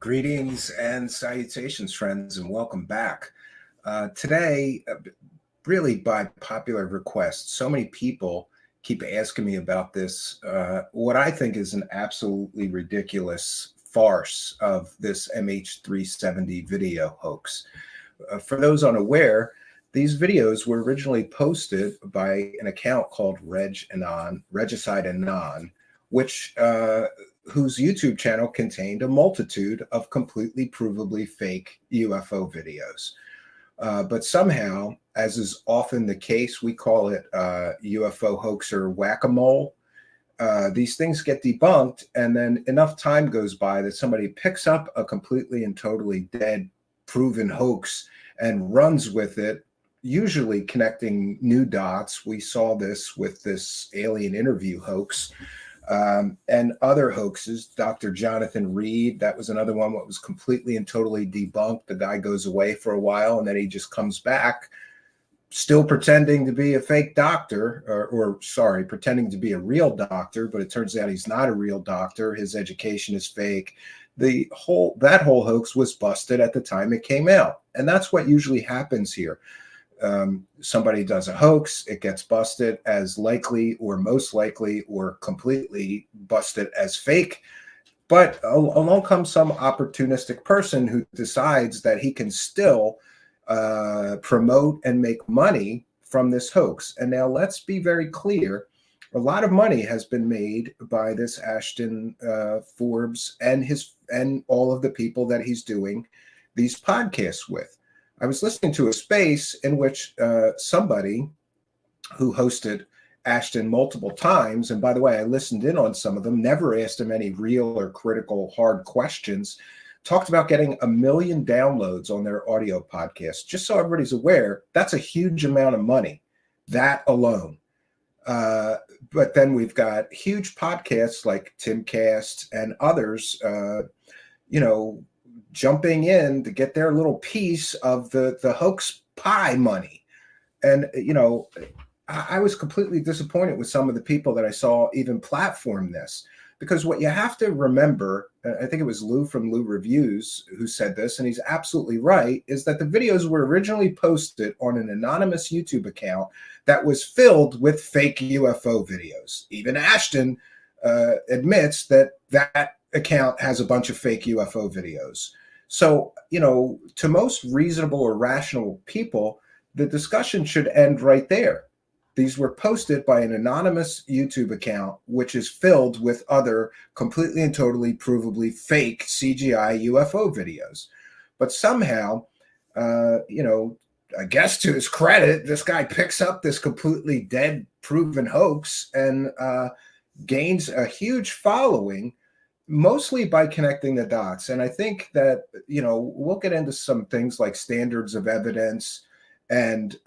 Greetings and salutations, friends, and welcome back. Today, really by popular request, so many people keep asking me about this, what I think is an absolutely ridiculous farce of this MH370 video hoax. For those unaware, these videos were originally posted by an account called Regicide Anon, which whose YouTube channel contained a multitude of completely provably fake UFO videos. But somehow, as is often the case, we call it UFO hoaxer whack-a-mole. These things get debunked, and then enough time goes by that somebody picks up a completely and totally dead, proven hoax and runs with it, usually connecting new dots. We saw this with this alien interview hoax. And other hoaxes. Dr. Jonathan Reed, that was another one that was completely and totally debunked. The guy goes away for a while and then he just comes back, still pretending to be a fake doctor, or pretending to be a real doctor, but it turns out he's not a real doctor. His education is fake. That whole hoax was busted at the time it came out. And that's what usually happens here. Somebody does a hoax, it gets busted as likely or most likely or completely busted as fake. But along comes some opportunistic person who decides that he can still promote and make money from this hoax. And now let's be very clear. A lot of money has been made by this Ashton Forbes and all of the people that he's doing these podcasts with. I was listening to a space in which somebody who hosted Ashton multiple times, and by the way, I listened in on some of them, never asked him any real or critical hard questions, talked about getting 1 million downloads on their audio podcast. Just so everybody's aware, that's a huge amount of money, that alone. But then we've got huge podcasts like Timcast and others, jumping in to get their little piece of the hoax pie money. And, I was completely disappointed with some of the people that I saw even platform this, because what you have to remember, I think it was Lou from Lou Reviews who said this, and he's absolutely right, is that the videos were originally posted on an anonymous YouTube account that was filled with fake UFO videos. Even Ashton admits that account has a bunch of fake UFO videos. So, to most reasonable or rational people, the discussion should end right there. These were posted by an anonymous YouTube account, which is filled with other completely and totally provably fake CGI UFO videos. But somehow, I guess to his credit, this guy picks up this completely dead, proven hoax and gains a huge following, mostly by connecting the dots. And I think that, we'll get into some things like standards of evidence and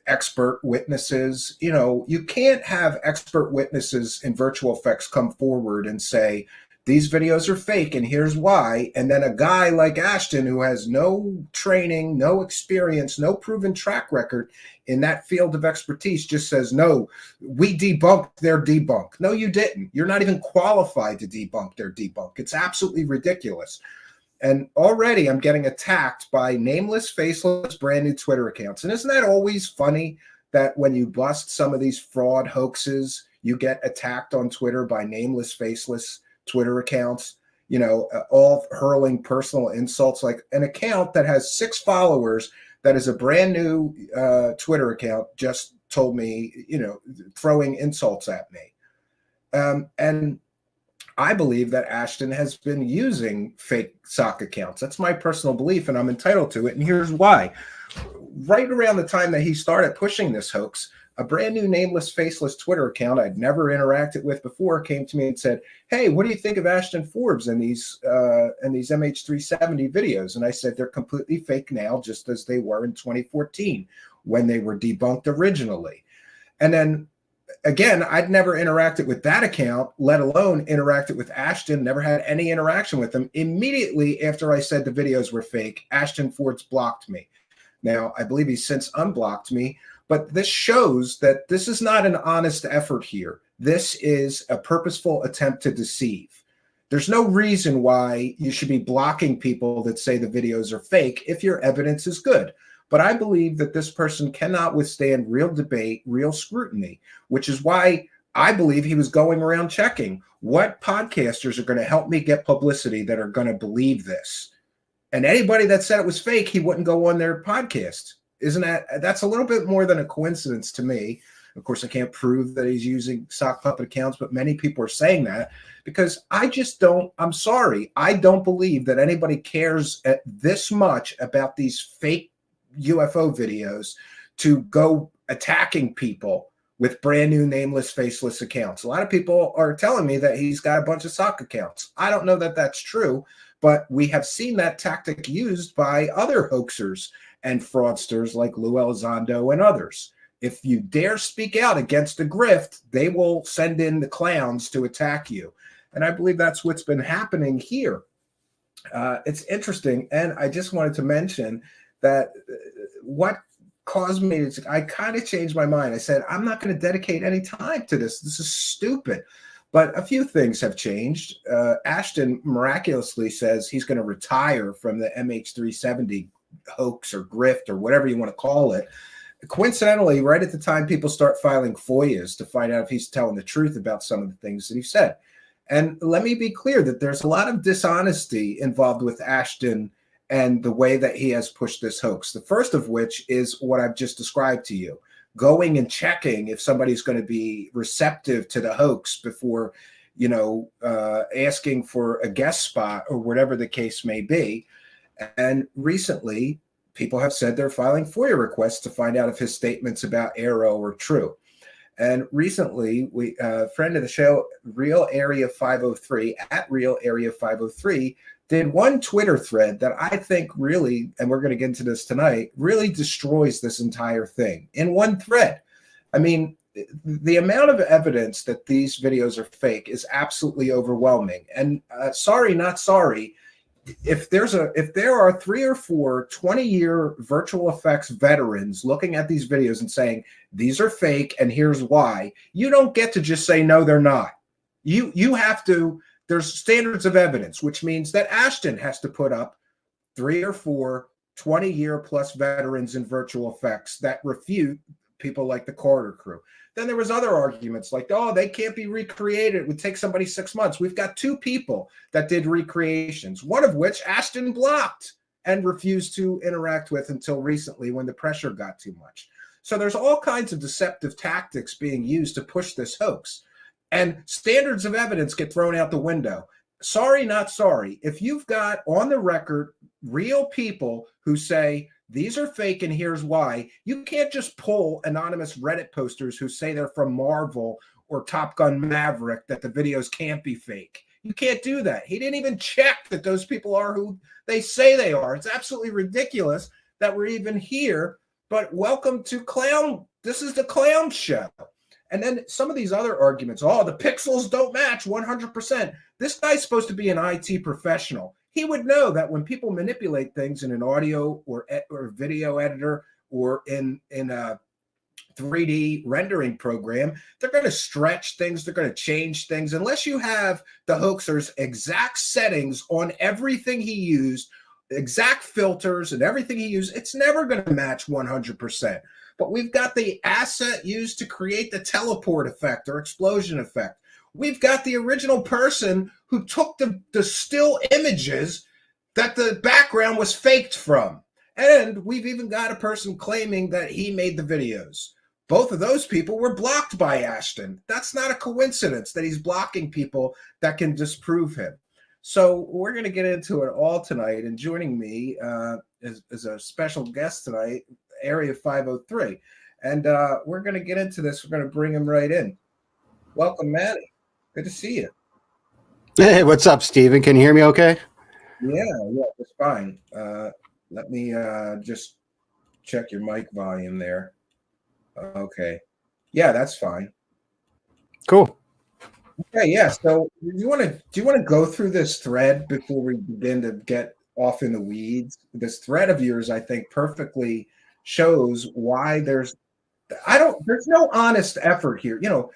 expert witnesses. You can't have expert witnesses in virtual effects come forward and say, these videos are fake and here's why. And then a guy like Ashton, who has no training, no experience, no proven track record in that field of expertise, just says, no, we debunked their debunk. No, you didn't. You're not even qualified to debunk their debunk. It's absolutely ridiculous. And already I'm getting attacked by nameless, faceless, brand new Twitter accounts. And isn't that always funny that when you bust some of these fraud hoaxes, you get attacked on Twitter by nameless, faceless Twitter accounts, all hurling personal insults? Like an account that has 6 followers that is a brand new Twitter account just told me, throwing insults at me. And I believe that Ashton has been using fake sock accounts. That's my personal belief, and I'm entitled to it. And here's why. Right around the time that he started pushing this hoax, a brand new nameless, faceless Twitter account I'd never interacted with before came to me and said, hey, what do you think of Ashton Forbes and these MH370 videos? And I said, they're completely fake now, just as they were in 2014 when they were debunked originally. And then again, I'd never interacted with that account, let alone interacted with Ashton, never had any interaction with him. Immediately after I said the videos were fake, Ashton Forbes blocked me. Now, I believe he's since unblocked me, but this shows that this is not an honest effort here. This is a purposeful attempt to deceive. There's no reason why you should be blocking people that say the videos are fake if your evidence is good. But I believe that this person cannot withstand real debate, real scrutiny, which is why I believe he was going around checking what podcasters are going to help me get publicity that are going to believe this. And anybody that said it was fake, he wouldn't go on their podcast. Isn't that's a little bit more than a coincidence to me. Of course, I can't prove that he's using sock puppet accounts, but many people are saying that because I just don't, I'm sorry, I don't believe that anybody cares this much about these fake UFO videos to go attacking people with brand new nameless, faceless accounts. A lot of people are telling me that he's got a bunch of sock accounts. I don't know that that's true, but we have seen that tactic used by other hoaxers and fraudsters like Lou Elizondo and others. If you dare speak out against a grift, they will send in the clowns to attack you. And I believe that's what's been happening here. It's interesting. And I just wanted to mention that what caused me to, I kind of changed my mind. I said, I'm not going to dedicate any time to this. This is stupid. But a few things have changed. Ashton miraculously says he's going to retire from the MH370 hoax or grift or whatever you want to call it. Coincidentally, right at the time people start filing FOIAs to find out if he's telling the truth about some of the things that he said. And let me be clear that there's a lot of dishonesty involved with Ashton and the way that he has pushed this hoax. The first of which is what I've just described to you, going and checking if somebody's going to be receptive to the hoax before, you know, asking for a guest spot or whatever the case may be. And recently, people have said they're filing FOIA requests to find out if his statements about Arrow are true. And recently, a friend of the show, Real Area 503, at Real Area 503, did one Twitter thread that I think really, and we're going to get into this tonight, really destroys this entire thing in one thread. I mean, the amount of evidence that these videos are fake is absolutely overwhelming. And sorry, not sorry. If there are 3 or 4 20-year virtual effects veterans looking at these videos and saying these are fake and here's why, you don't get to just say no, they're not. You have to. There's standards of evidence, which means that Ashton has to put up 3 or 4 20-year plus veterans in virtual effects that refute people like the Carter crew. Then there was other arguments like, oh, they can't be recreated. It would take somebody 6 months. We've got 2 people that did recreations, one of which Ashton blocked and refused to interact with until recently when the pressure got too much. So there's all kinds of deceptive tactics being used to push this hoax. And standards of evidence get thrown out the window. Sorry, not sorry. If you've got on the record real people who say these are fake and here's why, you can't just pull anonymous Reddit posters who say they're from Marvel or Top Gun Maverick that the videos can't be fake. You can't do that. He didn't even check that those people are who they say they are. It's absolutely ridiculous that we're even here. But welcome to clown. This is the clown show. And then some of these other arguments, oh, the pixels don't match 100%. This guy's supposed to be an IT professional. He would know that when people manipulate things in an audio or video editor or in a 3D rendering program, they're going to stretch things. They're going to change things. Unless you have the hoaxer's exact settings on everything he used, exact filters and everything he used, it's never going to match 100%. But we've got the asset used to create the teleport effect or explosion effect. We've got the original person who took the still images that the background was faked from. And we've even got a person claiming that he made the videos. Both of those people were blocked by Ashton. That's not a coincidence that he's blocking people that can disprove him. So we're going to get into it all tonight. And joining me is a special guest tonight, Area 503. And we're going to get into this. We're going to bring him right in. Welcome, Manny. Good to see you. Hey, what's up, Steven? Can you hear me okay? Yeah, it's fine. Let me just check your mic volume there. Okay. Yeah, that's fine. Cool. Okay, yeah. So do you want to go through this thread before we begin to get off in the weeds? This thread of yours, I think, perfectly shows why there's no honest effort here. You know,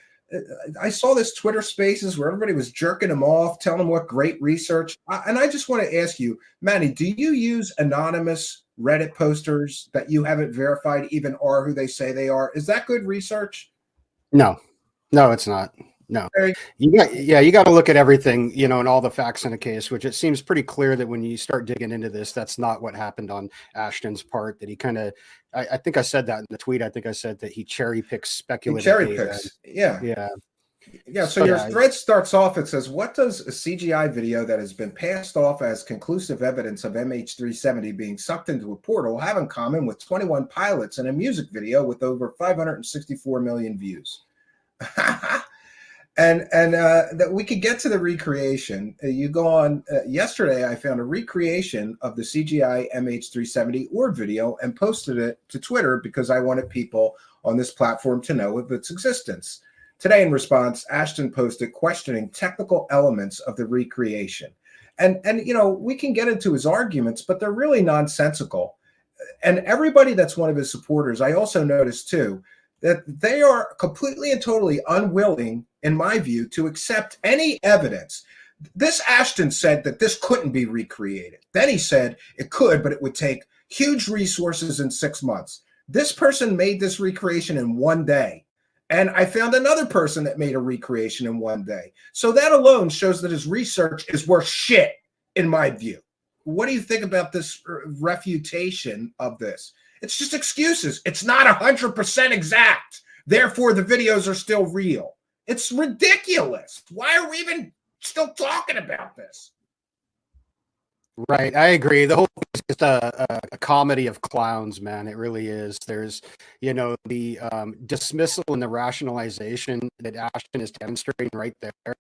I saw this Twitter Spaces where everybody was jerking him off, telling him what great research. And I just want to ask you, Manny, do you use anonymous Reddit posters that you haven't verified even are who they say they are? Is that good research? No, no, it's not. No, you got to look at everything, you know, and all the facts in a case, which it seems pretty clear that when you start digging into this, that's not what happened on Ashton's part. That he kind of, I think I said that in the tweet. I think I said that he cherry picks speculative cherry data. picks. Yeah. Yeah. Yeah, so your thread starts off, it says, what does a CGI video that has been passed off as conclusive evidence of MH370 being sucked into a portal have in common with 21 pilots and a music video with over 564 million views? and that we could get to the recreation. You go on, yesterday I found a recreation of the CGI MH370 orb video and posted it to Twitter because I wanted people on this platform to know of its existence. Today, in response, Ashton posted questioning technical elements of the recreation. And you know, we can get into his arguments, but they're really nonsensical. And everybody that's one of his supporters, I also noticed too, that they are completely and totally unwilling, in my view, to accept any evidence. This Ashton said that this couldn't be recreated. Then he said it could, but it would take huge resources in 6 months. This person made this recreation in 1 day. And I found another person that made a recreation in 1 day. So that alone shows that his research is worth shit, in my view. What do you think about this refutation of this? It's just excuses. It's not 100% exact. Therefore, the videos are still real. It's ridiculous. Why are we even still talking about this? Right. I agree. The whole thing is just a comedy of clowns, man. It really is. There's, you know, the dismissal and the rationalization that Ashton is demonstrating right there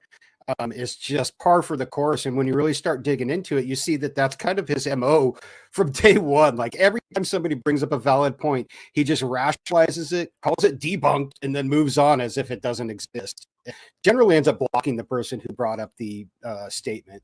is just par for the course. And when you really start digging into it, you see that that's kind of his MO from day one. Like every time somebody brings up a valid point, he just rationalizes it, calls it debunked, and then moves on as if it doesn't exist. It generally ends up blocking the person who brought up the statement.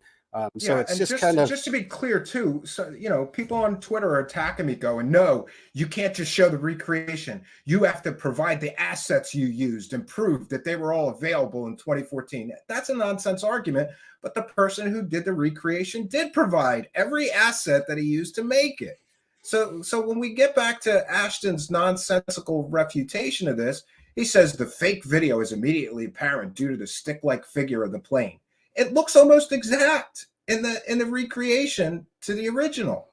So it's just kind of, just to be clear too. So, you know, people on Twitter are attacking me going, no, you can't just show the recreation. You have to provide the assets you used and prove that they were all available in 2014. That's a nonsense argument. But the person who did the recreation did provide every asset that he used to make it. So when we get back to Ashton's nonsensical refutation of this, he says the fake video is immediately apparent due to the stick-like figure of the plane. It looks almost exact in the recreation to the original.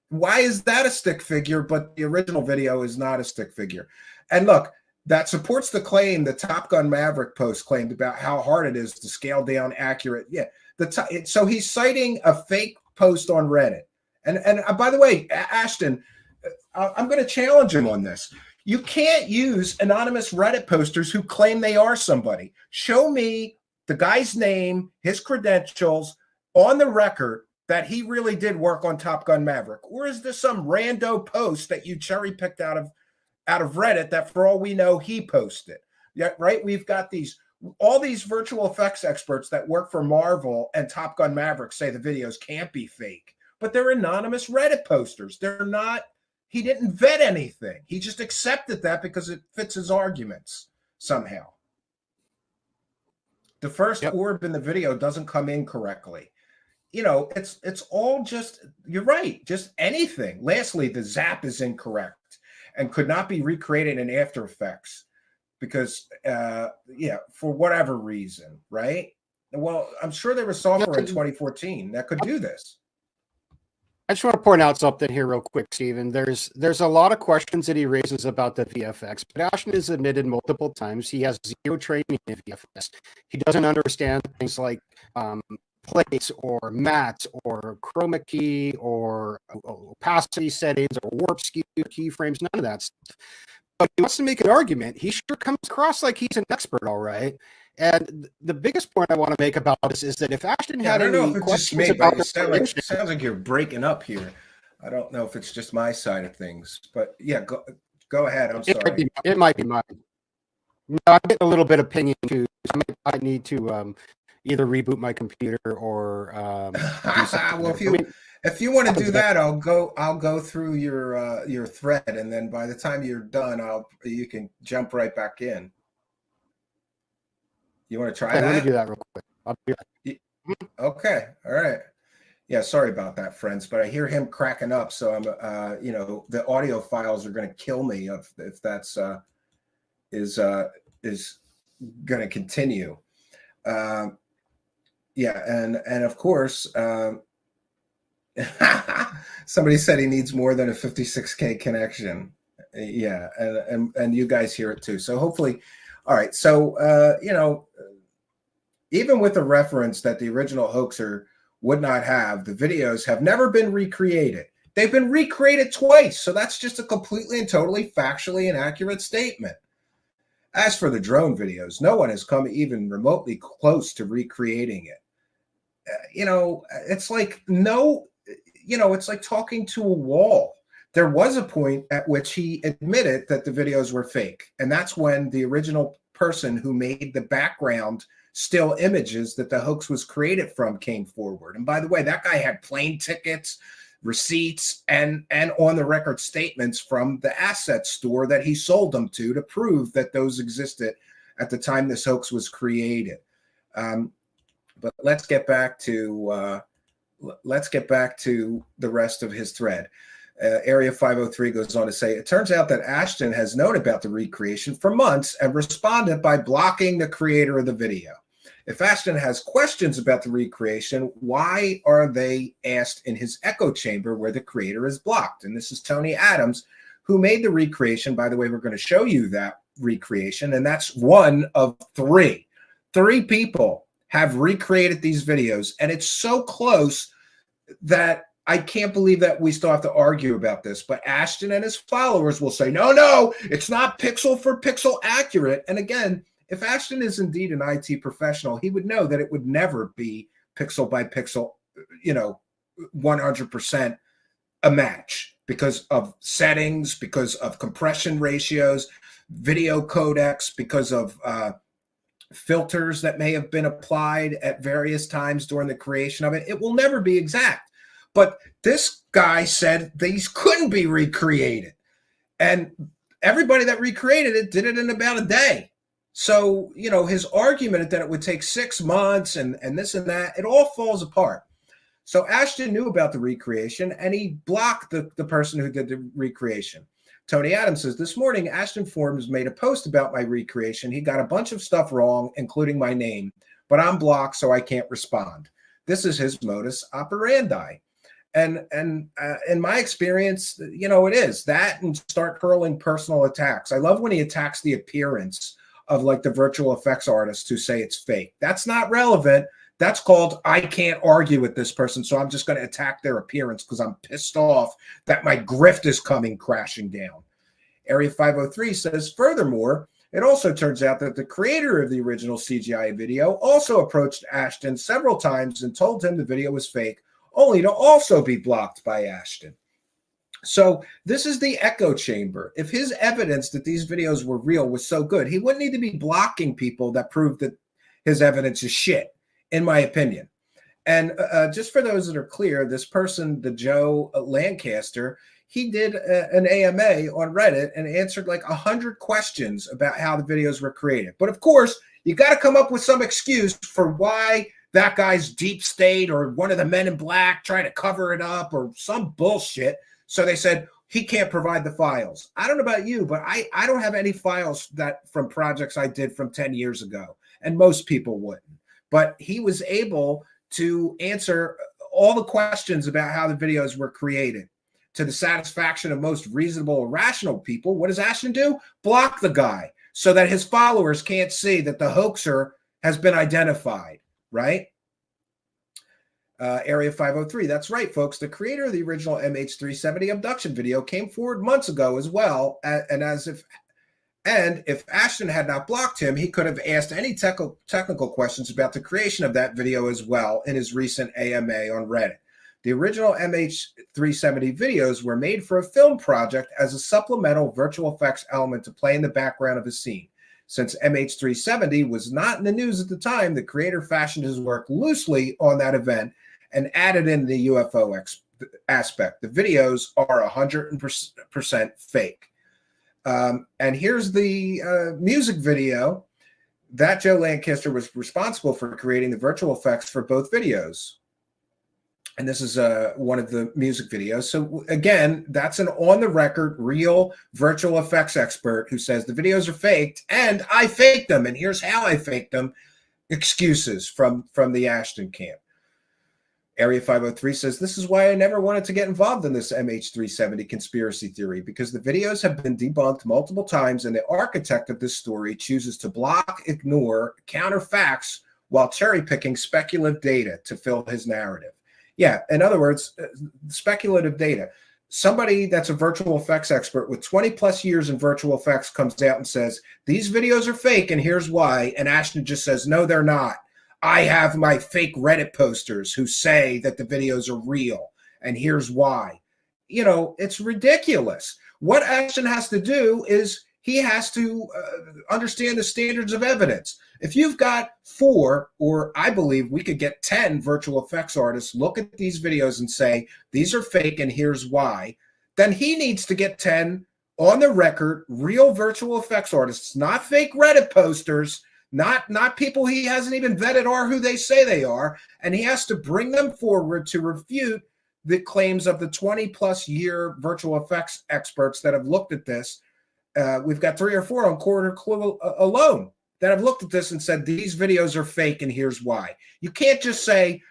Why is that a stick figure, but the original video is not a stick figure? And look, that supports the claim the Top Gun Maverick post claimed about how hard it is to scale down accurate. Yeah, so he's citing a fake post on Reddit. And by the way, Ashton, I'm going to challenge him on this. You can't use anonymous Reddit posters who claim they are somebody. Show me the guy's name, his credentials on the record that he really did work on Top Gun Maverick. Or is this some rando post that you cherry picked out of Reddit that for all we know he posted? Yeah, right. We've got all these virtual effects experts that work for Marvel and Top Gun Maverick say the videos can't be fake, but they're anonymous Reddit posters. They're not, he didn't vet anything. He just accepted that because it fits his arguments somehow. The first orb in the video doesn't come in correctly. You know, it's all just, you're right, just anything. Lastly, the zap is incorrect and could not be recreated in After Effects because, for whatever reason, right? Well, I'm sure there was software in 2014 that could do this. I just want to point out something here real quick, Stephen. There's a lot of questions that he raises about the VFX, but Ashton has admitted multiple times he has zero training in VFX. He doesn't understand things like plates or mats or chroma key or opacity settings or warp skew keyframes, none of that stuff. But he wants to make an argument. He sure comes across like he's an expert, all right. And the biggest point I want to make about this is that if Ashton had any questions about the sounds like you're breaking up here. I don't know if it's just my side of things, but yeah, go ahead. I'm sorry. It might be mine. No, I'm getting a little bit of pinging too. I need to either reboot my computer or well, if you want to do that, I'll go through your thread, and then by the time you're done, you can jump right back in. You want to try Okay, let me that? do that real quick. I'll be Okay. All right. Yeah, sorry about that, friends, but I hear him cracking up, so I'm, you know, the audio files are going to kill me if that's is going to continue. Um, yeah, and of course, somebody said he needs more than a 56K connection. Yeah, and you guys hear it too. So hopefully, all right. So you know, even with the reference that the original hoaxer would not have, the videos have never been recreated. They've been recreated twice. So that's just a completely and totally factually inaccurate statement. As for the drone videos, no one has come even remotely close to recreating it. You know, it's like no, you know, it's like talking to a wall. There was a point at which he admitted that the videos were fake. And that's when the original person who made the background still images that the hoax was created from came forward. And by the way, that guy had plane tickets, receipts, and on the record statements from the asset store that he sold them to prove that those existed at the time this hoax was created. But let's get back to the rest of his thread. Area 503 goes on to say, it turns out that Ashton has known about the recreation for months and responded by blocking the creator of the video. If Ashton has questions about the recreation, why are they asked in his echo chamber where the creator is blocked? And this is Tony Adams, who made the recreation. By the way, we're going to show you that recreation, and that's one of three. Three people have recreated these videos, and it's so close that I can't believe that we still have to argue about this. But Ashton and his followers will say, no, it's not pixel for pixel accurate. And again, if Ashton is indeed an IT professional, he would know that it would never be pixel by pixel, you know, 100% a match because of settings, because of compression ratios, video codecs, because of filters that may have been applied at various times during the creation of it. It will never be exact. But this guy said these couldn't be recreated. And everybody that recreated it did it in about a day. So, you know, his argument that it would take 6 months and this and that, it all falls apart. So Ashton knew about the recreation and he blocked the person who did the recreation. Tony Adams says, this morning, Ashton Forbes made a post about my recreation. He got a bunch of stuff wrong, including my name, but I'm blocked, so I can't respond. This is his modus operandi. And in my experience, you know, it is that and start hurling personal attacks. I love when he attacks the appearance of like the virtual effects artists who say it's fake. That's not relevant. That's called, I can't argue with this person, so I'm just going to attack their appearance because I'm pissed off that my grift is coming crashing down. Area 503 says, furthermore, it also turns out that the creator of the original CGI video also approached Ashton several times and told him the video was fake, only to also be blocked by Ashton. So this is the echo chamber. If his evidence that these videos were real was so good, he wouldn't need to be blocking people that prove that his evidence is shit, in my opinion. And just for those that are clear, this person, the Joe Lancaster, he did an AMA on Reddit and answered like 100 questions about how the videos were created. But of course, you got to come up with some excuse for why that guy's deep state or one of the men in black trying to cover it up or some bullshit. So they said he can't provide the files. I don't know about you, but I don't have any files that from projects I did from 10 years ago, and most people wouldn't. But he was able to answer all the questions about how the videos were created to the satisfaction of most reasonable and rational people. What does Ashton do? Block the guy so that his followers can't see that the hoaxer has been identified, right? Area 503, that's right, folks. The creator of the original MH370 abduction video came forward months ago as well, and if Ashton had not blocked him, he could have asked any technical questions about the creation of that video as well in his recent AMA on Reddit. The original MH370 videos were made for a film project as a supplemental virtual effects element to play in the background of a scene. Since MH370 was not in the news at the time, the creator fashioned his work loosely on that event and added in the UFO aspect. The videos are 100% fake. And here's the music video that Joe Lancaster was responsible for creating the virtual effects for both videos. And this is one of the music videos. So again, that's an on-the-record, real virtual effects expert who says the videos are faked, and I faked them, and here's how I faked them. Excuses from the Ashton camp. Area 503 says, this is why I never wanted to get involved in this MH370 conspiracy theory, because the videos have been debunked multiple times, and the architect of this story chooses to block, ignore, counter facts while cherry-picking speculative data to fill his narrative. Yeah, in other words, speculative data. Somebody that's a virtual effects expert with 20 plus years in virtual effects comes out and says, these videos are fake and here's why. And Ashton just says, no, they're not. I have my fake Reddit posters who say that the videos are real and here's why. You know, it's ridiculous. What Ashton has to do is he has to understand the standards of evidence. If you've got 4, or I believe we could get 10 virtual effects artists look at these videos and say, these are fake and here's why, then he needs to get 10 on the record, real virtual effects artists, not fake Reddit posters, not people he hasn't even vetted are who they say they are, and he has to bring them forward to refute the claims of the 20 plus year virtual effects experts that have looked at this. We've got 3 or 4 on Quarter Clue alone that have looked at this and said, these videos are fake and here's why. You can't just say,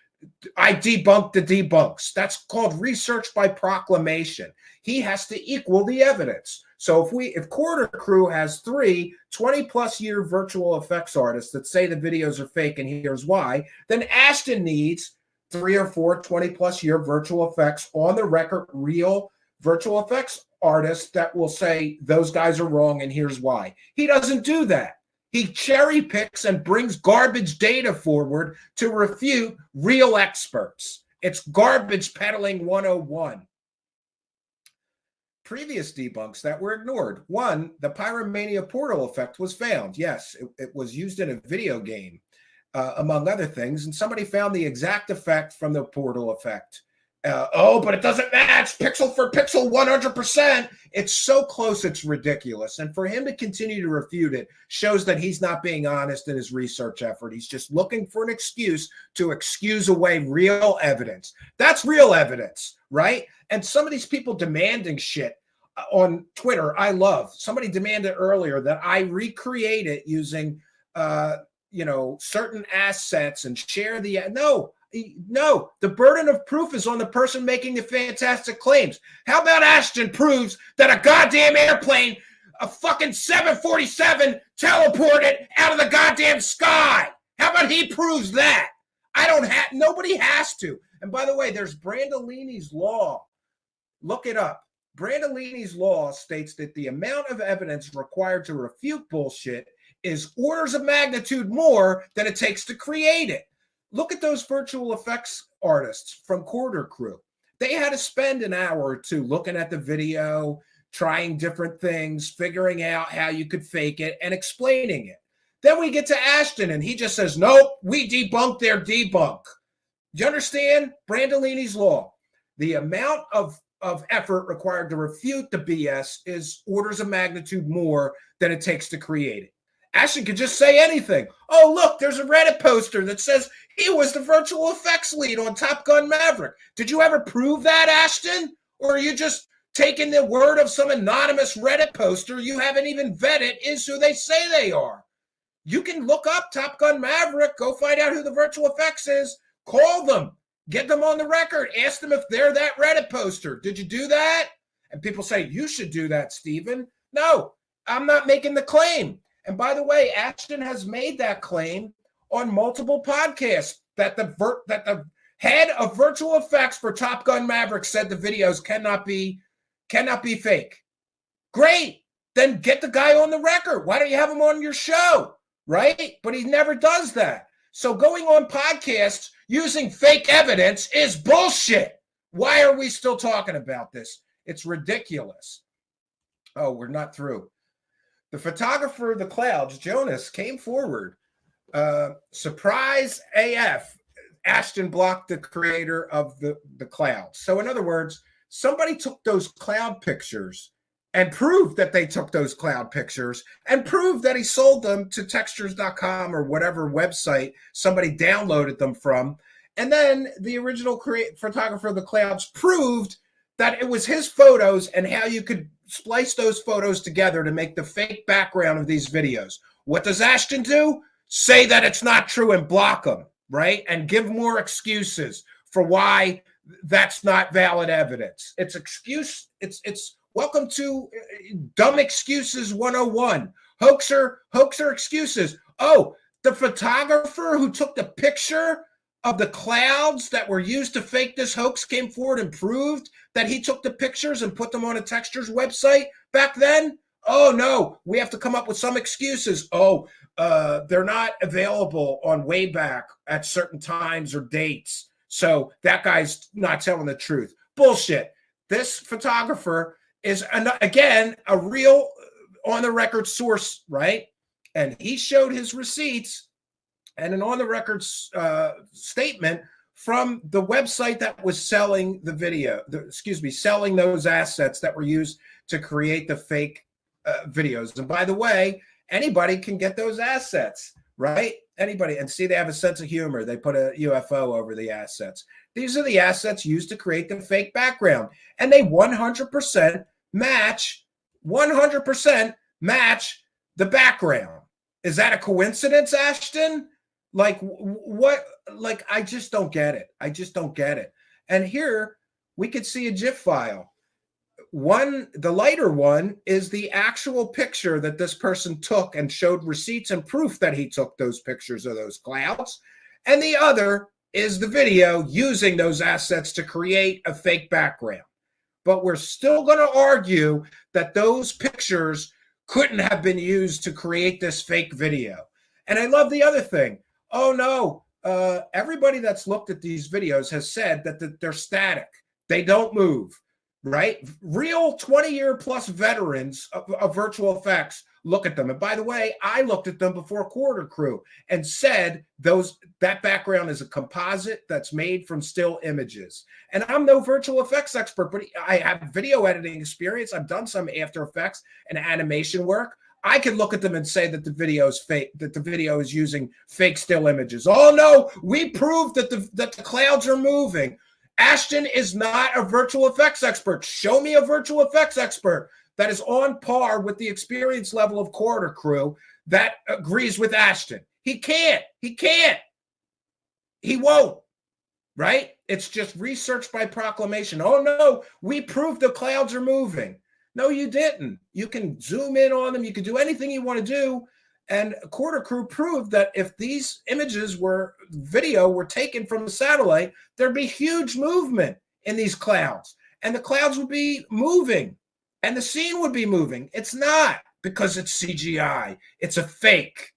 I debunked the debunks. That's called research by proclamation. He has to equal the evidence. So if Quarter Crew has 3 20-plus year virtual effects artists that say the videos are fake and here's why, then Ashton needs 3 or 4 20-plus year virtual effects on the record, real virtual effects artists that will say those guys are wrong and here's why. He doesn't do that. He cherry picks and brings garbage data forward to refute real experts. It's garbage peddling 101. Previous debunks that were ignored. 1, the Pyromania portal effect was found. Yes, it was used in a video game, among other things, and somebody found the exact effect from the portal effect. But it doesn't match pixel for pixel 100%. It's so close, it's ridiculous. And for him to continue to refute it shows that he's not being honest in his research effort. He's just looking for an excuse to excuse away real evidence. That's real evidence, right? And some of these people demanding shit on Twitter, I love. Somebody demanded earlier that I recreate it using, certain assets and share the, No, the burden of proof is on the person making the fantastic claims. How about Ashton proves that a goddamn airplane, a fucking 747, teleported out of the goddamn sky? How about he proves that? Nobody has to. And by the way, there's Brandolini's law. Look it up. Brandolini's law states that the amount of evidence required to refute bullshit is orders of magnitude more than it takes to create it. Look at those virtual effects artists from Quarter Crew. They had to spend an hour or 2 looking at the video, trying different things, figuring out how you could fake it, and explaining it. Then we get to Ashton, and he just says, nope, we debunked their debunk. Do you understand? Brandolini's law. The amount of effort required to refute the BS is orders of magnitude more than it takes to create it. Ashton could just say anything. Oh, look, there's a Reddit poster that says he was the virtual effects lead on Top Gun Maverick. Did you ever prove that, Ashton? Or are you just taking the word of some anonymous Reddit poster you haven't even vetted is who they say they are? You can look up Top Gun Maverick, go find out who the virtual effects is, call them, get them on the record, ask them if they're that Reddit poster. Did you do that? And people say, you should do that, Stephen. No, I'm not making the claim. And by the way, Ashton has made that claim on multiple podcasts that the head of virtual effects for Top Gun Maverick said the videos cannot be fake. Great. Then get the guy on the record. Why don't you have him on your show? Right? But he never does that. So going on podcasts using fake evidence is bullshit. Why are we still talking about this? It's ridiculous. Oh, we're not through. The photographer of the clouds, Jonas, came forward. Surprise AF. Ashton blocked the creator of the clouds. So in other words, somebody took those cloud pictures and prove that they took those cloud pictures and prove that he sold them to textures.com or whatever website somebody downloaded them from. And then the original photographer of the clouds proved that it was his photos and how you could splice those photos together to make the fake background of these videos. What does Ashton do? Say that it's not true and block them, right? And give more excuses for why that's not valid evidence. It's welcome to Dumb Excuses 101. Hoaxer excuses. Oh, the photographer who took the picture of the clouds that were used to fake this hoax came forward and proved that he took the pictures and put them on a Textures website back then? Oh, no, we have to come up with some excuses. Oh, they're not available on Wayback at certain times or dates. So that guy's not telling the truth. Bullshit. This photographer is, again, a real on-the-record source, right? And he showed his receipts and an on-the-record statement from the website that was selling the video, selling those assets that were used to create the fake videos. And by the way, anybody can get those assets, right? Anybody. And see, they have a sense of humor. They put a UFO over the assets. These are the assets used to create the fake background. And they 100% match the background. Is that a coincidence, Ashton? Like what? Like, I just don't get it. And here we could see a GIF file. The lighter one is the actual picture that this person took and showed receipts and proof that he took those pictures of those clouds. And the other is the video using those assets to create a fake background. But we're still going to argue that those pictures couldn't have been used to create this fake video. And I love the other thing. Oh, no. Everybody that's looked at these videos has said that they're static. They don't move, right? Real 20-year plus veterans of virtual effects look at them. And by the way, I looked at them before Quarter Crew and said that background is a composite that's made from still images. And I'm no virtual effects expert, but I have video editing experience. I've done some After Effects and animation work. I can look at them and say that the video is fake, that the video is using fake still images. Oh, no, we proved that the clouds are moving. Ashton is not a virtual effects expert. Show me a virtual effects expert that is on par with the experience level of Quarter Crew that agrees with Ashton. He can't. He won't, right? It's just research by proclamation. Oh, no, we proved the clouds are moving. No, you didn't. You can zoom in on them. You can do anything you want to do. And Quarter Crew proved that if these video were taken from the satellite, there'd be huge movement in these clouds. And the clouds would be moving. And the scene would be moving. It's not, because it's CGI. It's a fake.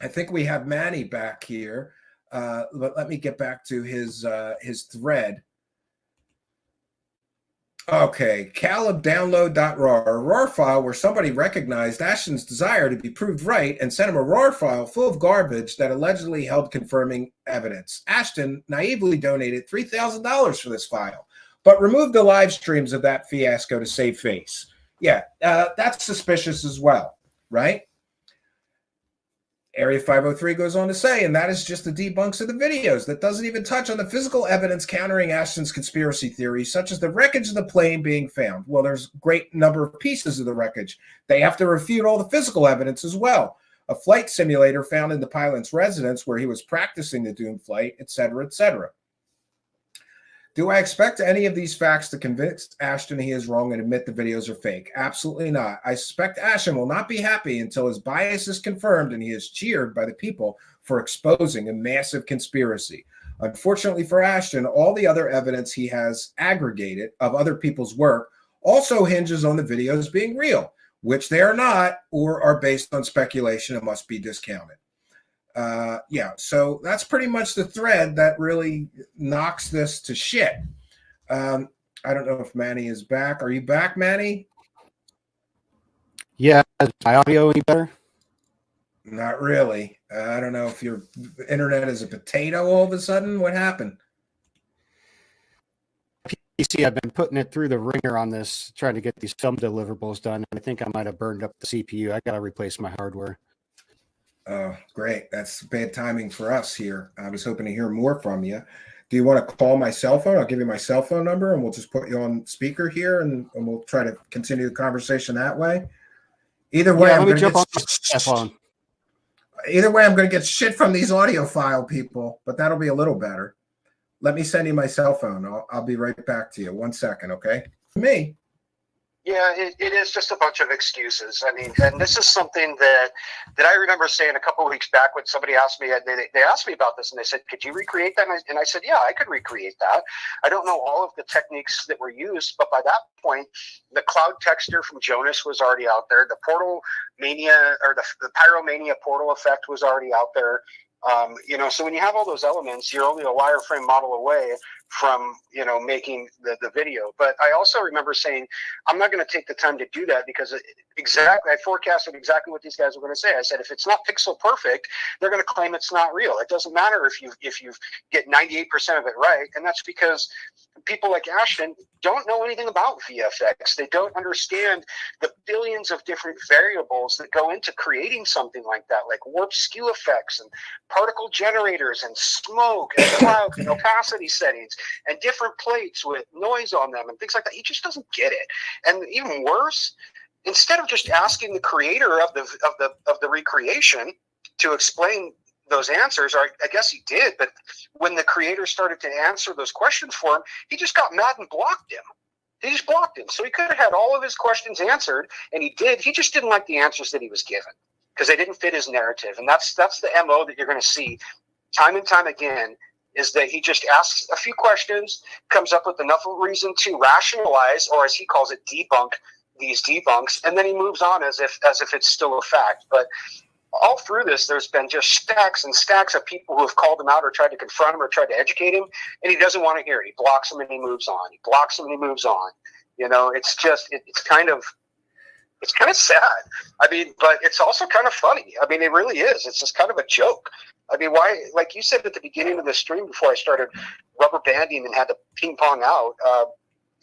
I think we have Manny back here. Let me get back to his thread. Okay, calibdownload.rar, a RAR file where somebody recognized Ashton's desire to be proved right and sent him a RAR file full of garbage that allegedly held confirming evidence. Ashton naively donated $3,000 for this file, but removed the live streams of that fiasco to save face. Yeah, that's suspicious as well, right? Area 503 goes on to say, and that is just the debunks of the videos. That doesn't even touch on the physical evidence countering Ashton's conspiracy theories, such as the wreckage of the plane being found. Well, there's a great number of pieces of the wreckage. They have to refute all the physical evidence as well. A flight simulator found in the pilot's residence where he was practicing the doomed flight, etc., etc. Do I expect any of these facts to convince Ashton he is wrong and admit the videos are fake? Absolutely not. I suspect Ashton will not be happy until his bias is confirmed and he is cheered by the people for exposing a massive conspiracy. Unfortunately for Ashton, all the other evidence he has aggregated of other people's work also hinges on the videos being real, which they are not, or are based on speculation and must be discounted. Yeah, so that's pretty much the thread that really knocks this to shit. I don't know if Manny is back. Are you back, Manny? Yeah, is my audio any better? Not really. I don't know if your internet is a potato all of a sudden. What happened? PC, I've been putting it through the ringer on this, trying to get these film deliverables done. And I think I might have burned up the CPU. I got to replace my hardware. Oh, great. That's bad timing for us here. I was hoping to hear more from you. Do you want to call my cell phone? I'll give you my cell phone number and we'll just put you on speaker here and we'll try to continue the conversation that way. Either way, I'm going to get phone. Either way, I'm going to get shit from these audiophile people, but that'll be a little better. Let me send you my cell phone. I'll be right back to you. 1 second, okay? Me. Yeah, it is just a bunch of excuses. I mean, and this is something that I remember saying a couple of weeks back when somebody asked me, they asked me about this and they said, could you recreate that? And I said, yeah, I could recreate that. I don't know all of the techniques that were used, but by that point, the cloud texture from Jonas was already out there. The portal mania or the pyromania portal effect was already out there. You know, so when you have all those elements, you're only a wireframe model away from, you know, making the video. But I also remember saying, I'm not going to take the time to do that because I forecasted exactly what these guys were going to say. I said, if it's not pixel perfect, they're going to claim it's not real. It doesn't matter if you get 98% of it right. And that's because people like Ashton don't know anything about VFX. They don't understand the billions of different variables that go into creating something like that, like warp skew effects and particle generators and smoke and clouds and opacity settings and different plates with noise on them and things like that. He just doesn't get it. And even worse, instead of just asking the creator of the recreation to explain those answers, or I guess he did, but when the creator started to answer those questions for him, he just got mad and blocked him. He just blocked him. So he could have had all of his questions answered, and he did. He just didn't like the answers that he was given because they didn't fit his narrative. And that's the MO that you're going to see time and time again, is that he just asks a few questions, comes up with enough of a reason to rationalize, or as he calls it, debunk these debunks, and then he moves on as if it's still a fact. But all through this, there's been just stacks and stacks of people who have called him out or tried to confront him or tried to educate him, and he doesn't want to hear it. He blocks them and he moves on. He blocks them and he moves on. You know, it's just it's kind of sad. I mean, but it's also kind of funny. I mean, it really is. It's just kind of a joke. I mean, why? Like you said at the beginning of the stream before I started rubber banding and had to ping pong out.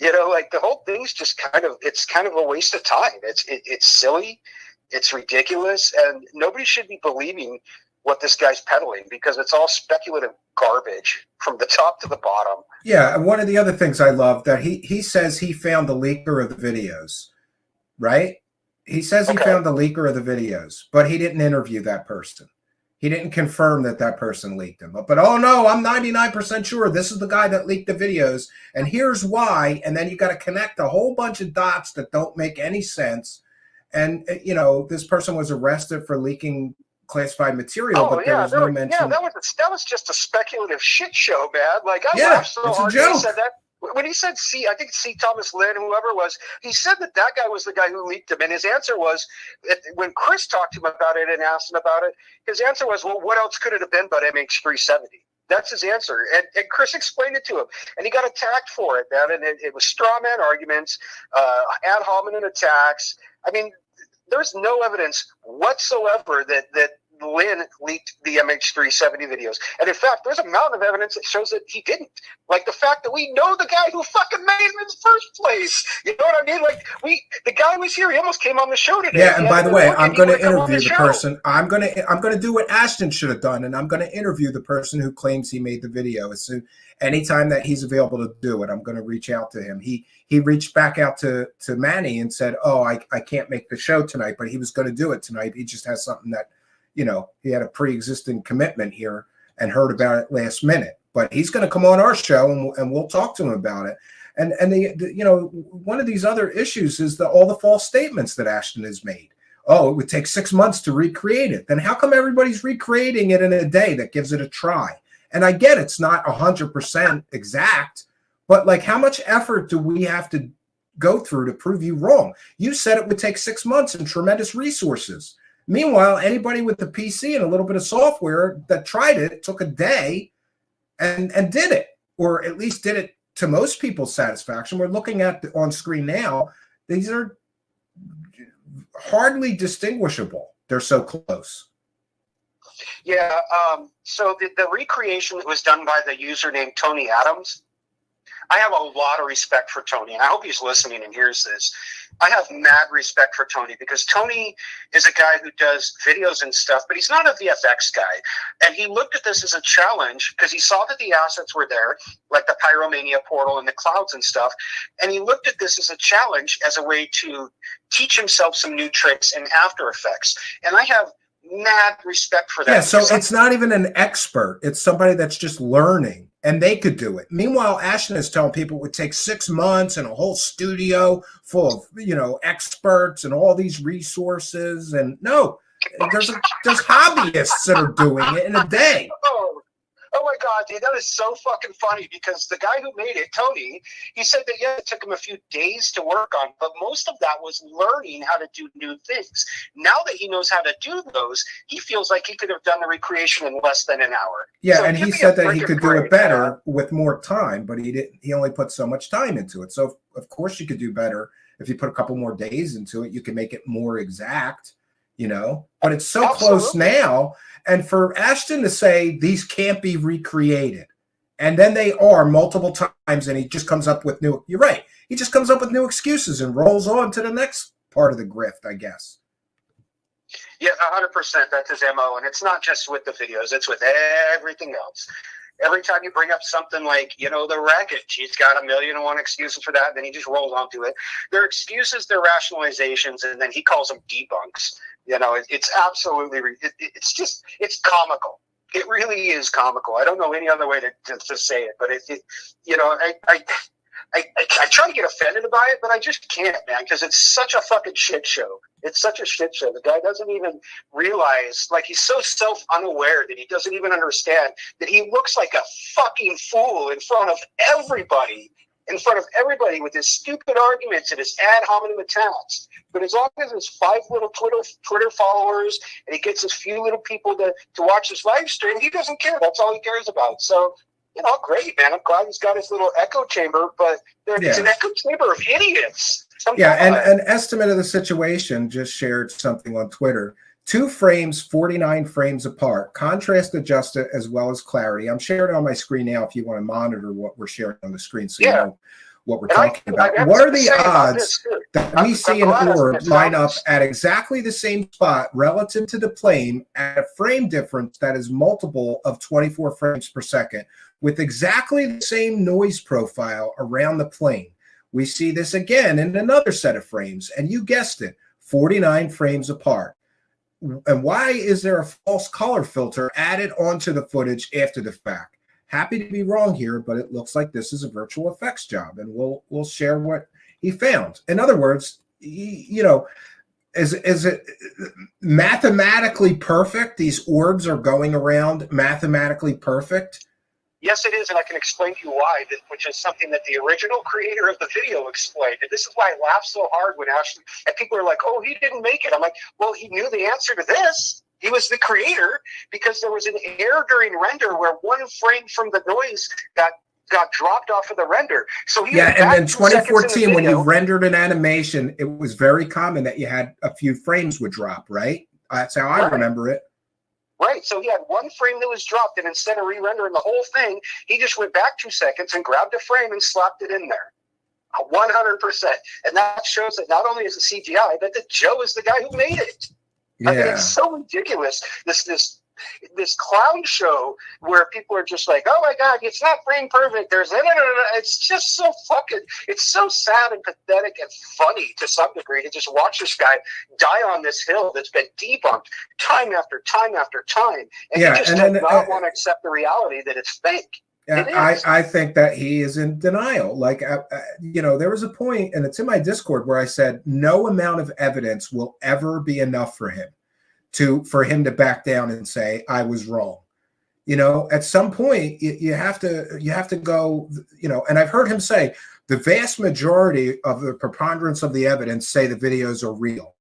You know, like the whole thing's just kind of a waste of time. It's silly. It's ridiculous, and nobody should be believing what this guy's peddling because it's all speculative garbage from the top to the bottom. Yeah, and one of the other things I love that he says he found the leaker of the videos, right? He says he found the leaker of the videos, but he didn't interview that person. He didn't confirm that person leaked them. But oh no, I'm 99% sure this is the guy that leaked the videos, and here's why. And then you got to connect a whole bunch of dots that don't make any sense. And, you know, this person was arrested for leaking classified material, but there was no mention. Yeah, that was just a speculative shit show, man. Like, I laughed so hard when he said that. When he said I think C. Thomas Lynn, whoever it was, he said that guy was the guy who leaked him. And his answer was, when Chris talked to him about it and asked him about it, his answer was, well, what else could it have been but MH370? That's his answer. And Chris explained it to him. And he got attacked for it, man. And it was straw man arguments, ad hominem attacks. I mean, there's no evidence whatsoever that Lynn leaked the MH370 videos. And in fact, there's a mountain of evidence that shows that he didn't. Like the fact that we know the guy who fucking made him in the first place. You know what I mean? Like the guy was here. He almost came on the show today. Yeah, and by the way, I'm going to interview the person. I'm going to do what Ashton should have done, and I'm going to interview the person who claims he made the video. As soon, anytime that he's available to do it, I'm going to reach out to him. He reached back out to Manny and said, "Oh, I can't make the show tonight," but he was going to do it tonight. He just has something that, you know, he had a pre-existing commitment here and heard about it last minute. But he's going to come on our show and we'll talk to him about it. And the you know, one of these other issues is all the false statements that Ashton has made. Oh, it would take 6 months to recreate it. Then how come everybody's recreating it in a day that gives it a try? And I get it's not 100% exact, but like how much effort do we have to go through to prove you wrong? You said it would take 6 months and tremendous resources. Meanwhile, anybody with the PC and a little bit of software that tried it took a day and did it, or at least did it to most people's satisfaction. We're looking at on screen now. These are hardly distinguishable. They're so close. Yeah. So the recreation that was done by the user named Tony Adams, I have a lot of respect for Tony, and I hope he's listening and hears this. I have mad respect for Tony because Tony is a guy who does videos and stuff, but he's not a VFX guy. And he looked at this as a challenge because he saw that the assets were there, like the Pyromania portal and the clouds and stuff. And he looked at this as a challenge, as a way to teach himself some new tricks in After Effects. And I have mad respect for that. Yeah, so it's not even an expert. It's somebody that's just learning, and they could do it. Meanwhile, Ashton is telling people it would take 6 months and a whole studio full of, you know, experts and all these resources. And no, there's hobbyists that are doing it in a day. Oh my God, dude, that is so fucking funny because the guy who made it, Tony, he said that, yeah, it took him a few days to work on, but most of that was learning how to do new things. Now that he knows how to do those, he feels like he could have done the recreation in less than an hour. Yeah, so and he said that he could do it better with more time, but he didn't. He only put so much time into it. So of course you could do better if you put a couple more days into it. You can make it more exact, you know. But it's so close now. And for Ashton to say these can't be recreated, and then they are multiple times, and he just comes up with new, you're right, he just comes up with new excuses and rolls on to the next part of the grift, I guess. Yeah, 100%. That's his MO. And it's not just with the videos, it's with everything else. Every time you bring up something like, you know, the wreckage, he's got 1,000,001 excuses for that, and then he just rolls onto it. They're excuses, they're rationalizations, and then he calls them debunks. You know, it's absolutely, it's comical. It really is comical. I don't know any other way to say it, but you know, I try to get offended by it, but I just can't, man, because it's such a fucking shit show. It's such a shit show. The guy doesn't even realize, like, he's so self-unaware that he doesn't even understand that he looks like a fucking fool in front of everybody with his stupid arguments and his ad hominem attacks. But as long as his 5 little Twitter followers and he gets his few little people to watch his live stream, he doesn't care. That's all he cares about. So, you know, great, man. I'm glad he's got his little echo chamber, but it's an echo chamber of idiots. Yeah, and an estimate of the situation just shared something on Twitter. 2 frames, 49 frames apart, contrast adjusted as well as clarity. I'm sharing it on my screen now if you want to monitor what we're sharing on the screen so you know what we're talking about. What are the odds that we see an orb line up at exactly the same spot relative to the plane at a frame difference that is multiple of 24 frames per second with exactly the same noise profile around the plane? We see this again in another set of frames, and you guessed it, 49 frames apart. And why is there a false color filter added onto the footage after the fact? Happy to be wrong here, but it looks like this is a virtual effects job, and we'll share what he found. In other words, you know, is it mathematically perfect? These orbs are going around mathematically perfect? Yes, it is, and I can explain to you why, which is something that the original creator of the video explained. And this is why I laugh so hard when Ashley, and people are like, oh, he didn't make it. I'm like, well, he knew the answer to this. He was the creator because there was an error during render where 1 frame from the noise got dropped off of the render. So he and in 2014, when you rendered an animation, it was very common that you had a few frames would drop, right? That's how I remember it. Right, so he had 1 frame that was dropped, and instead of re-rendering the whole thing, he just went back 2 seconds and grabbed a frame and slapped it in there. 100%. And that shows that not only is it CGI, but that Joe is the guy who made it. Yeah. I mean, it's so ridiculous. This clown show where people are just like, oh my God, it's not frame perfect. There's it's just so fucking, it's so sad and pathetic and funny to some degree to just watch this guy die on this hill that's been debunked time after time after time. And he just does not want to accept the reality that it's fake. I think that he is in denial. Like, you know, there was a point, and it's in my Discord, where I said no amount of evidence will ever be enough for him for him to back down and say I was wrong. You know, at some point you have to go. You know, and I've heard him say the vast majority of the preponderance of the evidence say the videos are real.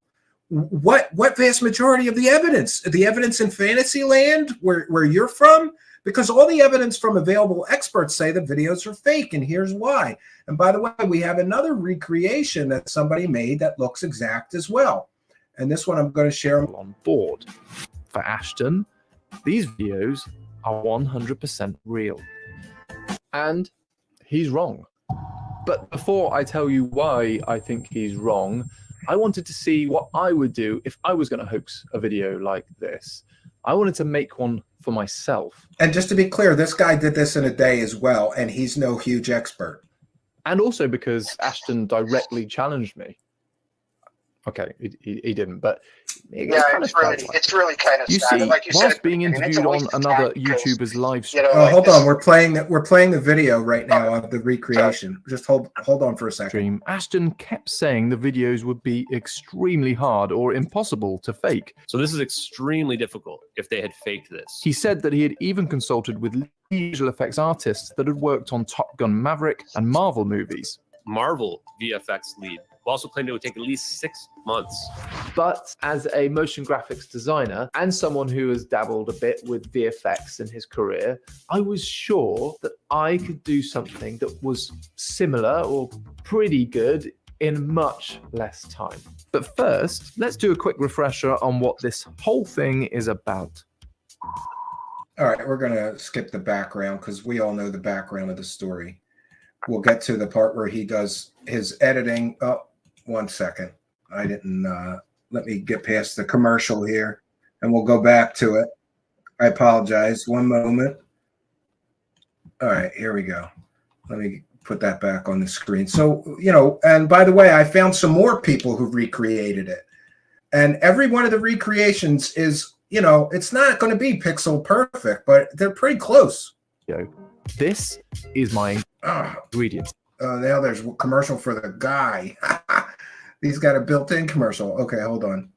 What vast majority of the evidence? The evidence in fantasy land where you're from? Because all the evidence from available experts say the videos are fake, and here's why. And by the way, we have another recreation that somebody made that looks exact as well. And this one I'm going to share on board. For Ashton, these videos are 100% real. And he's wrong. But before I tell you why I think he's wrong, I wanted to see what I would do if I was going to hoax a video like this. I wanted to make one for myself. And just to be clear, this guy did this in a day as well, and he's no huge expert. And also because Ashton directly challenged me. Okay, he didn't, but yeah, it's really kind of you sad. see, Like you whilst said, being interviewed on another YouTuber's live stream. Like hold on, we're playing the video right now of the recreation. Just hold on for a second. Ashton kept saying the videos would be extremely hard or impossible to fake. So this is extremely difficult if they had faked this. He said that he had even consulted with visual effects artists that had worked on Top Gun Maverick and Marvel movies. Marvel VFX lead also claimed it would take at least 6 months. But as a motion graphics designer and someone who has dabbled a bit with VFX in his career, I was sure that I could do something that was similar or pretty good in much less time. But first, let's do a quick refresher on what this whole thing is about. All right, we're going to skip the background because we all know the background of the story. We'll get to the part where he does his editing. Oh, 1 second. I didn't let me get past the commercial here, and we'll go back to it. I apologize. 1 moment. All right, here we go. Let me put that back on the screen. So, and by the way, I found some more people who recreated it. And every one of the recreations is, it's not going to be pixel perfect, but they're pretty close. This is my ingredient. Now there's a commercial for the guy. He's got a built-in commercial. Okay, hold on.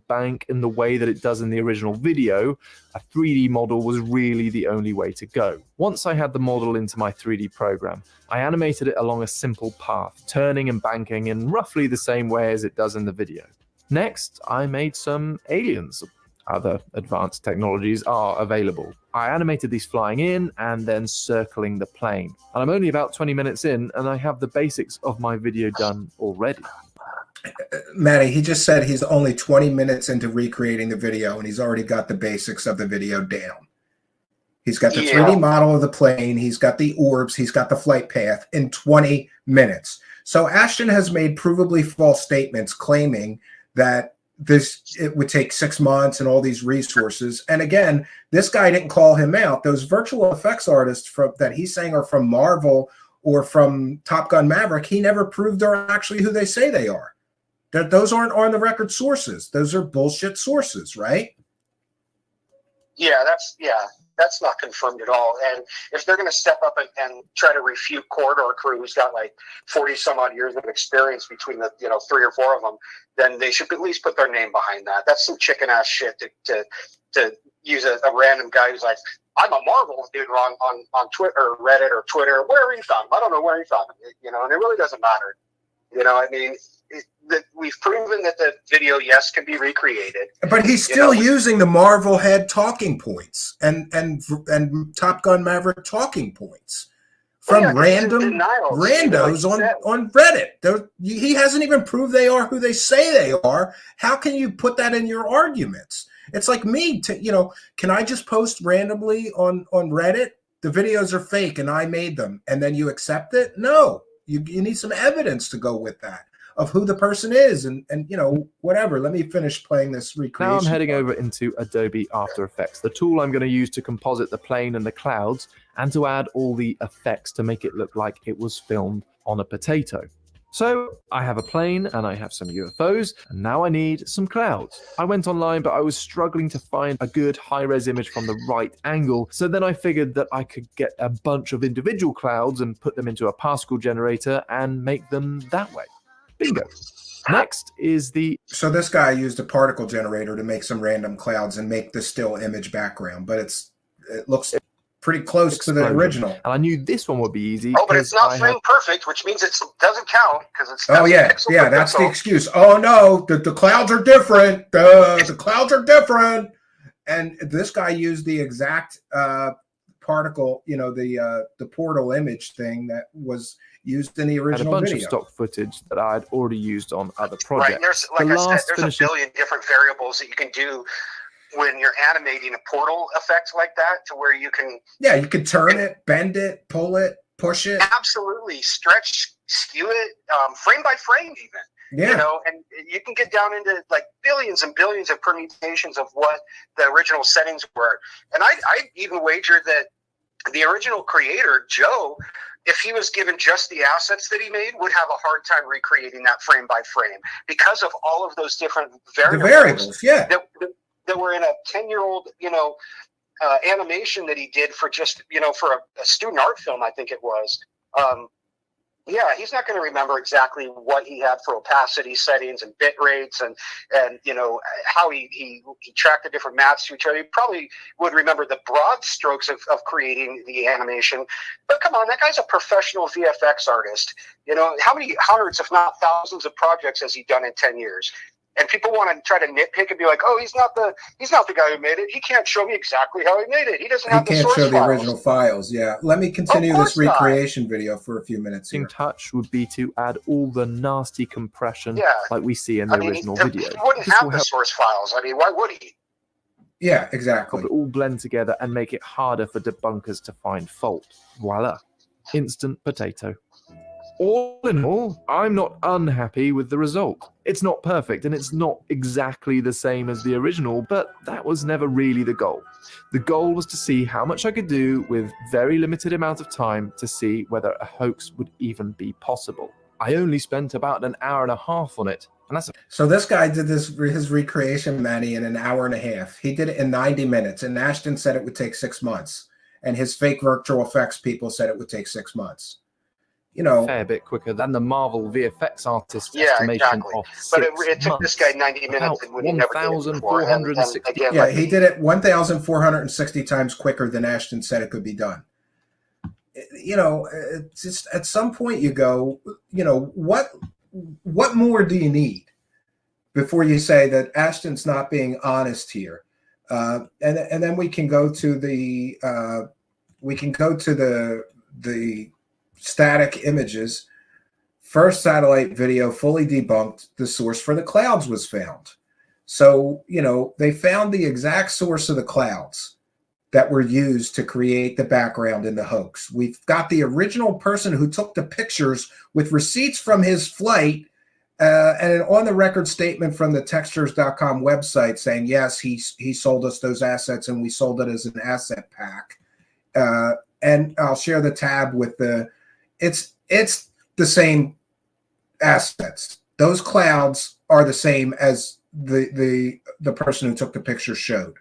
Bank in the way that it does in the original video, a 3D model was really the only way to go. Once I had the model into my 3D program, I animated it along a simple path, turning and banking in roughly the same way as it does in the video. Next, I made some aliens. Other advanced technologies are available. I animated these flying in and then circling the plane. And I'm only about 20 minutes in, and I have the basics of my video done already. Matty, he just said he's only 20 minutes into recreating the video, and he's already got the basics of the video down. He's got the 3D model of the plane. He's got the orbs. He's got the flight path in 20 minutes. So Ashton has made provably false statements claiming that it would take 6 months and all these resources. And again, this guy didn't call him out. Those virtual effects artists that he's saying are from Marvel or from Top Gun Maverick, he never proved are actually who they say they are. Those aren't on the record sources. Those are bullshit sources, right? Yeah, that's not confirmed at all. And if they're going to step up and try to refute Corridor Crew, who's got like 40 some odd years of experience between the 3 or 4 of them, then they should at least put their name behind that. That's some chicken ass shit to use a random guy who's like, I'm a Marvel dude on Twitter or Reddit or Twitter, wherever you found him. I don't know where you found him, and it really doesn't matter. We've proven that the video, yes, can be recreated. But he's still using the Marvel head talking points and Top Gun Maverick talking points from random randos on Reddit. He hasn't even proved they are who they say they are. How can you put that in your arguments? It's like me, can I just post randomly on Reddit? The videos are fake and I made them, and then you accept it? No. You need some evidence to go with that of who the person is and whatever. Let me finish playing this recreation. Now I'm heading over into Adobe After Effects, the tool I'm going to use to composite the plane and the clouds and to add all the effects to make it look like it was filmed on a potato. So I have a plane and I have some UFOs, and now I need some clouds. I went online, but I was struggling to find a good high-res image from the right angle. So then I figured that I could get a bunch of individual clouds and put them into a particle generator and make them that way. Bingo. Next is So this guy used a particle generator to make some random clouds and make the still image background, but it looks pretty close to the original. And I knew this one would be easy. Oh, but it's not frame perfect, which means it doesn't count because it's. Oh yeah, that's the excuse. Oh no, the clouds are different. The clouds are different. And this guy used the exact particle, the portal image thing that was used in the original video. And a bunch video. of stock footage that I had already used on other projects. Right. There's, like I said, there's a billion different variables that you can do when you're animating a portal effect like that, to where you can. Yeah, you can turn it, bend it, pull it. push it. Absolutely. Stretch, skew it, frame by frame even. Yeah. You know, and you can get down into like billions and billions of permutations of what the original settings were. And I even wagered that the original creator, Joe, if he was given just the assets that he made, would have a hard time recreating that frame by frame because of all of those different variables yeah. that were in a 10-year-old, animation that he did for just, for a student art film, I think it was. Yeah, he's not going to remember exactly what he had for opacity settings and bit rates and how he tracked the different maps to each other. He probably would remember the broad strokes of creating the animation. But come on, that guy's a professional VFX artist. How many hundreds, if not thousands, of projects has he done in 10 years? And people want to try to nitpick and be like, "Oh, he's not the guy who made it. He can't show me exactly how he made it. He doesn't have the source files." He can't show the original files. Yeah. Let me continue this recreation video for a few minutes here. In touch would be to add all the nasty compression like we see in the original video. He wouldn't have the source files. I mean, why would he? Yeah, exactly. It all blend together and make it harder for debunkers to find fault. Voila. Instant potato. All in all, I'm not unhappy with the result. It's not perfect and it's not exactly the same as the original, but that was never really the goal. The goal was to see how much I could do with very limited amount of time to see whether a hoax would even be possible. I only spent about an hour and a half on it. And that's So this guy did his recreation, Manny, in an hour and a half. He did it in 90 minutes, and Ashton said it would take 6 months. And his fake virtual effects people said it would take 6 months. A fair bit quicker than the Marvel VFX artist's estimation of 6 But it took this guy 90 minutes and when he never did it before. Yeah, he did it 1,460 times quicker than Ashton said it could be done. It's just at some point you go, what more do you need before you say that Ashton's not being honest here? And then we can go to the static images. First satellite video fully debunked. The source for the clouds was found. So, they found the exact source of the clouds that were used to create the background in the hoax. We've got the original person who took the pictures with receipts from his flight and an on-the-record statement from the textures.com website saying, yes, he sold us those assets and we sold it as an asset pack. And I'll share the tab with it's the same assets. Those clouds are the same as the person who took the picture showed.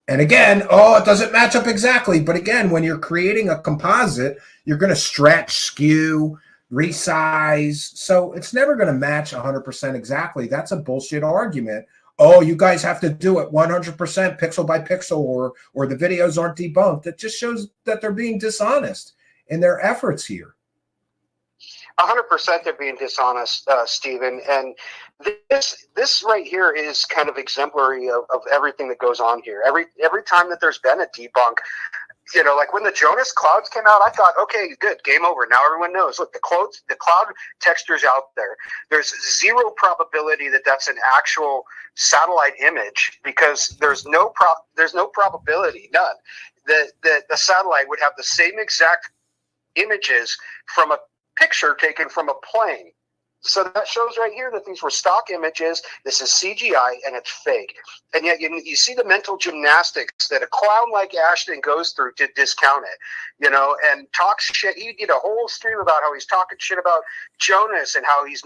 And again, it doesn't match up exactly. But again, when you're creating a composite, you're going to stretch, skew, resize. So it's never going to match 100% exactly. That's a bullshit argument. Oh, you guys have to do it 100% pixel by pixel or the videos aren't debunked. It just shows that they're being dishonest in their efforts here. 100% they're being dishonest, Stephen. And this right here is kind of exemplary of everything that goes on here. Every time that there's been a debunk, like when the Jonas clouds came out, I thought, okay, good, game over. Now everyone knows. Look, the cloud texture's out there. There's zero probability that that's an actual satellite image because there's no probability, none, that the satellite would have the same exact images from a picture taken from a plane. So that shows right here that these were stock images. This is CGI and it's fake. And yet you see the mental gymnastics that a clown like Ashton goes through to discount it, and talks shit. He did a whole stream about how he's talking shit about Jonas and how he's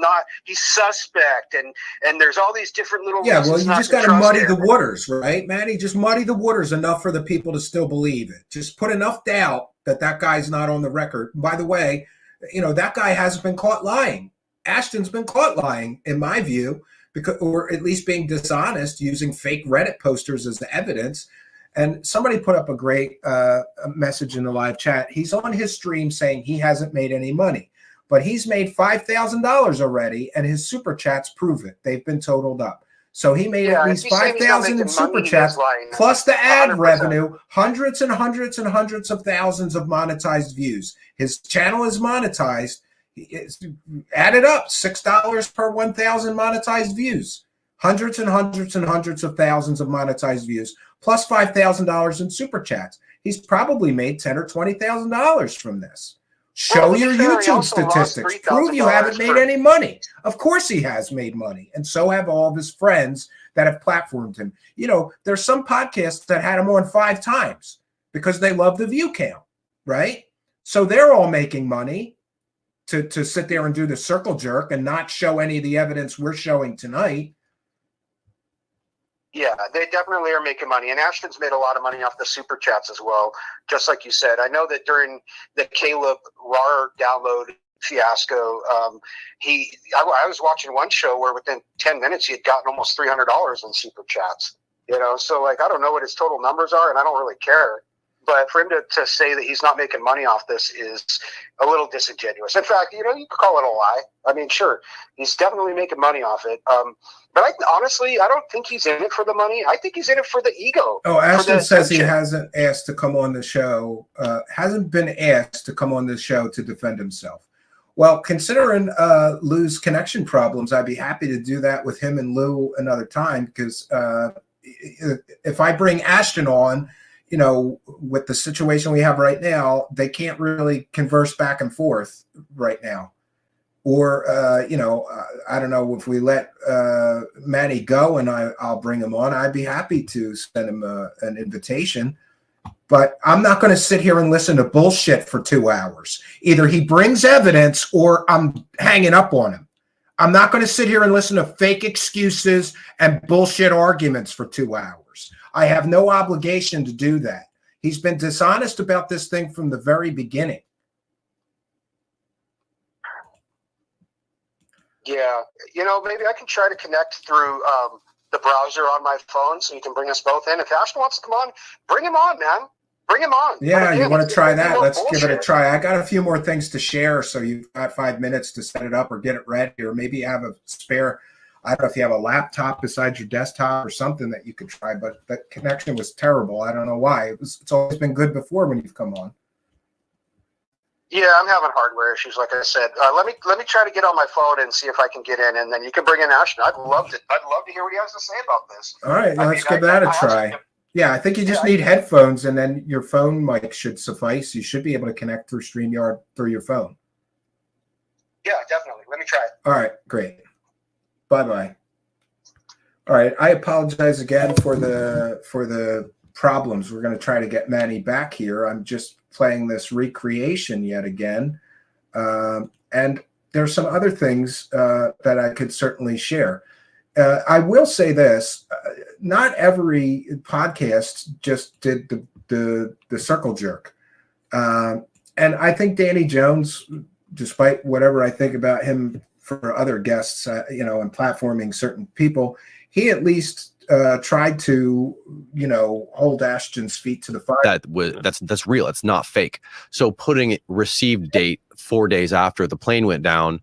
suspect. And there's all these different little. Yeah, well, you just got to muddy the waters, right, Manny? Just muddy the waters enough for the people to still believe it. Just put enough doubt that guy's not on the record. By the way, that guy hasn't been caught lying. Ashton's been caught lying, in my view, or at least being dishonest, using fake Reddit posters as the evidence. And somebody put up a great message in the live chat. He's on his stream saying he hasn't made any money, but he's made $5,000 already, and his super chats prove it. They've been totaled up. So he made at least 5,000 in super chats, plus the ad 100%. Revenue, hundreds and hundreds and hundreds of thousands of monetized views. His channel is monetized. Add it up, $6 per 1,000 monetized views. Hundreds and hundreds and hundreds of thousands of monetized views, plus $5,000 in super chats. He's probably made $10,000 or $20,000 from this. Show to be your fair, he YouTube also lost statistics. Prove you haven't $3,000 made for- any money. Of course he has made money. And so have all of his friends that have platformed him. You know, there's some podcasts that had him on 5 times because they love the view count, right? So they're all making money to sit there and do the circle jerk and not show any of the evidence we're showing tonight. Yeah, they definitely are making money. And Ashton's made a lot of money off the super chats as well, just like you said. I know that during the Caleb RAR download fiasco, I was watching one show where within 10 minutes he had gotten almost $300 in super chats. You know, so like I don't know what his total numbers are, and I don't really care. But for him to say that he's not making money off this is a little disingenuous. In fact, you know, you could call it a lie. I mean, sure, he's definitely making money off it. But honestly, I don't think he's in it for the money. I think he's in it for the ego. Oh, Ashton says he hasn't asked to come on the show, hasn't been asked to come on this show to defend himself. Well, considering Lou's connection problems, I'd be happy to do that with him and Lou another time, because if I bring Ashton on, you know, with the situation we have right now, they can't really converse back and forth right now. Or, you know, I don't know, if we let Manny go and I'll bring him on, I'd be happy to send him an invitation. But I'm not going to sit here and listen to bullshit for 2 hours. Either he brings evidence or I'm hanging up on him. I'm not going to sit here and listen to fake excuses and bullshit arguments for 2 hours. I have no obligation to do that. He's been dishonest about this thing from the very beginning. Yeah, you know, maybe I can try to connect through the browser on my phone so you can bring us both in. If Ashton wants to come on, bring him on, man. Bring him on. Yeah, you want to try that? Let's give it a bullshit. try. I got a few more things to share, so you've got 5 minutes to set it up or get it ready, or maybe you have a spare. I don't know if you have a laptop besides your desktop or something that you could try, but that connection was terrible. I don't know why. It's always been good before when you've come on. Yeah, I'm having hardware issues, like I said. Let me try to get on my phone and see if I can get in, and then you can bring in Ashton. I'd love to hear what he has to say about this. All right, let's give that a try. Yeah, I think you just need headphones, and then your phone mic should suffice. You should be able to connect through StreamYard through your phone. Yeah, definitely. Let me try it. All right, great. Bye-bye. All right, I apologize again for the problems. We're going to try to get Manny back here. I'm just playing this recreation yet again. And there's some other things that I could certainly share. I will say this, not every podcast just did the circle jerk. And I think Danny Jones, despite whatever I think about him for other guests, you know, and platforming certain people, he at least tried to, you know, hold Ashton's feet to the fire. That's real. It's not fake. So putting received date 4 days after the plane went down,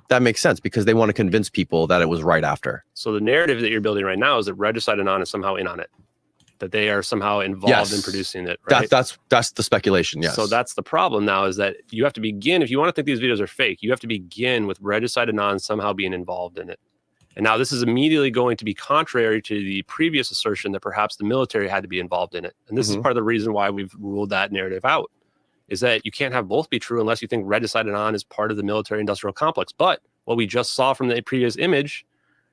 that makes sense because they want to convince people that it was right after. So the narrative that you're building right now is that Regicide Anon is somehow in on it, that they are somehow involved in producing it. Right? That's the speculation. Yes. So that's the problem now, is that you have to begin, if you want to think these videos are fake, you have to begin with Regicide Anon somehow being involved in it. And now this is immediately going to be contrary to the previous assertion that perhaps the military had to be involved in it. And this is part of the reason why we've ruled that narrative out, is that you can't have both be true unless you think Regicide Anon is part of the military industrial complex. But what we just saw from the previous image,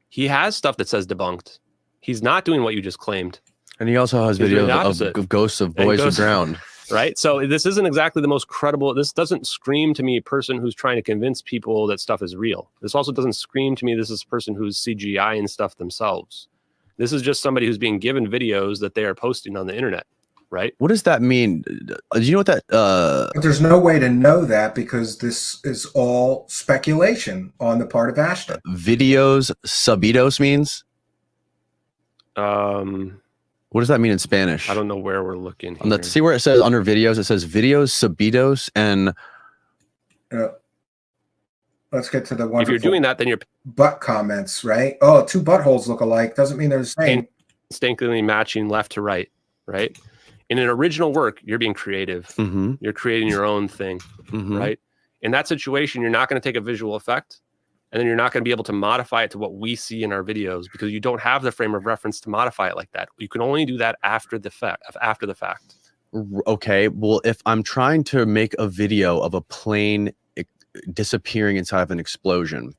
he has stuff that says debunked. He's not doing what you just claimed. And he also has videos of ghosts of boys who drowned. Right. So this isn't exactly the most credible. This doesn't scream to me a person who's trying to convince people that stuff is real. This also doesn't scream to me this is a person who's CGI and stuff themselves. This is just somebody who's being given videos that they are posting on the internet. Right. What does that mean? Do you know what that? But there's no way to know that because this is all speculation on the part of Ashton. Videos subidos means? What does that mean in Spanish? I don't know where we're looking here. See where it says under videos, it says videos subidos, and let's get to the one. If you're doing that, then you're butt comments, right? Oh, 2 buttholes look alike. Doesn't mean they're the same. Instinctively matching left to right, right? In an original work, you're being creative. You're creating your own thing, right? In that situation, you're not going to take a visual effect, and then you're not going to be able to modify it to what we see in our videos because you don't have the frame of reference to modify it like that. You can only do that after the fact. Okay, well, if I'm trying to make a video of a plane disappearing inside of an explosion,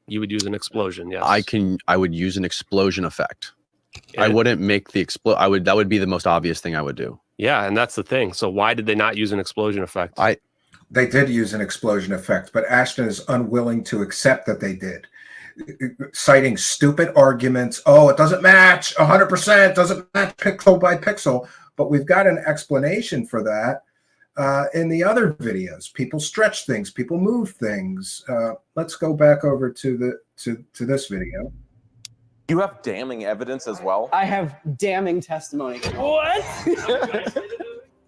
You would use an explosion, yes. I would use an explosion effect. I wouldn't make the that would be the most obvious thing I would do. Yeah, and that's the thing. So why did they not use an explosion effect? They did use an explosion effect, but Ashton is unwilling to accept that they did, citing stupid arguments. Oh, it doesn't match 100%, doesn't match pixel by pixel. But we've got an explanation for that in the other videos. People stretch things, people move things. Let's go back over to this video. You have damning evidence as well? I have damning testimony. What?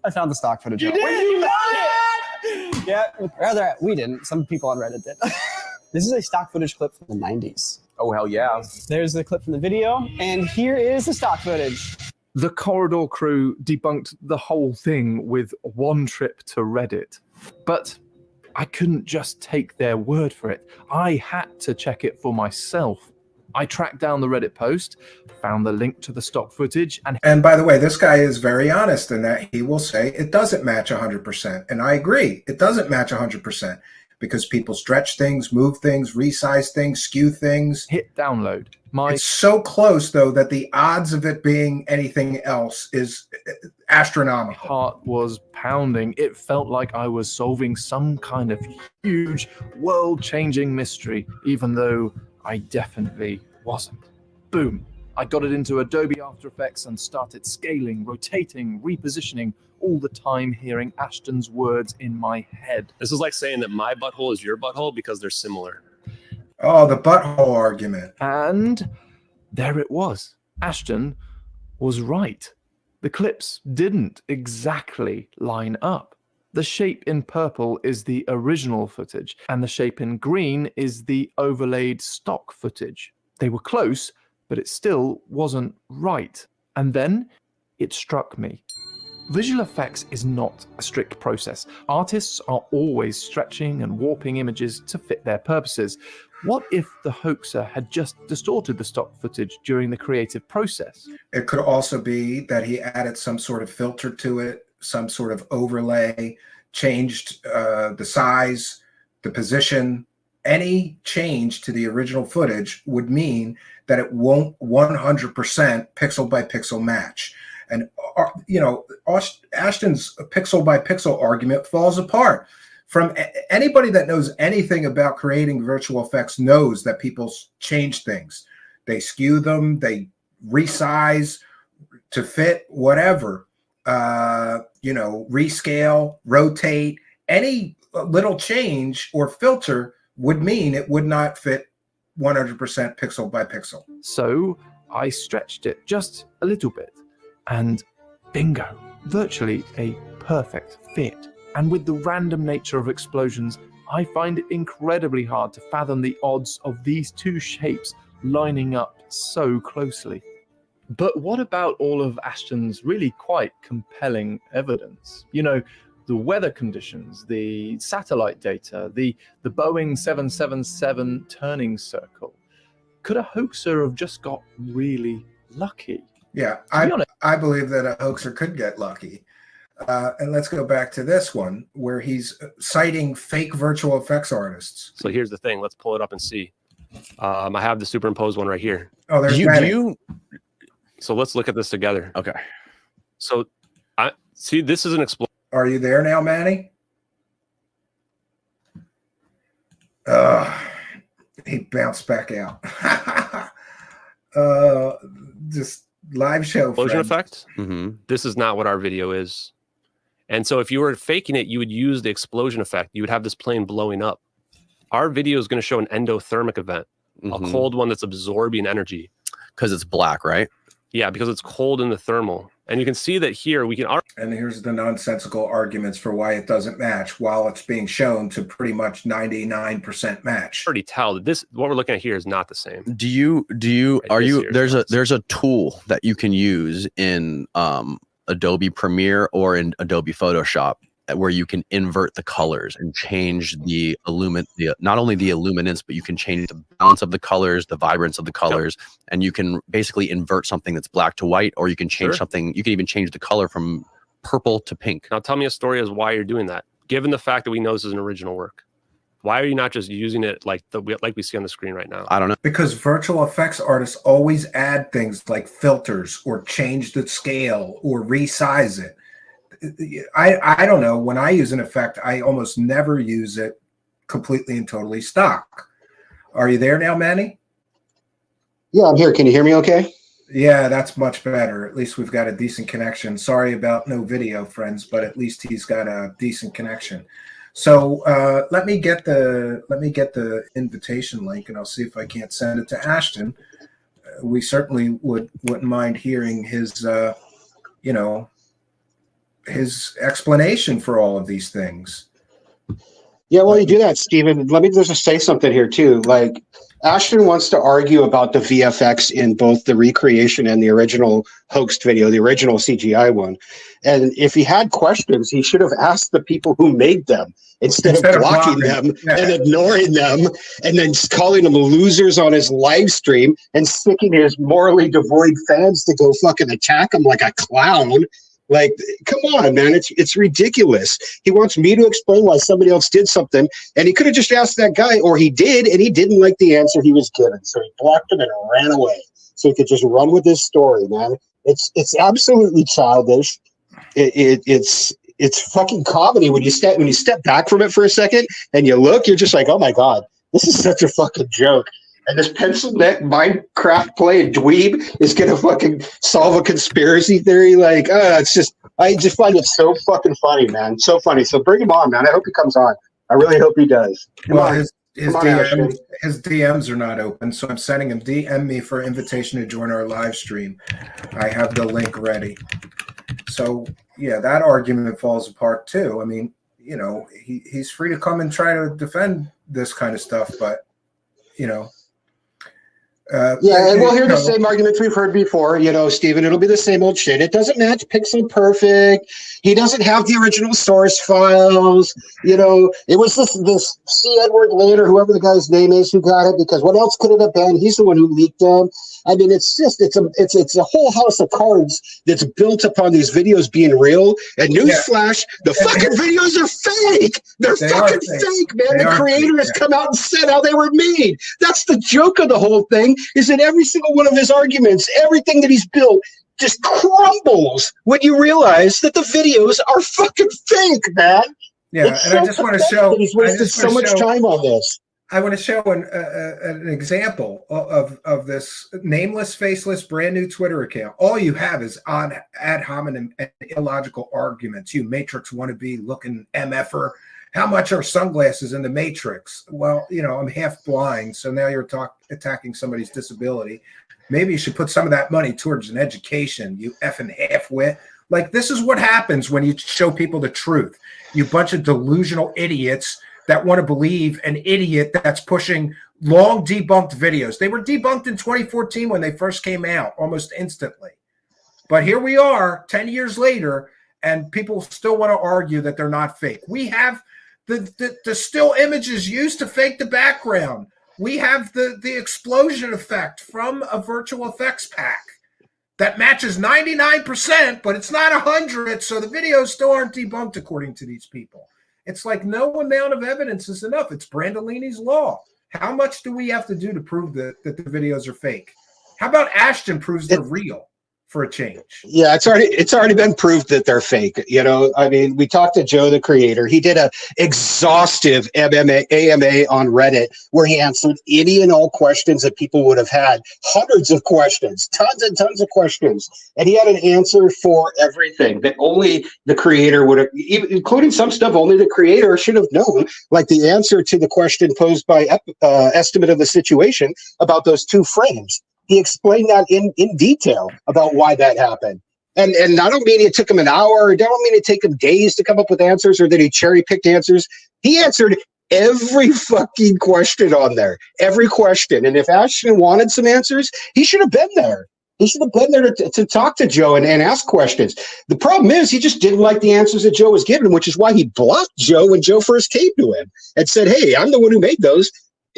I found the stock footage. You did? Yeah, rather, we didn't. Some people on Reddit did. This is a stock footage clip from the 90s. Oh, hell yeah. There's the clip from the video, and here is the stock footage. The Corridor crew debunked the whole thing with one trip to Reddit. But I couldn't just take their word for it. I had to check it for myself. I tracked down the Reddit post, found the link to the stock footage, and by the way, this guy is very honest in that he will say it doesn't match 100%. And I agree, it doesn't match 100% because people stretch things, move things, resize things, skew things. Hit download. It's so close, though, that the odds of it being anything else is astronomical. Heart was pounding. It felt like I was solving some kind of huge, world-changing mystery, even though I definitely wasn't. Boom. I got it into Adobe After Effects and started scaling, rotating, repositioning, all the time hearing Ashton's words in my head. This is like saying that my butthole is your butthole because they're similar. Oh, the butthole argument. And there it was. Ashton was right. The clips didn't exactly line up. The shape in purple is the original footage, and the shape in green is the overlaid stock footage. They were close, but it still wasn't right. And then it struck me. Visual effects is not a strict process. Artists are always stretching and warping images to fit their purposes. What if the hoaxer had just distorted the stock footage during the creative process? It could also be that he added some sort of filter to it, some sort of overlay, changed the size, the position. Any change to the original footage would mean that it won't 100% pixel by pixel match. And, you know, Ashton's pixel by pixel argument falls apart. From anybody that knows anything about creating virtual effects knows that people change things. They skew them, they resize to fit whatever, you know, rescale, rotate. Any little change or filter would mean it would not fit 100% pixel by pixel. So I stretched it just a little bit. And bingo, virtually a perfect fit. And with the random nature of explosions, I find it incredibly hard to fathom the odds of these two shapes lining up so closely. But what about all of Ashton's really quite compelling evidence? You know, the weather conditions, the satellite data, the Boeing 777 turning circle. Could a hoaxer have just got really lucky? Yeah, I believe that a hoaxer could get lucky. And let's go back to this one where he's citing fake virtual effects artists. So here's the thing. Let's pull it up and see. I have the superimposed one right here. Oh, there's So let's look at this together. Okay. So I see this is an explosion. Are you there now, Manny? He bounced back out. Just live show Explosion effect. Mm-hmm. This is not what our video is. And so if you were faking it, you would use the explosion effect. You would have this plane blowing up. Our video is going to show an endothermic event, a cold one that's absorbing energy. Because it's black, right? Yeah, because it's cold in the thermal. And you can see that here we can... And here's the nonsensical arguments for why it doesn't match while it's being shown to pretty much 99% match. Already tell that this, what we're looking at here is not the same. There's a tool that you can use in Adobe Premiere or in Adobe Photoshop where you can invert the colors and change not only the illuminance, but you can change the balance of the colors, the vibrance of the colors, and you can basically invert something that's black to white, or you can change something. You can even change the color from purple to pink. Now tell me a story as why you're doing that. Given the fact that we know this is an original work, why are you not just using it like we see on the screen right now? I don't know. Because virtual effects artists always add things like filters or change the scale or resize it. I don't know. When I use an effect, I almost never use it completely and totally stock. Are you there now, Manny? Yeah, I'm here. Can you hear me okay? Yeah, that's much better. At least we've got a decent connection. Sorry about no video, friends, but at least he's got a decent connection. So let me get the invitation link, and I'll see if I can't send it to Ashton. We certainly wouldn't mind hearing his his explanation for all of these things. Yeah, well, you do that, Stephen. Let me just say something here too. Like, Ashton wants to argue about the VFX in both the recreation and the original hoaxed video, the original CGI one. And if he had questions, he should have asked the people who made them instead of blocking them and ignoring them and then calling them losers on his live stream and sticking his morally devoid fans to go fucking attack him like a clown. Like, come on, man, it's ridiculous. He wants me to explain why somebody else did something, and he could have just asked that guy, or he did, and he didn't like the answer he was given, so he blocked him and ran away, so he could just run with his story, man. It's absolutely childish. It's fucking comedy when you step back from it for a second and you look, you're just like, oh my god, this is such a fucking joke. And this pencil neck Minecraft playing dweeb is gonna fucking solve a conspiracy theory. Like, I just find it so fucking funny, man. So funny. So bring him on, man. I hope he comes on. I really hope he does. Well, his DMs are not open, so I'm sending him DM me for invitation to join our live stream. I have the link ready. So yeah, that argument falls apart too. I mean, you know, he's free to come and try to defend this kind of stuff, but you know. Yeah, and we'll hear the same arguments we've heard before, you know, Stephen. It'll be the same old shit. It doesn't match pixel perfect. He doesn't have the original source files. You know, it was this C. Edward Lane or whoever the guy's name is who got it, because what else could it have been? He's the one who leaked them. I mean, it's a whole house of cards that's built upon these videos being real. And newsflash, the fucking videos are fake. They're fucking fake, man. The creator has come out and said how they were made. That's the joke of the whole thing, is that every single one of his arguments, everything that he's built, just crumbles when you realize that the videos are fucking fake, man. Yeah, and I just want to show he's wasted so much time on this. I want to show an example of this nameless, faceless, brand new Twitter account. All you have is on ad hominem and illogical arguments. You Matrix wannabe looking MFer. How much are sunglasses in the Matrix? Well, you know, I'm half blind, so now you're attacking somebody's disability. Maybe you should put some of that money towards an education, you effing half-wit. Like, this is what happens when you show people the truth. You bunch of delusional idiots that want to believe an idiot that's pushing long debunked videos. They were debunked in 2014 when they first came out, almost instantly. But here we are 10 years later, and people still want to argue that they're not fake. We have the still images used to fake the background. We have the explosion effect from a virtual effects pack that matches 99%, but it's not 100, so the videos still aren't debunked according to these people. It's like no amount of evidence is enough. It's Brandolini's law. How much do we have to do to prove that the videos are fake? How about Ashton proves they're real for a change? Yeah, it's already been proved that they're fake. You know, I mean, we talked to Joe, the creator. He did a exhaustive AMA on Reddit where he answered any and all questions that people would have had. Hundreds of questions, tons and tons of questions. And he had an answer for everything that only the creator would have, including some stuff only the creator should have known, like the answer to the question posed by Estimate of the Situation about those two frames. He explained that in detail about why that happened. And I don't mean it took him an hour. I don't mean it took him days to come up with answers or that he cherry-picked answers. He answered every fucking question on there. Every question. And if Ashton wanted some answers, he should have been there. He should have been there to talk to Joe and ask questions. The problem is he just didn't like the answers that Joe was giving, which is why he blocked Joe when Joe first came to him and said, hey, I'm the one who made those.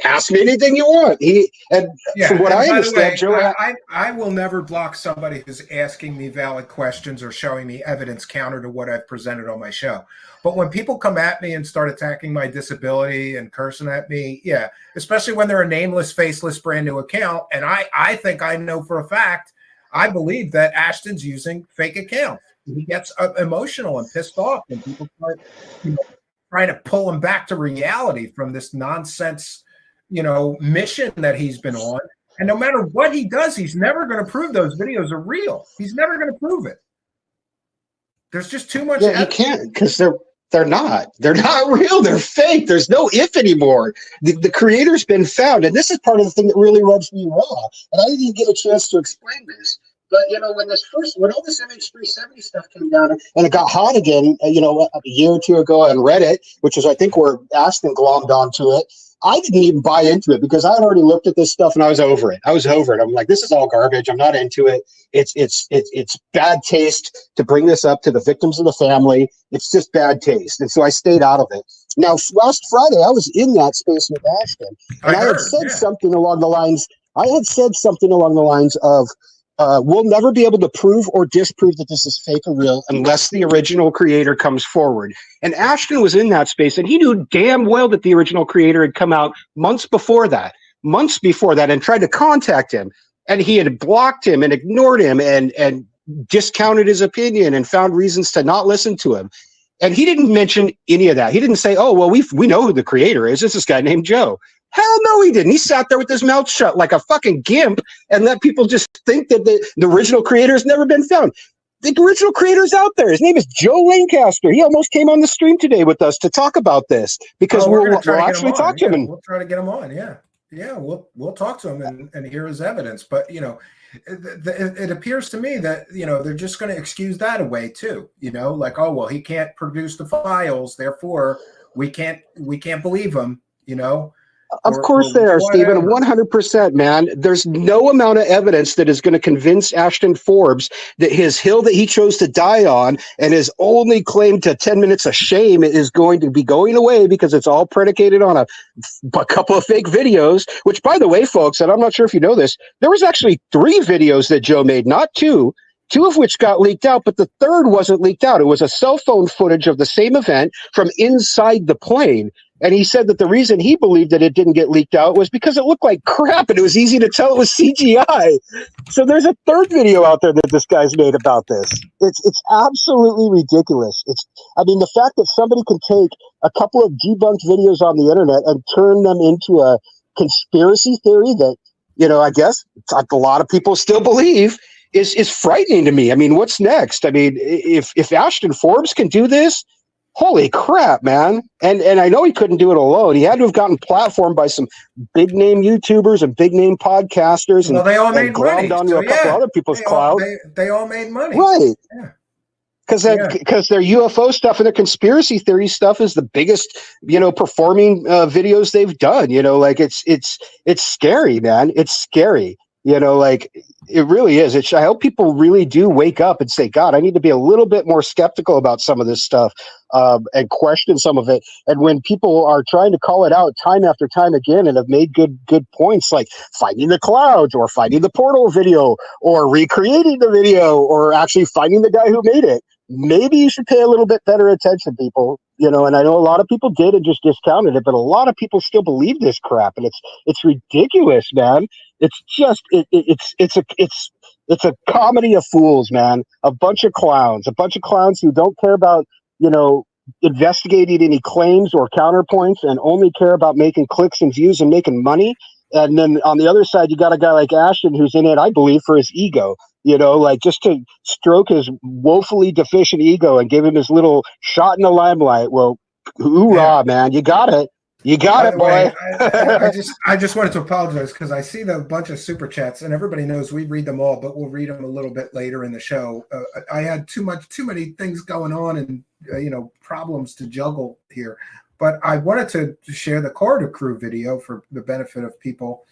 ask me anything you want. From what I by the understand, way, Joe, I will never block somebody who's asking me valid questions or showing me evidence counter to what I've presented on my show. But when people come at me and start attacking my disability and cursing at me, yeah, especially when they're a nameless, faceless, brand new account, and I think I know for a fact, I believe that Ashton's using fake accounts. He gets emotional and pissed off when people start, trying to pull him back to reality from this nonsense, mission that he's been on. And no matter what he does, he's never going to prove those videos are real. He's never going to prove it. There's just too much. Yeah, you can't, because they're not real. They're fake. There's no if anymore. The creator's been found. And this is part of the thing that really rubs me raw. And I didn't even get a chance to explain this. But, when all this MH370 stuff came down and it got hot again, a year or two ago on Reddit, which is, I think, where Ashton glommed onto it, I didn't even buy into it because I had already looked at this stuff and I was over it. I'm like, this is all garbage. I'm not into it. It's bad taste to bring this up to the victims of the family. It's just bad taste. And so I stayed out of it. Now, last Friday, I was in that space with Ashton, and I had said something along the lines of, we'll never be able to prove or disprove that this is fake or real unless the original creator comes forward. And Ashton was in that space, and he knew damn well that the original creator had come out months before that, and tried to contact him. And he had blocked him and ignored him and discounted his opinion and found reasons to not listen to him. And he didn't mention any of that. He didn't say, oh, well, we know who the creator is. It's this guy named Joe. Hell no, he didn't. He sat there with his mouth shut like a fucking gimp and let people just think that the original creator has never been found. The original creator's out there. His name is Joe Lancaster. He almost came on the stream today with us to talk about this because we'll actually talk to him. And we'll try to get him on. Yeah, we'll talk to him and hear his evidence. But it appears to me that they're just going to excuse that away too. Like, oh well, he can't produce the files, therefore we can't believe him. Of course they are, Stephen. 100%, man. There's no amount of evidence that is going to convince Ashton Forbes that his hill that he chose to die on and his only claim to 10 minutes of shame is going to be going away because it's all predicated on a couple of fake videos, which, by the way, folks, and I'm not sure if you know this, there was actually 3 videos that Joe made, not 2. 2 of which got leaked out, but the third wasn't leaked out. It was a cell phone footage of the same event from inside the plane. And he said that the reason he believed that it didn't get leaked out was because it looked like crap and it was easy to tell it was CGI. So there's a third video out there that this guy's made about this. It's absolutely ridiculous. The fact that somebody can take a couple of debunked videos on the internet and turn them into a conspiracy theory that, I guess a lot of people still believe is frightening to me. What's next? If Ashton Forbes can do this, holy crap, man. And I know he couldn't do it alone. He had to have gotten platformed by some big name YouTubers and big name podcasters. Well, they all made money. Onto a couple other people's clout. They all made money. Right. Yeah. Because their UFO stuff and their conspiracy theory stuff is the biggest, performing videos they've done. It's scary, man. It's scary. It really is. I hope people really do wake up and say, God, I need to be a little bit more skeptical about some of this stuff and question some of it. And when people are trying to call it out time after time again and have made good points like finding the clouds or finding the portal video or recreating the video or actually finding the guy who made it, maybe you should pay a little bit better attention, people. And I know a lot of people did and just discounted it, but a lot of people still believe this crap, and it's ridiculous, man. It's just it's a comedy of fools, man. A bunch of clowns who don't care about investigating any claims or counterpoints and only care about making clicks and views and making money. And then on the other side, you got a guy like Ashton who's in it, I believe, for his ego. Just to stroke his woefully deficient ego and give him his little shot in the limelight. Well, hoorah, man. You got it. You got it, boy. I just wanted to apologize because I see the bunch of super chats and everybody knows we read them all, but we'll read them a little bit later in the show. I had too many things going on and, problems to juggle here. But I wanted to share the Corridor Crew video for the benefit of people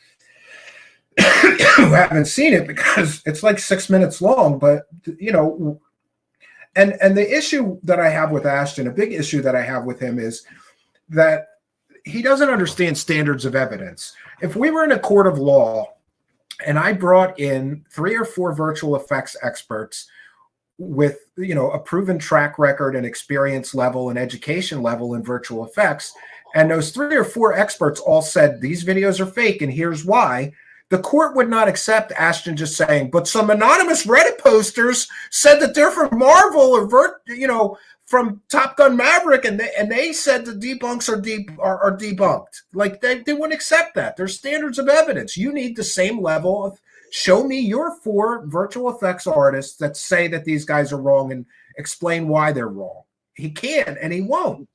who haven't seen it because it's like 6 minutes long. But, and the issue that I have with Ashton, a big issue that I have with him is that he doesn't understand standards of evidence. If we were in a court of law and I brought in 3 or 4 virtual effects experts with, you know, a proven track record and experience level and education level in virtual effects, and those 3 or 4 experts all said these videos are fake and here's why, the court would not accept Ashton just saying, but some anonymous Reddit posters said that they're from Marvel or from Top Gun Maverick, and they said the debunks are debunked. Like they wouldn't accept that. There's standards of evidence. You need the same level of show me your 4 virtual effects artists that say that these guys are wrong and explain why they're wrong. He can and he won't.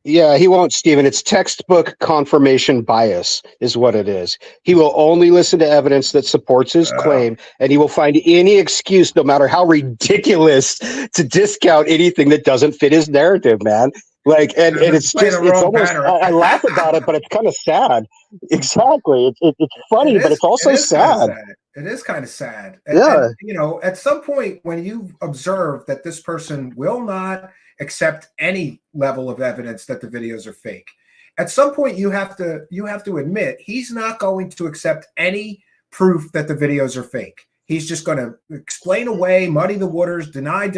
Yeah, he won't, Stephen. It's textbook confirmation bias is what it is. He will only listen to evidence that supports his claim, and he will find any excuse, no matter how ridiculous, to discount anything that doesn't fit his narrative, man. Like, and it's just, it's almost, I laugh about it, but it's kind of sad. Exactly. It's funny, but it's also sad. It is kind of sad. Yeah. And, you know, at some point when you observe that this person will not accept any level of evidence that the videos are fake, at some point you have to admit he's not going to accept any proof that the videos are fake. He's just going to explain away, muddy the waters, deny,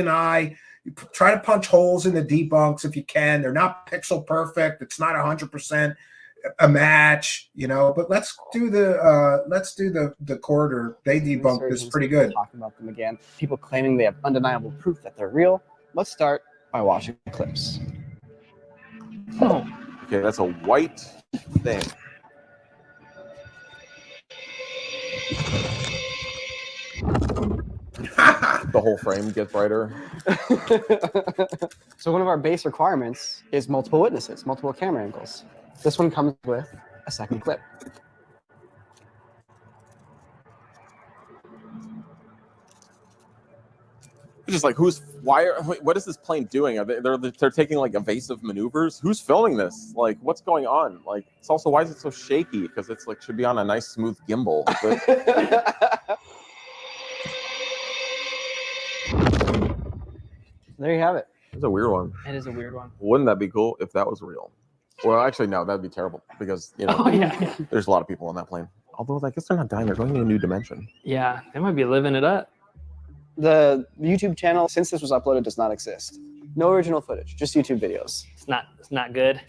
try to punch holes in the debunks if you can. They're not pixel perfect. It's not 100% a match, you know, but let's do the quarter. They debunked this pretty good. Talking about them again. People claiming they have undeniable proof that they're real. Let's start by watching the clips. Oh. Okay, that's a white thing. The whole frame gets brighter. So one of our base requirements is multiple witnesses, multiple camera angles. This one comes with a second clip. It's just like, what is this plane doing? They're taking like evasive maneuvers? Who's filming this? Like, what's going on? Like, it's also, why is it so shaky? Because it's like, should be on a nice smooth gimbal. But... There you have it. It's a weird one. It is a weird one. Wouldn't that be cool if that was real? Well, actually, no, that'd be terrible because, you know, there's a lot of people on that plane. Although, I guess they're not dying. They're going to a new dimension. Yeah, they might be living it up. The YouTube channel, since this was uploaded, does not exist. No original footage, just YouTube videos. It's not good.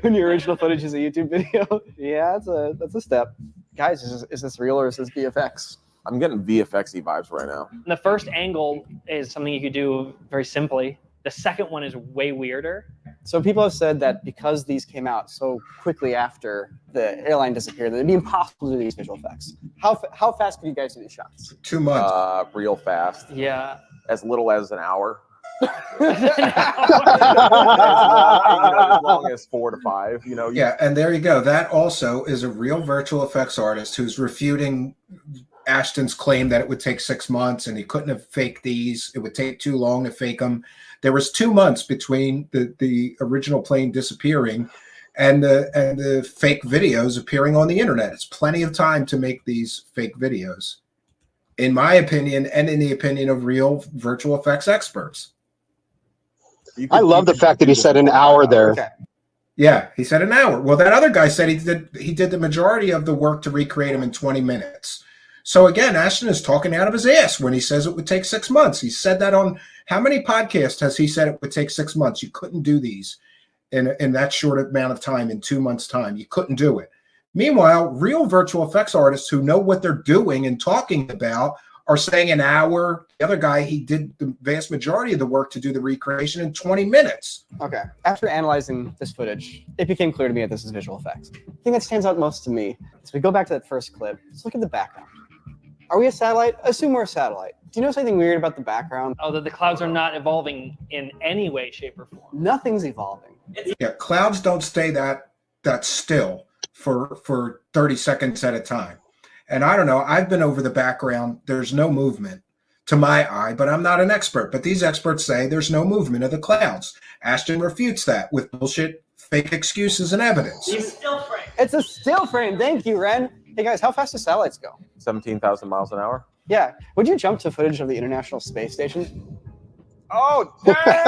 When your original footage is a YouTube video, yeah, that's a step. Guys, is this real or is this VFX? I'm getting VFX-y vibes right now. The first angle is something you could do very simply. The second one is way weirder. So people have said that because these came out so quickly after the airline disappeared, that it'd be impossible to do these visual effects. How fast could you guys do these shots? 2 months. Real fast. Yeah. As little as an hour. As long as 4 to 5. You know. Yeah, and there you go. That also is a real virtual effects artist who's refuting Ashton's claim that it would take 6 months and he couldn't have faked these. It would take too long to fake them. There was 2 months between the original plane disappearing and the fake videos appearing on the internet. It's plenty of time to make these fake videos, in my opinion, and in the opinion of real virtual effects experts. I love the fact that he said an hour there. Okay. Yeah, he said an hour. Well, that other guy said he did the majority of the work to recreate them in 20 minutes. So again, Ashton is talking out of his ass when he says it would take 6 months. He said that on how many podcasts has he said it would take 6 months? You couldn't do these in that short amount of time, in 2 months' time. You couldn't do it. Meanwhile, real virtual effects artists who know what they're doing and talking about are saying an hour. The other guy, he did the vast majority of the work to do the recreation in 20 minutes. Okay. After analyzing this footage, it became clear to me that this is visual effects. The thing that stands out most to me is we go back to that first clip. Let's look at the background. Are we a satellite? Assume we're a satellite. Do you notice anything weird about the background? Oh, that the clouds are not evolving in any way, shape, or form. Nothing's evolving. Yeah, clouds don't stay that still for 30 seconds at a time. And I don't know, I've been over the background. There's no movement to my eye, but I'm not an expert. But these experts say there's no movement of the clouds. Ashton refutes that with bullshit, fake excuses and evidence. It's a still frame. It's a still frame. Thank you, Ren. Hey guys, how fast do satellites go? 17,000 miles an hour. Yeah. Would you jump to footage of the International Space Station? Oh, Look, the fact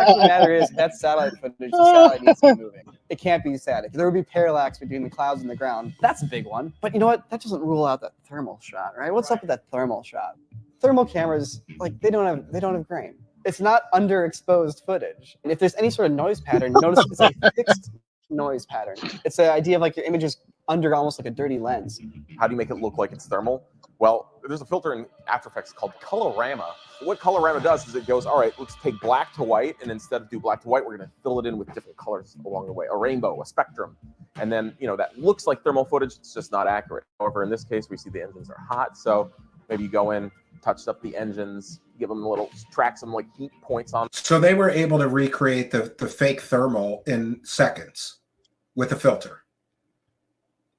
of the matter is that's satellite footage. The satellite needs to be moving. It can't be static. There would be parallax between the clouds and the ground. That's a big one. But you know what? That doesn't rule out that thermal shot, right? What's up with that thermal shot? Thermal cameras, like they don't have grain. It's not underexposed footage. And if there's any sort of noise pattern, notice it's a fixed noise pattern. It's the idea of like your image is under almost like a dirty lens. how do you make it look like it's thermal? Well, there's a filter in After Effects called Colorama. What Colorama does is it goes, all right, let's take black to white, and instead of do black to white, we're going to fill it in with different colors along the way, a rainbow, a spectrum. And then, you know, that looks like thermal footage. It's just not accurate. However, in this case, we see the engines are hot. So maybe you go in, touch up the engines, give them a little, track some like heat points on. So they were able to recreate the fake thermal in seconds with a filter.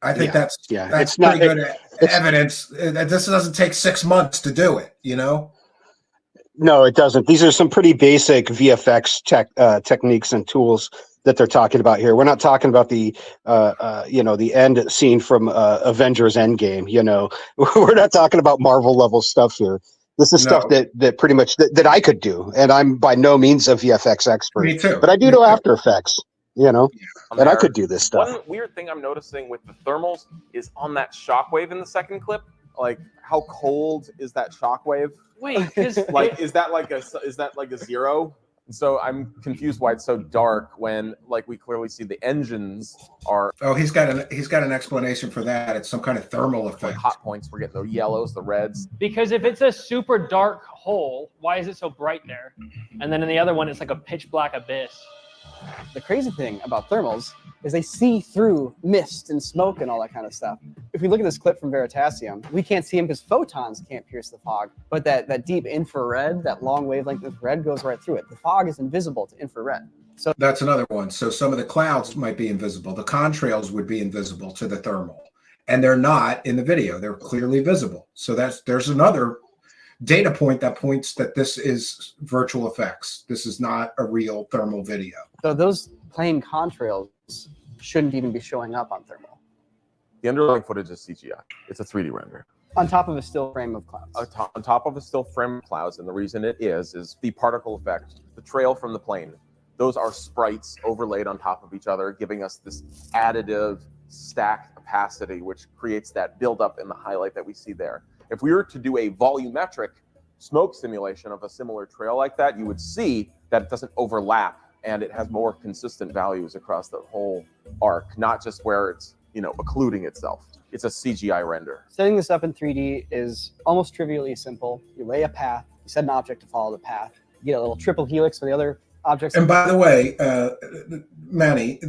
I think that's it's pretty not good evidence. This doesn't take 6 months to do it, you know? No, it doesn't. These are some pretty basic VFX techniques and tools that they're talking about here. We're not talking about the the end scene from Avengers Endgame. You know, we're not talking about Marvel level stuff here. This is stuff that pretty much that I could do, and I'm by no means a VFX expert. Me too. But I do know After Effects. You know, and I could do this stuff. One weird thing I'm noticing with the thermals is on that shockwave in the second clip. Like, how cold is that shockwave? Wait, because Like, is that like a zero? And so I'm confused why it's so dark when, like, we clearly see the engines are Oh, he's got an explanation for that. It's some kind of thermal like effect. hot points. We're getting the yellows, the reds. because if it's a super dark hole, why is it so bright there? And then in the other one, it's like a pitch black abyss. The crazy thing about thermals is they see through mist and smoke and all that kind of stuff. If we look at this clip from Veritasium, we can't see them because photons can't pierce the fog. But that deep infrared, that long wavelength infrared goes right through it. The fog is invisible to infrared. So That's another one. So some of the clouds might be invisible. The contrails would be invisible to the thermal, and they're not in the video. They're clearly visible. So there's another data point that points that this is virtual effects. This is not a real thermal video. So those plain contrails shouldn't even be showing up on thermal. The underlying footage is CGI. It's a 3D render. On top of a still frame of clouds. On top of a still frame of clouds, and the reason it is the particle effect, the trail from the plane. Those are sprites overlaid on top of each other, giving us this additive stacked opacity, which creates that buildup in the highlight that we see there. If we were to do a volumetric smoke simulation of a similar trail like that, you would see that it doesn't overlap and it has more consistent values across the whole arc, not just where it's, occluding itself. It's a CGI render. Setting this up in 3D is almost trivially simple. You lay a path, you set an object to follow the path, you get a little triple helix for the other objects. And by the way, Manny,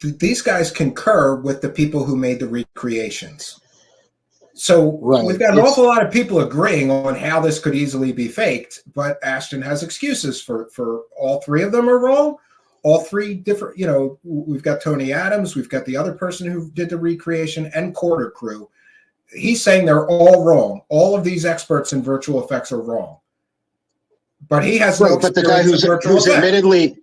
these guys concur with the people who made the recreations. So we've got an awful lot of people agreeing on how this could easily be faked, but Ashton has excuses for all three of them are wrong. All three different, we've got Tony Adams, we've got the other person who did the recreation, and Quarter Crew. He's saying they're all wrong. All of these experts in virtual effects are wrong. But he has no but the guy who's admittedly,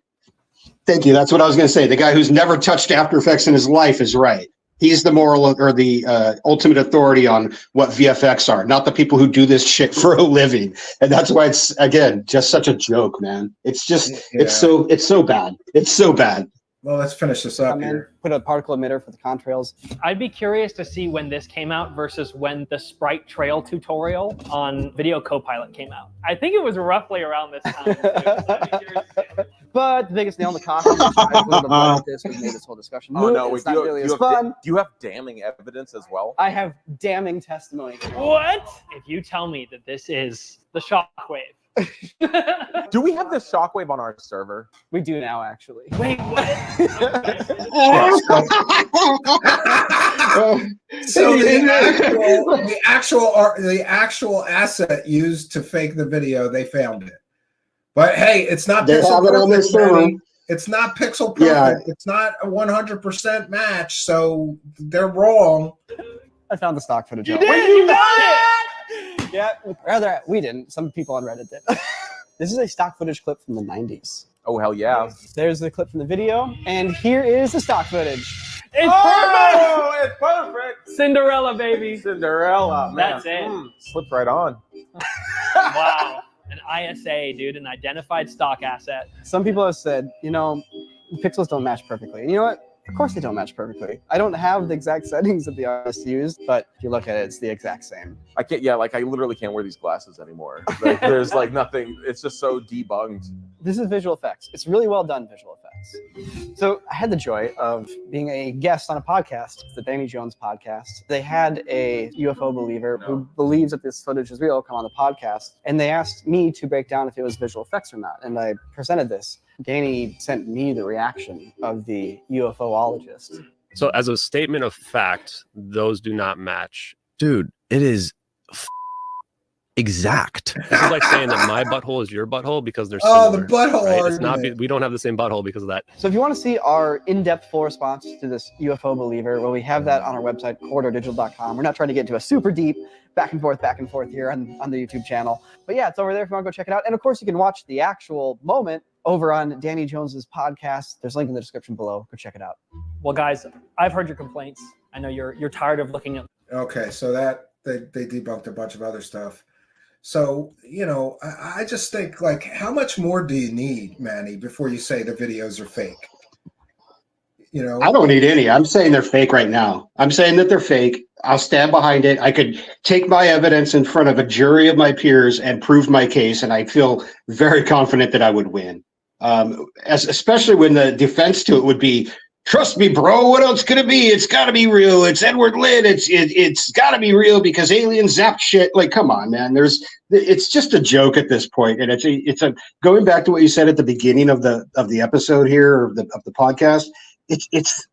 thank you, that's what I was going to say. The guy who's never touched After Effects in his life is right. He's the moral or the ultimate authority on what VFX are, not the people who do this shit for a living. And that's why it's, again, just such a joke, man. It's just, it's so bad. It's so bad. Well, let's finish this up here. Put a particle emitter for the contrails. I'd be curious to see when this came out versus when the Sprite Trail tutorial on Video Copilot came out. I think it was roughly around this time. But the biggest nail in the coffin, this made this whole discussion. Oh no, it's not really as fun. Do you have damning evidence as well? I have damning testimony. What? If you tell me that this is the shockwave. Do we have this shockwave on our server? We do now, actually. Wait, what? So the actual asset used to fake the video, they found it. But hey, it's not pixel perfect. It's not pixel perfect. Yeah. It's not a 100% match, so they're wrong. I found the stock footage. You did? You found it! Yeah, rather we didn't. Some people on Reddit did. This is a stock footage clip from the 90s. Oh, hell yeah. There's the clip from the video, and here is the stock footage. It's perfect! It's perfect! Cinderella, baby. Cinderella, man. That's it. Slipped right on. Wow. And ISA, dude, an identified stock asset. Some people have said, you know, pixels don't match perfectly. And you know what? Of course they don't match perfectly. I don't have the exact settings that the artist used, but if you look at it, it's the exact same. I can't. Yeah, like I literally can't wear these glasses anymore. Like, there's like nothing. It's just so debunked. This is visual effects. It's really well done visual effects. So I had the joy of being a guest on a podcast, the Danny Jones podcast. They had a UFO believer who believes that this footage is real come on the podcast, and they asked me to break down if it was visual effects or not. And I presented this. Danny sent me the reaction of the UFOologist. So as a statement of fact, those do not match. Dude, it is exact. This is like saying that my butthole is your butthole because they're Oh, similar. the butthole right? It's not. argument. We don't have the same butthole because of that. So if you want to see our in-depth full response to this UFO believer, well, we have that on our website, corridordigital.com. We're not trying to get into a super deep back and forth here on the YouTube channel. But yeah, it's over there if you want to go check it out. And of course, you can watch the actual moment over on Danny Jones's podcast. There's a link in the description below. Go check it out. Well, guys, I've heard your complaints. I know you're tired of looking at. Okay, so that they debunked a bunch of other stuff. So, you know, I just think, like, how much more do you need, Manny, before you say the videos are fake? You know, I don't need any. I'm saying they're fake right now. I'm saying that they're fake. I'll stand behind it. I could take my evidence in front of a jury of my peers and prove my case, and I feel very confident that I would win. Especially when the defense to it would be, trust me, bro, what else could it be? It's got to be real. It's Edward Lind. It's got to be real because aliens zap shit. Like, come on, man. It's just a joke at this point, and it's a going back to what you said at the beginning of the episode here of the podcast. It's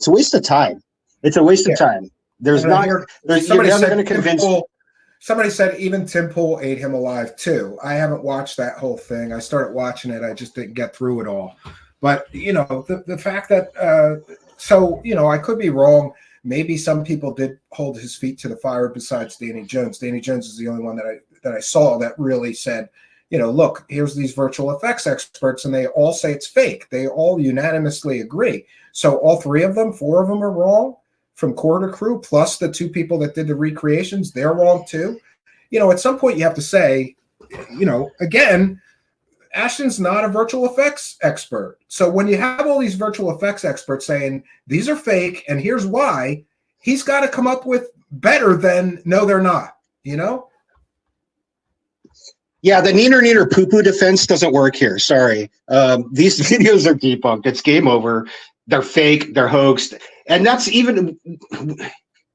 a waste of time. It's a waste of time. There's not. You're never going to convince. Somebody said even Tim Pool ate him alive too. I haven't watched that whole thing. I started watching it. I just didn't get through it all. But, you know, the fact that, so, you know, I could be wrong. Maybe some people did hold his feet to the fire besides Danny Jones. Danny Jones is the only one that I saw that really said, you know, look, here's these virtual effects experts, and they all say it's fake. They all unanimously agree. So all four of them are wrong from Corridor Crew, plus the two people that did the recreations, they're wrong too. You know, at some point you have to say, you know, again, Ashton's not a virtual effects expert. So when you have all these virtual effects experts saying these are fake and here's why, he's got to come up with better than no, they're not, you know? Yeah, the neener poo-poo defense doesn't work here. Sorry. These videos are debunked. It's game over. They're fake. They're hoaxed. And that's even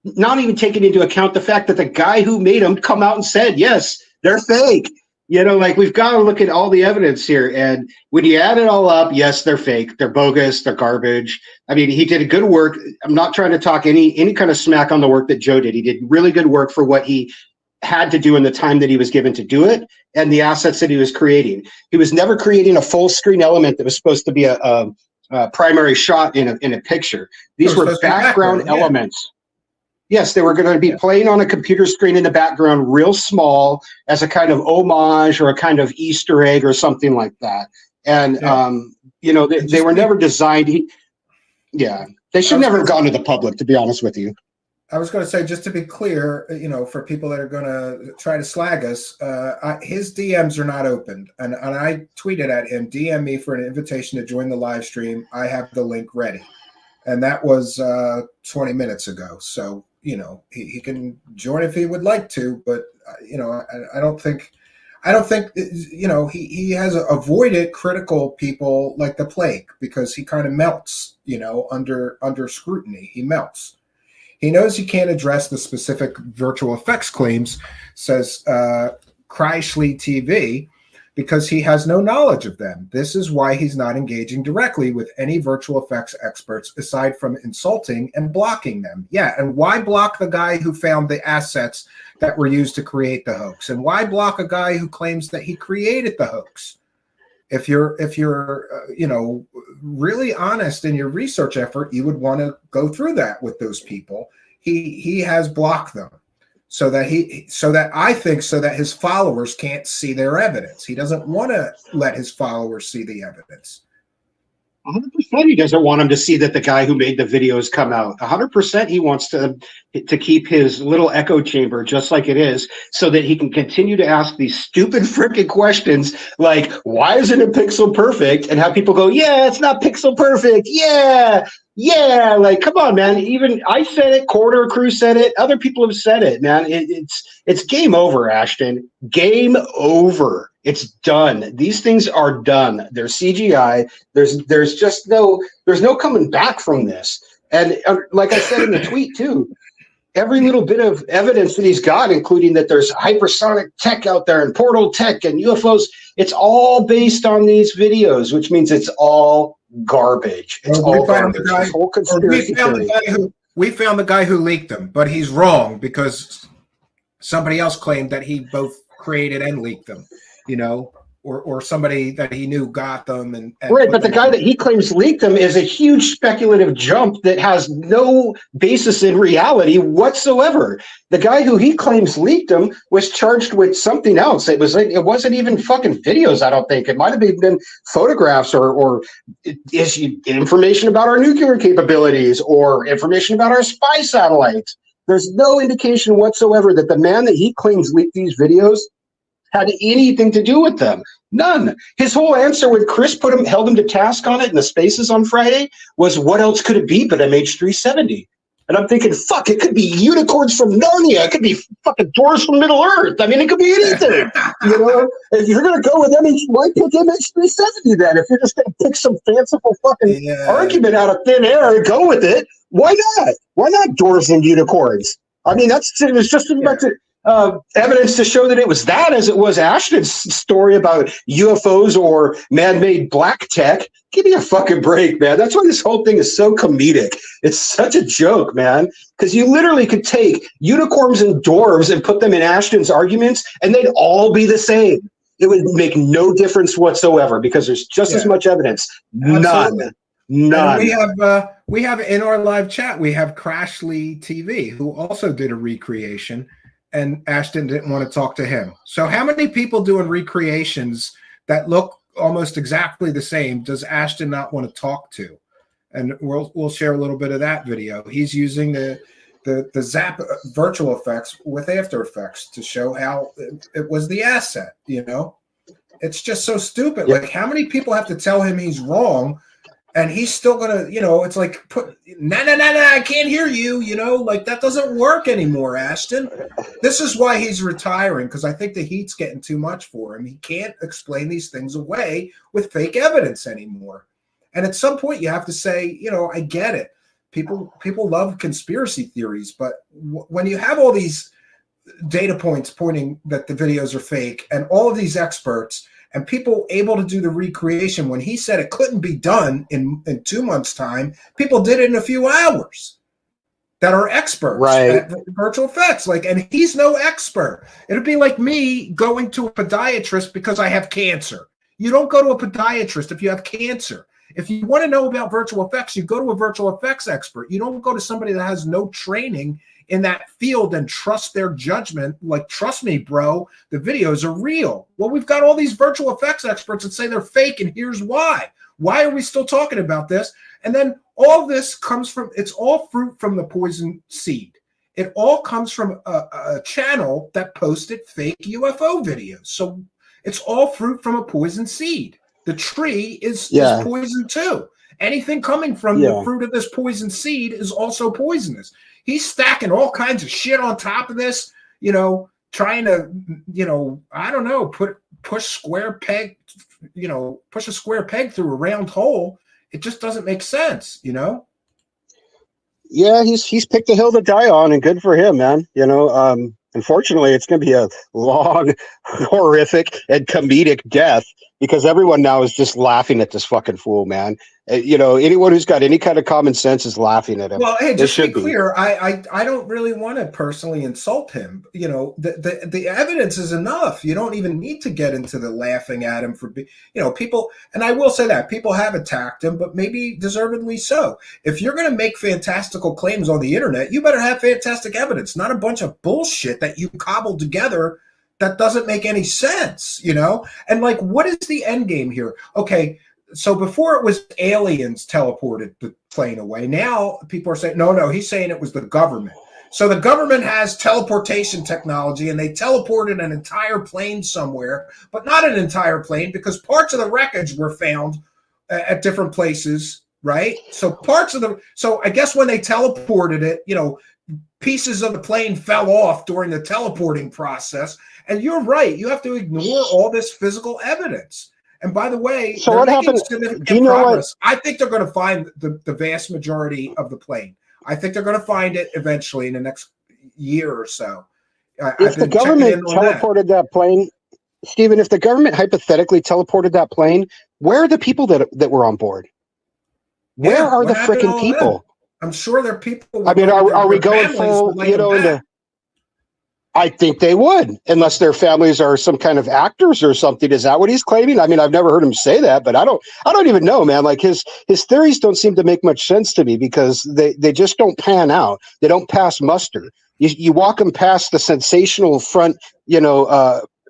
not even taking into account the fact that the guy who made them come out and said, yes, they're fake. You know, like, we've got to look at all the evidence here. And when you add it all up, yes, they're fake. They're bogus. They're garbage. I mean, he did a good work. I'm not trying to talk any kind of smack on the work that Joe did. He did really good work for what he had to do in the time that he was given to do it and the assets that he was creating. He was never creating a full screen element that was supposed to be a primary shot in a picture. These were background elements. Yes, they were going to be playing on a computer screen in the background, real small, as a kind of homage or a kind of Easter egg or something like that. And, you know, they were never designed. They should never have gone to the public, to be honest with you. I was going to say, just to be clear, you know, for people that are going to try to slag us, his DMs are not opened. And I tweeted at him, DM me for an invitation to join the live stream. I have the link ready. And that was 20 minutes ago. So, you know, he can join if he would like to, but, you know, I don't think, you know, he has avoided critical people like the plague because he kind of melts, you know, under scrutiny. He melts. He knows he can't address the specific virtual effects claims, says Kreishley TV, because he has no knowledge of them. This is why he's not engaging directly with any virtual effects experts aside from insulting and blocking them. Yeah, and why block the guy who found the assets that were used to create the hoax? And why block a guy who claims that he created the hoax? If you're you know, really honest in your research effort, you would want to go through that with those people. He has blocked them so that his followers can't see their evidence. He doesn't want to let his followers see the evidence. 100% he doesn't want him to see that the guy who made the videos come out. 100% he wants to keep his little echo chamber just like it is, so that he can continue to ask these stupid freaking questions like, why isn't it pixel perfect? And have people go, yeah, it's not pixel perfect. Yeah, like, come on, man. Even I said it, Corridor Crew said it, other people have said it, man. It's game over, Ashton. Game over. It's done. These things are done. They're CGI. There's just there's no coming back from this. And like I said in the tweet too, every little bit of evidence that he's got, including that there's hypersonic tech out there and portal tech and UFOs, it's all based on these videos, which means it's all garbage. It's all garbage. This whole conspiracy theory. We found the guy who leaked them, but he's wrong because somebody else claimed that he both created and leaked them, or somebody that he knew got them. And right, but the guy that he claims leaked them is a huge speculative jump that has no basis in reality whatsoever. The guy who he claims leaked them was charged with something else. It wasn't even fucking videos, I don't think. It might have been photographs or information about our nuclear capabilities or information about our spy satellites. There's no indication whatsoever that the man that he claims leaked these videos had anything to do with them. None. His whole answer when Chris held him to task on it in the Spaces on Friday was, what else could it be but MH370? And I'm thinking, fuck, it could be unicorns from Narnia. It could be fucking doors from Middle Earth. I mean, it could be anything. If you're going to go with why pick MH370 then? If you're just going to pick some fanciful fucking argument out of thin air and go with it, why not? Why not doors and unicorns? I mean, it's just as much evidence to show that it was that as it was Ashton's story about UFOs or man-made black tech. Give me a fucking break, man. That's why this whole thing is so comedic. It's such a joke, man, because you literally could take unicorns and dwarves and put them in Ashton's arguments and they'd all be the same. It would make no difference whatsoever because there's just as much evidence. Absolutely. None. And we have in our live chat, we have Crashly TV, who also did a recreation, and Ashton didn't want to talk to him. So how many people doing recreations that look almost exactly the same does Ashton not want to talk to? And we'll share a little bit of that video. He's using the Zap virtual effects with After Effects to show how it was the asset, It's just so stupid. Like, how many people have to tell him he's wrong? And he's still gonna, it's like no, I can't hear you, like that doesn't work anymore, Ashton. This is why he's retiring, because I think the heat's getting too much for him. He can't explain these things away with fake evidence anymore. And at some point, you have to say, I get it. People love conspiracy theories, but when you have all these data points pointing that the videos are fake, and all of these experts. And people able to do the recreation, when he said it couldn't be done in 2 months' time, people did it in a few hours that are experts at virtual effects. And he's no expert. It'd be like me going to a podiatrist because I have cancer. You don't go to a podiatrist if you have cancer. If you want to know about virtual effects, you go to a virtual effects expert. You don't go to somebody that has no training in that field and trust their judgment. Like, trust me, bro, the videos are real. Well, we've got all these virtual effects experts that say they're fake, and here's why. Why are we still talking about this? And then all this comes from, it's all fruit from the poison seed. It all comes from a channel that posted fake UFO videos. So it's all fruit from a poison seed. The tree is poison too. Anything coming from the fruit of this poison seed is also poisonous. He's stacking all kinds of shit on top of this, trying to, I don't know, push a square peg through a round hole. It just doesn't make sense, Yeah, he's picked a hill to die on, and good for him, man. Unfortunately, it's going to be a long, horrific, and comedic death because everyone now is just laughing at this fucking fool, man. Anyone who's got any kind of common sense is laughing at him. Well, hey, just to be clear, I don't really want to personally insult him. The evidence is enough. You don't even need to get into the laughing at him for, people. And I will say that people have attacked him, but maybe deservedly so. If you're going to make fantastical claims on the internet, you better have fantastic evidence, not a bunch of bullshit that you cobbled together that doesn't make any sense, And what is the end game here? Okay, so before it was aliens teleported the plane away. Now people are saying, no, he's saying it was the government. So the government has teleportation technology, and they teleported an entire plane somewhere, but not an entire plane, because parts of the wreckage were found at different places, right? So so I guess when they teleported it, pieces of the plane fell off during the teleporting process. And you're right. You have to ignore all this physical evidence. And by the way, so what happened? Do you know progress. I think they're going to find the vast majority of the plane. I think they're going to find it eventually in the next year or so. If the government teleported that plane, Stephen, if the government hypothetically teleported that plane, where are the people that were on board? Where are the freaking people? I'm sure there are people. I mean, are we going full, into? I think they would, unless their families are some kind of actors or something. Is that what he's claiming? I mean, I've never heard him say that, but I don't even know, man. Like his theories don't seem to make much sense to me, because they just don't pan out. They don't pass muster. You walk him past the sensational front,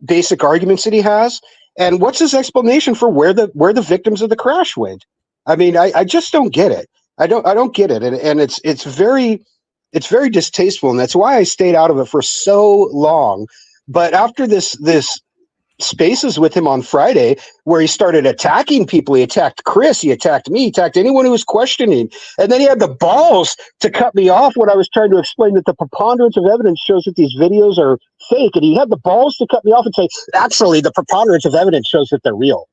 basic arguments that he has, and what's his explanation for where the victims of the crash went? I mean, I just don't get it. I don't get it, and it's very distasteful, and that's why I stayed out of it for so long. But after this spaces with him on Friday, where he started attacking people, he attacked Chris, he attacked me, he attacked anyone who was questioning, and then he had the balls to cut me off when I was trying to explain that the preponderance of evidence shows that these videos are fake, and he had the balls to cut me off and say, actually, the preponderance of evidence shows that they're real.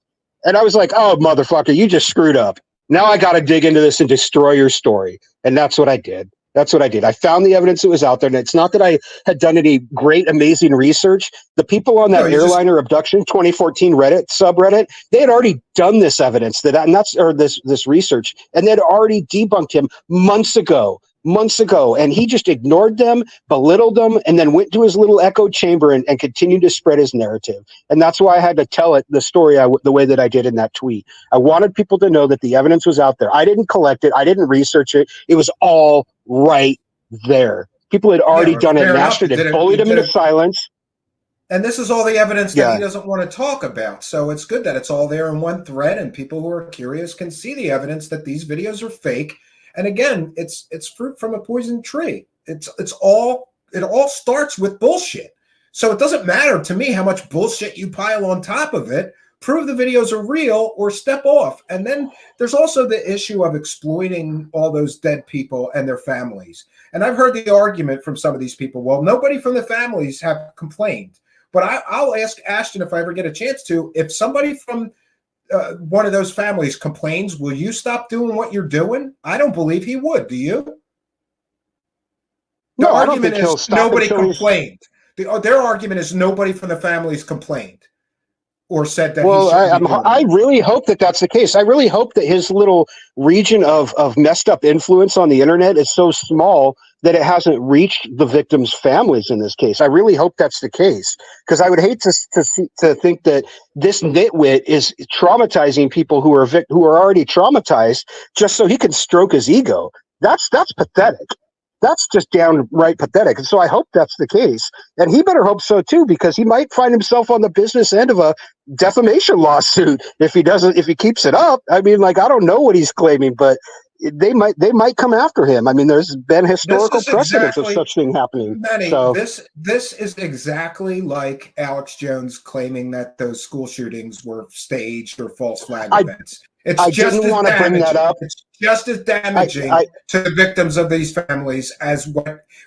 And I was like, oh, motherfucker, you just screwed up. Now I got to dig into this and destroy your story. And that's what I did. I found the evidence that was out there. And it's not that I had done any great, amazing research. The people on that airliner abduction 2014 Reddit subreddit, they had already done this evidence this research, and they'd already debunked him months ago. And he just ignored them, belittled them, and then went to his little echo chamber and continued to spread his narrative. And that's why I had to tell the story the way that I did in that tweet. I wanted people to know that the evidence was out there. I didn't collect it. I didn't research it. It was all right there. People had already done it, mastered it, bullied him into silence. And this is all the evidence that he doesn't want to talk about. So it's good that it's all there in one thread, and people who are curious can see the evidence that these videos are fake. And again, it's fruit from a poisoned tree. It all starts with bullshit. So it doesn't matter to me how much bullshit you pile on top of it. Prove the videos are real or step off. And then there's also the issue of exploiting all those dead people and their families. And I've heard the argument from some of these people, well, nobody from the families have complained. But I'll ask Ashton, if I ever get a chance to, if somebody from one of those families complains, will you stop doing what you're doing? I don't believe he would. Do you? The argument is nobody complained. Their argument is nobody from the families complained or said that. Well, I really hope that that's the case. I really hope that his little region of messed up influence on the internet is so small that it hasn't reached the victims' families in this case. I really hope that's the case, because I would hate to think that this nitwit is traumatizing people who are already traumatized just so he can stroke his ego. That's pathetic. That's just downright pathetic. And so I hope that's the case. And he better hope so too, because he might find himself on the business end of a defamation lawsuit if he keeps it up. I mean, like, I don't know what he's claiming, but they might come after him. I mean, there's been historical precedents of such thing happening. Manny, this is exactly like Alex Jones claiming that those school shootings were staged or false flag events. I didn't want to bring that up. It's just as damaging to the victims of these families as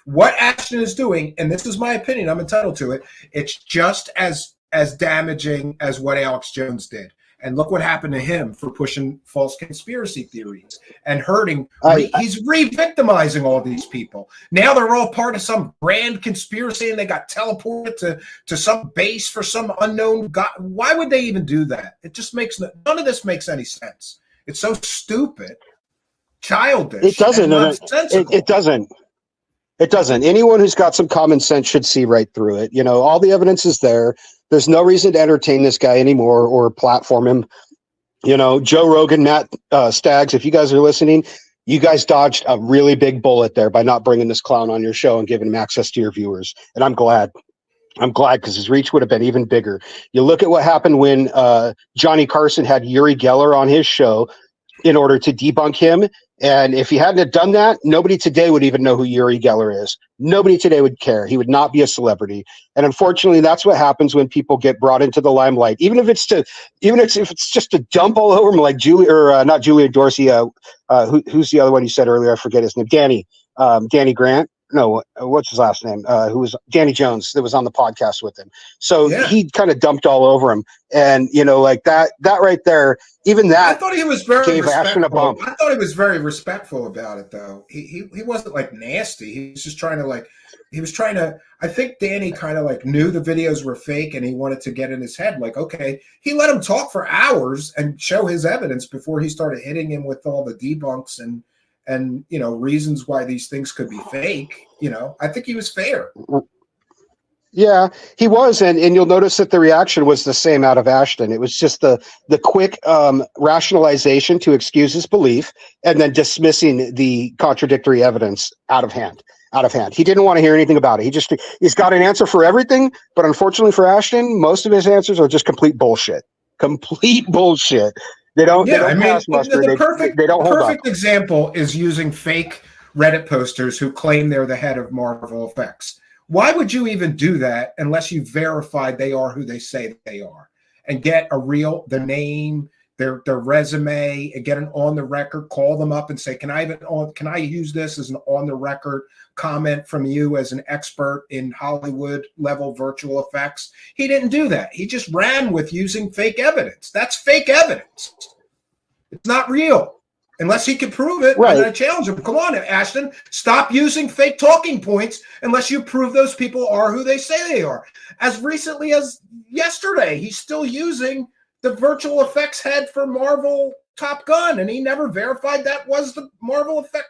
what Ashton is doing. And this is my opinion. I'm entitled to it. It's just as damaging as what Alex Jones did. And look what happened to him for pushing false conspiracy theories and hurting. He's re-victimizing all these people. Now they're all part of some grand conspiracy, and they got teleported to some base for some unknown god. Why would they even do that? It just makes none of this makes any sense. It's so stupid, childish. It doesn't. It doesn't. It doesn't. Anyone who's got some common sense should see right through it. You know, all the evidence is there. There's no reason to entertain this guy anymore or platform him. You know, Joe Rogan, Matt Staggs, if you guys are listening, you guys dodged a really big bullet there by not bringing this clown on your show and giving him access to your viewers. And I'm glad, I'm glad, because his reach would have been even bigger. You look at what happened when Johnny Carson had Uri Geller on his show in order to debunk him. And if he hadn't have done that, nobody today would even know who Uri Geller is. Nobody today would care. He would not be a celebrity. And unfortunately, that's what happens when people get brought into the limelight. Even if it's just to dump all over them, like not Julia Dorsey. Who's the other one you said earlier? I forget his name. Danny Grant. No, what's his last name? Who was Danny Jones that was on the podcast with him. So he kind of dumped all over him. And, like that right there, even that. I thought he was very gave Ashton a bump. I thought he was very respectful about it, though. He wasn't like nasty. He was just trying to I think Danny kind of like knew the videos were fake, and he wanted to get in his head like, okay, he let him talk for hours and show his evidence before he started hitting him with all the debunks and reasons why these things could be fake. I think he was fair. Yeah, he was, and you'll notice that the reaction was the same out of Ashton. It was just the quick rationalization to excuse his belief, and then dismissing the contradictory evidence out of hand. He didn't want to hear anything about it. He's got an answer for everything, but unfortunately for Ashton, most of his answers are just complete bullshit. They don't pass muster. They don't hold up. Perfect example is using fake Reddit posters who claim they're the head of Marvel Effects. Why would you even do that unless you verified they are who they say they are, and get the name, their resume, and get an on the record, call them up and say, can I use this as an on the record comment from you as an expert in Hollywood level virtual effects? He didn't do that. He just ran with using fake evidence. That's fake evidence. It's not real. Unless he can prove it, right. And I challenge him. Come on, Ashton, stop using fake talking points unless you prove those people are who they say they are. As recently as yesterday, he's still using the virtual effects head for Marvel Top Gun, and he never verified that was the Marvel effect.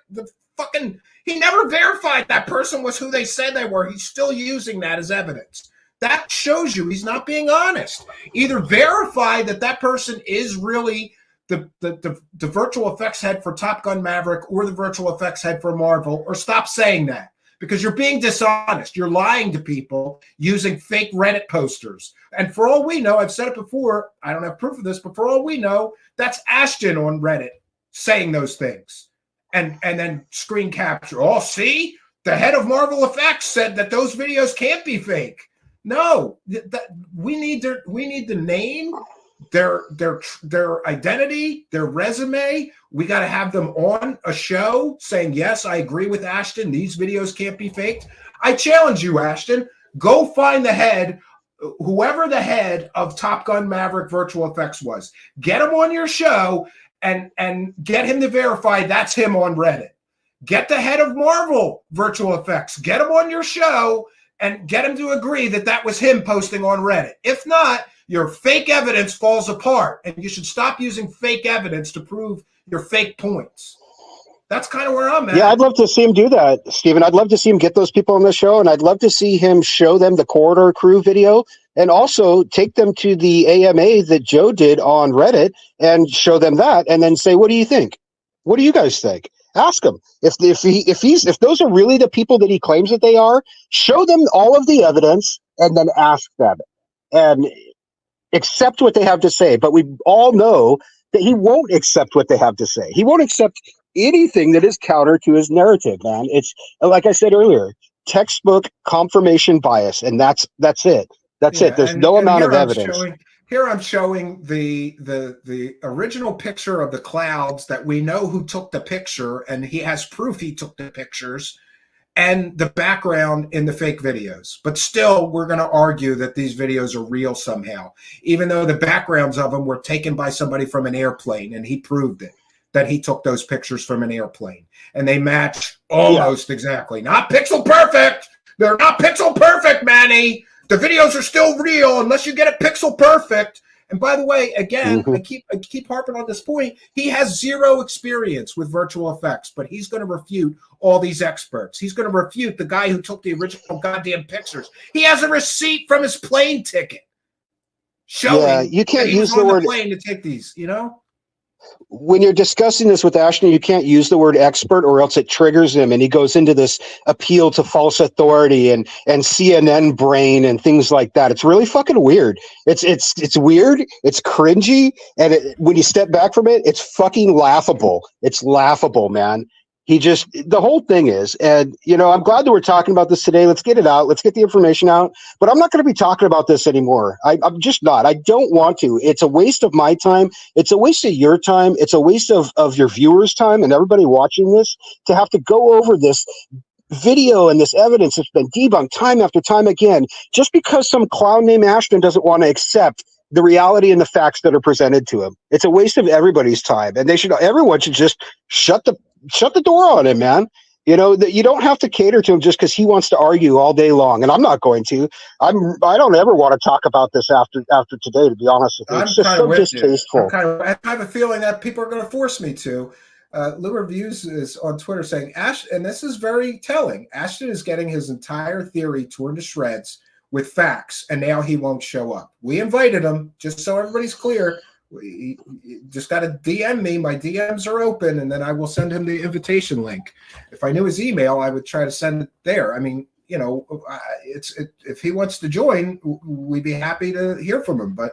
He never verified that person was who they said they were. He's still using that as evidence. That shows you he's not being honest. Either verify that person is really the virtual effects head for Top Gun Maverick or the virtual effects head for Marvel, or stop saying that, because you're being dishonest. You're lying to people using fake Reddit posters. And for all we know, I've said it before, I don't have proof of this, but for all we know, that's Ashton on Reddit saying those things and then screen capture. Oh, see, the head of Marvel Effects said that those videos can't be fake. No, we need the name, their identity, their resume. We got to have them on a show saying, yes, I agree with Ashton, these videos can't be faked. I challenge you, Ashton, go find the head, whoever the head of Top Gun Maverick virtual effects was. Get him on your show and get him to verify that's him on Reddit. Get the head of Marvel virtual effects, get him on your show and get him to agree that was him posting on Reddit. If not, your fake evidence falls apart, and you should stop using fake evidence to prove your fake points. That's kind of where I'm at. Yeah, I'd love to see him do that, Stephen. I'd love to see him get those people on the show, and I'd love to see him show them the Corridor Crew video, and also take them to the AMA that Joe did on Reddit and show them that, and then say, what do you think? What do you guys think? Ask him. If those are really the people that he claims that they are, show them all of the evidence and then ask them. And accept what they have to say. But we all know that he won't accept what they have to say. He won't accept anything that is counter to his narrative, man. It's, like I said earlier, textbook confirmation bias, and that's it. That's it. There's no amount of evidence. Here I'm showing the original picture of the clouds that we know who took the picture, and he has proof he took the pictures, and the background in the fake videos. But still, we're going to argue that these videos are real somehow, even though the backgrounds of them were taken by somebody from an airplane, and he proved it, that he took those pictures from an airplane. And they match almost exactly. Not pixel perfect. They're not pixel perfect, Manny. The videos are still real unless you get it pixel perfect. And by the way, again, I keep harping on this point. He has zero experience with virtual effects, but he's going to refute all these experts. He's going to refute the guy who took the original goddamn pictures. He has a receipt from his plane ticket showing you can't that he use was on the word plane to take these, you know? when you're discussing this with Ashton, you can't use the word expert or else it triggers him, and he goes into this appeal to false authority and CNN brain and things like that. It's really fucking weird. It's weird. It's cringy, and when you step back from it, it's fucking laughable. It's laughable, man. The whole thing is, and I'm glad that we're talking about this today. Let's get it out. Let's get the information out. But I'm not going to be talking about this anymore. I'm just not. I don't want to. It's a waste of my time. It's a waste of your time. It's a waste of your viewers' time and everybody watching this to have to go over this video and this evidence that's been debunked time after time again, just because some clown named Ashton doesn't want to accept the reality and the facts that are presented to him. It's a waste of everybody's time, and everyone should just shut the door on him, man. You don't have to cater to him just because he wants to argue all day long, and I'm not going to. I don't ever want to talk about this after today, to be honest with you. It's just so distasteful. I have a feeling that people are going to force me to. Lou Reviews is on Twitter saying, and this is very telling, Ashton is getting his entire theory torn to shreds with facts, and now he won't show up. We invited him, just so everybody's clear. You just got to DM me. My DMs are open, and then I will send him the invitation link. If I knew his email, I would try to send it there. I mean, if he wants to join, we'd be happy to hear from him. But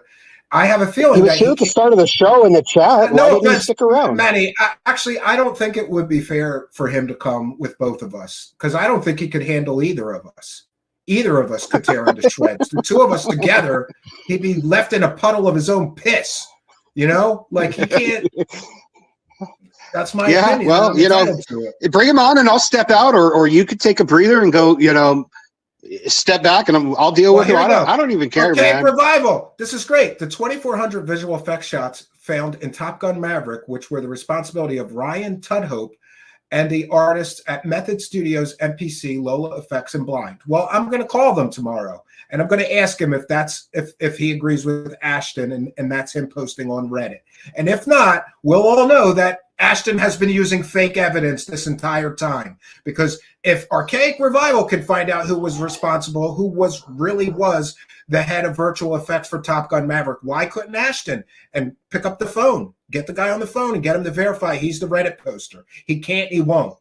I have a feeling he was here at the start of the show in the chat. Why didn't he stick around? Manny, I don't think it would be fair for him to come with both of us, because I don't think he could handle either of us. Either of us could tear him to shreds. The two of us together, he'd be left in a puddle of his own piss. Like he can't. That's my opinion. Well, bring him on and I'll step out, or you could take a breather and go, step back and I'll deal with it. I don't even care, man. Revival. This is great. The 2,400 visual effects shots found in Top Gun Maverick, which were the responsibility of Ryan Tudhope and the artists at Method Studios, MPC, Lola Effects, and Blind. Well, I'm going to call them tomorrow, and I'm going to ask him if he agrees with Ashton, and that's him posting on Reddit. And if not, we'll all know that Ashton has been using fake evidence this entire time. Because if Archaic Revival can find out who was responsible, who really was the head of virtual effects for Top Gun Maverick, why couldn't Ashton and pick up the phone, get the guy on the phone, and get him to verify he's the Reddit poster? He can't, he won't.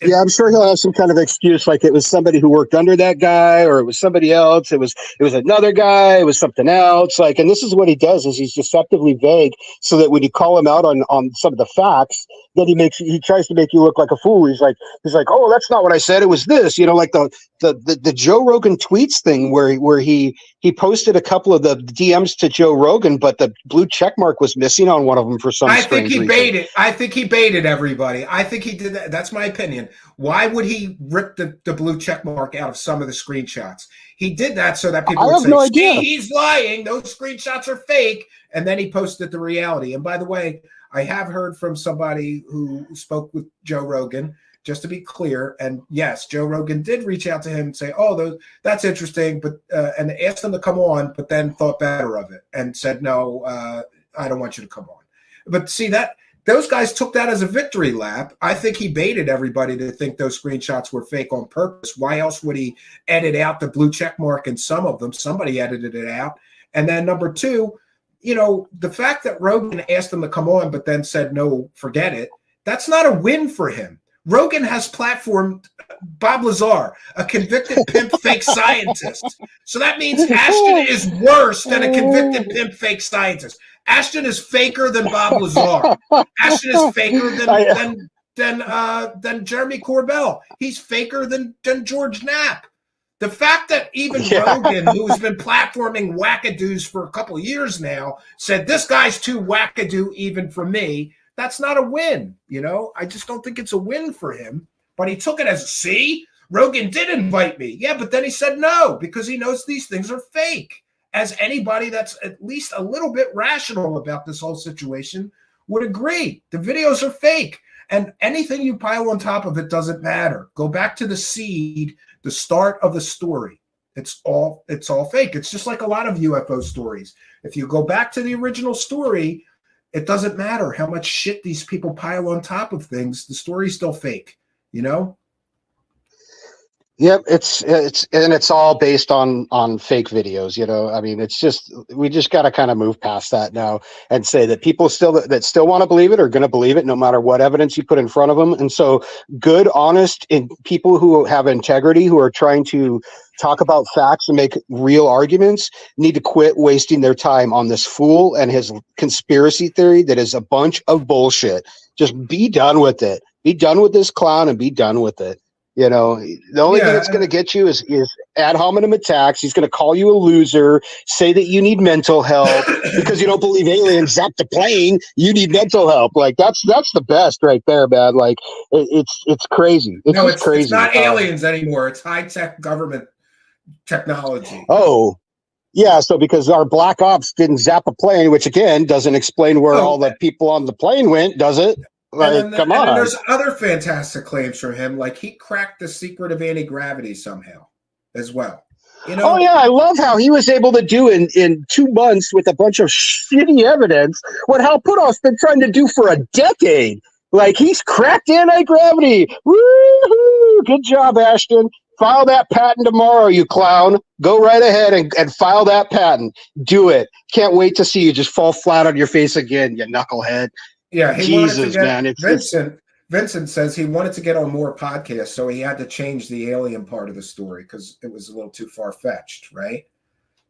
I'm sure he'll have some kind of excuse, like it was somebody who worked under that guy, or it was somebody else. It was another guy. It was something else. And this is what he does: is he's deceptively vague, so that when you call him out on some of the facts, then he tries to make you look like a fool. He's like, oh, that's not what I said. It was this. Like the Joe Rogan tweets thing, where he posted a couple of the DMs to Joe Rogan, but the blue check mark was missing on one of them for some strange reason. I think he baited everybody. I think he did that. That's my opinion. Why would he rip the blue check mark out of some of the screenshots? He did that so that people would say, he's lying. Those screenshots are fake. And then he posted the reality. And by the way, I have heard from somebody who spoke with Joe Rogan, just to be clear. And yes, Joe Rogan did reach out to him and say, that's interesting, but and asked him to come on, but then thought better of it and said, no, I don't want you to come on. But see, that those guys took that as a victory lap. I think he baited everybody to think those screenshots were fake on purpose. Why else would he edit out the blue check mark in some of them? Somebody edited it out. And then number two, the fact that Rogan asked him to come on, but then said, no, forget it. That's not a win for him. Rogan has platformed Bob Lazar, a convicted pimp fake scientist. So that means Ashton is worse than a convicted pimp fake scientist. Ashton is faker than Bob Lazar. Ashton is faker than Jeremy Corbell. He's faker than George Knapp. The fact that even Rogan, who's been platforming wackadoos for a couple of years now, said this guy's too wackadoo even for me, that's not a win. I just don't think it's a win for him. But he took it as, see, Rogan did invite me. Yeah, but then he said no, because he knows these things are fake. As anybody that's at least a little bit rational about this whole situation would agree. The videos are fake. And anything you pile on top of it doesn't matter. Go back to the seed, the start of the story. It's all fake. It's just like a lot of UFO stories. If you go back to the original story, it doesn't matter how much shit these people pile on top of things. The story's still fake, Yep, it's all based on fake videos, you know. I mean, it's just we just got to kind of move past that now and say that people still want to believe it are going to believe it no matter what evidence you put in front of them. And so good, honest people who have integrity, who are trying to talk about facts and make real arguments, need to quit wasting their time on this fool and his conspiracy theory that is a bunch of bullshit. Just be done with it. Be done with this clown and be done with it. You know, the only thing that's going to get you is ad hominem attacks. He's going to call you a loser, say that you need mental help because you don't believe aliens zapped the plane. You need mental help. Like that's the best right there, man. Like it's crazy. It's crazy. It's not aliens anymore. It's high tech government technology. Oh, yeah. So because our black ops didn't zap a plane, which again doesn't explain where all the people on the plane went, does it? Like, come on. And there's other fantastic claims from him, like he cracked the secret of anti-gravity somehow as well. You know? Oh yeah, I love how he was able to do in 2 months with a bunch of shitty evidence what Hal Puthoff's been trying to do for a decade. Like he's cracked anti-gravity. Woo-hoo! Good job, Ashton. File that patent tomorrow, you clown. Go right ahead and file that patent. Do it. Can't wait to see you just fall flat on your face again, you knucklehead. Yeah, he Jesus, wanted to get, man. Vincent says he wanted to get on more podcasts, so he had to change the alien part of the story because it was a little too far-fetched, right?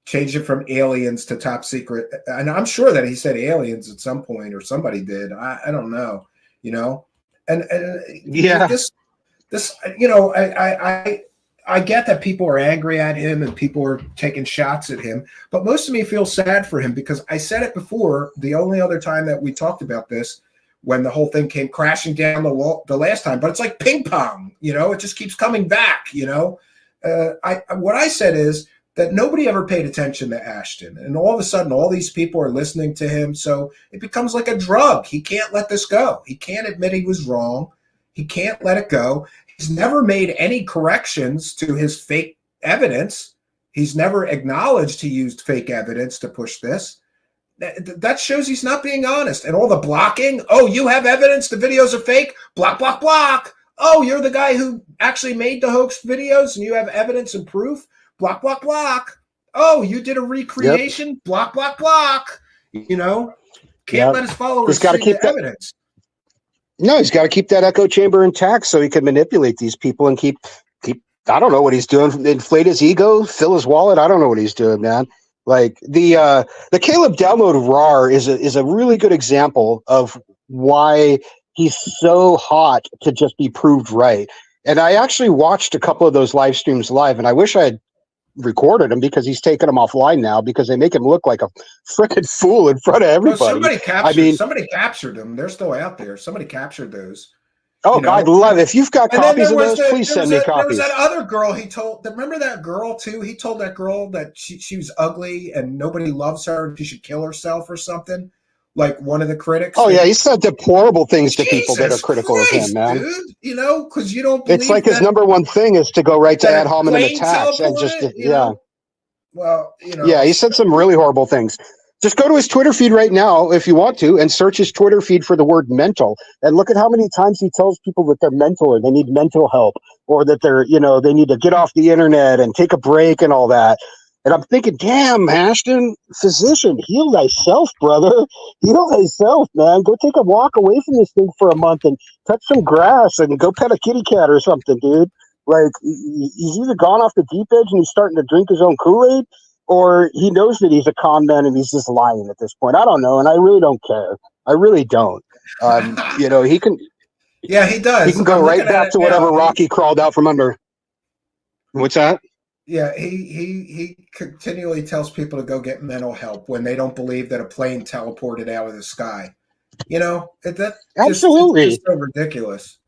Change it from aliens to top secret. And I'm sure that he said aliens at some point, or somebody did. I don't know, you know? And yeah, this you know, I get that people are angry at him and people are taking shots at him, but most of me feel sad for him because I said it before. The only other time that we talked about this, when the whole thing came crashing down the last time, but it's like ping pong, you know, it just keeps coming back, you know. What I said is that nobody ever paid attention to Ashton, and all of a sudden, all these people are listening to him, so it becomes like a drug. He can't let this go. He can't admit he was wrong. He can't let it go. He's never made any corrections to his fake evidence. He's never acknowledged he used fake evidence to push this. That shows he's not being honest. And all the blocking. Oh, you have evidence the videos are fake? Block, block, block. Oh, you're the guy who actually made the hoax videos and you have evidence and proof? Block, block, block. Oh, you did a recreation? Yep. Block, block, block. You know, can't let his followers see the evidence. No, he's got to keep that echo chamber intact so he can manipulate these people and keep. I don't know what he's doing. Inflate his ego, fill his wallet. I don't know what he's doing, man. Like the Caleb download RAR is a really good example of why he's so hot to just be proved right. And I actually watched a couple of those live streams live, and I wish I had recorded him because he's taken them offline now because they make him look like a freaking fool in front of everybody. Well, somebody captured them. They're still out there. Somebody captured those. Oh, God, love it. If you've got copies of those, please send me copies. There was that other girl he told. Remember that girl, too? He told that girl that she was ugly and nobody loves her and she should kill herself or something. Like one of the critics. Oh, yeah. He said deplorable things to people that are critical of him, man. Dude, you know, because you don't believe it's like his number one thing is to go right to ad hominem attacks and just, Well, you know. Yeah, he said some really horrible things. Just go to his Twitter feed right now if you want to and search his Twitter feed for the word mental and look at how many times he tells people that they're mental or they need mental help or that they're, they need to get off the internet and take a break and all that. And I'm thinking, damn, Ashton, physician, heal thyself, brother. Heal thyself, man. Go take a walk away from this thing for a month and touch some grass and go pet a kitty cat or something, dude. Like, he's either gone off the deep edge and he's starting to drink his own Kool-Aid, or he knows that he's a con man and he's just lying at this point. I don't know, and I really don't care. I really don't. He can... Yeah, he does. He can go right back to whatever rock he crawled out from under. What's that? Yeah, he continually tells people to go get mental help when they don't believe that a plane teleported out of the sky. Absolutely. It's so ridiculous.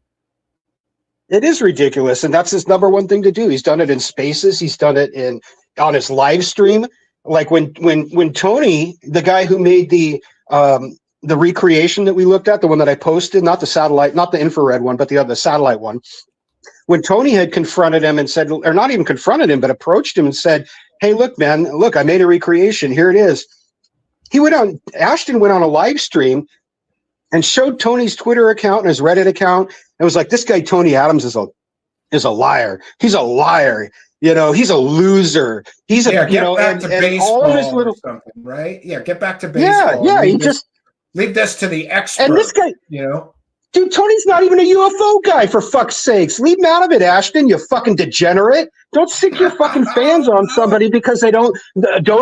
It is ridiculous, and that's his number one thing to do. He's done it in spaces. He's done it on his live stream. Like when Tony, the guy who made the recreation that we looked at, the one that I posted, not the satellite, not the infrared one, but the satellite one. When Tony had confronted him and said, or not even confronted him, but approached him and said, "Hey, look, man, look, I made a recreation. Here it is." Ashton went on a live stream and showed Tony's Twitter account and his Reddit account. And was like, this guy, Tony Adams, is a is a liar. He's a liar. You know, he's a loser. He's a, you know, and all of his little, something, right? Yeah, get back to baseball. Yeah, he just leave this to the expert. And this guy, you know, dude, Tony's not even a UFO guy, for fuck's sakes. Leave him out of it, Ashton, you fucking degenerate. Don't stick your fucking fans on somebody because they don't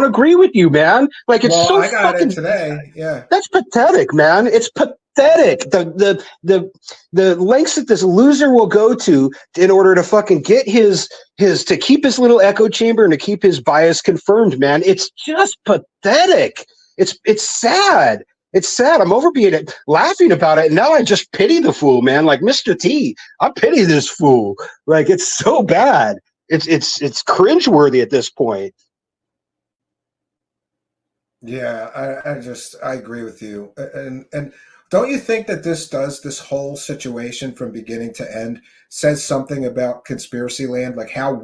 agree with you, man. Like, it's so I got fucking it today. Yeah, that's pathetic, man. It's pathetic. The lengths that this loser will go to in order to fucking get his to keep his little echo chamber and to keep his bias confirmed, man. It's just pathetic. It's sad. It's sad. I'm over laughing about it. And now I just pity the fool, man. Like Mr. T, I pity this fool. Like, it's so bad. It's cringeworthy at this point. Yeah, I agree with you. And don't you think that this whole situation from beginning to end says something about conspiracy land? Like how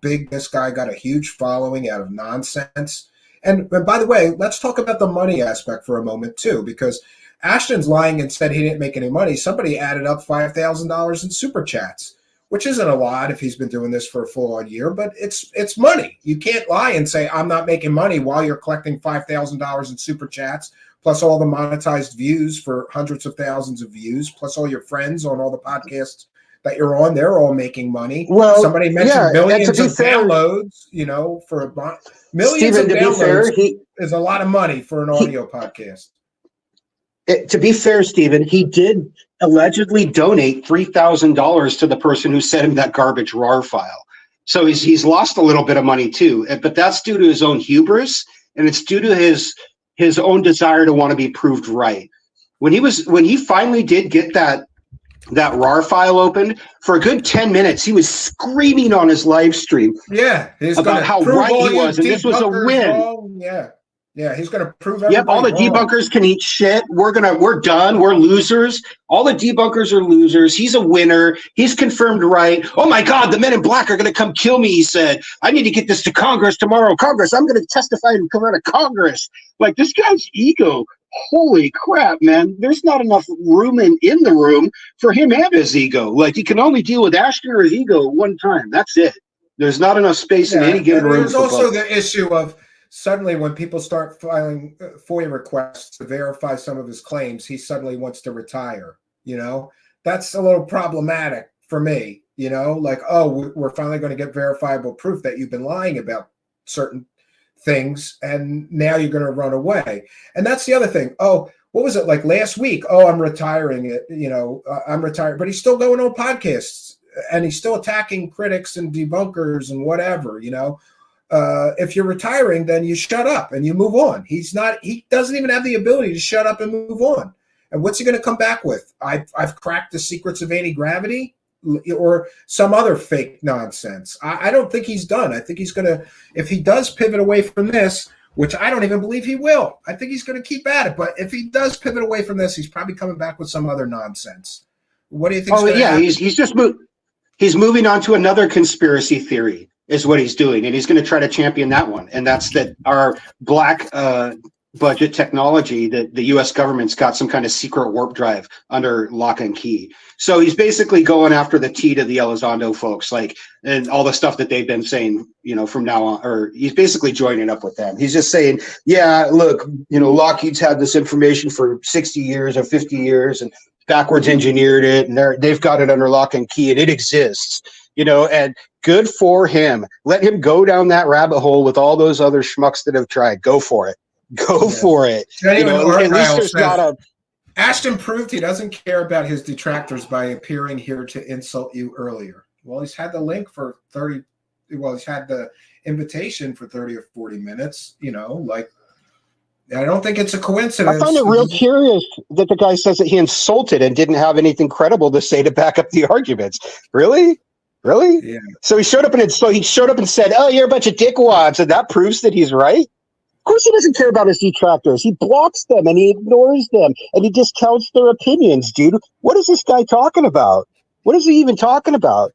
big this guy got a huge following out of nonsense. And by the way, let's talk about the money aspect for a moment too, because Ashton's lying and said he didn't make any money. Somebody added up $5,000 in super chats, which isn't a lot if he's been doing this for a full on year, but it's money. You can't lie and say I'm not making money while you're collecting $5,000 in super chats, plus all the monetized views for hundreds of thousands of views, plus all your friends on all the podcasts that you're on, they're all making money. Well, somebody mentioned millions of downloads, you know, for millions of downloads is a lot of money for an audio podcast. To be fair, Stephen, he did allegedly donate $3,000 to the person who sent him that garbage RAR file. So he's lost a little bit of money too, but that's due to his own hubris, and it's due to his own desire to want to be proved right. When he finally did get that RAR file opened, for a good 10 minutes, he was screaming on his live stream about how right he was, and this was a win. Wrong. Yeah, he's going to prove everybody Yep, all the debunkers can eat shit. We're done. We're losers. All the debunkers are losers. He's a winner. He's confirmed right. Oh my God, the men in black are going to come kill me, he said. I need to get this to Congress tomorrow. Congress, I'm going to testify in front of Congress. Like, this guy's ego. Holy crap, man. There's not enough room in the room for him and his ego. Like, he can only deal with Ashton or his ego at one time. That's it. There's not enough space in any given room. There's also the issue of suddenly when people start filing FOIA requests to verify some of his claims, he suddenly wants to retire. You know, that's a little problematic for me. You know, like, oh, we're finally going to get verifiable proof that you've been lying about certain things, and now you're going to run away. And that's the other thing. Oh, what was it like last week? Oh, I'm retiring it. You know, I'm retired, but he's still going on podcasts and he's still attacking critics and debunkers and whatever, you know. If you're retiring, then you shut up and you move on. He doesn't even have the ability to shut up and move on. And what's he going to come back with? I've cracked the secrets of anti-gravity or some other fake nonsense. I don't think he's done. I think he's going to, if he does pivot away from this, which I don't even believe he will, I think he's going to keep at it. But if he does pivot away from this, he's probably coming back with some other nonsense. What do you think? Oh yeah, he's moving on to another conspiracy theory. Is what he's doing, and he's going to try to champion that one, and that's that our black budget technology, that the U.S. government's got some kind of secret warp drive under lock and key. So he's basically going after the T to the Elizondo folks, like, and all the stuff that they've been saying, you know, from now on, or he's basically joining up with them. He's just saying, yeah, look, you know, Lockheed's had this information for 60 years or 50 years and backwards engineered it, and they've got it under lock and key, and it exists. You know, and good for him. Let him go down that rabbit hole with all those other schmucks that have tried. Go for it. Go for it. You know, at least there's not a. Ashton proved he doesn't care about his detractors by appearing here to insult you earlier. Well, he's had the link for 30. Well, he's had the invitation for 30 or 40 minutes. You know, like, I don't think it's a coincidence. I find it real curious that the guy says that he insulted and didn't have anything credible to say to back up the arguments. Really? Really? Yeah. So he showed up and said, "Oh, you're a bunch of dickwads," and that proves that he's right. Of course, he doesn't care about his detractors. He blocks them and he ignores them and he discounts their opinions, dude. What is this guy talking about? What is he even talking about?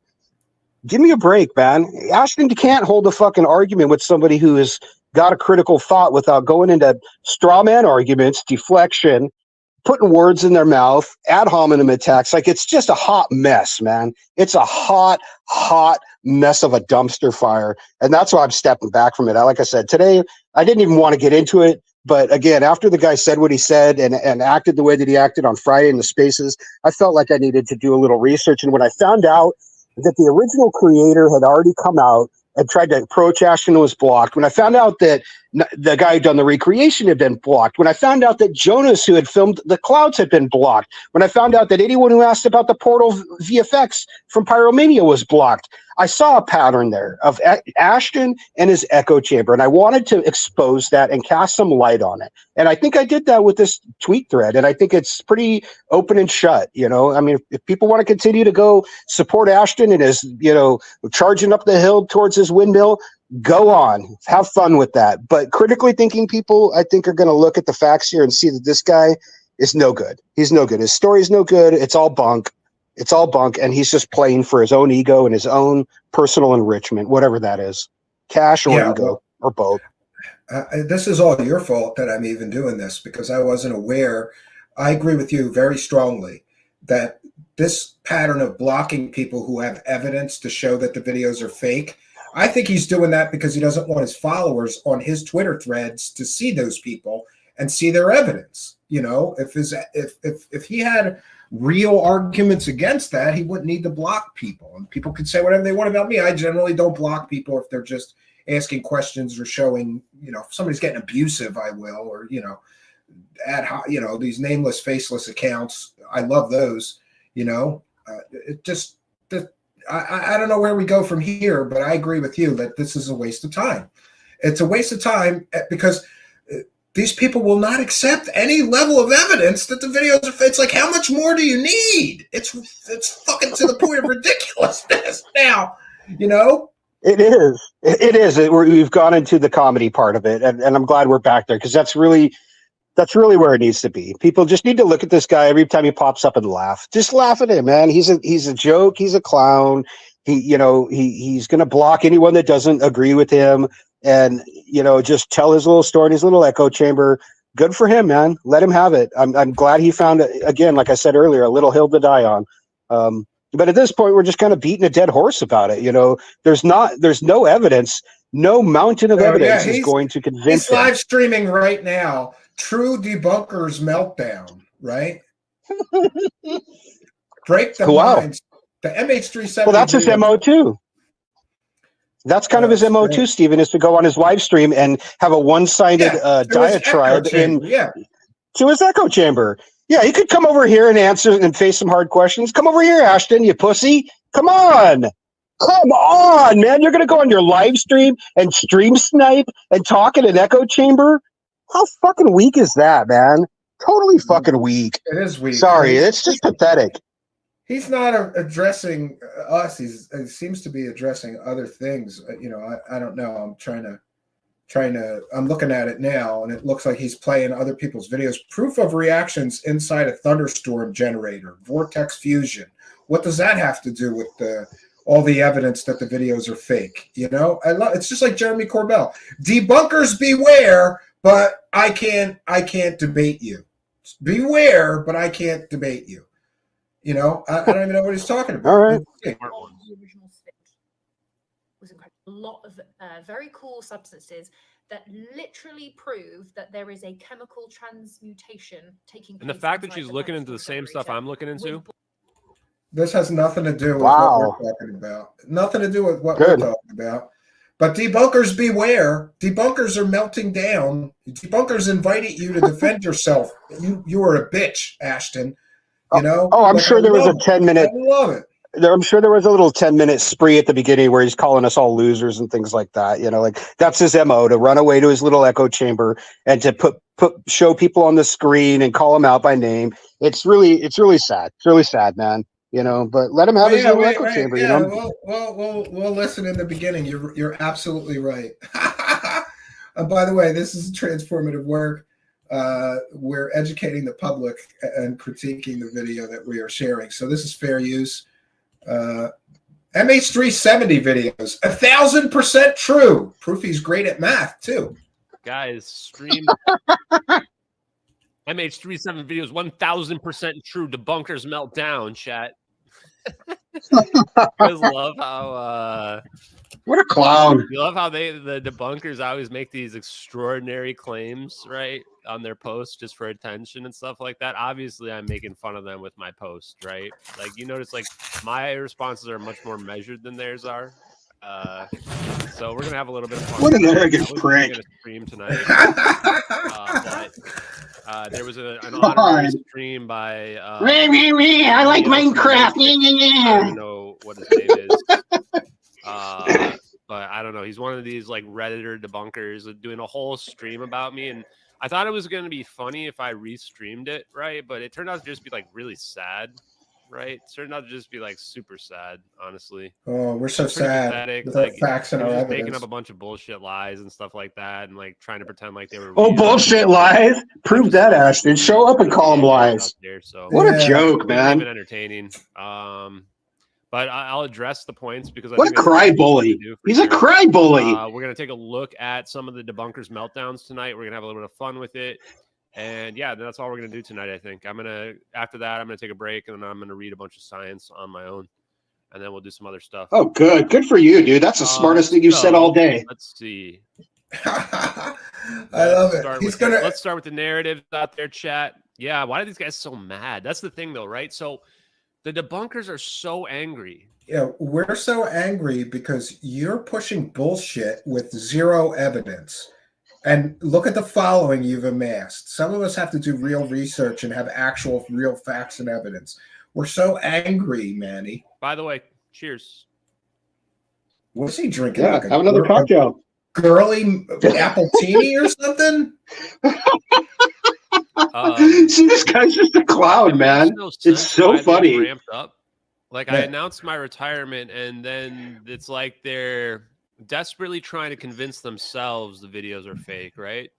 Give me a break, man. Ashton can't hold a fucking argument with somebody who has got a critical thought without going into straw man arguments, deflection, putting words in their mouth, ad hominem attacks. Like, it's just a hot mess, man. It's a hot mess of a dumpster fire. And that's why I'm stepping back from it. Like I said, today, I didn't even want to get into it. But again, after the guy said what he said and acted the way that he acted on Friday in the spaces, I felt like I needed to do a little research. And when I found out that the original creator had already come out and tried to approach Ashton and was blocked, when I found out that the guy who'd done the recreation had been blocked, when I found out that Jonas, who had filmed the clouds, had been blocked, when I found out that anyone who asked about the Portal VFX from Pyromania was blocked, I saw a pattern there of Ashton and his echo chamber, and I wanted to expose that and cast some light on it. And I think I did that with this tweet thread, and I think it's pretty open and shut. You know, I mean, if people want to continue to go support Ashton and his, you know, charging up the hill towards his windmill, go on, have fun with that. But critically thinking people, I think, are going to look at the facts here and see that this guy is no good. He's no good. His story's no good. It's all bunk. It's all bunk, and he's just playing for his own ego and his own personal enrichment, whatever that is, cash or ego, or both. This is all your fault that I'm even doing this, because I wasn't aware. I agree with you very strongly that this pattern of blocking people who have evidence to show that the videos are fake, I think he's doing that because he doesn't want his followers on his Twitter threads to see those people and see their evidence. You know, if he had real arguments against that, he wouldn't need to block people, and people could say whatever they want about me. I generally don't block people if they're just asking questions or showing, you know, if somebody's getting abusive, I will, or, you know, you know, these nameless, faceless accounts. I love those, you know. It just, I don't know where we go from here, but I agree with you that this is a waste of time. It's a waste of time because these people will not accept any level of evidence that the videos are fake. It's like, how much more do you need? It's fucking to the point of ridiculousness now, you know? It is. It is. We've gone into the comedy part of it, and I'm glad we're back there, because that's really where it needs to be. People just need to look at this guy every time he pops up and laugh. Just laugh at him, man. He's a joke. He's a clown. He's going to block anyone that doesn't agree with him. And, you know, just tell his little story in his little echo chamber. Good for him, man. Let him have it. I'm glad he found, again, like I said earlier, a little hill to die on. But at this point, we're just kind of beating a dead horse about it. You know, there's no evidence. No mountain of evidence is going to convince him. He's live streaming right now. True Debunker's meltdown, right? Break the minds. The MH370. Well, that's his MO too. That's kind of his MO too, Stephen, is to go on his live stream and have a one-sided diatribe to his echo chamber. Yeah, he could come over here and answer and face some hard questions. Come over here, Ashton, you pussy. Come on, man. You're going to go on your live stream and stream snipe and talk in an echo chamber? How fucking weak is that, man? Totally fucking weak. It is weak. Sorry, it's just pathetic. He's not addressing us. He seems to be addressing other things. You know, I don't know. I'm looking at it now, and it looks like he's playing other people's videos. Proof of reactions inside a thunderstorm generator, vortex fusion. What does that have to do with all the evidence that the videos are fake? You know, it's just like Jeremy Corbell. Debunkers beware, but I can't debate you. Beware, but I can't debate you. You know, I don't even know what he's talking about. All right. The original stage was incredible. A lot of very cool substances that literally prove that there is a chemical transmutation taking place. And the fact that she's looking into the same stuff I'm looking into. This has nothing to do with what we're talking about. Nothing to do with what we're talking about. But debunkers beware. Debunkers are melting down. Debunkers invited you to defend yourself. You are a bitch, Ashton. You know? Oh, I'm sure there was a 10-minute. I love it. I'm sure there was a little 10-minute spree at the beginning where he's calling us all losers and things like that. You know, like that's his MO, to run away to his little echo chamber and to show people on the screen and call them out by name. It's really sad. It's really sad, man. You know, but let him have his little echo chamber. Yeah, you know? We'll listen in the beginning. You're absolutely right. And by the way, this is transformative work. We're educating the public and critiquing the video that we are sharing. So this is fair use. MH370 videos, 1,000% true. Proof he's great at math too. Guys, stream. MH37 videos 1000% true. Debunkers meltdown. Chat. I always love how What a clown. you love how the debunkers always make these extraordinary claims, right, on their posts just for attention and stuff like that. Obviously, I'm making fun of them with my post, right? Like, you notice, like, my responses are much more measured than theirs are. So we're gonna have a little bit of fun. What an arrogant prick. Gonna stream tonight. But there was an honorary stream by I like Minecraft. I don't know what his name is. But I don't know. He's one of these like Redditor debunkers doing a whole stream about me, and I thought it was going to be funny if I restreamed it, right? But it turned out to just be like really sad, right? It turned out to just be like super sad, honestly. Oh, we're so sad. Pathetic. With our Like, facts and they our were just evidence. making up a bunch of bullshit lies and stuff like that, and like trying to pretend like they were. Oh, real. bullshit lies. Prove that, Ashton. Show up and call them lies. There, so What a Yeah. joke, been man. entertaining. But I'll address the points because I What a think it's cry something to bully. do for He's a sure. cry bully. We're gonna take a look at some of the debunkers meltdowns tonight. We're gonna have a little bit of fun with it, and yeah, that's all we're gonna do tonight. I think after that I'm gonna take a break and then I'm gonna read a bunch of science on my own, and then we'll do some other stuff. Oh, good. Good for you, dude. That's the smartest thing you said all day. Let's see. I love it. Let's start with the narratives out there, chat. Yeah, why are these guys so mad? That's the thing, though, right? So the debunkers are so angry. Yeah, we're so angry because you're pushing bullshit with zero evidence. And look at the following you've amassed. Some of us have to do real research and have actual real facts and evidence. We're so angry, Manny. By the way, cheers. What's he drinking? Yeah, Like have another cocktail. Girly appletini or something? See, this guy's just a clown, man. It's so funny. Ramped up. Like, I announced my retirement, and then it's like they're desperately trying to convince themselves the videos are fake, right?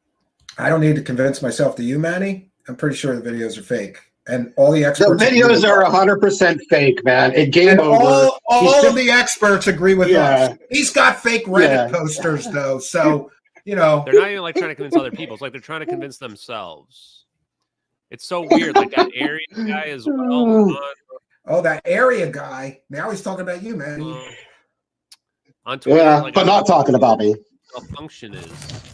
I don't need to convince myself to you, Manny. I'm pretty sure the videos are fake. And all the The experts videos are 100% fake, man. It game and over. all of the experts agree with Yeah. us. He's got fake Reddit Yeah. posters, though. So, you know. They're not even like trying to convince other people. It's like they're trying to convince themselves. It's so weird. Like that area guy as well. Oh, that area guy. Now he's talking about you, Manny. On Twitter, Yeah, like, but not talking about me. a function is.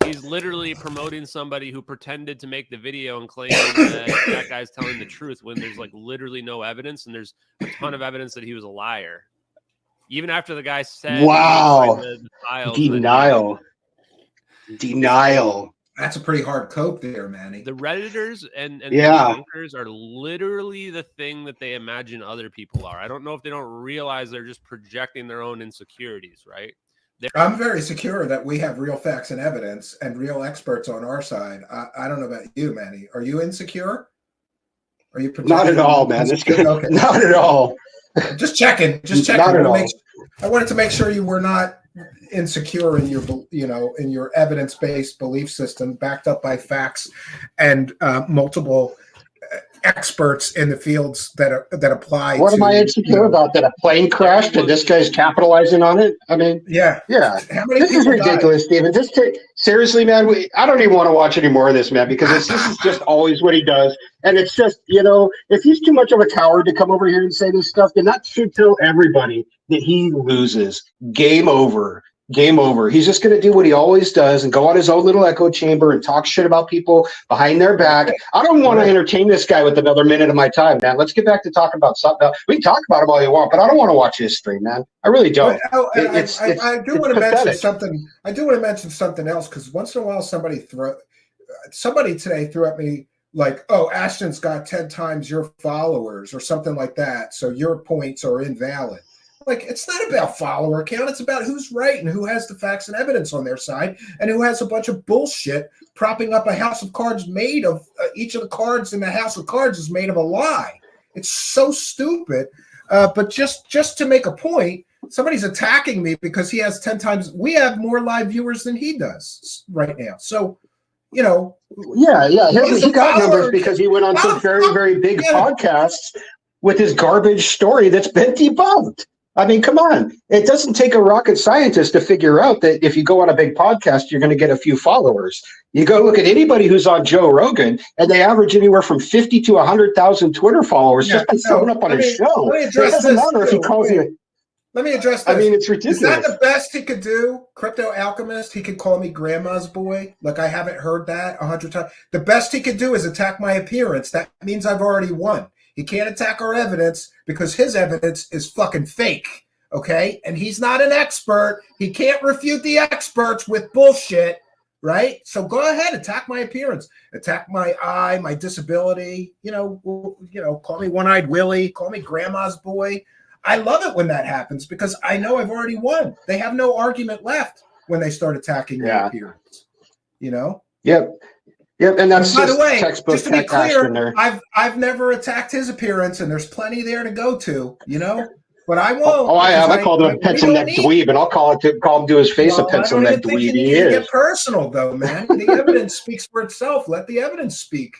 He's literally promoting somebody who pretended to make the video and claiming that guy's telling the truth when there's like literally no evidence, and there's a ton of evidence that he was a liar. Even after the guy said, Wow. the files, Denial. Denial. That's a pretty hard cope there, Manny. the Redditors and Yeah. the debunkers are literally the thing that they imagine other people are. I don't know if they don't realize they're just projecting their own insecurities, right? I'm very secure that we have real facts and evidence and real experts on our side. I don't know about you, Manny. Are you insecure? Are you Not at all, man. This guy, Okay. Not at all. Just checking. Just checking. Not at all. I wanted to make sure you were not insecure in your, in your evidence-based belief system, backed up by facts and multiple experts in the fields that apply. What am I insecure about? That a plane crashed and this guy's capitalizing on it? I mean, yeah. How many this is ridiculous, Steven. Seriously, man. I don't even want to watch any more of this, man, because this is just always what he does. And it's just, if he's too much of a coward to come over here and say this stuff, then that should tell everybody that he loses. Game over. Game over. He's just going to do what he always does and go on his own little echo chamber and talk shit about people behind their back. I don't want to entertain this guy with another minute of my time, man. Let's get back to talking about something else. We can talk about him all you want, but I don't want to watch his stream, man. I really don't. I do want to mention something. I do want to mention something else, because once in a while somebody today threw at me like, "Oh, Ashton's got 10 times your followers" or something like that, so your points are invalid. Like, it's not about follower count. It's about who's right and who has the facts and evidence on their side and who has a bunch of bullshit propping up a house of cards made of each of the cards in the house of cards is made of a lie. It's so stupid. But just to make a point, somebody's attacking me because he has 10 times. We have more live viewers than he does right now. So, Yeah. He got numbers because he went on some very, very big podcasts with his garbage story that's been debunked. I mean, come on. It doesn't take a rocket scientist to figure out that if you go on a big podcast, you're going to get a few followers. You go look at anybody who's on Joe Rogan, and they average anywhere from 50 to 100,000 Twitter followers just by showing up on his show. It doesn't matter if he calls you. Let me address this. I mean, it's ridiculous. Is that the best he could do? Crypto Alchemist, he could call me grandma's boy. Like, I haven't heard that 100 times. The best he could do is attack my appearance. That means I've already won. He can't attack our evidence because his evidence is fucking fake, okay? And he's not an expert. He can't refute the experts with bullshit, right? So go ahead, attack my appearance, attack my eye, my disability. You know, call me One-Eyed Willie, call me grandma's boy. I love it when that happens because I know I've already won. They have no argument left when they start attacking my appearance. You know? Yep. Yep, and that's by the way, textbook just to be clear, there. I've never attacked his appearance, and there's plenty there to go to, you know. But I won't. Oh, I have. I called him a pencil neck dweeb, and I'll call him to his face a pencil neck dweeb. He is. Get personal though, man. The evidence speaks for itself. Let the evidence speak.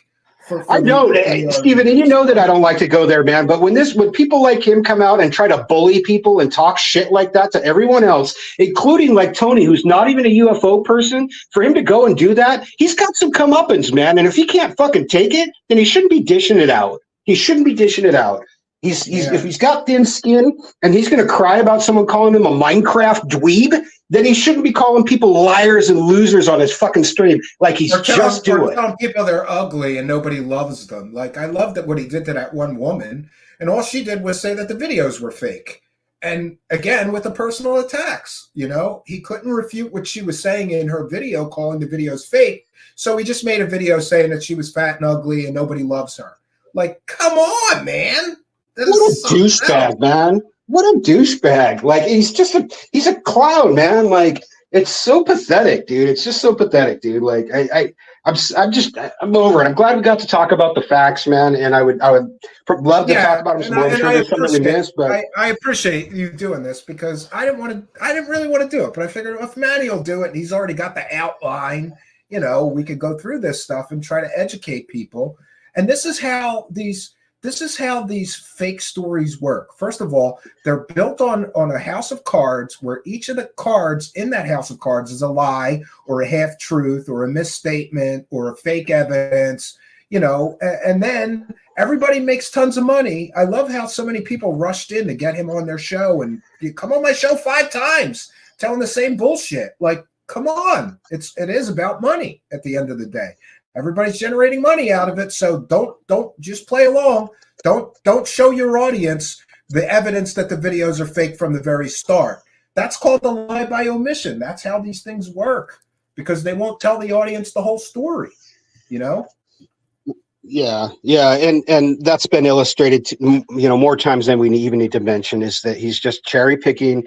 I know, Stephen, and you know that I don't like to go there, man. But when people like him come out and try to bully people and talk shit like that to everyone else, including like Tony, who's not even a UFO person, for him to go and do that, he's got some comeuppance, man. And if he can't fucking take it, then he shouldn't be dishing it out. He shouldn't be dishing it out. If he's got thin skin and he's going to cry about someone calling him a Minecraft dweeb, then he shouldn't be calling people liars and losers on his fucking stream like he's just doing. Telling people they're ugly and nobody loves them. Like, I loved that what he did to that one woman, and all she did was say that the videos were fake. And again, with the personal attacks, you know, he couldn't refute what she was saying in her video, calling the videos fake. So he just made a video saying that she was fat and ugly and nobody loves her. Like, come on, man. What a douchebag, man. What a douchebag. Like, he's a clown, man. Like, it's so pathetic, dude. It's just so pathetic, dude. Like, I'm over it. I'm glad we got to talk about the facts, man. And I would love to talk about them some more. I'm sure there's something we missed, but I appreciate you doing this because I didn't really want to do it, but I figured if Manny will do it and he's already got the outline, you know, we could go through this stuff and try to educate people. And this is how these fake stories work. First of all, they're built on a house of cards where each of the cards in that house of cards is a lie or a half truth or a misstatement or a fake evidence, you know, and then everybody makes tons of money. I love how so many people rushed in to get him on their show, and you come on my show 5 times telling the same bullshit. Like, come on. It is about money at the end of the day. Everybody's generating money out of it, so don't just play along. Don't show your audience the evidence that the videos are fake from the very start. That's called the lie by omission. That's how these things work because they won't tell the audience the whole story, you know? Yeah, and that's been illustrated, more times than we even need to mention, is that he's just cherry picking,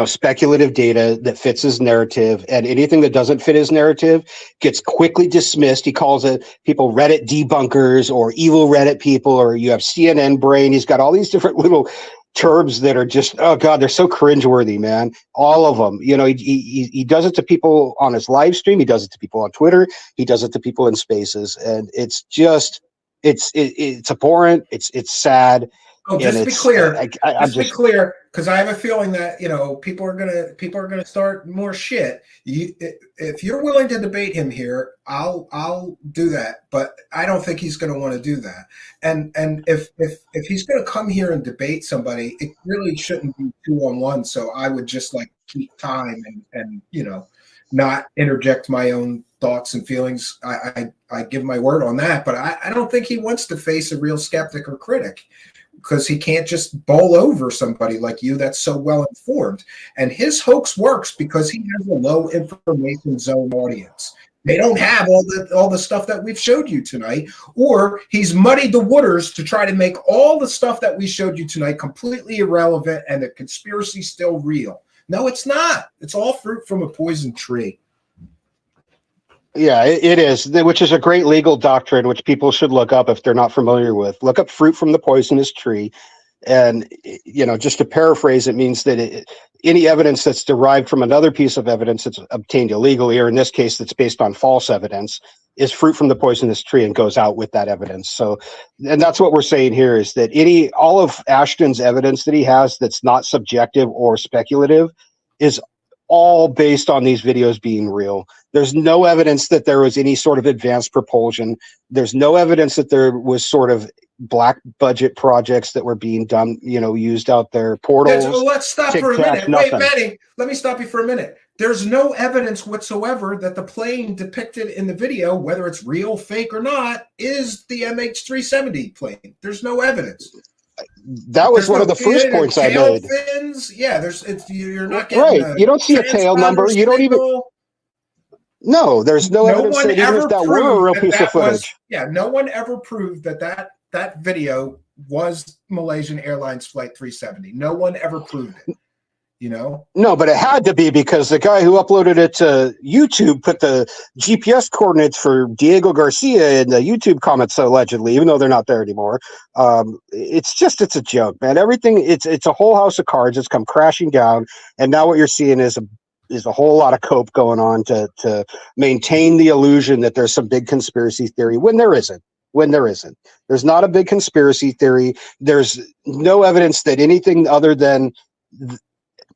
speculative data that fits his narrative, and anything that doesn't fit his narrative gets quickly dismissed. He calls it people Reddit debunkers or evil Reddit people, or you have CNN brain. He's got all these different little terms that are just, oh God, they're so cringeworthy, man. All of them. He does it to people on his live stream. He does it to people on Twitter. He does it to people in spaces, and it's just, it's abhorrent. It's sad. Oh, just to be clear, just be clear, because I have a feeling that people are gonna start more shit. If you're willing to debate him here, I'll do that, but I don't think he's going to want to do that. And if he's going to come here and debate somebody, it really shouldn't be 2-on-1. So I would just keep time and not interject my own thoughts and feelings. I give my word on that, but I don't think he wants to face a real skeptic or critic, because he can't just bowl over somebody like you that's so well informed. And his hoax works because he has a low information zone audience. They don't have all the stuff that we've showed you tonight, or he's muddied the waters to try to make all the stuff that we showed you tonight completely irrelevant and the conspiracy still real. No, it's not. It's all fruit from a poison tree. Yeah, it is, which is a great legal doctrine, which people should look up if they're not familiar with. Look up fruit from the poisonous tree. And, just to paraphrase, it means that any evidence that's derived from another piece of evidence that's obtained illegally, or in this case, that's based on false evidence, is fruit from the poisonous tree and goes out with that evidence. So, and that's what we're saying here, is that all of Ashton's evidence that he has that's not subjective or speculative is all based on these videos being real. There's no evidence that there was any sort of advanced propulsion. There's no evidence that there was sort of black budget projects that were being done, used out there. Portals. Let's stop for a Tic-tac, minute. Wait, nothing. Manny, let me stop you for a minute. There's no evidence whatsoever that the plane depicted in the video, whether it's real, fake, or not, is the MH370 plane. There's no evidence. That was one of the first points I made. Fins. Yeah, you're not getting right. You don't see a tail number. You don't even. No, there's no evidence that even if that were a real piece of footage. No one ever proved that video was Malaysian Airlines Flight 370. No one ever proved it. No, but it had to be, because the guy who uploaded it to YouTube put the GPS coordinates for Diego Garcia in the YouTube comments, allegedly, even though they're not there anymore. It's a joke, man. Everything, it's a whole house of cards. It's come crashing down, and now what you're seeing is a whole lot of cope going on to maintain the illusion that there's some big conspiracy theory when there isn't. There's not a big conspiracy theory. There's no evidence that anything other than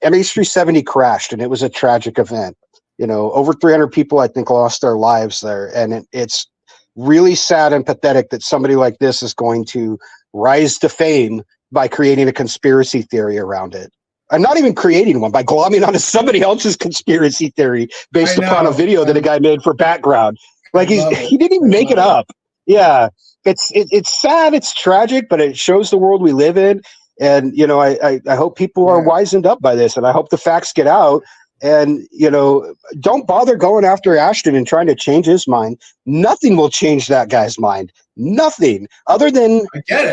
MH370 crashed, and it was a tragic event. Over 300 people, I think, lost their lives there. And it's really sad and pathetic that somebody like this is going to rise to fame by creating a conspiracy theory around it. And not even creating one, by glomming onto somebody else's conspiracy theory based upon a video that a guy made for background. Like he didn't even make it up. Yeah. It's sad, it's tragic, but it shows the world we live in. And, I hope people are wisened up by this, and I hope the facts get out. And, don't bother going after Ashton and trying to change his mind. Nothing will change that guy's mind. Nothing, other than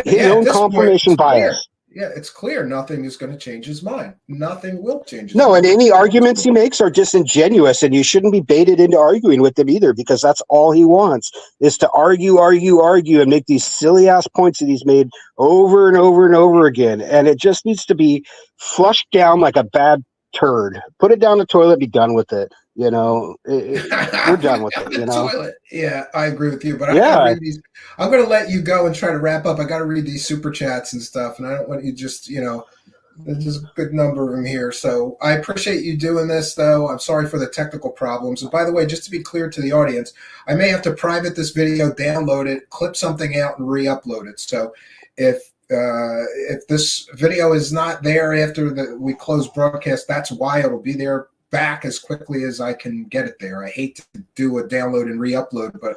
his own confirmation bias. Yeah, it's clear nothing is going to change his mind. Nothing will change his mind. And any arguments he makes are disingenuous, and you shouldn't be baited into arguing with him either, because that's all he wants, is to argue, and make these silly-ass points that he's made over and over and over again. And it just needs to be flushed down like a bad turd. Put it down the toilet, be done with it. We're done with it. Toilet. Yeah, I agree with you. But I gotta read these. I'm going to let you go and try to wrap up. I got to read these super chats and stuff, and I don't want you just, there's just a good number of them here. So I appreciate you doing this, though. I'm sorry for the technical problems. And by the way, just to be clear to the audience, I may have to private this video, download it, clip something out, and re-upload it. So if this video is not there after we close broadcast, that's why it'll be there back as quickly as I can get it there. I hate to do a download and re-upload, but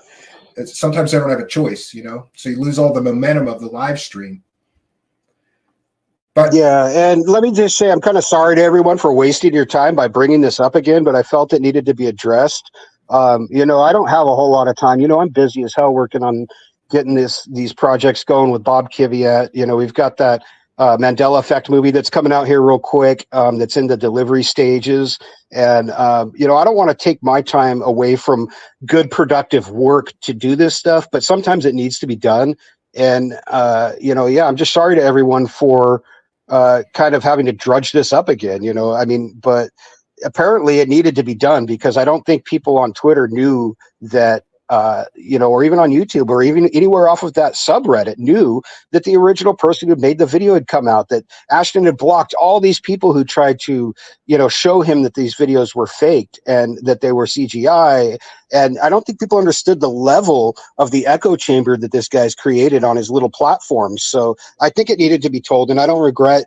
sometimes I don't have a choice, so you lose all the momentum of the live stream. But yeah, and let me just say, I'm kind of sorry to everyone for wasting your time by bringing this up again, but I felt it needed to be addressed. I don't have a whole lot of time. I'm busy as hell working on getting these projects going with Bob Kvyat. We've got that Mandela Effect movie that's coming out here real quick, that's in the delivery stages. And, I don't want to take my time away from good, productive work to do this stuff, but sometimes it needs to be done. And, I'm just sorry to everyone for kind of having to drudge this up again, but apparently it needed to be done, because I don't think people on Twitter knew that, or even on YouTube or even anywhere off of that subreddit knew that the original person who made the video had come out, that Ashton had blocked all these people who tried to, show him that these videos were faked and that they were CGI. And I don't think people understood the level of the echo chamber that this guy's created on his little platform. So I think it needed to be told, and I don't regret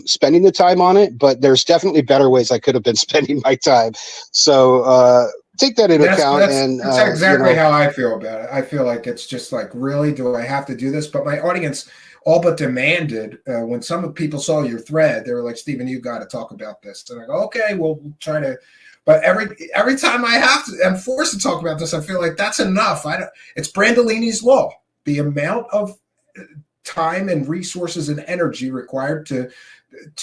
spending the time on it, but there's definitely better ways I could have been spending my time. So, take that into account. That's exactly how I feel about it. I feel like it's just like, really, do I have to do this? But my audience all but demanded, when some people saw your thread, they were like, Stephen, you got to talk about this. And I go, okay, we'll try to. But every time I'm forced to talk about this, I feel like that's enough. It's Brandolini's law. The amount of time and resources and energy required to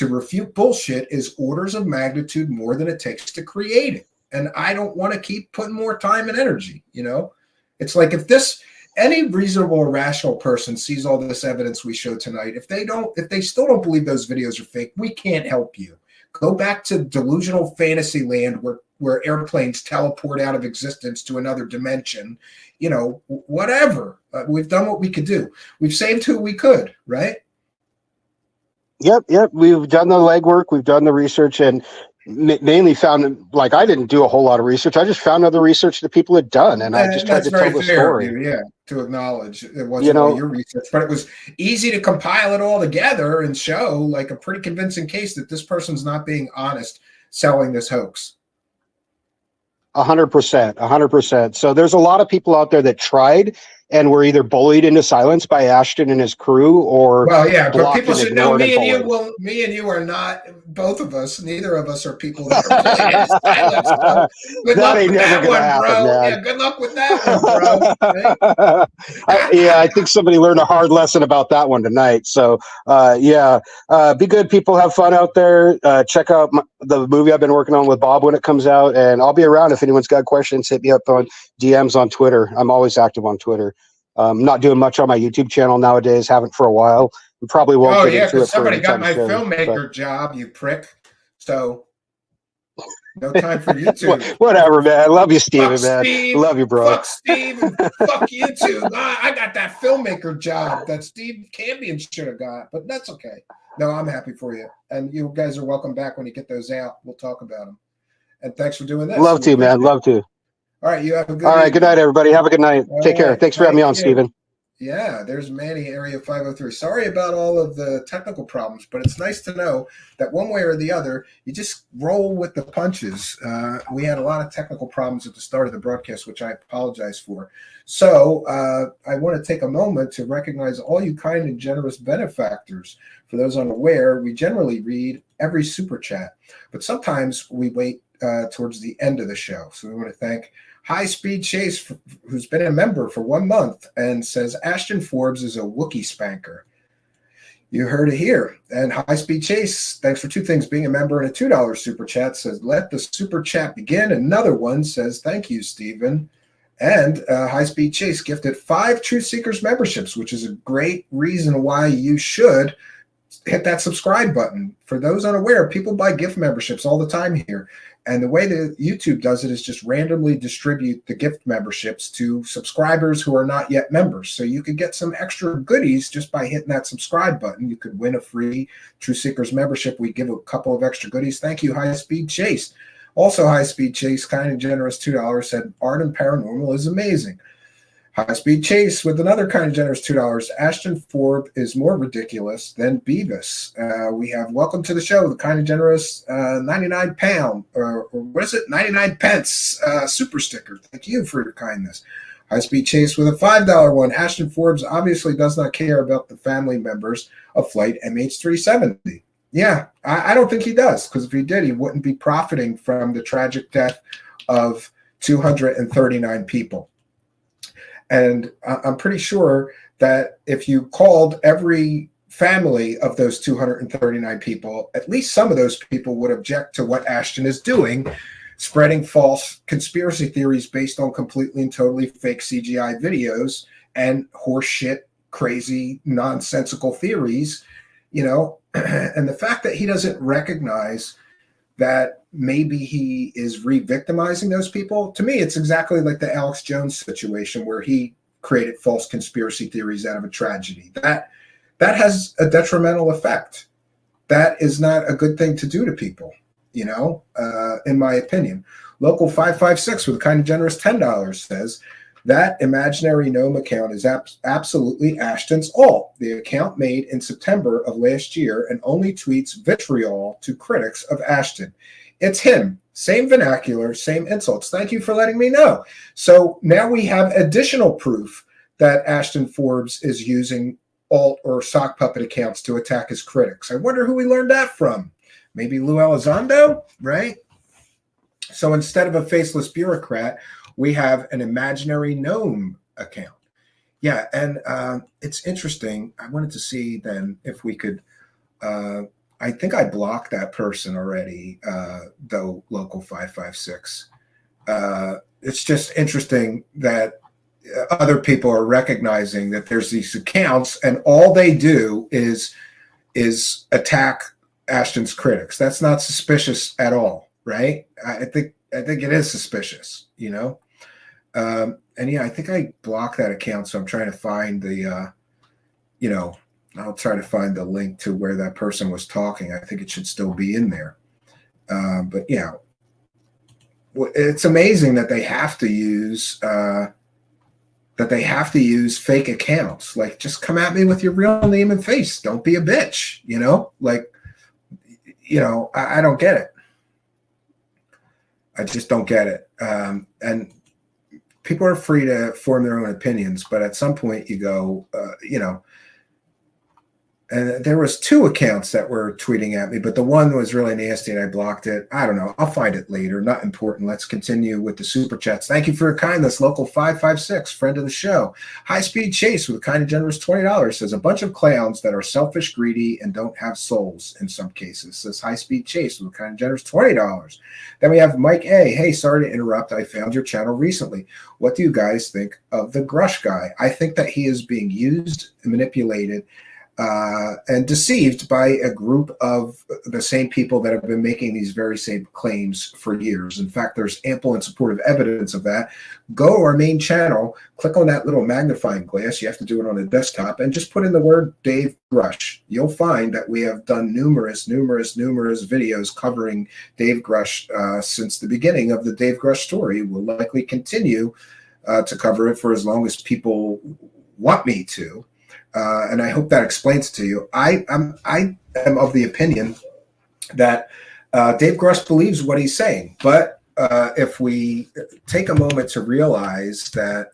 refute bullshit is orders of magnitude more than it takes to create it. And I don't want to keep putting more time and energy. It's like, if any reasonable or rational person sees all this evidence we showed tonight, if they still don't believe those videos are fake, we can't help you. Go back to delusional fantasy land where airplanes teleport out of existence to another dimension. You know, whatever. We've done what we could do. We've saved who we could, right? Yep. We've done the legwork. We've done the research, and mainly found, like, I didn't do a whole lot of research. I just found other research that people had done, and I just tried to tell the story. Yeah, to acknowledge it wasn't all your research, but it was easy to compile it all together and show like a pretty convincing case that this person's not being honest selling this hoax. 100%. So there's a lot of people out there that tried and were either bullied into silence by Ashton and his crew, or well, yeah, but people should know me and you are not, both of us, neither of us are people that are bullied into silence. So good luck with that one, bro. Man. Yeah, good luck with that one, bro. Right? I think somebody learned a hard lesson about that one tonight. So be good, people. Have fun out there. Check out the movie I've been working on with Bob when it comes out, and I'll be around if anyone's got questions. Hit me up on DMs on Twitter. I'm always active on Twitter. Not doing much on my YouTube channel nowadays. Haven't for a while. And probably won't get into it. Somebody got my filmmaker job, you prick. So no time for YouTube. Whatever, man. I love you, Steven, man. Steve, love you, bro. Fuck Steve and fuck YouTube. I got that filmmaker job that Steve Cambion should have got, but that's okay. No, I'm happy for you. And you guys are welcome back when you get those out. We'll talk about them. And thanks for doing this. Love to, man. Love to. All right, you have a good. All right, good night, everybody. Have a good night. Take care. Thanks for having me on, Steven. Yeah, there's Manny, Area 503. Sorry about all of the technical problems, but it's nice to know that one way or the other, you just roll with the punches. We had a lot of technical problems at the start of the broadcast, which I apologize for. So I want to take a moment to recognize all you kind and generous benefactors. For those unaware, we generally read every super chat, but sometimes we wait towards the end of the show. So we want to thank High Speed Chase, who's been a member for 1 month, and says Ashton Forbes is a Wookiee spanker. You heard it here. And High Speed Chase, thanks for 2 things, being a member and a $2 super chat, says let the super chat begin. Another one says thank you, Stephen. And High Speed Chase gifted 5 Truth Seekers memberships, which is a great reason why you should hit that subscribe button. For those unaware, people buy gift memberships all the time here. And the way that YouTube does it is just randomly distribute the gift memberships to subscribers who are not yet members. So you could get some extra goodies just by hitting that subscribe button. You could win a free True Seekers membership. We give a couple of extra goodies. Thank you, High Speed Chase. Also, High Speed Chase, kind and generous $2, said art and paranormal is amazing. High Speed Chase with another kind of generous $2. Ashton Forbes is more ridiculous than Beavis. We have welcome to the show, the kind of generous 99 pound, or what is it, 99 pence super sticker. Thank you for your kindness. High Speed Chase with a $5 one. Ashton Forbes obviously does not care about the family members of Flight MH370. Yeah, I don't think he does, because if he did, he wouldn't be profiting from the tragic death of 239 people. And I'm pretty sure that if you called every family of those 239 people, at least some of those people would object to what Ashton is doing, spreading false conspiracy theories based on completely and totally fake CGI videos and horseshit, crazy, nonsensical theories, you know. And the fact that he doesn't recognize that maybe he is re-victimizing those people, to me, it's exactly like the Alex Jones situation where he created false conspiracy theories out of a tragedy. That has a detrimental effect. That is not a good thing to do to people, you know, in my opinion. Local 556 with a kind of generous $10 says, that imaginary gnome account is absolutely Ashton's all. The account made in September of last year and only tweets vitriol to critics of Ashton. It's him. Same vernacular, same insults. Thank you for letting me know. So now we have additional proof that Ashton Forbes is using alt or sock puppet accounts to attack his critics. I wonder who we learned that from. Maybe Lou Elizondo, right? So instead of a faceless bureaucrat, we have an imaginary gnome account. Yeah, and it's interesting. I wanted to see then if we could, I think I blocked that person already, though, Local 556. It's just interesting that other people are recognizing that there's these accounts and all they do is attack Ashton's critics. That's not suspicious at all, right? I think it is suspicious, you know. And yeah, I think I blocked that account, so I'm trying to find the, you know, I'll try to find the link to where that person was talking. I think it should still be in there. But yeah, it's amazing that they have to use fake accounts. Like, just come at me with your real name and face. Don't be a bitch, you know? Like, you know, I don't get it. I just don't get it. And people are free to form their own opinions, but at some point you go, you know, and there was 2 accounts that were tweeting at me, but the one was really nasty and I blocked it. I don't know. I'll find it later. Not important. Let's continue with the super chats. Thank you for your kindness. Local 556, friend of the show. High Speed Chase with a kind and generous $20 says a bunch of clowns that are selfish, greedy, and don't have souls in some cases. Says High Speed Chase with a kind and generous $20. Then we have Mike A. Hey, sorry to interrupt. I found your channel recently. What do you guys think of the Grush guy? I think that he is being used and manipulated and deceived by a group of the same people that have been making these very same claims for years. In fact, there's ample and supportive evidence of that. Go to our main channel, click on that little magnifying glass. You have to do it on a desktop, and just put in the word Dave Grush. You'll find that we have done numerous videos covering Dave Grush since the beginning of the Dave Grush story. We'll likely continue to cover it for as long as people want me to. And I hope that explains to you. I am of the opinion that Dave Grush believes what he's saying. But if we take a moment to realize that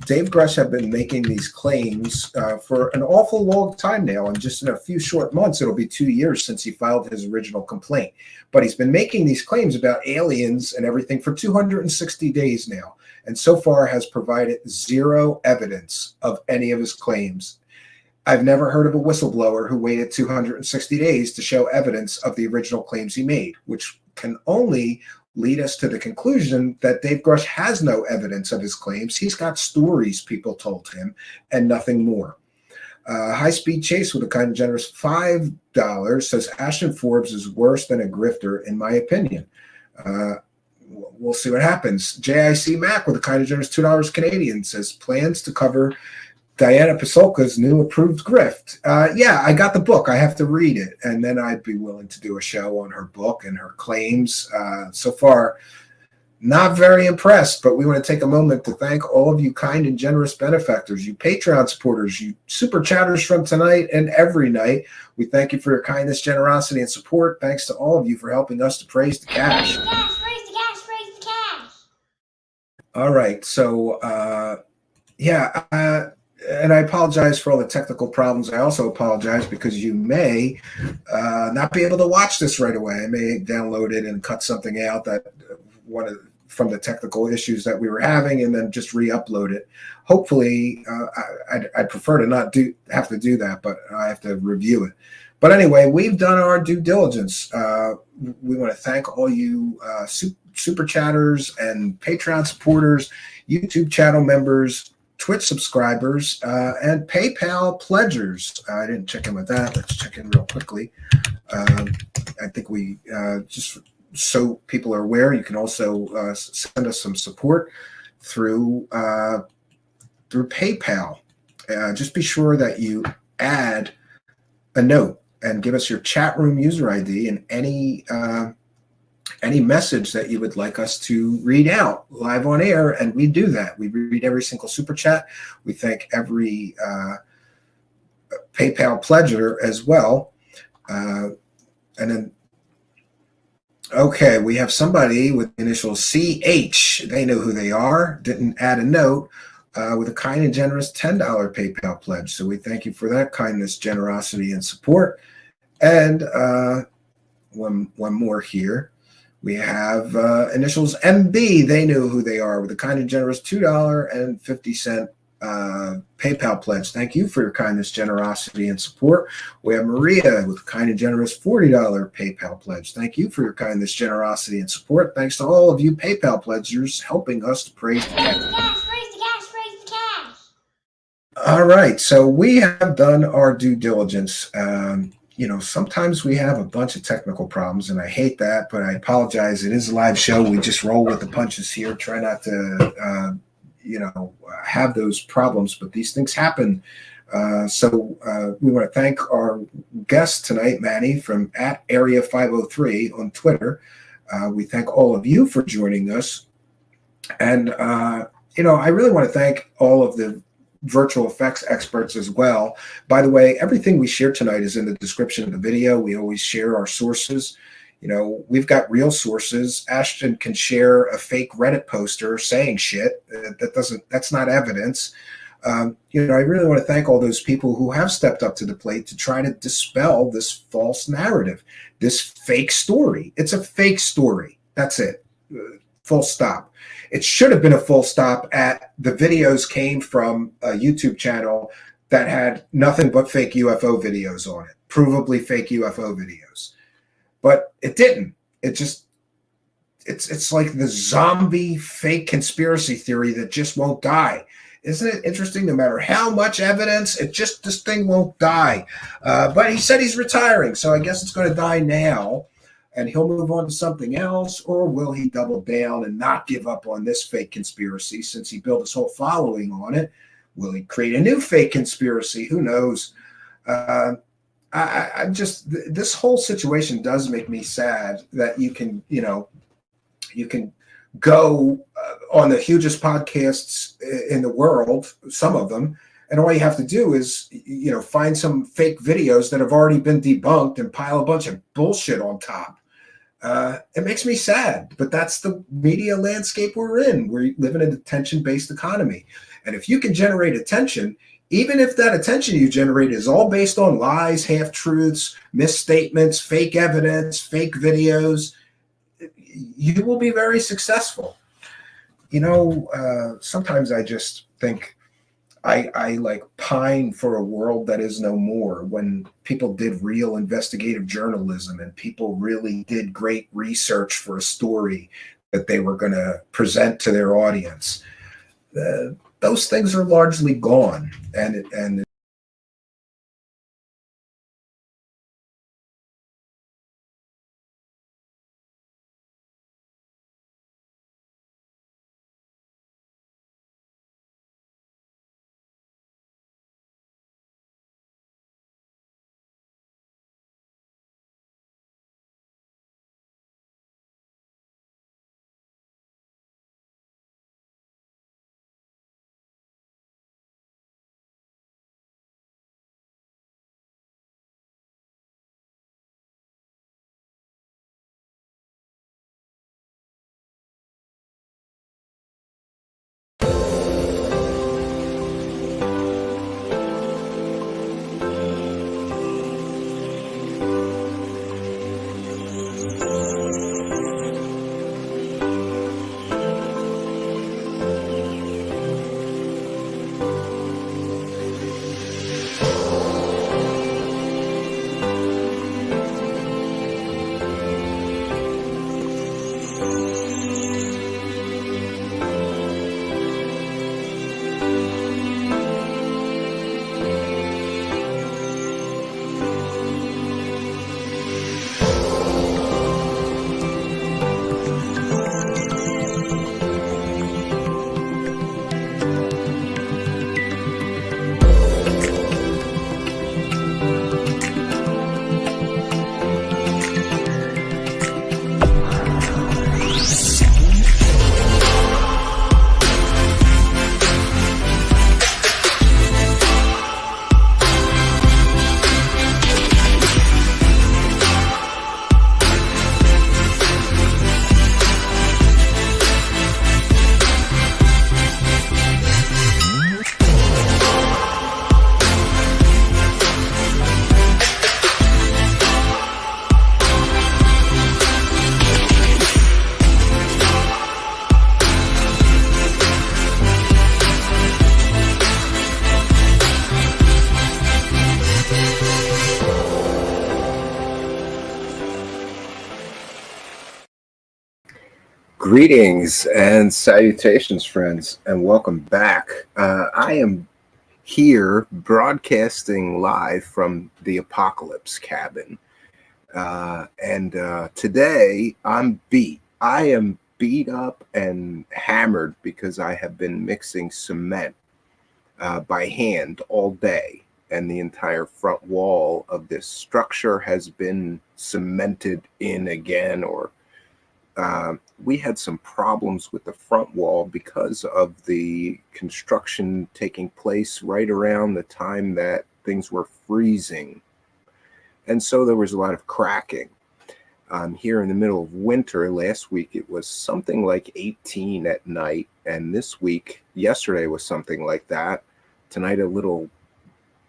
Dave Grush have been making these claims for an awful long time now, and just in a few short months, it'll be 2 years since he filed his original complaint. But he's been making these claims about aliens and everything for 260 days now, and so far has provided zero evidence of any of his claims. I've never heard of a whistleblower who waited 260 days to show evidence of the original claims he made, which can only lead us to the conclusion that Dave Grush has no evidence of his claims. He's got stories people told him and nothing more. High Speed Chase with a kind of generous $5 says Ashton Forbes is worse than a grifter, in my opinion. We'll see what happens. JIC Mac with a kind of generous $2 Canadian says plans to cover Diana Pasolka's new approved grift. Yeah, I got the book. I have to read it, and then I'd be willing to do a show on her book and her claims. So far, not very impressed, but we want to take a moment to thank all of you kind and generous benefactors, you Patreon supporters, you super chatters from tonight and every night. We thank you for your kindness, generosity, and support. Thanks to all of you for helping us to praise the cash. Praise the cash, praise the cash, praise the cash. All right, so yeah, and I apologize for all the technical problems. I also apologize because you may not be able to watch this right away. I may download it and cut something out that from the technical issues that we were having, and then just re-upload it. Hopefully, I'd prefer to not have to do that, but I have to review it. But anyway, we've done our due diligence. We want to thank all you super chatters and Patreon supporters, YouTube channel members, Twitch subscribers, and PayPal pledgers. I didn't check in with that. Let's check in real quickly. I think we just so people are aware, you can also send us some support through PayPal. Just be sure that you add a note and give us your chat room user ID and any message that you would like us to read out live on air, and we do that. We read every single super chat. We thank every PayPal pledger as well. And then, okay, we have somebody with the initial CH. They know who they are. Didn't add a note with a kind and generous $10 PayPal pledge. So we thank you for that kindness, generosity, and support. And one more here. We have initials MB. They know who they are with a kind and generous $2.50 PayPal pledge. Thank you for your kindness, generosity, and support. We have Maria with a kind and generous $40 PayPal pledge. Thank you for your kindness, generosity, and support. Thanks to all of you PayPal pledgers helping us to praise the cash. Praise the cash, praise the cash, praise the cash. All right, so we have done our due diligence. sometimes we have a bunch of technical problems, and I hate that, but I apologize. It is a live show. We just roll with the punches here. Try not to, have those problems, but these things happen. So we want to thank our guest tonight, Manny, from @Area503 on Twitter. We thank all of you for joining us. And, I really want to thank all of the virtual effects experts as well. By the way, everything we share tonight is in the description of the video. We always share our sources. We've got real sources. Ashton can share a fake Reddit poster saying shit. That's not evidence. I really want to thank all those people who have stepped up to the plate to try to dispel this false narrative, this fake story. It's a fake story. That's it. Full stop. It should have been a full stop at the videos came from a YouTube channel that had nothing but fake UFO videos on it, provably fake UFO videos. But it didn't. It's like the zombie fake conspiracy theory that just won't die. Isn't it interesting? No matter how much evidence, this thing won't die. But he said he's retiring, so I guess it's going to die now, and he'll move on to something else, or will he double down and not give up on this fake conspiracy since he built his whole following on it? Will he create a new fake conspiracy? Who knows? This whole situation does make me sad that you can go on the hugest podcasts in the world, some of them, and all you have to do is, find some fake videos that have already been debunked and pile a bunch of bullshit on top. It makes me sad, but that's the media landscape we're in. We live in an attention-based economy. And if you can generate attention, even if that attention you generate is all based on lies, half-truths, misstatements, fake evidence, fake videos, you will be very successful. Sometimes I just think I like pine for a world that is no more, when people did real investigative journalism and people really did great research for a story that they were going to present to their audience. Those things are largely gone, and Greetings and salutations, friends, and welcome back. I am here broadcasting live from the apocalypse cabin. And today I'm beat. I am beat up and hammered because I have been mixing cement by hand all day. And the entire front wall of this structure has been cemented in again, or we had some problems with the front wall because of the construction taking place right around the time that things were freezing. And so there was a lot of cracking. Here in the middle of winter, last week it was something like 18 at night. And this week, yesterday was something like that. Tonight, a little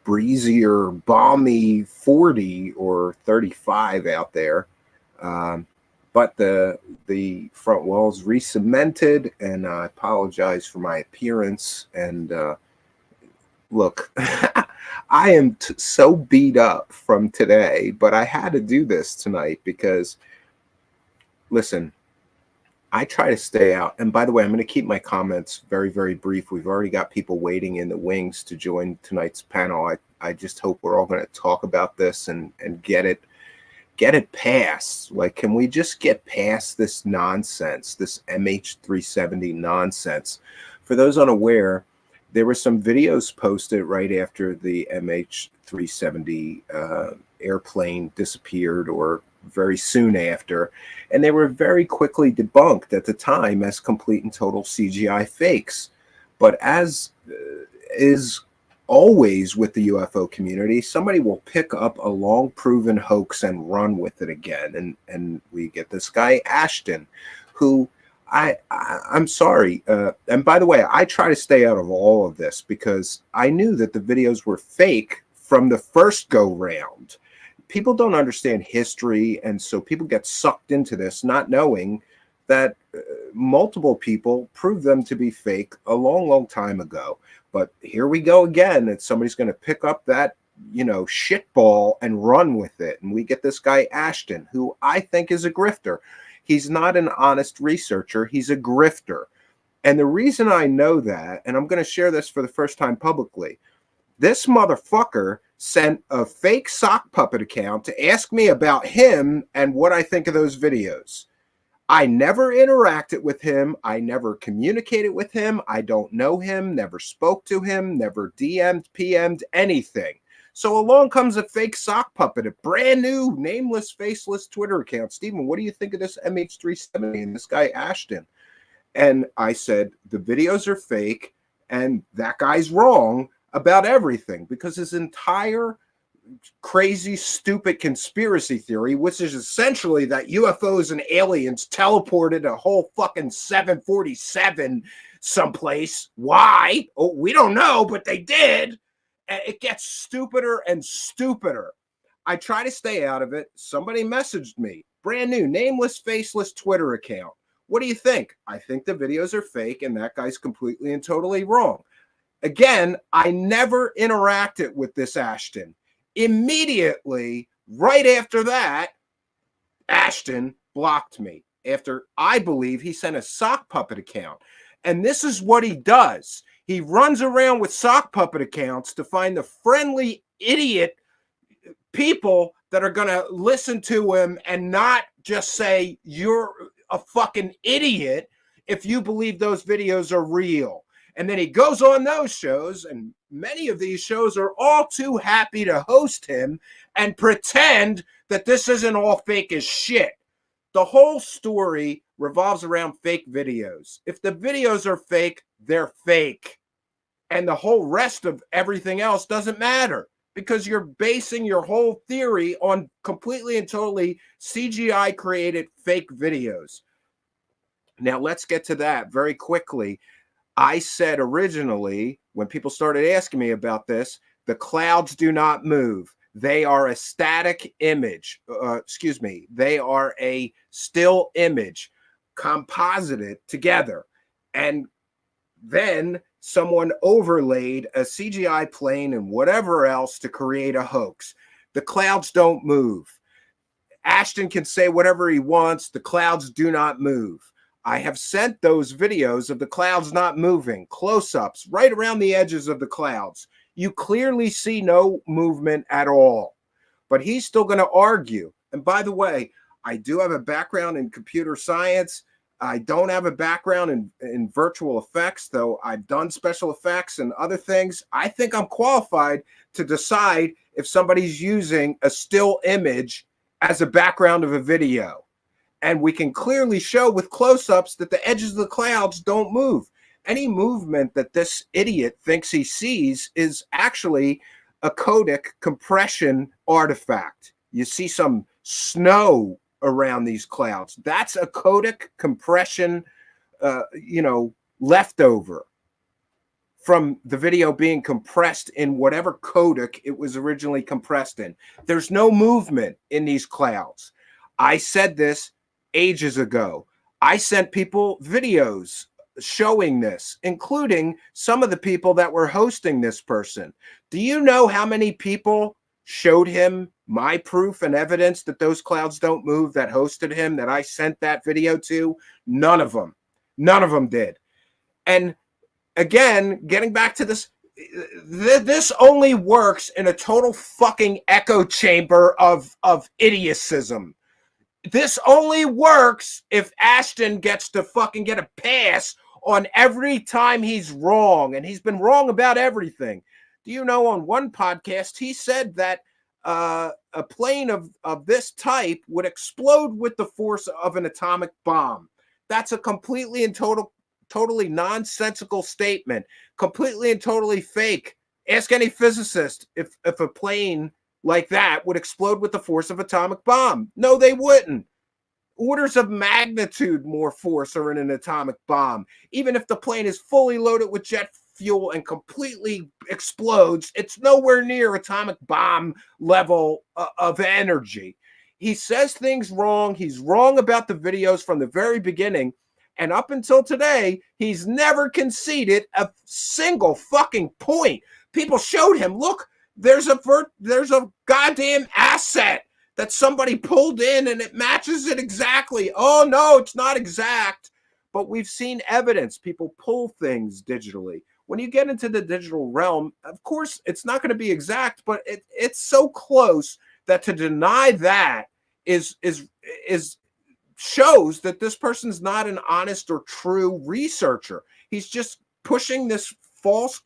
breezier, balmy 40 or 35 out there. But the front wall's re-cemented, and I apologize for my appearance. And look, I am so beat up from today, but I had to do this tonight because, listen, I try to stay out. And by the way, I'm going to keep my comments very, very brief. We've already got people waiting in the wings to join tonight's panel. I just hope we're all going to talk about this and get it past. Like, can we just get past this nonsense, this MH370 nonsense? For those unaware, there were some videos posted right after the MH370 airplane disappeared, or very soon after, and they were very quickly debunked at the time as complete and total CGI fakes. But as is always with the UFO community, somebody will pick up a long proven hoax and run with it again. And we get this guy Ashton, who I'm sorry. And by the way, I try to stay out of all of this because I knew that the videos were fake from the first go round. People don't understand history, and so people get sucked into this not knowing that multiple people proved them to be fake a long, long time ago. But here we go again, and somebody's going to pick up that, shitball and run with it. And we get this guy Ashton, who I think is a grifter. He's not an honest researcher. He's a grifter. And the reason I know that, and I'm going to share this for the first time publicly, this motherfucker sent a fake sock puppet account to ask me about him and what I think of those videos. I never interacted with him. I never communicated with him. I don't know him, never spoke to him, never DM'd, PM'd, anything. So along comes a fake sock puppet, a brand new, nameless, faceless Twitter account. Stephen, what do you think of this MH370 and this guy Ashton? And I said, the videos are fake, and that guy's wrong about everything, because his entire crazy, stupid conspiracy theory, which is essentially that UFOs and aliens teleported a whole fucking 747 someplace. Why? Oh, we don't know, but they did. And it gets stupider and stupider. I try to stay out of it. Somebody messaged me, brand new, nameless, faceless Twitter account. What do you think? I think the videos are fake, and that guy's completely and totally wrong. Again, I never interacted with this Ashton. Immediately, right after that, Ashton blocked me after, I believe, he sent a sock puppet account. And this is what he does. He runs around with sock puppet accounts to find the friendly idiot people that are going to listen to him and not just say, you're a fucking idiot if you believe those videos are real. And then he goes on those shows, and many of these shows are all too happy to host him and pretend that this isn't all fake as shit. The whole story revolves around fake videos. If the videos are fake, they're fake. And the whole rest of everything else doesn't matter, because you're basing your whole theory on completely and totally CGI created fake videos. Now, let's get to that very quickly. I said originally, when people started asking me about this, the clouds do not move. They are a static image. They are a still image composited together. And then someone overlaid a CGI plane and whatever else to create a hoax. The clouds don't move. Ashton can say whatever he wants. The clouds do not move. I have sent those videos of the clouds not moving, close-ups, right around the edges of the clouds. You clearly see no movement at all. But he's still going to argue. And by the way, I do have a background in computer science. I don't have a background in virtual effects, though I've done special effects and other things. I think I'm qualified to decide if somebody's using a still image as a background of a video. And we can clearly show with close-ups that the edges of the clouds don't move. Any movement that this idiot thinks he sees is actually a codec compression artifact. You see some snow around these clouds. That's a codec compression, leftover from the video being compressed in whatever codec it was originally compressed in. There's no movement in these clouds. I said this ages ago. I sent people videos showing this, including some of the people that were hosting this person. Do you know how many people showed him my proof and evidence that those clouds don't move, that hosted him, that I sent that video to? None of them. None of them did. And again, getting back to this, this only works in a total fucking echo chamber of idiocism. This only works if Ashton gets to fucking get a pass on every time he's wrong, and he's been wrong about everything. Do you know, on one podcast, he said that a plane of this type would explode with the force of an atomic bomb. That's a completely and totally nonsensical statement, completely and totally fake. Ask any physicist if a plane like that would explode with the force of atomic bomb. No, they wouldn't. Orders of magnitude more force are in an atomic bomb. Even if the plane is fully loaded with jet fuel and completely explodes, it's nowhere near atomic bomb level of energy. He says things wrong. He's wrong about the videos from the very beginning. And up until today, he's never conceded a single fucking point. People showed him, look, there's a goddamn asset that somebody pulled in and it matches it exactly. Oh, no, it's not exact. But we've seen evidence. People pull things digitally. When you get into the digital realm, of course, it's not going to be exact, but it's so close that to deny that is shows that this person's not an honest or true researcher. He's just pushing this false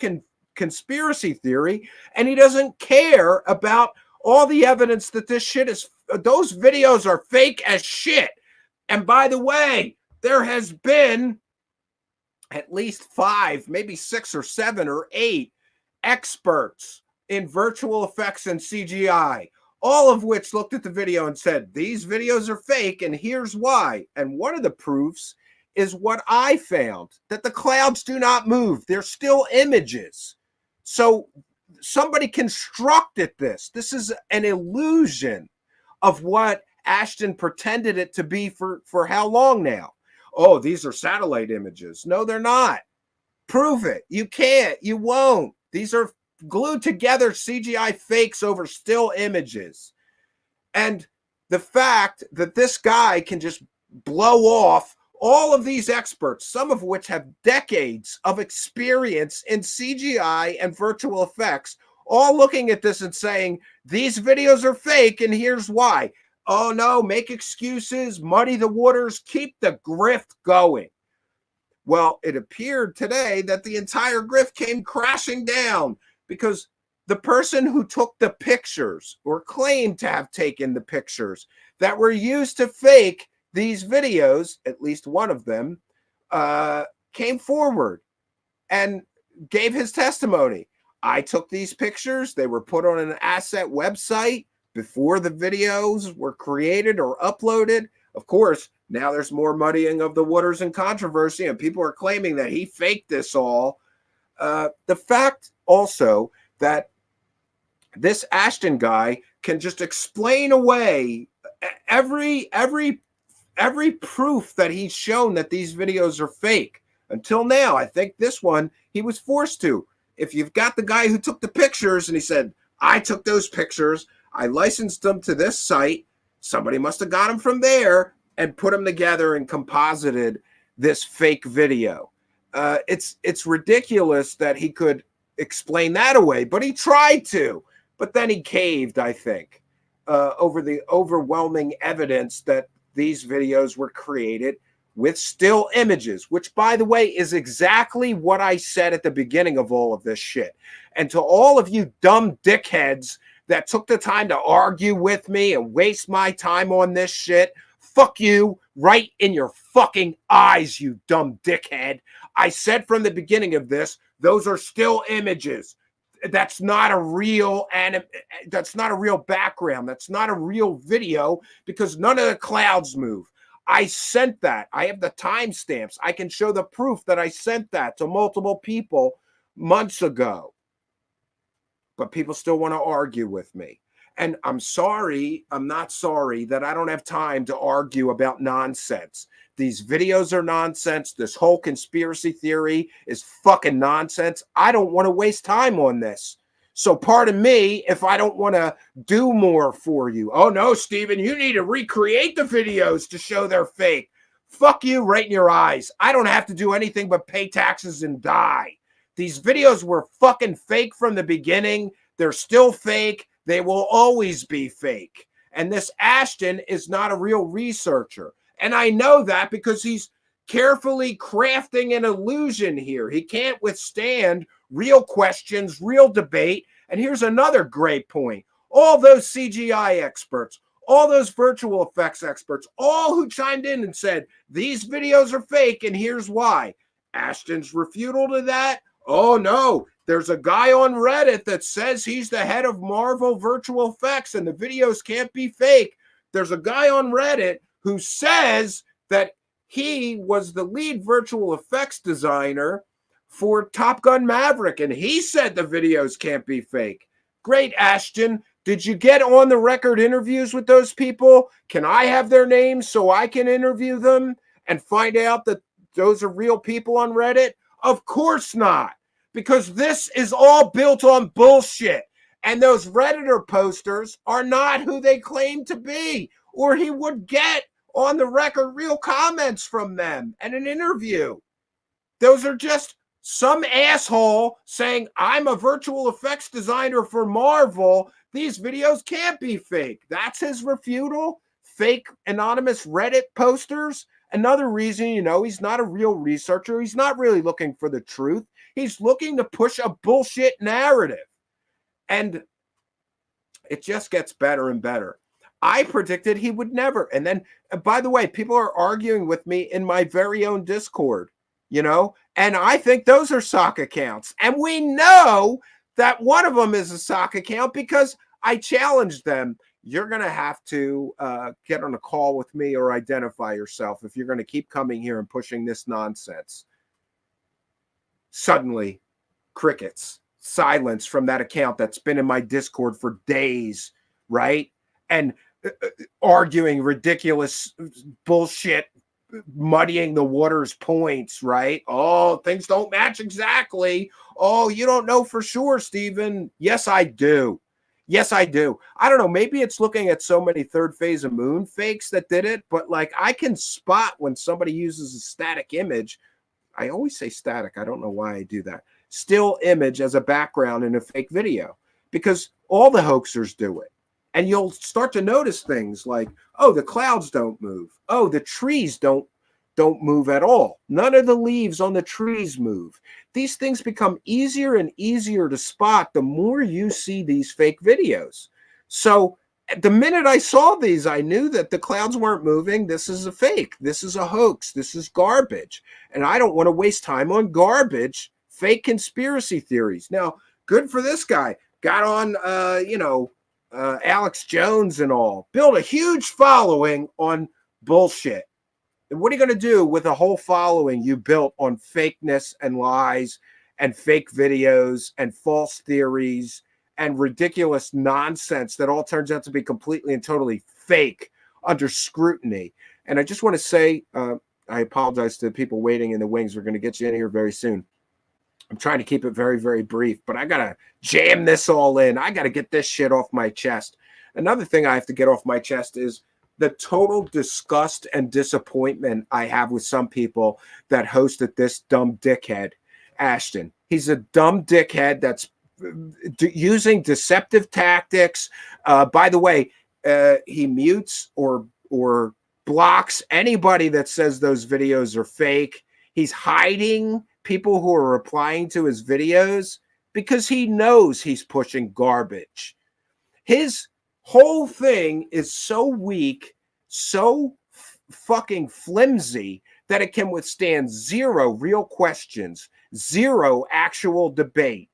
conspiracy theory, and he doesn't care about all the evidence that this shit is, those videos are fake as shit. And by the way, there has been at least 5, maybe 6 or 7 or 8 experts in virtual effects and CGI, all of which looked at the video and said, these videos are fake, and here's why. And one of the proofs is what I found, that the clouds do not move. They're still images. So somebody constructed this. This is an illusion of what Ashton pretended it to be for how long now? Oh, these are satellite images. No, they're not. Prove it. You can't. You won't. These are glued together CGI fakes over still images. And the fact that this guy can just blow off all of these experts, some of which have decades of experience in CGI and virtual effects, all looking at this and saying, these videos are fake, and here's why. Oh, no, make excuses, muddy the waters, keep the grift going. Well, it appeared today that the entire grift came crashing down because the person who took the pictures, or claimed to have taken the pictures that were used to fake these videos, at least one of them, came forward and gave his testimony. I took these pictures. They were put on an asset website before the videos were created or uploaded. Of course, now there's more muddying of the waters and controversy, and people are claiming that he faked this all. The fact also that this Ashton guy can just explain away every proof that he's shown that these videos are fake. Until now, I think this one, he was forced to. If you've got the guy who took the pictures and he said, I took those pictures, I licensed them to this site, somebody must have got them from there and put them together and composited this fake video. It's ridiculous that he could explain that away, but he tried to. But then he caved, I think, over the overwhelming evidence that these videos were created with still images, which, by the way, is exactly what I said at the beginning of all of this shit. And to all of you dumb dickheads that took the time to argue with me and waste my time on this shit, fuck you right in your fucking eyes, you dumb dickhead. I said from the beginning of this, those are still images. That's not a real that's not a real background. That's not a real video because none of the clouds move. I sent that. I have the timestamps. I can show the proof that I sent that to multiple people months ago. But people still want to argue with me. And I'm sorry, I'm not sorry that I don't have time to argue about nonsense. These videos are nonsense. This whole conspiracy theory is fucking nonsense. I don't want to waste time on this. So pardon me if I don't want to do more for you. Oh no, Stephen, you need to recreate the videos to show they're fake. Fuck you right in your eyes. I don't have to do anything but pay taxes and die. These videos were fucking fake from the beginning. They're still fake. They will always be fake. And this Ashton is not a real researcher. And I know that because he's carefully crafting an illusion here. He can't withstand real questions, real debate. And here's another great point. All those CGI experts, all those virtual effects experts, all who chimed in and said, these videos are fake and here's why. Ashton's refutal to that? Oh no, there's a guy on Reddit that says he's the head of Marvel Virtual Effects and the videos can't be fake. There's a guy on Reddit who says that he was the lead virtual effects designer for Top Gun Maverick, and he said the videos can't be fake. Great, Ashton. Did you get on the record interviews with those people? Can I have their names so I can interview them and find out that those are real people on Reddit? Of course not, because this is all built on bullshit. And those Redditor posters are not who they claim to be, or he would get on the record real comments from them and an interview. Those are just some asshole saying, I'm a virtual effects designer for Marvel. These videos can't be fake. That's his refutal. Fake anonymous Reddit posters. Another reason, you know, he's not a real researcher. He's not really looking for the truth. He's looking to push a bullshit narrative. And it just gets better and better. I predicted he would never. And then, by the way, people are arguing with me in my very own Discord, you know, and I think those are sock accounts. And we know that one of them is a sock account because I challenged them. You're going to have to get on a call with me or identify yourself if you're going to keep coming here and pushing this nonsense. Suddenly, crickets, silence from that account that's been in my Discord for days, right? And arguing ridiculous bullshit, muddying the waters points, right? Oh, things don't match exactly. Oh, you don't know for sure, Stephen. Yes, I do. Yes, I do. I don't know. Maybe it's looking at so many third phase of moon fakes that did it, but like I can spot when somebody uses a static image. I always say static. I don't know why I do that. Still image as a background in a fake video because all the hoaxers do it. And you'll start to notice things like, oh, the clouds don't move. Oh, the trees don't move at all. None of the leaves on the trees move. These things become easier and easier to spot the more you see these fake videos. So the minute I saw these, I knew that the clouds weren't moving. This is a fake. This is a hoax. This is garbage. And I don't want to waste time on garbage, fake conspiracy theories. Now, good for this guy. Got on, Alex Jones and all. Build a huge following on bullshit. And what are you going to do with a whole following you built on fakeness and lies and fake videos and false theories and ridiculous nonsense that all turns out to be completely and totally fake under scrutiny? And I just want to say, I apologize to the people waiting in the wings. We're going to get you in here very soon. I'm trying to keep it very, very brief, but I got to jam this all in. I got to get this shit off my chest. Another thing I have to get off my chest is the total disgust and disappointment I have with some people that hosted this dumb dickhead. Ashton. He's a dumb dickhead that's using deceptive tactics. By the way, he mutes or blocks anybody that says those videos are fake. He's hiding people who are replying to his videos because he knows he's pushing garbage. His whole thing is so weak, so fucking flimsy that it can withstand 0 real questions, 0 actual debate.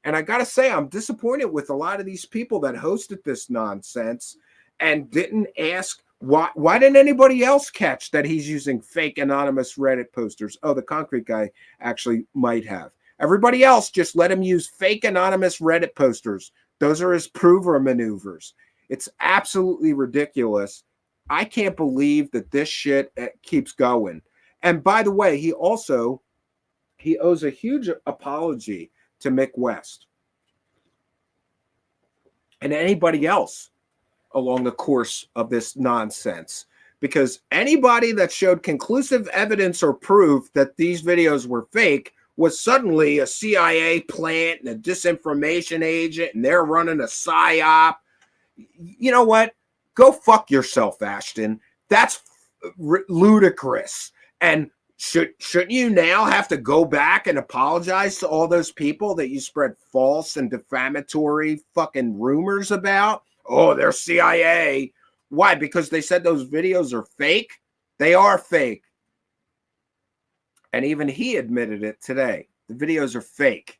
And I got to say, I'm disappointed with a lot of these people that hosted this nonsense and didn't ask, why didn't anybody else catch that he's using fake anonymous Reddit posters? Oh, the concrete guy actually might have. Everybody else just let him use fake anonymous Reddit posters. Those are his prover maneuvers. It's absolutely ridiculous. I can't believe that this shit keeps going. And by the way, he owes a huge apology to Mick West and anybody else along the course of this nonsense, because anybody that showed conclusive evidence or proof that these videos were fake was suddenly a CIA plant and a disinformation agent, and they're running a psyop. You know what? Go fuck yourself, Ashton. That's ludicrous. And shouldn't you now have to go back and apologize to all those people that you spread false and defamatory fucking rumors about? Oh, they're CIA. Why? Because they said those videos are fake? They are fake. And even he admitted it today. The videos are fake.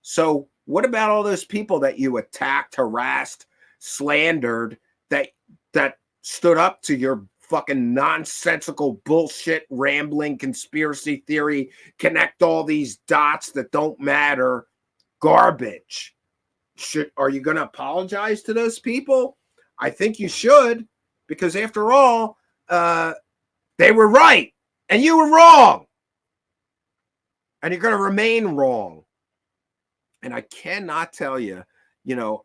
So what about all those people that you attacked, harassed, slandered, that stood up to your fucking nonsensical bullshit, rambling conspiracy theory, connect all these dots that don't matter garbage? Are you going to apologize to those people? I think you should, because after all, they were right and you were wrong. And you're going to remain wrong. And I cannot tell you,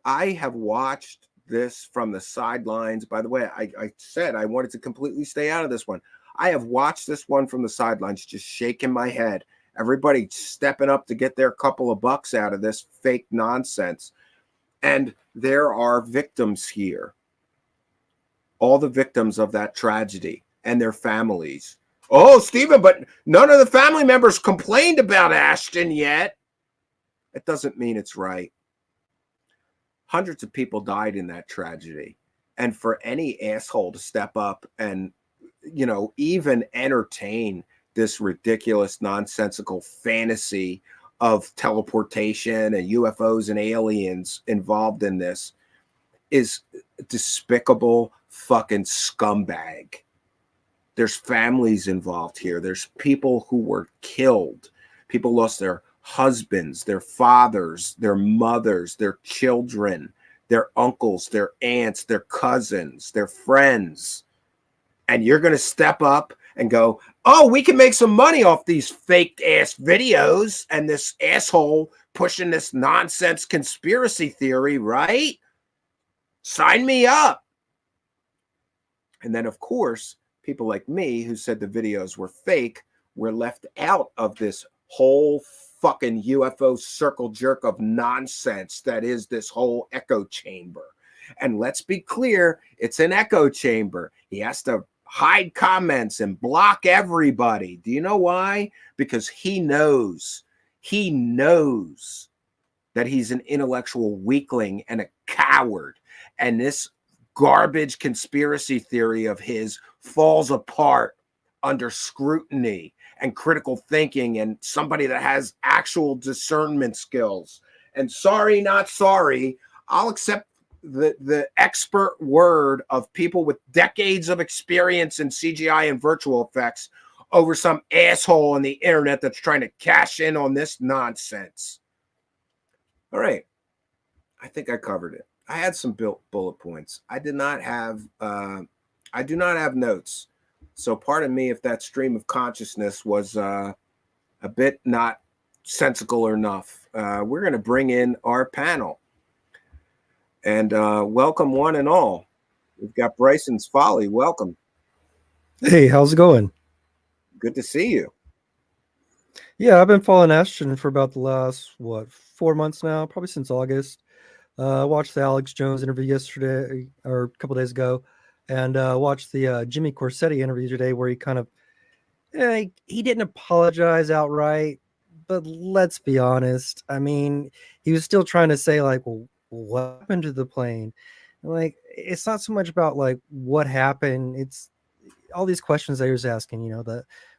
I have watched this from the sidelines. By the way, I said I wanted to completely stay out of this one. I have watched this one from the sidelines, just shaking my head. Everybody stepping up to get their couple of bucks out of this fake nonsense. And there are victims here. All the victims of that tragedy and their families. Oh, Stephen, but none of the family members complained about Ashton yet. It doesn't mean it's right. Hundreds of people died in that tragedy. And for any asshole to step up and, even entertain this ridiculous, nonsensical fantasy of teleportation and UFOs and aliens involved in this is despicable fucking scumbag. There's families involved here. There's people who were killed. People lost their husbands, their fathers, their mothers, their children, their uncles, their aunts, their cousins, their friends. And you're going to step up and go, oh, we can make some money off these fake ass videos and this asshole pushing this nonsense conspiracy theory, right? Sign me up. And then, of course, people like me who said the videos were fake were left out of this whole fucking UFO circle jerk of nonsense that is this whole echo chamber. And let's be clear, it's an echo chamber. He has to hide comments and block everybody. Do you know why? Because he knows that he's an intellectual weakling and a coward. And this garbage conspiracy theory of his falls apart under scrutiny and critical thinking and somebody that has actual discernment skills. And sorry, not sorry, I'll accept the expert word of people with decades of experience in CGI and virtual effects over some asshole on the internet that's trying to cash in on this nonsense. All right. I think I covered it. I had some bullet points. I do not have notes. So pardon me if that stream of consciousness was a bit not sensical enough. We're going to bring in our panel. And welcome one and all. We've got Bryson's Folly. Welcome. Hey, how's it going? Good to see you. Yeah, I've been following Ashton for about the last 4 months now, probably since August. I watched the Alex Jones interview yesterday or a couple days ago, and watched the Jimmy Corsetti interview today, where he kind of he didn't apologize outright, but let's be honest. I mean, he was still trying to say like, well, what happened to the plane? Like, it's not so much about like what happened. It's all these questions that he was asking.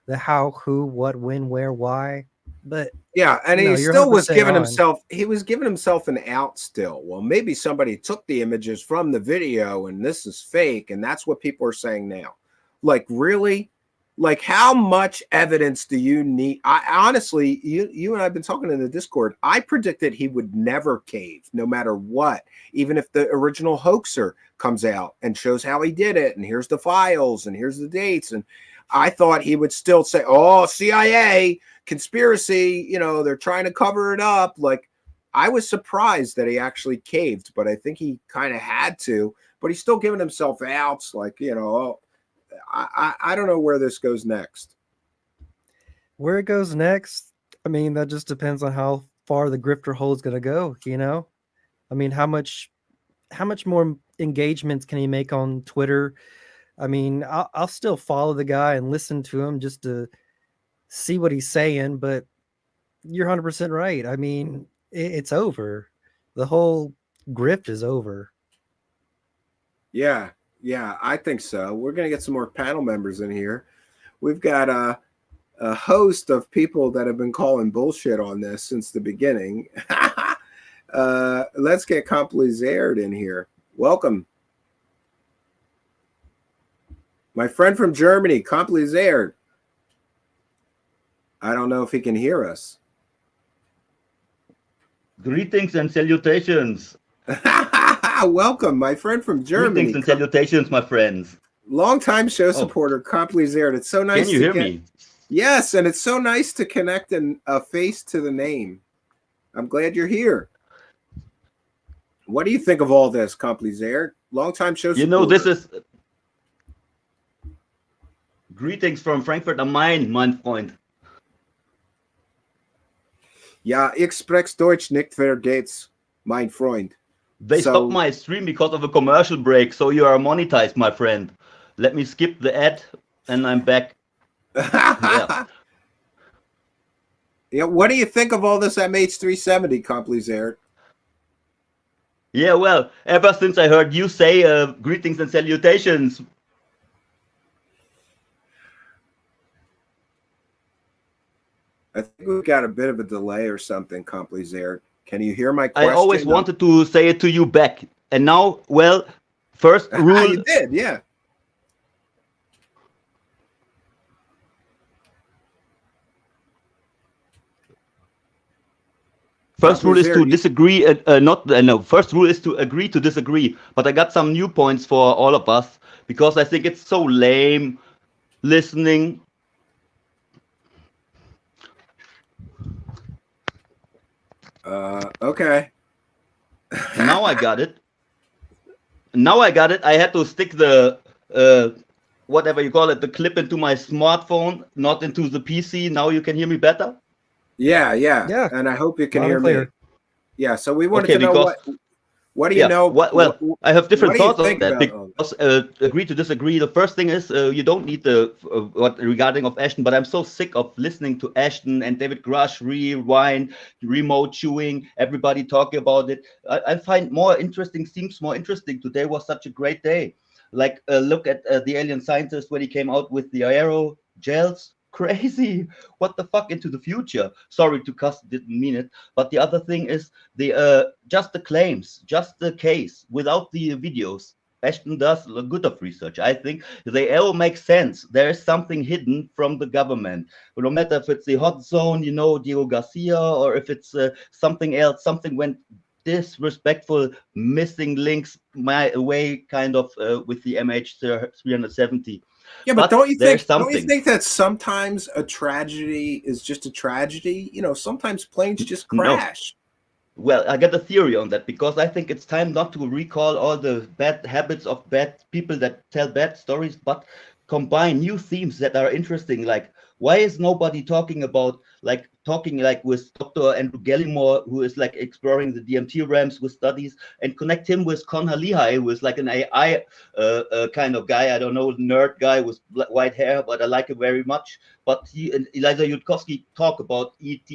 The how, who, what, when, where, why. But Yeah, and no, he you're still was 100% giving on. himself an out still. Well, maybe somebody took the images from the video and this is fake, and that's what people are saying now. Like, really? Like, how much evidence do you need? I honestly, you and I have been talking in the Discord. I predicted he would never cave, no matter what, even if the original hoaxer comes out and shows how he did it, and here's the files, and here's the dates, and I thought he would still say, "Oh, CIA conspiracy, they're trying to cover it up." Like, I was surprised that he actually caved, but I think he kind of had to. But he's still giving himself outs, like, I don't know where this goes next. Where it goes next, I mean, that just depends on how far the grifter hole is going to go. I mean, how much more engagements can he make on Twitter? I mean, I'll still follow the guy and listen to him just to see what he's saying, but you're 100% right. I mean, it's over. The whole grift is over. Yeah, I think so. We're going to get some more panel members in here. We've got a host of people that have been calling bullshit on this since the beginning. Let's get Complizared in here. Welcome. My friend from Germany, Complizared. I don't know if he can hear us. Greetings and salutations. Welcome, my friend from Germany. Greetings and salutations, my friends. Long-time show supporter, Complizared. It's so nice. Can you hear me? Yes, and it's so nice to connect a face to the name. I'm glad you're here. What do you think of all this, Complizared? Long-time show supporter. This is... Greetings from Frankfurt am Main, mein Freund. Ja, ich spreche Deutsch nicht vergeht's, mein Freund. They stopped my stream because of a commercial break, so you are monetized, my friend. Let me skip the ad, and I'm back. Yeah. What do you think of all this MH370, Complizared? Yeah, well, ever since I heard you say greetings and salutations, I think we've got a bit of a delay or something, Complizared. Can you hear my question? I always wanted to say it to you back. And now, well, first rule... You did, yeah. First rule is to disagree, first rule is to agree to disagree. But I got some new points for all of us, because I think it's so lame listening. Okay. Now I got it. I had to stick the, whatever you call it, the clip into my smartphone, not into the PC. Now you can hear me better? Yeah. And I hope you can hear me. Yeah, so we wanted to know what do you know? Well, I have different thoughts on that, about because agree to disagree. The first thing is you don't need the regarding of Ashton, but I'm so sick of listening to Ashton and David Grush rewind, remote chewing, everybody talking about it. I find seems more interesting. Today was such a great day. Like look at the alien scientist when he came out with the aero gels. Crazy. What the fuck, into the future? Sorry to cuss, didn't mean it. But the other thing is the just the claims, just the case without the videos. Ashton does a good of research. I think they all make sense. There is something hidden from the government. But no matter if it's the hot zone, Diego Garcia, or if it's something else, something went disrespectful, missing links my way, kind of with the MH370. Yeah, but don't you think that sometimes a tragedy is just a tragedy? Sometimes planes just crash. No. Well, I got a theory on that, because I think it's time not to recall all the bad habits of bad people that tell bad stories, but combine new themes that are interesting, like Why is nobody talking about like with Dr. Andrew Gallimore, who is like exploring the DMT realms with studies, and connect him with Conor Lehigh, who is like an AI kind of guy. I don't know, nerd guy with white hair, but I like him very much. But he and Eliza Yudkowsky talk about ET,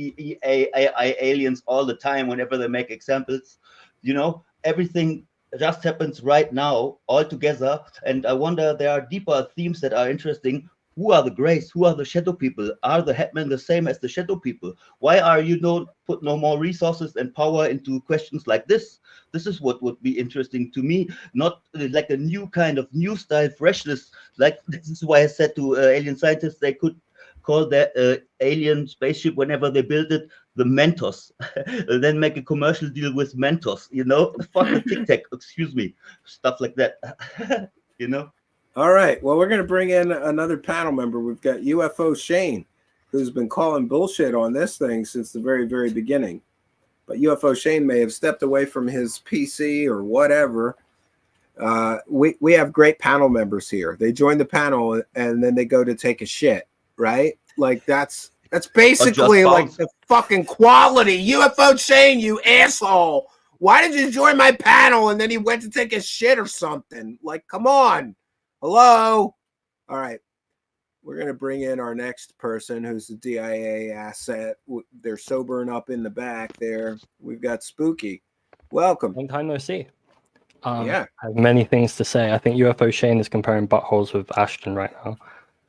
AI, aliens all the time whenever they make examples. You know, everything just happens right now all together. And I wonder, there are deeper themes that are interesting. Who are the Greys? Who are the shadow people? Are the headmen the same as the shadow people? Why are you don't put no more resources and power into questions like this? This is what would be interesting to me, not like a new kind of new style freshness. Like, this is why I said to alien scientists, they could call that alien spaceship whenever they build it the Mentos, then make a commercial deal with Mentos, you know, fuck the Tic Tac, excuse me, stuff like that, you know. All right. Well, we're going to bring in another panel member. We've got UFO Shane, who's been calling bullshit on this thing since the very, very beginning. But UFO Shane may have stepped away from his PC or whatever. We have great panel members here. They join the panel and then they go to take a shit, right? Like that's basically like the fucking quality. UFO Shane, you asshole. Why did you join my panel and then he went to take a shit or something? Like, come on. Hello. All right. We're going to bring in our next person who's the DIA asset. They're sobering up in the back there. We've got Spooky. Welcome. Long time no see. Yeah. I have many things to say. I think UFO Shane is comparing buttholes with Ashton right now.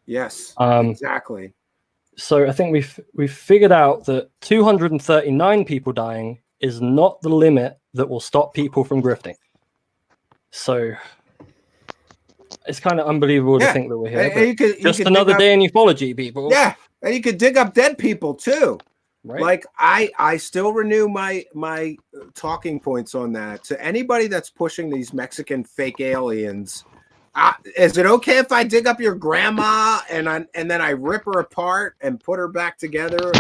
Yes, exactly. So I think we've figured out that 239 people dying is not the limit that will stop people from grifting. So it's kind of unbelievable to think that we're here. Just another day in ufology, people. Yeah, and you could dig up dead people too. Right. Like I still renew my talking points on that to anybody that's pushing these Mexican fake aliens. Is it okay if I dig up your grandma and then I rip her apart and put her back together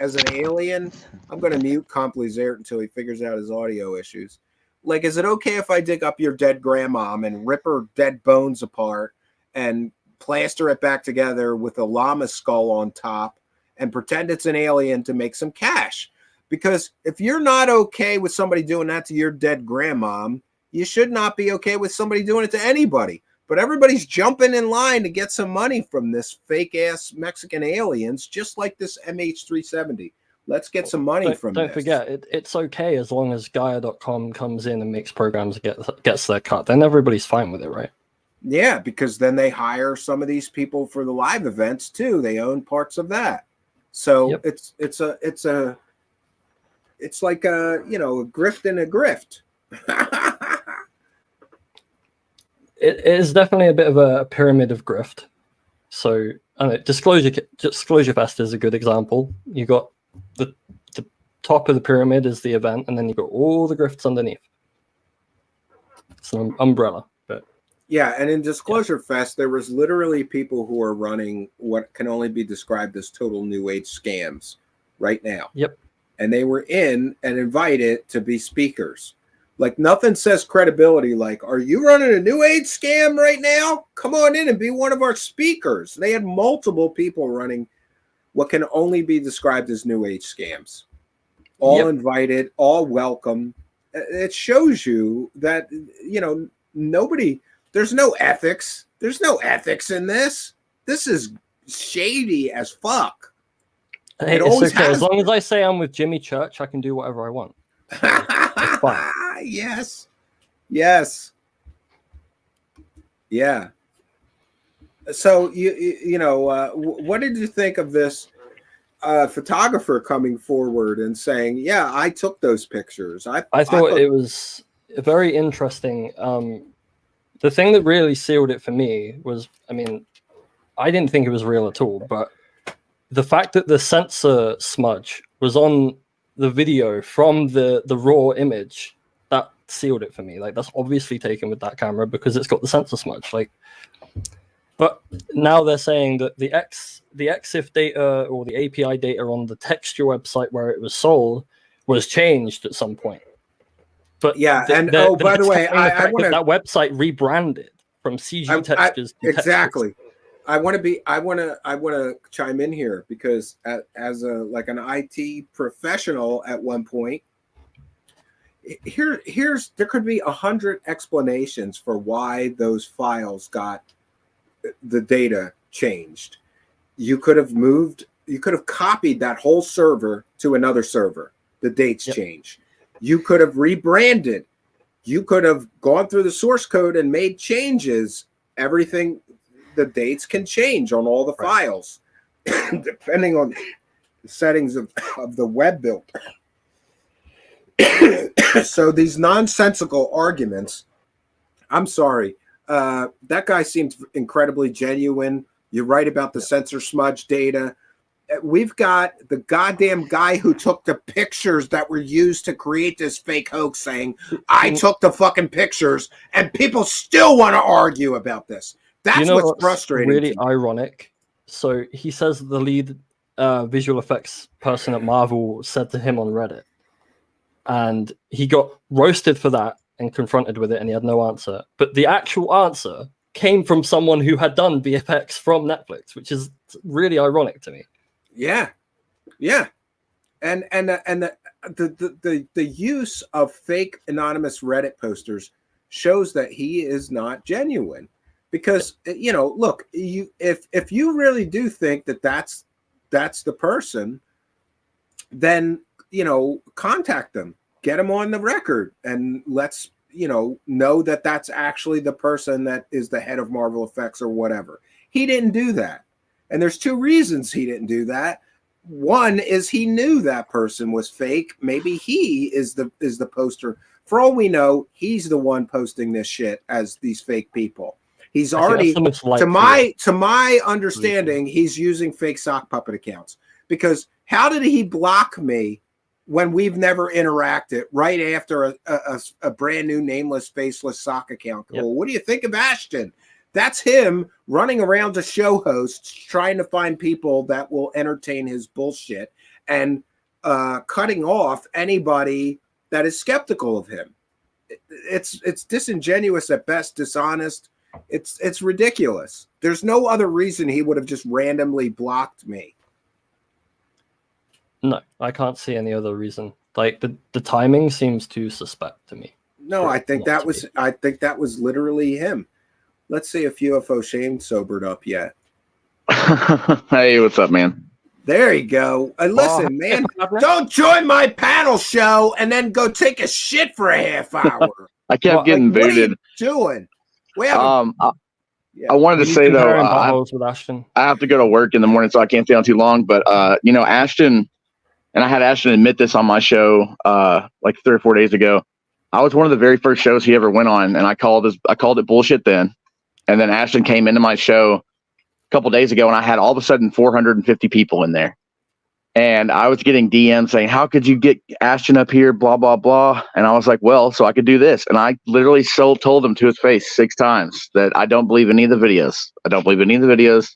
as an alien? I'm going to mute Complizert until he figures out his audio issues. Like, is it okay if I dig up your dead grandma and rip her dead bones apart and plaster it back together with a llama skull on top and pretend it's an alien to make some cash? Because if you're not okay with somebody doing that to your dead grandma, you should not be okay with somebody doing it to anybody. But everybody's jumping in line to get some money from this fake ass Mexican aliens, just like this MH370. Let's get some money from this. Don't forget, it's okay as long as Gaia.com comes in and makes programs and gets their cut. Then everybody's fine with it, right? Yeah, because then they hire some of these people for the live events too. They own parts of that. So it's like a a grift and a grift. It is definitely a bit of a pyramid of grift. So Disclosure Fest is a good example. You got the top of the pyramid is the event, and then you got all the grifts underneath. It's an umbrella, but yeah. And in Disclosure Fest, there was literally people who are running what can only be described as total new age scams right now. Yep. And they were in and invited to be speakers. Like, nothing says credibility like, are you running a new age scam right now? Come on in and be one of our speakers. They had multiple people running what can only be described as new age scams. All invited, all welcome. It shows you that, there's no ethics. There's no ethics in this. This is shady as fuck. Hey, it's okay. As long as I say I'm with Jimmy Church, I can do whatever I want. It's fine. Yes. Yes. Yeah. So what did you think of this photographer coming forward and saying, "Yeah, I took those pictures." I thought it was very interesting. The thing that really sealed it for me was, I didn't think it was real at all, but the fact that the sensor smudge was on the video from the raw image, that sealed it for me. Like, that's obviously taken with that camera because it's got the sensor smudge. Like, but now they're saying that the EXIF data or the API data on the texture website where it was sold was changed at some point. But yeah, by the way, I want that website rebranded from CG textures to exactly. textures. I want to chime in here because as an IT professional at one point, there could be 100 explanations for why those files got the data changed. You could have copied that whole server to another server. The dates change. You could have rebranded. You could have gone through the source code and made changes. Everything, the dates can change on all the files, depending on the settings of the web builder. So these nonsensical arguments, I'm sorry, that guy seems incredibly genuine. You're right about the censor smudge data. We've got the goddamn guy who took the pictures that were used to create this fake hoax saying, I took the fucking pictures, and people still want to argue about this. That's what's frustrating. Really ironic. So he says the lead visual effects person at Marvel said to him on Reddit, and he got roasted for that and confronted with it, and he had no answer. But the actual answer came from someone who had done VFX from Netflix, which is really ironic to me. Yeah, and the use of fake anonymous Reddit posters shows that he is not genuine, because look, if you really do think that that's the person, then contact them, get them on the record, and let's know that that's actually the person that is the head of Marvel Effects or whatever. He didn't do that. And there's two reasons he didn't do that. One is he knew that person was fake. Maybe he is the poster. For all we know, he's the one posting this shit as these fake people. He's already, to my understanding, he's using fake sock puppet accounts. Because how did he block me when we've never interacted right after a brand new nameless, faceless sock account? Well, what do you think of Ashton? That's him running around to show hosts, trying to find people that will entertain his bullshit and cutting off anybody that is skeptical of him. It's disingenuous at best, dishonest. It's ridiculous. There's no other reason he would have just randomly blocked me. No, I can't see any other reason. Like the timing seems too suspect to me. No, I think that was literally him. Let's see if UFO Shane sobered up yet. Hey, what's up, man? There you go. Listen, man, don't join my panel show and then go take a shit for a half hour. I kept getting booted. What are you doing? We have I wanted to say though, I have to go to work in the morning, so I can't stay on too long. But Ashton, and I had Ashton admit this on my show like 3 or 4 days ago. I was one of the very first shows he ever went on, and I called it bullshit then. And then Ashton came into my show a couple days ago, and I had all of a sudden 450 people in there. And I was getting DMs saying, how could you get Ashton up here, blah, blah, blah. And I was like, well, so I could do this. And I literally told him to his face 6 times that I don't believe any of the videos. I don't believe any of the videos.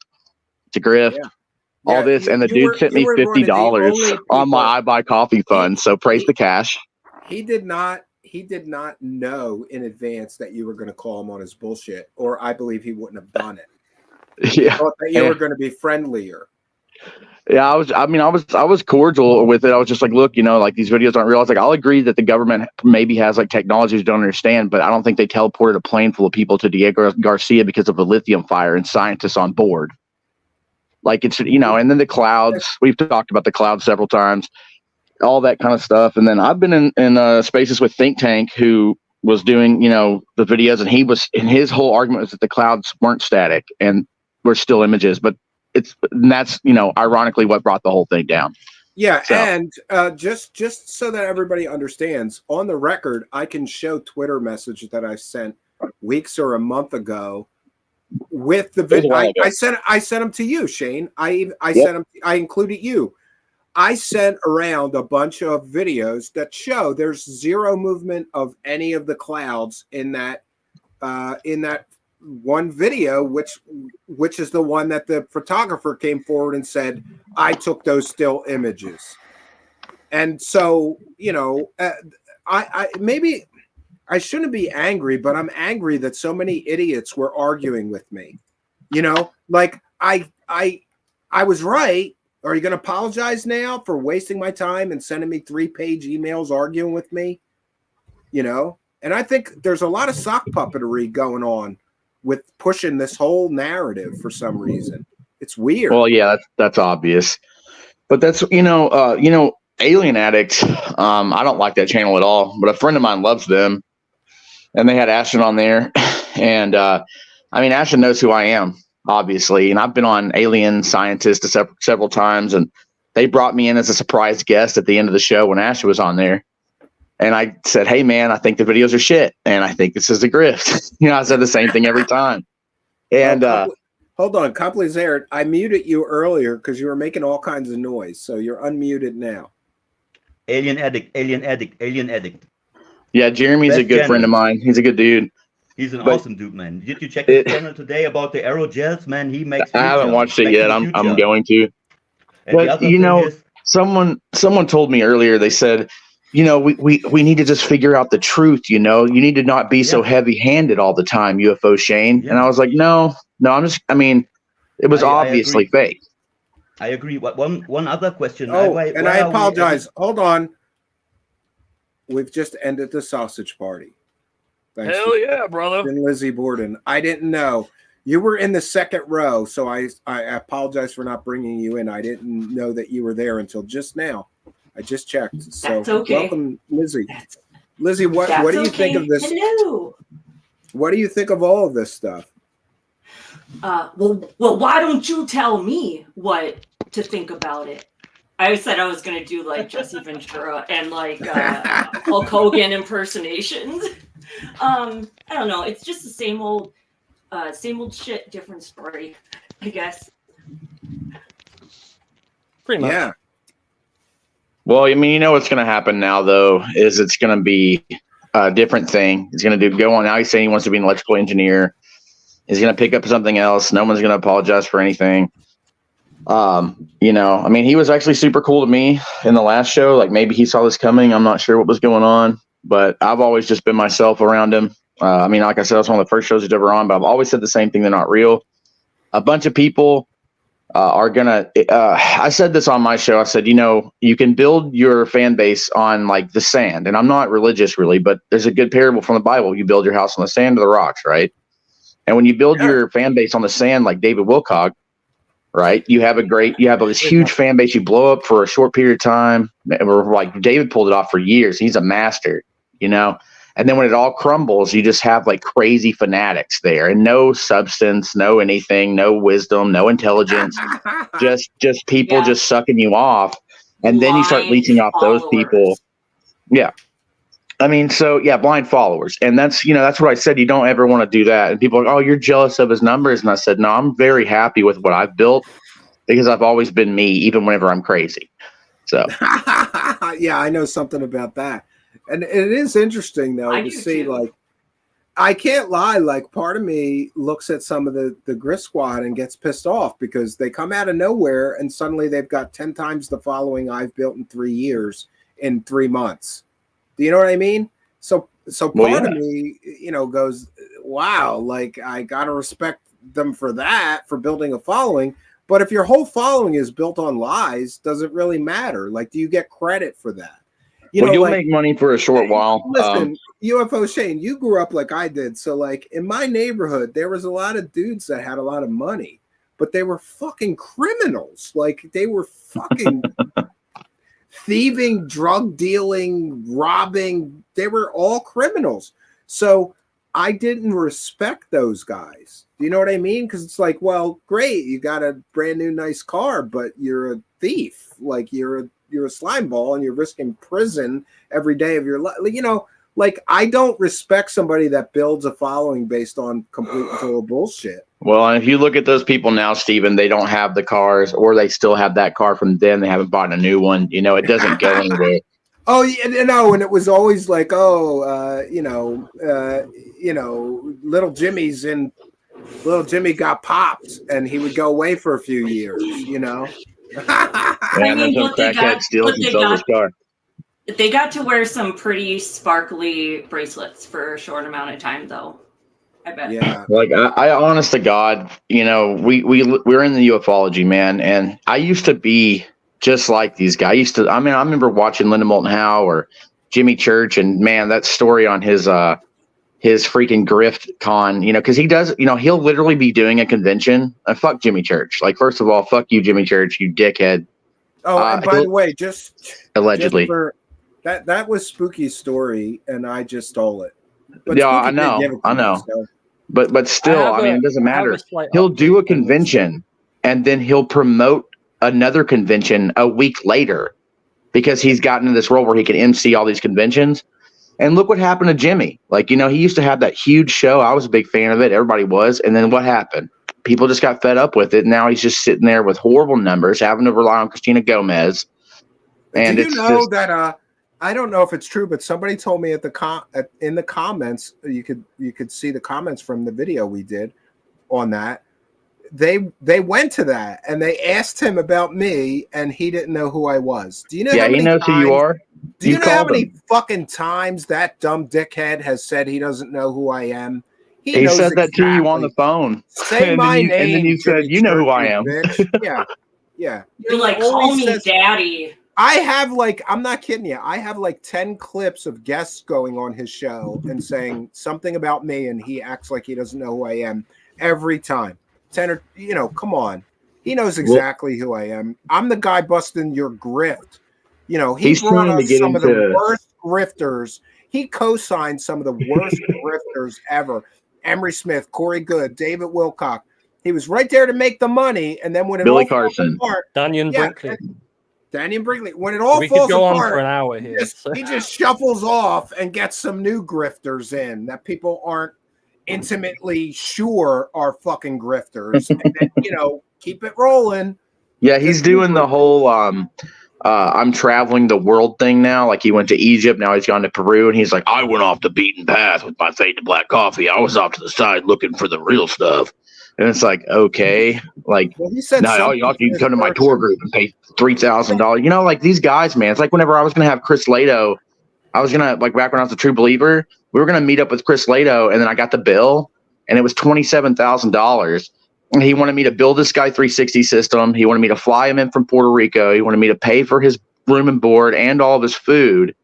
It's a grift. Yeah. All this. And the dude sent me $50 on my I Buy Coffee fund. So praise the cash. He did not know in advance that you were going to call him on his bullshit, or I believe he wouldn't have done it. Yeah. He thought that you were going to be friendlier. Yeah, I was cordial with it. I was just like, look, like these videos aren't real. I was like, I'll agree that the government maybe has like technologies you don't understand, but I don't think they teleported a plane full of people to Diego Garcia because of a lithium fire and scientists on board. Like it's, and then the clouds, we've talked about the clouds several times, all that kind of stuff. And then I've been in spaces with Think Tank, who was doing, the videos, and his whole argument was that the clouds weren't static and were still images, but that's ironically what brought the whole thing down. Yeah, so. And just so that everybody understands, on the record, I can show Twitter message that I sent weeks or a month ago with the video. I sent them to you, Shane. I sent them. I included you. I sent around a bunch of videos that show there's zero movement of any of the clouds in that one video, which is the one that the photographer came forward and said, I took those still images. And so, I maybe I shouldn't be angry, but I'm angry that so many idiots were arguing with me. You know, like I was right. Are you going to apologize now for wasting my time and sending me 3-page emails arguing with me? You know, and I think there's a lot of sock puppetry going on with pushing this whole narrative for some reason. It's weird. Well, yeah, that's obvious, but that's Alien Addict. I don't like that channel at all, but a friend of mine loves them, and they had Ashton on there, and I mean, Ashton knows who I am, obviously, and I've been on Alien Scientist several times, and they brought me in as a surprise guest at the end of the show when Ashton was on there. And I said, hey, man, I think the videos are shit. And I think this is a grift. I said the same thing every time. And hold on, Complicated. I muted you earlier because you were making all kinds of noise. So you're unmuted now. Alien Addict, Alien Addict, Alien Addict. Yeah, Jeremy's a good friend of mine. He's a good dude. He's an awesome dude, man. Did you check his channel today about the aerogels, man? He makes. I haven't watched it yet. I'm going to. And but someone told me earlier. They said, we need to just figure out the truth. You need to not be so heavy-handed all the time, UFO Shane. And I was like, no, it was obviously fake. I agree. One other question. Oh, I apologize. Hold on. We've just ended the sausage party. Thanks. Hell yeah, brother. And Lizzie Borden. I didn't know. You were in the second row, so I apologize for not bringing you in. I didn't know that you were there until just now. I just checked. So That's okay. Welcome, Lizzie. Lizzie, what do you think of this? Hello. What do you think of all of this stuff? Well, why don't you tell me what to think about it? I said I was going to do like Jesse Ventura and like Hulk Hogan impersonations. I don't know. It's just the same old shit, different story, I guess. Pretty much. Yeah. Well, what's going to happen now, though, is it's going to be a different thing. He's going to go on. Now he's saying he wants to be an electrical engineer. He's going to pick up something else. No one's going to apologize for anything. He was actually super cool to me in the last show. Like maybe he saw this coming. I'm not sure what was going on, but I've always just been myself around him. Like I said, that's one of the first shows he's ever on, but I've always said the same thing. They're not real. A bunch of people are gonna I said this on my show. I said, you can build your fan base on like the sand, and I'm not religious really, but there's a good parable from the Bible. You build your house on the sand or the rocks, right? And when you build your fan base on the sand, like David Wilcock, right, you have this huge fan base. You blow up for a short period of time. Or like David pulled it off for years. He's a master, And then when it all crumbles, you just have like crazy fanatics there, and no substance, no anything, no wisdom, no intelligence, just people just sucking you off. And then you start leeching off those people. Yeah. Blind followers. And that's what I said. You don't ever want to do that. And people are like, oh, you're jealous of his numbers. And I said, no, I'm very happy with what I've built because I've always been me, even whenever I'm crazy. So, yeah, I know something about that. And it is interesting, though, to see, like, I can't lie. Like, part of me looks at some of the Grift Squad and gets pissed off because they come out of nowhere and suddenly they've got 10 times the following I've built in 3 years in 3 months. Do you know what I mean? So part of me, goes, wow, like, I got to respect them for that, for building a following. But if your whole following is built on lies, does it really matter? Like, do you get credit for that? You'll make money for a short while. Listen, UFO Shane, you grew up like I did. So, like, in my neighborhood, there was a lot of dudes that had a lot of money, but they were fucking criminals. Like, they were fucking thieving, drug dealing, robbing. They were all criminals. So I didn't respect those guys. Do you know what I mean? Because it's like, well, great, you got a brand new nice car, but you're a thief. Like, you're a slime ball and you're risking prison every day of your life. Like, I don't respect somebody that builds a following based on complete and total bullshit. Well, and if you look at those people now, Steven, they don't have the cars, or they still have that car from then. They haven't bought a new one. It doesn't go anywhere. Oh, yeah, and it was always like, little Jimmy got popped and he would go away for a few years, Yeah, and then some crackhead steals and sells his car. They got to wear some pretty sparkly bracelets for a short amount of time, though. I bet. Yeah. Like I honest to God, you know, we're in the ufology, man, and I used to be just like these guys. I remember watching Linda Moulton Howe or Jimmy Church, and man, that story on his freaking grift con, you know, because he does, you know, he'll literally be doing a convention. Fuck Jimmy Church. Like, first of all, fuck you, Jimmy Church, you dickhead. Oh, and by the way, just allegedly, that was Spooky's story, and I just stole it. But yeah, Spooky I know, did give it to I me, know. so- But still, I mean, it doesn't matter. He'll do a convention and then he'll promote another convention a week later because he's gotten in this role where he can MC all these conventions. And look what happened to Jimmy. Like, you know, he used to have that huge show. I was a big fan of it. Everybody was. And then what happened? People just got fed up with it. Now he's just sitting there with horrible numbers, having to rely on Christina Gomez. And do you it's know just, that I don't know if it's true, but somebody told me in the comments, you could see the comments from the video we did on that. They went to that and they asked him about me, and he didn't know who I was. Do you know? yeah, how he many knows who you times- are. Do you know how called many him. fucking times that dumb dickhead has said he doesn't know who I am? He knows said that to you on the exactly. phone. Say And my then you- name. and then you said, Jimmy "You know who I Church, am." bitch. Yeah, yeah. You're like, He call always me says- daddy. I have I'm not kidding you. I have like 10 clips of guests going on his show and saying something about me, and he acts like he doesn't know who I am every time. 10 or, you know, come on. He knows exactly who I am. I'm the guy busting your grift. You know, he He's brought trying to us get some of the into- worst grifters. He co-signed some of the worst grifters ever. Emery Smith, Corey Good, David Wilcock. He was right there to make the money, and then when it Billy all falls Carson. apart, Daniel yeah, Brinkley. Daniel Brinkley. When it all We falls could go apart, on for an hour here. he just shuffles off and gets some new grifters in that people aren't intimately sure are fucking grifters. And then, you know, keep it rolling. Yeah, he's doing the whole I'm traveling the world thing now. Like, he went to Egypt, now he's gone to Peru, and he's like, I went off the beaten path with my fade to black coffee. I was off to the side looking for the real stuff. And it's like, okay, like, Well, he said no, something you to can this come to my person. tour group and pay $3,000. You know, like, these guys, man. It's like whenever I was gonna have Chris Lato, I was gonna, like, back when I was a true believer, we were gonna meet up with Chris Lato, and then I got the bill, and it was $27,000. And he wanted me to build this guy 360 system. He wanted me to fly him in from Puerto Rico. He wanted me to pay for his room and board and all of his food.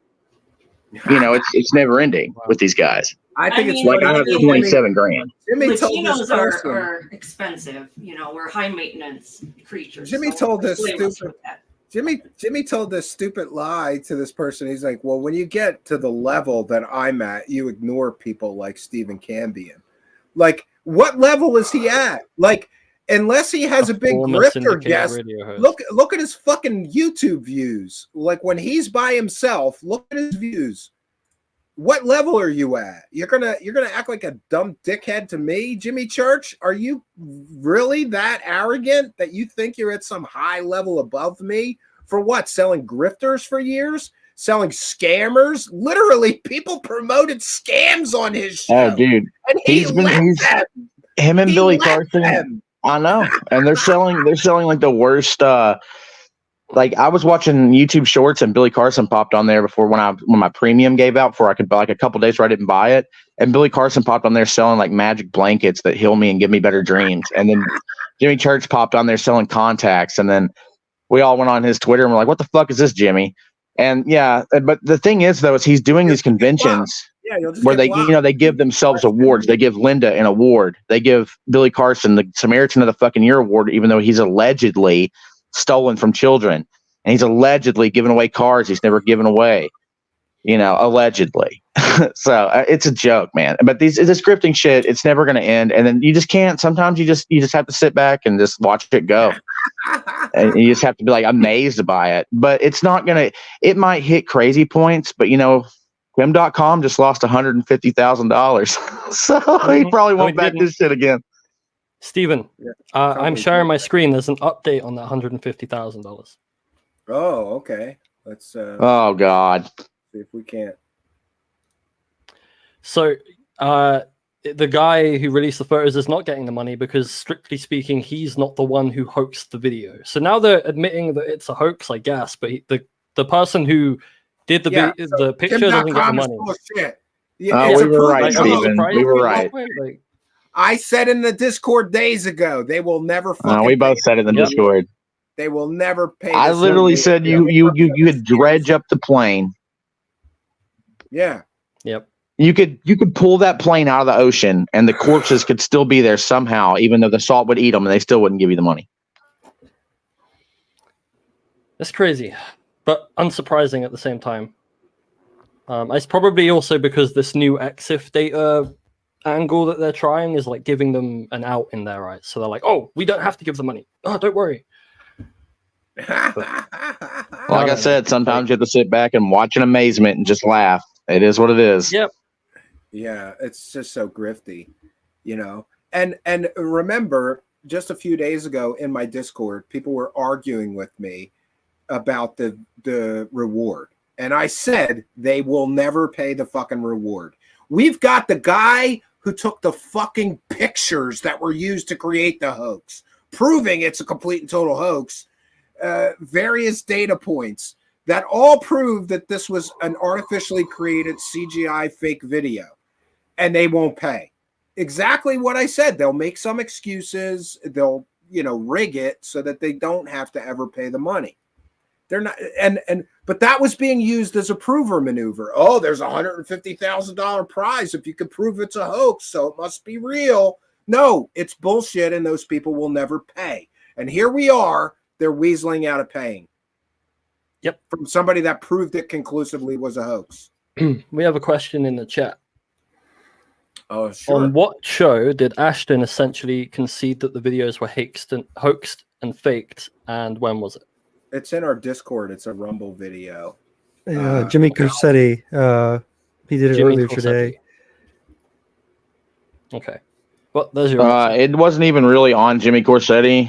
You know, it's never ending with these guys. I think it's like, I have 27 grand. Jimmy told this Latinos are, person. are expensive. You know, we're high maintenance creatures. Jimmy so told this play with stupid. that. Jimmy told this stupid lie to this person. He's like, well, when you get to the level that I'm at, you ignore people like Stephen Cambion. Like, what level is he at? Like, unless he has a big Former grifter syndicated guest, radio host. look at his fucking YouTube views. Like, when he's by himself, look at his views. What level are you at? You're gonna act like a dumb dickhead to me, Jimmy Church? Are you really that arrogant that you think you're at some high level above me? For what? Selling grifters for years? Selling scammers? Literally, people promoted scams on his show. Oh, dude, And he he's let them. him and He Billy let Carson. them. I know, and they're selling like the worst. Like, I was watching YouTube Shorts, and Billy Carson popped on there before when my premium gave out, before I could buy, like, a couple days where I didn't buy it, and Billy Carson popped on there selling like magic blankets that heal me and give me better dreams, and then Jimmy Church popped on there selling contacts, and then we all went on his Twitter and we're like, what the fuck is this, Jimmy? And yeah, but the thing is, though, is he's doing these conventions where they, you know, they give themselves awards. They give Linda an award. They give Billy Carson the Samaritan of the fucking Year award, even though he's allegedly stolen from children, and he's allegedly given away cars he's never given away, you know, allegedly. So it's a joke, man. But this scripting shit, it's never going to end. And then you just can't. Sometimes you just have to sit back and just watch it go. And you just have to be like amazed by it. But it's not gonna. It might hit crazy points, but you know, Kim.com just lost $150,000, so he probably won't back this shit again. Stephen, I'm sharing my screen. There's an update on that $150,000. Oh, okay. Let's Oh God. see if we can't. So, the guy who released the photos is not getting the money because, strictly speaking, he's not the one who hoaxed the video. So now they're admitting that it's a hoax, I guess. But the person who did the picture doesn't get the money. Bullshit. Oh, we were right, Stephen. We were right. I said in the Discord days ago, they will never fucking we both pay said it in the the Discord. They will never pay. I this literally money. said you could dredge up the plane. Yeah. Yep. You could pull that plane out of the ocean, and the corpses could still be there somehow, even though the salt would eat them, and they still wouldn't give you the money. It's crazy, but unsurprising at the same time. It's probably also because this new EXIF data angle that they're trying is like giving them an out in there, right? So they're like, "Oh, we don't have to give the money. Oh, don't worry." Like I said, sometimes you have to sit back and watch in amazement and just laugh. It is what it is. Yep. Yeah, it's just so grifty, you know. And remember, just a few days ago in my Discord, people were arguing with me about the reward. And I said they will never pay the fucking reward. We've got the guy who took the fucking pictures that were used to create the hoax, proving it's a complete and total hoax, various data points that all prove that this was an artificially created CGI fake video, and they won't pay. Exactly what I said. They'll make some excuses. They'll, rig it so that they don't have to ever pay the money. They're not, but that was being used as a prover maneuver. Oh, there's $150,000 prize if you can prove it's a hoax, so it must be real. No, it's bullshit, and those people will never pay. And here we are, they're weaseling out of paying. Yep. From somebody that proved it conclusively was a hoax. We have a question in the chat. Oh, sure. On what show did Ashton essentially concede that the videos were hoaxed and faked, and when was it? It's in our Discord. It's a Rumble video. Jimmy Corsetti. He did it Jimmy earlier Corsetti. today. Okay. Well, there's your answer. It wasn't even really on Jimmy Corsetti.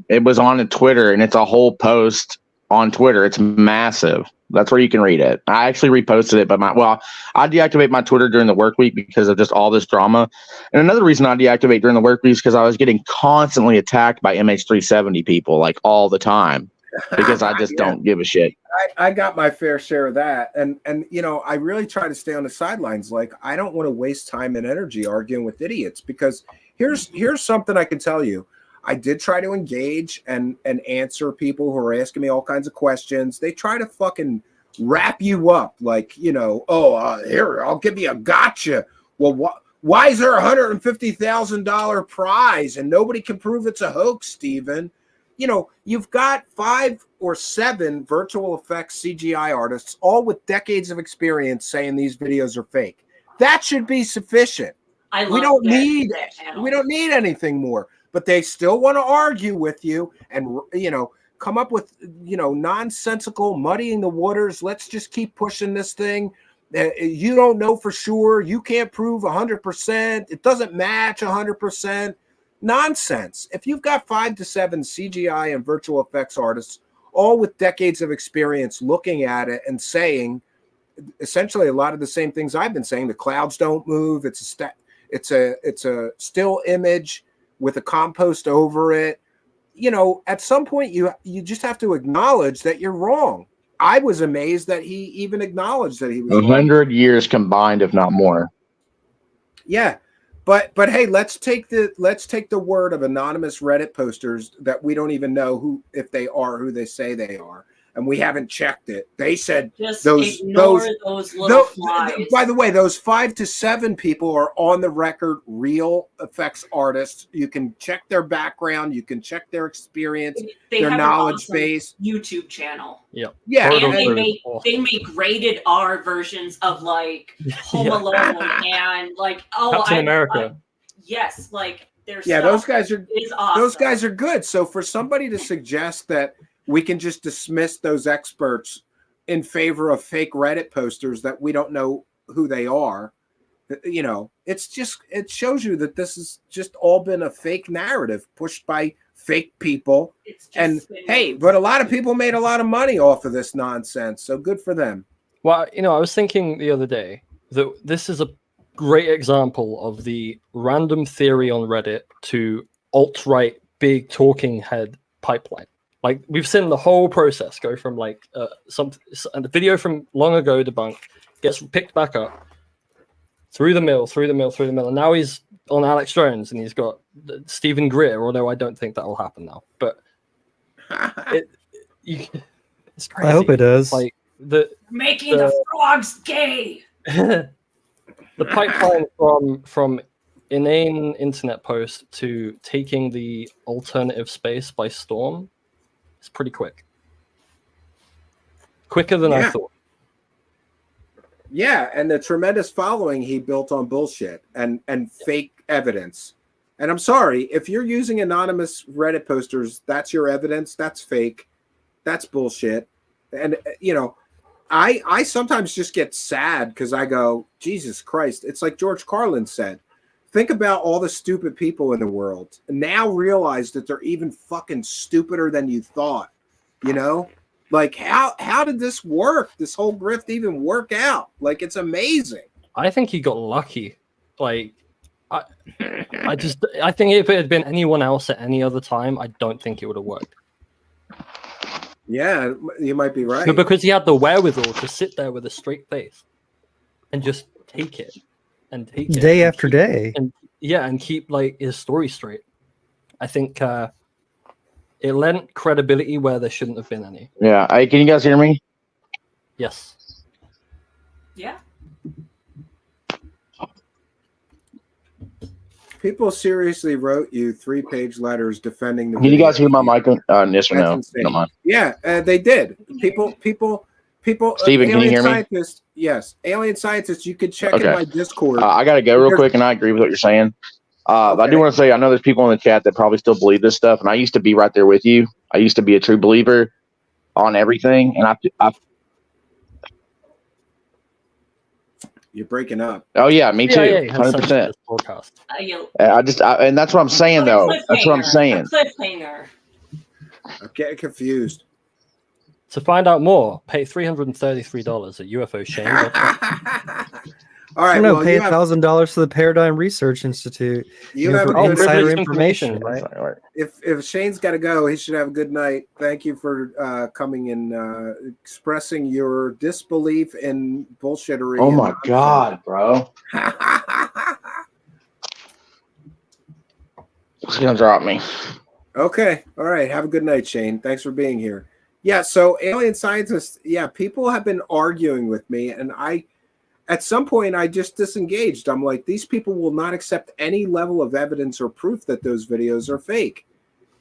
It was on Twitter, and it's a whole post on Twitter. It's massive. That's where you can read it. I actually reposted it, but I deactivate my Twitter during the work week because of just all this drama. And another reason I deactivate during the work week is because I was getting constantly attacked by MH370 people, like all the time, because I just don't give a shit. I got my fair share of that. And I really try to stay on the sidelines. Like, I don't want to waste time and energy arguing with idiots, because here's something I can tell you. I did try to engage and answer people who are asking me all kinds of questions. They try to fucking wrap you up like, here, I'll give you a gotcha. Well, why is there $150,000 prize and nobody can prove it's a hoax, Steven? You've got 5 or 7 virtual effects CGI artists, all with decades of experience, saying these videos are fake. That should be sufficient. We don't need anything more. But they still want to argue with you and, come up with, nonsensical, muddying the waters. Let's just keep pushing this thing. You don't know for sure. You can't prove 100%. It doesn't match 100%. Nonsense. If you've got 5 to 7 CGI and virtual effects artists, all with decades of experience looking at it and saying essentially a lot of the same things I've been saying, the clouds don't move. It's a still image with a compost over it. At some point you just have to acknowledge that you're wrong. I was amazed that he even acknowledged that he was 100 years combined, if not more. Yeah. But hey, let's take the word of anonymous Reddit posters that we don't even know if they are who they say they are, and we haven't checked it. They said just ignore those little flies. By the way, those 5 to 7 people are on the record real effects artists. You can check their background, you can check their experience, their knowledge base. YouTube channel. Yep. Yeah. And they make rated R versions of like Home Alone and like Captain America. Yes, like there's those guys are awesome. Those guys are good. So for somebody to suggest that we can just dismiss those experts in favor of fake Reddit posters that we don't know who they are, it shows you that this has just all been a fake narrative pushed by fake people. And hey, but a lot of people made a lot of money off of this nonsense. So good for them. Well, I was thinking the other day that this is a great example of the random theory on Reddit to alt-right big talking head pipeline. Like, we've seen the whole process go from like a video from long ago debunked, gets picked back up through the mill, and now he's on Alex Jones, and he's got Stephen Greer. Although I don't think that will happen now, but it's crazy. I hope it does. Like Making the frogs gay. the pipeline from inane internet post to taking the alternative space by storm is pretty quicker than I thought. Yeah, and the tremendous following he built on bullshit and fake evidence. And I'm sorry, if you're using anonymous Reddit posters, that's your evidence. That's fake. That's bullshit. And you know, I sometimes just get sad because I go, Jesus Christ! It's like George Carlin said. Think about all the stupid people in the world, and now realize that they're even fucking stupider than you thought. You know, like how did this work? This whole grift even work out? Like, it's amazing. I think he got lucky. Like, I think if it had been anyone else at any other time, I don't think it would have worked. Yeah, you might be right. But because he had the wherewithal to sit there with a straight face and just take it and take it day after day, and keep like his story straight. I think it lent credibility where there shouldn't have been any. Yeah, can you guys hear me? Yes. Yeah. People seriously wrote you 3-page letters defending the. Can you guys hear my mic? Yes or no? Insane. Don't mind. Yeah, they did. People. Steven, can you hear me? Yes, alien scientists. You could check in my Discord. I got to go real quick, and I agree with what you're saying. But I do want to say, I know there's people in the chat that probably still believe this stuff, and I used to be right there with you. I used to be a true believer on everything, and I You're breaking up. Oh yeah, me too. 100%. And that's what I'm saying, though. That's what I'm saying. Cliffhanger. I'm getting confused. To find out more, pay $333 at UFO Shane. All right, no, pay $1,000 to the Paradigm Research Institute. You have insider information, right? If Shane's got to go, he should have a good night. Thank you for coming and expressing your disbelief in bullshittery. Oh my God, bro! He's gonna drop me. Okay, all right. Have a good night, Shane. Thanks for being here. Yeah, so alien scientists. Yeah, people have been arguing with me, and at some point, I just disengaged. I'm like, these people will not accept any level of evidence or proof that those videos are fake.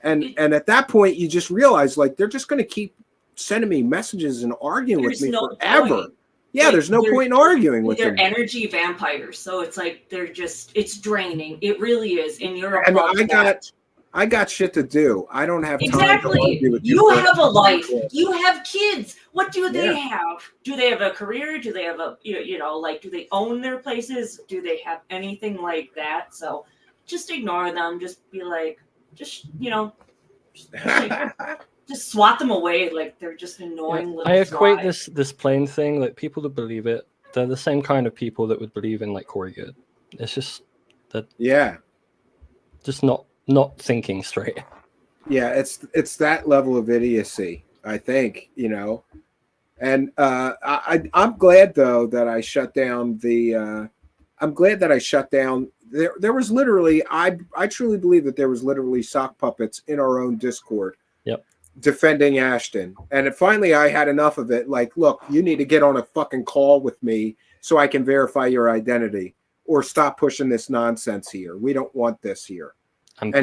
And at that point, you just realize, like, they're just going to keep sending me messages and arguing with me forever. Point. Yeah, like, there's no point in arguing with them. They're energy vampires, so it's like it's draining. It really is. And you're and above I got shit to do. I don't have time to argue with you. You have a life. You have kids. What do they have? Do they have a career? Do they have do they own their places? Do they have anything like that? So just ignore them. Just be like, just swat them away. Like they're just annoying little I equate flies. this plane thing, like people that believe it, they're the same kind of people that would believe in like Corey Good. It's just that just not thinking straight. Yeah, it's that level of idiocy, I think, And I'm glad though that I shut down there was literally I truly believe that there was literally sock puppets in our own Discord. Yep. Defending Ashton. And finally I had enough of it. Like, look, you need to get on a fucking call with me so I can verify your identity or stop pushing this nonsense here. We don't want this here. And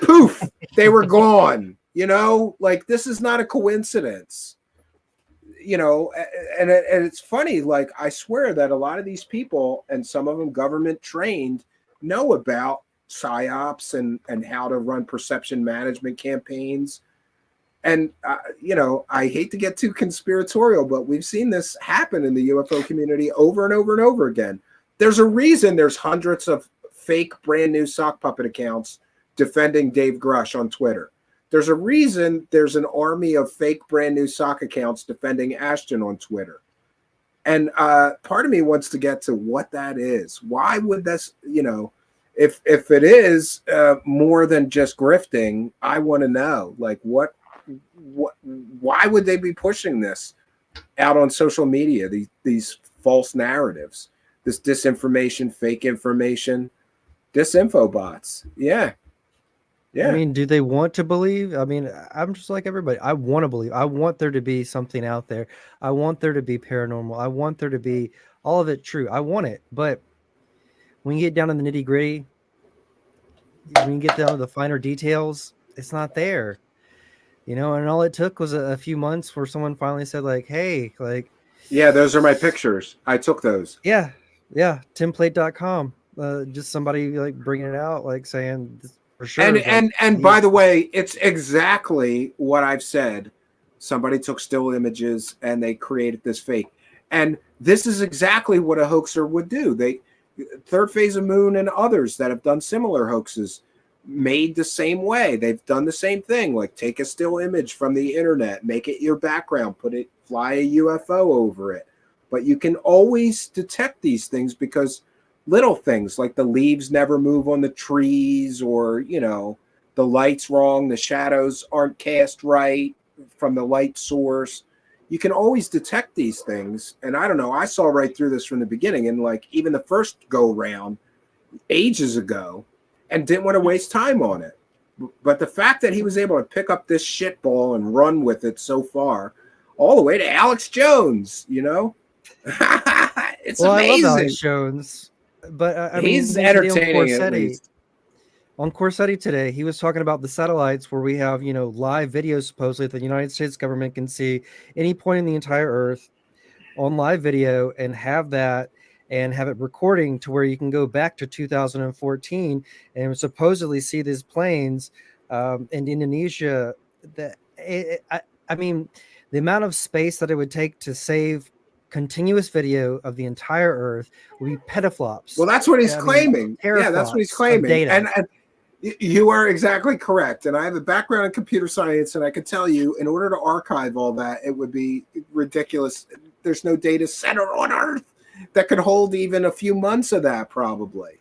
poof, they were gone. Like, this is not a coincidence. And it's funny. Like, I swear that a lot of these people, and some of them government trained, know about psyops and how to run perception management campaigns. And I hate to get too conspiratorial, but we've seen this happen in the UFO community over and over and over again. There's a reason there's hundreds of fake brand new sock puppet accounts defending Dave Grush on Twitter. There's a reason there's an army of fake brand new sock accounts defending Ashton on Twitter. And part of me wants to get to what that is. Why would this, if it is more than just grifting, I want to know, like, why would they be pushing this out on social media, these false narratives, this disinformation, fake information? disinfo bots. Yeah. I mean, do they want to believe? I mean, I'm just like everybody. I want to believe. I want there to be something out there. I want there to be paranormal. I want there to be all of it true. I want it. But when you get down to the nitty gritty, when you get down to the finer details, it's not there. And all it took was a few months where someone finally said, like, hey, like, yeah, those are my pictures. I took those. Yeah. Template.com. Just somebody like bringing it out, like saying this for sure. And by the way, it's exactly what I've said. Somebody took still images and they created this fake. And this is exactly what a hoaxer would do. Third Phase of Moon and others that have done similar hoaxes made the same way. They've done the same thing, like take a still image from the internet, make it your background, fly a UFO over it. But you can always detect these things because little things like the leaves never move on the trees, or the light's wrong, the shadows aren't cast right from the light source. You can always detect these things. And I don't know, I saw right through this from the beginning, and like even the first go round ages ago, and didn't want to waste time on it. But the fact that he was able to pick up this shit ball and run with it so far, all the way to Alex Jones, it's amazing. I love Alex Jones, but he's entertaining at least. On Corsetti today, he was talking about the satellites where we have, live videos supposedly that the United States government can see any point in the entire Earth on live video and have that and have it recording to where you can go back to 2014 and supposedly see these planes in Indonesia. I mean, the amount of space that it would take to save continuous video of the entire Earth would be petaflops. Well, that's what he's claiming. Yeah, that's what he's claiming. And you are exactly correct. And I have a background in computer science, and I can tell you, in order to archive all that, it would be ridiculous. There's no data center on Earth that could hold even a few months of that, probably.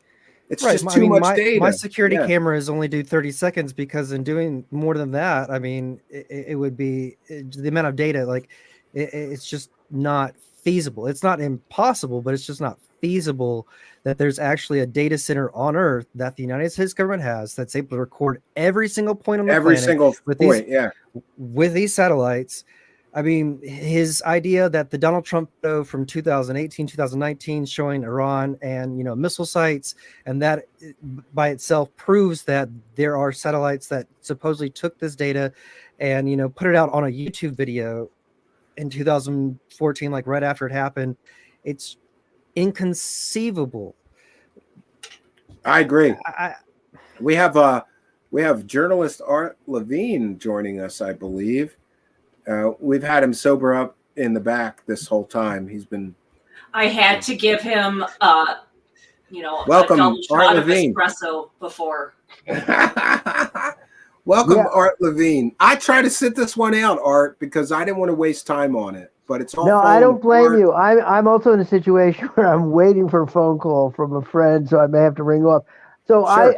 It's just too much data. My security cameras only do 30 seconds because in doing more than that, I mean, it would be the amount of data, like it's just not feasible. It's not impossible, but it's just not feasible that there's actually a data center on Earth that the United States government has that's able to record every single point on the planet with these satellites. I mean, his idea that the Donald Trump photo from 2018, 2019 showing Iran and, missile sites, and that by itself proves that there are satellites that supposedly took this data and, put it out on a YouTube video in 2014, like right after it happened. It's inconceivable. I agree. We have journalist Art Levine joining us, I believe. We've had him sober up in the back this whole time. He's been. I had to give him, welcome, a double shot of Levine. espresso before. Welcome, Art Levine. I tried to sit this one out, Art, because I didn't want to waste time on it. But it's all. No, I don't blame you. I'm also in a situation where I'm waiting for a phone call from a friend, so I may have to ring off. So sure.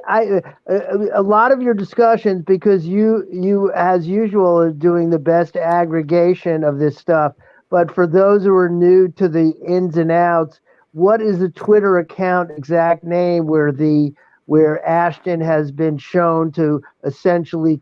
A lot of your discussions, because you as usual are doing the best aggregation of this stuff. But for those who are new to the ins and outs, what is the Twitter account exact name where Ashton has been shown to essentially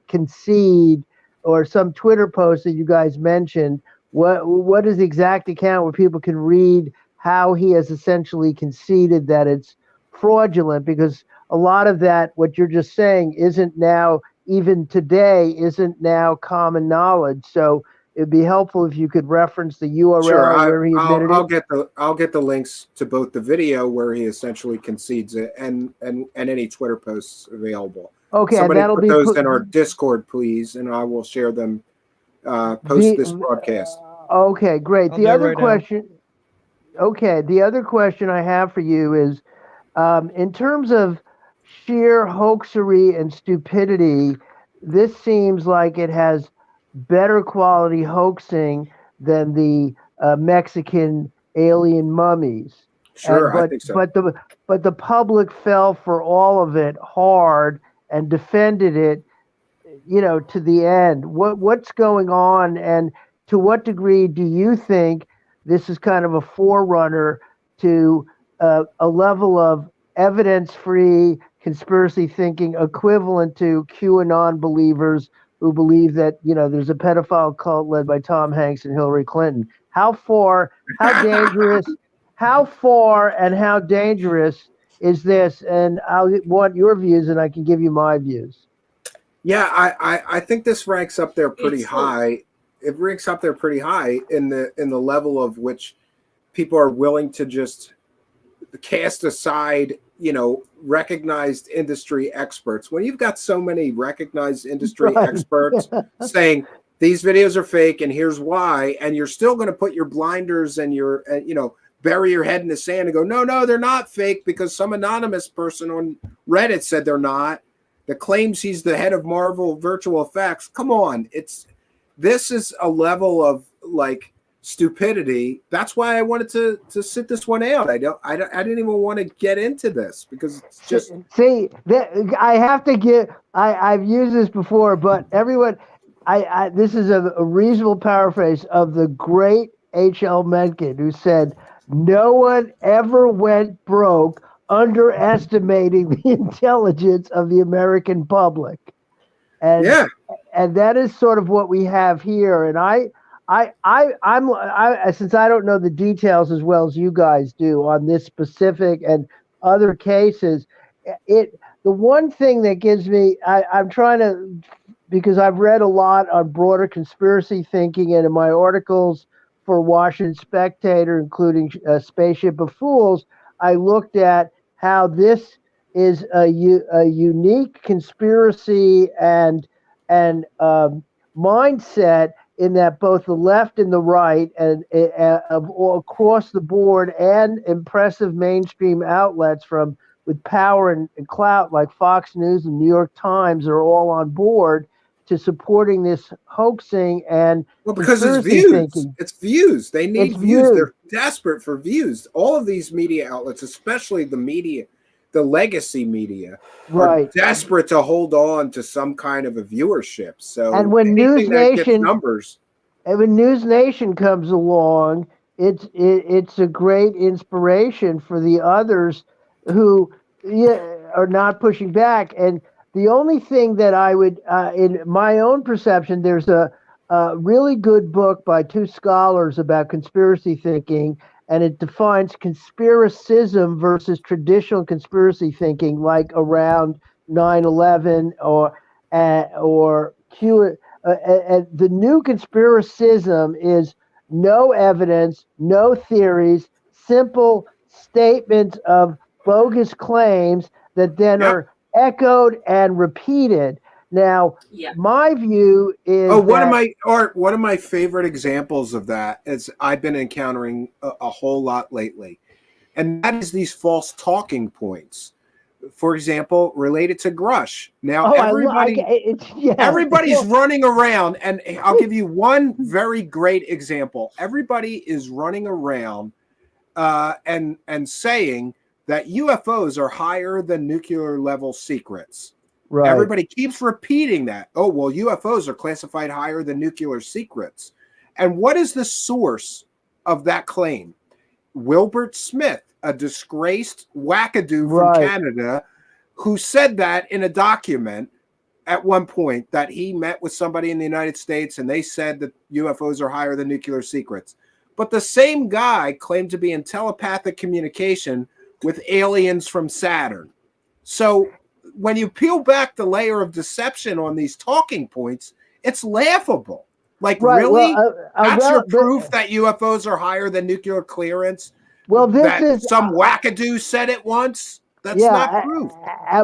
concede, or some Twitter post that you guys mentioned? What is the exact account where people can read how he has essentially conceded that it's fraudulent? Because a lot of that, what you're just saying, isn't now, even today, isn't now common knowledge. So it'd be helpful if you could reference the URL where he admitted it. I'll get the links to both the video where he essentially concedes it and any Twitter posts available. Okay, somebody that'll put be those in our Discord, please, and I will share them post this broadcast. Okay, great. The other question I have for you is, in terms of sheer hoaxery and stupidity, this seems like it has better quality hoaxing than the Mexican alien mummies. Sure, I think so. But the public fell for all of it hard and defended it, to the end. What's going on, and to what degree do you think this is kind of a forerunner to a level of evidence-free conspiracy thinking equivalent to QAnon believers who believe that, you know, there's a pedophile cult led by Tom Hanks and Hillary Clinton. How far, how dangerous, how far and how dangerous is this? And I want your views, and I can give you my views. Yeah, I think this ranks up there pretty high. It ranks up there pretty high in the level of which people are willing to just cast aside, you know, recognized industry experts. When you've got so many recognized industry experts saying these videos are fake and here's why, and you're still going to put your blinders and your, you know, bury your head in the sand and go, no, they're not fake because some anonymous person on Reddit said they're not, that claims he's the head of Marvel Virtual Effects. Come on. This is a level of like stupidity. That's why I wanted to sit this one out. I didn't even want to get into this because it's just I have to give. I've used this before, but everyone, this is a reasonable paraphrase of the great H.L. Mencken, who said, "No one ever went broke underestimating the intelligence of the American public." And and that is sort of what we have here. And I'm since I don't know the details as well as you guys do on this specific and other cases, the one thing that gives me, I'm trying to, because I've read a lot on broader conspiracy thinking, and in my articles for Washington Spectator, including Spaceship of Fools, I looked at how this is a unique conspiracy and mindset, in that both the left and the right and across the board and impressive mainstream outlets with power and clout like Fox News and New York Times are all on board to supporting this hoaxing and because it's views. Thinking. It's views. They need views. They're desperate for views. All of these media outlets, especially the media, the legacy media, are desperate to hold on to some kind of a viewership. So, and when News Nation numbers, and when News Nation comes along, it's a great inspiration for the others who are not pushing back. And the only thing that I would, in my own perception, there's a really good book by two scholars about conspiracy thinking, and it defines conspiracism versus traditional conspiracy thinking, like around 9/11 or Q. The new conspiracism is no evidence, no theories, simple statements of bogus claims that then are echoed and repeated. Now, my view is one of my favorite examples of that is I've been encountering a whole lot lately, and that is these false talking points. For example, related to Grush. Now, everybody's running around, and I'll give you one very great example. Everybody is running around and saying that UFOs are higher than nuclear level secrets. Right. Everybody keeps repeating that. Oh, well, UFOs are classified higher than nuclear secrets. And what is the source of that claim? Wilbert Smith, a disgraced wackadoo from Canada, who said that in a document at one point, that he met with somebody in the United States and they said that UFOs are higher than nuclear secrets. But the same guy claimed to be in telepathic communication with aliens from Saturn. So when you peel back the layer of deception on these talking points, it's laughable. Like, really? That's your proof that UFOs are higher than nuclear clearance? Well, this is some wackadoo said it once. That's not proof.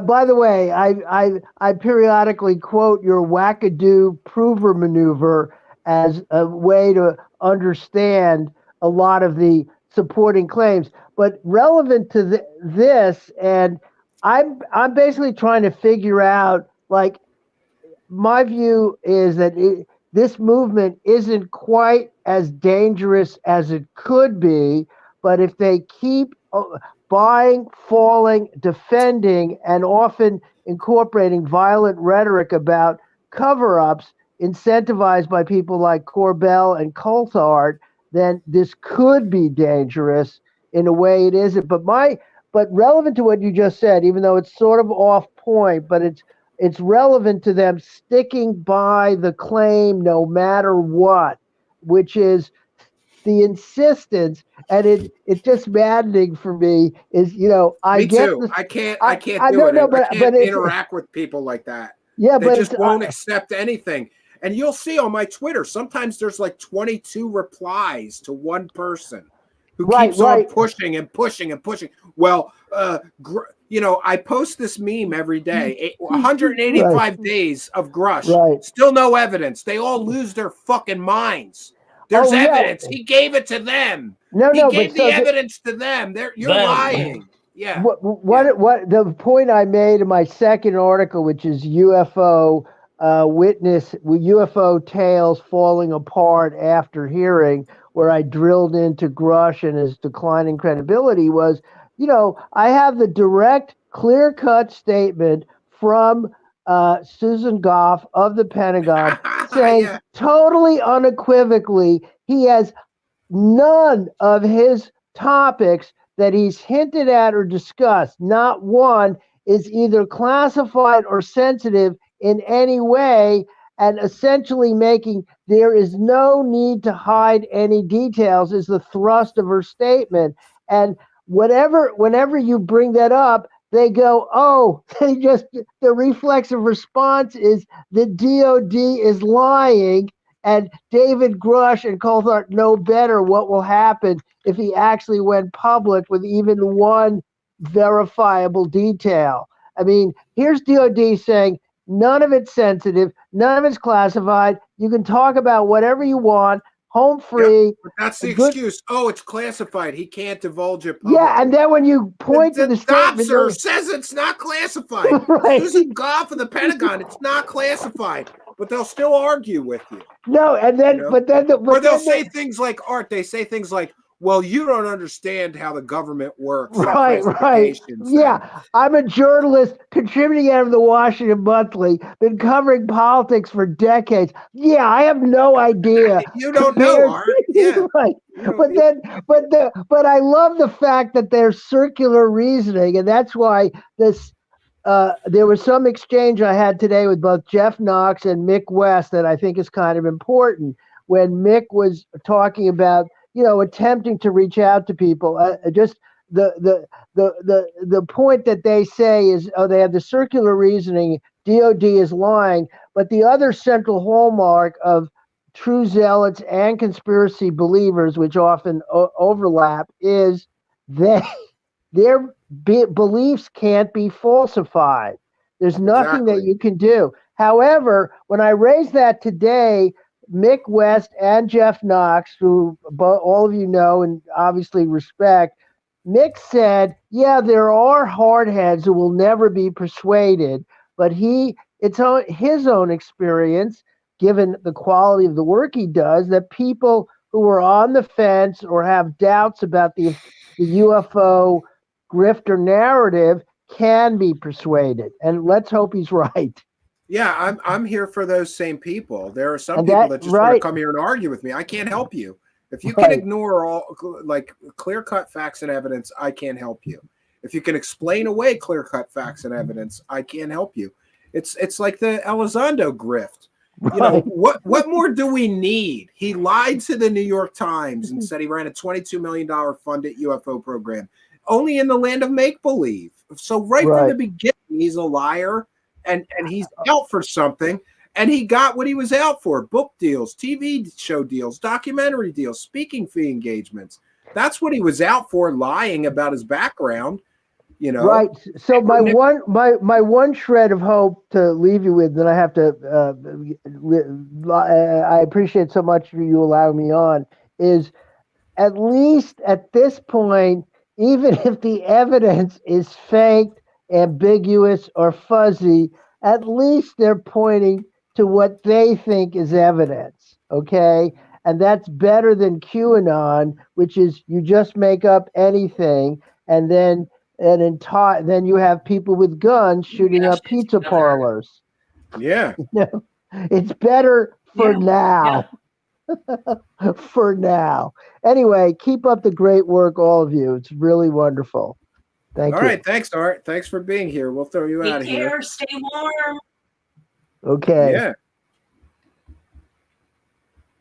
By the way, I periodically quote your wackadoo prover maneuver as a way to understand a lot of the supporting claims. But relevant to this, and I'm basically trying to figure out, like, my view is that this movement isn't quite as dangerous as it could be, but if they keep buying, falling, defending, and often incorporating violent rhetoric about cover-ups incentivized by people like Corbell and Coulthard, then this could be dangerous in a way it isn't. But my but relevant to what you just said, even though it's sort of off point, but it's relevant to them sticking by the claim no matter what, which is the insistence, and it's just maddening for me. Is I Me get too. this. I can't do no, it. no, I can't it's, interact with people like that. Yeah, they but just won't accept anything. And you'll see on my Twitter, sometimes there's like 22 replies to one person who keeps on pushing and pushing and pushing. Well, I post this meme every day, 185 days of Grush, still no evidence. They all lose their fucking minds. There's evidence. He gave it to them. He gave the evidence to them. You're lying. Yeah. What the point I made in my second article, which is UFO UFO tales falling apart after hearing, where I drilled into Grush and his declining credibility, was, I have the direct, clear-cut statement from Susan Goff of the Pentagon saying totally unequivocally he has none of his topics that he's hinted at or discussed, not one, is either classified or sensitive in any way, and essentially making there is no need to hide any details is the thrust of her statement. And whenever you bring that up, they go, the reflexive response is the DOD is lying, and David Grush and Coulthard know better what will happen if he actually went public with even one verifiable detail. I mean, here's DOD saying none of it's sensitive, none of it's classified. You can talk about whatever you want, home free. Yeah, but that's the excuse. Oh, it's classified. He can't divulge it publicly. Yeah, and then when you point to the statement, Dopser says it's not classified. Susan Goff of the Pentagon, it's not classified. But they'll still argue with you. No, and then, or they'll say things like, Art, they say things like, well, you don't understand how the government works. Right. Yeah, I'm a journalist contributing out of the Washington Monthly, been covering politics for decades. Yeah, I have no idea. You don't know, Art. Yeah. Right. But I love the fact that there's circular reasoning, and that's why this. There was some exchange I had today with both Jeff Knox and Mick West that I think is kind of important. When Mick was talking about, attempting to reach out to people, just the point that they say is, they have the circular reasoning, DOD is lying, but the other central hallmark of true zealots and conspiracy believers, which often overlap, is their beliefs can't be falsified. There's nothing that you can do. However, when I raised that today, Mick West and Jeff Knox, who all of you know and obviously respect, Mick said, yeah, there are hardheads who will never be persuaded, but it's his own experience, given the quality of the work he does, that people who are on the fence or have doubts about the UFO grifter narrative can be persuaded, and let's hope he's right. Yeah, I'm here for those same people. There are some people that just want to come here and argue with me. I can't help you. If you can ignore all clear-cut facts and evidence, I can't help you. If you can explain away clear-cut facts and evidence, I can't help you. It's like the Elizondo grift. What more do we need? He lied to the New York Times and said he ran a $22 million funded UFO program, only in the land of make-believe. So from the beginning, he's a liar, and he's out for something, and he got what he was out for: book deals, TV show deals, documentary deals, speaking fee engagements. That's what he was out for, lying about his background. Right. So my one shred of hope to leave you with, that I have to, I appreciate so much for you allowing me on, is at least at this point, even if the evidence is faked, ambiguous, or fuzzy, at least they're pointing to what they think is evidence. Okay. And that's better than QAnon, which is you just make up anything, and then then you have people with guns shooting up pizza parlors. Yeah. It's better for now. For now. Anyway, keep up the great work, all of you. It's really wonderful. Thank All you. right, thanks, Art. Thanks for being here. We'll throw you out Take of here. care. Stay warm. Okay. Yeah.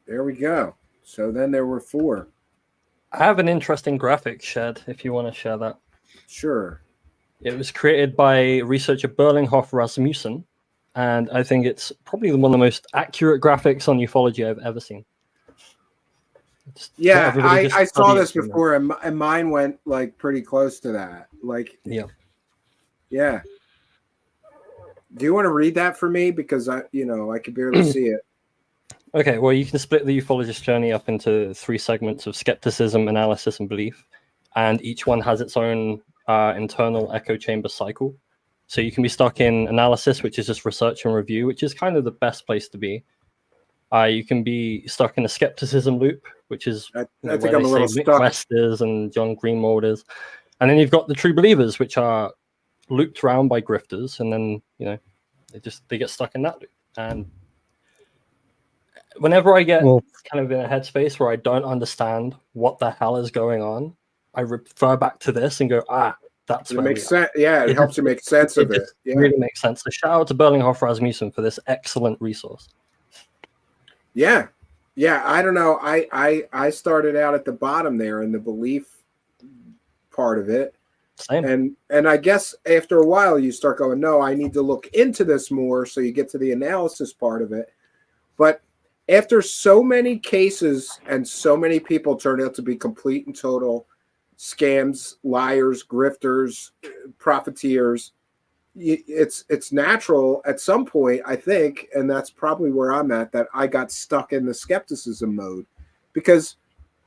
There we go. So then there were 4. I have an interesting graphic shared if you want to share that. Sure. It was created by researcher Berlinghoff Rasmussen, and I think it's probably one of the most accurate graphics on ufology I've ever seen. Yeah, I saw study it this for a minute. before, and mine went like pretty close to that. Like, Yeah. Yeah. Do you want to read that for me? Because I could barely see it. Okay, well, you can split the ufologist journey up into 3 segments of skepticism, analysis, and belief, and each one has its own internal echo chamber cycle. So you can be stuck in analysis, which is just research and review, which is kind of the best place to be. You can be stuck in a skepticism loop, which is I where think I'm a they little say Mick stuck. West is and John Greenwald is. And then you've got the true believers, which are looped around by grifters, and then they get stuck in that loop. And whenever I get kind of in a headspace where I don't understand what the hell is going on, I refer back to this and go, that's It where makes we are. sense. Yeah, it helps you make sense of it. Just Yeah. really makes sense. So shout out to Berlinghoff Rasmussen for this excellent resource. Yeah. I don't know. I started out at the bottom there in the belief part of it. Same. And I guess after a while you start going, no, I need to look into this more. So you get to the analysis part of it. But after so many cases and so many people turn out to be complete and total scams, liars, grifters, profiteers, it's natural at some point, I think, and that's probably where I'm at, that I got stuck in the skepticism mode because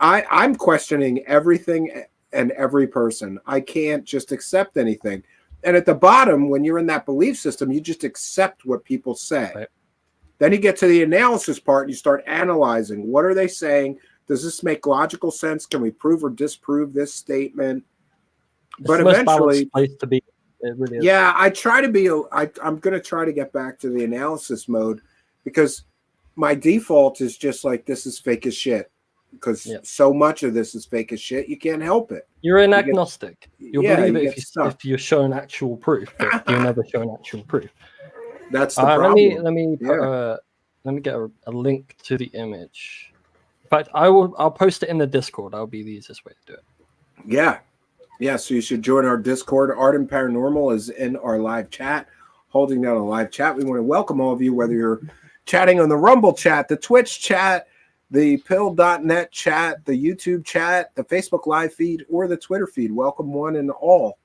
I'm questioning everything and every person. I can't just accept anything. And at the bottom, when you're in that belief system, you just accept what people say. Right. Then you get to the analysis part and you start analyzing. What are they saying? Does this make logical sense? Can we prove or disprove this statement? It's But the most eventually, balanced place to be. It really is. yeah, I try to be. I'm going to try to get back to the analysis mode because my default is just like this is fake as shit. Because so much of this is fake as shit, you can't help it. You're an agnostic. You'll believe you it if you're shown actual proof, but you're never shown actual proof. That's the problem. Let me get a link to the image. In fact, I'll post it in the Discord. That'll be the easiest way to do it. Yeah. So you should join our Discord. Art and Paranormal is in our live chat, holding down a live chat. We want to welcome all of you, whether you're chatting on the Rumble chat, the Twitch chat, the pill.net chat, the YouTube chat, the Facebook live feed, or the Twitter feed. Welcome one and all.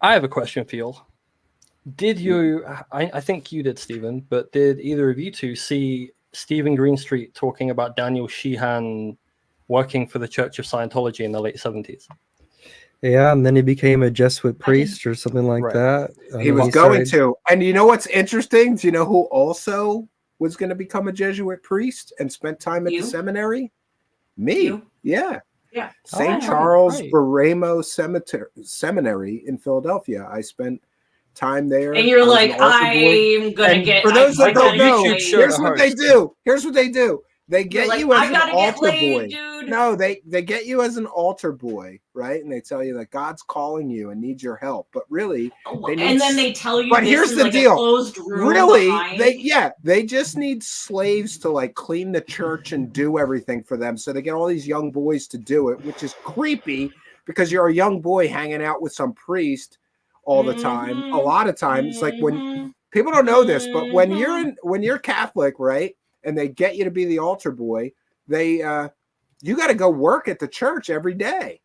I have a question for you. Did you, I think you did, Stephen, but did either of you two see Stephen Greenstreet talking about Daniel Sheehan working for the Church of Scientology in the late 70s? Yeah, and then he became a Jesuit priest or something like that. He was going to. And you know what's interesting? Do you know who also was going to become a Jesuit priest and spent time at the seminary? Me. Yeah. St. Charles Borromeo Seminary in Philadelphia. I spent time there. And you're like, I'm going to get... For those that don't know, here's what they do. They get like, you as I an gotta get altar laid, boy. dude. No, they get you as an altar boy, right? And they tell you that God's calling you and needs your help. But really, and then they tell you But this here's in the like deal. a closed room Really, behind. they just need slaves to like clean the church and do everything for them. So they get all these young boys to do it, which is creepy because you're a young boy hanging out with some priest all the time. A lot of times, like when people don't know this, but when you're Catholic, right, and they get you to be the altar boy, you got to go work at the church every day,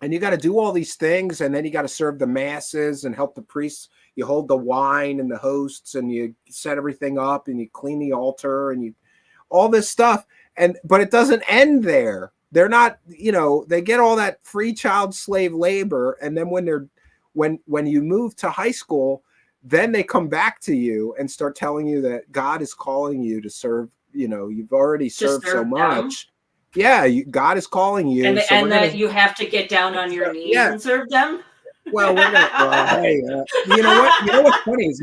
and you got to do all these things, and then you got to serve the masses and help the priests. You hold the wine and the hosts, and you set everything up, and you clean the altar, and you all this stuff. But it doesn't end there. They're not, they get all that free child slave labor, and then when you move to high school, then they come back to you and start telling you that God is calling you to serve. You've already served so much. Yeah, God is calling you, and that you have to get down on your knees and serve them. Well, we're gonna. Hey, you know what? You know what's funny is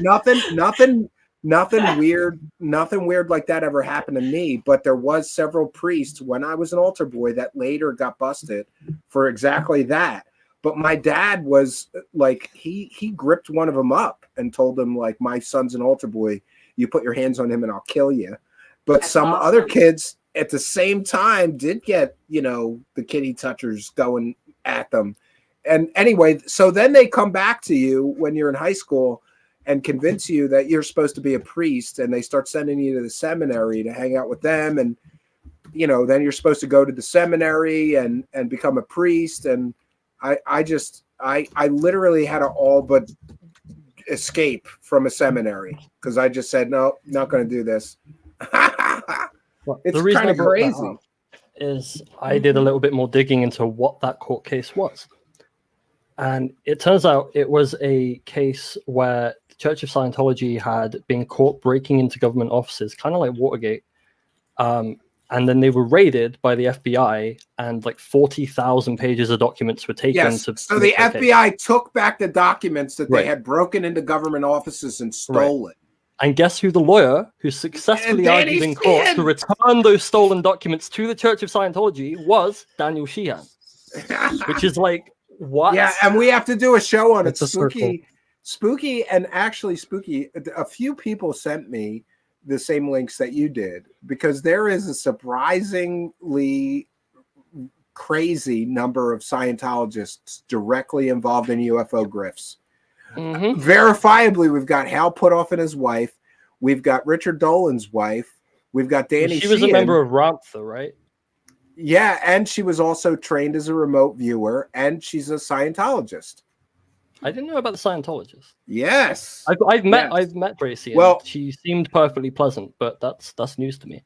nothing weird like that ever happened to me. But there was several priests when I was an altar boy that later got busted for exactly that. But my dad was like, he gripped one of them up and told him, like, my son's an altar boy. You put your hands on him and I'll kill you. But That's some awesome. other kids at the same time did get, you know, the kitty touchers going at them. And anyway, so then they come back to you when you're in high school and convince you that you're supposed to be a priest, and they start sending you to the seminary to hang out with them. And, you know, then you're supposed to go to the seminary and become a priest. And I literally had to all but escape from a seminary because I just said, no, not going to do this. Well, It's the reason kind I of brought that crazy. up is I did a little bit more digging into what that court case was. And it turns out it was a case where the Church of Scientology had been caught breaking into government offices, kind of like Watergate. And then they were raided by the FBI, and like 40,000 pages of documents were taken. Yes. To So the FBI took back the documents that Right. they had broken into government offices and stole it. And guess who the lawyer who successfully Danny argued in court to Sheehan. return those stolen documents to the Church of Scientology was Daniel Sheehan. Which is like, what? Yeah, and we have to do a show on It's a it. Spooky, and actually Spooky, a few people sent me the same links that you did, because there is a surprisingly crazy number of Scientologists directly involved in UFO grifts. Verifiably, we've got Hal Puthoff and his wife. We've got Richard Dolan's wife. We've got Danny She was a Sheehan. member of Rantha, right? Yeah, and she was also trained as a remote viewer, and she's a Scientologist. I didn't know about the Scientologist. Yes, I've met Bracy. Well, she seemed perfectly pleasant, but that's news to me.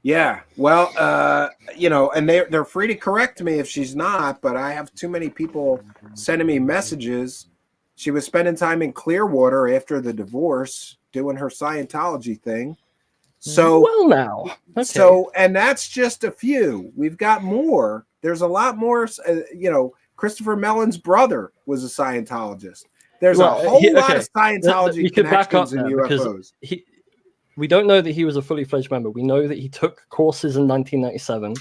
yeah. Well, you know, and they're free to correct me if she's not, but I have too many people sending me messages. She was spending time in Clearwater after the divorce, doing her Scientology thing. So well, now, okay. So, and that's just a few. We've got more. There's a lot more. You know, Christopher Mellon's brother was a Scientologist. There's a whole lot of Scientology You could back up connections in there because UFOs. we don't know that he was a fully fledged member. We know that he took courses in 1997,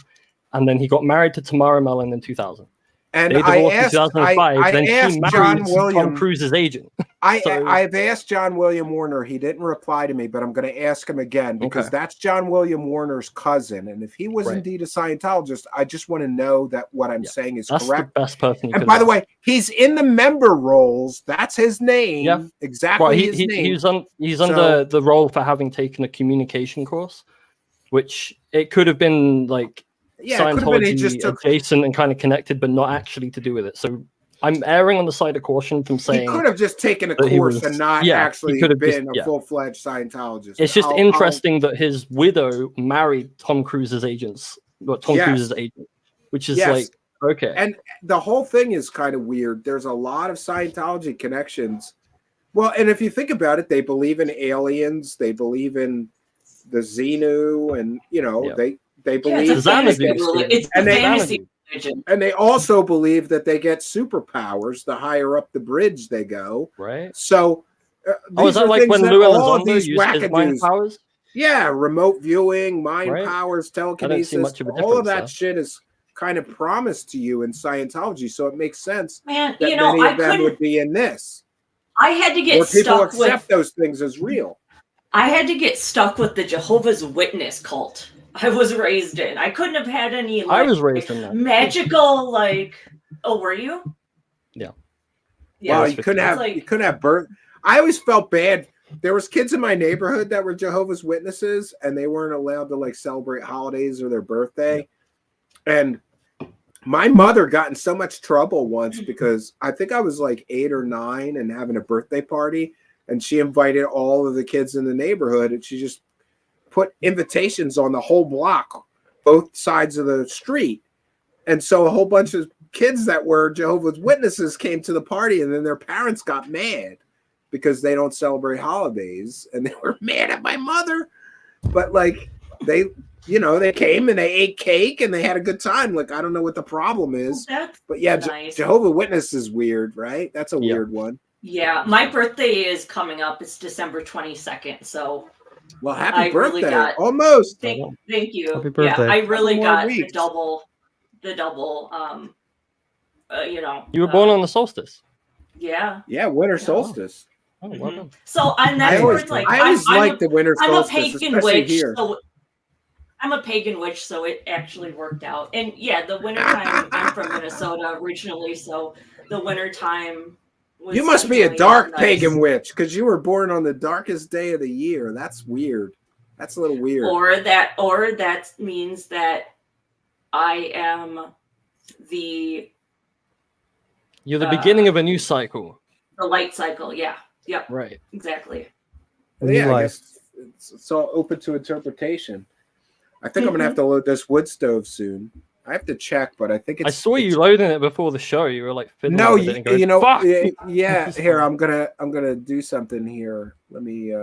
and then he got married to Tamara Mellon in 2000. And they I divorced asked, in 2005. I then asked she married John Tom William, Cruise's agent. I've asked John William Warner. He didn't reply to me, but I'm going to ask him again because that's John William Warner's cousin. And if he was indeed a Scientologist, I just want to know that what I'm saying is That's correct. the best person. And by the way, he's in the member roles. That's his name. Yeah, exactly. Well, his name. He's under the role for having taken a communication course, which it could have been like Scientology adjacent and kind of connected, but not actually to do with it. So I'm erring on the side of caution from saying he could have just taken a course and not actually been a full-fledged Scientologist. It's just interesting that his widow married Tom Cruise's agents, Cruise's agent, which is like, okay. And the whole thing is kind of weird. There's a lot of Scientology connections. Well, and if you think about it, they believe in aliens. They believe in the Xenu, and you know they believe it's a fantasy religion. And they also believe that they get superpowers the higher up the bridge they go. Right. So, is that like when Lou Elizondo used his mind powers? Yeah, remote viewing, mind powers, telekinesis. All of that shit is kind of promised to you in Scientology, so it makes sense that many of them would be in this. I had to get Where people stuck accept with those things as real. I had to get stuck with the Jehovah's Witness cult. I was raised in. I couldn't have had any. I was raised in that magical. Oh, were you? Yeah. Well, you couldn't have birth. I always felt bad. There was kids in my neighborhood that were Jehovah's Witnesses, and they weren't allowed to celebrate holidays or their birthday. And my mother got in so much trouble once because I think I was 8 or 9 and having a birthday party, and she invited all of the kids in the neighborhood, and she just put invitations on the whole block, both sides of the street. And so a whole bunch of kids that were Jehovah's Witnesses came to the party, and then their parents got mad because they don't celebrate holidays, and they were mad at my mother. But they came and they ate cake and they had a good time. I don't know what the problem is. But yeah, nice. Jehovah's Witness is weird, right? That's a weird one. Yeah, my birthday is coming up. It's December 22nd. So, well, happy birthday! Really Almost. Thank you. Happy birthday. Yeah, I really got weeks. the double You know. You were born on the solstice. Yeah. Yeah, winter solstice. Oh, well done. So and that's where it's like I always liked the winter I'm a solstice, pagan especially witch, here. so I'm a pagan witch, so it actually worked out. And yeah, the wintertime, I'm from Minnesota originally, so the wintertime was You must be a definitely dark nice. pagan witch because you were born on the darkest day of the year. That's weird. That's a little weird. Or that means that I am the You're the beginning of a new cycle. light cycle. Yeah. Yep. Right. Exactly. Well, yeah, I guess it's all open to interpretation. I think I'm gonna have to load this wood stove soon. I have to check, but I think it's. I saw you loading it before the show. You were like, fiddling No, with it and going, you know, "Fuck!" yeah. Here, I'm gonna do something here. Let me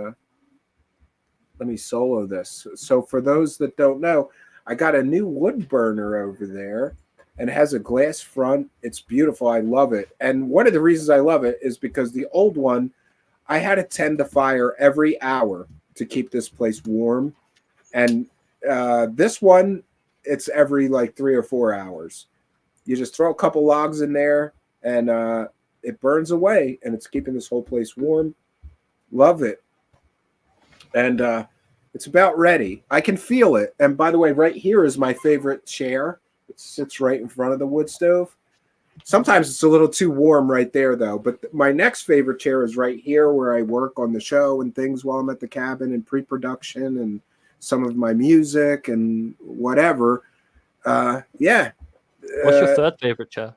solo this. So for those that don't know, I got a new wood burner over there, and it has a glass front. It's beautiful. I love it. And one of the reasons I love it is because the old one, I had to tend the fire every hour to keep this place warm, and this one, it's every like 3 or 4 hours. You just throw a couple logs in there and it burns away, and it's keeping this whole place warm. Love it. And it's about ready. I can feel it. And by the way, right here is my favorite chair. It sits right in front of the wood stove. Sometimes it's a little too warm right there, though. But my next favorite chair is right here where I work on the show and things while I'm at the cabin and pre-production and some of my music and whatever. Yeah. What's your third favorite chair?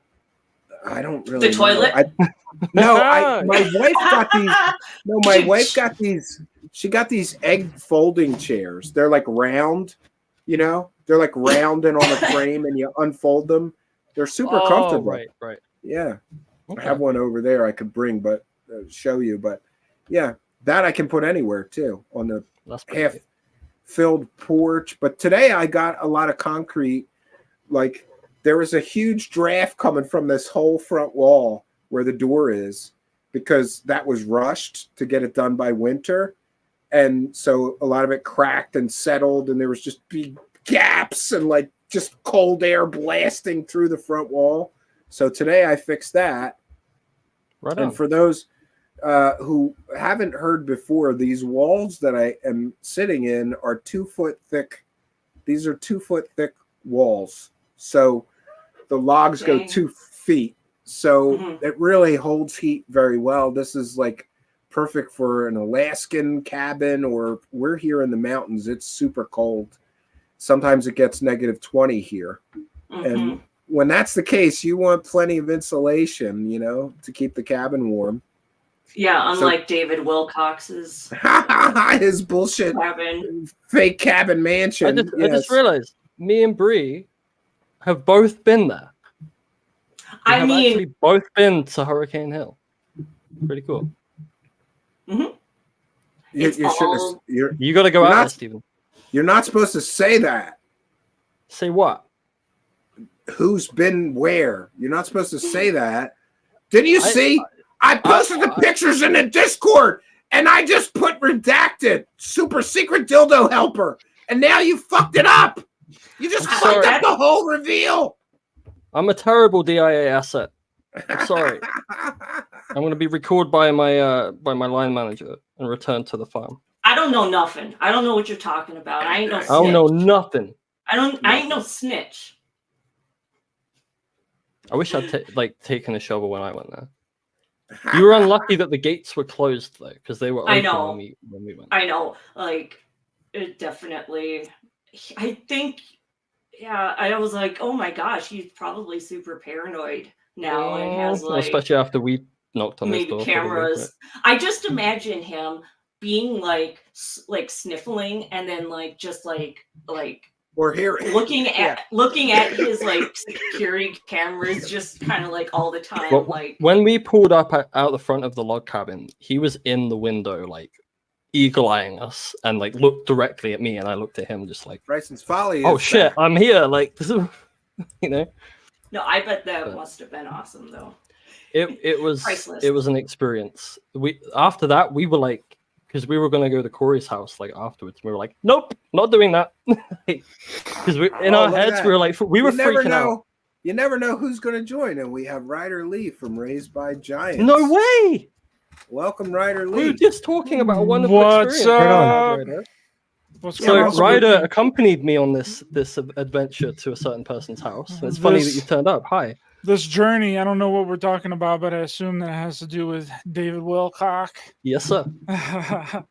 I don't really The toilet? My wife got these. No, my wife got these. She got these egg folding chairs. They're like round, you know? They're like round and on a frame, and you unfold them. They're super comfortable. Right. Yeah. Okay. I have one over there I could bring, but show you. But yeah, that I can put anywhere too on the half filled porch. But today I got a lot of concrete. Like there was a huge draft coming from this whole front wall where the door is, because that was rushed to get it done by winter. And so a lot of it cracked and settled, and there was just big gaps and like just cold air blasting through the front wall. So today I fixed that. Right and on. for those who haven't heard before, these walls that I am sitting in are 2 foot thick. These are 2 foot thick walls. So the logs go 2 feet. So it really holds heat very well. This is like perfect for an Alaskan cabin, or we're here in the mountains. It's super cold. Sometimes it gets -20 here. And when that's the case, you want plenty of insulation, you know, to keep the cabin warm. Yeah, unlike David Wilcox's his bullshit cabin. Fake cabin mansion. I just realized me and Bree have both been there. We have actually both been to Hurricane Hill. Pretty cool. You got to go out there, Stephen. You're not supposed to say that. Say what? Who's been where? You're not supposed to say that. Didn't you see? I posted the pictures in the Discord, and I just put redacted super secret dildo helper, and now you fucked it up. You just fucked up the whole reveal. I'm a terrible DIA asset. I'm sorry. I'm going to be recalled by my line manager and returned to the farm. I don't know nothing. I don't know what you're talking about. I ain't no snitch. I don't know nothing. I ain't no snitch. I wish I'd taken a shovel when I went there. You were unlucky that the gates were closed though, because they were open when we went. I know. Like, it definitely. I think. Yeah, I was like, oh my gosh, he's probably super paranoid now and has like, especially after we knocked on his door. cameras. I just imagine him being like sniffling and then like just like or here looking at his like security cameras just kind of like all the time. Well, like when we pulled up out the front of the log cabin, he was in the window like eagle-eyeing us and like looked directly at me, and I looked at him just like Bryson's folly. Oh shit, I'm here. Like this is, you know. No, I bet that must have been awesome though. It was priceless. It was an experience. After that we were like, because we were gonna go to Corey's house like afterwards. We were like, nope, not doing that. Because in our heads we were like, we were freaking out. You never know who's going to join, and we have Ryder Lee from Raised by Giants. No way! Welcome, Ryder We were Lee. just talking about a wonderful What's experience. What's So going on? Ryder accompanied me on this adventure to a certain person's house. And it's funny that you turned up. Hi. This journey, I don't know what we're talking about, but I assume that it has to do with David Wilcock. Yes, sir. Yeah,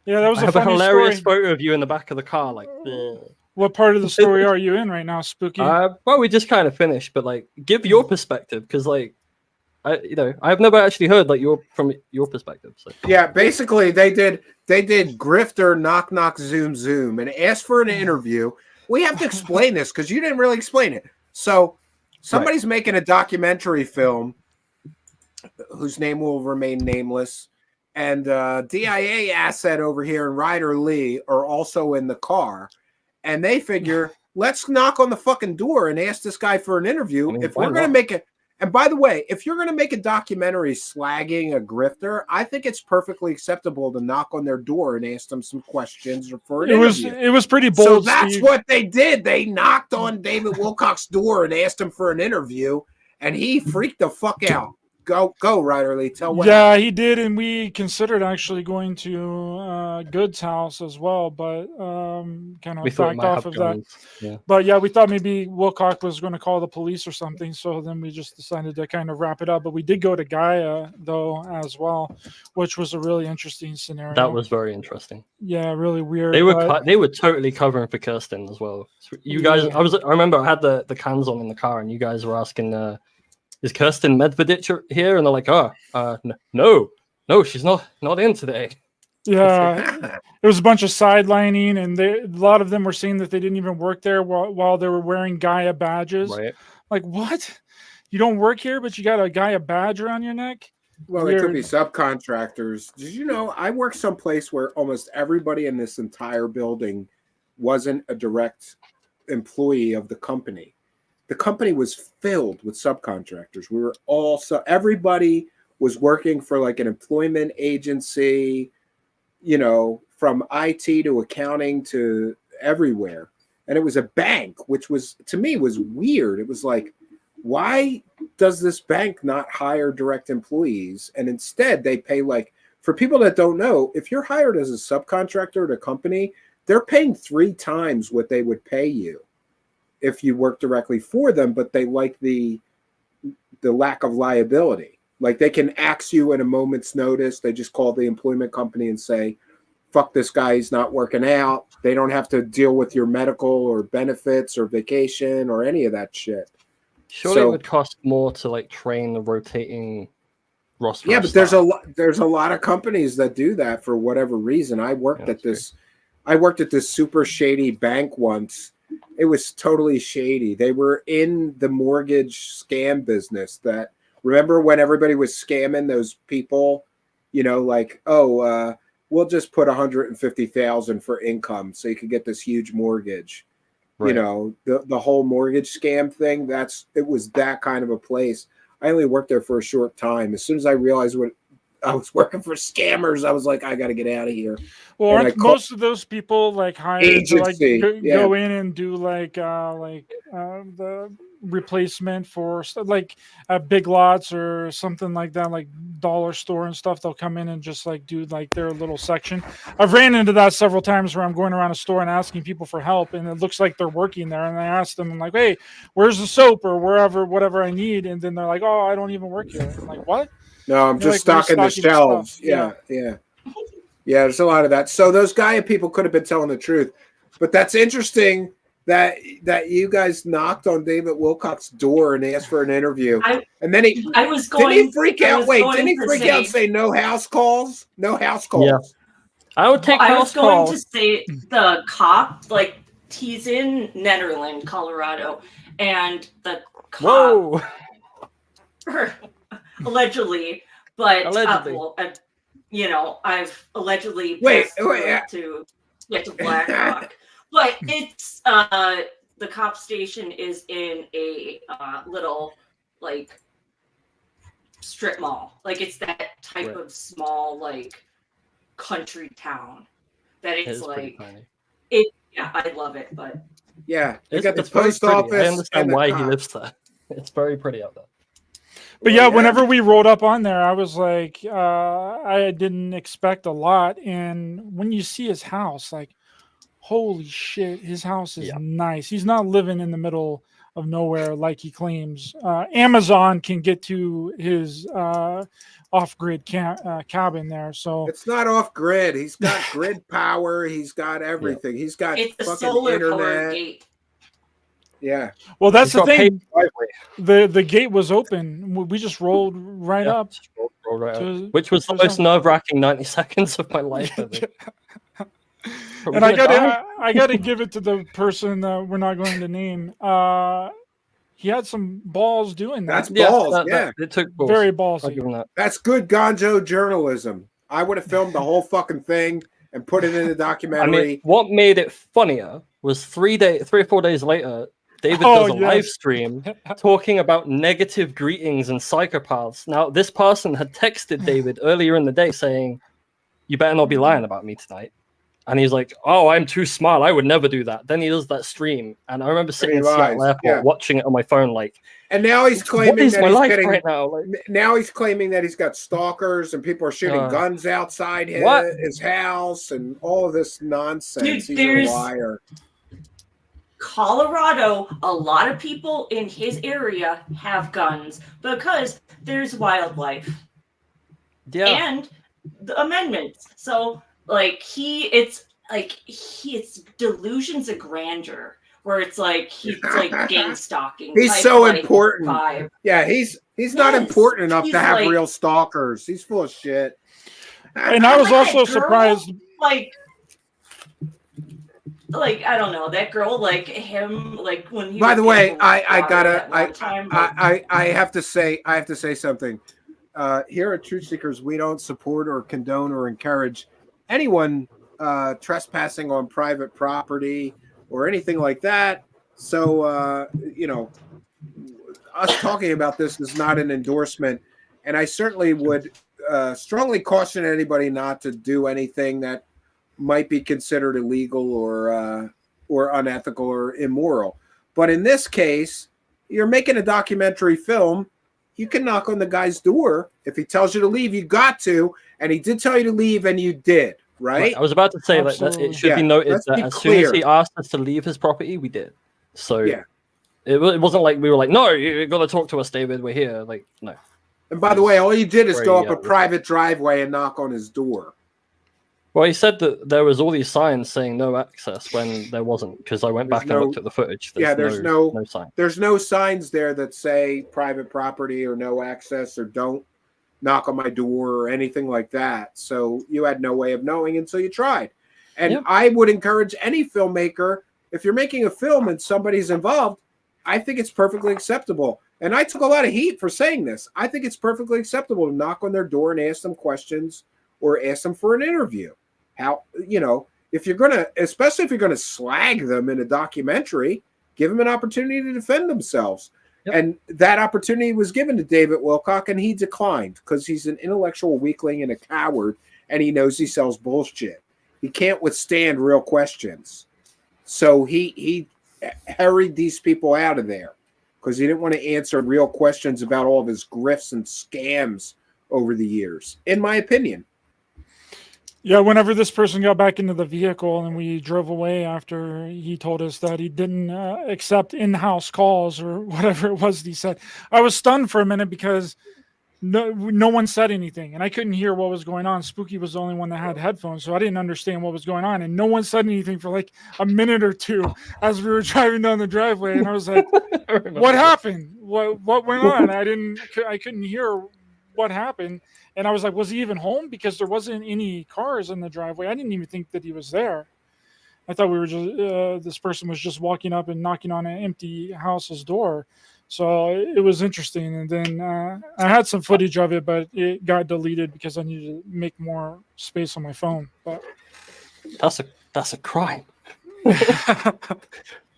that was I have a funny hilarious story. photo of you in the back of the car, like. Bleh. What part of the story are you in right now, Spooky? Well, we just kind of finished, but like, give your perspective, because like, I've never actually heard like from your perspective. So. Yeah, basically they did grifter knock knock zoom zoom and asked for an interview. We have to explain this because you didn't really explain it. So somebody's making a documentary film whose name will remain nameless, and DIA asset over here and Ryder Lee are also in the car, and they figure let's knock on the fucking door and ask this guy for an interview. If we're going to make it. And by the way, if you're going to make a documentary slagging a grifter, I think it's perfectly acceptable to knock on their door and ask them some questions for an interview. It was pretty bold. So that's Steve. what they did. They knocked on David Wilcock's door and asked him for an interview, and he freaked the fuck out. Go, Ryder Lee. Tell what. Yeah, he did, and we considered actually going to Good's house as well, but kind of backed off of that. Yeah. But yeah, we thought maybe Wilcock was going to call the police or something, so then we just decided to kind of wrap it up. But we did go to Gaia though as well, which was a really interesting scenario. That was very interesting. Yeah, really weird. They were totally covering for Kirsten as well. So you guys, I remember I had the cans on in the car, and you guys were asking. Is Kirsten Medvedich here? And they're like, no, she's not in today. Yeah, it was a bunch of sidelining, and a lot of them were saying that they didn't even work there while they were wearing Gaia badges. Right. Like, what? You don't work here, but you got a Gaia badge around your neck? Well, they could be subcontractors. Did you know I worked someplace where almost everybody in this entire building wasn't a direct employee of the company? The company was filled with subcontractors. We were everybody was working for like an employment agency, from IT to accounting to everywhere. And it was a bank, which was, to me, was weird. It was like, why does this bank not hire direct employees? And instead they pay, like, for people that don't know, if you're hired as a subcontractor at a company, they're paying 3 times what they would pay you if you work directly for them, but they like the lack of liability. Like, they can axe you at a moment's notice. They just call the employment company and say, fuck this guy, he's not working out. They don't have to deal with your medical or benefits or vacation or any of that shit. Surely it would cost more to like train the rotating roster. Yeah, but there's a lot of companies that do that for whatever reason. I worked at this super shady bank once. It was totally shady. They were in the mortgage scam business. Remember when everybody was scamming those people, we'll just put $150,000 for income so you could get this huge mortgage. Right. The whole mortgage scam thing, it was that kind of a place. I only worked there for a short time. As soon as I realized what I was working for scammers, I was like, I got to get out of here. Well, aren't most of those people like hired to like go in and do the replacement for like big lots or something like that, like dollar store and stuff? They'll come in and just like do like their little section. I've ran into that several times where I'm going around a store and asking people for help, and it looks like they're working there, and I ask them, I'm like, hey, where's the soap or whatever I need, and then they're like, oh, I don't even work here. I'm like, what? No, I'm just stocking the shelves. Yeah. There's a lot of that. So those Gaia people could have been telling the truth, but that's interesting that you guys knocked on David Wilcock's door and asked for an interview, and then didn't he freak out? Wait, didn't he freak out and say no house calls? No house calls. Yeah. I would take house calls. I was going to say the cop, like he's in Nederland, Colorado, and the cop. Allegedly, but I've allegedly to get to Black Rock, but it's the cop station is in a little like strip mall, like it's that type of small like country town that it's like it. Yeah, I love it, but yeah, they it's got the very post pretty. office. I understand why he lives there. It's very pretty out there. But yeah, whenever we rolled up on there, I was like, I didn't expect a lot. And when you see his house, like, holy shit, his house is nice. He's not living in the middle of nowhere like he claims. Amazon can get to his off-grid cabin there. So it's not off-grid. He's got grid power. He's got everything. He's got It's a fucking solar powered internet. gate. Yeah. Well, that's the thing. The gate was open. We just rolled right up. Rolled right up. Which was the most nerve-wracking 90 seconds of my life, I think. And I gotta give it to the person that we're not going to name. He had some balls doing that. That's balls, yeah. It took balls. Very ballsy. That's good gonzo journalism. I would have filmed the whole fucking thing and put it in the documentary. I mean, what made it funnier was 3 or 4 days later, David does a live stream talking about negative greetings and psychopaths. Now, this person had texted David earlier in the day saying, "You better not be lying about me tonight." And he's like, "Oh, I'm too smart. I would never do that." Then he does that stream, and I remember sitting in Seattle Airport watching it on my phone, like. And now he's claiming what is that my he's life getting, right now? Like, now he's claiming that he's got stalkers and people are shooting guns outside his house and all of this nonsense. Dude, he's a liar. Colorado, a lot of people in his area have guns because there's wildlife. Yeah. And the amendments. So like it's delusions of grandeur where it's like he's like gang stalking. He's type, so like, important. vibe. Yeah, he's not important enough he's to have like- real stalkers. He's full of shit. And I was also surprised. Like I don't know that girl, like him, like when he. By the was way, getting I water gotta that one time, like- I have to say something. Here at Truth Seekers, we don't support or condone or encourage anyone trespassing on private property or anything like that. So you know, us talking about this is not an endorsement, and I certainly would strongly caution anybody not to do anything that might be considered illegal or unethical or immoral. But in this case, you're making a documentary film. You can knock on the guy's door. If he tells you to leave, you got to. And he did tell you to leave, and you did, right? I was about to say that it should be noted that as soon as he asked us to leave his property, we did. So it wasn't like we were like, "No, you got to talk to us, David. We're here." Like, no. And by the way, all you did is Very, go up a private driveway and knock on his door. Well, he said that there was all these signs saying no access when there wasn't, because I went back and looked at the footage. There's no sign. There's no signs there that say private property or no access or don't knock on my door or anything like that. So you had no way of knowing until you tried. And I would encourage any filmmaker, if you're making a film and somebody's involved, I think it's perfectly acceptable. And I took a lot of heat for saying this. I think it's perfectly acceptable to knock on their door and ask them questions or ask them for an interview. How, you know, if you're going to, especially if you're going to slag them in a documentary, give them an opportunity to defend themselves. And that opportunity was given to David Wilcock, and he declined because he's an intellectual weakling and a coward, and he knows he sells bullshit. He can't withstand real questions. So he hurried these people out of there because he didn't want to answer real questions about all of his grifts and scams over the years, in my opinion. Yeah, whenever this person got back into the vehicle and we drove away after he told us that he didn't accept in-house calls or whatever it was he said, I was stunned for a minute because no one said anything and I couldn't hear what was going on. Spooky was the only one that had headphones, so I didn't understand what was going on, and no one said anything for like a minute or two as we were driving down the driveway, and I was like, what happened? What went on? I couldn't hear what happened. And I was like, was he even home? Because there wasn't any cars in the driveway. I didn't even think that he was there. I thought we were just, this person was just walking up and knocking on an empty house's door. So it was interesting. And then I had some footage of it, but it got deleted because I needed to make more space on my phone. But that's a crime.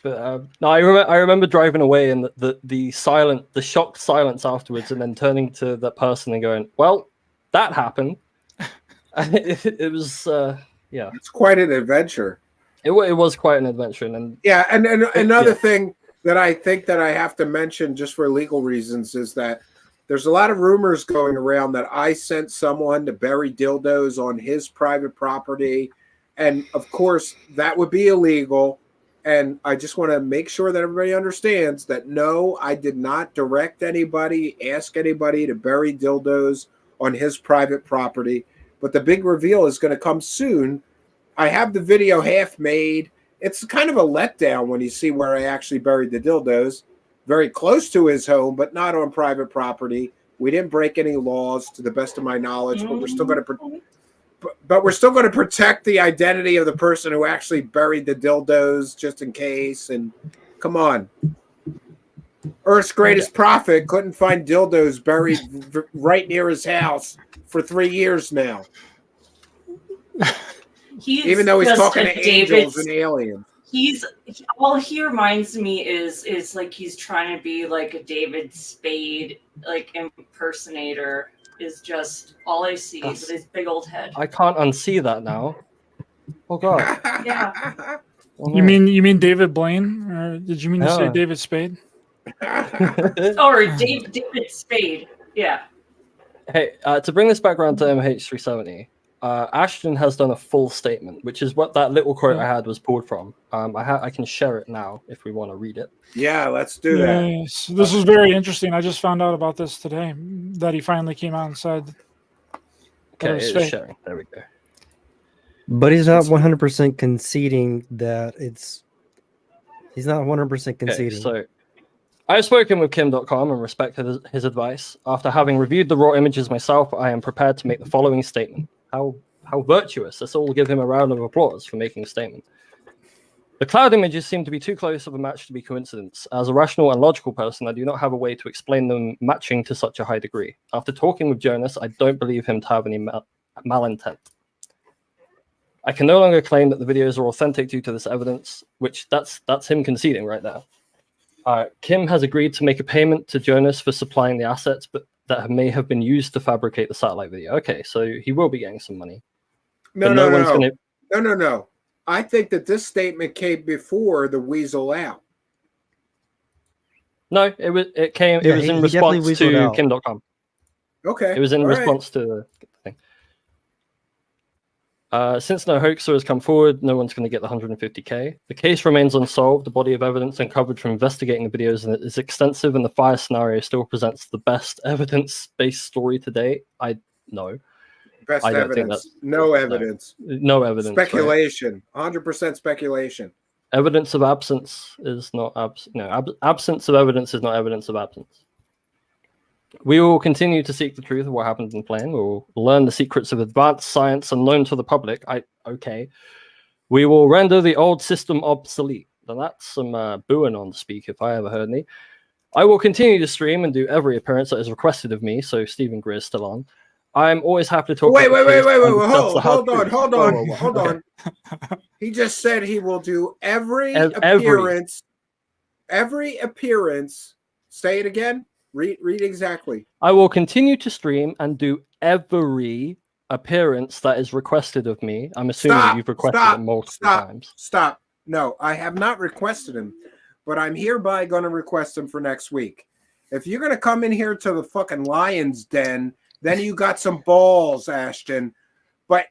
But no, I remember driving away and the shocked silence afterwards, and then turning to that person and going, "Well, that happened." It was it's quite an adventure. It was quite an adventure, and another thing, that I think that I have to mention just for legal reasons is that there's a lot of rumors going around that I sent someone to bury dildos on his private property. And of course, that would be illegal. And I just want to make sure that everybody understands that no, I did not direct anybody, ask anybody to bury dildos on his private property. But the big reveal is going to come soon. I have the video half made. It's kind of a letdown when you see where I actually buried the dildos. Very close to his home, but not on private property. We didn't break any laws, to the best of my knowledge, but we're still going to protect the identity of the person who actually buried the dildos, just in case. And come on, Earth's greatest prophet couldn't find dildos buried right near his house for 3 years now. Even though he's talking to angels and aliens. All he reminds me is like he's trying to be like a David Spade like impersonator. Is just all I see with his big old head. I can't unsee that now. Oh god. Yeah. You mean David Blaine, or did you mean to say David Spade? Or David Spade. Yeah. Hey, to bring this back around to MH370, Ashton has done a full statement, which is what that little quote I had was pulled from. I can share it now if we want to read it. Yeah, let's do that. Yes. This is very interesting. I just found out about this today, that he finally came out and said Okay, it's sharing. There we go. But he's not 100% conceding that he's not 100% conceding. So I've spoken with Kim.com and respected his advice. After having reviewed the raw images myself, I am prepared to make the following statement. How virtuous. Let's all give him a round of applause for making a statement. The cloud images seem to be too close of a match to be coincidence. As a rational and logical person, I do not have a way to explain them matching to such a high degree. After talking with Jonas, I don't believe him to have any malintent. I can no longer claim that the videos are authentic due to this evidence, which that's him conceding right now. Kim has agreed to make a payment to Jonas for supplying the assets, but that may have been used to fabricate the satellite video. Okay, so he will be getting some money. No. I think that this statement came before the weasel out. No, it was in response to Kim.com. Okay. It was in response to the thing. Since no hoaxer has come forward, no one's going to get the 150K. The case remains unsolved. The body of evidence uncovered from investigating the videos is extensive, and the fire scenario still presents the best evidence-based story to date. Best evidence. No evidence. No evidence. Speculation. 100% speculation. Evidence of absence is not absence of evidence is not evidence of absence. We will continue to seek the truth of what happened in plane. We will learn the secrets of advanced science unknown to the public. We will render the old system obsolete. Now that's some booing on speak if I ever heard any. I will continue to stream and do every appearance that is requested of me. So Stephen Greer is still on. I'm always happy to talk. Wait. Hold on. He just said he will do every appearance. Every appearance. Say it again. Read exactly. I will continue to stream and do every appearance that is requested of me. I'm assuming you've requested it multiple times. Stop. No, I have not requested him, but I'm hereby going to request him for next week. If you're going to come in here to the fucking lion's den, then you got some balls, Ashton. But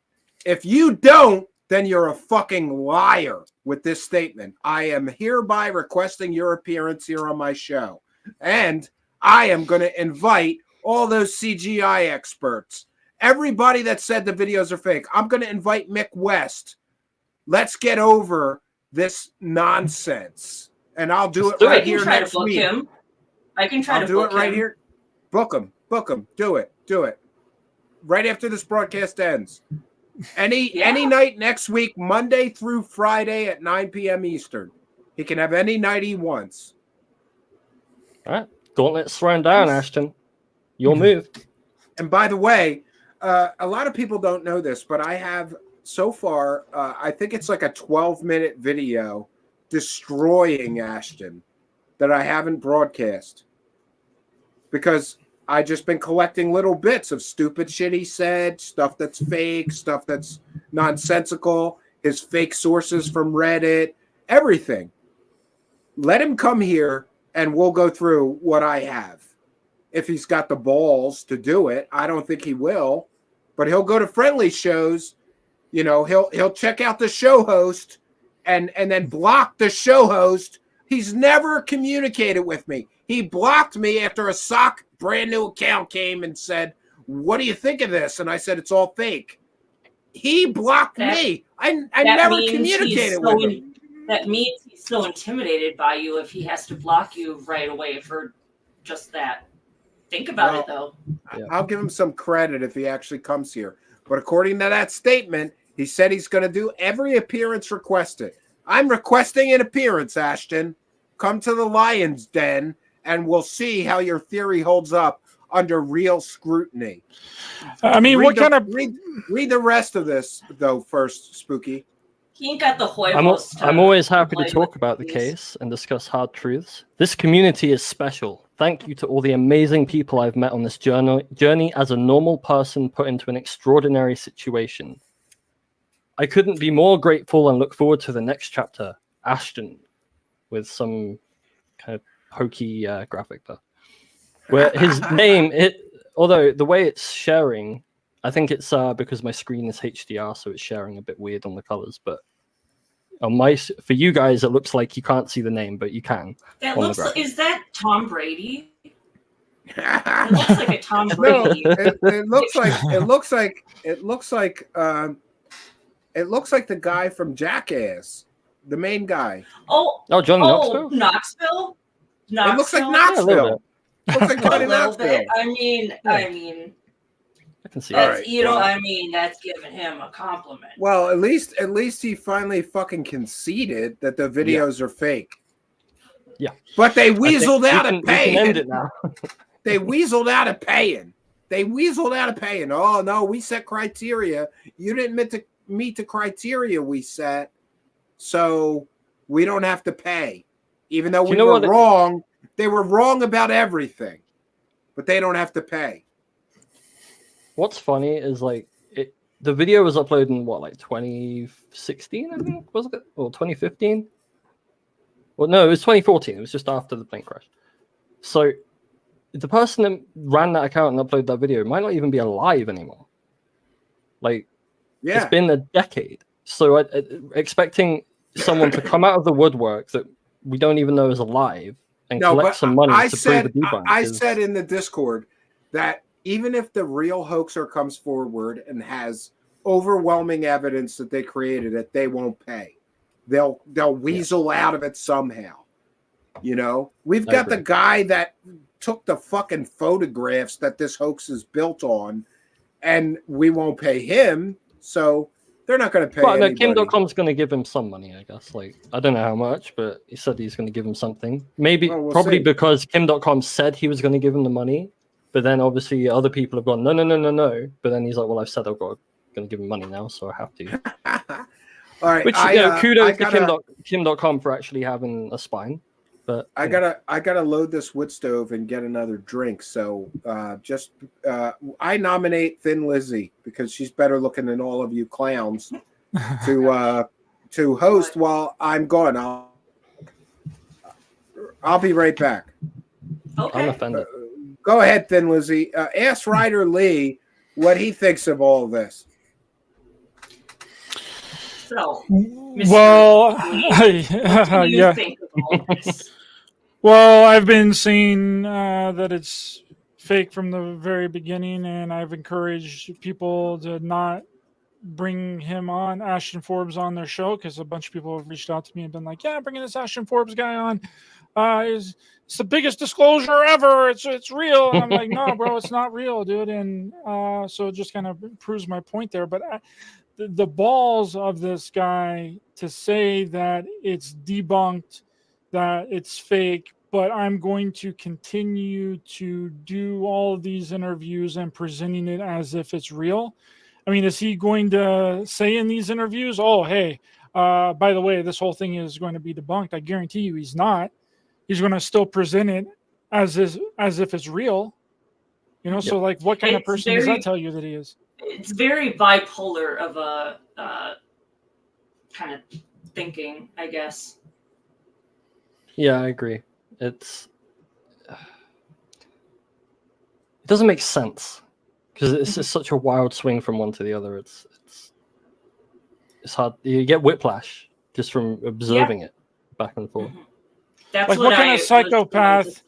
if you don't, then you're a fucking liar with this statement. I am hereby requesting your appearance here on my show. And I am going to invite all those CGI experts. Everybody that said the videos are fake. I'm going to invite Mick West. Let's get over this nonsense. And I'll do it right here next week. I can try to do it right here. Book him. Do it. Right after this broadcast ends. Any night next week, Monday through Friday at 9 p.m. Eastern. He can have any night he wants. All right. Gauntlet's thrown down, Ashton. Your move. And by the way, a lot of people don't know this, but I have so far, I think it's like a 12-minute video destroying Ashton that I haven't broadcast. Because I just been collecting little bits of stupid shit he said, stuff that's fake, stuff that's nonsensical, his fake sources from Reddit, everything. let him come here and we'll go through what I have. If he's got the balls to do it, I don't think he will, but he'll go to friendly shows. You know, he'll check out the show host and then block the show host. He's never communicated with me. He blocked me after a sock brand new account came and said, "What do you think of this?" And I said, "It's all fake." He blocked me. I never communicated with him. That means he's so intimidated by you if he has to block you right away for just that. Think about it, though. I'll give him some credit if he actually comes here. But according to that statement, he said he's going to do every appearance requested. I'm requesting an appearance, Ashton. Come to the Lion's Den, and we'll see how your theory holds up under real scrutiny. I mean, read the rest of this, though, first, Spooky. He ain't got the huevos. I'm always happy to talk about the case and discuss hard truths. This community is special. Thank you to all the amazing people I've met on this journey as a normal person put into an extraordinary situation. I couldn't be more grateful and look forward to the next chapter, Ashton, with some kind of hokey graphic there. Where his name, although the way it's sharing, I think it's because my screen is HDR, so it's sharing a bit weird on the colors, but on for you guys, it looks like you can't see the name, but you can. That looks like, is that Tom Brady? It looks like a Tom Brady. No, it looks like the guy from Jackass, the main guy. Oh, Johnny Knoxville? Knoxville. It looks like Knoxville. Yeah, looks like Johnny a little Knoxville. bit. I mean, I can see that's, that. you know, I mean, that's giving him a compliment. Well, at least he finally fucking conceded that the videos are fake. Yeah. But they weaseled out of we can paying. end it now. They weaseled out of paying. Oh no, we set criteria. You didn't meet the criteria we set, so we don't have to pay. Even though we were wrong, they were wrong about everything, but they don't have to pay. What's funny is like the video was uploaded in what, like 2016, I think, was it? Or 2015? Well, no, it was 2014. It was just after the plane crash. So the person that ran that account and uploaded that video might not even be alive anymore. Like, it's been a decade. So expecting someone to come out of the woodwork that we don't even know is alive and collect some money to prove a debunk. I said in the Discord that even if the real hoaxer comes forward and has overwhelming evidence that they created it, they won't pay. They'll weasel out of it somehow. You know, we've got the guy that took the fucking photographs that this hoax is built on, and we won't pay him. So they're not going to pay. Well, no, Kim.com's going to give him some money, I guess. Like, I don't know how much, but he said he's going to give him something. Maybe, probably see. Because Kim.com said he was going to give him the money, but then obviously other people have gone, no. But then he's like, well, I've said I'm going to give him money now, so I have to. All right. Which, kudos to Kim.com for actually having a spine. But I gotta load this wood stove and get another drink. So I nominate Thin Lizzy because she's better looking than all of you clowns to host while I'm gone. I'll be right back. Okay. I'm offended. Go ahead, Thin Lizzy. Ask Ryder Lee what he thinks of all of this. So, well, what do you think of all this? Well, I've been seeing that it's fake from the very beginning, and I've encouraged people to not bring him on, Ashton Forbes, on their show, because a bunch of people have reached out to me and been like, yeah, bringing this Ashton Forbes guy on it's the biggest disclosure ever. It's real. And I'm like, no, bro, it's not real, dude. And so it just kind of proves my point there. But the balls of this guy to say that it's debunked, that it's fake, but I'm going to continue to do all of these interviews and presenting it as if it's real. I mean, is he going to say in these interviews, oh, hey, by the way, this whole thing is going to be debunked? I guarantee you he's not. He's going to still present it as if it's real. You know, Yep. So like what kind of person does that tell you that he is? It's very bipolar of a kind of thinking, I guess. Yeah, I agree. It doesn't make sense because it's just such a wild swing from one to the other. It's hard. You get whiplash just from observing it back and forth. That's Like what kind of psychopath?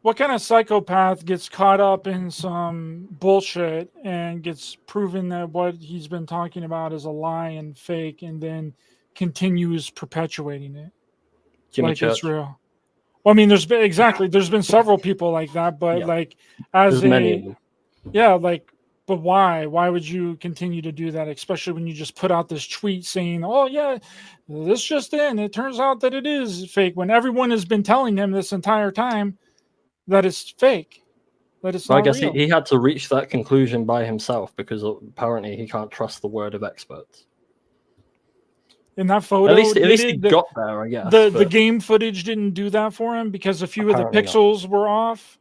What kind of psychopath gets caught up in some bullshit and gets proven that what he's been talking about is a lie and fake, and then continues perpetuating it Jimmy like Church. it's real? Well, I mean, there's been several people like that, but Yeah. like as There's many of them. yeah, like, but why? Why would you continue to do that? Especially when you just put out this tweet saying, "Oh yeah, this just in. It turns out that it is fake," when everyone has been telling him this entire time that it's fake, that it's Well, I not guess real. he had to reach that conclusion by himself because apparently he can't trust the word of experts. In that photo, At least he got there, I guess. The but game footage didn't do that for him because a few of the Apparently not. pixels were off.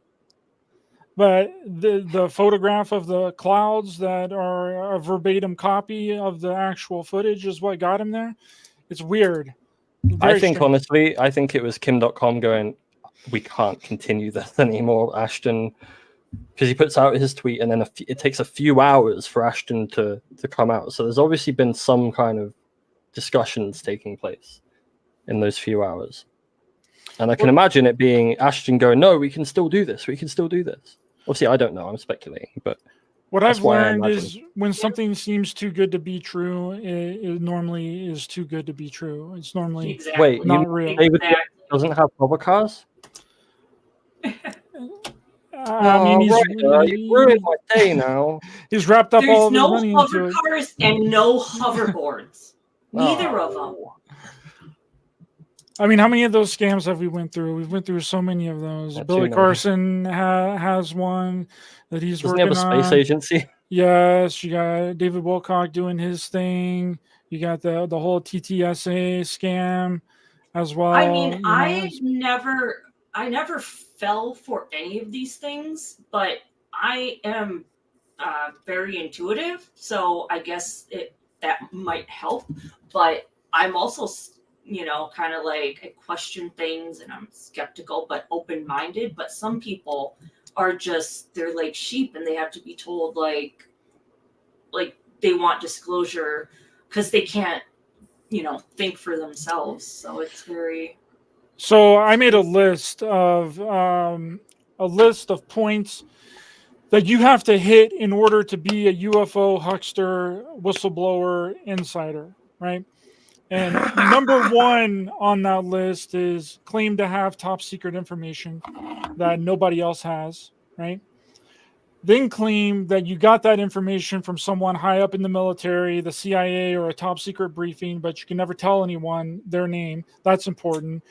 But the photograph of the clouds that are a verbatim copy of the actual footage is what got him there. It's weird. I think honestly, I think it was Kim.com going, "We can't continue this anymore, Ashton," because he puts out his tweet and then it takes a few hours for Ashton to come out. So there's obviously been some kind of discussions taking place in those few hours. And I can imagine it being Ashton going, "No, we can still do this. We can still do this." Obviously, I don't know. I'm speculating, but What that's I've why I learned imagine. is when something seems too good to be true, it normally is too good to be true. It's normally Wait, not you real. David doesn't have bubble cars? I mean, you ruined my day now. He's wrapped up all There's of his no money into hover it. cars and no hoverboards. Neither of them. I mean, how many of those scams have we went through? We've went through so many of those. Not too Billy many. Carson has one that he's Doesn't he working have a space on. agency? Yes, you got David Wilcock doing his thing. You got the whole TTSA scam as well. I mean, you know, I never fell for any of these things, but I am very intuitive, so I guess that might help. But I'm also, kind of like I question things and I'm skeptical but open-minded. But some people are they're like sheep and they have to be told like they want disclosure because they can't, think for themselves. So it's very. So I made a list of points that you have to hit in order to be a UFO huckster, whistleblower, insider, right? And number one on that list is claim to have top secret information that nobody else has, right? Then claim that you got that information from someone high up in the military, the CIA, or a top secret briefing, but you can never tell anyone their name. That's important.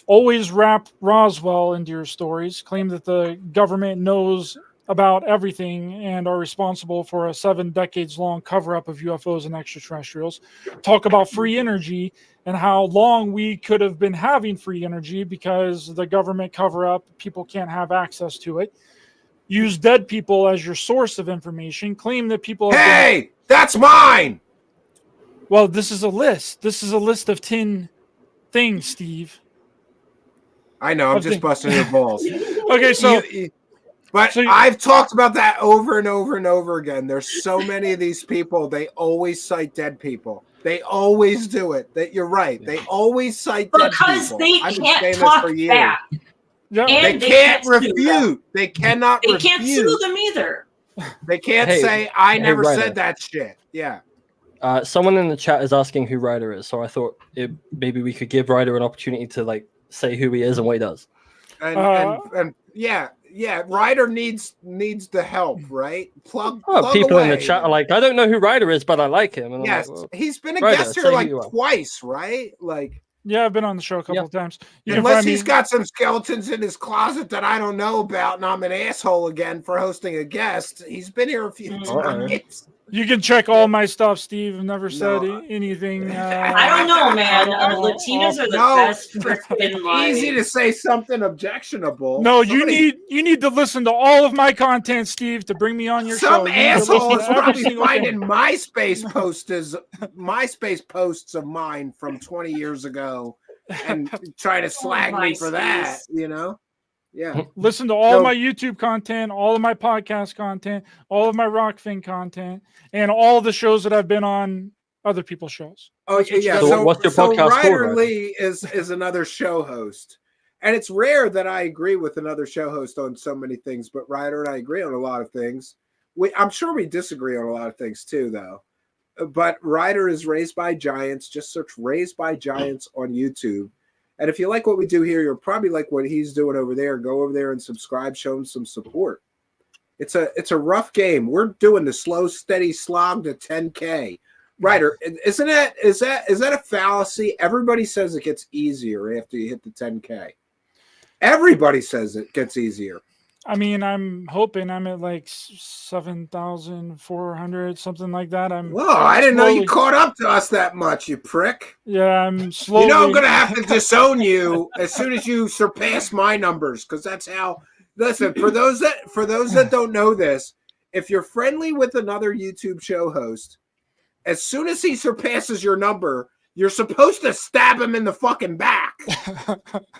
Always wrap Roswell into your stories. Claim that the government knows about everything and are responsible for a 7 decades long cover-up of UFOs and extraterrestrials. Talk about free energy and how long we could have been having free energy because the government cover-up, people can't have access to it. Use dead people as your source of information. Claim that people have Hey, that's mine! Well, this is a list. This is a list of 10 things, Steve. I know, I'm just busting your balls. Okay, so... But I've talked about that over and over and over again. There's so many of these people, they always cite dead people. They always do it. That you're right. They always cite dead people. Because they I've been can't saying this talk for years. back. Yeah. They can't refute. They cannot They refute. can't sue them either. They can't Hey, say, I hey, never Ryder. said that shit. Yeah. Someone in the chat is asking who Ryder is, so I thought maybe we could give Ryder an opportunity to say who he is and what he does. And yeah, Ryder needs the help, right? Plug People away. in the chat are like, I don't know who Ryder is, but I like him. And I'm Yes, like, well, he's been a Ryder, guest say here who like you are. twice, right? Like, yeah, I've been on the show a couple of times. You can unless find me- he's got some skeletons in his closet that I don't know about, and I'm an asshole again for hosting a guest. He's been here a few times. You can check all my stuff, Steve. I've never said anything. I don't know, man. Latinas are the best freaking like. Easy to say something objectionable. No, you need to listen to all of my content, Steve, to bring me on your show. Some You need to listen asshole to is every probably single finding thing. MySpace posts of mine from 20 years ago and try to slag me for that, MySpace. you know? Yeah. Listen to all So- of my YouTube content, all of my podcast content, all of my Rockfin content, and all the shows that I've been on other people's shows. Oh That's what you yeah. gotta do. what's your So podcast Ryder called, Lee is another show host. And it's rare that I agree with another show host on so many things, but Ryder and I agree on a lot of things. I'm sure we disagree on a lot of things too, though. But Ryder is Raised by Giants. Just search Raised by Giants on YouTube. And if you like what we do here, you'll probably like what he's doing over there. Go over there and subscribe, show him some support. It's a rough game. We're doing the slow, steady slog to 10K. Ryder, is that a fallacy? Everybody says it gets easier after you hit the 10K. Everybody says it gets easier. I mean, I'm hoping I'm at like 7,400, something like that. Whoa, I didn't know you caught up to us that much, you prick. Yeah, I'm slowly. You know I'm going to have to disown you as soon as you surpass my numbers, because that's how. Listen, for those that don't know this, if you're friendly with another YouTube show host, as soon as he surpasses your number, you're supposed to stab him in the fucking back.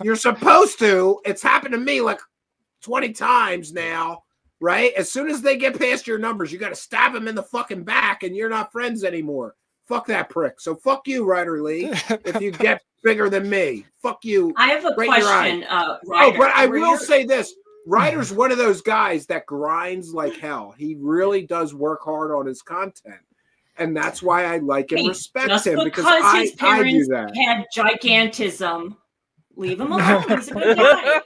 You're supposed to. It's happened to me like 20 times now, right? As soon as they get past your numbers, you got to stab them in the fucking back, and you're not friends anymore. Fuck that prick. So fuck you, Ryder Lee, if you get bigger than me. Fuck you. I have a right in your question, eye. Ryder. Oh, but I Were will you- say this. Ryder's one of those guys that grinds like hell. He really does work hard on his content. And that's why I like and Hey, respect just him, because his I do parents that. had gigantism, leave him alone. He's a good guy.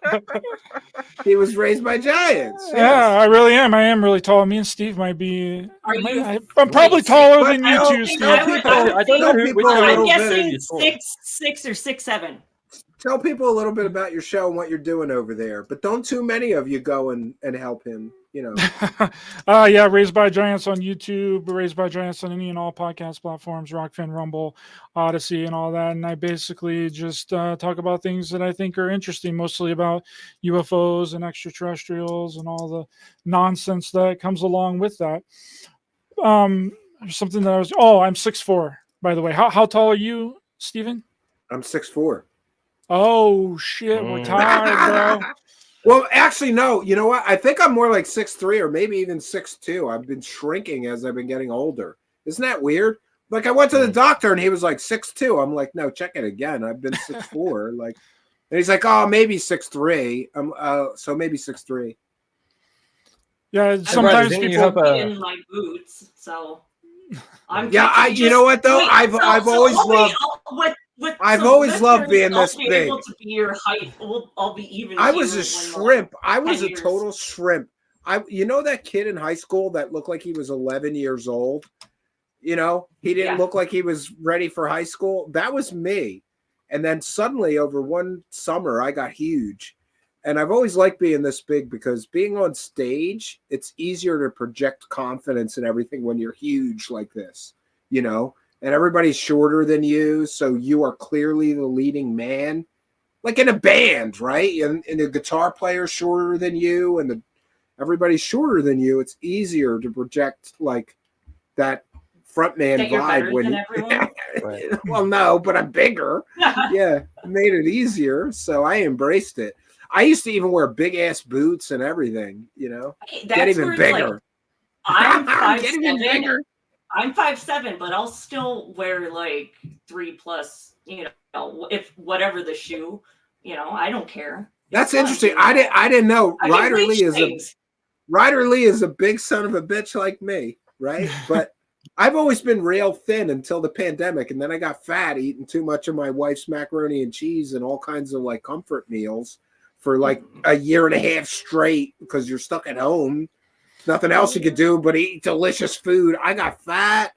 He was raised by giants. Yeah, I really am. I am really tall. Me and Steve might be. Are you? I'm probably taller than you two, Steve. Tell people a I'm little guessing bit. 6'6" or 6'7". Tell people a little bit about your show and what you're doing over there, but don't too many of you go and help him. You know. Yeah, Raised by Giants on YouTube, Raised by Giants on any and all podcast platforms, Rockfin, Rumble, Odyssey, and all that. And I basically just talk about things that I think are interesting, mostly about UFOs and extraterrestrials and all the nonsense that comes along with that. Something that I'm 6'4", by the way. How tall are you, Steven? I'm 6'4". Oh shit, we're tied, bro. Well, actually, no. You know what? I think I'm more like 6'3" or maybe even 6'2". I've been shrinking as I've been getting older. Isn't that weird? Like I went to the doctor and he was like 6'2". I'm like, no, check it again. I've been 6'4". Like, and he's like, oh, maybe 6'3". So maybe 6'3". Yeah, sometimes people you have in my boots, so I'm. You know what though? I've always loved. I've always loved being this big. I'll be able to be your height. I'll be even. I was a shrimp. I was a 10 years. total shrimp. You know that kid in high school that looked like he was 11 years old? You know, he didn't look like he was ready for high school. That was me. And then suddenly over one summer, I got huge. And I've always liked being this big because being on stage, it's easier to project confidence and everything when you're huge like this, you know? And everybody's shorter than you, so you are clearly the leading man. Like in a band, right? And the guitar player's shorter than you, and everybody's shorter than you. It's easier to project like that frontman That you're vibe better when than everyone? Well, no, but I'm bigger. Yeah, it made it easier, so I embraced it. I used to even wear big ass boots and everything, you know. That's Get even where it's like, bigger. I'm Get even 5'7". bigger. I'm 5'7", but I'll still wear like 3+. You know, if whatever the shoe, you know, I don't care. That's interesting. I didn't know. I can Ryder reach Lee things. is a big son of a bitch like me, right? But I've always been real thin until the pandemic, and then I got fat eating too much of my wife's macaroni and cheese and all kinds of like comfort meals for like a year and a half straight because you're stuck at home. Nothing else you could do but eat delicious food. I got fat,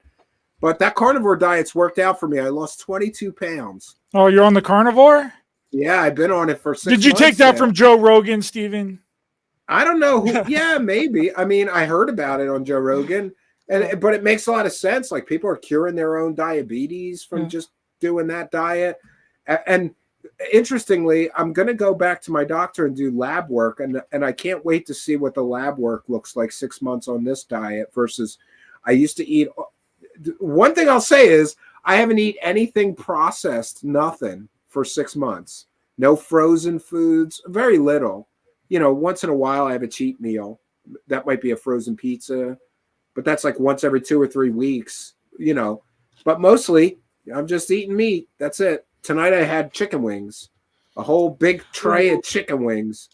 but that carnivore diet's worked out for me. I lost 22 pounds. Oh, you're on the carnivore? Yeah, I've been on it for 6 Did you take months that now. from Joe Rogan, Steven? I don't know who. Yeah, maybe. I mean, I heard about it on Joe Rogan, but it makes a lot of sense. Like people are curing their own diabetes from just doing that diet. And interestingly, I'm going to go back to my doctor and do lab work, and I can't wait to see what the lab work looks like 6 months on this diet versus I used to eat. One thing I'll say is I haven't eaten anything processed, nothing for 6 months. No frozen foods, very little. You know, once in a while I have a cheat meal. That might be a frozen pizza, but that's like once every 2 or 3 weeks, you know. But mostly I'm just eating meat. That's it. Tonight I had chicken wings, a whole big tray of chicken wings,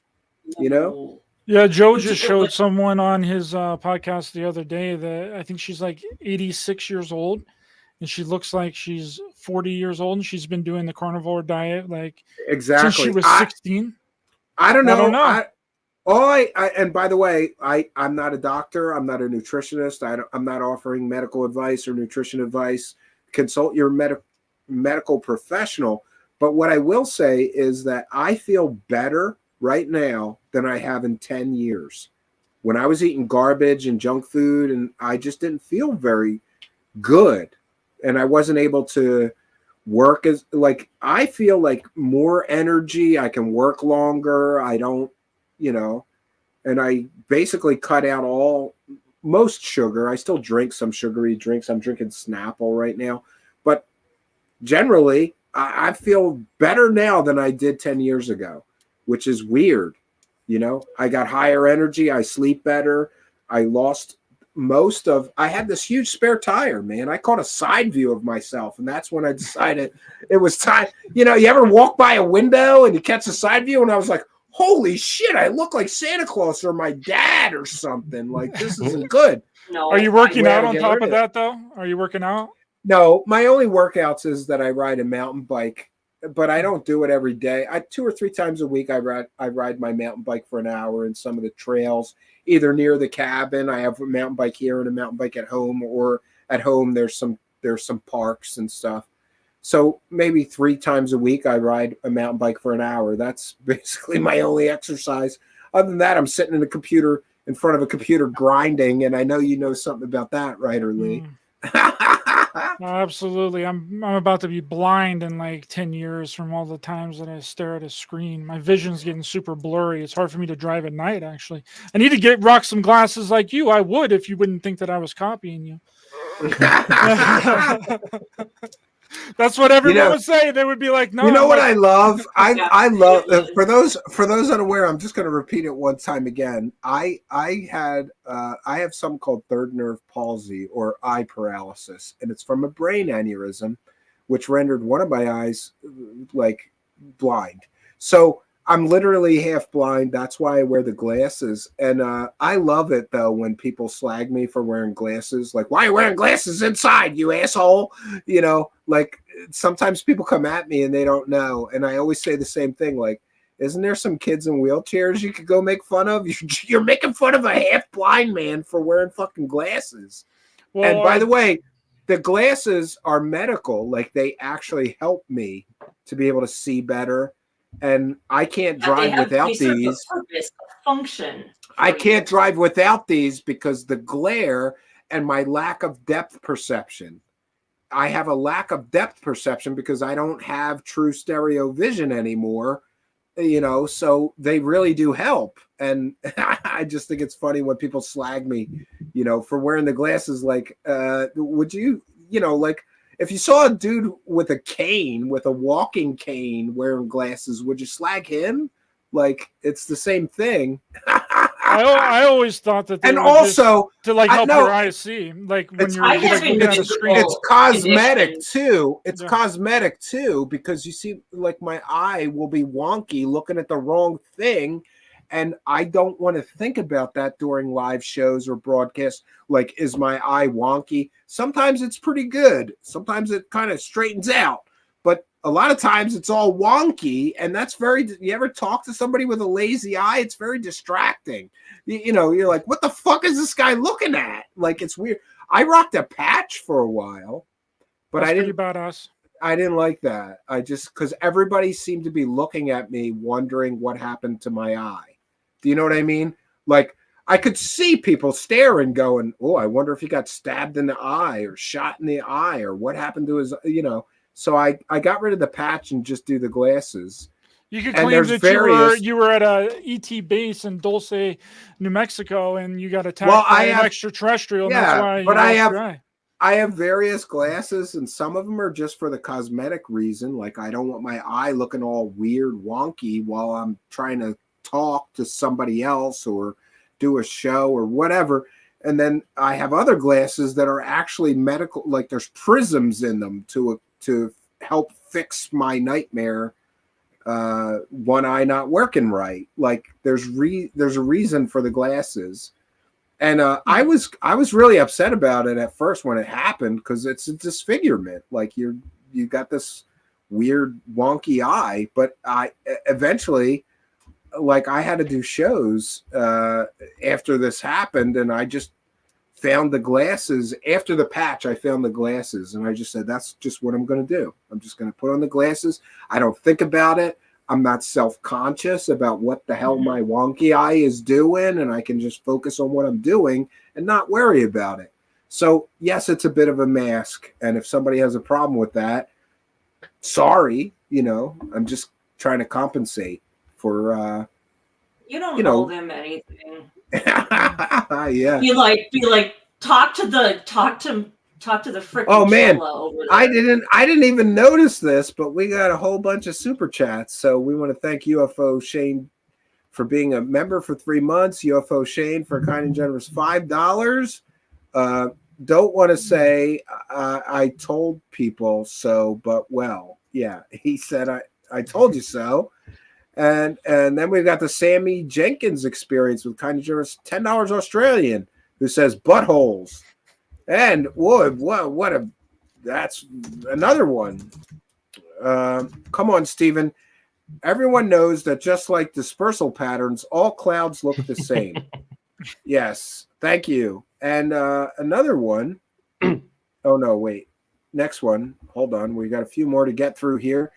you know? Yeah, Joe just showed someone on his podcast the other day that I think she's like 86 years old, and she looks like she's 40 years old, and she's been doing the carnivore diet like since she was 16. I don't know. And by the way, I'm not a doctor. I'm not a nutritionist. I'm not offering medical advice or nutrition advice. Consult your medical professional. But what I will say is that I feel better right now than I have in 10 years. When I was eating garbage and junk food, and I just didn't feel very good, and I wasn't able to work as like, I feel like more energy. I can work longer. I don't, you know, and I basically cut out most sugar. I still drink some sugary drinks. I'm drinking Snapple right now, but generally I feel better now than I did 10 years ago, which is weird. You know, I got higher energy. I sleep better. I lost I had this huge spare tire, man. I caught a side view of myself, and that's when I decided it was time. You know, you ever walk by a window and you catch a side view, and I was like, holy shit, I look like Santa Claus or my dad or something. Like, this isn't good. No, are you working out on top of that, though? Are you working out? No, my only workouts is that I ride a mountain bike, but I don't do it every day. 2 or 3 times a week, I ride my mountain bike for an hour in some of the trails, either near the cabin. I have a mountain bike here and a mountain bike at home, or at home there's some parks and stuff. So maybe 3 times a week I ride a mountain bike for an hour. That's basically my only exercise. Other than that, I'm sitting in front of a computer grinding, and I know you know something about that, right, Lee? Absolutely. I'm about to be blind in like 10 years from all the times that I stare at a screen. My vision's getting super blurry. It's hard for me to drive at night, actually. I need to rock some glasses like you. I would if you wouldn't think that I was copying you. That's what everyone would say. They would be like, "No." You know what I love? I love for those unaware. I'm just going to repeat it one time again. I have something called third nerve palsy or eye paralysis, and it's from a brain aneurysm, which rendered one of my eyes like blind. So I'm literally half blind. That's why I wear the glasses. And I love it, though, when people slag me for wearing glasses. Like, why are you wearing glasses inside, you asshole? You know, like sometimes people come at me and they don't know. And I always say the same thing. Like, isn't there some kids in wheelchairs you could go make fun of? You're making fun of a half blind man for wearing fucking glasses. Well, and by the way, the glasses are medical. Like, they actually help me to be able to see better. And I can't drive without these. Purpose, function. I can't drive without these because the glare and my lack of depth perception. I have a lack of depth perception because I don't have true stereo vision anymore, you know, so they really do help. And I just think it's funny when people slag me, you know, for wearing the glasses. Like, would you, you know, like, if you saw a dude with a cane, with a walking cane, wearing glasses, would you slag him? Like, it's the same thing. I always thought that, and also to like help your eyes see, like when you're like, looking at a screen. It's cosmetic too. It's cosmetic too, because you see, like, my eye will be wonky looking at the wrong thing. And I don't want to think about that during live shows or broadcasts. Like, is my eye wonky? Sometimes it's pretty good. Sometimes it kind of straightens out. But a lot of times it's all wonky. And that's you ever talk to somebody with a lazy eye? It's very distracting. You know, you're like, what the fuck is this guy looking at? Like, it's weird. I rocked a patch for a while, but That's I didn't. pretty badass. I didn't like that. I just, because everybody seemed to be looking at me wondering what happened to my eye. Do you know what I mean? Like, I could see people staring going, oh, I wonder if he got stabbed in the eye or shot in the eye or what happened to his, you know. So I got rid of the patch and just do the glasses. You could claim that you were at a ET base in Dulce, New Mexico, and you got attacked by an extraterrestrial. Yeah, and that's why but I I have various glasses, and some of them are just for the cosmetic reason. Like I don't want my eye looking all weird, wonky while I'm trying to talk to somebody else or do a show or whatever. And then I have other glasses that are actually medical, like there's prisms in them to help fix my nightmare. One eye not working right. Like there's a reason for the glasses. And I was really upset about it at first when it happened, because it's a disfigurement. Like you got this weird wonky eye. But I eventually, like I had to do shows after this happened, and I just found the glasses after the patch. I found the glasses, and I just said, that's just what I'm going to do. I'm just going to put on the glasses. I don't think about it. I'm not self-conscious about what the hell my wonky eye is doing, and I can just focus on what I'm doing and not worry about it. So yes, it's a bit of a mask, and if somebody has a problem with that, sorry, I'm just trying to compensate for you don't owe them anything. Yeah. Be like talk to the freaking oh man, over there. I didn't even notice this, but we got a whole bunch of super chats. So we want to thank UFO Shane for being a member for 3 months. UFO Shane for a kind and generous $5. Don't want to say I told people so, but well, yeah, he said I told you so. And then we've got the Sammy Jenkins experience with kind of generous $10 Australian, who says buttholes. And that's another one. Come on, Stephen. Everyone knows that just like dispersal patterns, all clouds look the same. Yes, thank you. And another one. Oh no, wait. Next one. Hold on. We got a few more to get through here.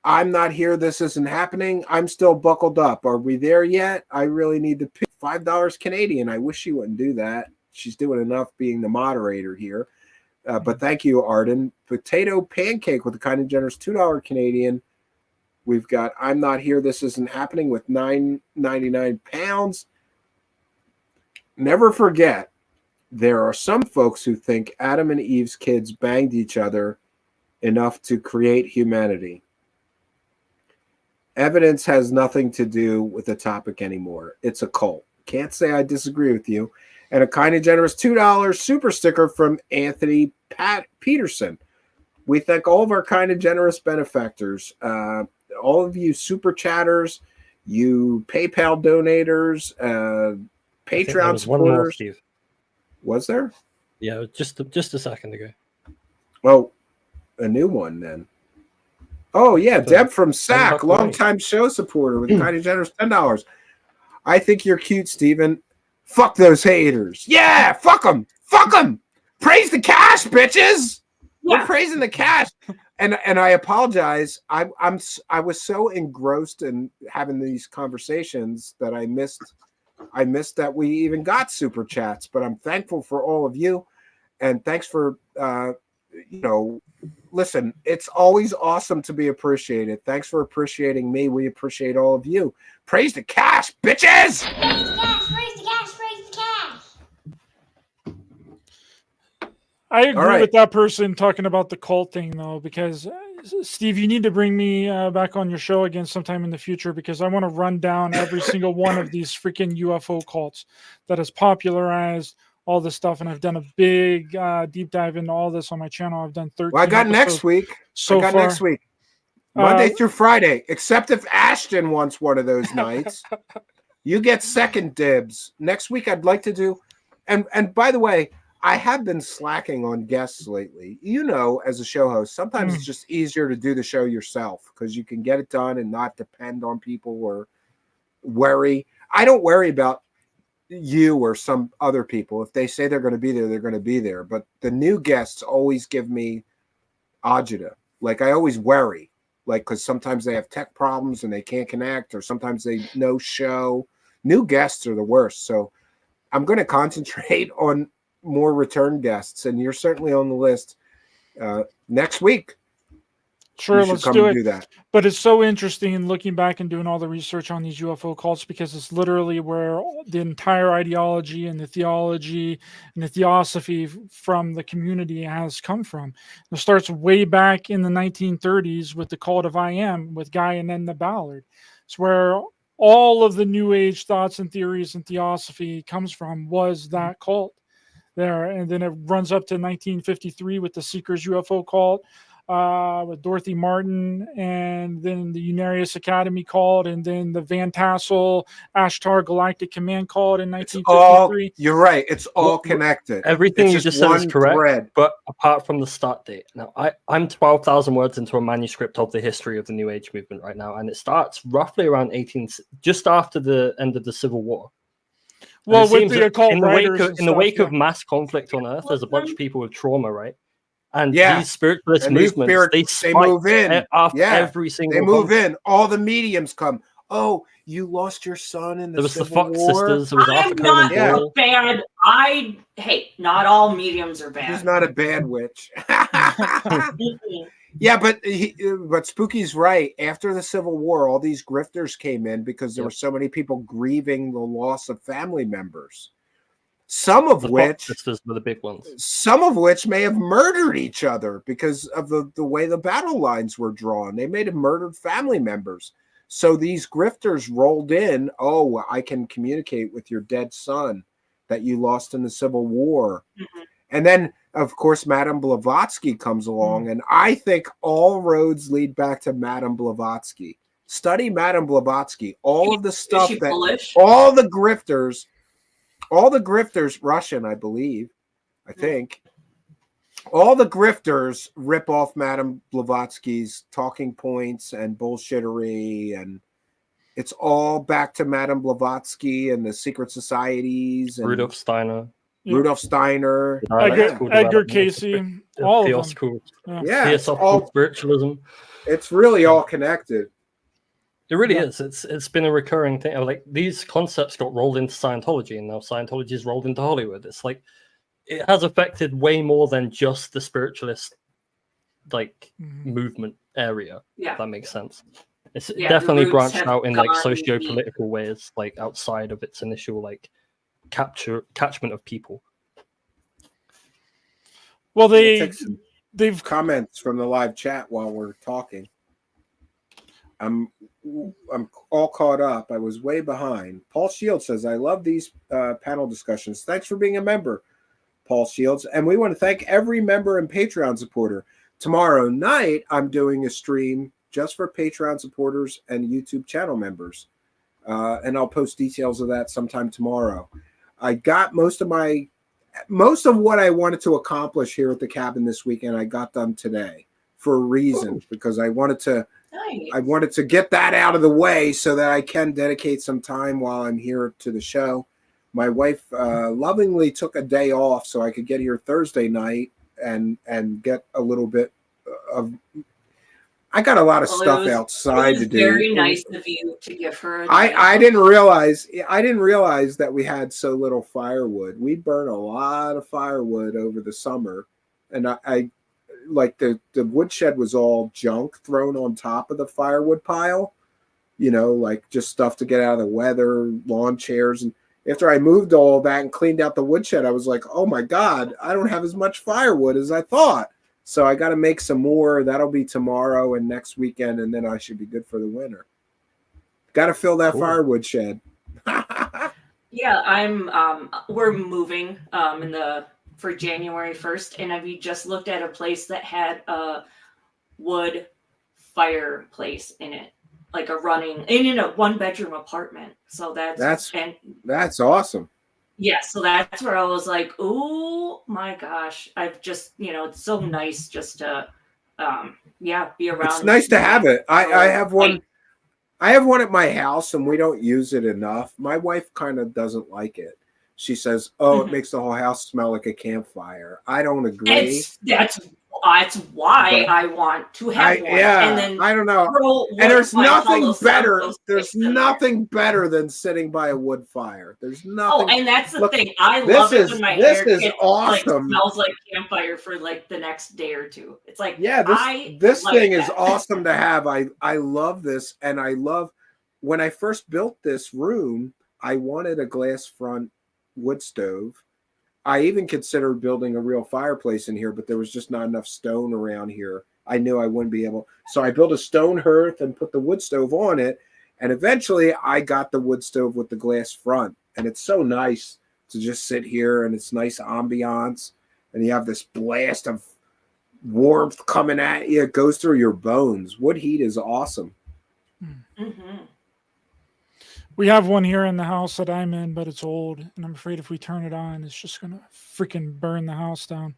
I'm not here. This isn't happening. I'm still buckled up. Are we there yet? I really need to pick $5 Canadian. I wish she wouldn't do that. She's doing enough being the moderator here. But thank you, Arden. Potato pancake with a kind of generous $2 Canadian. We've got I'm not here. This isn't happening with £9.99. Never forget, there are some folks who think Adam and Eve's kids banged each other enough to create humanity. Evidence has nothing to do with the topic anymore. It's a cult. Can't say I disagree with you. And a kind of generous $2 super sticker from Anthony Peterson. We thank all of our kind of generous benefactors, all of you super chatters, you PayPal donators, Patreon supporters. One more, Steve. Was there? Yeah, just a second ago. Well, a new one then. Oh yeah, Deb from SAC, longtime show supporter with a kind of generous $10. I think you're cute, Steven. Fuck those haters. Yeah, fuck them. Fuck them. Praise the cash, bitches. Yeah. We're praising the cash. And I apologize. I was so engrossed in having these conversations that I missed that we even got super chats. But I'm thankful for all of you, and thanks for listen. It's always awesome to be appreciated. Thanks for appreciating me. We appreciate all of you. Praise the cash, bitches. Praise the cash, praise the cash, praise the cash. I agree with that person talking about the cult thing, though, because Steve, you need to bring me back on your show again sometime in the future, because I want to run down every single one of these freaking UFO cults that has popularized all this stuff. And I've done a big deep dive into all this on my channel. I've done 13. Well, I got next week. Next week. Monday through Friday, except if Ashton wants one of those nights. You get second dibs. Next week I'd like to do, and by the way, I have been slacking on guests lately. As a show host, sometimes it's just easier to do the show yourself because you can get it done and not depend on people or worry. I don't worry about you or some other people. If they say they're going to be there, they're going to be there. But the new guests always give me agita. Like I always worry. Like, because sometimes they have tech problems and they can't connect, or sometimes they no show. New guests are the worst. So I'm going to concentrate on more return guests, and you're certainly on the list next week. Sure, You should let's come do and it. do that. But it's so interesting in looking back and doing all the research on these UFO cults, because it's literally where the entire ideology and the theology and the theosophy from the community has come from. It starts way back in the 1930s with the cult of I Am with Guy and Edna Ballard. It's where all of the New Age thoughts and theories and theosophy comes from, was that cult there. And then it runs up to 1953 with the Seekers UFO cult, with Dorothy Martin, and then the Unarius Academy called, and then the Van Tassel Ashtar Galactic Command called in 1953. You're right. It's all connected. Everything It's you just said is one correct, thread. but apart from the start date. Now, I'm 12,000 words into a manuscript of the history of the New Age movement right now, and it starts roughly around just after the end of the Civil War. Well, with the occult writers in the wake of mass conflict on Earth, there's a bunch of people with trauma, right? And Yeah. these spiritualist And these movements, they they move in. after Yeah. every single They move conflict. in. All the mediums come. Oh, you lost your son in the There was the Civil Fox War? sisters. There was I'm Arthur Conan not Doyle. bad. Hey, not all mediums are bad. She's not a bad witch. Yeah, but Spooky's right. After the Civil War, all these grifters came in because there were so many people grieving the loss of family members. Some of which were the big ones. Some of which may have murdered each other because of the way the battle lines were drawn. They may have murdered family members. So these grifters rolled in. Oh, I can communicate with your dead son that you lost in the Civil War. And then, of course, Madame Blavatsky comes along, and I think all roads lead back to Madame Blavatsky. Study Madame Blavatsky. All of the stuff she that Polish? all the grifters, Russian, I believe, I think, all the grifters rip off Madame Blavatsky's talking points and bullshittery, and it's all back to Madame Blavatsky and the secret societies and Rudolf Steiner. Rudolf Steiner, Edgar Casey, all of them. Yeah, it's Theosophical spiritualism. It's really all connected. It really is. It's been a recurring thing. Like, these concepts got rolled into Scientology, and now Scientology is rolled into Hollywood. It's like it has affected way more than just the spiritualist movement area. Yeah. If that makes sense. It's Yeah, definitely the roots branched have out in like gone socio-political ways, like outside of its initial catchment of people. Well, they've comments from the live chat while we're talking. I'm all caught up. I was way behind. Paul Shields says, I love these panel discussions. Thanks for being a member, Paul Shields. And we want to thank every member and Patreon supporter. Tomorrow night, I'm doing a stream just for Patreon supporters and YouTube channel members. And I'll post details of that sometime tomorrow. I got most of what I wanted to accomplish here at the cabin this weekend. I got done today for a reason, because I wanted to get that out of the way so that I can dedicate some time while I'm here to the show. My wife lovingly took a day off so I could get here Thursday night and get a little bit of. I got a lot of stuff outside to do. Very nice of you to give her. I didn't realize that we had so little firewood. We burn a lot of firewood over the summer, and I like the woodshed was all junk thrown on top of the firewood pile, like just stuff to get out of the weather, lawn chairs. And after I moved all that and cleaned out the woodshed, I was like, oh my God, I don't have as much firewood as I thought. So I got to make some more. That'll be tomorrow and next weekend, and then I should be good for the winter. Got to fill that firewood shed. Yeah, we're moving for January 1st, and we just looked at a place that had a wood fireplace in it, like a one-bedroom apartment. So that's awesome. Yeah, so that's where I was like, oh my gosh, I've just, it's so nice just to, be around. It's nice to have it. I have one. I have one at my house, and we don't use it enough. My wife kind of doesn't like it. She says, "Oh, it makes the whole house smell like a campfire." I don't agree. That's That's why But I want to have one. And then I don't know. throw And one there's of my nothing Palo better. Santo There's sticks in there. nothing better than sitting by a wood fire. There's Oh, nothing. and that's the Look, thing. I this love it is when my this air is kit awesome. smells like campfire for like the next day or two. It's like Yeah, I this like thing is that. awesome to have. I love this, and I love when I first built this room. I wanted a glass front wood stove. I even considered building a real fireplace in here, but there was just not enough stone around here. I knew I wouldn't be able. So I built a stone hearth and put the wood stove on it. And eventually I got the wood stove with the glass front. And it's so nice to just sit here, and it's nice ambiance. And you have this blast of warmth coming at you. It goes through your bones. Wood heat is awesome. Mm-hmm. We have one here in the house that I'm in, but it's old, and I'm afraid if we turn it on, it's just gonna freaking burn the house down.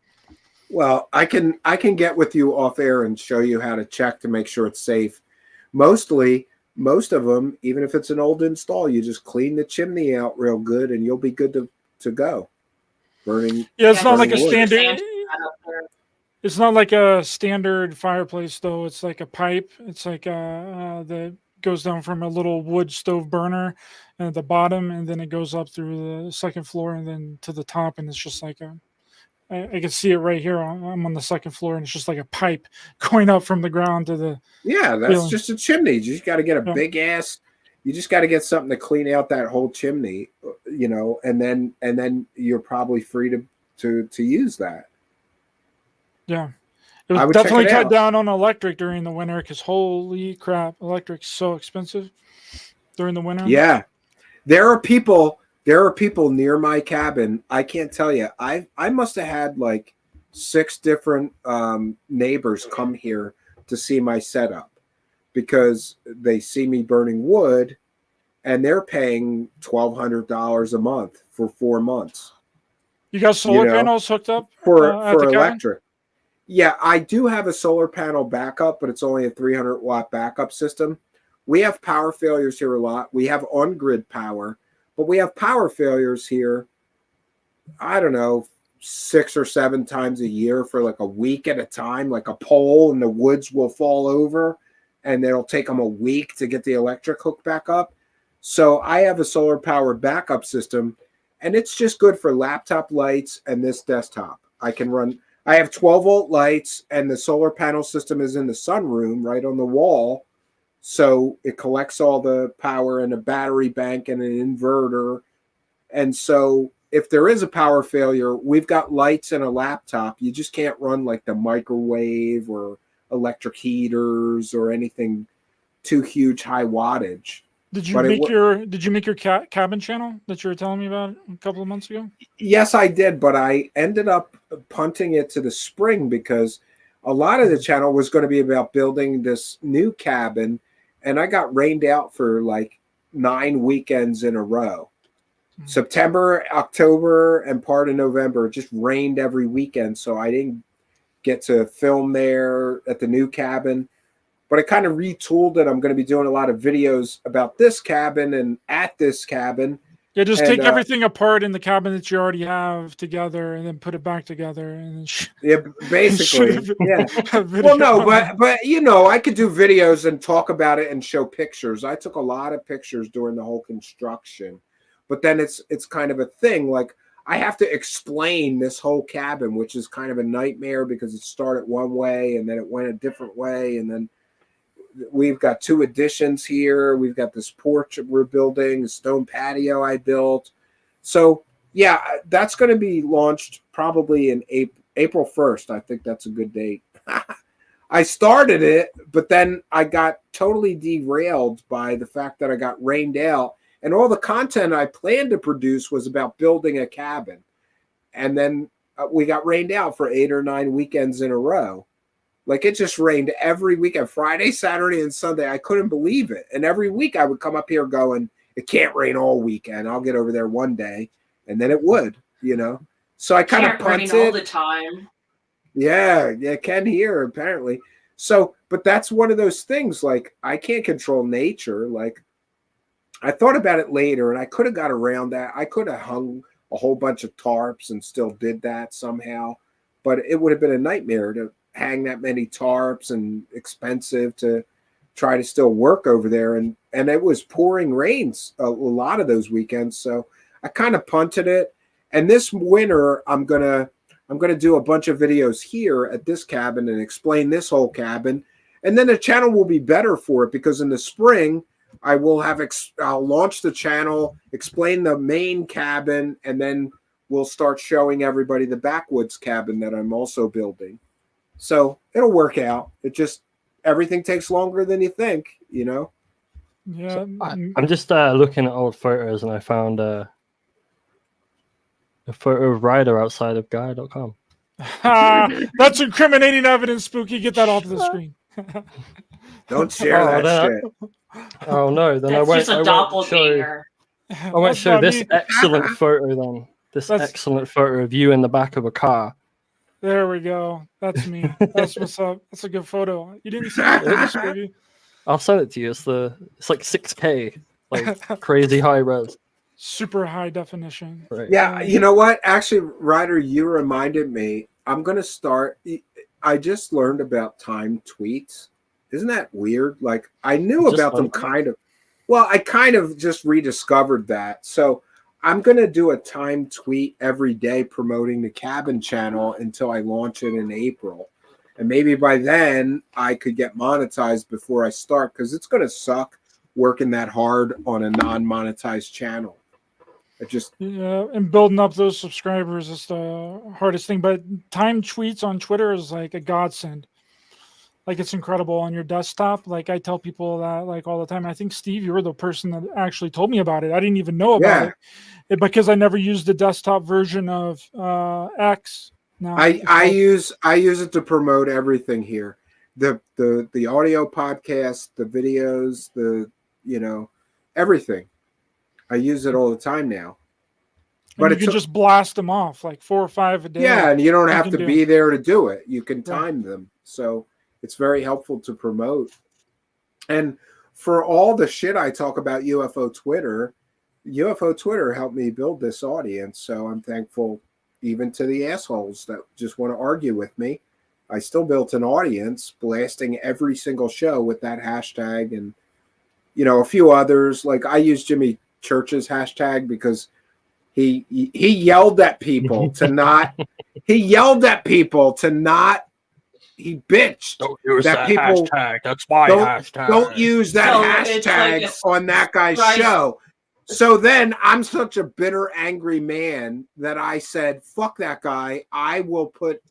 Well, I can get with you off air and show you how to check to make sure it's safe. Most of them, even if it's an old install, you just clean the chimney out real good, and you'll be good to go. Burning. Yeah, it's not like a wood. standard. It's not like a standard fireplace, though. It's like a pipe. It's like that goes down from a little wood stove burner at the bottom, and then it goes up through the second floor and then to the top, and it's just like I can see it right here. I'm on the second floor, and it's just like a pipe going up from the ground to the. Yeah, that's ceiling. just a chimney. You just got to get a Yeah. big ass. You just got to get something to clean out that whole chimney, and then you're probably free to use that. Yeah. It I was would check definitely it cut out. down on electric during the winter because holy crap, electric's so expensive during the winter. Yeah, there are people near my cabin. I can't tell you. I must have had like 6 different neighbors come here to see my setup because they see me burning wood, and they're paying $1,200 a month for 4 months. You got solar panels hooked up for at the cabin? electric. Yeah, I do have a solar panel backup, but it's only a 300-watt backup system. We have power failures here a lot. We have on-grid power, but we have power failures here, I don't know, 6 or 7 times a year for like a week at a time. Like a pole in the woods will fall over, and it'll take them a week to get the electric hooked back up. So I have a solar power backup system, and it's just good for laptop lights and this desktop. I have 12-volt lights, and the solar panel system is in the sunroom right on the wall. So it collects all the power in a battery bank and an inverter. And so if there is a power failure, we've got lights and a laptop. You just can't run like the microwave or electric heaters or anything too huge high wattage. Did you make your cabin channel that you were telling me about a couple of months ago? Yes, I did, but I ended up punting it to the spring because a lot of the channel was going to be about building this new cabin, and I got rained out for like 9 weekends in a row. September, October, and part of November. It just rained every weekend, so I didn't get to film there at the new cabin. But I kind of retooled it. I'm going to be doing a lot of videos about this cabin and at this cabin. Yeah, just take everything apart in the cabin that you already have together, and then put it back together. And then yeah, basically, yeah. Well, no, but I could do videos and talk about it and show pictures. I took a lot of pictures during the whole construction, but then it's kind of a thing. Like I have to explain this whole cabin, which is kind of a nightmare because it started one way and then it went a different way, and then we've got 2 additions here. We've got this porch that we're building, a stone patio I built. So yeah, that's going to be launched probably in April 1st. I think that's a good date. I started it, but then I got totally derailed by the fact that I got rained out, and all the content I planned to produce was about building a cabin. And then we got rained out for 8 or 9 weekends in a row. Like it just rained every weekend, Friday, Saturday, and Sunday. I couldn't believe it. And every week I would come up here going, it can't rain all weekend. I'll get over there one day. And then it would, So I kind of punted. Rain all the time. Yeah, it can here, apparently. So, but that's one of those things, like I can't control nature. Like I thought about it later, and I could have got around that. I could have hung a whole bunch of tarps and still did that somehow. But it would have been a nightmare to hang that many tarps and expensive to try to still work over there. And it was pouring rains a lot of those weekends. So I kind of punted it. And this winter, I'm gonna do a bunch of videos here at this cabin and explain this whole cabin. And then the channel will be better for it, because in the spring, I will have I'll launch the channel, explain the main cabin, and then we'll start showing everybody the backwoods cabin that I'm also building. So it'll work out. It just, everything takes longer than you think, you know? Yeah. I'm just looking at old photos, and I found a photo of Ryder outside of guy.com. That's incriminating evidence, Spooky. Get that off the screen. Don't share that shit. Oh no, then That's just a doppelganger. I won't show this excellent photo then. This excellent photo of you in the back of a car. There we go. That's me. That's what's up. That's a good photo. You didn't see that, Spooky? I'll send it to you. It's like 6K, like crazy high res. Super high definition. Right. Yeah, you know what? Actually, Ryder, you reminded me. I'm going to start. I just learned about timed tweets. Isn't that weird? Like, I knew about them kind of. Well, I kind of just rediscovered that. So I'm going to do a timed tweet every day promoting the cabin channel until I launch it in April. And maybe by then I could get monetized before I start, because it's going to suck working that hard on a non-monetized channel. Yeah, and building up those subscribers is the hardest thing. But timed tweets on Twitter is like a godsend. Like, it's incredible on your desktop. Like, I tell people that like all the time. I think, Steve, you were the person that actually told me about it. I didn't even know about it because I never used the desktop version of X. Now I use it to promote everything here. The audio podcast, the videos, everything. I use it all the time now. But you can just blast them off like 4 or 5 a day. Yeah, and you don't have to be there to do it. You can time them. So it's very helpful to promote. And for all the shit I talk about UFO Twitter helped me build this audience. So I'm thankful even to the assholes that just want to argue with me. I still built an audience blasting every single show with that hashtag, and a few others. Like, I use Jimmy Church's hashtag because he yelled at people to not he bitched. Don't use that people hashtag. That's my hashtag. Don't use that hashtag on that guy's show. So then I'm such a bitter, angry man that I said, fuck that guy. I will put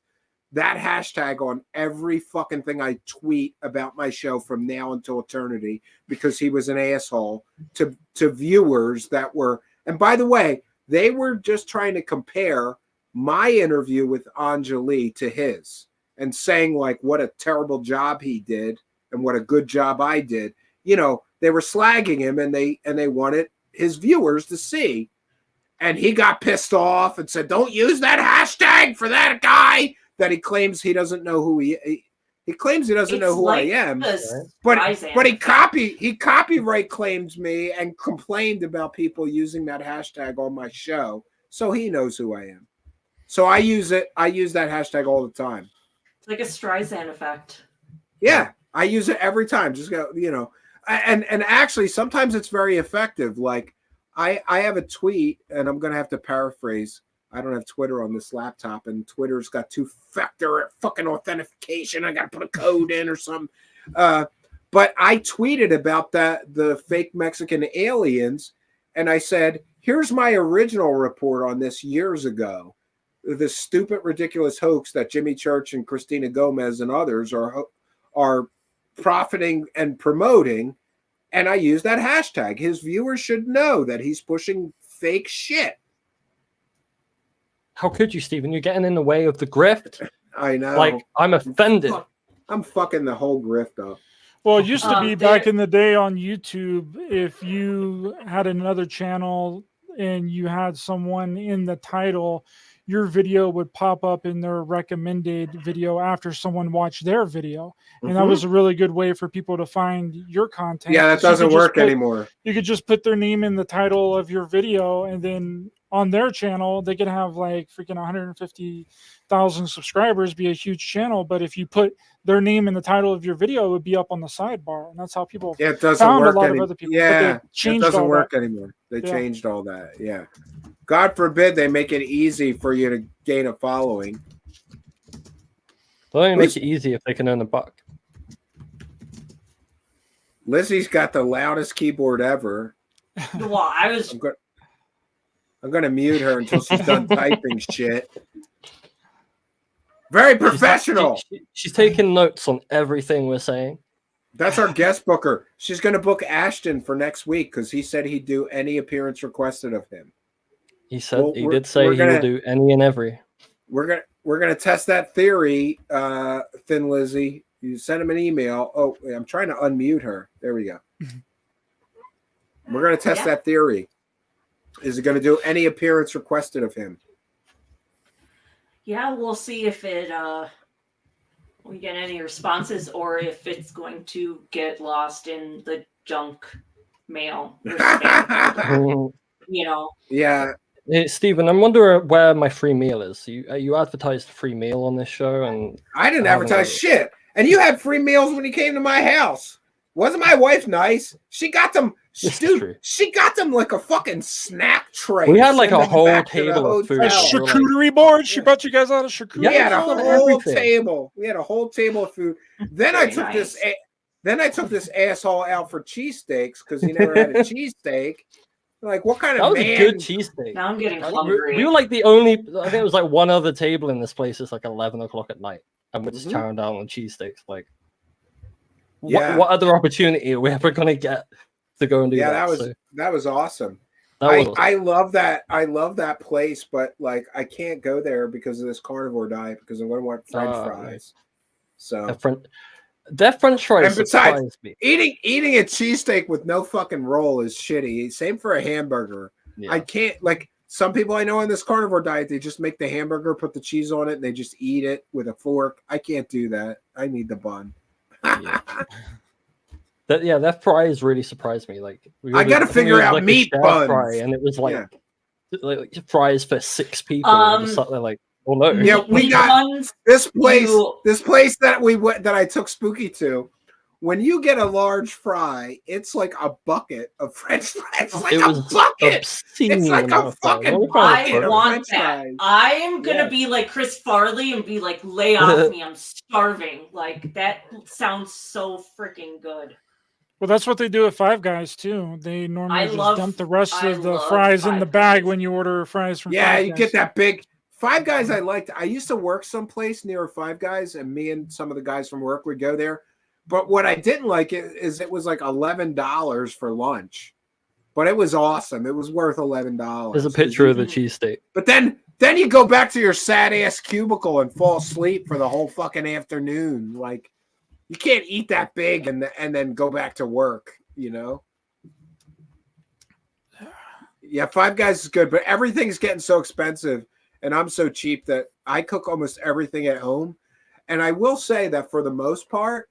that hashtag on every fucking thing I tweet about my show from now until eternity, because he was an asshole to viewers that were, and by the way, they were just trying to compare my interview with Anjali to his and saying like what a terrible job he did and what a good job I did. They were slagging him, and they wanted his viewers to see. And he got pissed off and said, don't use that hashtag for that guy that he claims he doesn't know who he claims he doesn't know who I am. But he copyright claimed me and complained about people using that hashtag on my show. So he knows who I am. So I use it. I use that hashtag all the time. It's like a Streisand effect. Yeah, I use it every time. Just go, and actually sometimes it's very effective. Like I have a tweet, and I'm gonna have to paraphrase. I don't have Twitter on this laptop, and Twitter's got 2-factor fucking authentication. I got to put a code in or something. But I tweeted about the fake Mexican aliens, and I said, here's my original report on this years ago. This stupid, ridiculous hoax that Jimmy Church and Christina Gomez and others are profiting and promoting. And I use that hashtag. His viewers should know that he's pushing fake shit. How could you, Stephen? You're getting in the way of the grift. I know. Like, I'm offended. I'm fucking the whole grift up. Well, it used to be back in the day on YouTube, if you had another channel and you had someone in the title, your video would pop up in their recommended video after someone watched their video. And that was a really good way for people to find your content. Yeah, that doesn't work anymore. You could just put their name in the title of your video, and then on their channel, they could have like freaking 150,000 subscribers, be a huge channel. But if you put their name in the title of your video, it would be up on the sidebar. And that's how people Yeah, it doesn't found work a lot of other people. Yeah, but they changed it doesn't all work that. anymore. They Yeah. changed all that. Yeah. God forbid they make it easy for you to gain a following. They'll only make it easy if they can earn a buck. Lizzie's got the loudest keyboard ever. Well, I'm gonna mute her until she's done typing shit. Very professional. She's taking notes on everything we're saying. That's our guest booker. She's gonna book Ashton for next week because he said he'd do any appearance requested of him. He said he did say he will do any and every. We're gonna test that theory, Thin Lizzie. You send him an email. Oh, I'm trying to unmute her. There we go. We're gonna test that theory. Is it gonna do any appearance requested of him? Yeah, we'll see if we get any responses or if it's going to get lost in the junk mail. Or spam. Yeah. Hey, Stephen, I'm wondering where my free meal is. You advertised a free meal on this show, and I didn't advertise shit. And you had free meals when you came to my house. Wasn't my wife nice? She got them, dude. She got them like a fucking snack tray. We had like a whole table of food. A charcuterie board. She brought you guys out a charcuterie. We had a board? whole table. We had a whole table of food. Then I took this. Then I took this asshole out for cheesesteaks because he never had a cheesesteak. Like, what kind That of was man? a good cheesesteak. Now I'm getting Like, hungry. we were like the only. I think it was like one other table in this place. It's like 11 o'clock at night, and we're just chowing down on cheesesteaks. Like, Yeah. what other opportunity are we ever gonna get to go and do Yeah, that? that was awesome. That was I love that. I love that place, but like I can't go there because of this carnivore diet because I'm going to want French fries. So that French fries. And besides, surprised me. eating a cheesesteak with no fucking roll is shitty. Same for a hamburger. Yeah. I can't like some people I know in this carnivore diet. They just make the hamburger, put the cheese on it, and they just eat it with a fork. I can't do that. I need the bun. That fries really surprised me. Like, I got to figure out like a meat stir buns. fry, and it was like, like fries for 6 people. And just something like, oh no. Yeah, we got this place. This place that we went that I took Spooky to. When you get a large fry, it's like a bucket of French fries. It's like It a was bucket. obscene It's like a amount of fries. fucking I bucket of want French that. fries. I am gonna be like Chris Farley and be like, lay off me. I'm starving. Like that sounds so freaking good. Well, that's what they do at Five Guys too. They normally I just love- dump the rest I of the love fries in Five the bag when you order fries from Yeah, Five you Guys. get that big Five Guys. I liked. I used to work someplace near Five Guys, and me and some of the guys from work would go there. But what I didn't like is it was like $11 for lunch, but it was awesome. It was worth $11. There's a picture of the cheesesteak. But then you go back to your sad ass cubicle and fall asleep for the whole fucking afternoon. Like you can't eat that big and then go back to work. You know. Yeah, Five Guys is good, but everything's getting so expensive, and I'm so cheap that I cook almost everything at home. And I will say that for the most part,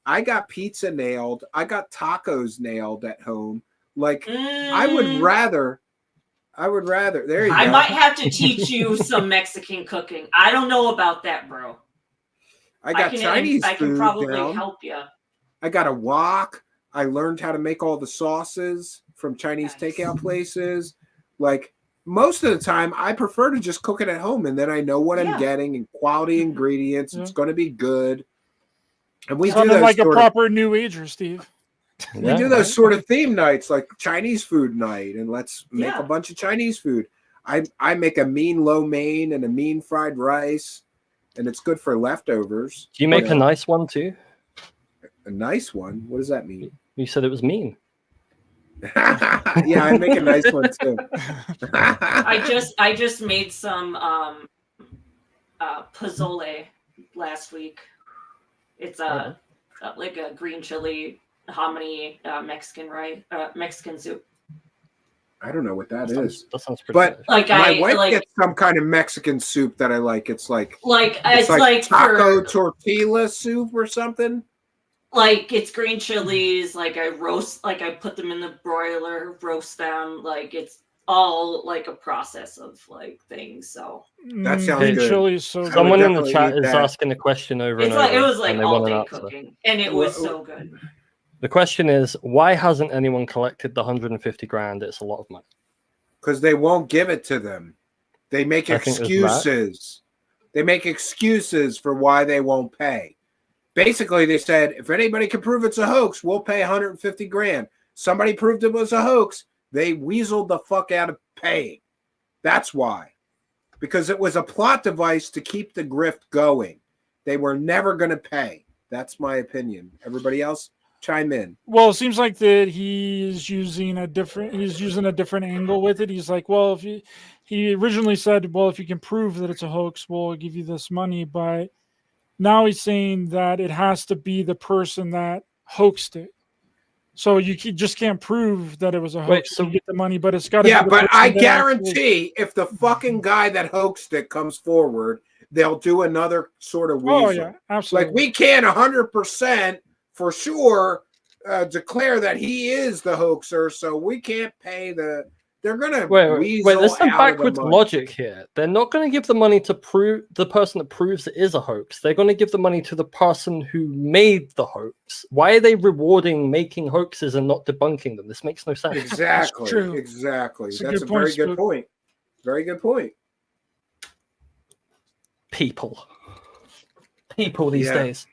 I got pizza nailed. I got tacos nailed at home. Like I would rather. There you go. I might have to teach you some Mexican cooking. I don't know about that, bro. I got Chinese I can food probably down. help you. I got a wok. I learned how to make all the sauces from Chinese takeout places. Like most of the time, I prefer to just cook it at home, and then I know what I'm getting and quality ingredients. It's going to be good. And we do Sounded those like a sort of- proper new ager, Steve. We do those sort of theme nights, like Chinese food night, and let's make a bunch of Chinese food. I make a mean lo mein and a mean fried rice, and it's good for leftovers. Do you make a nice one too? A nice one? What does that mean? You said it was mean. Yeah, I make a nice one too. I just made some pozole last week. It's like a green chili hominy Mexican Mexican soup. I don't know what that That is. sounds pretty But good. Like my wife gets some kind of Mexican soup that I like. It's like it's like taco for tortilla soup or something. like it's green chilies. Like I put them in the broiler, roast them. Like it's all like a process of like things. So That sounds Green good. chili is so good. Someone in the definitely chat eat is that. asking a question over it's and like over. it was like and they all want an day answer. cooking, and it was so good. The question is, why hasn't anyone collected the 150 grand? It's a lot of money. Because they won't give it to them. They make I think there's that. excuses. They make excuses for why they won't pay. Basically, they said, if anybody can prove it's a hoax, we'll pay 150 grand. Somebody proved it was a hoax. They weaseled the fuck out of paying. That's why. Because it was a plot device to keep the grift going. They were never going to pay. That's my opinion. Everybody else, chime in. Well, it seems like that he's using a different angle with it. He's like, well, he originally said, well, if you can prove that it's a hoax, we'll give you this money. But now he's saying that it has to be the person that hoaxed it. So you just can't prove that it was a hoax to get the money, but it's got to. Yeah, be but I guarantee if the fucking guy that hoaxed it comes forward, they'll do another sort of weasel. Oh yeah, absolutely. Like we can't 100% for sure declare that he is the hoaxer, so we can't pay the. They're gonna Wait, there's some backwards logic here. They're not going to give the money to prove the person that proves it is a hoax. They're going to give the money to the person who made the hoax. Why are they rewarding making hoaxes and not debunking them? This makes no sense. Exactly. Exactly. It's a That's good a very point, good Spook. point. Very good point. People these days.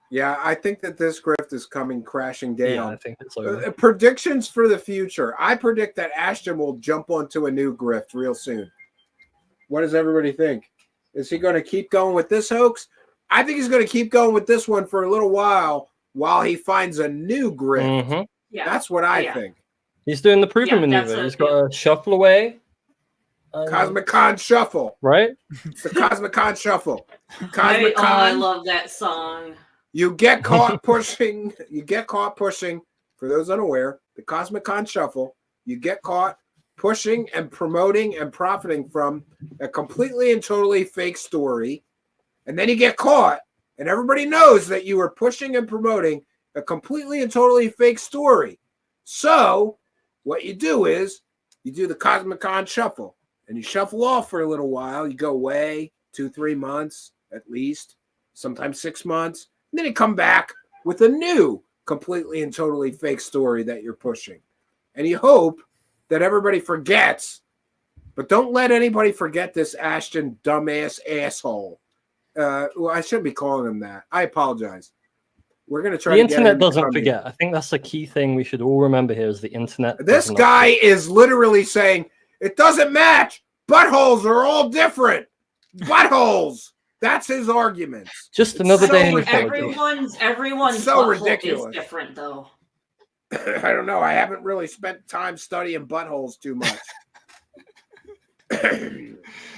Yeah, I think that this grift is coming crashing down. Yeah, I think it's over. Predictions for the future. I predict that Ashton will jump onto a new grift real soon. What does everybody think? Is he going to keep going with this hoax? I think he's going to keep going with this one for a little while he finds a new grift. Mm-hmm. Yeah, that's what I think. He's doing the proven maneuver. He's got a shuffle away. Cosmic Con Shuffle. Right? It's the Cosmic Con Shuffle. I Cosmic Con. love that song. You get caught pushing. You get caught pushing. For those unaware, the Cosmic Con Shuffle. You get caught pushing and promoting and profiting from a completely and totally fake story, and then you get caught, and everybody knows that you were pushing and promoting a completely and totally fake story. So, what you do is you do the Cosmic Con Shuffle, and you shuffle off for a little while. You go away 2-3 months at least, sometimes 6 months. And then you come back with a new completely and totally fake story that you're pushing. And you hope that everybody forgets, but don't let anybody forget this Ashton dumbass asshole. Well, I shouldn't be calling him that. I apologize. We're going to try The to get internet him to doesn't come forget. I think that's the key thing we should all remember here is the internet. This does not guy forget. is literally saying, it doesn't match. Buttholes are all different. Buttholes. That's his argument. Just another day in the Everyone's so butthole ridiculous. is different though. I don't know. I haven't really spent time studying buttholes too much.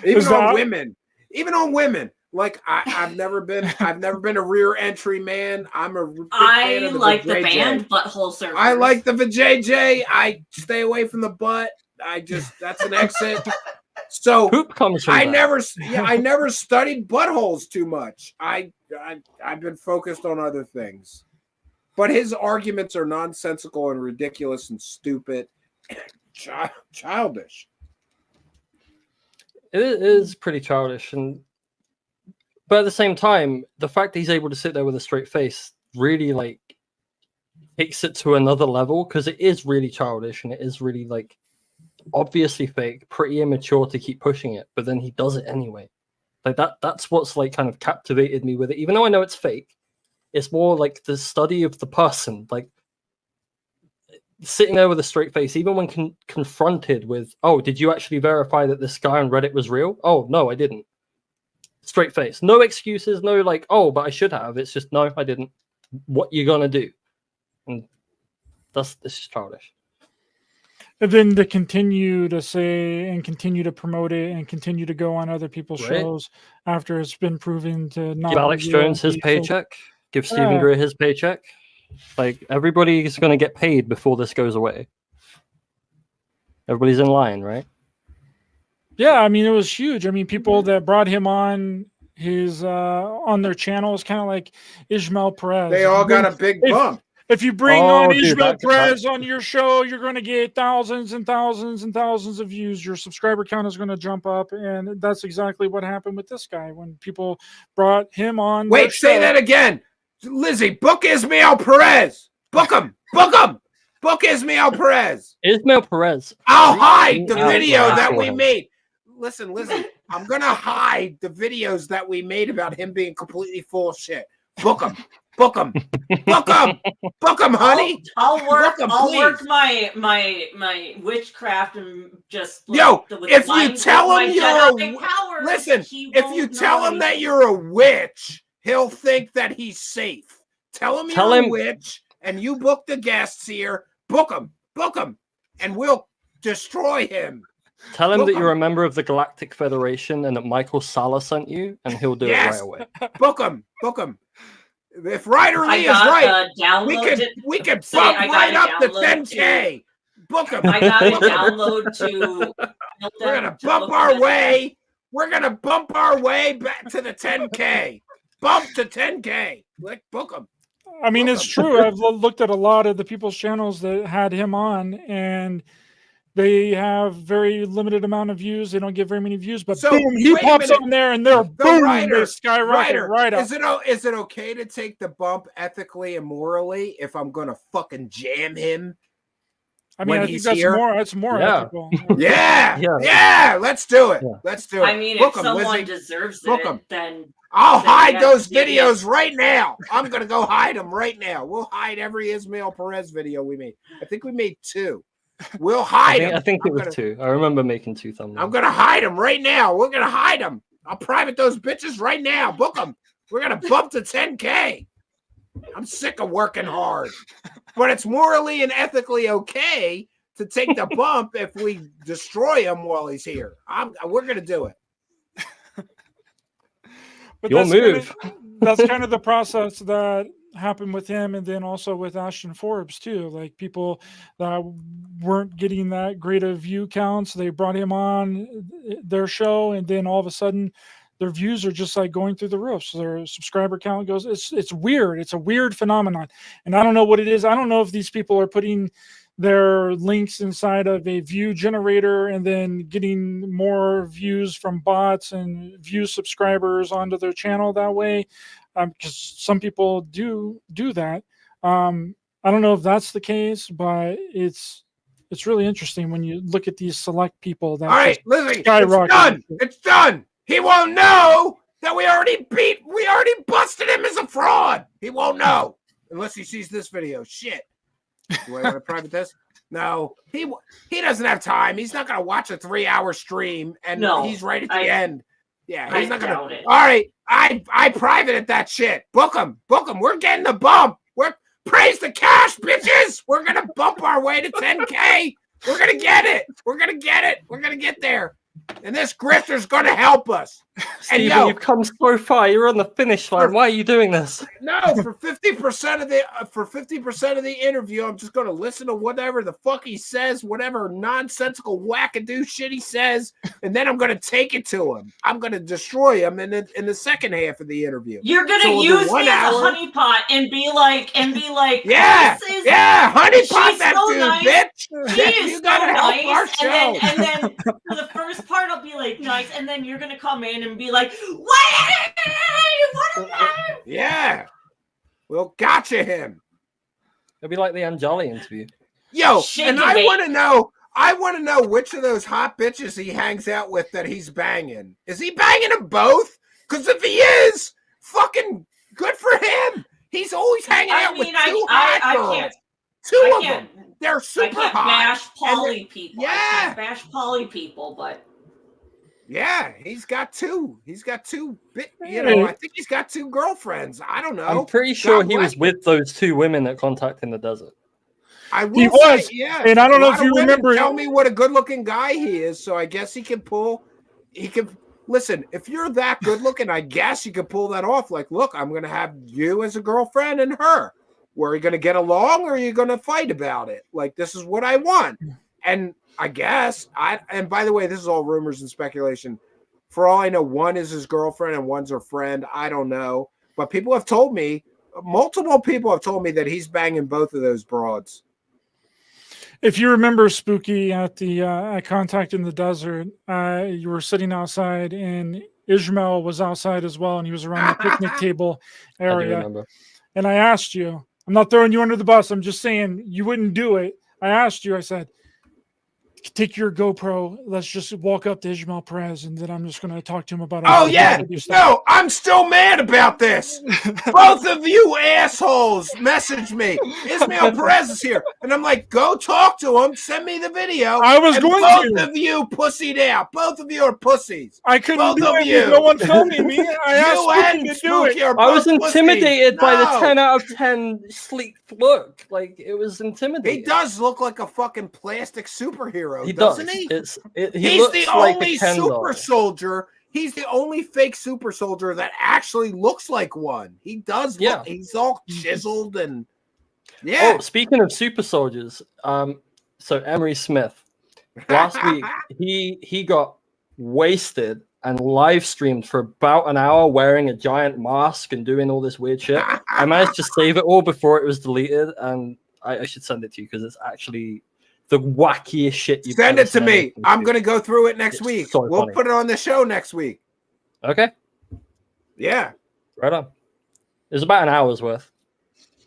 Even on women. Like I've never been a rear entry man. I'm a big fan of the like the vajayjay. band Butthole Surfers. I like the vajayjay. I stay away from the butt. That's an exit. So poop comes from I that. never studied buttholes too much. I've been focused on other things. But his arguments are nonsensical and ridiculous and stupid and childish. It is pretty childish, but at the same time, the fact that he's able to sit there with a straight face really like takes it to another level because it is really childish and it is really like obviously fake, pretty immature to keep pushing it, but then he does it anyway. Like that's what's like kind of captivated me with it. Even though I know it's fake, it's more like the study of the person, like sitting there with a straight face, even when confronted with, oh, did you actually verify that this guy on Reddit was real? Oh, no, I didn't. Straight face. No excuses, no like, oh, but I should have. It's just, no, I didn't. What you gonna do? And this is childish. And then to continue to say and continue to promote it and continue to go on other people's Right. shows after it's been proven to not Give Alex be real Jones his and be fake. paycheck. Give Stephen Yeah. Greer his paycheck. Like everybody's gonna get paid before this goes away. Everybody's in line, right? Yeah, I mean, it was huge. I mean, people that brought him on his on their channel is kind of like Ishmael Perez. They all got a big bump. If you bring Oh, on dude, Ishmael that- Perez on your show, you're going to get thousands and thousands and thousands of views. Your subscriber count is going to jump up, and that's exactly what happened with this guy when people brought him on. their Wait, say show. that again. Lizzie, book Ishmael Perez. Book him. Book him. Book Ishmael Perez. Ishmael Perez. I'll hide the Out video loud that for we him. made. Listen, I'm going to hide the videos that we made about him being completely full of shit. Book him. Book him. Book him. Book him, honey. I'll work. Book 'em, I'll work please. my witchcraft and just Yo, with if you mind- tell with him my you're Jedi powers, listen, he if won't you know tell him that anything. you're a witch, he'll think that he's safe. Tell him Tell you're him- a witch and you book the guests here. Book him, and we'll destroy him. Tell him Book that you're a him. member of the Galactic Federation and that Michael Sala sent you, and he'll do it Yes. right away. Book him. If Ryder I Lee is got, right, download we could say bump I got right a up to download 10K. Book him. I got a download to. We're gonna bump our way. We're gonna bump our way back to the 10K. Bump to 10K. Like book him. I mean, it's true. I've looked at a lot of the people's channels that had him on, and they have very limited amount of views. They don't get very many views, but So, boom, he wait a pops minute. on there, and they're So, boom, Ryder, they skyrocket right up. Is it okay to take the bump ethically and morally if I'm gonna fucking jam him? I mean, when I think he's that's here? more. That's more Yeah. ethical. Yeah. Let's do it. Let's do it. I mean, Book if 'em, someone Lizzie. deserves Book it, 'em. then I'll then hide that's those the videos right now. I'm gonna go hide them right now. We'll hide every Ishmael Perez video we made. I think we made 2. We'll hide them. I think it was 2. I remember making 2 thumbnails. I'm gonna hide them right now. We're gonna hide them. I'll private those bitches right now. Book them. We're gonna bump to 10K. I'm sick of working hard, but it's morally and ethically okay to take the bump if we destroy him while he's here. We're gonna do it. But Your that's move. That's kind of the process that happened with him, and then also with Ashton Forbes too. Like people that weren't getting that great of view counts, they brought him on their show, and then all of a sudden, their views are just like going through the roof. So their subscriber count goes. It's weird. It's a weird phenomenon, and I don't know what it is. I don't know if these people are putting their links inside of a view generator and then getting more views from bots and view subscribers onto their channel that way, because some people do that. I don't know if that's the case, but it's really interesting when you look at these select people that All right, just Lizzie, it's skyrocket. done. It's done. He won't know that we already busted him as a fraud. He won't know unless he sees this video. Shit. Do I want to private this? No, he doesn't have time. He's not going to watch a 3-hour stream, and No, he's right at the end. Yeah, he's I not going doubt to. it. All right, I privated that shit. Book him. We're getting the bump. We're praise the cash, bitches. We're gonna bump our way to 10K. We're gonna get it. We're gonna get there. And this grifter's gonna help us. And Steven, you've come so far. You're on the finish line. Why are you doing this? No, for 50% of the interview, I'm just gonna listen to whatever the fuck he says, whatever nonsensical wackadoo shit he says, and then I'm gonna take it to him. I'm gonna destroy him in the second half of the interview. You're gonna So we'll do use 1 me as a hour. honeypot and be like, Yeah, this is, honeypot she's that so dude, nice. bitch. She is You so gotta help nice. our show. And then for the first part, I'll be like, nice, and then you're gonna come in and be like, what? Yeah. Well, gotcha him. It'll be like the Anjali interview. Yo, Shake and it, I mate. want to know which of those hot bitches he hangs out with that he's banging. Is he banging them both? Because if he is, fucking good for him. He's always hanging out with two hot girls. Can't. Two I of can't- them. They're super I can't hot. bash And poly people. Yeah. I can't bash poly people, but Yeah, he's got two. He's got two. I think he's got 2 girlfriends. I don't know. I'm pretty sure God he was bless him. with those 2 women that Contact in the Desert. I will He say, was, yeah. and I don't a know lot if of you women remember- Tell me what a good-looking guy he is. So I guess he can pull. He can listen. If you're that good-looking, I guess you can pull that off. Like, look, I'm going to have you as a girlfriend and her. Were you going to get along, or are you going to fight about it? Like, this is what I want. And I guess and by the way, this is all rumors and speculation. For all I know, one is his girlfriend and one's her friend. I don't know. But people have told me, multiple people have told me that he's banging both of those broads. If you remember, Spooky, at the at Contact in the Desert, you were sitting outside, and Ishmael was outside as well, and he was around the picnic table area. remember. And I asked you, I'm not throwing you under the bus, I'm just saying you wouldn't do it. I asked you, I said, take your GoPro, let's just walk up to Ishmael Perez, and then I'm just going to talk to him about Oh, yeah. No, I'm still mad about this. Both of you assholes messaged me. Ismael Perez is here. And I'm like, go talk to him. Send me the video. I was and going both to. of you pussied out. Both of you are pussies. I couldn't both do of it you. with no one filming me. I asked You Spooky and to do it. Spooky are I was both intimidated pussies. by the No. 10 out of 10 sleek look. Like, it was intimidating. He does look like a fucking plastic superhero, He does. doesn't he? He He's looks the like a only Ken super doll. soldier. He's the only fake super soldier that actually looks like one. He does look, he's all chiseled and yeah. Oh, speaking of super soldiers, so Emery Smith, last week he got wasted and live streamed for about an hour wearing a giant mask and doing all this weird shit. I managed to save it all before it was deleted, and I should send it to you because it's actually the wackiest shit you've Send ever it to seen me. anything I'm to. going to go through it next week. so We'll funny. put it on the show next week. Okay. Yeah. Right on. It's about an hour's worth.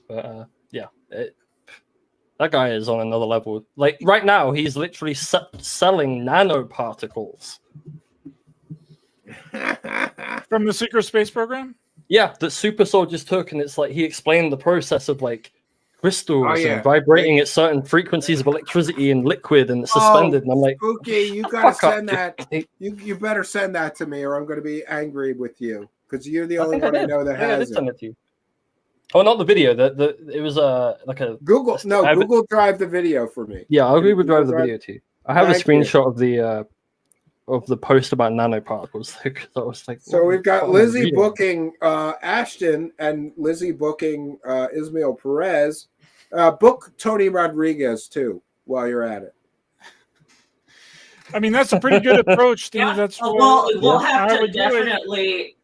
But yeah, that guy is on another level. Like right now, he's literally selling nanoparticles. From the secret space program? Yeah, that super soldiers took, and it's like he explained the process of like crystals Oh, yeah. and vibrating at certain frequencies of electricity and liquid, and it's suspended. And I'm like, Spooky, you got to fuck up, send that. You better send that to me, or I'm going to be angry with you because you're the only think I one I did. know that I think I has did send it. it to you. Oh, not the video. It was like a Google. No, I- Google Drive the video for me. Yeah, I'll Google Drive the Drive- video to you. I have a Thank you. screenshot of the post about nanoparticles. I was like, So what we've the got fuck am I Lizzie reading? booking Ashton and Lizzie booking Ismael Perez. Book Tony Rodriguez too while you're at it. I mean, that's a pretty good approach, Steve. Yeah. That's Well, what we'll I have to would do it. definitely.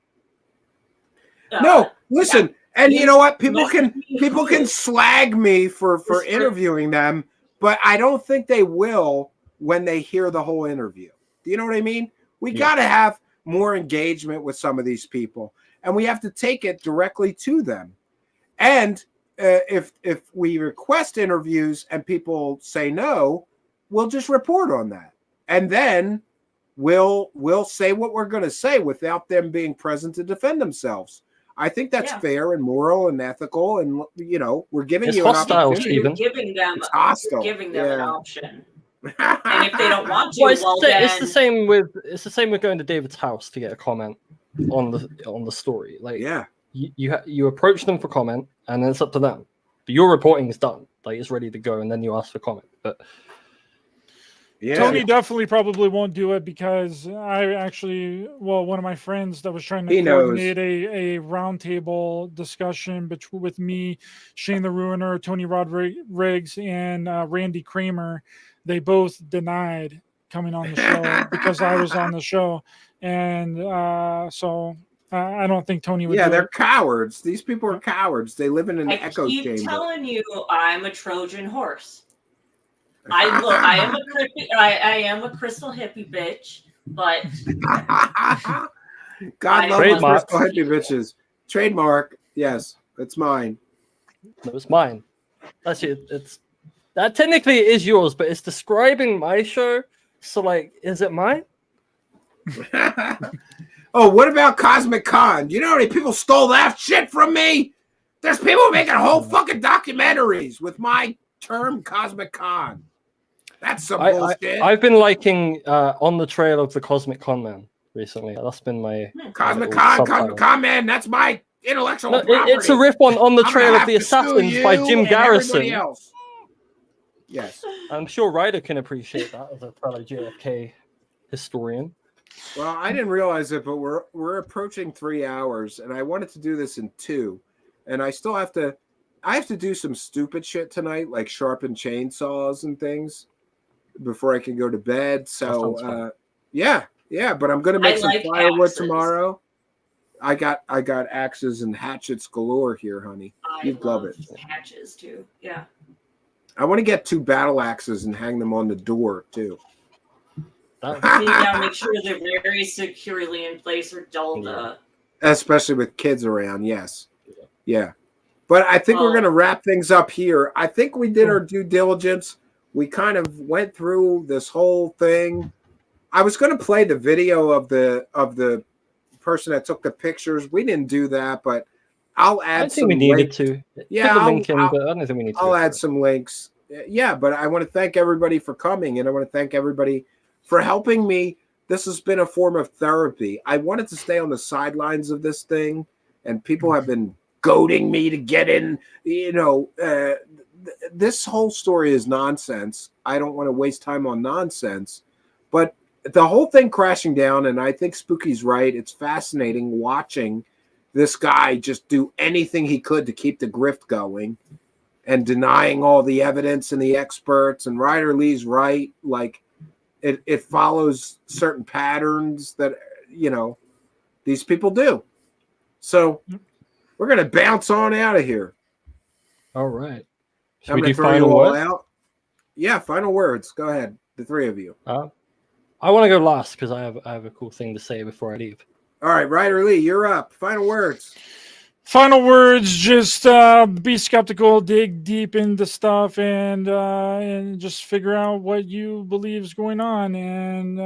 No, listen, and you know what? People Let can slag me for interviewing them, but I don't think they will when they hear the whole interview. Do you know what I mean? We got to have more engagement with some of these people, and we have to take it directly to them. And if we request interviews and people say no, we'll just report on that, and then we'll say what we're going to say without them being present to defend themselves. I think that's fair and moral and ethical, and you know we're giving It's you hostile, an opportunity. Stephen. Giving them, It's hostile. giving them an Yeah. option. And if they don't want to, Well, it's, well, it's the then same with going to David's house to get a comment on the story. Like, you approach them for comment, and then it's up to them. But your reporting is done, like it's ready to go, and then you ask for comment. But Tony definitely probably won't do it because I actually, one of my friends that was trying to He knows. coordinate a roundtable discussion with me, Shane the Ruiner, Tony Rodriguez, and Randy Kramer. They both denied coming on the show because I was on the show, and so I don't think Tony would. Yeah, do they're it. cowards. These people are cowards. They live in an I echo keep chamber. telling you, I'm a Trojan horse. I am a crystal hippie bitch, but God love Trademark. crystal hippie bitches. Trademark. Yes, it's mine. no, it's mine. Actually, that technically is yours, but it's describing my show. So, like, is it mine? Oh, what about Cosmic Con? You know how many people stole that shit from me? There's people making whole fucking documentaries with my term Cosmic Con. That's some bullshit. I've been liking On the Trail of the Cosmic Con Man recently. That's been my Cosmic little Con, subtitle. Cosmic Con, man. That's my intellectual No, property. it's a riff on the I'm Trail gonna of the have to sue Assassins by you Jim and Garrison. everybody else. Yes. I'm sure Ryder can appreciate that as a fellow JFK historian. Well, I didn't realize it, but we're approaching 3 hours, and I wanted to do this in 2, and I still have to. I have to do some stupid shit tonight, like sharpen chainsaws and things. before I can go to bed. So sounds fun. yeah, but I'm gonna make I some like firewood axes. tomorrow. I got axes and hatchets galore here, honey. You'd love it. Hatches too. Yeah. I want to get 2 battle axes and hang them on the door too. Make sure they're very securely in place or dulled. Especially with kids around, yes. Yeah. But I think we're going to wrap things up here. I think we did our due diligence. We kind of went through this whole thing. I was going to play the video of the person that took the pictures. We didn't do that, but I'll add I think we needed to. Yeah, Put the link in, but I don't think we need to. I'll add some links. Yeah, but I want to thank everybody for coming, and I want to thank everybody for helping me. This has been a form of therapy. I wanted to stay on the sidelines of this thing, and people have been goading me to get in. This whole story is nonsense. I don't want to waste time on nonsense, but the whole thing crashing down, and I think Spooky's right. It's fascinating watching this guy just do anything he could to keep the grift going and denying all the evidence and the experts. And Ryder Lee's right. Like it follows certain patterns that, these people do. So we're going to bounce on out of here. All right. I'm going to throw you all out. Yeah, final words. Go ahead. The 3 of you. I want to go last because I have a cool thing to say before I leave. All right, Ryder Lee, you're up. Final words. Final words, just be skeptical, dig deep into stuff, and just figure out what you believe is going on. And,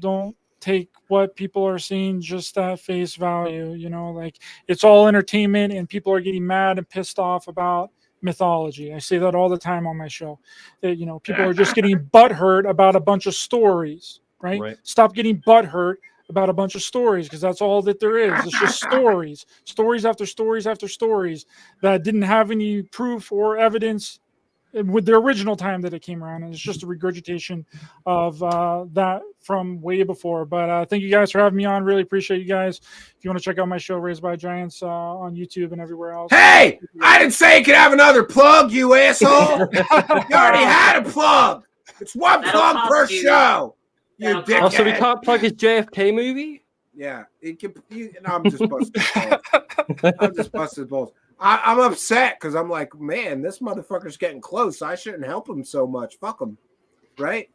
don't take what people are saying just at face value. Like it's all entertainment and people are getting mad and pissed off about mythology. I say that all the time on my show. That, people are just getting butthurt about a bunch of stories, right? Stop getting butthurt about a bunch of stories, because that's all that there is. It's just stories after stories after stories that didn't have any proof or evidence with the original time that it came around, and it's just a regurgitation of that from way before. But thank you guys for having me on. Really appreciate you guys. If you want to check out my show Raised by Giants on YouTube and everywhere else. Hey, I didn't say you could have another plug, you asshole. You already had a plug. It's one plug per show. You dickhead. Oh, so we can't plug his JFK movie? Yeah, I'm just busting balls. I'm just busting balls. I'm upset because I'm like, man, this motherfucker's getting close. I shouldn't help him so much. Fuck him, right?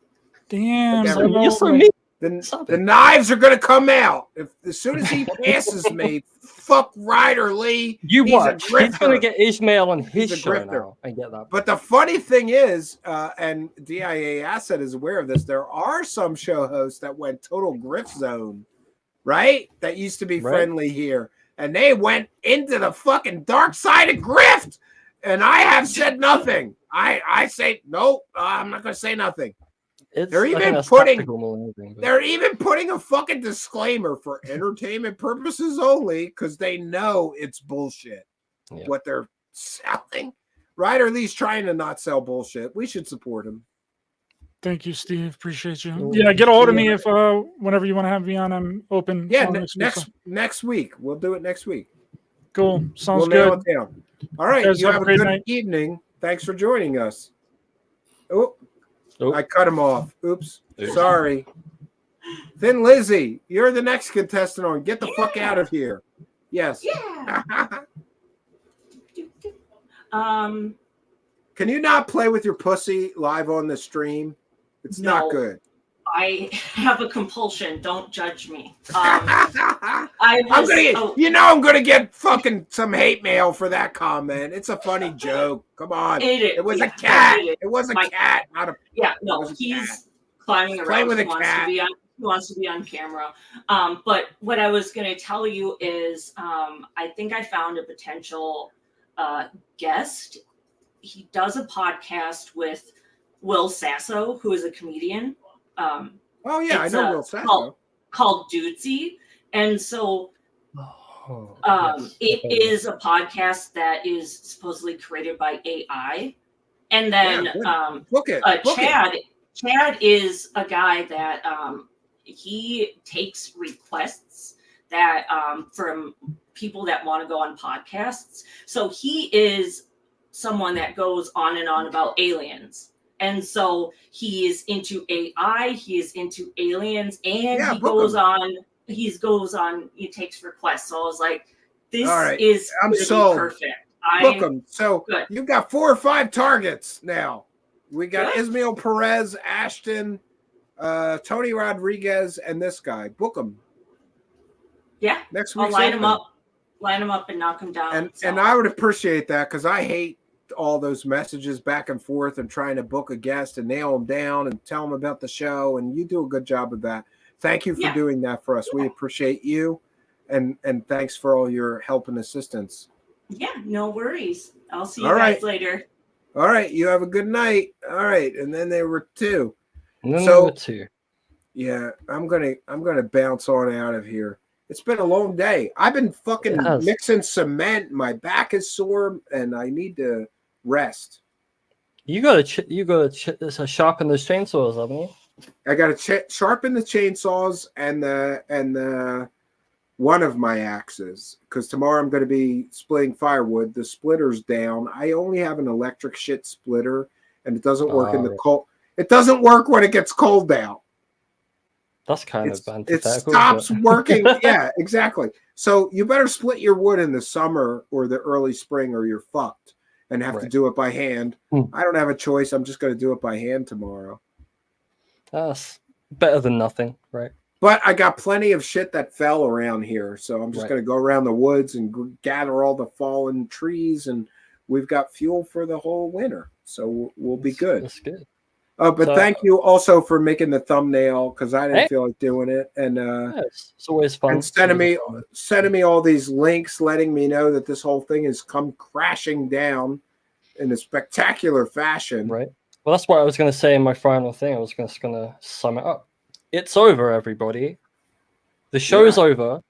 Damn, you're so mean. The knives are gonna come out as soon as he passes me. Fuck Ryder Lee. You watch. He's gonna get Ishmael on his show now. I get that. But the funny thing is, and DIA Asset is aware of this, there are some show hosts that went total grift zone, right? That used to be friendly here, and they went into the fucking dark side of grift. And I have said nothing. I say no. I'm not gonna say nothing. They're even putting a fucking disclaimer for entertainment purposes only, because they know it's bullshit. Yeah. What they're selling. Ryder Lee's trying to not sell bullshit. We should support him. Thank you, Steve. Appreciate you. Yeah, get a hold of me if whenever you want to have me on. I'm open. Yeah, next week. We'll do it next week. Cool. Sounds nail good. it down. All right. You You have a great good night. evening. Thanks for joining us. I cut him off. Oops. Sorry. Thin Lizzy, you're the next contestant on. Get the fuck out of here. Yes. Yeah. Can you not play with your pussy live on the stream? It's not good. I have a compulsion. Don't judge me. I'm gonna get fucking some hate mail for that comment. It's a funny joke. Come on. It was a cat. It was a cat, not a. Yeah, no, he's climbing around. He wants to be on camera. But what I was going to tell you is, I think I found a potential guest. He does a podcast with Will Sasso, who is a comedian. I know Will Sasso. Called Dudesy. And so it is a podcast that is supposedly created by AI. And then Chad is a guy that he takes requests that from people that want to go on podcasts. So he is someone that goes on and on about aliens. And so he is into AI, he is into aliens, and Yeah, he book goes him. on, he takes requests. So I was like, this All right, is I'm gonna be sold. perfect. Book I'm them. So good. you've got 4 or 5 targets now. We got Good. Ismael Perez, Ashton, Tony Rodriguez, and this guy. Book them. Yeah. Next I'll week's line them open. up and knock them down. And I would appreciate that because I hate all those messages back and forth and trying to book a guest and nail them down and tell them about the show. And you do a good job of that. Thank you for doing that for us. We appreciate you. And thanks for all your help and assistance. Yeah, no worries. I'll see you All guys right. later. All right. You have a good night. All right. And then there were 2. And then there were 2. Yeah, I'm gonna bounce on out of here. It's been a long day. I've been fucking mixing cement. My back is sore, and I need to rest. You gotta sharpen those chainsaws, haven't you? I gotta sharpen the chainsaws and the one of my axes because tomorrow I'm going to be splitting firewood. The splitter's down. I only have an electric shit splitter, and it doesn't work in the cold. It doesn't work when it gets cold out. That's kind of antithetical. It stops working. Yeah, exactly. So you better split your wood in the summer or the early spring, or you're fucked and have to do it by hand. I don't have a choice. I'm just going to do it by hand tomorrow. That's better than nothing, right? But I got plenty of shit that fell around here, so I'm just going to go around the woods and gather all the fallen trees, and we've got fuel for the whole winter, so we'll be good. That's good. Oh, but thank you also for making the thumbnail because I didn't feel like doing it, and it's always fun. And sending me all these links, letting me know that this whole thing has come crashing down in a spectacular fashion. Right. Well, that's what I was going to say in my final thing. I was just going to sum it up. It's over, everybody. The show's over.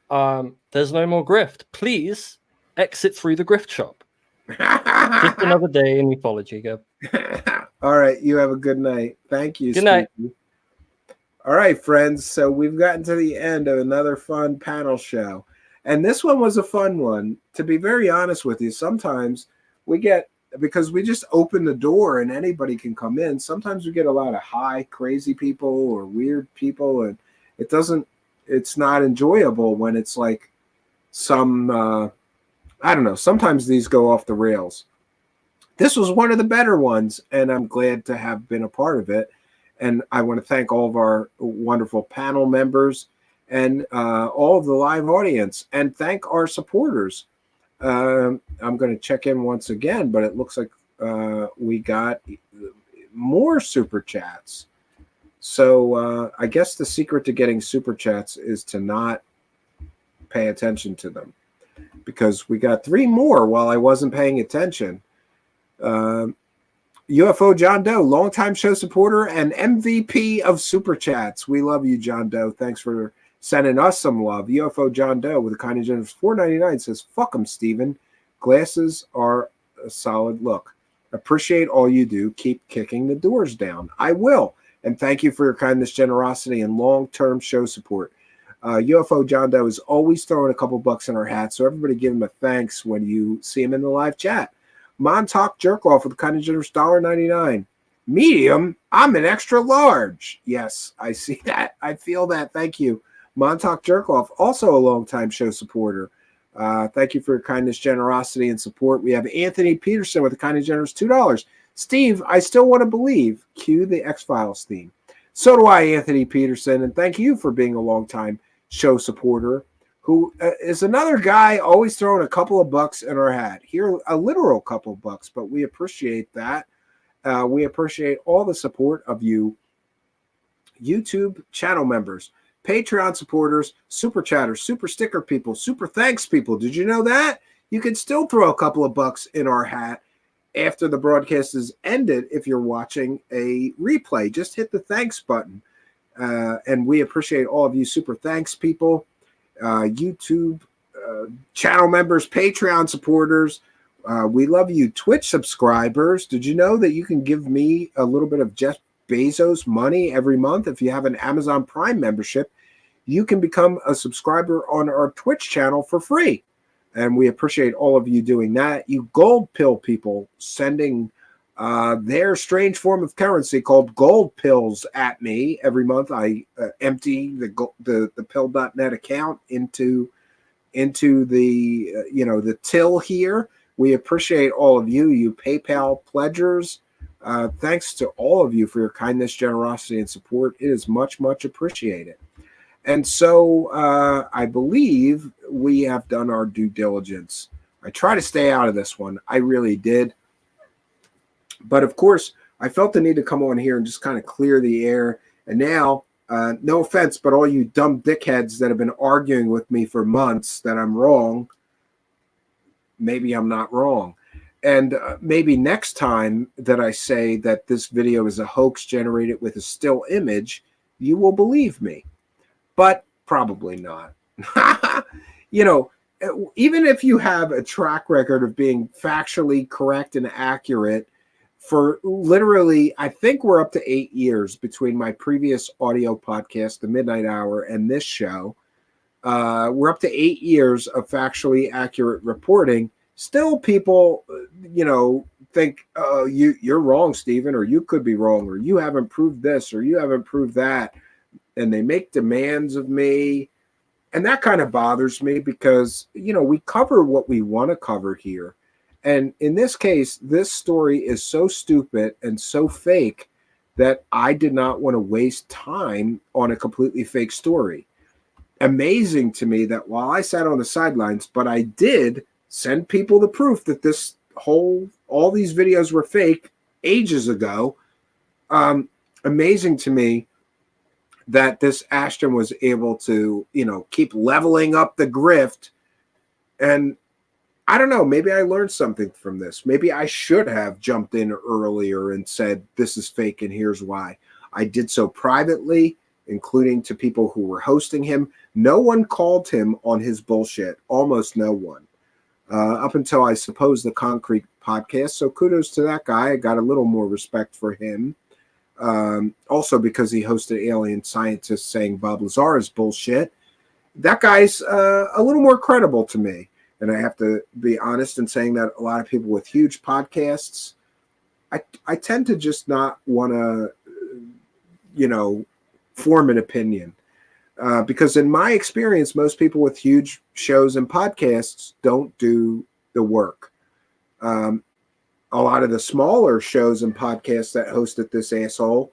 There's no more grift. Please exit through the grift shop. Just another day in ufology. Go. All right. You have a good night. Thank you. Good night. Stevie. All right, friends. So we've gotten to the end of another fun panel show. And this one was a fun one. To be very honest with you, sometimes we get, because we just open the door and anybody can come in, sometimes we get a lot of high, crazy people or weird people. And it's not enjoyable when it's like some, I don't know, sometimes these go off the rails. This was one of the better ones, and I'm glad to have been a part of it. And I want to thank all of our wonderful panel members and all of the live audience, and thank our supporters. I'm going to check in once again, but it looks like we got more super chats. So I guess the secret to getting super chats is to not pay attention to them, because we got 3 more while I wasn't paying attention. UFO John Doe, longtime show supporter and MVP of Super Chats. We love you, John Doe. Thanks for sending us some love. UFO John Doe with a kind of generous $4.99 says, "Fuck 'em, Steven. Glasses are a solid look. Appreciate all you do. Keep kicking the doors down." I will. And thank you for your kindness, generosity, and long-term show support. UFO John Doe is always throwing a couple bucks in our hat, so everybody give him a thanks when you see him in the live chat. Montauk Jerkoff with a kind of generous $1.99. Medium, I'm an extra large. Yes, I see that. I feel that. Thank you. Montauk Jerkoff, also a longtime show supporter. Thank you for your kindness, generosity, and support. We have Anthony Peterson with a kind of generous $2. Steve, I still want to believe. Cue the X-Files theme. So do I, Anthony Peterson, and thank you for being a longtime show supporter, who is another guy always throwing a couple of bucks in our hat. Here, a literal couple of bucks, but we appreciate that. We appreciate all the support of you YouTube channel members, Patreon supporters, super chatters, super sticker people, super thanks people. Did you know that? You can still throw a couple of bucks in our hat after the broadcast is ended if you're watching a replay. Just hit the thanks button. And we appreciate all of you super thanks people. YouTube channel members, Patreon supporters. We love you, Twitch subscribers. Did you know that you can give me a little bit of Jeff Bezos money every month? If you have an Amazon Prime membership, you can become a subscriber on our Twitch channel for free. And we appreciate all of you doing that. You gold pill people sending their strange form of currency called gold pills at me every month. I empty the pill.net account into the the till here. We appreciate all of you PayPal pledgers. Thanks to all of you for your kindness, generosity, and support. It is much, much appreciated. And so I believe we have done our due diligence. I try to stay out of this one. I really did. But of course, I felt the need to come on here and just kind of clear the air. And now, no offense, but all you dumb dickheads that have been arguing with me for months that I'm wrong, maybe I'm not wrong. And maybe next time that I say that this video is a hoax generated with a still image, you will believe me. But probably not. Even if you have a track record of being factually correct and accurate for literally, I think we're up to 8 years between my previous audio podcast, The Midnight Hour, and this show. We're up to 8 years of factually accurate reporting. Still, people, think, oh, you're wrong, Stephen, or you could be wrong, or you haven't proved this, or you haven't proved that. And they make demands of me. And that kind of bothers me because, we cover what we want to cover here. And in this case, this story is so stupid and so fake that I did not want to waste time on a completely fake story. Amazing to me that while I sat on the sidelines, but I did send people the proof that all these videos were fake ages ago. Amazing to me that this Ashton was able to, keep leveling up the grift. And I don't know, maybe I learned something from this. Maybe I should have jumped in earlier and said, this is fake and here's why. I did so privately, including to people who were hosting him. No one called him on his bullshit. Almost no one. Up until, I suppose, the Concrete podcast. So kudos to that guy. I got a little more respect for him. Also because he hosted Alien Scientists saying Bob Lazar is bullshit. That guy's a little more credible to me. And I have to be honest in saying that a lot of people with huge podcasts, I tend to just not want to, form an opinion. Because in my experience, most people with huge shows and podcasts don't do the work. A lot of the smaller shows and podcasts that hosted this asshole,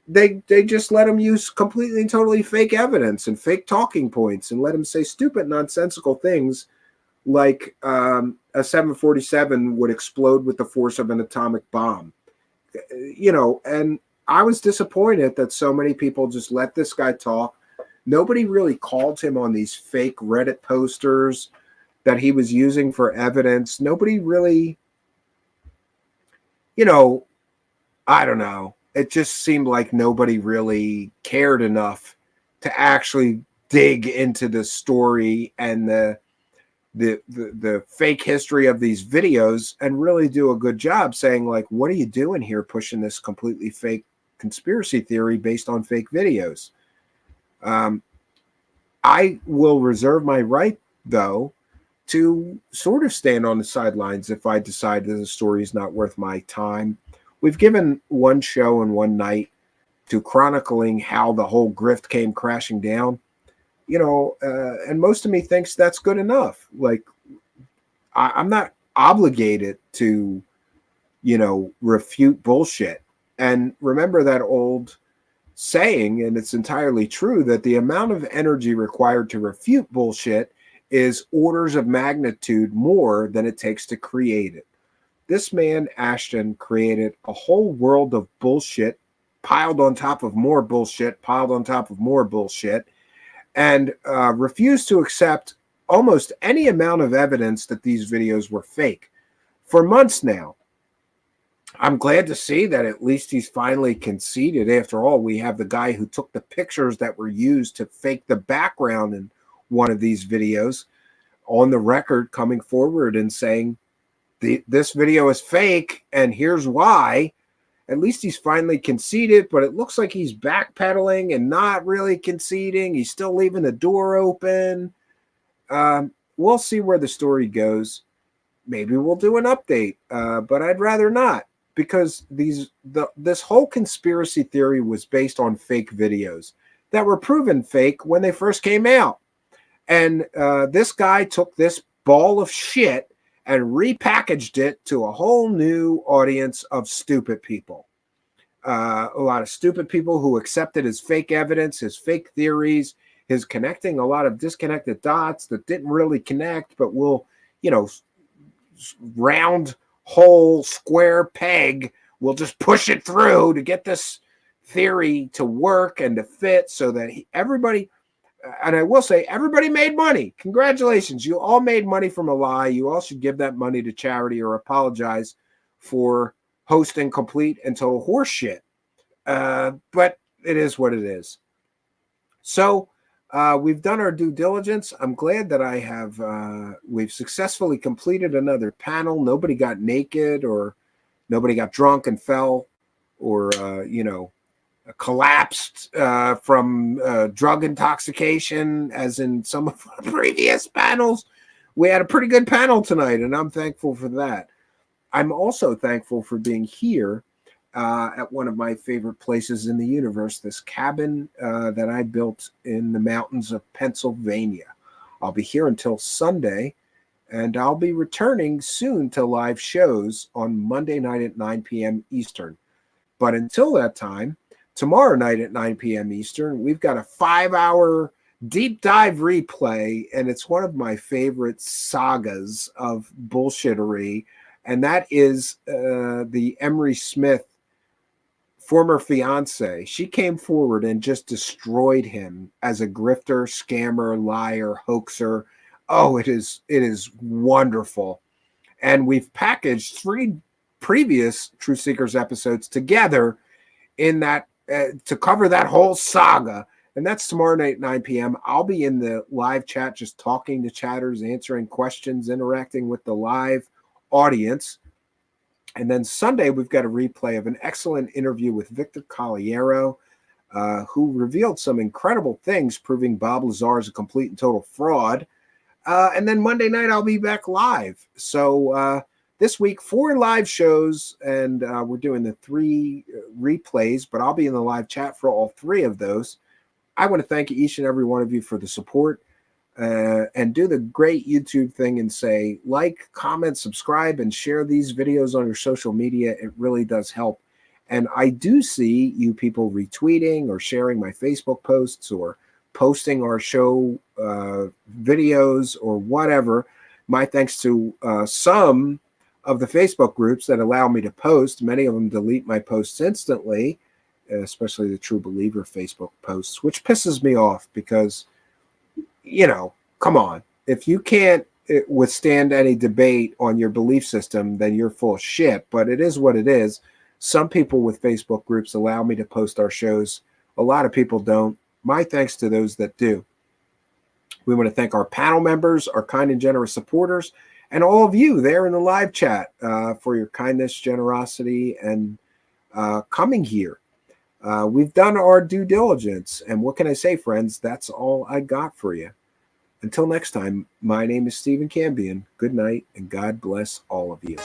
they just let him use completely and totally fake evidence and fake talking points and let him say stupid, nonsensical things like a 747 would explode with the force of an atomic bomb. And I was disappointed that so many people just let this guy talk. Nobody really called him on these fake Reddit posters that he was using for evidence. Nobody really, I don't know. It just seemed like nobody really cared enough to actually dig into the story and the fake history of these videos and really do a good job saying, like, what are you doing here pushing this completely fake conspiracy theory based on fake videos? I will reserve my right, though, to sort of stand on the sidelines if I decide that the story is not worth my time. We've given one show and one night to chronicling how the whole grift came crashing down, and most of me thinks that's good enough. Like, I'm not obligated to, refute bullshit. And remember that old saying, and it's entirely true, that the amount of energy required to refute bullshit is orders of magnitude more than it takes to create it. This man, Ashton, created a whole world of bullshit piled on top of more bullshit, piled on top of more bullshit, and refused to accept almost any amount of evidence that these videos were fake for months now. I'm glad to see that at least he's finally conceded. After all, we have the guy who took the pictures that were used to fake the background in one of these videos on the record coming forward and saying, this video is fake and here's why. At least he's finally conceded, but it looks like he's backpedaling and not really conceding. He's still leaving the door open. We'll see where the story goes. Maybe we'll do an update, but I'd rather not, because this whole conspiracy theory was based on fake videos that were proven fake when they first came out. And this guy took this ball of shit and repackaged it to a whole new audience of stupid people. A lot of stupid people who accepted his fake evidence, his fake theories, his connecting a lot of disconnected dots that didn't really connect, but will, round hole square peg, we'll just push it through to get this theory to work and to fit so that everybody, and I will say, everybody made money. Congratulations. You all made money from a lie. You all should give that money to charity or apologize for hosting complete and total horse shit. But it is what it is. So we've done our due diligence. I'm glad that we've successfully completed another panel. Nobody got naked or nobody got drunk and fell or, collapsed from drug intoxication, as in some of our previous panels. We had a pretty good panel tonight, and I'm thankful for that. I'm also thankful for being here at one of my favorite places in the universe, this cabin that I built in the mountains of Pennsylvania. I'll be here until Sunday, and I'll be returning soon to live shows on Monday night at 9 p.m. Eastern. But until that time, tomorrow night at 9 p.m. Eastern, we've got a 5-hour deep dive replay, and it's one of my favorite sagas of bullshittery, and that is the Emery Smith former fiance. She came forward and just destroyed him as a grifter, scammer, liar, hoaxer. Oh, it is wonderful. And we've packaged 3 previous Truth Seekers episodes together in that to cover that whole saga. And that's tomorrow night at 9 p.m. I'll be in the live chat just talking to chatters, answering questions, interacting with the live audience. And then Sunday, we've got a replay of an excellent interview with Victor Colliero, who revealed some incredible things, proving Bob Lazar is a complete and total fraud. And then Monday night, I'll be back live. So this week, 4 live shows, and we're doing the 3 replays, but I'll be in the live chat for all 3 of those. I want to thank each and every one of you for the support, and do the great YouTube thing and say, like, comment, subscribe, and share these videos on your social media. It really does help. And I do see you people retweeting or sharing my Facebook posts or posting our show videos or whatever. My thanks to some of the Facebook groups that allow me to post. Many of them delete my posts instantly, especially the True Believer Facebook posts, which pisses me off because, come on. If you can't withstand any debate on your belief system, then you're full of shit. But it is what it is. Some people with Facebook groups allow me to post our shows. A lot of people don't. My thanks to those that do. We want to thank our panel members, our kind and generous supporters, and all of you there in the live chat for your kindness, generosity, and coming here. We've done our due diligence. And what can I say, friends? That's all I got for you. Until next time, my name is Stephen Cambion. Good night, and God bless all of you.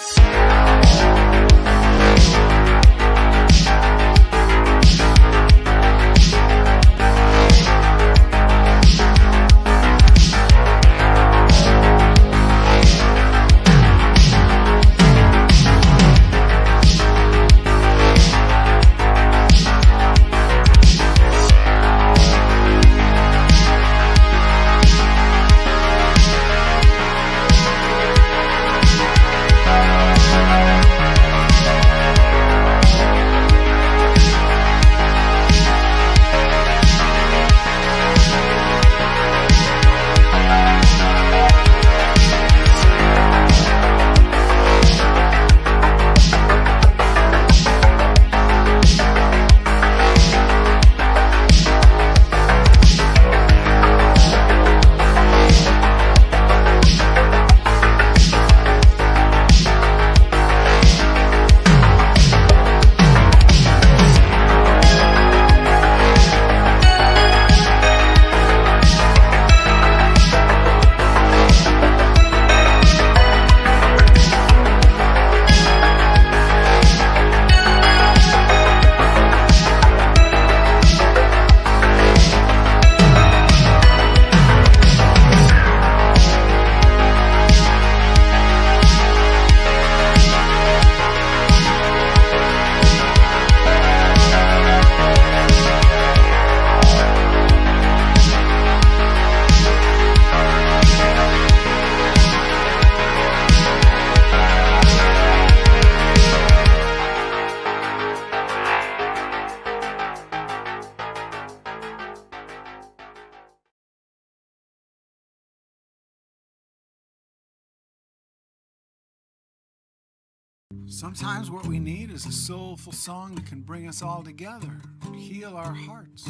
Sometimes what we need is a soulful song that can bring us all together, heal our hearts.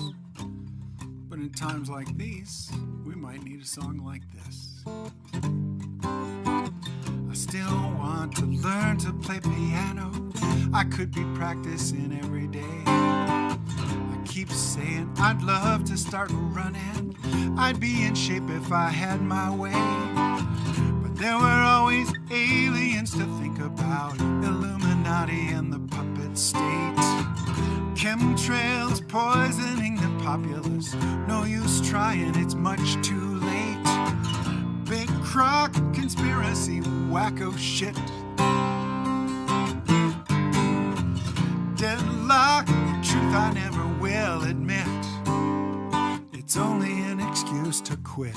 But in times like these, we might need a song like this. I still want to learn to play piano. I could be practicing every day. I keep saying I'd love to start running. I'd be in shape if I had my way. But there were always aliens to think about, Illuminati and the puppet state. Chemtrails poisoning the populace. No use trying, it's much too late. Big crock conspiracy, wacko shit. Deadlock, truth I never will admit. It's only an excuse to quit.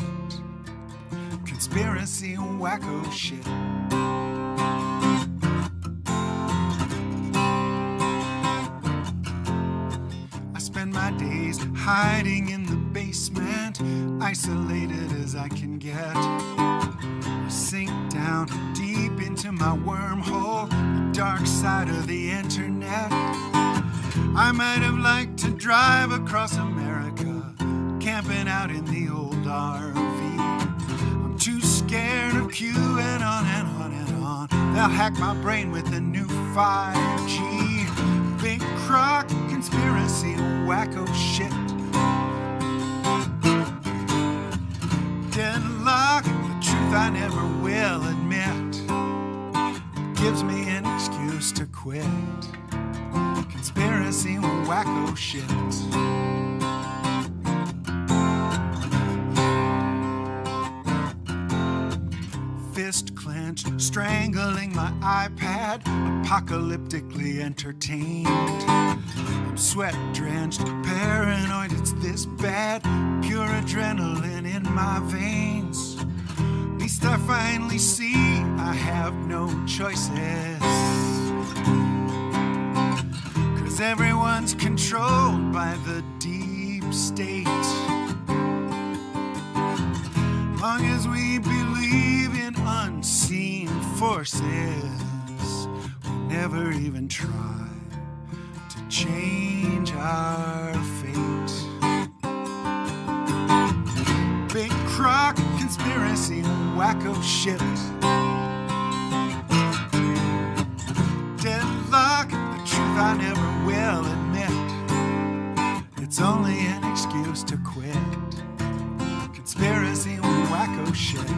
Conspiracy, wacko shit. I spend my days hiding in the basement, isolated as I can get. I sink down deep into my wormhole, the dark side of the internet. I might have liked to drive across America, camping out in the old RV. I'm too scared of Q and on and on and on. They'll hack my brain with the new 5G. Big crock conspiracy, wacko shit. Deadlock, the truth I never will admit. Gives me an excuse to quit. Conspiracy, wacko shit. Fist clenched, strangling my iPad, apocalyptically entertained. I'm sweat drenched, paranoid, it's this bad, pure adrenaline in my veins. At least I finally see I have no choices. 'Cause everyone's controlled by the deep state. Long as we believe in unseen forces, we never even try to change our fate. Big crock conspiracy, wacko shit. Deadlock, the truth I never will admit. It's only an excuse to quit. Conspiracy, wacko shit.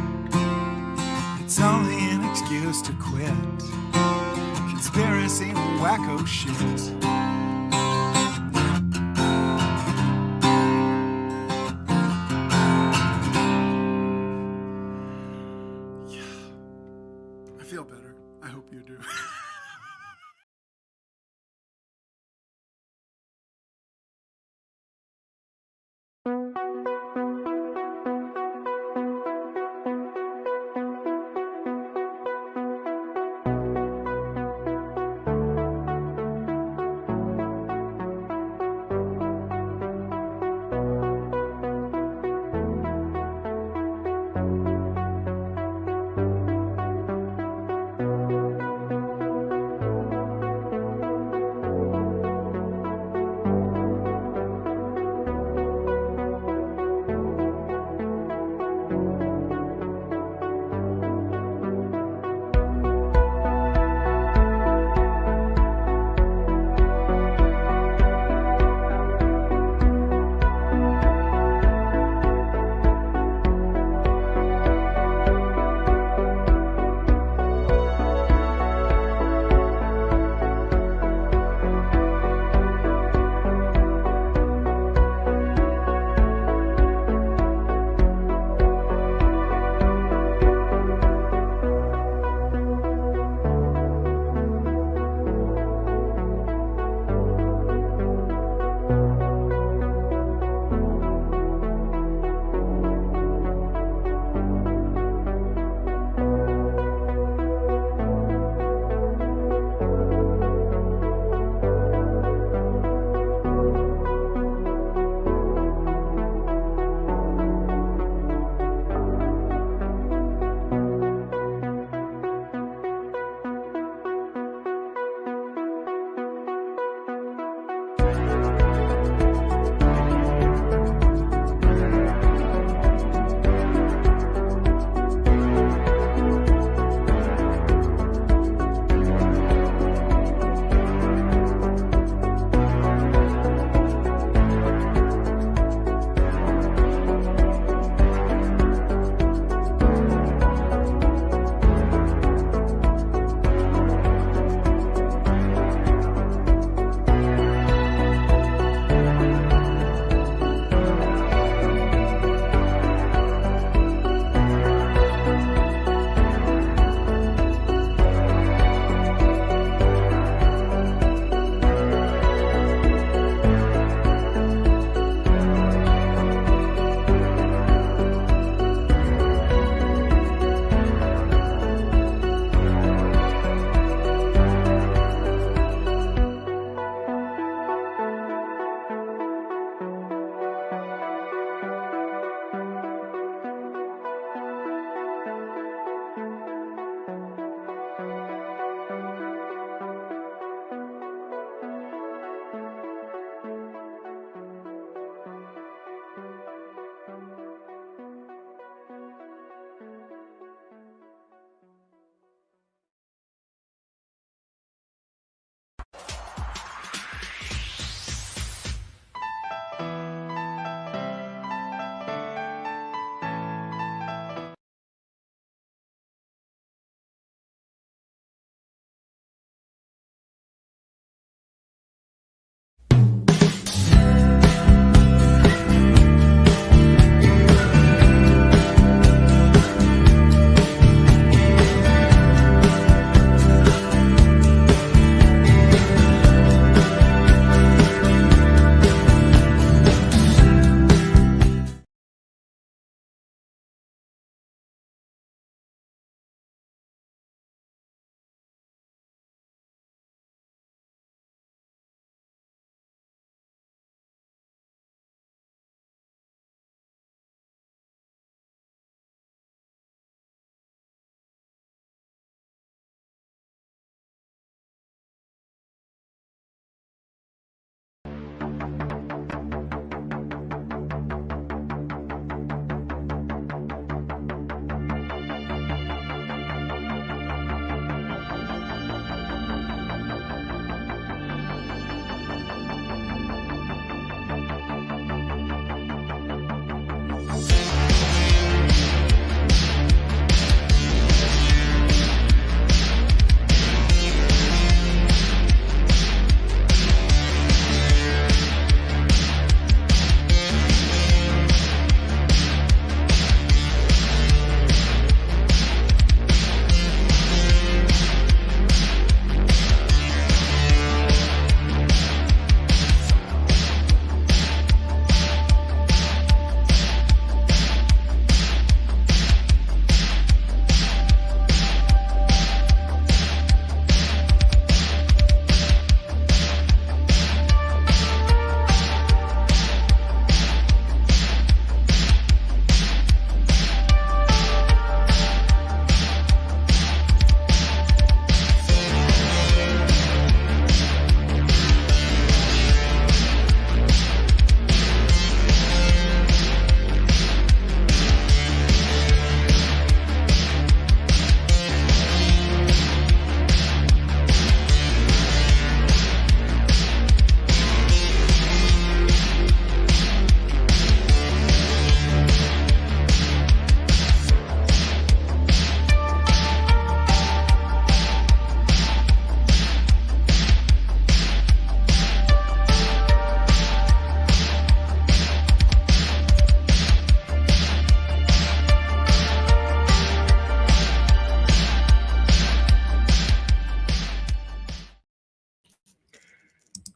It's only an excuse to quit. Conspiracy, wacko shit. Yeah. I feel better. I hope you do.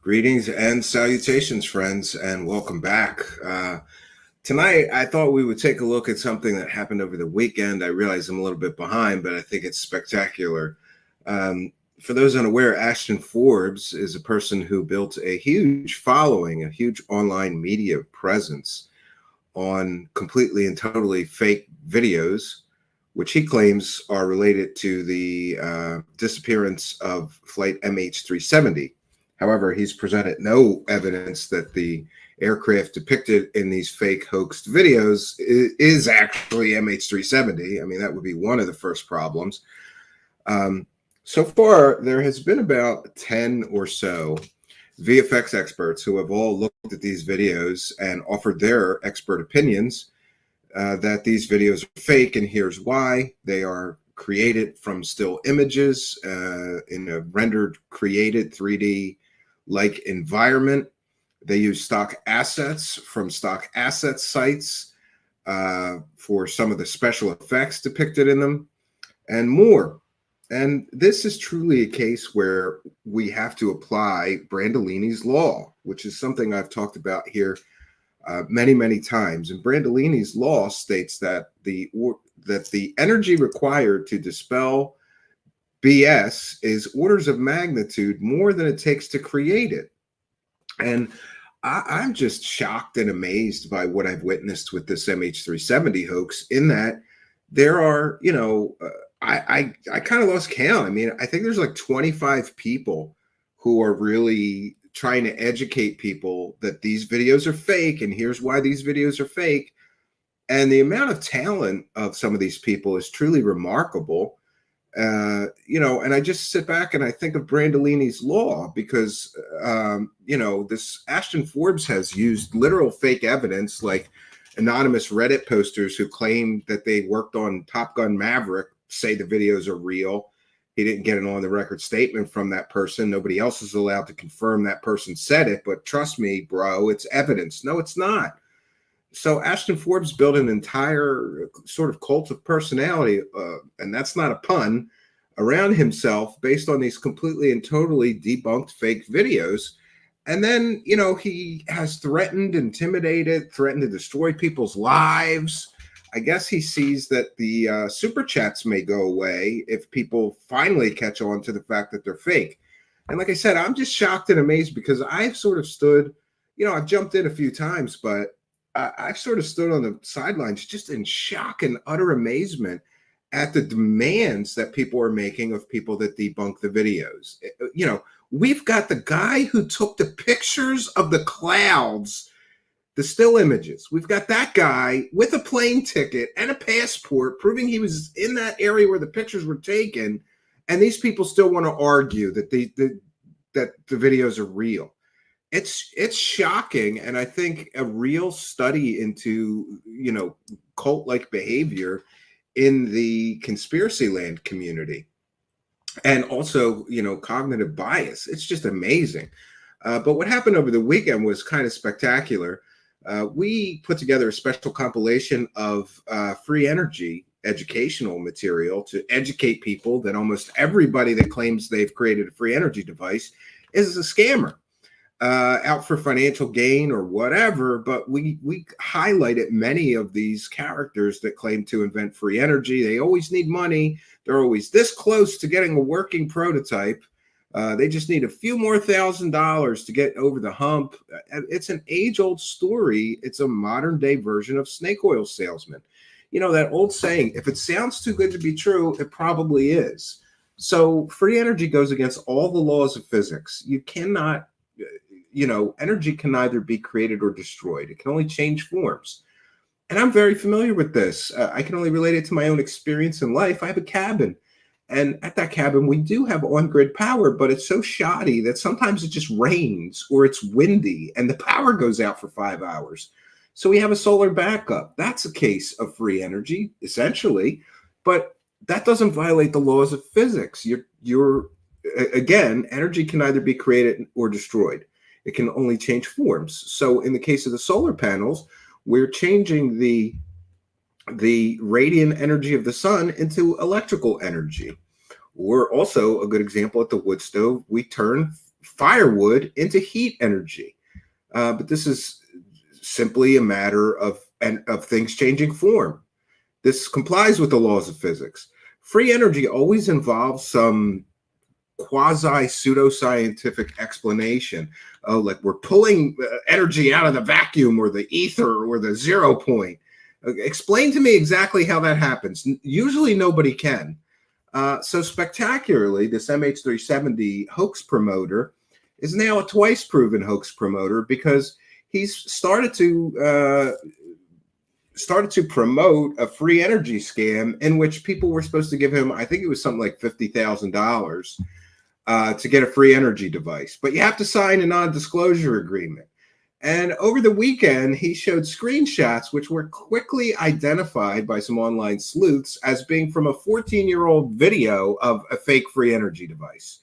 Greetings and salutations, friends, and welcome back. Tonight, I thought we would take a look at something that happened over the weekend. I realize I'm a little bit behind, but I think it's spectacular. For those unaware, Ashton Forbes is a person who built a huge following, a huge online media presence on completely and totally fake videos, which he claims are related to the disappearance of flight MH370. However, he's presented no evidence that the aircraft depicted in these fake hoaxed videos is actually MH370. I mean, that would be one of the first problems. So far, there has been about 10 or so VFX experts who have all looked at these videos and offered their expert opinions that these videos are fake, and here's why. They are created from still images in a rendered, created 3D like environment. They use stock assets from stock asset sites for some of the special effects depicted in them and more. And this is truly a case where we have to apply Brandolini's law, which is something I've talked about here many, many times. And Brandolini's law states that the energy required to dispel BS is orders of magnitude more than it takes to create it. And I'm just shocked and amazed by what I've witnessed with this MH370 hoax, in that there are, you know, I kind of lost count. I mean, I think there's like 25 people who are really trying to educate people that these videos are fake, and here's why these videos are fake. And the amount of talent of some of these people is truly remarkable. You know, and I just sit back and I think of Brandolini's law, because, you know, this Ashton Forbes has used literal fake evidence, like anonymous Reddit posters who claim that they worked on Top Gun Maverick say the videos are real. He didn't get an on the record statement from that person. Nobody else is allowed to confirm that person said it, but trust me, bro, it's evidence. No, it's not. So Ashton Forbes built an entire sort of cult of personality, and that's not a pun, around himself based on these completely and totally debunked fake videos. And then, you know, he has threatened, intimidated, threatened to destroy people's lives. I guess he sees that the super chats may go away if people finally catch on to the fact that they're fake. And like I said, I'm just shocked and amazed, because I've sort of stood, you know, I've jumped in a few times, but I've sort of stood on the sidelines just in shock and utter amazement at the demands that people are making of people that debunk the videos. You know, we've got the guy who took the pictures of the clouds, the still images. We've got that guy with a plane ticket and a passport proving he was in that area where the pictures were taken. And these people still want to argue that that the videos are real. It's shocking, and I think a real study into, you know, cult-like behavior in the conspiracy land community, and also, you know, cognitive bias. It's just amazing. But what happened over the weekend was kind of spectacular. We put together a special compilation of free energy educational material to educate people that almost everybody that claims they've created a free energy device is a scammer. Out for financial gain or whatever, but we highlighted many of these characters that claim to invent free energy. They always need money. They're always this close to getting a working prototype. They just need a few more $1,000s to get over the hump. It's an age-old story. It's a modern-day version of snake oil salesman. You know, that old saying, if it sounds too good to be true, it probably is. So free energy goes against all the laws of physics. You cannot, you know, energy can neither be created or destroyed. It can only change forms. And I'm very familiar with this. I can only relate it to my own experience in life. I have a cabin. And at that cabin, we do have on-grid power, but it's so shoddy that sometimes it just rains or it's windy and the power goes out for 5 hours. So we have a solar backup. That's a case of free energy, essentially. But that doesn't violate the laws of physics. Again, energy can neither be created or destroyed. It can only change forms. So in the case of the solar panels, we're changing the radiant energy of the sun into electrical energy. Or also a good example at the wood stove, we turn firewood into heat energy. But this is simply a matter of things changing form. This complies with the laws of physics. Free energy always involves some quasi pseudoscientific explanation. Oh, like we're pulling energy out of the vacuum or the ether or the 0 point. Explain to me exactly how that happens. Usually nobody can. So spectacularly, this MH370 hoax promoter is now a twice proven hoax promoter because he's started to promote a free energy scam in which people were supposed to give him, I think it was something like $50,000 to get a free energy device. But you have to sign a non-disclosure agreement. And over the weekend, he showed screenshots which were quickly identified by some online sleuths as being from a 14-year-old video of a fake free energy device.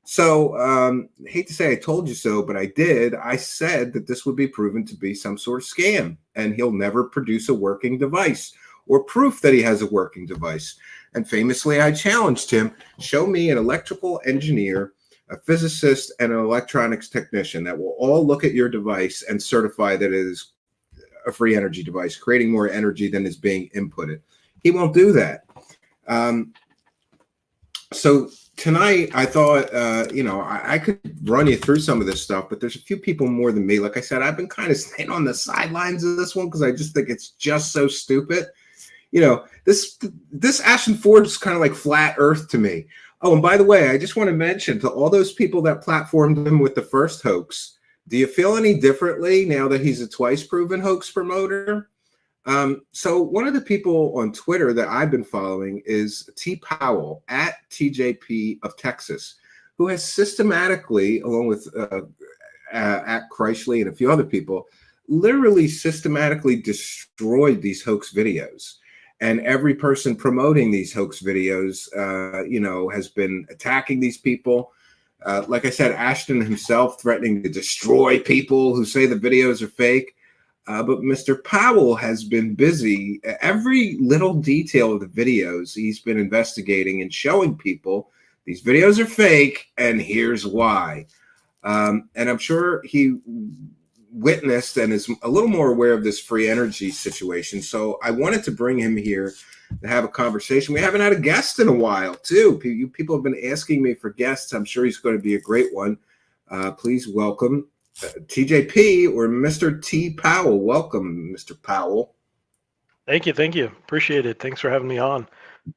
So, hate to say I told you so, but I did. I said that this would be proven to be some sort of scam, and he'll never produce a working device or proof that he has a working device. And famously, I challenged him, show me an electrical engineer, a physicist, and an electronics technician that will all look at your device and certify that it is a free energy device, creating more energy than is being inputted. He won't do that. So tonight, I thought, I could run you through some of this stuff, but there's a few people more than me. Like I said, I've been kind of staying on the sidelines of this one because I just think it's just so stupid. This Ashton Forbes is kind of like flat Earth to me. Oh, and by the way, I just want to mention to all those people that platformed him with the first hoax, do you feel any differently now that he's a twice proven hoax promoter? So one of the people on Twitter that I've been following is T. Powell at TJP of Texas, who has systematically, along with at Kreishley and a few other people, literally systematically destroyed these hoax videos. And every person promoting these hoax videos, has been attacking these people. Like I said, Ashton himself threatening to destroy people who say the videos are fake. But Mr. Powell has been busy. Every little detail of the videos he's been investigating and showing people these videos are fake, and here's why. And I'm sure he witnessed and is a little more aware of this free energy situation. So I wanted to bring him here to have a conversation. We haven't had a guest in a while, too. People have been asking me for guests. I'm sure he's going to be a great one. Please welcome TJP or Mr. T. Powell. Welcome, Mr. Powell. Thank you. Appreciate it. Thanks for having me on.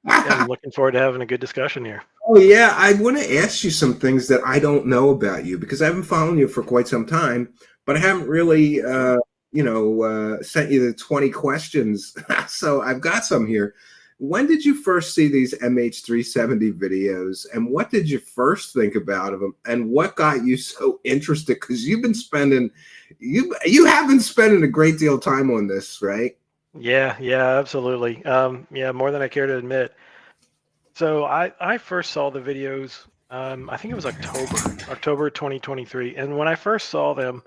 I'm looking forward to having a good discussion here. Oh, yeah. I want to ask you some things that I don't know about you because I've been following you for quite some time, but I haven't really, sent you the 20 questions. So I've got some here. When did you first see these MH370 videos, and what did you first think about them, and what got you so interested? Because you have been spending a great deal of time on this, right? Yeah, absolutely. More than I care to admit. So I first saw the videos, I think it was October 2023. And when I first saw them,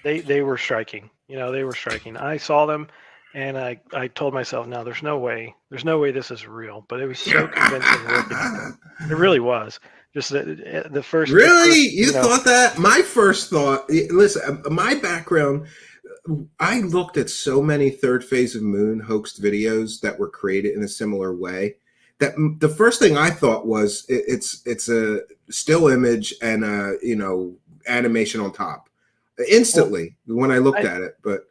they were striking. They were striking. I saw them, and I told myself, no, there's no way this is real. But it was so convincing. It really was. Just the first. Really? You thought that? My first thought, listen, my background, I looked at so many third phase of moon hoaxed videos that were created in a similar way that the first thing I thought was it's a still image and animation on top instantly when I looked at it. But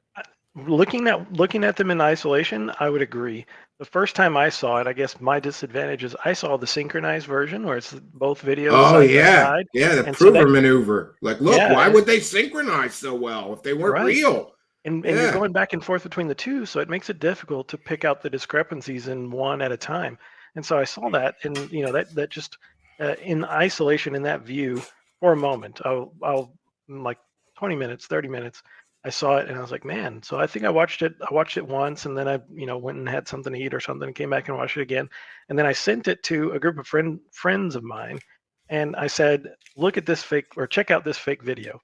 looking at them in isolation, I would agree. The first time I saw it, I guess my disadvantage is I saw the synchronized version where it's both videos. Oh, side yeah. by side. Yeah, the And prover maneuver. Like, look, Yeah, why would they synchronize so well if they weren't Right. real? And Yeah. you're going back and forth between the two, so it makes it difficult to pick out the discrepancies in one at a time. And so I saw that, and that just in isolation in that view for a moment, I'll like 20 minutes, 30 minutes, I saw it and I was like, man. So I think I watched it once, and then I went and had something to eat or something, and came back and watched it again, and then I sent it to a group of friends of mine, and I said, look at this fake, or check out this fake video.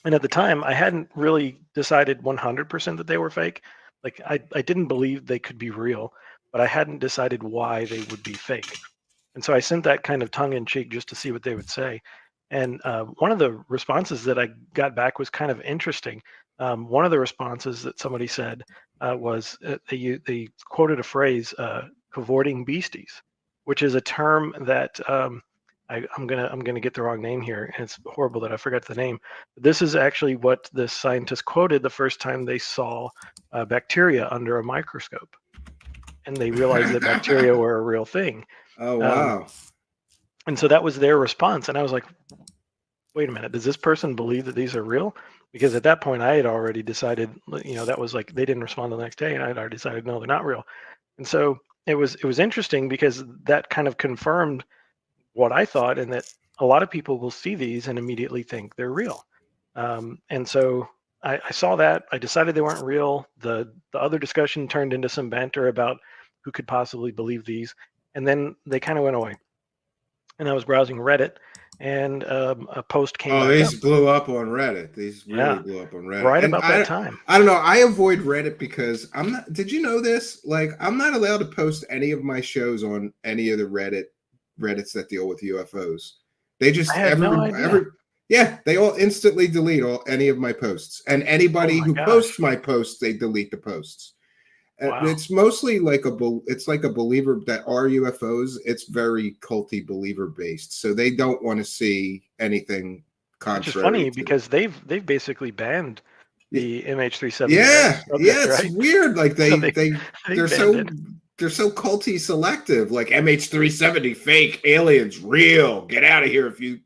And at the time, I hadn't really decided 100% that they were fake. Like I didn't believe they could be real, but I hadn't decided why they would be fake. And so I sent that kind of tongue in cheek just to see what they would say. And one of the responses that I got back was kind of interesting. One of the responses that somebody said was they quoted a phrase, cavorting beasties, which is a term that I'm gonna get the wrong name here, and it's horrible that I forgot the name. This is actually what the scientists quoted the first time they saw bacteria under a microscope, and they realized that bacteria were a real thing. Oh wow! And so that was their response, and I was like, "Wait a minute, does this person believe that these are real?" Because at that point, I had already decided, that was like they didn't respond the next day, and I had already decided, no, they're not real. And so it was interesting because that kind of confirmed what I thought, and that a lot of people will see these and immediately think they're real. And so I saw that. I decided they weren't real. The other discussion turned into some banter about who could possibly believe these, and then they kind of went away. And I was browsing Reddit, and a post came. Oh, back these up. blew up on Reddit. These really Yeah, blew up on Reddit. right And about that time. I don't know. I avoid Reddit because I'm not. Did you know this? Like, I'm not allowed to post any of my shows on any of the Reddits that deal with UFOs. They just I had no idea. Yeah, they all instantly delete any of my posts, and anybody who posts my posts, they delete the posts. Wow. It's mostly like it's like a believer that are UFOs. It's very culty believer based, so they don't want to see anything contrary. Which is funny because they've basically banned the MH370. Yeah, subject, it's right? weird. Like they're banned so it. they're so culty selective. Like MH370 fake, aliens real. Get out of here if you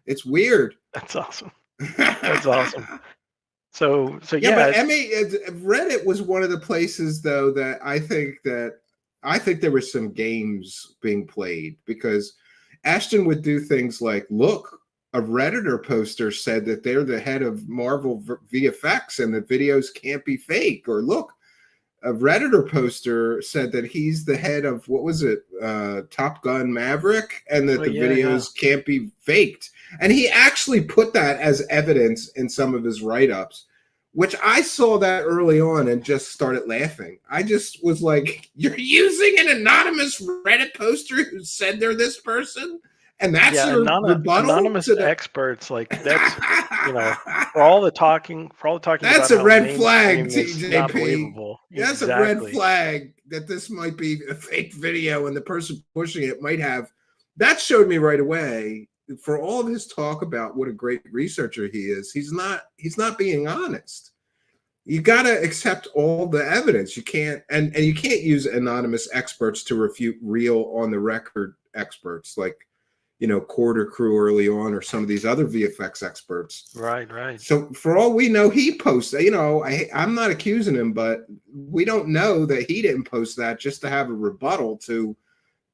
It's weird. That's awesome. That's awesome. So yeah, but Reddit was one of the places though that I think there was some games being played, because Ashton would do things like, look, a Redditor poster said that they're the head of Marvel VFX and the videos can't be fake. Or look, a Redditor poster said that he's the head of, what was it, Top Gun Maverick, and that the videos can't be faked. And he actually put that as evidence in some of his write-ups, which I saw that early on and just started laughing. I just was like, you're using an anonymous Reddit poster who said they're this person? And that's your rebuttal? Anonymous experts, like that's for all the talking that's about a red flag, TJP. TJP. That's a red flag that this might be a fake video and the person pushing it might have. That showed me right away, for all of his talk about what a great researcher he is, he's not being honest. You got to accept all the evidence. You can't, and you can't use anonymous experts to refute real on the record experts like Quarter Crew early on, or some of these other VFX experts. Right. So for all we know, he posts, I'm not accusing him, but we don't know that he didn't post that just to have a rebuttal to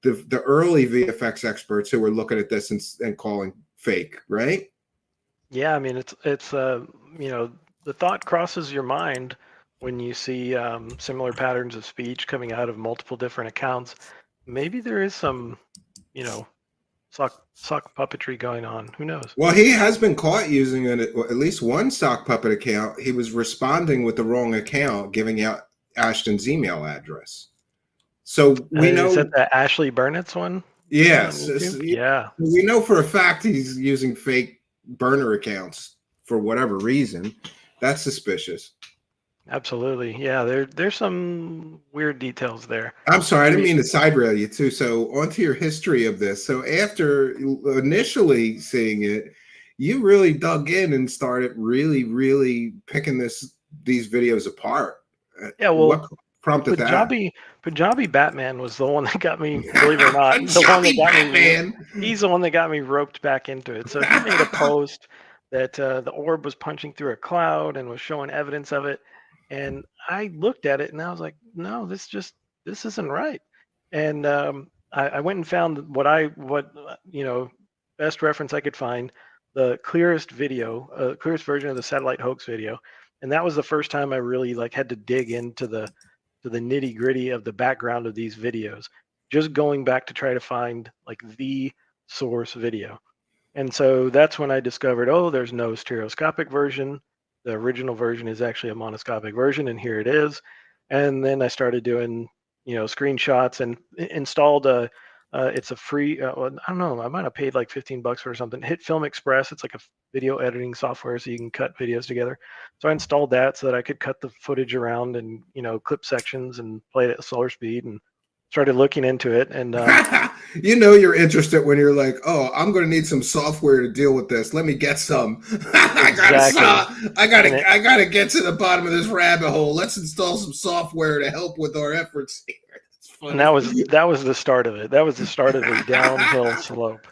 the early VFX experts who were looking at this and calling fake, right? Yeah, I mean, it's the thought crosses your mind when you see similar patterns of speech coming out of multiple different accounts. Maybe there is some, sock puppetry going on. Who knows? Well, he has been caught using at least one sock puppet account. He was responding with the wrong account, giving out Ashton's email address. So we know. Is that the Ashley Burnett's one? Yes. Yeah. We know for a fact he's using fake burner accounts for whatever reason. That's suspicious. Absolutely. Yeah, there's some weird details there. I'm sorry, I didn't mean to side rail you too. So onto your history of this. So after initially seeing it, you really dug in and started really, really picking these videos apart. Yeah, well, what prompted that? Punjabi Batman was the one that got me, believe it or not, he's the one that got me roped back into it. So he made a post that the orb was punching through a cloud and was showing evidence of it. And I looked at it and I was like, no, this isn't right. And I went and found what best reference I could find, the clearest version of the satellite hoax video. And that was the first time I really had to dig into the nitty gritty of the background of these videos, just going back to try to find the source video. And so that's when I discovered, there's no stereoscopic version. The original version is actually a monoscopic version, and here it is. And then I started doing, screenshots and installed a It's a free. I don't know. I might have paid like $15 for something. Hit Film Express. It's like a video editing software, so you can cut videos together. So I installed that so that I could cut the footage around and clip sections and play it at slower speed, and started looking into it. And you're interested when you're like, oh, I'm going to need some software to deal with this. Let me get some. I gotta get to the bottom of this rabbit hole. Let's install some software to help with our efforts here. And that was the start of it. That was the start of the downhill slope.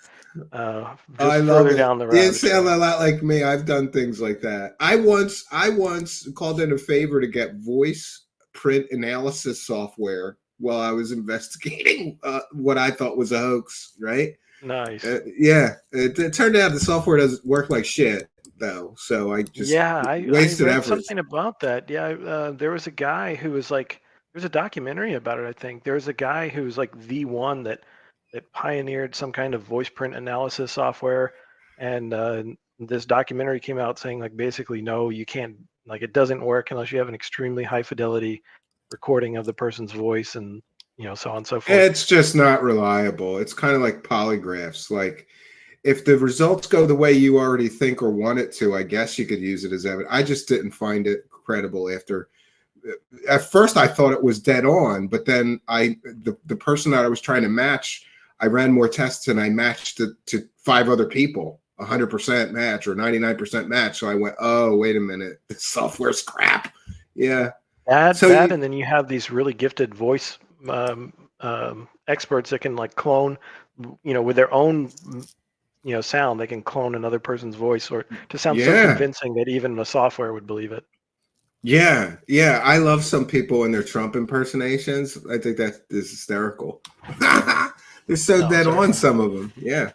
I love it. Down the You road. sound a lot like me. I've done things like that. I once called in a favor to get voice print analysis software while I was investigating what I thought was a hoax. Right? Nice. It turned out the software doesn't work like shit though. So I just I wasted read effort. something about that. There was a guy who was like, there's a documentary about it. I think there's a guy who was like the one that pioneered some kind of voice print analysis software, and this documentary came out saying like basically no, you can't, like it doesn't work unless you have an extremely high fidelity recording of the person's voice, and so on and so forth. It's just not reliable. It's kind of like polygraphs. Like if the results go the way you already think or want it to, I guess you could use it as evidence. I just didn't find it credible after. At first I thought it was dead on, but then the person that I was trying to match, I ran more tests and I matched it to 5 other people, 100% match or 99% match. So I went, oh, wait a minute, this software's crap. Yeah. And then you have these really gifted voice experts that can like clone, with their own, sound, they can clone another person's voice or to sound so convincing that even the software would believe it. Yeah. I love some people in their Trump impersonations. I think that is hysterical. They're so dead on, some of them. Yeah.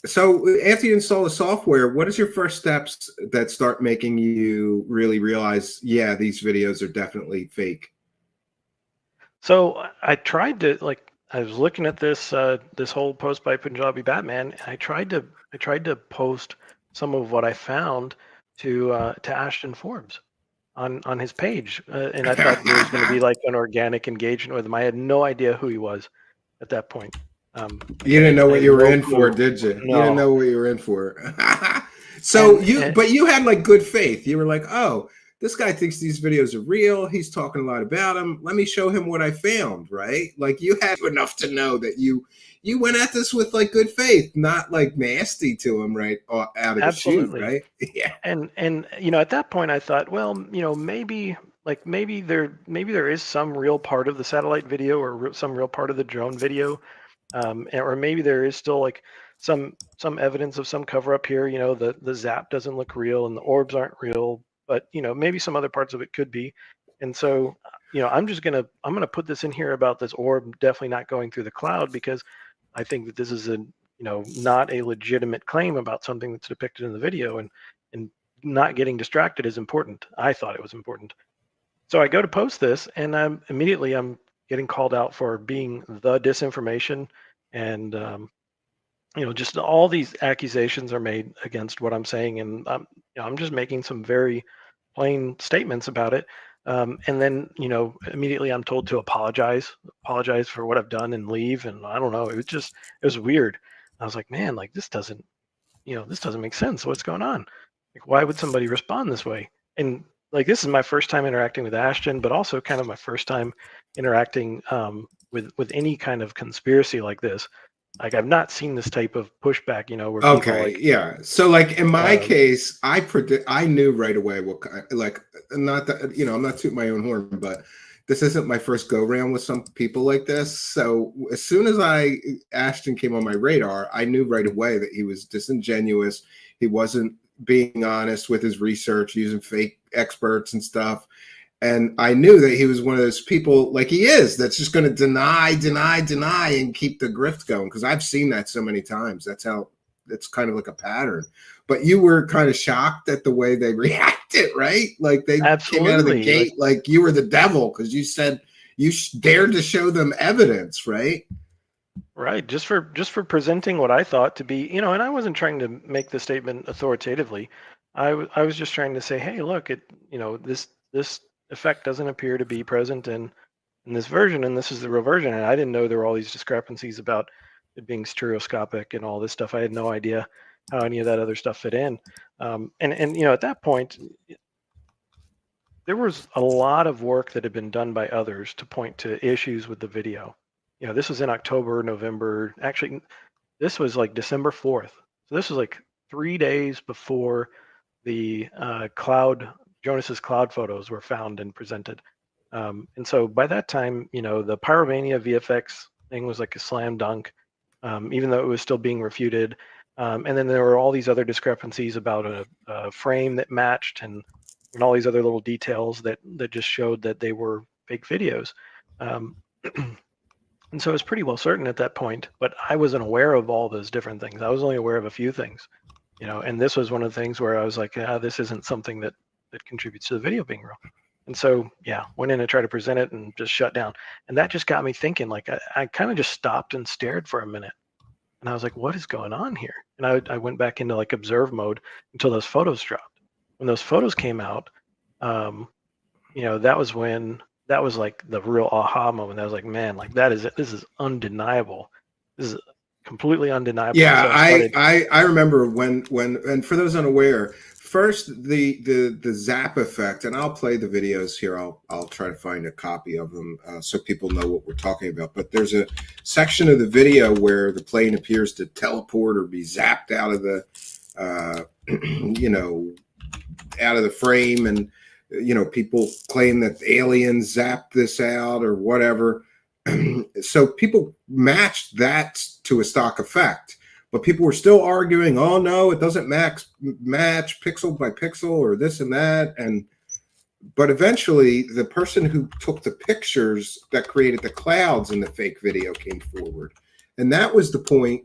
So after you install the software, what is your first steps that start making you really realize, yeah, these videos are definitely fake? So I tried to I was looking at this this whole post by Punjabi Batman, and I tried to post some of what I found to Ashton Forbes on his page, and I thought there was going to be like an organic engagement with him. I had no idea who he was at that point. You didn't know what you were in for, did you? No. You didn't know what you were in for. So but you had like good faith. You were like, oh, this guy thinks these videos are real. He's talking a lot about them. Let me show him what I found, right? Like you had enough to know that you went at this with like good faith, not like nasty to him, right? Out of the chute, right? Yeah. And at that point I thought, well, maybe there is some real part of the satellite video or some real part of the drone video, or maybe there is still like some evidence of some cover up here. The zap doesn't look real and the orbs aren't real, but maybe some other parts of it could be. And so I'm gonna put this in here about this orb definitely not going through the cloud, because I think that this is not a legitimate claim about something that's depicted in the video, and not getting distracted is important. I thought it was important. So I go to post this, and I'm getting called out for being the disinformation, and just all these accusations are made against what I'm saying, and I'm just making some very plain statements about it. And then immediately I'm told to apologize for what I've done and leave, and I don't know, it was weird. I was like, man, like this doesn't make sense. What's going on? Like, why would somebody respond this way? And like, this is my first time interacting with Ashton, but also kind of my first time interacting with any kind of conspiracy like this. Like, I've not seen this type of pushback, where people So like in my case, I knew right away what kind, like, not that, I'm not tooting my own horn, but this isn't my first go round with some people like this. So as soon as Ashton came on my radar, I knew right away that he was disingenuous. He wasn't being honest with his research, using fake experts and stuff. And I knew that he was one of those people, like he is, that's just going to deny, and keep the grift going. Because I've seen that so many times. It's kind of like a pattern. But you were kind of shocked at the way they reacted, right? Like they came out of the gate like you were the devil, because you said you dared to show them evidence, right? Right, just for presenting what I thought to be, and I wasn't trying to make the statement authoritatively. I was just trying to say, hey, look, this effect doesn't appear to be present in in this version, and this is the real version. And I didn't know there were all these discrepancies about it being stereoscopic and all this stuff. I had no idea how any of that other stuff fit in. And you know, at that point, there was a lot of work that had been done by others to point to issues with the video. You know, this was in October, November. Actually, this was like December 4th. So this was like 3 days before the Jonas's cloud photos were found and presented. And so by that time, you know, the Pyromania VFX thing was like a slam dunk, even though it was still being refuted. And then there were all these other discrepancies about a frame that matched and all these other little details that just showed that they were fake videos. And so it was pretty well certain at that point, but I wasn't aware of all those different things. I was only aware of a few things, you know, and this was one of the things where I was like, this isn't something that contributes to the video being real. And so, yeah, went in and tried to present it and just shut down. And that just got me thinking, like, I kind of just stopped and stared for a minute. And I was like, what is going on here? And I went back into like observe mode until those photos dropped. When those photos came out, you know, that was like the real aha moment. I was like, man, like this is undeniable. This is completely undeniable. Yeah, So I remember when and for those unaware, first the zap effect, and I'll play the videos here. I'll try to find a copy of them so people know what we're talking about. But there's a section of the video where the plane appears to teleport or be zapped out of the you know, out of the frame, and you know, people claim that aliens zapped this out or whatever. So people matched that to a stock effect, but people were still arguing, oh no, it doesn't match pixel by pixel or this and that. But eventually the person who took the pictures that created the clouds in the fake video came forward. And that was the point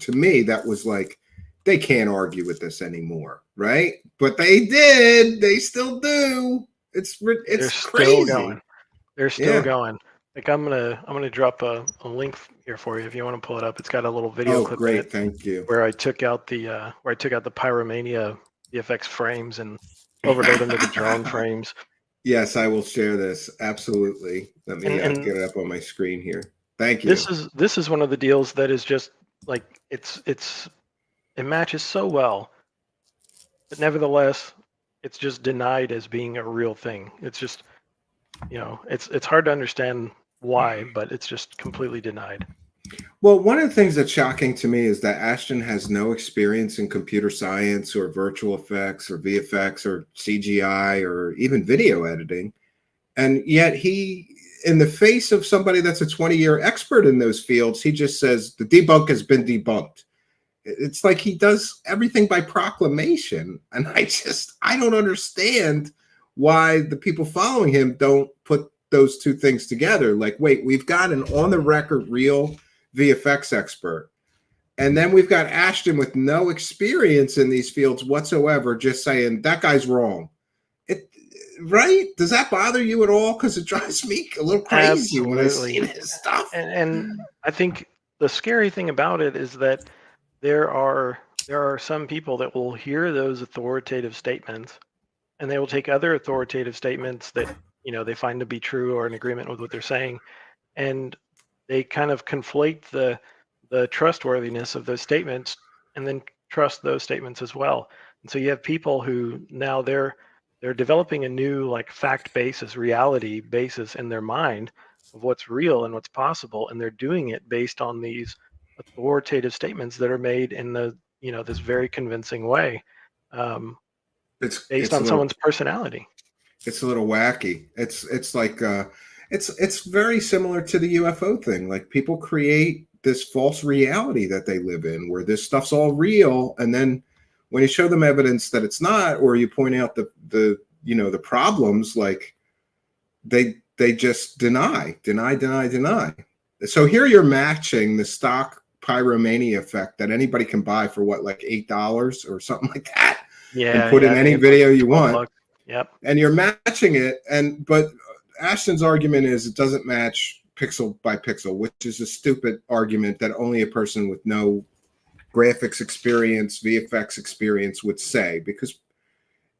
to me that was like, they can't argue with this anymore, right? But they did. They still do. It's crazy. Still going. They're still going. Like I'm gonna drop a link here for you if you want to pull it up. It's got a little video clip. Great, in it thank you. Where I took out the Pyromania VFX frames and overlaid them to the drone frames. Yes, I will share this. Absolutely. Let me get it up on my screen here. Thank you. This is one of the deals that is just like it matches so well, but nevertheless, it's just denied as being a real thing. It's just, you know, it's hard to understand why, but it's just completely denied. Well, one of the things that's shocking to me is that Ashton has no experience in computer science or virtual effects or VFX or CGI or even video editing. And yet he, in the face of somebody that's a 20-year expert in those fields, he just says the debunk has been debunked. It's like he does everything by proclamation. And I don't understand why the people following him don't put those two things together. Like, wait, we've got an on the record real VFX expert. And then we've got Ashton with no experience in these fields whatsoever, just saying that guy's wrong. Right? Does that bother you at all? Because it drives me a little crazy when I see this stuff. And I think the scary thing about it is that there are some people that will hear those authoritative statements and they will take other authoritative statements that, you know, they find to be true or in agreement with what they're saying, and they kind of conflate the trustworthiness of those statements and then trust those statements as well. And so you have people who now they're developing a new like fact basis, reality basis in their mind of what's real and what's possible, and they're doing it based on these authoritative statements that are made in the, you know, this very convincing way. It's based on someone's personality. It's a little wacky. It's like it's very similar to the UFO thing. Like people create this false reality that they live in where this stuff's all real, and then when you show them evidence that it's not, or you point out the you know, the problems, like they just deny. So here you're matching the stock Pyromania effect that anybody can buy for what, like $8 or something like that. Yeah. And put in any video you want. Yep. And you're matching it. But Ashton's argument is it doesn't match pixel by pixel, which is a stupid argument that only a person with no graphics experience, VFX experience would say, because,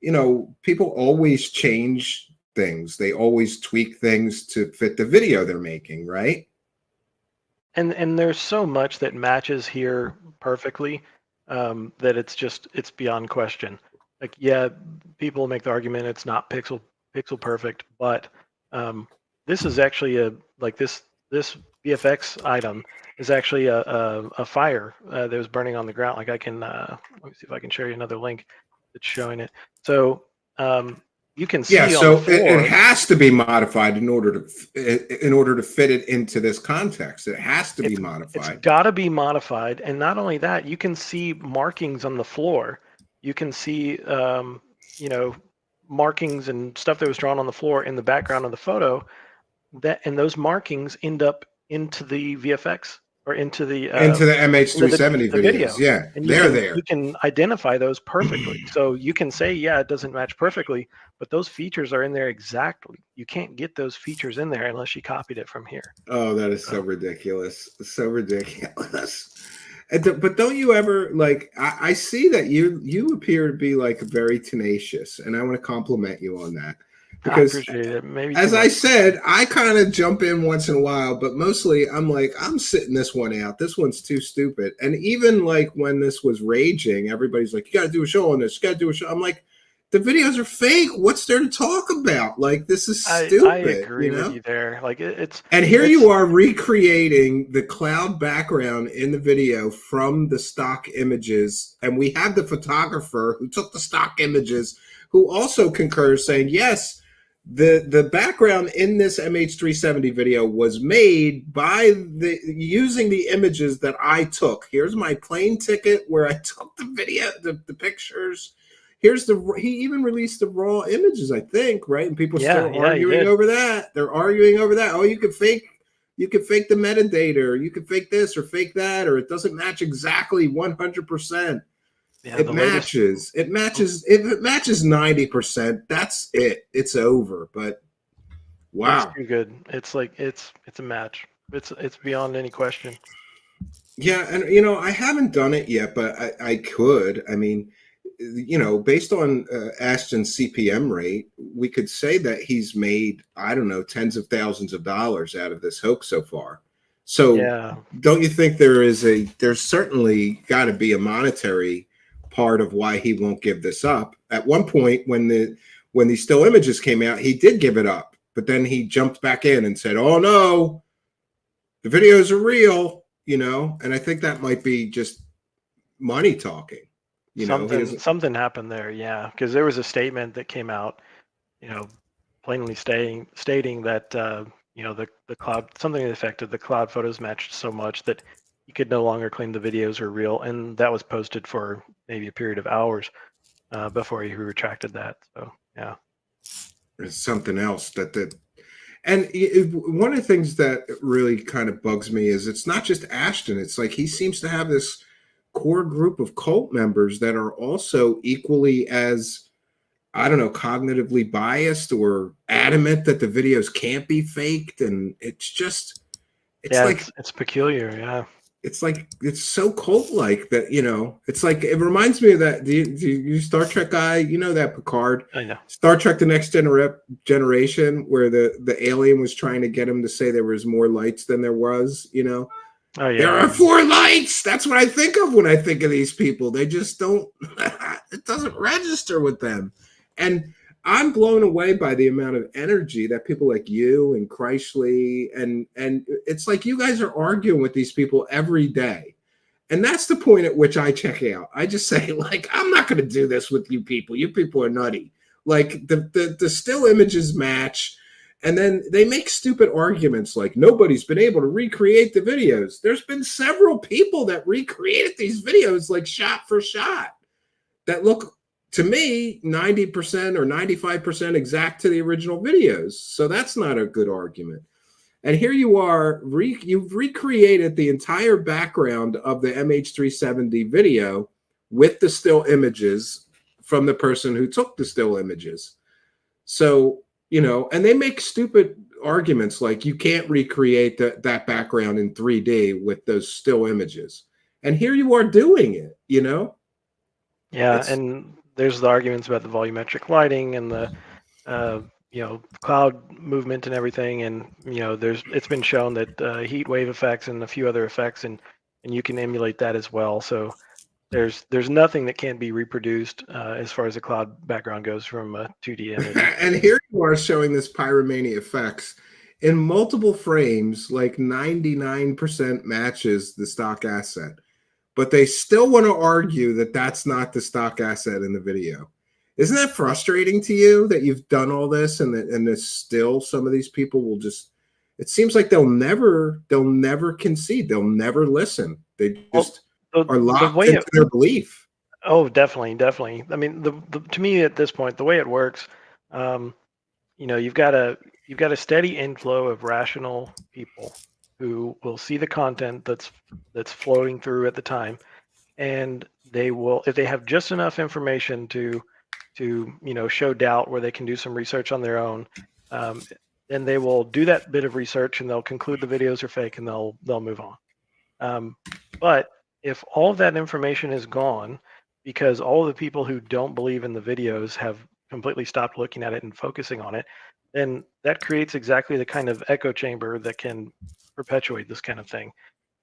you know, people always change things. They always tweak things to fit the video they're making, right? And there's so much that matches here perfectly that it's beyond question. Like, yeah, people make the argument it's not pixel perfect, but this is actually this VFX item is actually a fire that was burning on the ground. Like, I can let me see if I can share you another link that's showing it. So you can see Yeah, on so the floor, it has to be modified in order to fit it into this context. It has to be it's modified. got to be modified, and not only that, you can see markings on the floor. You can see markings and stuff that was drawn on the floor in the background of the photo. And those markings end up into the VFX or into the MH370 videos. Yeah, and they're there. You can identify those perfectly. So you can say, yeah, it doesn't match perfectly, but those features are in there exactly. You can't get those features in there unless you copied it from here. Oh, that is so ridiculous. So ridiculous. But don't you ever, like, I see that you appear to be like very tenacious, and I want to compliment you on that. Because I appreciate it. Maybe as too I much. said, I kind of jump in once in a while, but mostly I'm like, I'm sitting this one out. This one's too stupid. And even like when this was raging, everybody's like, you got to do a show on this. You got to do a show. I'm like, the videos are fake. What's there to talk about? Like, this is stupid. I agree with you there. Like, it's. And here you are recreating the cloud background in the video from the stock images. And we have the photographer who took the stock images who also concurs, saying, yes, the background in this MH370 video was made by using the images that I took. Here's my plane ticket where I took the video, the pictures. He even released the raw images, I think, right? And people still arguing over that. They're arguing over that. Oh, you could fake the metadata, or you could fake this or fake that, or it doesn't match exactly 100%. Yeah, it matches. It matches. If it matches 90%, that's it. It's over. But wow, it's too good. It's like it's a match. It's beyond any question. Yeah, and I haven't done it yet, but I could. I mean, based on Ashton's CPM rate, we could say that he's made, I don't know, tens of thousands of dollars out of this hoax so far. So don't you think there's certainly got to be a monetary part of why he won't give this up? At one point, when these still images came out, he did give it up, but then he jumped back in and said, oh no, the videos are real, and I think that might be just money talking. Something happened there, because there was a statement that came out, plainly stating that the cloud, something to the effect of the cloud photos matched so much that you could no longer claim the videos are real, and that was posted for maybe a period of hours before he retracted that. So yeah, there's something else and one of the things that really kind of bugs me is it's not just Ashton. It's like he seems to have this core group of cult members that are also equally as, I don't know, cognitively biased or adamant that the videos can't be faked, and it's peculiar. Yeah. It's like, it's so cult-like that, it's like, it reminds me of that. Do you Star Trek guy, that Picard? I know. Star Trek The Next Generation, where the alien was trying to get him to say there was more lights than there was, Oh, yeah. There are 4 lights. That's what I think of when I think of these people. They just don't, it doesn't register with them. And I'm blown away by the amount of energy that people like you and Kreishley, and it's like you guys are arguing with these people every day. And that's the point at which I check out. I just say, like, I'm not going to do this with you people. You people are nutty. Like, the still images match, and then they make stupid arguments like nobody's been able to recreate the videos. There's been several people that recreated these videos, like shot for shot, that look, to me, 90% or 95% exact to the original videos. So that's not a good argument. And here you are, you've recreated the entire background of the MH370 video with the still images from the person who took the still images. So, and they make stupid arguments like you can't recreate that background in 3D with those still images. And here you are doing it, Yeah, and there's the arguments about the volumetric lighting and the cloud movement and everything, and it's been shown that heat wave effects and a few other effects, and you can emulate that as well. So there's nothing that can't be reproduced as far as the cloud background goes from a 2D image. And here you are showing this pyromania effects in multiple frames, like 99% matches the stock asset, but they still want to argue that that's not the stock asset in the video. Isn't that frustrating to you that you've done all this and there's still some of these people will just, it seems like they'll never concede. They'll never listen. They just are locked into their belief. Oh, definitely. I mean, to me at this point, the way it works, you've got a steady inflow of rational people who will see the content that's floating through at the time, and they will, if they have just enough information to show doubt where they can do some research on their own, then they will do that bit of research and they'll conclude the videos are fake and they'll move on. But if all of that information is gone because all of the people who don't believe in the videos have completely stopped looking at it and focusing on it, then that creates exactly the kind of echo chamber that can perpetuate this kind of thing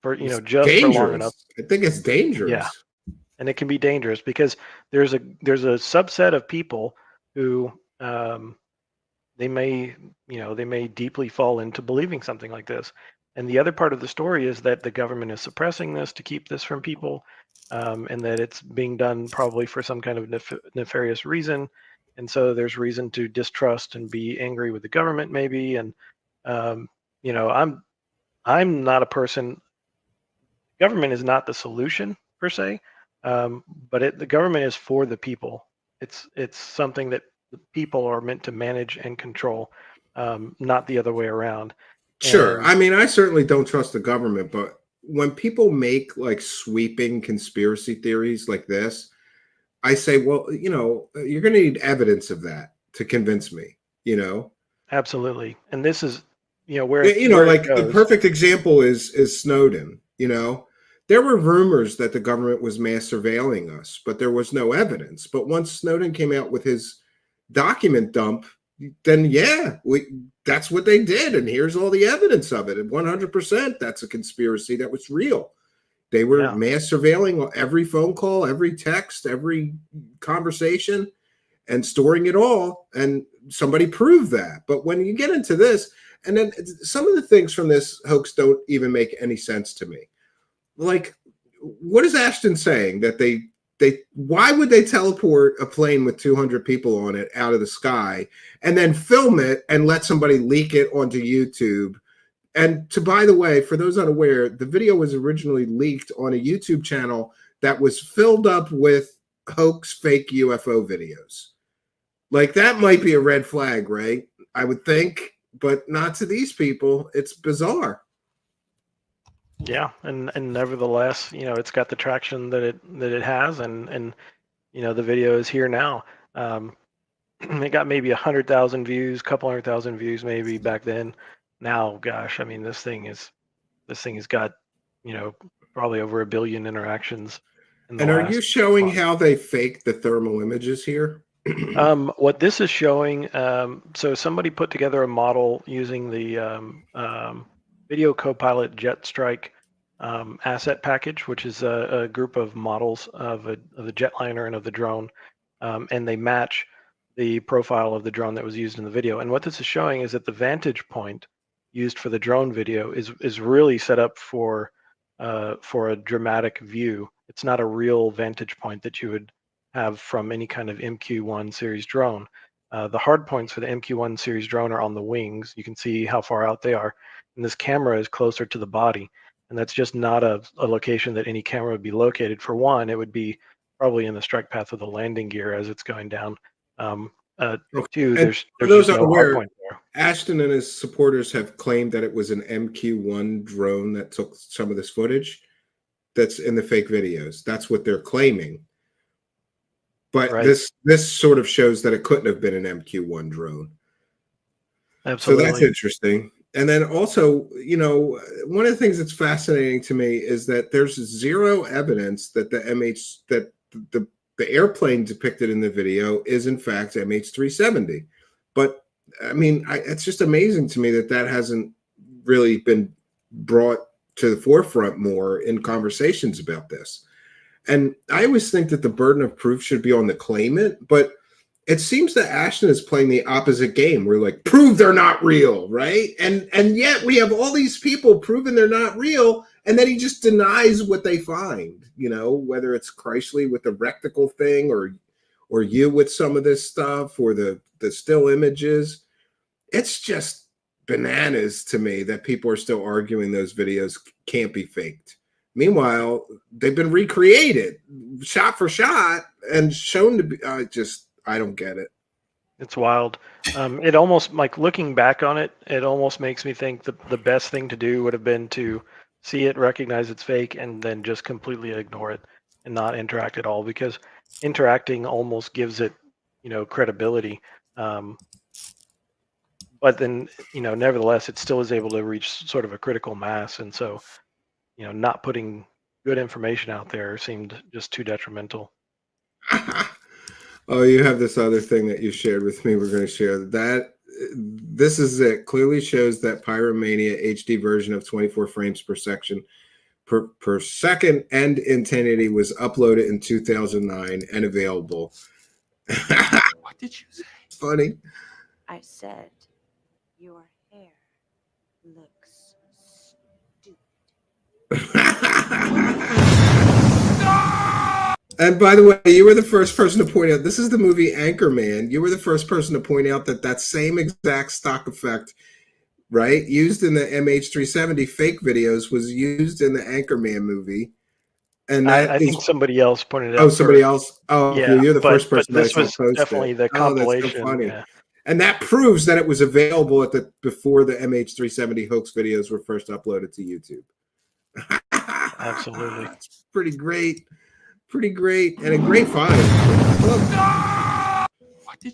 for for long enough. I think it's dangerous. Yeah. And it can be dangerous because there's a subset of people who they may deeply fall into believing something like this. And the other part of the story is that the government is suppressing this to keep this from people, and that it's being done probably for some kind of nefarious reason. And so there's reason to distrust and be angry with the government, maybe. And I'm not a person. Government is not the solution per se. But the government is for the people. It's something that the people are meant to manage and control, not the other way around. Sure. I mean, I certainly don't trust the government, but when people make like sweeping conspiracy theories like this, I say, well, you're going to need evidence of that to convince me, Absolutely. And this is, where like the perfect example is Snowden, There were rumors that the government was mass surveilling us, but there was no evidence. But once Snowden came out with his document dump, then that's what they did. And here's all the evidence of it. And 100% that's a conspiracy that was real. They were mass surveilling every phone call, every text, every conversation, and storing it all. And somebody proved that. But when you get into this, and then some of the things from this hoax don't even make any sense to me. Like, what is Ashton saying? That why would they teleport a plane with 200 people on it out of the sky and then film it and let somebody leak it onto YouTube? And by the way, for those unaware, the video was originally leaked on a YouTube channel that was filled up with hoax fake UFO videos. Like, that might be a red flag, right? I would think, but not to these people. It's bizarre. Yeah, and nevertheless, it's got the traction that it has, and the video is here now. It got maybe 100,000 views, couple 100,000 views maybe back then. Now, gosh, I mean, this thing has got probably over 1 billion interactions. And are you showing how they faked the thermal images here? What this is showing, so somebody put together a model using the Video Copilot Jetstrike asset package, which is a group of models of the jetliner and of the drone, and they match the profile of the drone that was used in the video. And what this is showing is that the vantage point used for the drone video is really set up for a dramatic view. It's not a real vantage point that you would have from any kind of MQ-1 series drone. The hard points for the MQ-1 series drone are on the wings. You can see how far out they are. And this camera is closer to the body. And that's just not a location that any camera would be located. For one, it would be probably in the strike path of the landing gear as it's going down. Two, there's those no unaware, hard point there. Ashton and his supporters have claimed that it was an MQ-1 drone that took some of this footage that's in the fake videos. That's what they're claiming. But this sort of shows that it couldn't have been an MQ-1 drone. Absolutely. So that's interesting. And then also, one of the things that's fascinating to me is that there's zero evidence that the airplane depicted in the video is in fact MH370. But I mean, it's just amazing to me that that hasn't really been brought to the forefront more in conversations about this. And I always think that the burden of proof should be on the claimant, but it seems that Ashton is playing the opposite game. We're like, prove they're not real, right? And yet we have all these people proving they're not real, and then he just denies what they find, you know, whether it's Chrysler with the rectical thing or you with some of this stuff or the still images. It's just bananas to me that people are still arguing those videos can't be faked. Meanwhile, they've been recreated shot for shot and shown to be I don't get it. It's wild. It almost, like, looking back on it, it almost makes me think that the best thing to do would have been to see it, recognize it's fake, and then just completely ignore it and not interact at all, because interacting almost gives it, you know, credibility. But then, you know, nevertheless, it still is able to reach sort of a critical mass. And so, you know, not putting good information out there seemed just too detrimental. Oh, you have this other thing that you shared with me. We're going to share that. This is it. Clearly shows that Pyromania HD version of 24 frames per second and in 1080 was uploaded in 2009 and available. What did you say? Funny. I said your hair looks And by the way, you were the first person to point out, this is the movie Anchorman. You were the first person to point out that same exact stock effect, right, used in the MH370 fake videos was used in the Anchorman movie. And I think somebody else pointed it out. Oh, somebody else? Oh, yeah, you're the first person but this that I was saw post definitely it. the compilation. Oh, that's so funny. Yeah. And that proves that it was available before the MH370 hoax videos were first uploaded to YouTube. Absolutely. It's pretty great. Pretty great. And a great find. Look.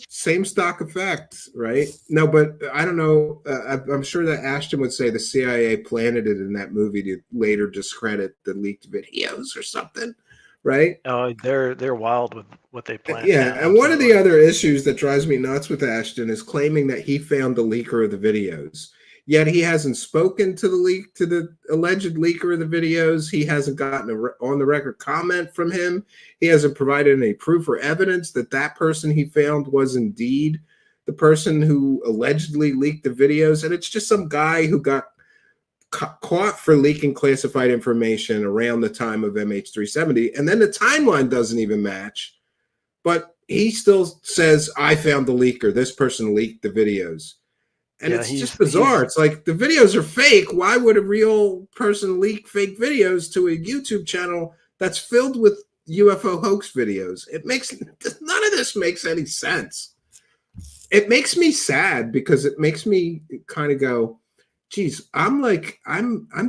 Same stock effect, right? No, but I don't know. I'm sure that Ashton would say the CIA planted it in that movie to later discredit the leaked videos or something, right? Oh, they're wild with what they plan. Yeah, and one of the other issues that drives me nuts with Ashton is claiming that he found the leaker of the videos. Yet he hasn't spoken to the alleged leaker of the videos. He hasn't gotten on the record comment from him. He hasn't provided any proof or evidence that that person he found was indeed the person who allegedly leaked the videos. And it's just some guy who got caught for leaking classified information around the time of MH370. And then the timeline doesn't even match. But he still says, I found the leaker. This person leaked the videos. And Yeah, it's just bizarre. It's like the videos are fake. Why would a real person leak fake videos to a YouTube channel that's filled with UFO hoax videos? None of this makes any sense. It makes me sad because it makes me kind of go, geez, I'm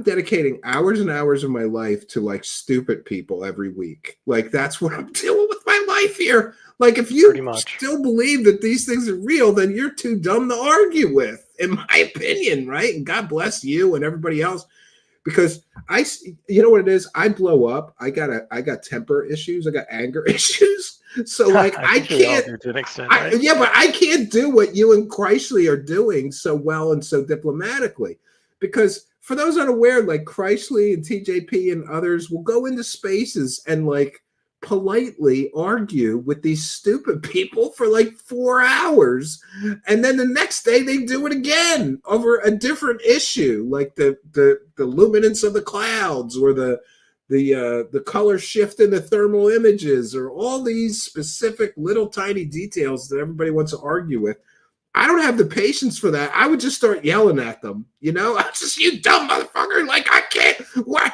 dedicating hours and hours of my life to like stupid people every week. Like that's what I'm doing with my life here. Like if you still believe that these things are real, then you're too dumb to argue with, in my opinion, right? And God bless you and everybody else, because you know what it is? I blow up. I got temper issues. I got anger issues. So like I can't. To an extent, right? Yeah, but I can't do what you and Chrysler are doing so well and so diplomatically, because for those unaware, like Chrysler and TJP and others will go into spaces and like politely argue with these stupid people for like 4 hours, and then the next day they do it again over a different issue, like the luminance of the clouds or the color shift in the thermal images, or all these specific little tiny details that everybody wants to argue with. I don't have the patience for that. I would just start yelling at them, you know? I just, you dumb motherfucker, like I can't,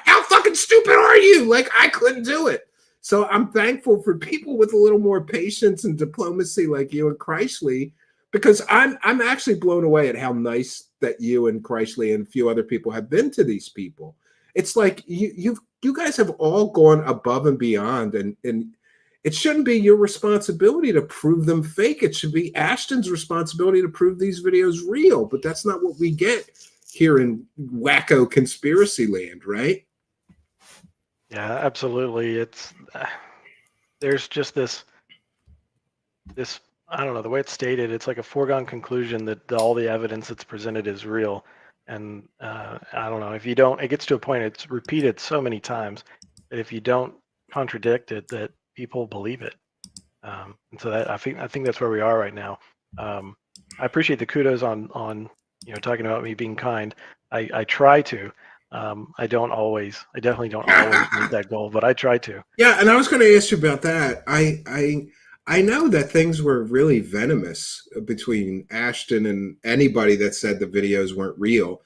how fucking stupid are you? Like I couldn't do it. So I'm thankful for people with a little more patience and diplomacy like you and Chrysler, because I'm actually blown away at how nice that you and Chrysler and a few other people have been to these people. It's like you guys have all gone above and beyond, and it shouldn't be your responsibility to prove them fake. It should be Ashton's responsibility to prove these videos real, but that's not what we get here in wacko conspiracy land, right? Yeah, absolutely. It's there's just this I don't know, the way it's stated, it's like a foregone conclusion that all the evidence that's presented is real. And I don't know, if you don't, it gets to a point, it's repeated so many times that if you don't contradict it, that people believe it. And so that I think that's where we are right now. I appreciate the kudos on talking about me being kind. I try to. I definitely don't always meet that goal, but I try to. Yeah, and I was going to ask you about that. I know that things were really venomous between Ashton and anybody that said the videos weren't real.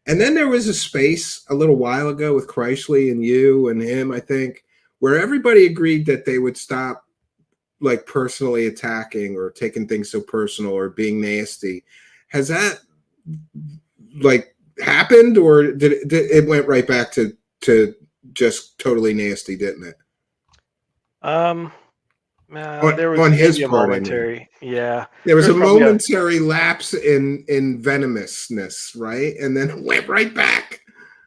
And then there was a space a little while ago with Kreishley and you and him, I think, where everybody agreed that they would stop like personally attacking or taking things so personal or being nasty. Has that like happened, or did it went right back to just totally nasty, didn't it? There was on his maybe a part, momentary, yeah. There was a probably momentary lapse in venomousness, right? And then it went right back.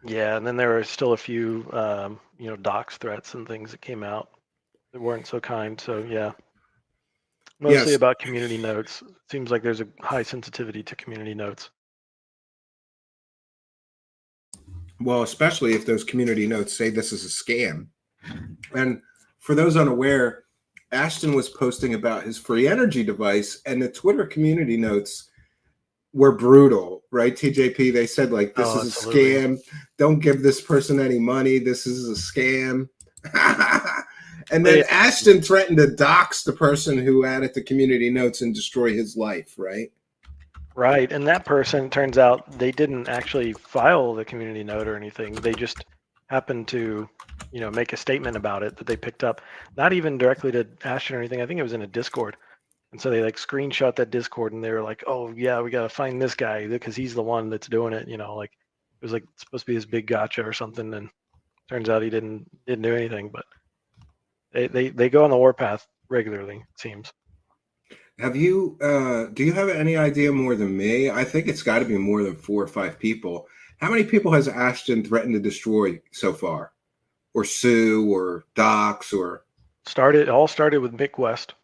Yeah, and then there were still a few, dox threats and things that came out that weren't so kind. So yeah, mostly Yes. about community notes. It seems like there's a high sensitivity to community notes. Well, especially if those community notes say this is a scam. And for those unaware, Ashton was posting about his free energy device, and the Twitter community notes were brutal, right? TJP, they said like, this is absolutely. a scam. Don't give this person any money. This is a scam. And then Ashton threatened to dox the person who added the community notes and destroy his life, right? Right, and that person, turns out, they didn't actually file the community note or anything. They just happened to, make a statement about it that they picked up, not even directly to Ashton or anything. I think it was in a Discord. And so they like screenshot that Discord, and they were like, "Oh yeah, we gotta find this guy because he's the one that's doing it." Like it was like supposed to be this big gotcha or something, and turns out he didn't do anything. But they go on the warpath regularly, it seems. Have you do you have any idea more than me? I think it's got to be more than 4 or 5 people. How many people has Ashton threatened to destroy so far, or sue, or dox, or All started with Mick West.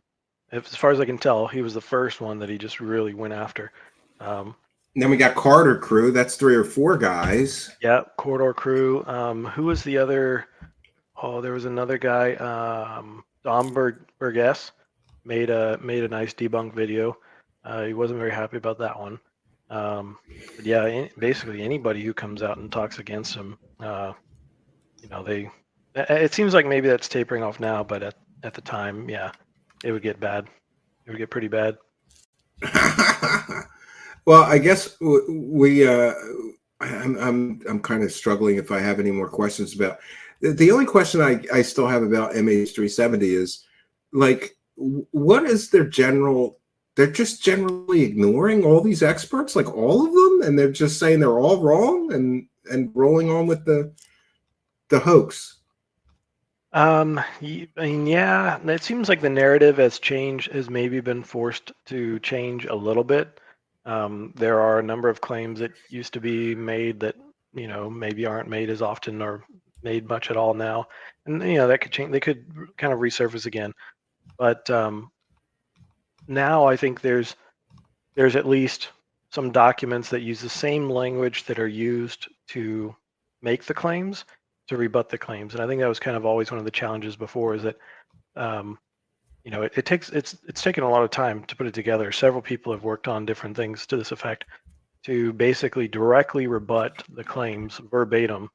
As far as I can tell, he was the first one that he just really went after. Then we got Carter Crew. That's 3 or 4 guys. Yeah, Corridor Crew. Who was the other? Oh, there was another guy. Dom Burgess made a nice debunk video. He wasn't very happy about that one. But yeah, basically anybody who comes out and talks against him, it seems like maybe that's tapering off now, but at the time, yeah, it would get bad. It would get pretty bad. Well, I guess I'm kind of struggling if I have any more questions about. The only question I still have about MH370 is like, what is their general? They're just generally ignoring all these experts, like all of them, and they're just saying they're all wrong and rolling on with the hoax. I mean, yeah, it seems like the narrative has maybe been forced to change a little bit. There are a number of claims that used to be made that, maybe aren't made as often or made much at all now. And, that could change. They could kind of resurface again. But now I think there's at least some documents that use the same language that are used to make the claims to rebut the claims. And I think that was kind of always one of the challenges before, is that it's taken a lot of time to put it together. Several people have worked on different things to this effect to basically directly rebut the claims verbatim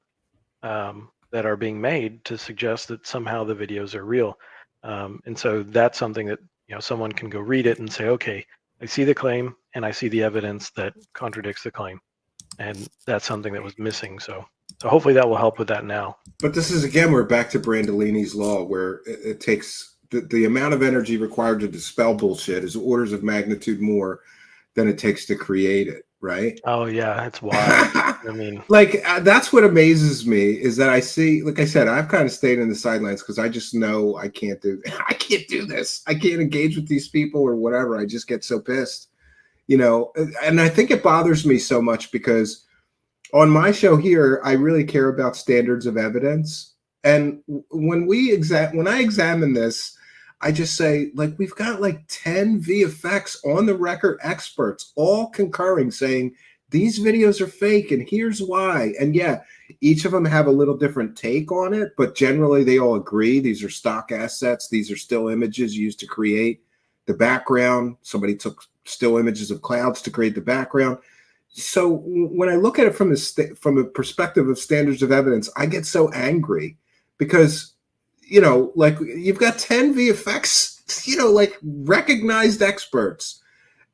that are being made to suggest that somehow the videos are real. And so that's something that someone can go read it and say, okay, I see the claim and I see the evidence that contradicts the claim, and that's something that was missing. So hopefully that will help with that now. But this is, again, we're back to Brandolini's law, where it takes the amount of energy required to dispel bullshit is orders of magnitude more than it takes to create it, right? Oh yeah, it's wild. I mean, like that's what amazes me, is that I see, like I said, I've kind of stayed in the sidelines because I just know I can't do this. I can't engage with these people or whatever. I just get so pissed, and I think it bothers me so much because on my show here, I really care about standards of evidence. And when I examine this, I just say, like, we've got like 10 VFX on the record experts all concurring saying these videos are fake and here's why. And yeah, each of them have a little different take on it, but generally they all agree these are stock assets. These are still images used to create the background. Somebody took still images of clouds to create the background. So when I look at it from a perspective of standards of evidence, I get so angry because, you know, like you've got 10 VFX, you know, like recognized experts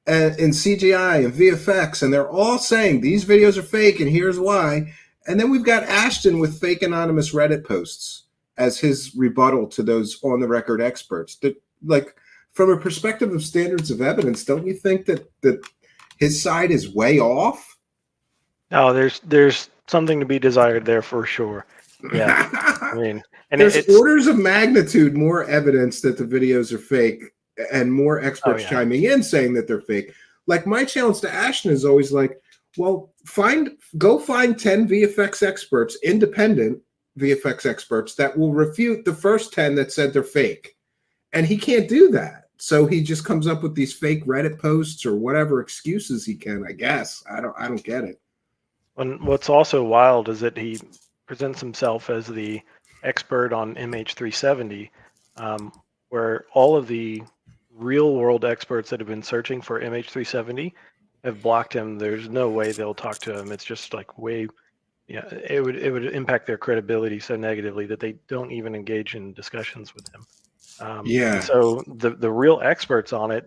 in CGI and VFX, and they're all saying these videos are fake and here's why. And then we've got Ashton with fake anonymous Reddit posts as his rebuttal to those on the record experts. That, like, from a perspective of standards of evidence, don't you think that his side is way off? No, there's something to be desired there for sure. Yeah, I mean, and there's orders of magnitude more evidence that the videos are fake, and more experts chiming in saying that they're fake. Like, my challenge to Ashton is always like, well, go find 10 VFX experts, independent VFX experts, that will refute the first 10 that said they're fake. And he can't do that. So he just comes up with these fake Reddit posts or whatever excuses he can, I guess. I don't get it. And what's also wild is that he presents himself as the expert on MH370, where all of the real world experts that have been searching for MH370 have blocked him. There's no way they'll talk to him. It's just like it would impact their credibility so negatively that they don't even engage in discussions with him. So the real experts on it,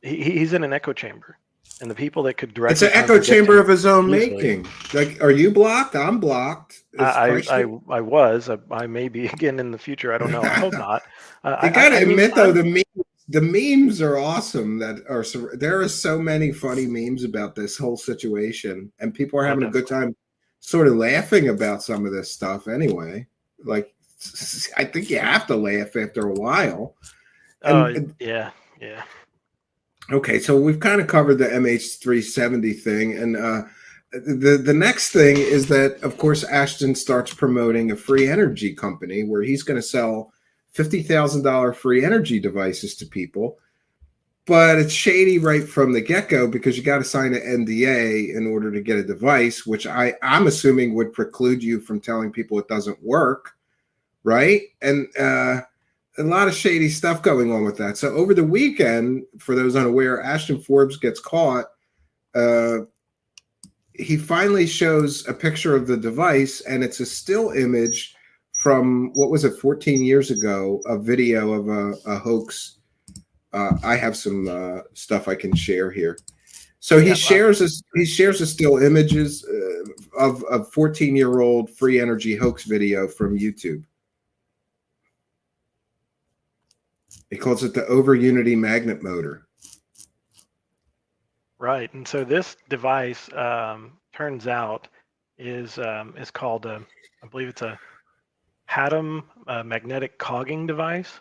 he's in an echo chamber, and the people that could directly— it's an echo chamber of his own making. Like, are you blocked? I'm blocked. I was. I may be again in the future. I don't know. I hope not. I gotta admit, though, the memes are awesome. There are so many funny memes about this whole situation, and people are having a good time sort of laughing about some of this stuff anyway. Like, I think you have to laugh after a while. Yeah. Okay, so we've kind of covered the MH370 thing, and the next thing is that, of course, Ashton starts promoting a free energy company where he's going to sell $50,000 free energy devices to people. But it's shady right from the get-go because you got to sign an NDA in order to get a device, which I'm assuming would preclude you from telling people it doesn't work, right? And a lot of shady stuff going on with that. So over the weekend, for those unaware, Ashton Forbes gets caught. He finally shows a picture of the device, and it's a still image from, what was it, 14 years ago, a video of a hoax. I have some stuff I can share here. So he shares a still images of a 14-year-old free energy hoax video from YouTube. He calls it the over unity magnet motor. Right, and so this device turns out is called I believe it's a Haddam magnetic cogging device,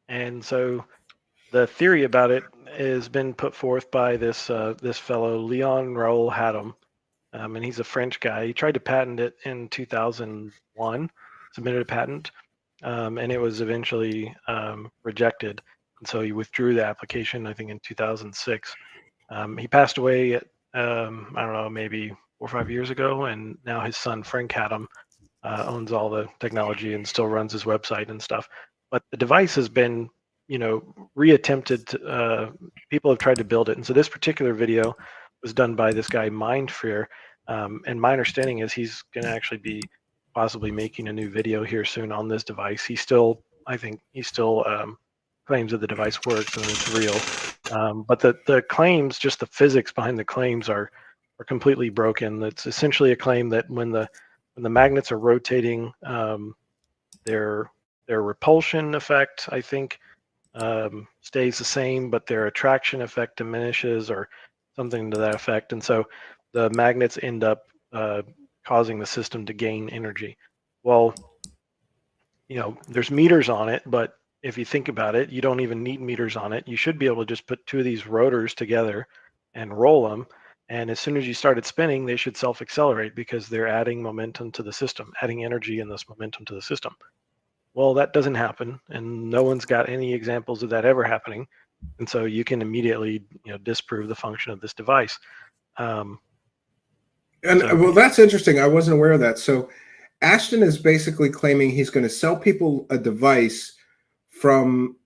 and so the theory about it has been put forth by this fellow Leon Raoul Haddam, and he's a French guy. He tried to patent it in 2001, submitted a patent, and it was eventually rejected, and so he withdrew the application, I think, in 2006. He passed away at, I don't know, maybe 4 or 5 years ago, and now his son, Frank Haddam, owns all the technology and still runs his website and stuff. But the device has been, reattempted. People have tried to build it. And so this particular video was done by this guy, Mindfear. And my understanding is he's going to actually be possibly making a new video here soon on this device. I think he still claims that the device works and it's real. But the claims, just the physics behind the claims are completely broken. It's essentially a claim that when the magnets are rotating, their repulsion effect, I think, stays the same, but their attraction effect diminishes or something to that effect. And so the magnets end up causing the system to gain energy. Well, there's meters on it, but if you think about it, you don't even need meters on it. You should be able to just put two of these rotors together and roll them. And as soon as you started spinning, they should self-accelerate because they're adding momentum to the system, adding energy and this momentum to the system. Well, that doesn't happen, and no one's got any examples of that ever happening. And so you can immediately, disprove the function of this device. Well, that's interesting. I wasn't aware of that. So Ashton is basically claiming he's going to sell people a device from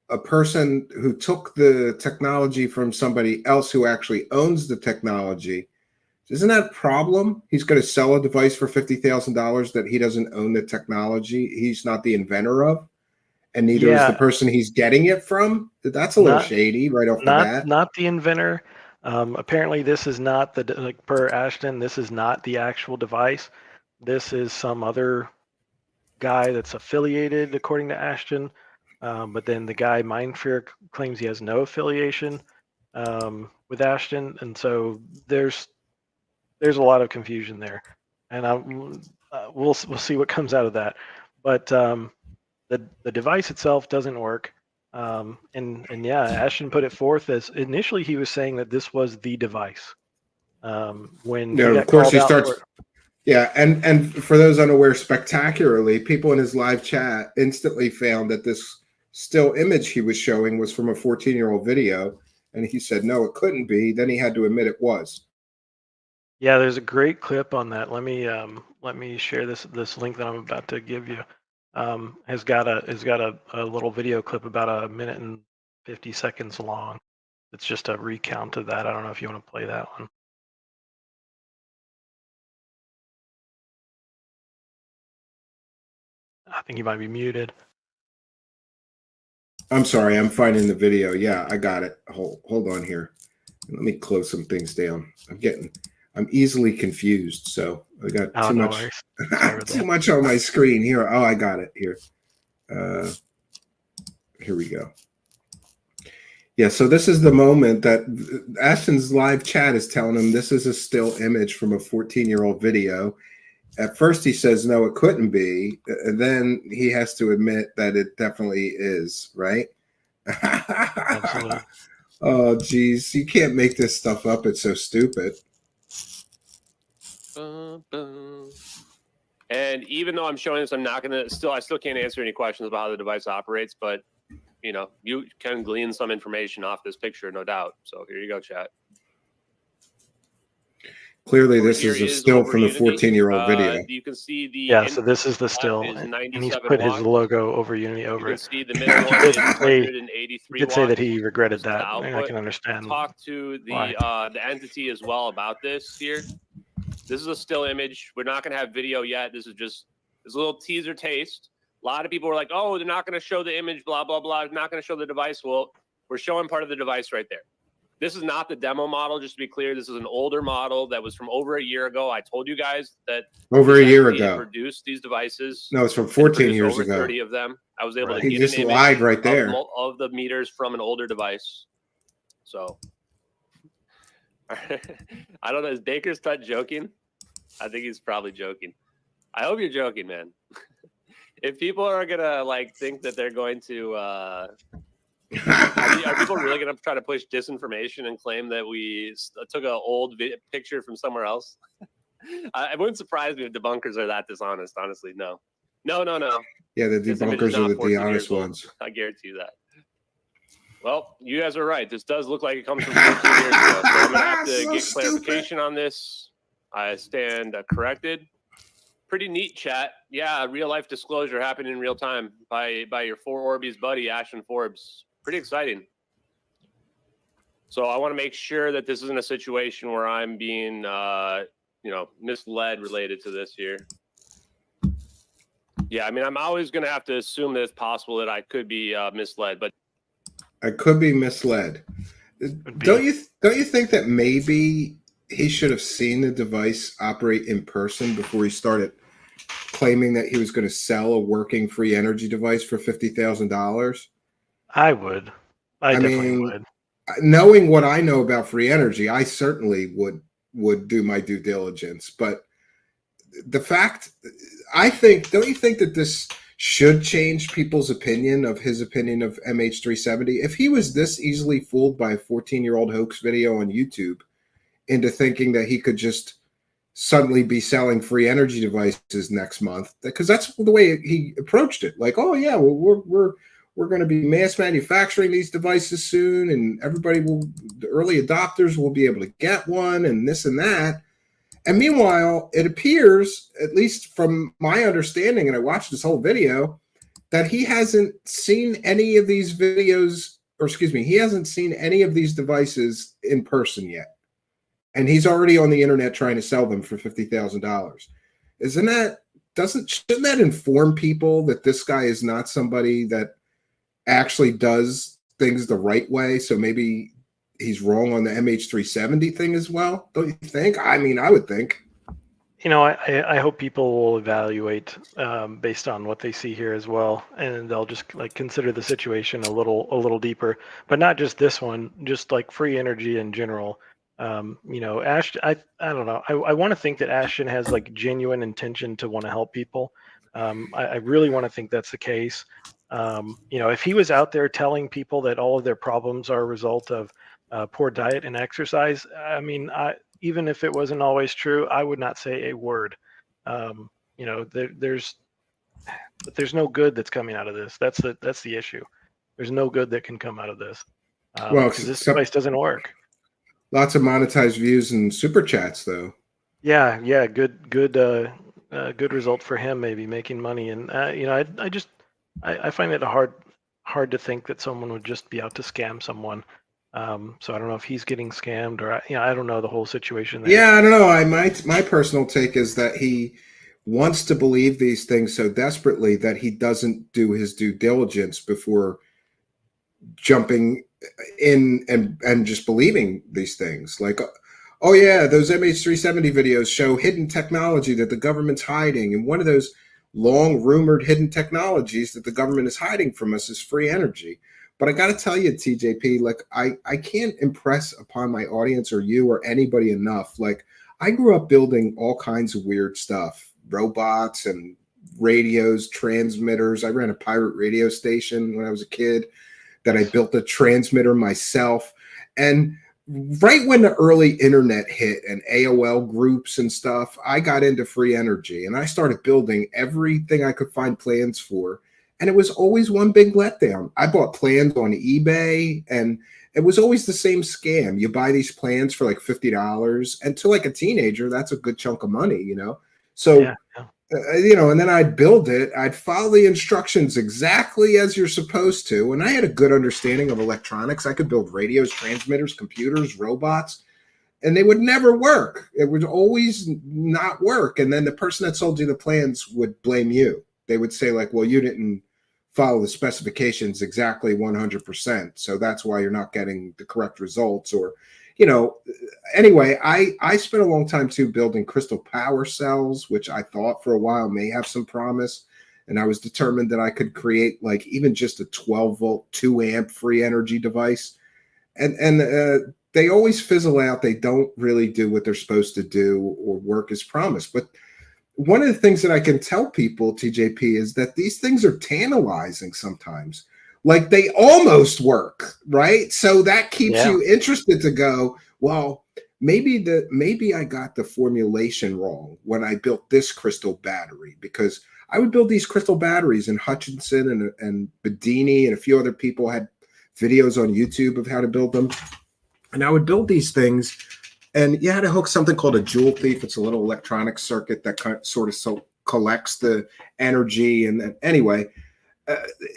a person who took the technology from somebody else who actually owns the technology. Isn't that a problem? He's going to sell a device for $50,000 that he doesn't own the technology. He's not the inventor of, and neither is the person he's getting it from. That's a little shady right off the bat. Not the inventor. Apparently, this is not per Ashton. This is not the actual device. This is some other guy that's affiliated, according to Ashton. But then the guy Mindfear claims he has no affiliation with Ashton, and so there's a lot of confusion there, and we'll see what comes out of that. But the device itself doesn't work, and yeah, Ashton put it forth as initially he was saying that this was the device. When of course he starts. Yeah, and for those unaware, spectacularly, people in his live chat instantly found that this still image he was showing was from a 14-year-old video, and he said no, it couldn't be. Then he had to admit it was. Yeah, there's a great clip on that. Let me share this link that I'm about to give you. Has got a little video clip about 1 minute and 50 seconds long. It's just a recount of that. I don't know if you want to play that one. I think you might be muted. I'm sorry, I'm finding the video. Yeah, I got it. Hold on here. Let me close some things down. I'm easily confused, so I got too much too much on my screen here. Oh, I got it here. Here we go. Yeah, so this is the moment that Ashton's live chat is telling him this is a still image from a 14-year-old video. At first he says no, it couldn't be, and then he has to admit that it definitely is, right? Absolutely. Oh, geez, you can't make this stuff up. It's so stupid. And even though I'm showing this, I'm not gonna I still can't answer any questions about how the device operates, but you can glean some information off this picture, no doubt. So here you go, chat. Clearly, this is a still from the 14-year-old video. You can see the so this is the still, and he's put his logo over Unity over it. You can see the middle one is 183 He did say that he regretted that, and I can understand. Talk to the entity as well about this here. This is a still image. We're not going to have video yet. This is just a little teaser taste. A lot of people were like, oh, they're not going to show the image, blah, blah, blah. They're not going to show the device. Well, we're showing part of the device right there. This is not the demo model, just to be clear. This is an older model that was from over a year ago. I told you guys that over a year ago produced these devices. No, it's from 14 years over ago. 30 of them. I was able to He get just an image lied right there of the meters from an older device. So I don't know. Is Baker's Tut joking? I think he's probably joking. I hope you're joking, man. If people are gonna think that they're going to are people really going to try to push disinformation and claim that we took an old picture from somewhere else? It wouldn't surprise me if debunkers are that dishonest. Honestly, no. Yeah, the debunkers are the honest ones. I guarantee you that. Well, you guys are right. This does look like it comes from 14 years ago. So I'm going to have to get clarification on this. I stand corrected. Pretty neat, chat. Yeah, real life disclosure happening in real time by your 4Orbeez buddy, Ashton Forbes. Pretty exciting. So I want to make sure that this isn't a situation where I'm being, misled related to this here. Yeah, I mean, I'm always going to have to assume that it's possible that I could be misled, but I could be misled. Don't you think that maybe he should have seen the device operate in person before he started claiming that he was going to sell a working free energy device for $50,000? I would. I definitely would. Knowing what I know about free energy, I certainly would do my due diligence. But the fact, don't you think that this should change people's opinion of his opinion of MH370? If he was this easily fooled by a 14-year-old hoax video on YouTube into thinking that he could just suddenly be selling free energy devices next month, because that's the way he approached it. Like, oh yeah, well, we're going to be mass manufacturing these devices soon, and the early adopters will be able to get one, and this and that. And meanwhile, it appears, at least from my understanding, and I watched this whole video, that he hasn't seen any of these videos, or excuse me, he hasn't seen any of these devices in person yet. And he's already on the internet trying to sell them for $50,000. Shouldn't that inform people that this guy is not somebody that actually does things the right way? So maybe he's wrong on the MH370 thing as well, don't you think? I mean, I would think. I hope people will evaluate based on what they see here as well, and they'll just like consider the situation a little deeper, but not just this one, just like free energy in general. Ashton, I don't know. I want to think that Ashton has like genuine intention to want to help people. I really want to think that's the case. If he was out there telling people that all of their problems are a result of poor diet and exercise, I mean, even if it wasn't always true, I would not say a word. There's no good that's coming out of this. That's the issue. There's no good that can come out of this because this device doesn't work. Lots of monetized views and super chats, though. Yeah, good result for him, maybe making money. And I find it hard to think that someone would just be out to scam someone. So I don't know if he's getting scammed, or I don't know the whole situation there. Yeah, I don't know. My personal take is that he wants to believe these things so desperately that he doesn't do his due diligence before jumping in and just believing these things. Like, oh yeah, those MH370 videos show hidden technology that the government's hiding, and one of those long rumored hidden technologies that the government is hiding from us is free energy. But I got to tell you, TJP, like I can't impress upon my audience or you or anybody enough. Like, I grew up building all kinds of weird stuff, robots and radios, transmitters. I ran a pirate radio station when I was a kid that I built a transmitter myself. And right when the early internet hit and AOL groups and stuff, I got into free energy and I started building everything I could find plans for. And it was always one big letdown. I bought plans on eBay, and it was always the same scam. You buy these plans for like $50, and to like a teenager, that's a good chunk of money, So, yeah. And then I'd build it. I'd follow the instructions exactly as you're supposed to. And I had a good understanding of electronics. I could build radios, transmitters, computers, robots, and they would never work. It would always not work. And then the person that sold you the plans would blame you. They would say like, well, you didn't follow the specifications exactly 100%. So that's why you're not getting the correct results. Or, anyway, I spent a long time too building crystal power cells, which I thought for a while may have some promise. And I was determined that I could create like even just a 12 volt, 2 amp free energy device. And they always fizzle out. They don't really do what they're supposed to do or work as promised. But one of the things that I can tell people, TJP, is that these things are tantalizing sometimes. Like they almost work, right? So that keeps you interested to go, well, maybe I got the formulation wrong when I built this crystal battery, because I would build these crystal batteries, and Hutchinson and Bedini and a few other people had videos on YouTube of how to build them. And I would build these things, and you had to hook something called a joule thief. It's a little electronic circuit that sort of collects the energy. And then, anyway,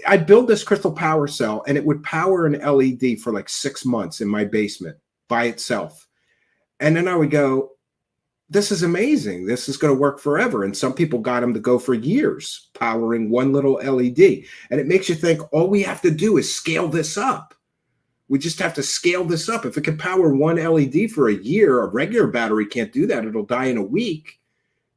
I'd build this crystal power cell, and it would power an LED for like 6 months in my basement by itself. And then I would go, this is amazing. This is going to work forever. And some people got them to go for years, powering one little LED. And it makes you think, all we have to do is scale this up. We just have to scale this up. If it can power one LED for a year, a regular battery can't do that. It'll die in a week.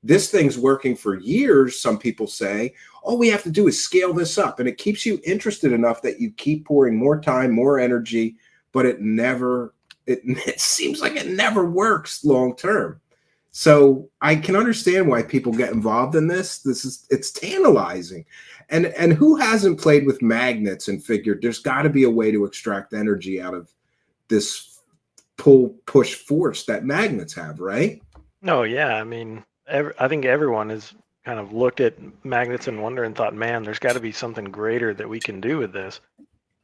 This thing's working for years, some people say. All we have to do is scale this up. And it keeps you interested enough that you keep pouring more time, more energy, but it seems like it never works long term. So I can understand why people get involved in this. It's tantalizing. And who hasn't played with magnets and figured there's got to be a way to extract energy out of this push force that magnets have, right? No, yeah. I mean, I think everyone has kind of looked at magnets in wonder and thought, man, there's got to be something greater that we can do with this.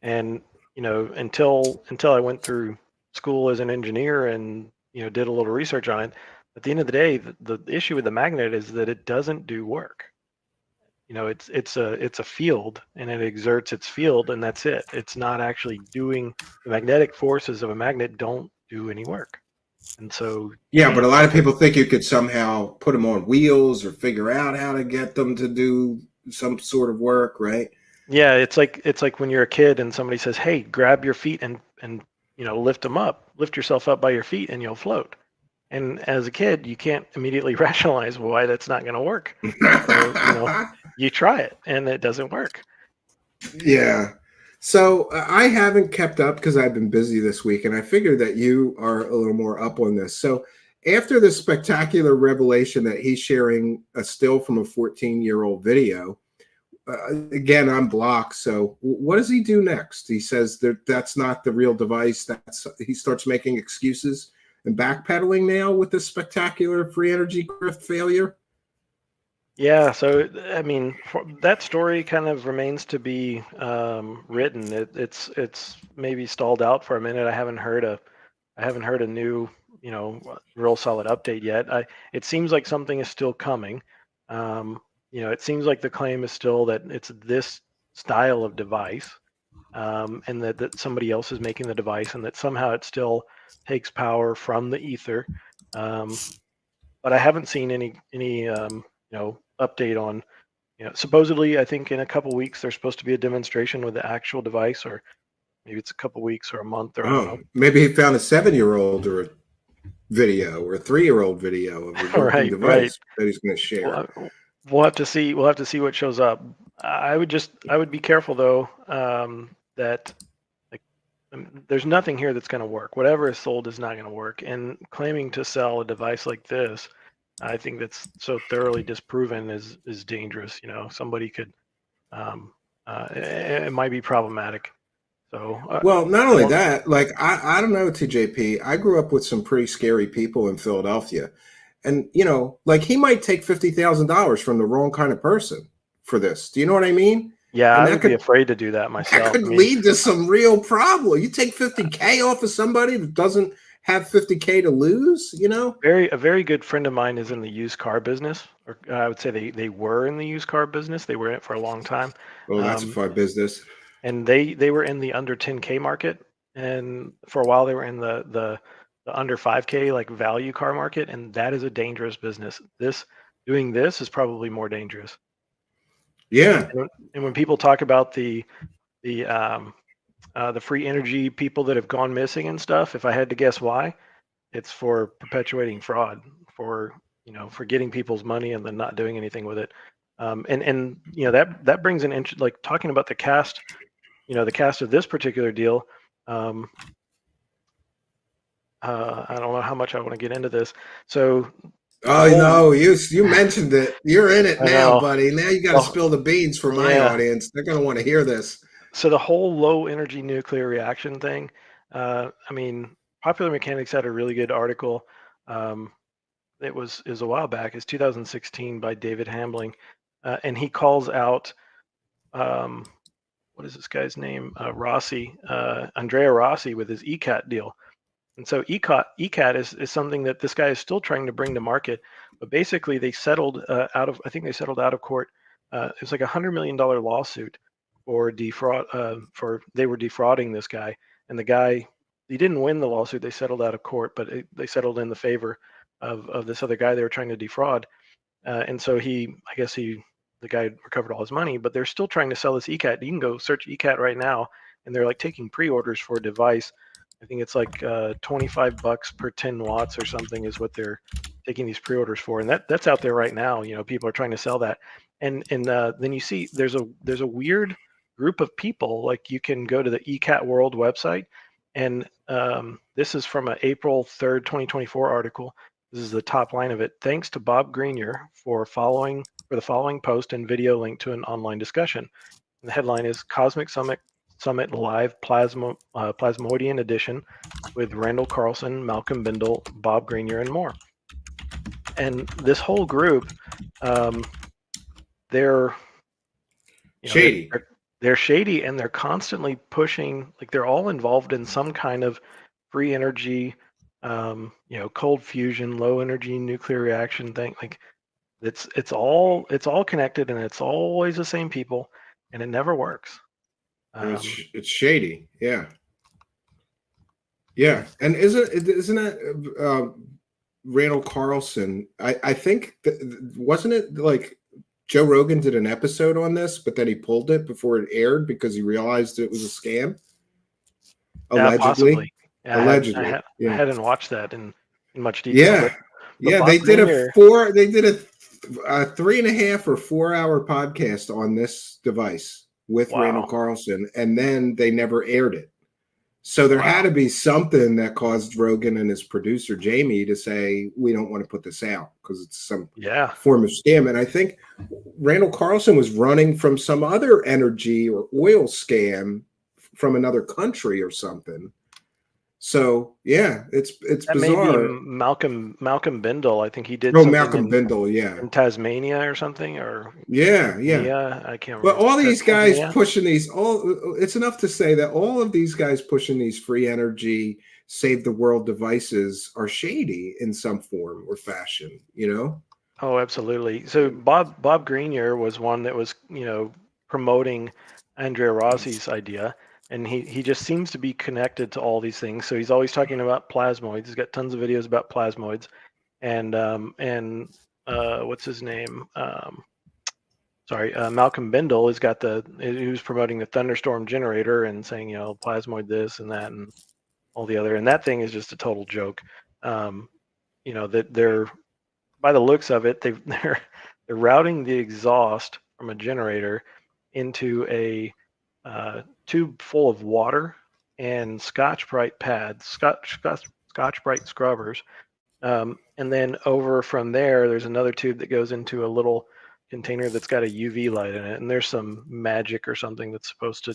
And until I went through school as an engineer and did a little research on it, at the end of the day, the issue with the magnet is that it doesn't do work. It's a field, and it exerts its field, and that's it. It's not actually doing the magnetic forces of a magnet don't do any work. And so yeah, but a lot of people think you could somehow put them on wheels or figure out how to get them to do some sort of work, right? Yeah, it's like when you're a kid and somebody says, "Hey, grab your feet and lift them up, lift yourself up by your feet, and you'll float." And as a kid, you can't immediately rationalize why that's not going to work. So, you try it, and it doesn't work. Yeah. So I haven't kept up because I've been busy this week, and I figured that you are a little more up on this. So after the spectacular revelation that he's sharing a still from a 14-year-old video, again, I'm blocked. So what does he do next? He says that's not the real device. He starts making excuses and backpedaling now with this spectacular free energy grift failure. Yeah, so I mean, that story kind of remains to be written. It's maybe stalled out for a minute. I haven't heard a new real solid update yet. It seems like something is still coming. It seems like the claim is still that it's this style of device, and that somebody else is making the device, and that somehow it still takes power from the ether. But I haven't seen any update on. Supposedly, I think in a couple weeks there's supposed to be a demonstration with the actual device, or maybe it's a couple weeks or a month, or I don't know. Maybe he found a 7-year-old or a video or a 3-year-old video of a working device that he's going to share. We'll have to see. We'll have to see what shows up. I would be careful though, that there's nothing here that's going to work. Whatever is sold is not going to work. And claiming to sell a device like this, I think that's so thoroughly disproven is dangerous. Somebody could, it might be problematic. So well, not only that, like I don't know, TJP. I grew up with some pretty scary people in Philadelphia, and like he might take $50,000 from the wrong kind of person for this. Do you know what I mean? Yeah, I would be afraid to do that myself. That could lead to some real problem. You take $50K off of somebody that doesn't have $50K to lose, A very good friend of mine is in the used car business, or I would say they were in the used car business. They were in it for a long time. Oh, that's a fun business. And they were in the under 10K market, and for a while they were in the under 5K like value car market, and that is a dangerous business. Doing this is probably more dangerous. Yeah. And when people talk about the free energy people that have gone missing and stuff, if I had to guess why, it's for perpetuating fraud, for getting people's money and then not doing anything with it. That brings an interest, like talking about the cast, the cast of this particular deal. I don't know how much I want to get into this. So no, you mentioned it. You're in it now, buddy. Now you got to spill the beans for my audience. They're going to want to hear this. So the whole low energy nuclear reaction thing, Popular Mechanics had a really good article. It was a while back. It's 2016 by David Hambling, and he calls out what is this guy's name? Rossi, Andrea Rossi, with his ECAT deal. And so ECAT is something that this guy is still trying to bring to market, but basically they settled out of court. It was like $100 million lawsuit for defraud. They were defrauding this guy, and the guy, he didn't win the lawsuit. They settled out of court, but they settled in the favor of this other guy they were trying to defraud. And so the guy recovered all his money, but they're still trying to sell this ECAT. You can go search ECAT right now, and they're like taking pre-orders for a device. I think it's like $25 per 10 watts or something is what they're taking these pre-orders for, and that's out there right now. People are trying to sell that, and then you see there's a weird group of people. Like you can go to the ECAT World website, and this is from an April 3rd, 2024 article. This is the top line of it. Thanks to Bob Grenier for the following post and video link to an online discussion. And the headline is Cosmic Summit Live Plasmoidian Edition with Randall Carlson, Malcolm Bindle, Bob Grenier, and more. And this whole group, they're shady. They're shady, and they're constantly pushing. Like they're all involved in some kind of free energy, cold fusion, low energy nuclear reaction thing. Like it's all connected, and it's always the same people, and it never works. It's shady. Yeah. Yeah, and isn't that Randall Carlson? I think wasn't it like Joe Rogan did an episode on this, but then he pulled it before it aired because he realized it was a scam. Allegedly, yeah, allegedly. I Yeah. hadn't watched that in much detail. Yeah, but yeah. Bob They did Greenyer- They did a 3.5 or 4 hour podcast on this device with Randall Carlson, and then they never aired it. So there had to be something that caused Rogan and his producer Jamie to say, we don't want to put this out because it's some form of scam. And I think Randall Carlson was running from some other energy or oil scam from another country or something. So yeah, it's that bizarre. Maybe Malcolm Bindle. I think he did. Oh, Malcolm Bindle, yeah, in Tasmania or something, or yeah. I can't remember. But all these guys Tasmania? pushing these, it's enough to say that all of these guys pushing these free energy, save the world devices are shady in some form or fashion. Oh, absolutely. So Bob Greenyer was one that was promoting Andrea Rossi's idea. And he just seems to be connected to all these things. So he's always talking about plasmoids. He's got tons of videos about plasmoids, and what's his name? Malcolm Bindle has got he was promoting the thunderstorm generator and saying plasmoid this and that and all the other. And that thing is just a total joke. That they're, by the looks of it, they're routing the exhaust from a generator into a tube full of water and Scotch-Brite pads, Scotch-Brite scrubbers, and then over from there, there's another tube that goes into a little container that's got a UV light in it, and there's some magic or something that's supposed to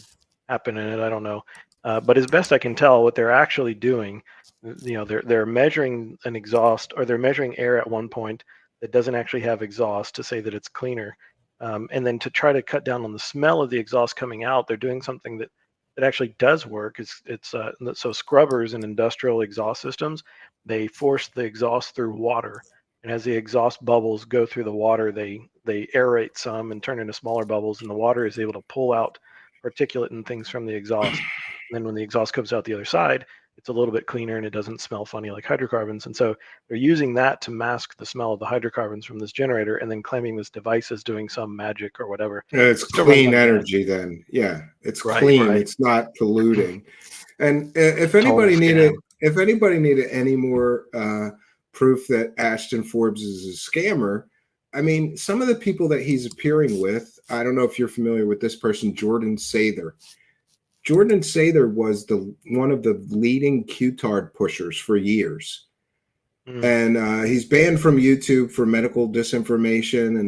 happen in it. I don't know, but as best I can tell, what they're actually doing, they're measuring an exhaust, or they're measuring air at one point that doesn't actually have exhaust to say that it's cleaner. And then to try to cut down on the smell of the exhaust coming out, they're doing something that actually does work. So scrubbers and industrial exhaust systems, they force the exhaust through water, and as the exhaust bubbles go through the water, they aerate some and turn into smaller bubbles, and the water is able to pull out particulate and things from the exhaust. And then when the exhaust comes out the other side, it's a little bit cleaner and it doesn't smell funny like hydrocarbons. And so they're using that to mask the smell of the hydrocarbons from this generator, and then claiming this device is doing some magic or whatever. And it's clean energy then. Yeah, it's clean. Right. It's not polluting. And if anybody needed any more proof that Ashton Forbes is a scammer, I mean, some of the people that he's appearing with, I don't know if you're familiar with this person, Jordan Sather. Jordan Sather was one of the leading Q-tard pushers for years. And he's banned from YouTube for medical disinformation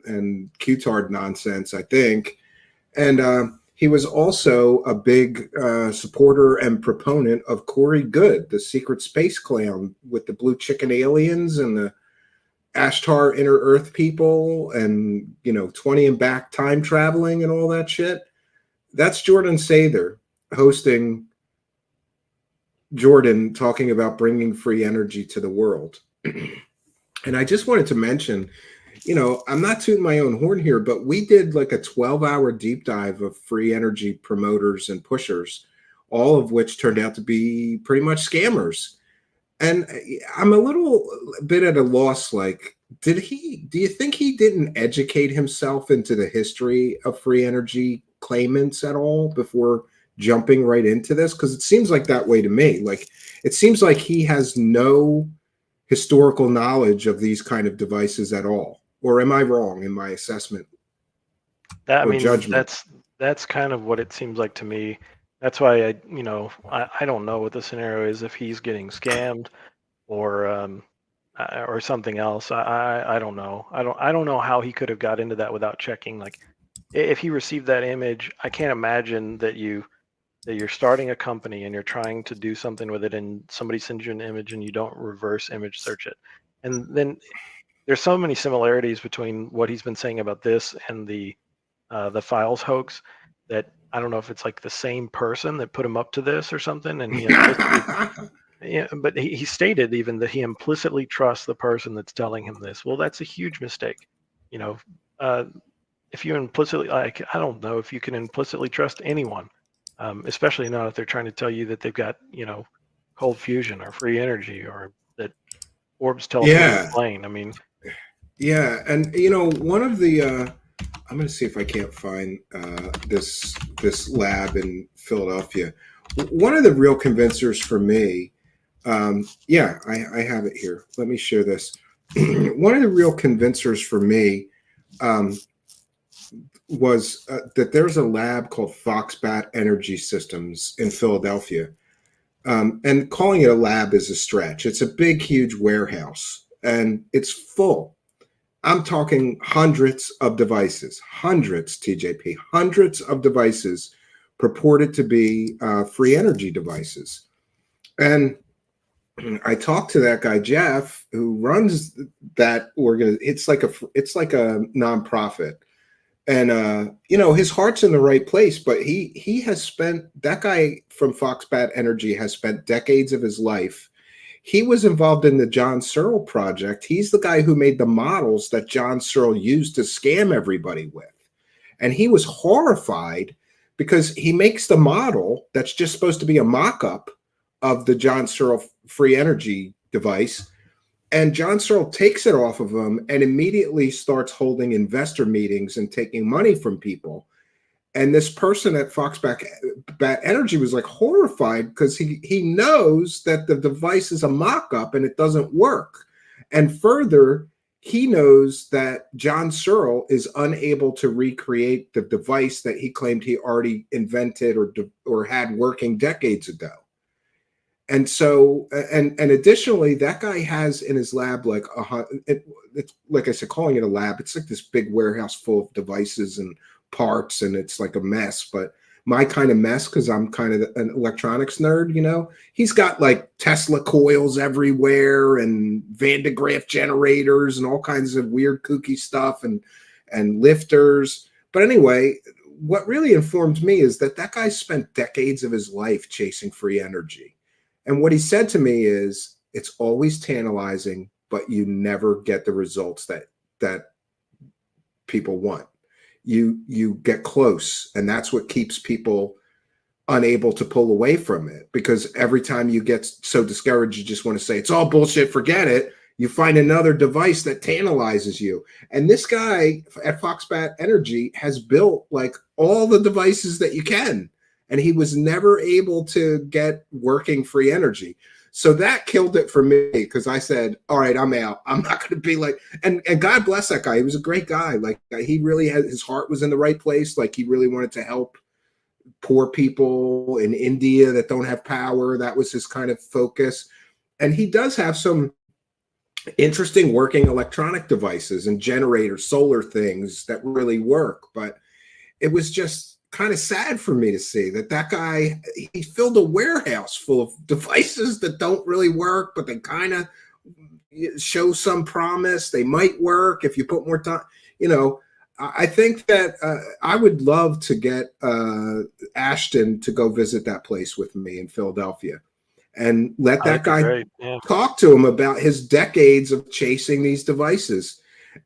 and Q-tard nonsense, I think. And he was also a big supporter and proponent of Corey Goode, the secret space clown with the blue chicken aliens and the Ashtar inner Earth people and 20 and back time traveling and all that shit. That's Jordan Sather hosting Jordan talking about bringing free energy to the world. And I just wanted to mention, I'm not tooting my own horn here, but we did like a 12-hour deep dive of free energy promoters and pushers, all of which turned out to be pretty much scammers. And I'm a little bit at a loss. Like, do you think he didn't educate himself into the history of free energy claimants at all before jumping right into this? Because it seems like that way to me. Like, it seems like he has no historical knowledge of these kind of devices at all. Or am I wrong in my assessment? Judgment? That's kind of what it seems like to me. That's why I don't know what the scenario is, if he's getting scammed or something else. I don't know. I don't know how he could have got into that without checking. Like, if he received that image, I can't imagine that you're starting a company and you're trying to do something with it, and somebody sends you an image and you don't reverse image search it. And then there's so many similarities between what he's been saying about this and the files hoax that I don't know if it's like the same person that put him up to this or something. And he yeah, but he stated even that he implicitly trusts the person that's telling him this. Well, that's a huge mistake. You know, if you implicitly, like, I don't know if you can implicitly trust anyone, especially not if they're trying to tell you that they've got, you know, cold fusion or free energy, or that orbs teleport plane. I mean, yeah, and you know, one of the I'm going to see if I can't find this lab in Philadelphia. One of the real convincers for me, yeah, I have it here. Let me share this. One of the real convincers for me was that there's a lab called Foxbat Energy Systems in Philadelphia. And calling it a lab is a stretch. It's a big, huge warehouse, and it's full. I'm talking hundreds of devices, hundreds, TJP, hundreds of devices purported to be free energy devices. And I talked to that guy, Jeff, who runs that organization. It's like a nonprofit. And you know, his heart's in the right place, but he has spent, that guy from Foxbat Energy has spent decades of his life. He was involved in the John Searle project. He's the guy who made the models that John Searle used to scam everybody with. And he was horrified because he makes the model that's just supposed to be a mock-up of the John Searle free energy device. And John Searle takes it off of him and immediately starts holding investor meetings and taking money from people. And this person at Foxbat Energy was like horrified because he knows that the device is a mock-up and it doesn't work. And further, he knows that John Searle is unable to recreate the device that he claimed he already invented or had working decades ago. And so, and additionally, that guy has in his lab like it's like I said, calling it a lab, it's like this big warehouse full of devices and parts, and it's like a mess. But my kind of mess, because I'm kind of an electronics nerd, you know, he's got like Tesla coils everywhere and Van de Graaff generators and all kinds of weird kooky stuff and lifters. But anyway, what really informed me is that guy spent decades of his life chasing free energy. And what he said to me is, it's always tantalizing, but you never get the results that people want. You get close, and that's what keeps people unable to pull away from it. Because every time you get so discouraged, you just want to say, it's all bullshit, forget it. You find another device that tantalizes you. And this guy at Foxbat Energy has built like all the devices that you can. And he was never able to get working free energy. So that killed it for me, because I said, all right, I'm out. I'm not going to be like, and God bless that guy. He was a great guy. Like, he really had, his heart was in the right place. Like, he really wanted to help poor people in India that don't have power. That was his kind of focus. And he does have some interesting working electronic devices and generators, solar things that really work. But it was just kind of sad for me to see that guy, he filled a warehouse full of devices that don't really work, but they kind of show some promise. They might work if you put more time. You know, I think that I would love to get Ashton to go visit that place with me in Philadelphia and let that guy talk to him about his decades of chasing these devices.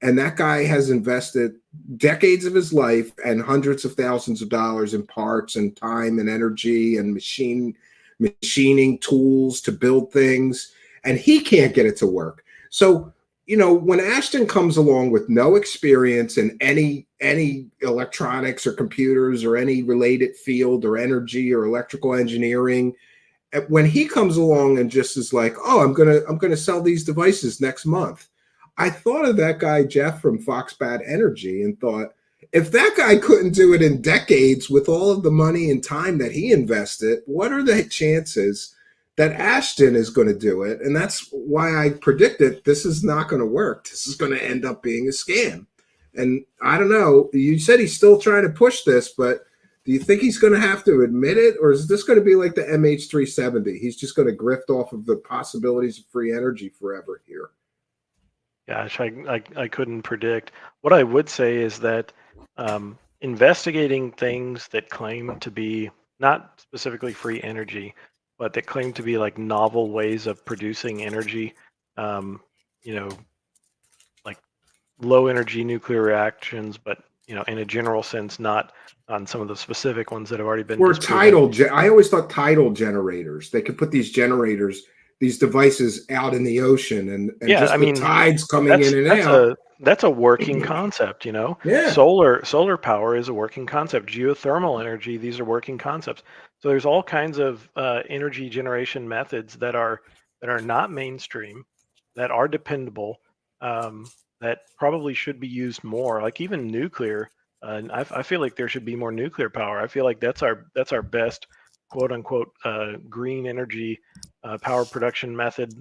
And that guy has invested decades of his life and hundreds of thousands of dollars in parts and time and energy and machining tools to build things, and he can't get it to work. So, you know, when Ashton comes along with no experience in any electronics or computers or any related field or energy or electrical engineering, when he comes along and just is like, oh, I'm gonna sell these devices next month, I thought of that guy, Jeff from Foxbat Energy, and thought, if that guy couldn't do it in decades with all of the money and time that he invested, what are the chances that Ashton is going to do it? And that's why I predicted this is not going to work. This is going to end up being a scam. And I don't know, you said he's still trying to push this, but do you think he's going to have to admit it? Or is this going to be like the MH370? He's just going to grift off of the possibilities of free energy forever here. Gosh, I couldn't predict. What I would say is that investigating things that claim to be not specifically free energy, but that claim to be like novel ways of producing energy, you know, like low energy nuclear reactions, but in a general sense, not on some of the specific ones that have already been Or disproven. I always thought tidal generators. They could put these generators, these devices out in the ocean, and Yeah, just I the mean, tides coming in and that's out. a working concept, Yeah. Solar power is a working concept. Geothermal energy, these are working concepts. So there's all kinds of energy generation methods that are not mainstream, that are dependable, that probably should be used more. Like even nuclear. I feel like there should be more nuclear power. I feel like that's our best quote unquote green energy power production method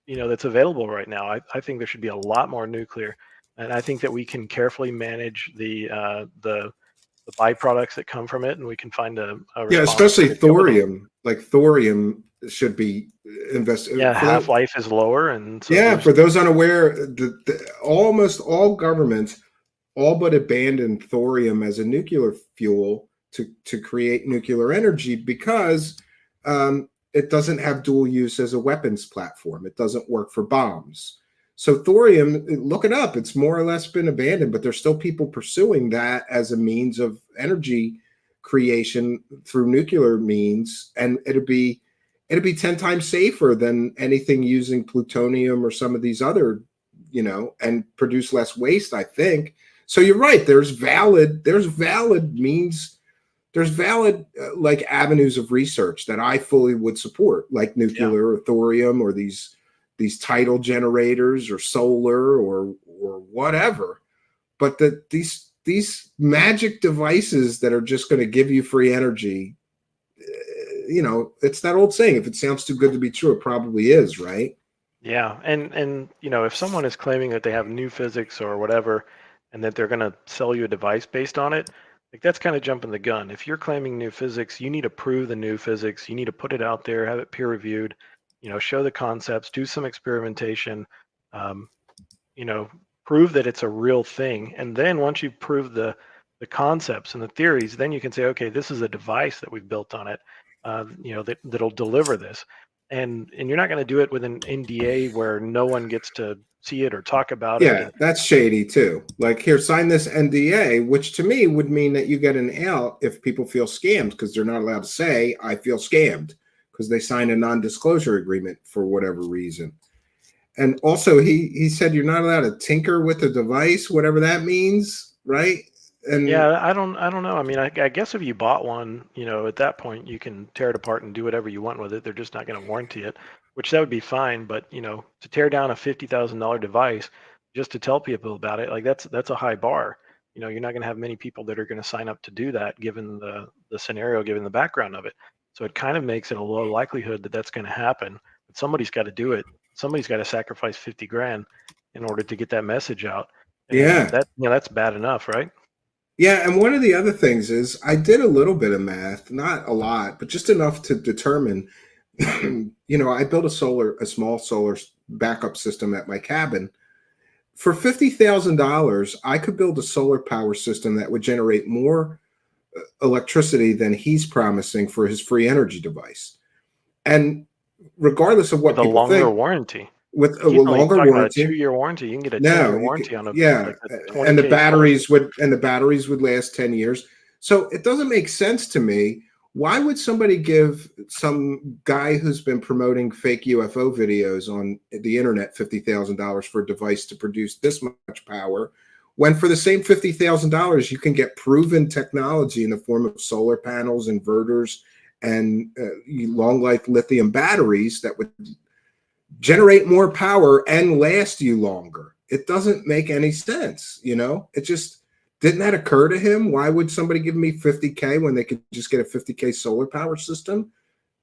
that's available right now. I think there should be a lot more nuclear, and I think that we can carefully manage the byproducts that come from it, and we can find a Yeah, response especially to deal with them. thorium. Like thorium should be invested. Yeah, half life is lower, and so Yeah, there's for those unaware, almost all governments all but abandoned thorium as a nuclear fuel to create nuclear energy because it doesn't have dual use as a weapons platform. It doesn't work for bombs. So thorium, look it up. It's more or less been abandoned, but there's still people pursuing that as a means of energy creation through nuclear means, and it'd be 10 times safer than anything using plutonium or some of these other, and produce less waste, I think. So you're right. There's valid means, there's valid like avenues of research that I fully would support, like nuclear or thorium or these tidal generators or solar or whatever. But these magic devices that are just going to give you free energy, it's that old saying, if it sounds too good to be true, it probably is, right? Yeah, and if someone is claiming that they have new physics or whatever, and that they're going to sell you a device based on it, like that's kind of jumping the gun. If you're claiming new physics, you need to prove the new physics. You need to put it out there, have it peer reviewed, show the concepts, do some experimentation, um, prove that it's a real thing. And then once you prove the concepts and the theories, then you can say, okay, this is a device that we've built on it, that'll deliver this. And you're not going to do it with an NDA where no one gets to see it or talk about it. Yeah, that's shady too. Like, here, sign this NDA, which to me would mean that you get an out if people feel scammed, because they're not allowed to say, I feel scammed, because they signed a non-disclosure agreement for whatever reason. And also he said you're not allowed to tinker with the device, whatever that means, right? And yeah, I don't know. I mean, I guess if you bought one, at that point you can tear it apart and do whatever you want with it. They're just not going to warranty it, which that would be fine. But to tear down a $50,000 device just to tell people about it, like that's a high bar. You're not going to have many people that are going to sign up to do that, given the scenario, given the background of it. So it kind of makes it a low likelihood that that's going to happen. But somebody's got to do it. Somebody's got to sacrifice 50 grand in order to get that message out. And yeah, that's bad enough, right? Yeah, and one of the other things is I did a little bit of math, not a lot, but just enough to determine, I built a small solar backup system at my cabin. For $50,000, I could build a solar power system that would generate more electricity than he's promising for his free energy device. And regardless of what with a people longer think, warranty. with a longer warranty, about a 2-year warranty. You can get a 10-year warranty on a like a 20K and the batteries would last 10 years. So it doesn't make sense to me. Why would somebody give some guy who's been promoting fake UFO videos on the internet $50,000 for a device to produce this much power, when for the same $50,000 you can get proven technology in the form of solar panels, inverters, and long life lithium batteries that would generate more power and last you longer? It doesn't make any sense. It just didn't that occur to him? Why would somebody give me 50K when they could just get a 50K solar power system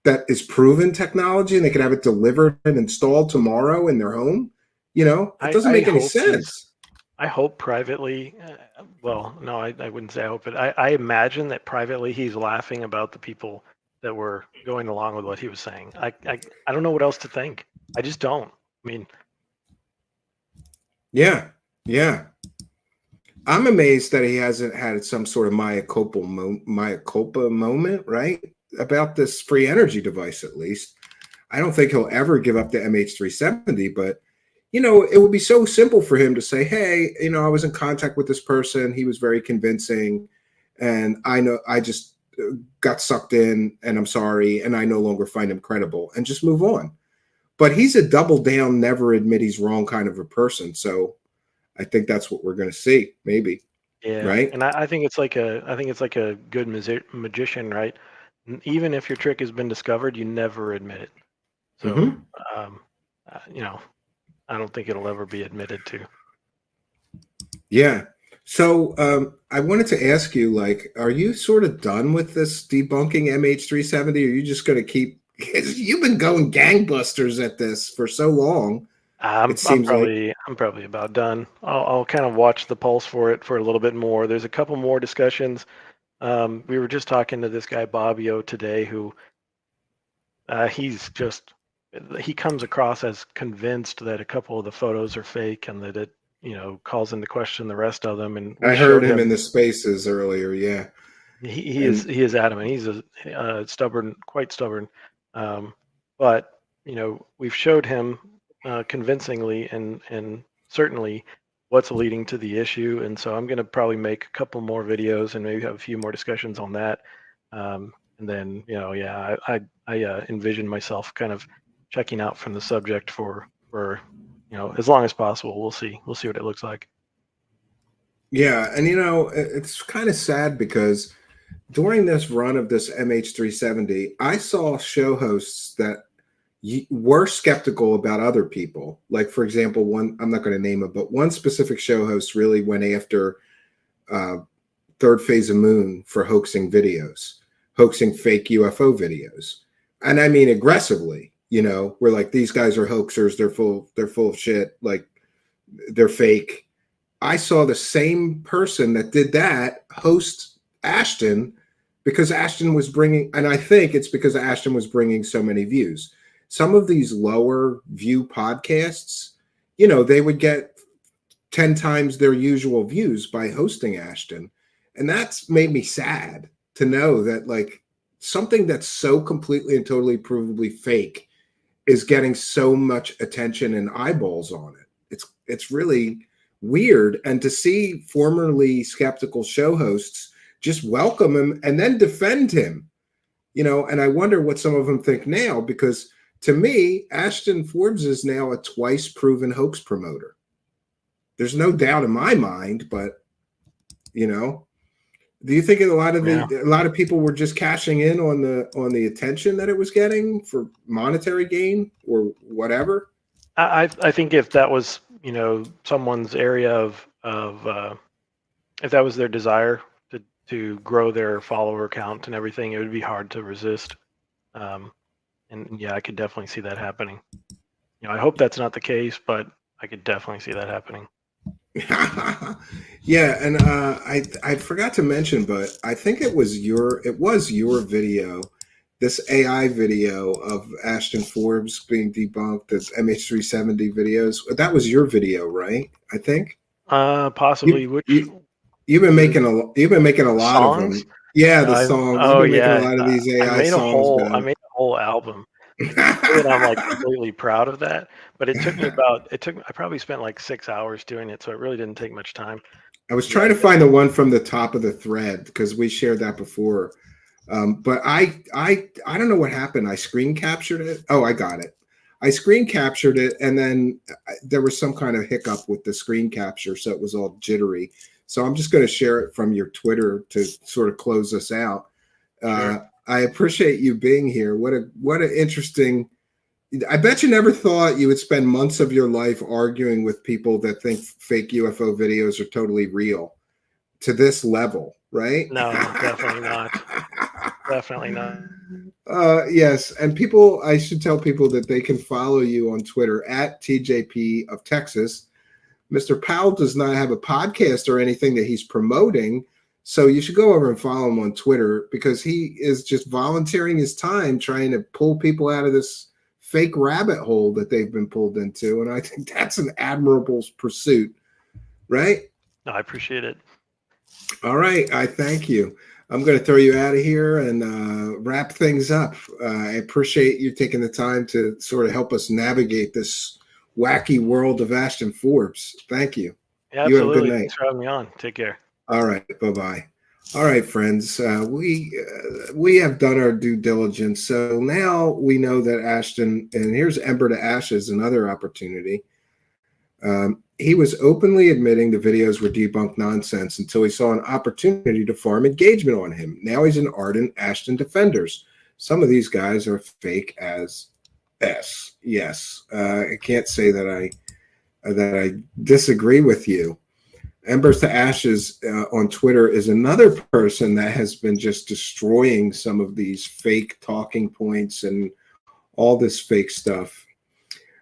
that is proven technology and they could have it delivered and installed tomorrow in their home? It doesn't make any sense. I hope privately, well, no, I wouldn't say I hope it. I imagine that privately he's laughing about the people that were going along with what he was saying. I don't know what else to think. I just don't. I mean, Yeah, yeah. I'm amazed that he hasn't had some sort of mea culpa moment, right? About this free energy device, at least. I don't think he'll ever give up the MH370, but you know, it would be so simple for him to say, hey, you know, I was in contact with this person. He was very convincing. And I know I just got sucked in and I'm sorry. And I no longer find him credible and just move on. But he's a double down, never admit he's wrong kind of a person. So I think that's what we're going to see, maybe. Yeah, Right. and I think it's like a good magician, right? Even if your trick has been discovered, you never admit it. So, you know, I don't think it'll ever be admitted to. Yeah. So I wanted to ask you, like, are you sort of done with this debunking MH370? Or are you just going to keep? You've been going gangbusters at this for so long. I'm probably about done. I'll kind of watch the pulse for it for a little bit more. There's a couple more discussions. We were just talking to this guy Bobbio today, who he comes across as convinced that a couple of the photos are fake and that it, you know, calls into question the rest of them. And I heard him in the spaces earlier. Yeah, he is adamant. He's quite stubborn. But you know, we've showed him convincingly and certainly what's leading to the issue. And so I'm going to probably make a couple more videos and maybe have a few more discussions on that. And then, you know, yeah, I envision myself kind of checking out from the subject for you know, as long as possible. We'll see what it looks like. Yeah, and you know, it's kind of sad because during this run of this MH370, I saw show hosts that were skeptical about other people. Like, for example, one, I'm not going to name it, but one specific show host really went after Third Phase of Moon for hoaxing videos, hoaxing fake UFO videos. And I mean aggressively, you know, we're like, these guys are hoaxers, they're full of shit, like they're fake. I saw the same person that did that host Ashton because Ashton was bringing, and I think it's because Ashton was bringing so many views. Some of these lower view podcasts, you know, they would get 10 times their usual views by hosting Ashton. And that's made me sad to know that, like, something that's so completely and totally provably fake is getting so much attention and eyeballs on it. It's really weird. And to see formerly skeptical show hosts just welcome him and then defend him, you know, and I wonder what some of them think now, because to me, Ashton Forbes is now a twice proven hoax promoter. There's no doubt in my mind, but you know, do you think a lot of people were just cashing in on the attention that it was getting for monetary gain or whatever? I think if that was, you know, someone's area of if that was their desire to grow their follower count and everything, it would be hard to resist. And yeah, I could definitely see that happening. You know, I hope that's not the case, but I could definitely see that happening. Yeah, and I forgot to mention, but I think it was your video, this AI video of Ashton Forbes being debunked, this MH370 videos. That was your video, right? I think. Possibly. You've been making a lot songs? of them. Yeah, the songs. Oh, You've been yeah. making a lot of these AI I made songs. I made a whole album. And I'm like completely proud of that. But it took me I probably spent like 6 hours doing it, so it really didn't take much time. I was trying to find the one from the top of the thread because we shared that before. But I don't know what happened. I screen captured it. Oh, I got it. I screen captured it, and then there was some kind of hiccup with the screen capture, so it was all jittery. So I'm just going to share it from your Twitter to sort of close us out. Sure. I appreciate you being here. What an interesting. I bet you never thought you would spend months of your life arguing with people that think fake UFO videos are totally real to this level, right? No, definitely not. Definitely not. Yes, and people, I should tell people that they can follow you on Twitter at TJP of Texas. Mr. Powell does not have a podcast or anything that he's promoting, so you should go over and follow him on Twitter because he is just volunteering his time trying to pull people out of this fake rabbit hole that they've been pulled into, and I think that's an admirable pursuit, right? No, I appreciate it. All right, I thank you. I'm going to throw you out of here and wrap things up. I appreciate you taking the time to sort of help us navigate this wacky world of Ashton Forbes. Thank you. Yeah, You have a good absolutely. night. Thanks for having me on. Take care. All right, bye-bye. All right, friends, we have done our due diligence. So now we know that Ashton, and here's Ember to Ashes, another opportunity. He was openly admitting the videos were debunked nonsense until he saw an opportunity to farm engagement on him. Now he's an ardent Ashton defenders. Some of these guys are fake as S. Yes, I can't say that I disagree with you. Embers to Ashes on Twitter is another person that has been just destroying some of these fake talking points and all this fake stuff.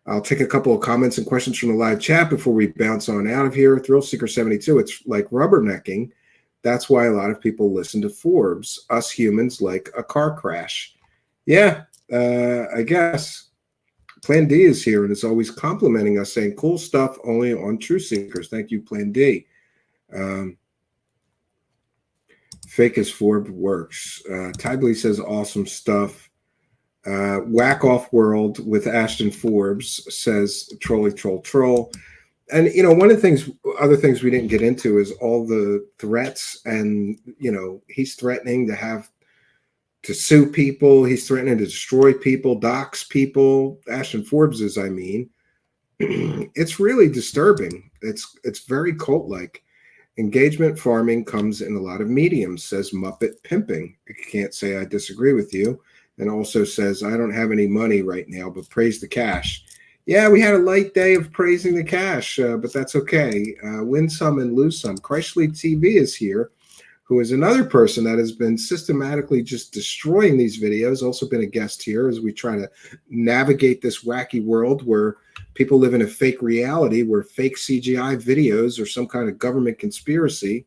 I'll take a couple of comments and questions from the live chat before we bounce on out of here. Thrill Seeker 72, it's like rubbernecking. That's why a lot of people listen to Forbes. Us humans like a car crash. Yeah, I guess. Plan D is here and is always complimenting us, saying cool stuff only on True Seekers. Thank you, Plan D. Fake as Forbes works. Tidley says awesome stuff. Whack Off World with Ashton Forbes says trolly troll. And you know, one of the things, other things we didn't get into is all the threats, and you know, he's threatening to sue people. He's threatening to destroy people, dox people. Ashton Forbes is, I mean, it's really disturbing. It's very cult-like. Engagement farming comes in a lot of mediums, says Muppet Pimping. I can't say I disagree with you. And also says, I don't have any money right now, but praise the cash. Yeah, we had a light day of praising the cash, but that's okay. Win some and lose some. Christly TV is here, who is another person that has been systematically just destroying these videos, also been a guest here as we try to navigate this wacky world where people live in a fake reality, where fake CGI videos are some kind of government conspiracy.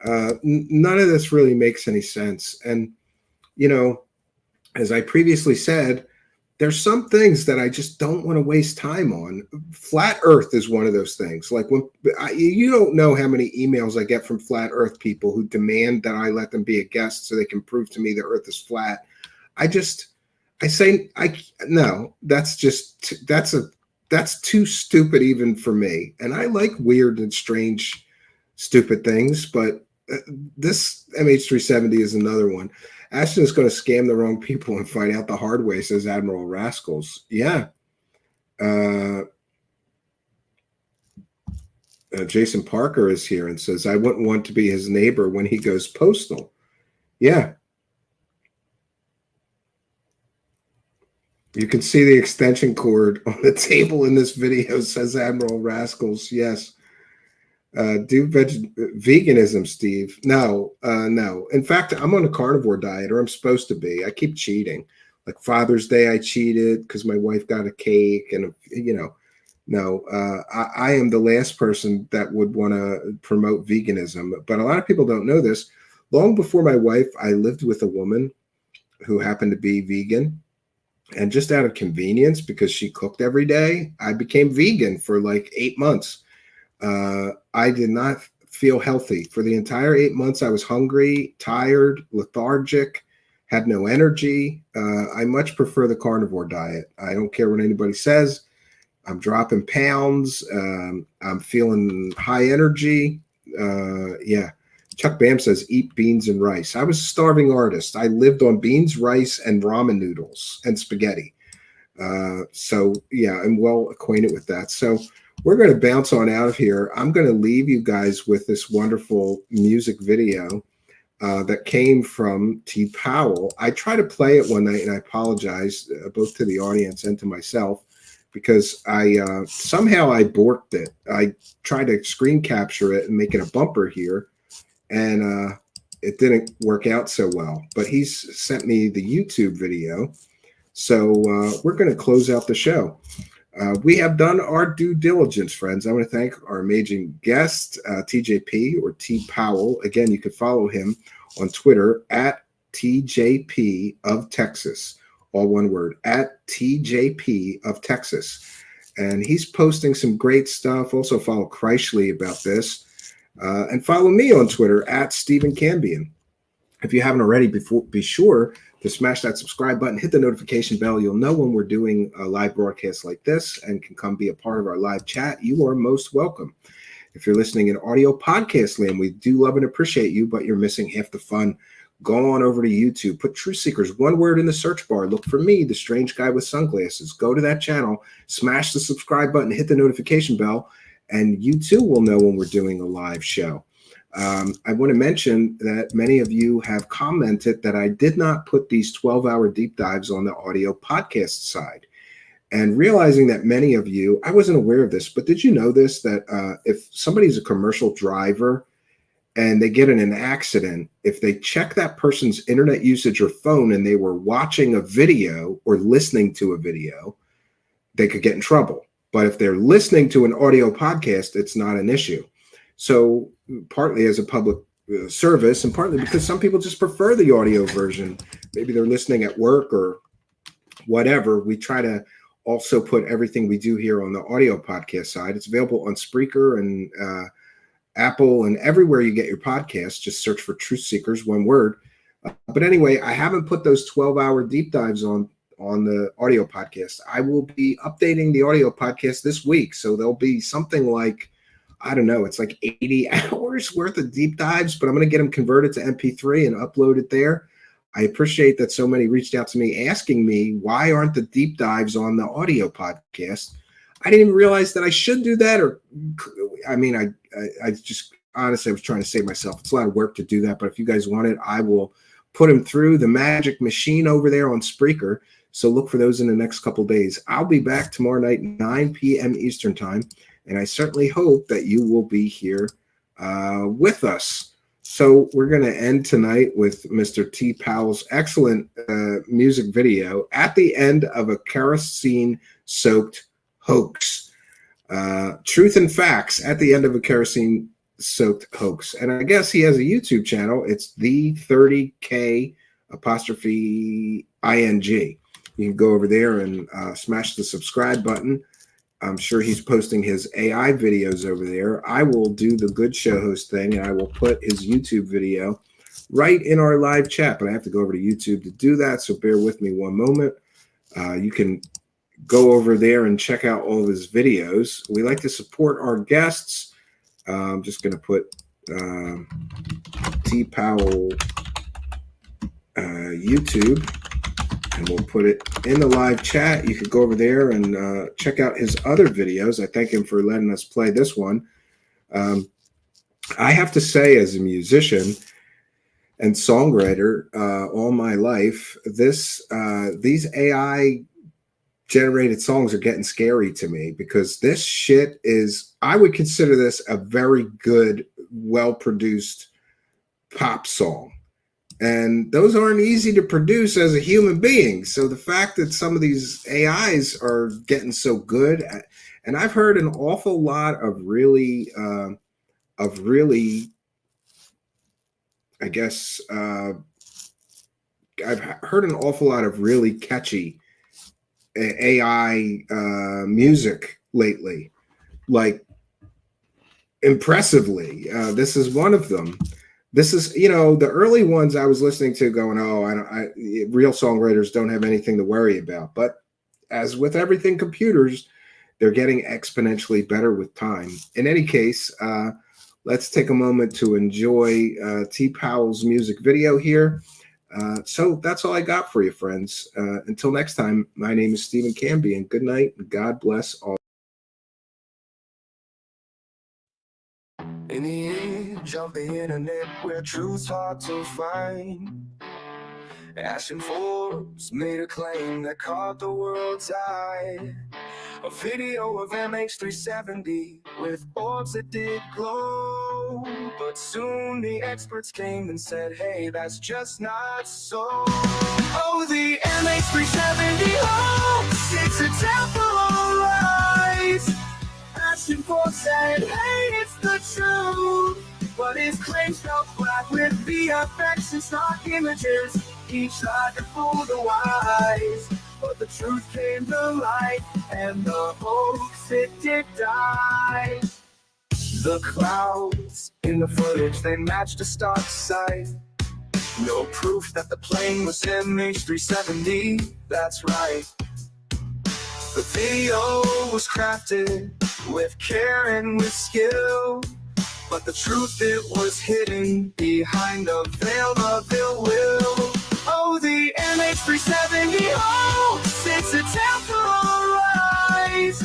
None of this really makes any sense. And, you know, as I previously said, there's some things that I just don't want to waste time on. Flat Earth is one of those things. Like when you don't know how many emails I get from Flat Earth people who demand that I let them be a guest so they can prove to me the Earth is flat. No, that's too stupid even for me. And I like weird and strange, stupid things, but this MH370 is another one. Ashton is going to scam the wrong people and find out the hard way, says Admiral Rascals. Yeah. Jason Parker is here and says, I wouldn't want to be his neighbor when he goes postal. Yeah. You can see the extension cord on the table in this video, says Admiral Rascals. Yes. Do veganism, Steve? No, no. In fact, I'm on a carnivore diet, or I'm supposed to be. I keep cheating. Like Father's Day, I cheated because my wife got a cake, and you know, no. I am the last person that would want to promote veganism. But a lot of people don't know this. Long before my wife, I lived with a woman who happened to be vegan, and just out of convenience, because she cooked every day, I became vegan for like 8 months. I did not feel healthy for the entire 8 months. I was hungry, tired, lethargic, had no energy. I much prefer the carnivore diet. I don't care what anybody says. I'm dropping pounds. I'm feeling high energy. Yeah. Chuck Bam says, eat beans and rice. I was a starving artist. I lived on beans, rice, and ramen noodles and spaghetti. So yeah, I'm well acquainted with that. So we're going to bounce on out of here. I'm going to leave you guys with this wonderful music video that came from T. Powell. I tried to play it one night, and I apologize both to the audience and to myself because somehow I borked it. I tried to screen capture it and make it a bumper here, and it didn't work out so well. But he's sent me the YouTube video, so we're going to close out the show. We have done our due diligence, friends. I want to thank our amazing guest, TJP or T. Powell. Again, you can follow him on Twitter at TJP of Texas. all one word, at TJP of Texas. And he's posting some great stuff. Also follow Kreishley about this. And follow me on Twitter at Stephen Cambion. If you haven't already, be sure to smash that subscribe button, hit the notification bell. You'll know when we're doing a live broadcast like this and can come be a part of our live chat. You are most welcome. If you're listening in audio podcast land, we do love and appreciate you, but you're missing half the fun. Go on over to YouTube, put Truth Seekers, one word in the search bar. Look for me, the strange guy with sunglasses. Go to that channel, smash the subscribe button, hit the notification bell, and you too will know when we're doing a live show. I want to mention that many of you have commented that I did not put these 12-hour deep dives on the audio podcast side. And realizing that many of you, I wasn't aware of this, but did you know this, that if somebody's a commercial driver and they get in an accident, if they check that person's internet usage or phone and they were watching a video or listening to a video, they could get in trouble. But if they're listening to an audio podcast, it's not an issue. So partly as a public service and partly because some people just prefer the audio version. Maybe they're listening at work or whatever. We try to also put everything we do here on the audio podcast side. It's available on Spreaker and Apple and everywhere you get your podcasts. Just search for Truth Seekers, one word. But anyway, I haven't put those 12-hour deep dives on the audio podcast. I will be updating the audio podcast this week. So there'll be something like, I don't know, it's like 80 hours worth of deep dives, but I'm going to get them converted to MP3 and upload it there. I appreciate that so many reached out to me asking me, why aren't the deep dives on the audio podcast? I didn't even realize that I should do that. Or, I mean, I just, honestly, I was trying to save myself. It's a lot of work to do that. But if you guys want it, I will put them through the magic machine over there on Spreaker. So look for those in the next couple days. I'll be back tomorrow night, 9 p.m. Eastern time. And I certainly hope that you will be here with us. So we're going to end tonight with Mr. T. Powell's excellent music video at the end of a kerosene-soaked hoax. Truth and facts at the end of a kerosene-soaked hoax. And I guess he has a YouTube channel. It's the 30K apostrophe ING. You can go over there and smash the subscribe button. I'm sure he's posting his AI videos over there. I will do the good show host thing, and I will put his YouTube video right in our live chat. But I have to go over to YouTube to do that, so bear with me one moment. You can go over there and check out all of his videos. We like to support our guests. I'm just going to put T. Powell YouTube. And we'll put it in the live chat. You could go over there and check out his other videos. I thank him for letting us play this one. I have to say, as a musician and songwriter all my life, these AI generated songs are getting scary to me, because this shit is, I would consider this a very good, well-produced pop song. And those aren't easy to produce as a human being. So the fact that some of these AIs are getting so good, and I've heard an awful lot of really, I guess, I've heard an awful lot of really catchy AI music lately, like impressively. This is one of them. This is, you know, the early ones I was listening to going, oh, real songwriters don't have anything to worry about. But as with everything computers, they're getting exponentially better with time. In any case, let's take a moment to enjoy T. Powell's music video here. So that's all I got for you, friends. Until next time, my name is Stephen Cambion. Good night, and God bless all. In the age of the internet, where truth's hard to find, Ashton Forbes made a claim that caught the world's eye. A video of MH370 with orbs that did glow. But soon the experts came and said, hey, that's just not so. Oh, the MH370 hoax, it's a temple of lies. Ashton Forbes said, hey, it's the truth. But his claims fell flat with VFX and stock images. He tried to fool the wise, but the truth came to light, and the hoax, it did die. The clouds in the footage, they matched a stock sight. No proof that the plane was MH370, that's right. The video was crafted with care and with skill, but the truth, it was hidden behind a veil of ill will. Oh, the MH370 hoax, it's a temporal rise.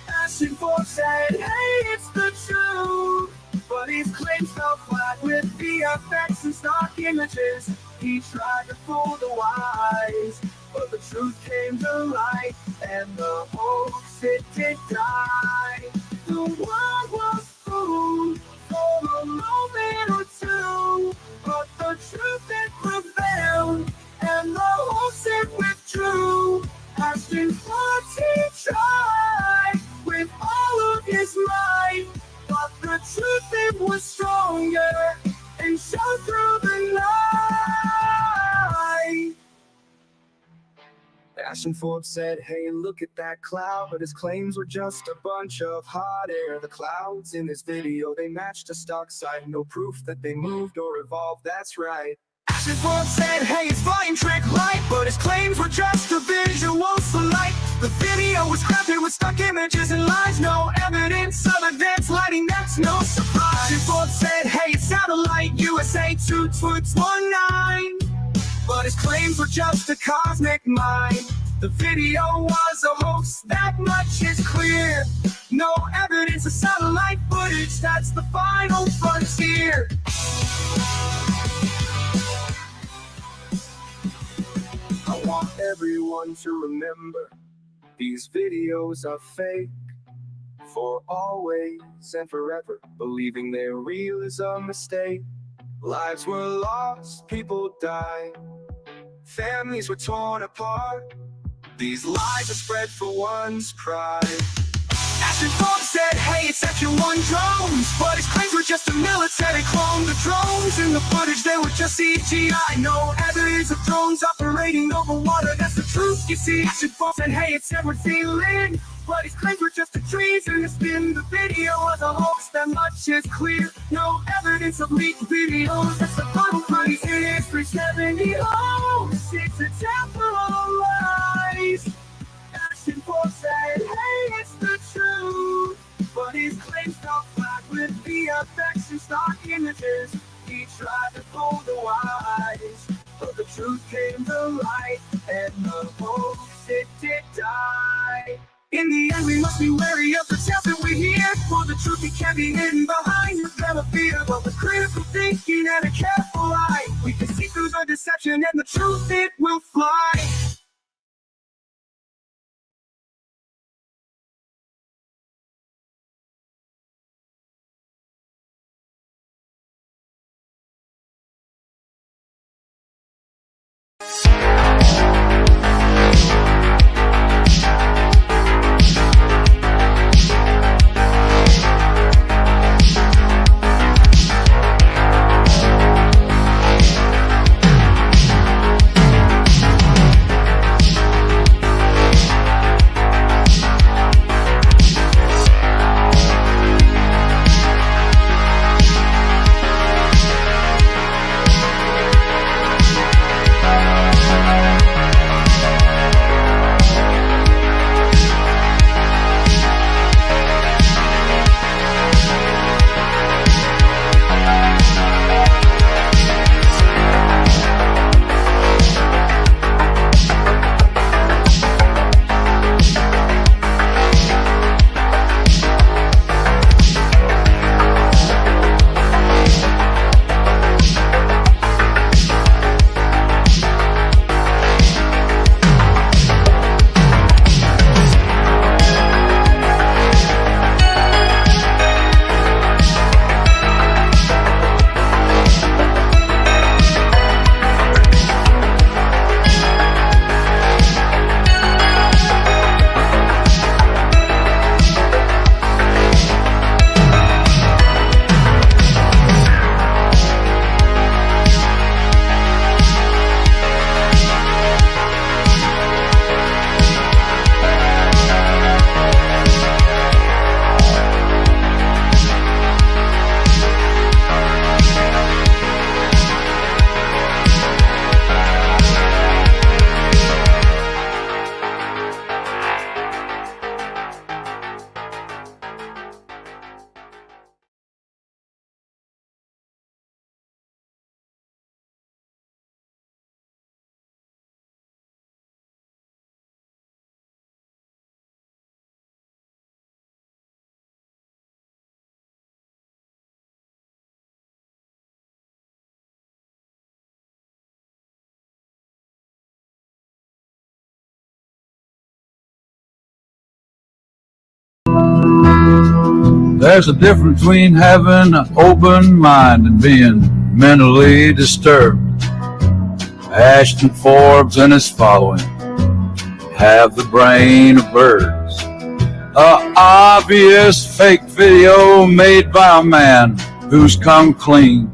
Ashton Forbes said, hey, it's the truth, but his claims fell flat with VFX and stock images. He tried to fool the wise, but the truth came to light, and the hoax, it did die. The world was fooled for a moment or two, but the truth, it prevailed, and the hoax, it withdrew. Ashton Forbes, he tried with all of his might, but the truth, it was stronger and shone through the night. Ashton Forbes said, hey, look at that cloud, but his claims were just a bunch of hot air. The clouds in this video, they matched a stock sight. No proof that they moved or evolved, that's right. Ashton Forbes said, hey, it's flying trick light, but his claims were just a visual light. The video was crafted with stock images and lies, no evidence of advanced lighting, that's no surprise. Ashton Forbes said, hey, it's satellite USA 2219, but his claims were just a cosmic mind. The video was a hoax, that much is clear. No evidence of satellite footage, that's the final frontier. I want everyone to remember, these videos are fake. For always and forever, believing they're real is a mistake. Lives were lost, people died, families were torn apart. These lies are spread for one's pride. Ashton Forbes said, hey, it's Section 1 drones, but his claims were just a military clone. The drones in the footage, they were just CGI. No evidence of drones operating over water, that's the truth, you see. Ashton Forbes said, hey, it's Edward Sealand, but his claims were just a treason spin. The video was a hoax, that much is clear. No evidence of leaked videos, that's the final price. It is 370 hoax, it's a temporal rise. Ashton Forbes said, hey, it's the truth, but his claims fell flat with VFX and stock images. He tried to fool the wise, but the truth came to light, and the hoax, it did die. In the end, we must be wary of the tales that we hear, for the truth, it can be hidden behind your veil of fear. But with critical thinking and a careful eye, we can see through the deception, and the truth, it will fly. There's a difference between having an open mind and being mentally disturbed. Ashton Forbes and his following have the brain of birds. A obvious fake video made by a man who's come clean.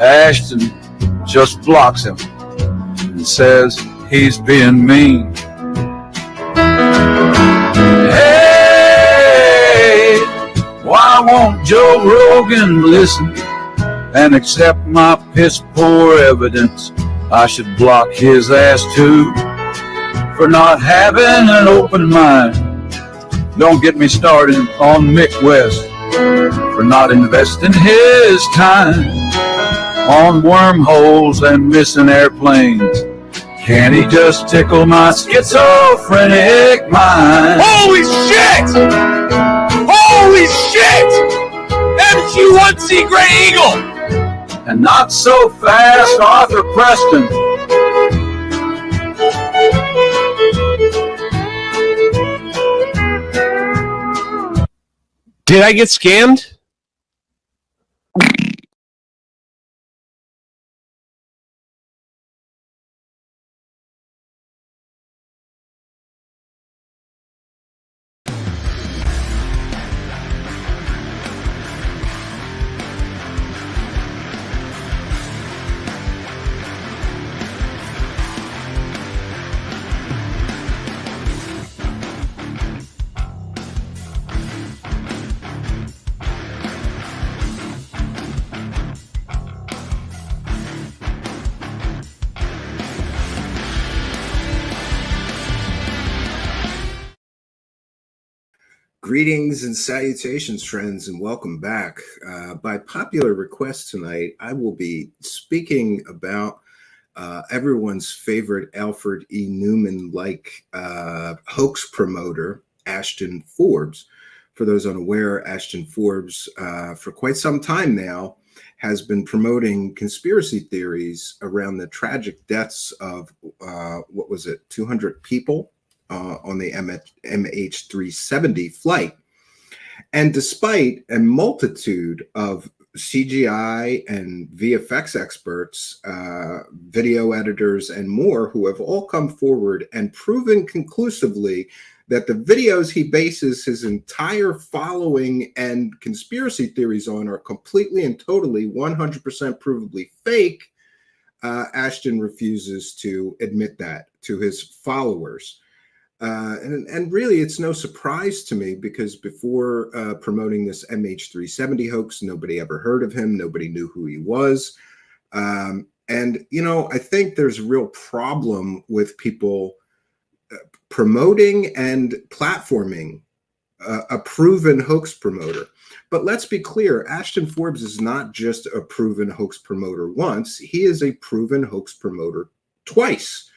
Ashton just blocks him and says he's being mean. Hey, why won't Joe Rogan listen and accept my piss poor evidence? I should block his ass too for not having an open mind. Don't get me started on Mick West for not investing his time on wormholes and missing airplanes. Can't he just tickle my schizophrenic mind? Holy shit! Holy shit! MQ1C Gray Eagle! And not so fast, Arthur Preston. Did I get scammed? Greetings and salutations, friends, and welcome back. By popular request tonight, I will be speaking about everyone's favorite Alfred E. Newman-like hoax promoter, Ashton Forbes. For those unaware, Ashton Forbes, for quite some time now, has been promoting conspiracy theories around the tragic deaths of, 200 people on the MH370 flight. And despite a multitude of CGI and VFX experts, video editors, and more who have all come forward and proven conclusively that the videos he bases his entire following and conspiracy theories on are completely and totally 100% provably fake, Ashton refuses to admit that to his followers. And really, it's no surprise to me because before promoting this MH370 hoax, nobody ever heard of him. Nobody knew who he was. And, you know, I think there's a real problem with people promoting and platforming a proven hoax promoter. But let's be clear, Ashton Forbes is not just a proven hoax promoter once. He is a proven hoax promoter twice.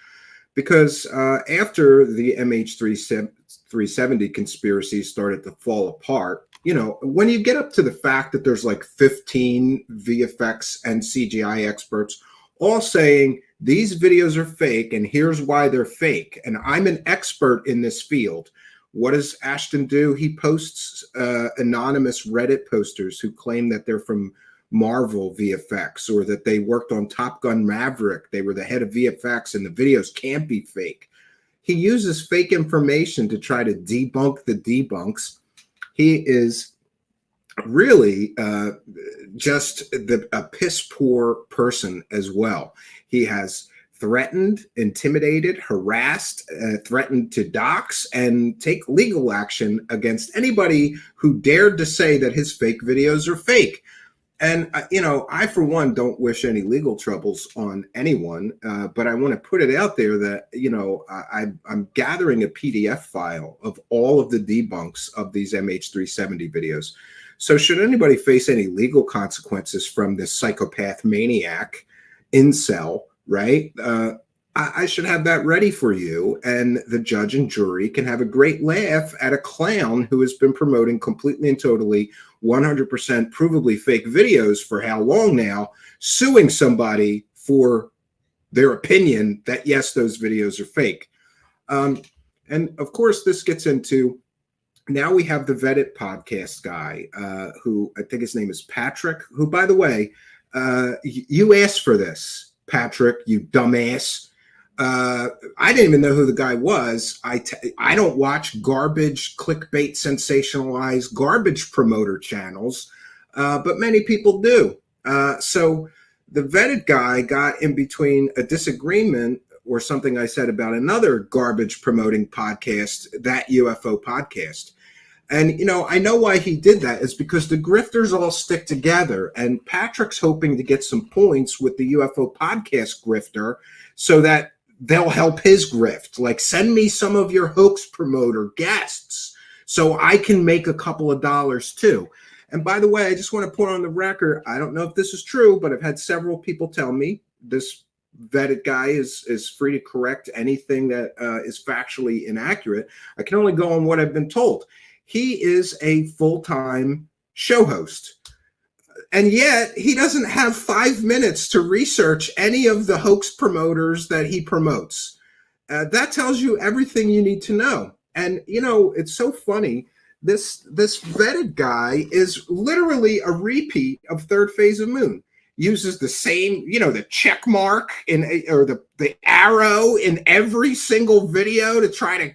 Because after the MH370 conspiracy started to fall apart, you know, when you get up to the fact that there's like 15 VFX and CGI experts all saying these videos are fake and here's why they're fake, and I'm an expert in this field, what does Ashton do? He posts anonymous Reddit posters who claim that they're from Marvel VFX or that they worked on Top Gun Maverick. They were the head of VFX and the videos can't be fake. He uses fake information to try to debunk the debunks. He is really just a piss poor person as well. He has threatened, intimidated, harassed, threatened to dox and take legal action against anybody who dared to say that his fake videos are fake. And, you know, I, for one, don't wish any legal troubles on anyone, but I want to put it out there that, you know, I'm gathering a PDF file of all of the debunks of these MH370 videos. So should anybody face any legal consequences from this psychopath maniac incel, right? I should have that ready for you, and the judge and jury can have a great laugh at a clown who has been promoting completely and totally 100% provably fake videos for how long now, suing somebody for their opinion that, yes, those videos are fake. And of course, this gets into now we have the Vetted podcast guy, who I think his name is Patrick, who, by the way, you asked for this, Patrick, you dumbass. I didn't even know who the guy was. I don't watch garbage, clickbait, sensationalized garbage promoter channels, but many people do. So the Vetted guy got in between a disagreement or something I said about another garbage promoting podcast, That UFO Podcast. And, I know why he did that is because the grifters all stick together, and Patrick's hoping to get some points with the UFO Podcast grifter so that they'll help his grift. Like, send me some of your hoax promoter guests so I can make a couple of dollars too. And by the way, I just want to put on the record, I don't know if this is true, but I've had several people tell me this Vetted guy is free to correct anything that is factually inaccurate. I can only go on what I've been told. He is a full-time show host, and yet he doesn't have 5 minutes to research any of the hoax promoters that he promotes. That tells you everything you need to know. And, it's so funny. This Vetted guy is literally a repeat of Third Phase of Moon. Uses the same, the check mark or the arrow in every single video to try to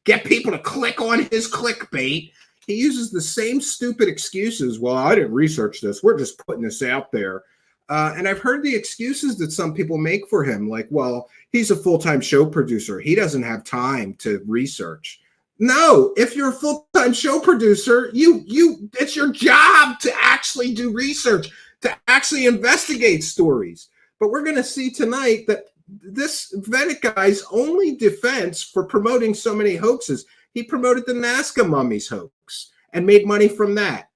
get people to click on his clickbait. He uses the same stupid excuses. Well, I didn't research this. We're just putting this out there. And I've heard the excuses that some people make for him, like, well, he's a full-time show producer. He doesn't have time to research. No, if you're a full-time show producer, it's your job to actually do research, to actually investigate stories. But we're going to see tonight that this Vetted guy's only defense for promoting so many hoaxes, he promoted the Nazca mummies hoax and made money from that.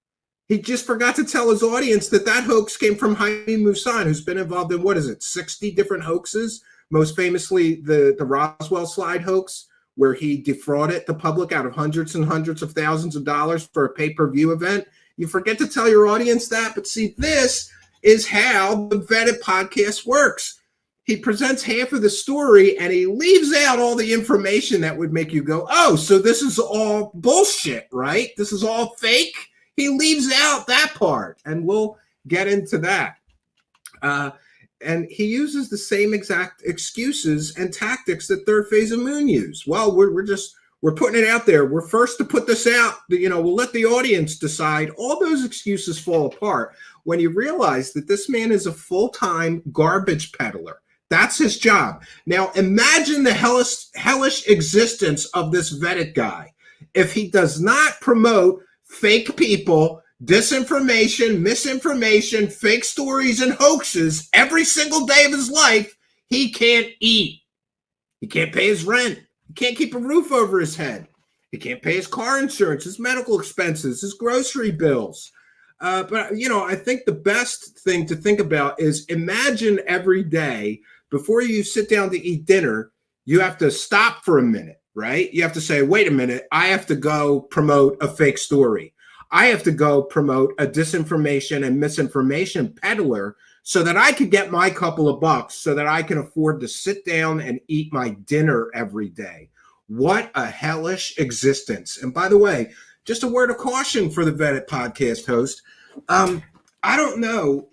He just forgot to tell his audience that hoax came from Jaime Maussan, who's been involved in, 60 different hoaxes, most famously the Roswell slide hoax, where he defrauded the public out of hundreds and hundreds of thousands of dollars for a pay-per-view event. You forget to tell your audience that, but see, this is how the Vetted podcast works. He presents half of the story and he leaves out all the information that would make you go, oh, so this is all bullshit, right? This is all fake. He leaves out that part, and we'll get into that. And he uses the same exact excuses and tactics that Third Phase of Moon use. Well, we're putting it out there. We're first to put this out. We'll let the audience decide. All those excuses fall apart when you realize that this man is a full-time garbage peddler. That's his job. Now, imagine the hellish existence of this Vetted guy if he does not promote fake people, disinformation, misinformation, fake stories, and hoaxes every single day of his life. He can't eat. He can't pay his rent. He can't keep a roof over his head. He can't pay his car insurance, his medical expenses, his grocery bills. But I think the best thing to think about is imagine every day before you sit down to eat dinner, you have to stop for a minute, right? You have to say, wait a minute, I have to go promote a fake story. I have to go promote a disinformation and misinformation peddler so that I could get my couple of bucks so that I can afford to sit down and eat my dinner every day. What a hellish existence. And by the way, just a word of caution for the Vetted podcast host. I don't know,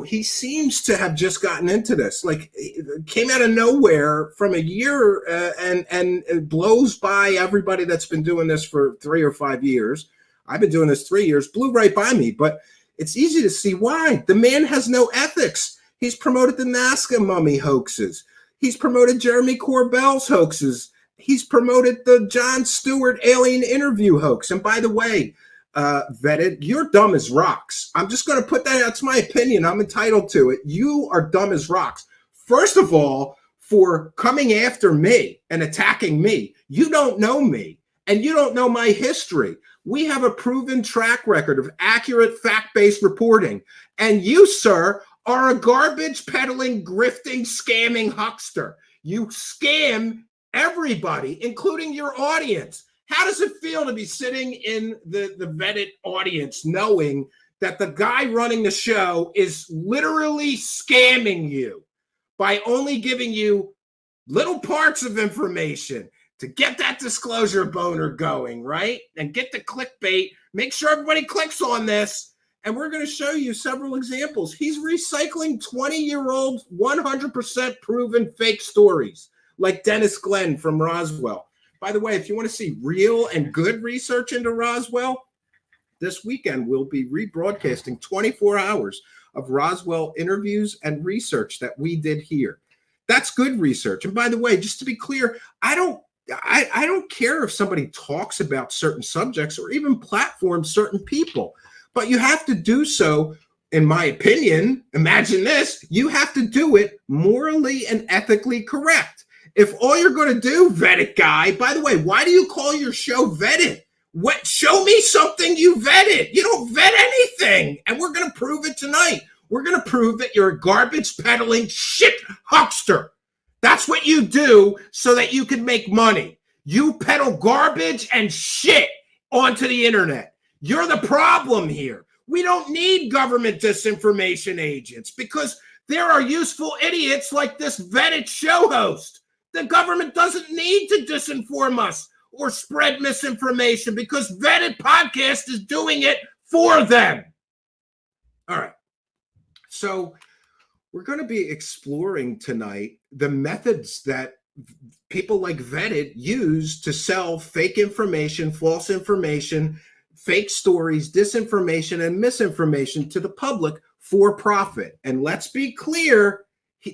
he seems to have just gotten into this, like it came out of nowhere from a year and it blows by everybody that's been doing this for 3 or 5 years. I've been doing this 3 years, blew right by me, but it's easy to see why. The man has no ethics. He's promoted the Nazca mummy hoaxes. He's promoted Jeremy Corbell's hoaxes. He's promoted the Jon Stewart alien interview hoax. And by the way, Vetted, you're dumb as rocks. I'm just going to put that out. It's my opinion. I'm entitled to it. You are dumb as rocks. First of all, for coming after me and attacking me, you don't know me and you don't know my history. We have a proven track record of accurate fact-based reporting. And you, sir, are a garbage peddling, grifting, scamming huckster. You scam everybody, including your audience. How does it feel to be sitting in the Vetted audience knowing that the guy running the show is literally scamming you by only giving you little parts of information? to get that disclosure boner going, right? And get the clickbait. Make sure everybody clicks on this. And we're going to show you several examples. He's recycling 20-year-old, 100% proven fake stories, like Dennis Glenn from Roswell. By the way, if you want to see real and good research into Roswell, this weekend we'll be rebroadcasting 24 hours of Roswell interviews and research that we did here. That's good research. And by the way, just to be clear, I don't care if somebody talks about certain subjects or even platforms certain people, but you have to do so, in my opinion, imagine this, you have to do it morally and ethically correct. If all you're going to do, vetted guy, by the way, why do you call your show Vetted? What? Show me something you vetted. You don't vet anything. And we're going to prove it tonight. We're going to prove that you're a garbage peddling shit huckster. That's what you do so that you can make money. You peddle garbage and shit onto the internet. You're the problem here. We don't need government disinformation agents because there are useful idiots like this vetted show host. The government doesn't need to disinform us or spread misinformation because vetted podcast is doing it for them. All right. So we're going to be exploring tonight the methods that people like Vetted use to sell fake information, false information, fake stories, disinformation, and misinformation to the public for profit. And let's be clear,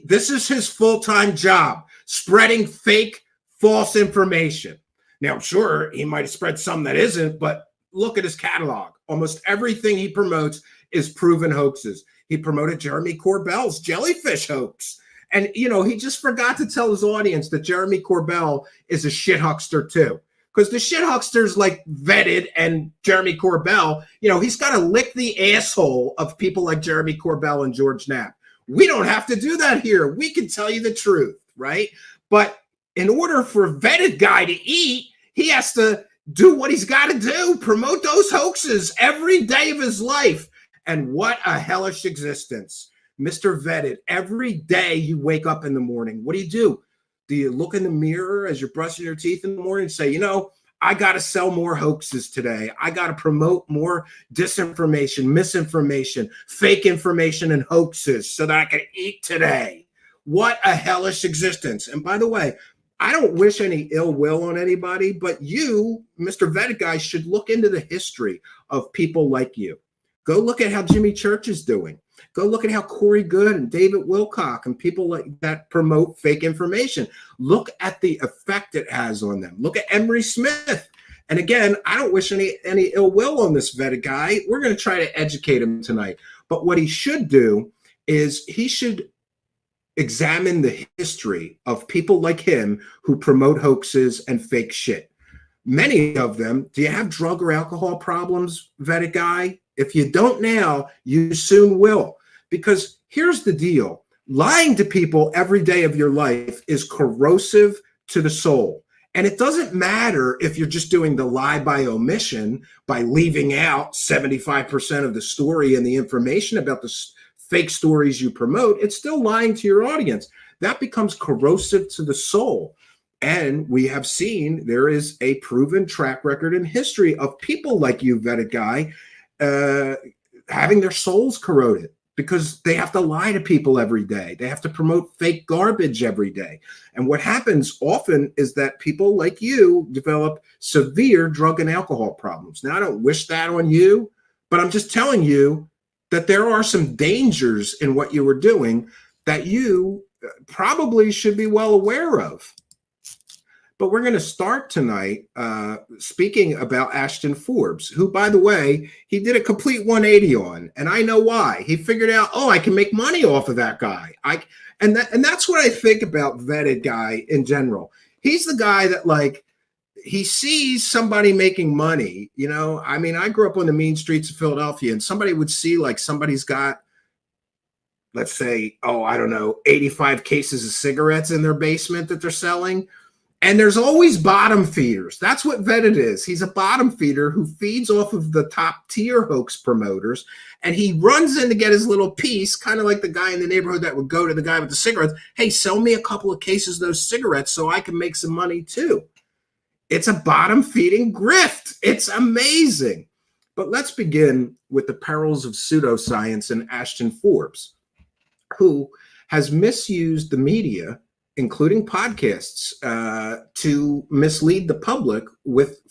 this is his full-time job, spreading fake, false information. Now, I'm sure he might have spread some that isn't, but look at his catalog. Almost everything he promotes is proven hoaxes. He promoted Jeremy Corbell's jellyfish hoax. And, you know, he just forgot to tell his audience that Jeremy Corbell is a shit huckster too. Because the shit hucksters like Vetted and Jeremy Corbell, you know, he's got to lick the asshole of people like Jeremy Corbell and George Knapp. We don't have to do that here. We can tell you the truth, right? But in order for Vetted guy to eat, he has to do what he's got to do, promote those hoaxes every day of his life. And what a hellish existence. Mr. Vetted, every day you wake up in the morning, what do? Do you look in the mirror as you're brushing your teeth in the morning and say, you know, I got to sell more hoaxes today. I got to promote more disinformation, misinformation, fake information, and hoaxes so that I can eat today. What a hellish existence. And by the way, I don't wish any ill will on anybody, but you, Mr. Vetted guy, should look into the history of people like you. Go look at how Jimmy Church is doing. Go look at how Corey Good and David Wilcock and people like that promote fake information. Look at the effect it has on them. Look at Emery Smith. And again, I don't wish any ill will on this Vetted guy. We're going to try to educate him tonight. But what he should do is he should examine the history of people like him who promote hoaxes and fake shit. Many of them, do you have drug or alcohol problems, Vetted guy? If you don't now, you soon will. Because here's the deal. Lying to people every day of your life is corrosive to the soul. And it doesn't matter if you're just doing the lie by omission, by leaving out 75% of the story and the information about the fake stories you promote. It's still lying to your audience. That becomes corrosive to the soul. And we have seen there is a proven track record in history of people like you, Vetted guy, having their souls corroded because they have to lie to people every day. They have to promote fake garbage every day. And what happens often is that people like you develop severe drug and alcohol problems. Now, I don't wish that on you, but I'm just telling you that there are some dangers in what you were doing that you probably should be well aware of. But we're going to start tonight speaking about Ashton Forbes, who, by the way, he did a complete 180 on, and I know why. He figured out, oh, I can make money off of that guy. And that's what I think about Vetted guy in general. He's the guy that, like, he sees somebody making money. You know, I mean, I grew up on the mean streets of Philadelphia, and somebody would see, like, somebody's got, let's say, oh, I don't know, 85 cases of cigarettes in their basement that they're selling. And there's always bottom feeders. That's what Vetted is. He's a bottom feeder who feeds off of the top tier hoax promoters. And he runs in to get his little piece, kind of like the guy in the neighborhood that would go to the guy with the cigarettes. Hey, sell me a couple of cases of those cigarettes so I can make some money too. It's a bottom-feeding grift. It's amazing. But let's begin with the perils of pseudoscience and Ashton Forbes, who has misused the media, including podcasts, to mislead the public with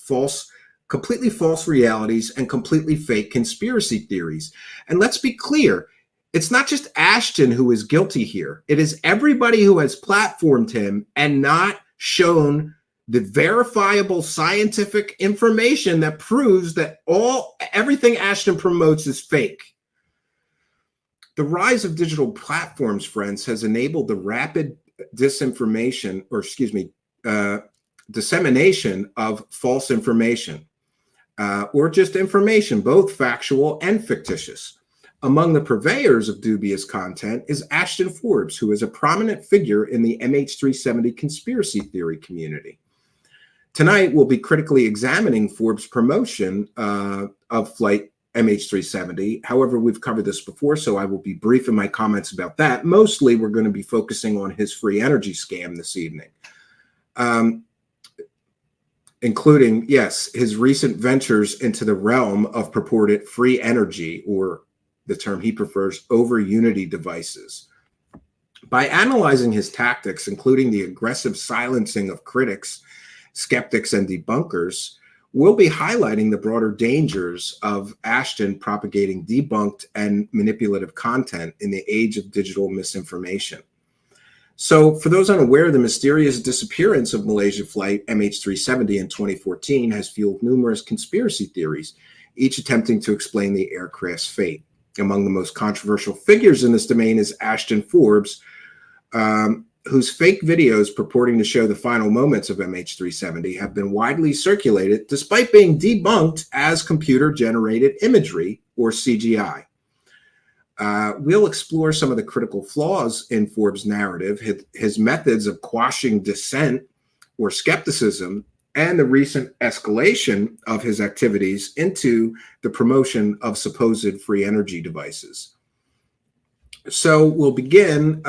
completely false realities and completely fake conspiracy theories. And let's be clear, it's not just Ashton who is guilty here. It is everybody who has platformed him and not shown the verifiable scientific information that proves that everything Ashton promotes is fake. The rise of digital platforms, friends, has enabled the rapid dissemination of false information, or just information, both factual and fictitious. Among the purveyors of dubious content is Ashton Forbes, who is a prominent figure in the MH370 conspiracy theory community. Tonight, we'll be critically examining Forbes' promotion of flight MH370. However, we've covered this before, so I will be brief in my comments about that. Mostly, we're going to be focusing on his free energy scam this evening, including, yes, his recent ventures into the realm of purported free energy, or the term he prefers, over Unity devices. By analyzing his tactics, including the aggressive silencing of critics, skeptics, and debunkers, we'll be highlighting the broader dangers of Ashton propagating debunked and manipulative content in the age of digital misinformation. So, for those unaware, the mysterious disappearance of Malaysia flight MH370 in 2014 has fueled numerous conspiracy theories, each attempting to explain the aircraft's fate. Among the most controversial figures in this domain is Ashton Forbes, whose fake videos purporting to show the final moments of MH370 have been widely circulated despite being debunked as computer-generated imagery, or CGI. We'll explore some of the critical flaws in Forbes' narrative, his methods of quashing dissent or skepticism, and the recent escalation of his activities into the promotion of supposed free energy devices. So we'll begin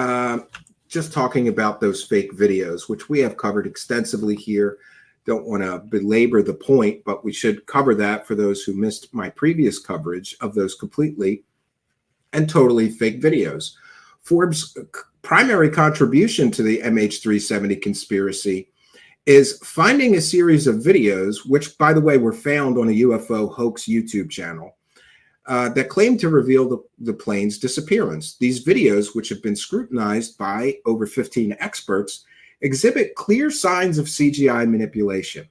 just talking about those fake videos, which we have covered extensively here. Don't want to belabor the point, but we should cover that for those who missed my previous coverage of those completely and totally fake videos. Forbes' primary contribution to the MH370 conspiracy is finding a series of videos, which, by the way, were found on a UFO hoax YouTube channel, that claim to reveal the plane's disappearance. These videos, which have been scrutinized by over 15 experts, exhibit clear signs of CGI manipulation.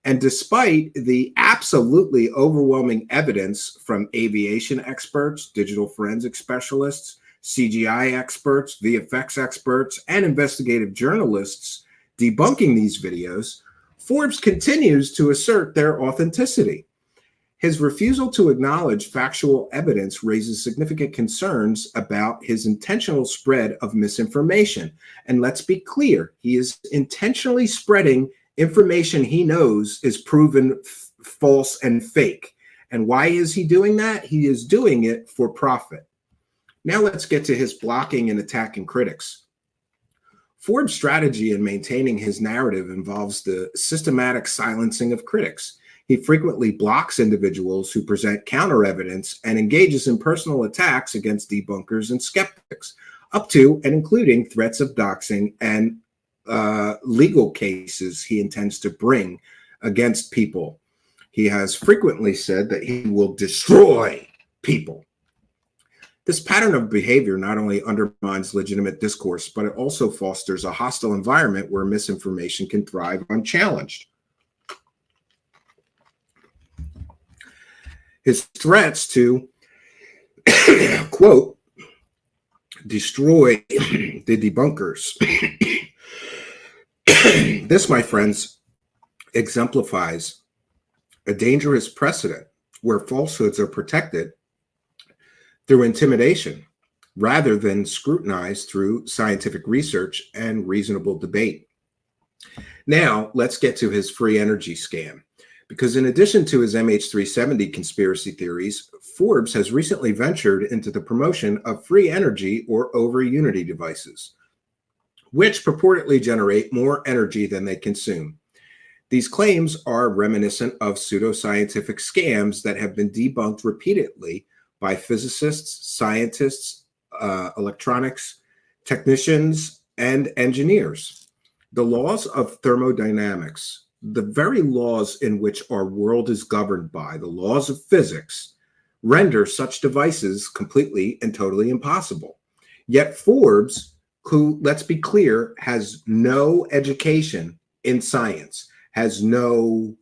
And despite the absolutely overwhelming evidence from aviation experts, digital forensic specialists, CGI experts, VFX experts, and investigative journalists debunking these videos, Forbes continues to assert their authenticity. His refusal to acknowledge factual evidence raises significant concerns about his intentional spread of misinformation. And let's be clear, he is intentionally spreading information he knows is proven false and fake. And why is he doing that? He is doing it for profit. Now let's get to his blocking and attacking critics. Forbes' strategy in maintaining his narrative involves the systematic silencing of critics. He frequently blocks individuals who present counter evidence and engages in personal attacks against debunkers and skeptics, up to and including threats of doxing and legal cases he intends to bring against people. He has frequently said that he will destroy people. This pattern of behavior not only undermines legitimate discourse, but it also fosters a hostile environment where misinformation can thrive unchallenged. His threats to, quote, destroy the debunkers. This, my friends, exemplifies a dangerous precedent where falsehoods are protected through intimidation rather than scrutinized through scientific research and reasonable debate. Now, let's get to his free energy scam. Because in addition to his MH370 conspiracy theories, Forbes has recently ventured into the promotion of free energy or over Unity devices, which purportedly generate more energy than they consume. These claims are reminiscent of pseudoscientific scams that have been debunked repeatedly by physicists, scientists, electronics technicians, and engineers. The laws of thermodynamics, the very laws in which our world is governed by, the laws of physics, render such devices completely and totally impossible. Yet Forbes, who, let's be clear, has no education in science, has no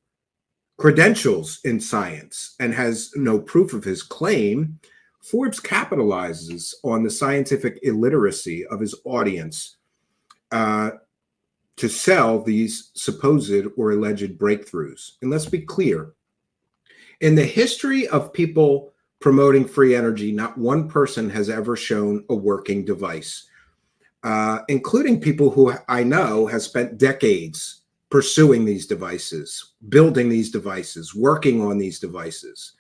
credentials in science, and has no proof of his claim, Forbes capitalizes on the scientific illiteracy of his audience to sell these supposed or alleged breakthroughs. And let's be clear, in the history of people promoting free energy, not one person has ever shown a working device, including people who I know have spent decades pursuing these devices, building these devices, working on these devices.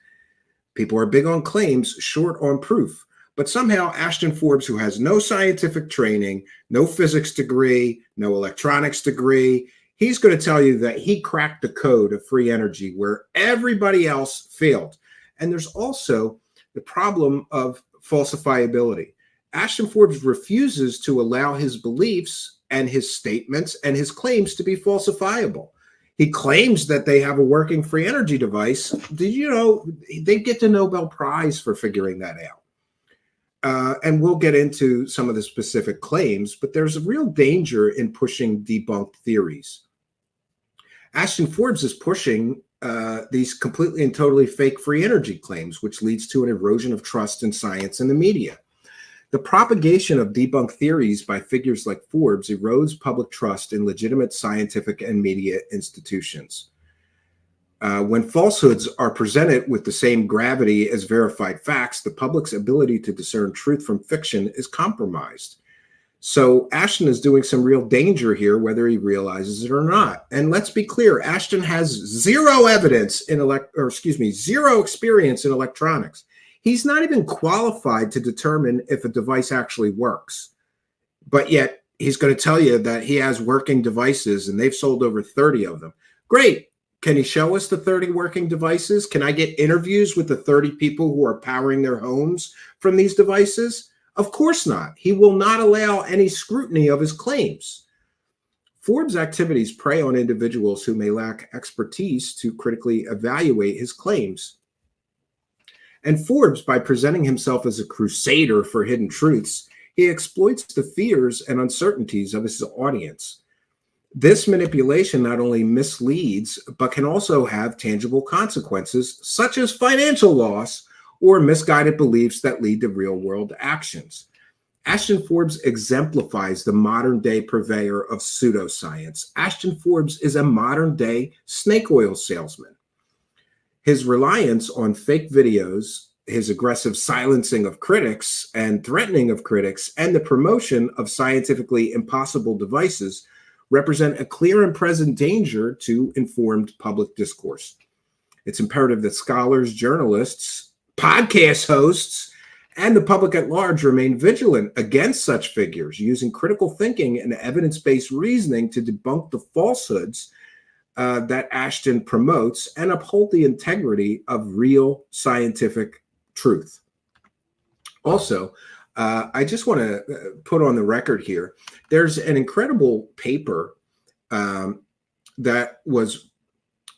People are big on claims, short on proof. But somehow Ashton Forbes, who has no scientific training, no physics degree, no electronics degree, he's going to tell you that he cracked the code of free energy where everybody else failed. And there's also the problem of falsifiability. Ashton Forbes refuses to allow his beliefs and his statements and his claims to be falsifiable. He claims that they have a working free energy device. Did you know they get the Nobel Prize for figuring that out? And we'll get into some of the specific claims, but there's a real danger in pushing debunked theories. Ashton Forbes is pushing these completely and totally fake free energy claims, which leads to an erosion of trust in science and the media. The propagation of debunked theories by figures like Forbes erodes public trust in legitimate scientific and media institutions. When falsehoods are presented with the same gravity as verified facts, the public's ability to discern truth from fiction is compromised. So Ashton is doing some real danger here, whether he realizes it or not. And let's be clear, Ashton has zero evidence in zero experience in electronics. He's not even qualified to determine if a device actually works. But yet he's going to tell you that he has working devices and they've sold over 30 of them. Great. Can he show us the 30 working devices? Can I get interviews with the 30 people who are powering their homes from these devices? Of course not. He will not allow any scrutiny of his claims. Forbes' activities prey on individuals who may lack expertise to critically evaluate his claims. And Forbes, by presenting himself as a crusader for hidden truths, he exploits the fears and uncertainties of his audience. This manipulation not only misleads, but can also have tangible consequences, such as financial loss or misguided beliefs that lead to real-world actions. Ashton Forbes exemplifies the modern-day purveyor of pseudoscience. Ashton Forbes is a modern-day snake oil salesman. His reliance on fake videos, his aggressive silencing of critics and threatening of critics, and the promotion of scientifically impossible devices represent a clear and present danger to informed public discourse. It's imperative that scholars, journalists, podcast hosts, and the public at large remain vigilant against such figures, using critical thinking and evidence-based reasoning to debunk the falsehoods that Ashton promotes and uphold the integrity of real scientific truth. Also, I just want to put on the record here, there's an incredible paper that was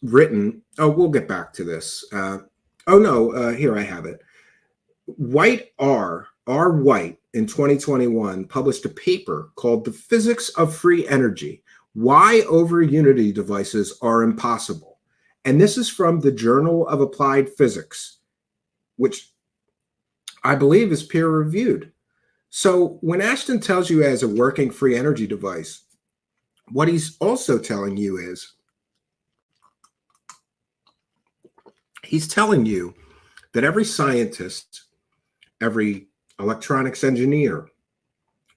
written. Oh, we'll get back to this. Here I have it. R. White in 2021 published a paper called The Physics of Free Energy, Why Over-Unity Devices Are Impossible. And this is from the Journal of Applied Physics, which I believe is peer-reviewed. So when Ashton tells you he has a working free energy device, what he's also telling you is, he's telling you that every scientist, every electronics engineer,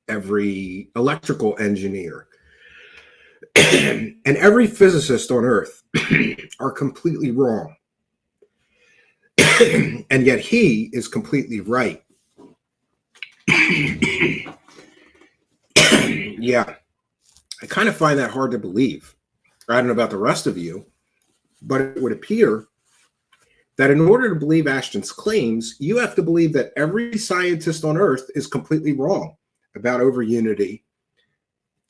every electrical engineer, and every physicist on Earth are completely wrong. And yet he is completely right. Yeah, I kind of find that hard to believe. I don't know about the rest of you, but it would appear that in order to believe Ashton's claims, you have to believe that every scientist on Earth is completely wrong about overunity.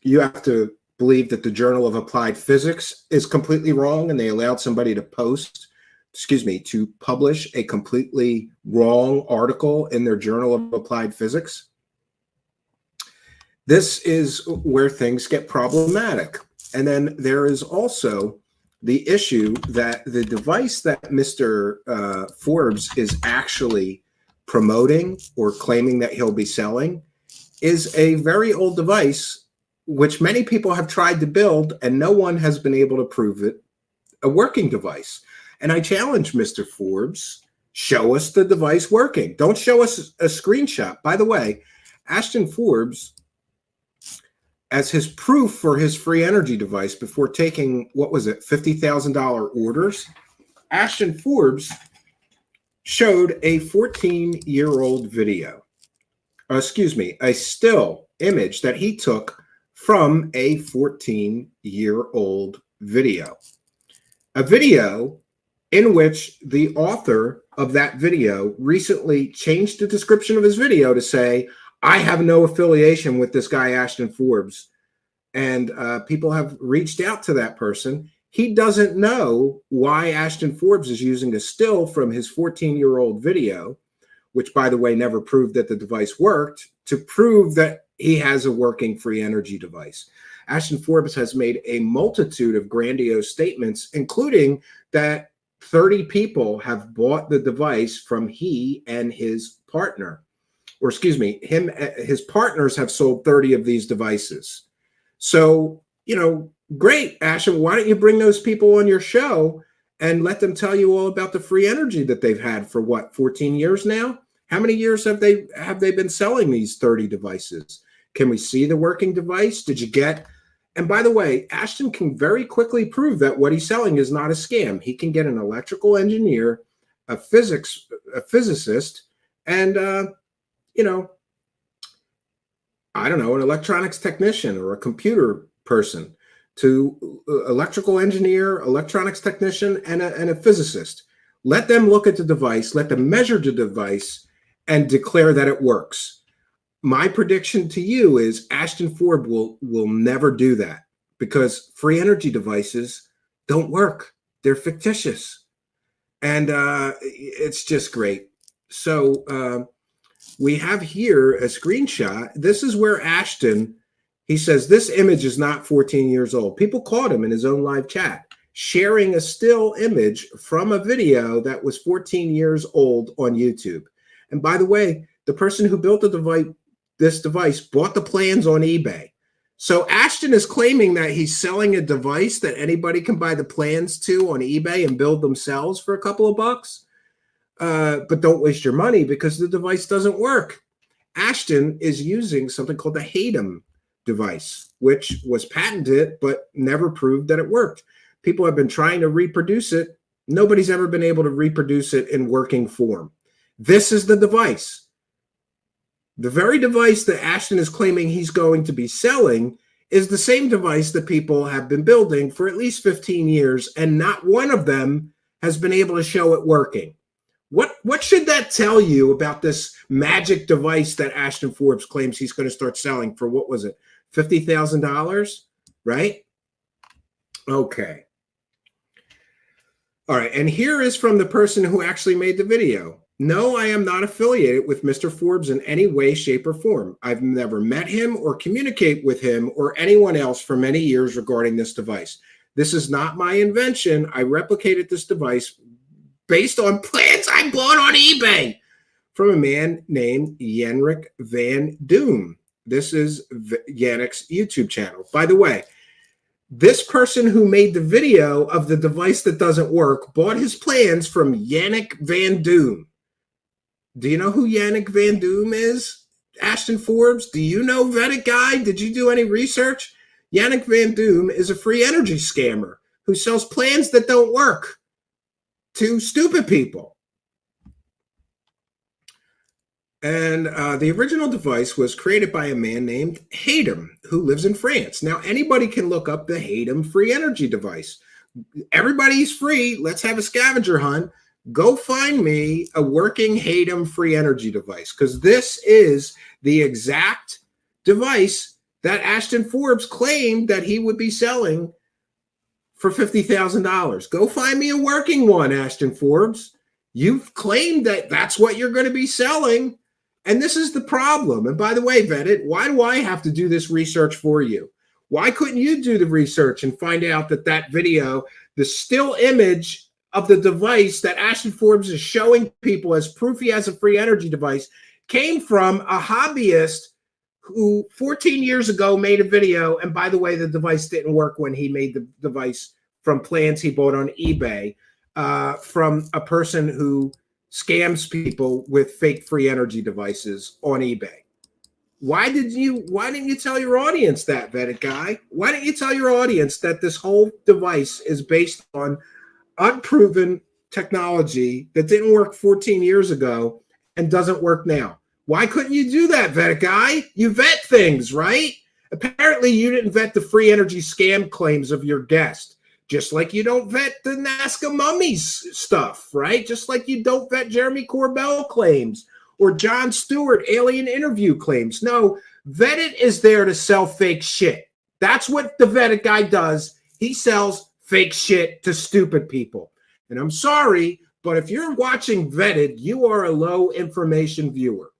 You have to believe that the Journal of Applied Physics is completely wrong, and they allowed somebody to publish a completely wrong article in their Journal of Applied Physics. This is where things get problematic. And then there is also the issue that the device that Mr. Forbes is actually promoting or claiming that he'll be selling is a very old device, which many people have tried to build, and no one has been able to prove it a working device. And I challenge Mr. Forbes, show us the device working. Don't show us a screenshot. By the way, Ashton Forbes, as his proof for his free energy device before taking, what was it, $50,000 orders, Ashton Forbes showed a 14-year-old video. A still image that he took from a 14-year-old video. A video in which the author of that video recently changed the description of his video to say, I have no affiliation with this guy, Ashton Forbes. And people have reached out to that person. He doesn't know why Ashton Forbes is using a still from his 14-year-old video, which, by the way, never proved that the device worked, to prove that he has a working free energy device. Ashton Forbes has made a multitude of grandiose statements, including that 30 people have bought the device from he and his partner. Or excuse me, his partners have sold 30 of these devices. So, great, Ashton, why don't you bring those people on your show and let them tell you all about the free energy that they've had for 14 years now? How many years have they been selling these 30 devices? Can we see the working device? Did you get? And by the way, Ashton can very quickly prove that what he's selling is not a scam. He can get an electrical engineer, a physicist, and I don't know, an electronics technician or a computer person, to electrical engineer, electronics technician, and a physicist. Let them look at the device, let them measure the device, and declare that it works. My prediction to you is Ashton Forbes will never do that, because free energy devices don't work. They're fictitious. And it's just great. So we have here a screenshot. This is where Ashton, he says, this image is not 14 years old. People caught him in his own live chat, sharing a still image from a video that was 14 years old on YouTube. And by the way, the person who built this device bought the plans on eBay. So Ashton is claiming that he's selling a device that anybody can buy the plans to on eBay and build themselves for a couple of bucks. But don't waste your money because the device doesn't work. Ashton is using something called the HADEM device, which was patented but never proved that it worked. People have been trying to reproduce it. Nobody's ever been able to reproduce it in working form. This is the device. The very device that Ashton is claiming he's going to be selling is the same device that people have been building for at least 15 years, and not one of them has been able to show it working. What should that tell you about this magic device that Ashton Forbes claims he's going to start selling for, what was it, $50,000, right? Okay. All right, and here is from the person who actually made the video. No, I am not affiliated with Mr. Forbes in any way, shape, or form. I've never met him or communicate with him or anyone else for many years regarding this device. This is not my invention. I replicated this device based on plans I bought on eBay from a man named Yannick Van Doom. This is Yannick's YouTube channel. By the way, this person who made the video of the device that doesn't work bought his plans from Yannick Van Doom. Do you know who Yannick Van Doom is, Ashton Forbes? Do you know Vetted Guy? Did you do any research? Yannick Van Doom is a free energy scammer who sells plans that don't work to stupid people. And the original device was created by a man named Hayden, who lives in France. Now, anybody can look up the Hayden free energy device. Everybody's free. Let's have a scavenger hunt. Go find me a working Hayden free energy device, because this is the exact device that Ashton Forbes claimed that he would be selling for $50,000. Go find me a working one, Ashton Forbes. You've claimed that that's what you're going to be selling. And this is the problem. And by the way, Vetted, why do I have to do this research for you? Why couldn't you do the research and find out that that video, the still image of the device that Ashton Forbes is showing people as proof he has a free energy device, came from a hobbyist who 14 years ago made a video. And by the way, the device didn't work when he made the device from plans he bought on eBay, from a person who scams people with fake free energy devices on eBay. Why didn't you tell your audience that, Vetted guy? Why didn't you tell your audience that this whole device is based on unproven technology that didn't work 14 years ago and doesn't work now? Why couldn't you do that, Vetted guy? You vet things, right? Apparently you didn't vet the free energy scam claims of your guest. Just like you don't vet the Nazca mummies stuff, right? Just like you don't vet Jeremy Corbell claims or Jon Stewart alien interview claims. No, Vetted is there to sell fake shit. That's what the Vetted guy does. He sells fake shit to stupid people. And I'm sorry, but if you're watching Vetted, you are a low information viewer.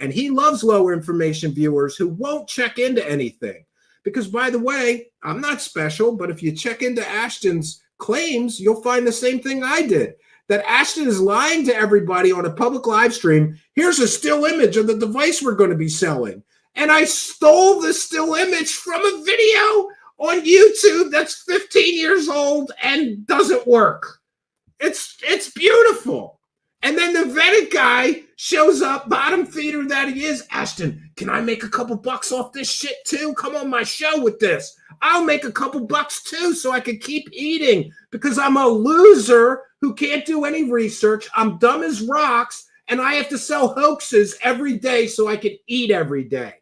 And he loves low information viewers who won't check into anything. Because, by the way, I'm not special, but if you check into Ashton's claims, you'll find the same thing I did. That Ashton is lying to everybody on a public live stream. Here's a still image of the device we're going to be selling. And I stole the still image from a video on YouTube that's 15 years old and doesn't work. It's beautiful. And then the Vetted guy shows up, bottom feeder that he is. Ashton, can I make a couple bucks off this shit too? Come on my show with this. I'll make a couple bucks too so I can keep eating, because I'm a loser who can't do any research. I'm dumb as rocks, and I have to sell hoaxes every day so I can eat every day.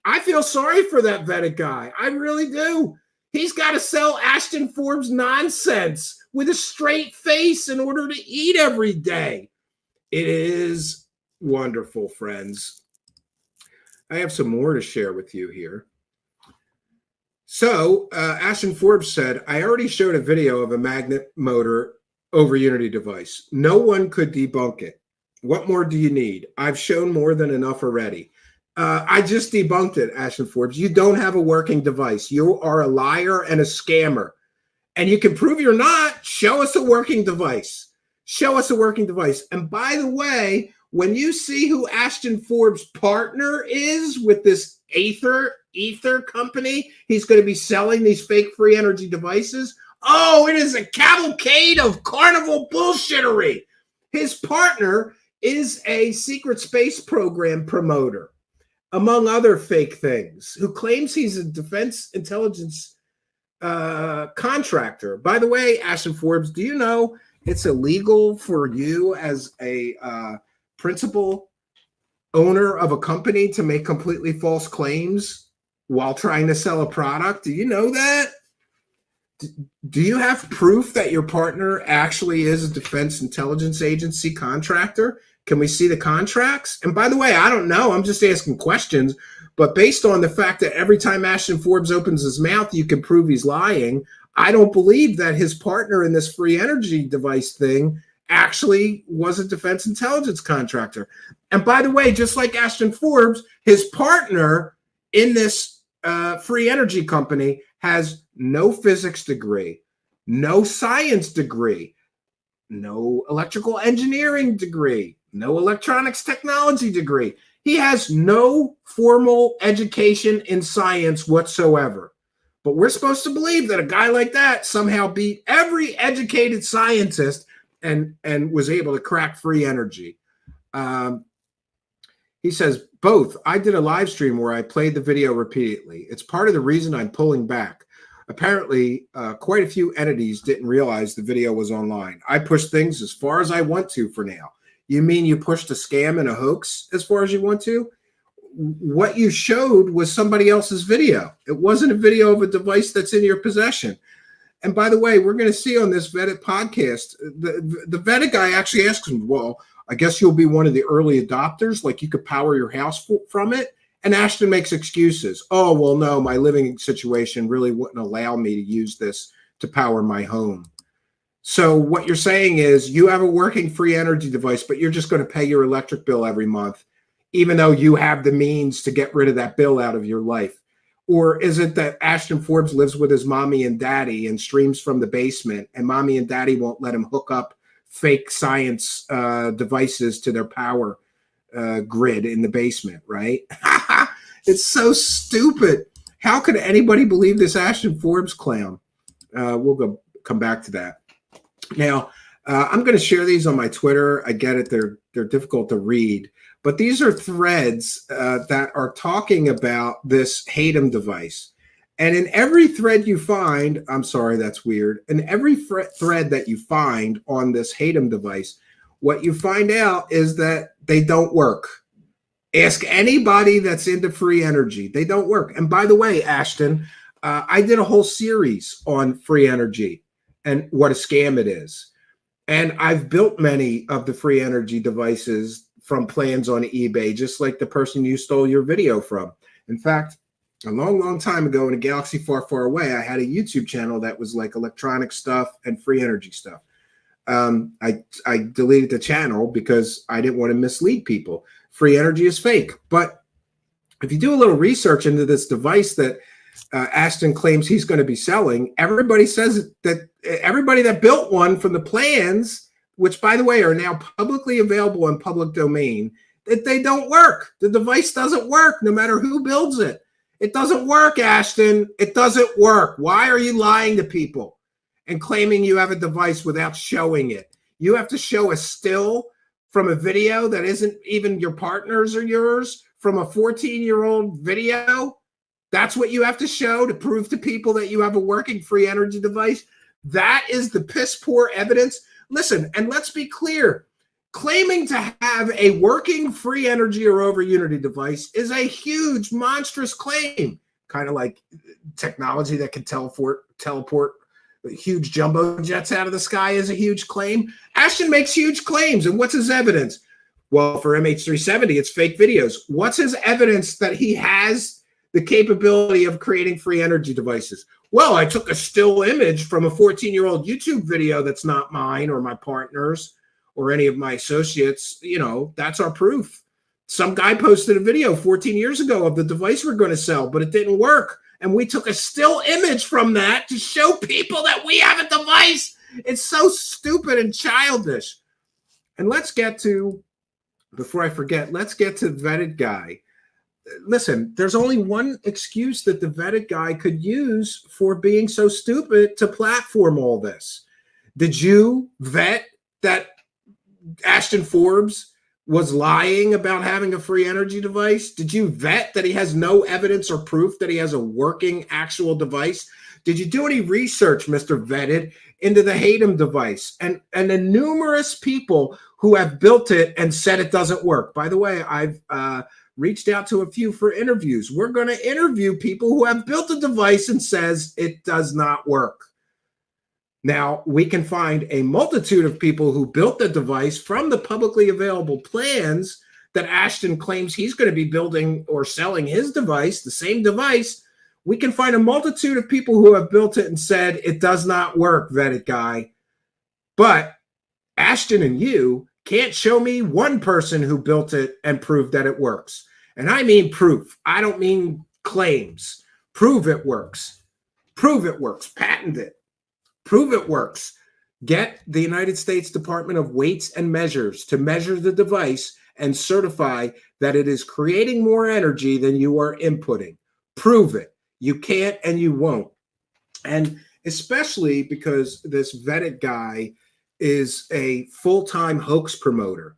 I feel sorry for that Vetted guy. I really do. He's got to sell Ashton Forbes nonsense with a straight face in order to eat every day. It is wonderful, friends. I have some more to share with you here. So, Ashton Forbes said, I already showed a video of a magnet motor over Unity device. No one could debunk it. What more do you need? I've shown more than enough already. I just debunked it, Ashton Forbes. You don't have a working device. You are a liar and a scammer. And you can prove you're not. Show us a working device. Show us a working device. And by the way, when you see who Ashton Forbes' partner is with this Ether company, he's going to be selling these fake free energy devices. Oh, it is a cavalcade of carnival bullshittery. His partner is a secret space program promoter, among other fake things, who claims he's a defense intelligence contractor. By the way, Ashton Forbes, do you know it's illegal for you as a principal owner of a company to make completely false claims while trying to sell a product? Do you know that? Do you have proof that your partner actually is a defense intelligence agency contractor? Can we see the contracts? And by the way, I don't know. I'm just asking questions. But based on the fact that every time Ashton Forbes opens his mouth, you can prove he's lying, I don't believe that his partner in this free energy device thing actually was a defense intelligence contractor. And by the way, just like Ashton Forbes, his partner in this free energy company has no physics degree, no science degree, no electrical engineering degree, no electronics technology degree. He has no formal education in science whatsoever. But we're supposed to believe that a guy like that somehow beat every educated scientist and was able to crack free energy. He says, both. I did a live stream where I played the video repeatedly. It's part of the reason I'm pulling back. Apparently, quite a few entities didn't realize the video was online. I push things as far as I want to for now. You mean you pushed a scam and a hoax as far as you want to? What you showed was somebody else's video. It wasn't a video of a device that's in your possession. And by the way, we're going to see on this vetted podcast, the vetted guy actually asks him, well, I guess you'll be one of the early adopters, like you could power your house from it. And Ashton makes excuses. Oh, well, no, my living situation really wouldn't allow me to use this to power my home. So what you're saying is you have a working free energy device, but you're just going to pay your electric bill every month, even though you have the means to get rid of that bill out of your life. Or is it that Ashton Forbes lives with his mommy and daddy and streams from the basement, and mommy and daddy won't let him hook up fake science devices to their power grid in the basement, right? It's so stupid. How could anybody believe this Ashton Forbes clown? We'll come back to that. Now, I'm going to share these on my Twitter. I get it. They're difficult to read. But these are threads that are talking about this HATEM device. And in every thread you find, I'm sorry, that's weird. In every thread that you find on this HATEM device, what you find out is that they don't work. Ask anybody that's into free energy. They don't work. And by the way, Ashton, I did a whole series on free energy and what a scam it is. And I've built many of the free energy devices from plans on eBay, just like the person you stole your video from. In fact, a long, long time ago in a galaxy far, far away, I had a YouTube channel that was like electronic stuff and free energy stuff. I deleted the channel because I didn't want to mislead people. Free energy is fake. But if you do a little research into this device that Ashton claims he's going to be selling, everybody says that everybody that built one from the plans, which by the way are now publicly available in public domain, that they don't work. The device doesn't work no matter who builds it. It doesn't work, Ashton. It doesn't work. Why are you lying to people and claiming you have a device without showing it? You have to show a still from a video that isn't even your partner's or yours, from a 14-year-old video. That's what you have to show to prove to people that you have a working free energy device. That is the piss poor evidence. Listen, and let's be clear. Claiming to have a working free energy or over unity device is a huge, monstrous claim. Kind of like technology that can teleport huge jumbo jets out of the sky is a huge claim. Ashton makes huge claims. And what's his evidence? Well, for MH370, it's fake videos. What's his evidence that he has the capability of creating free energy devices? Well, I took a still image from a 14-year-old YouTube video that's not mine or my partner's or any of my associates. You know, that's our proof. Some guy posted a video 14 years ago of the device we're going to sell, but it didn't work. And we took a still image from that to show people that we have a device. It's so stupid and childish. And let's get to, before I forget, let's get to the vetted guy. Listen, there's only one excuse that the vetted guy could use for being so stupid to platform all this. Did you vet that Ashton Forbes was lying about having a free energy device? Did you vet that he has no evidence or proof that he has a working actual device? Did you do any research, Mr. Vetted, into the HATEM device and the numerous people who have built it and said it doesn't work? By the way, I've reached out to a few for interviews. We're going to interview people who have built a device and says it does not work. Now, we can find a multitude of people who built the device from the publicly available plans that Ashton claims he's going to be building or selling his device, the same device. We can find a multitude of people who have built it and said it does not work, vetted guy. But Ashton and you can't show me one person who built it and proved that it works. And I mean proof. I don't mean claims. Prove it works. Prove it works. Patent it. Prove it works. Get the United States Department of Weights and Measures to measure the device and certify that it is creating more energy than you are inputting. Prove it. You can't and you won't. And especially because this vetted guy is a full-time hoax promoter.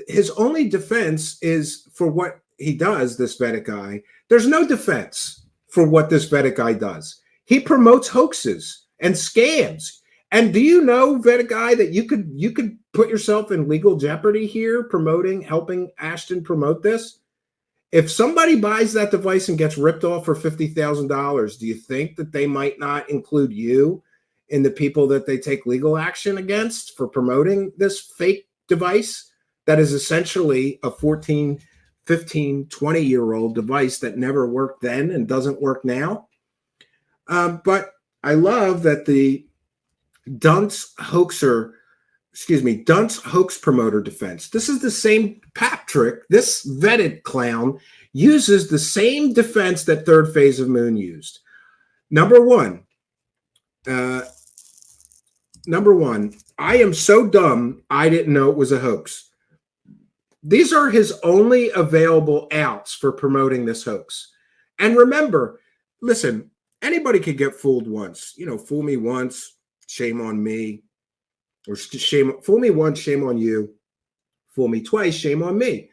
His only defense is for what he does, this vetted guy. There's no defense for what this vetted guy does. He promotes hoaxes and scams. And do you know, Vedic Guy, that you could put yourself in legal jeopardy here helping Ashton promote this? If somebody buys that device and gets ripped off for $50,000, do you think that they might not include you in the people that they take legal action against for promoting this fake device that is essentially a 14, 15, 20-year-old device that never worked then and doesn't work now? But I love that the Dunce hoax promoter defense. This is the same pap trick. This vetted clown uses the same defense that Third Phase of Moon used. Number one, I am so dumb, I didn't know it was a hoax. These are his only available outs for promoting this hoax. And remember, listen, anybody could get fooled once. Fool me once, shame on me. Or fool me once, shame on you. Fool me twice, shame on me.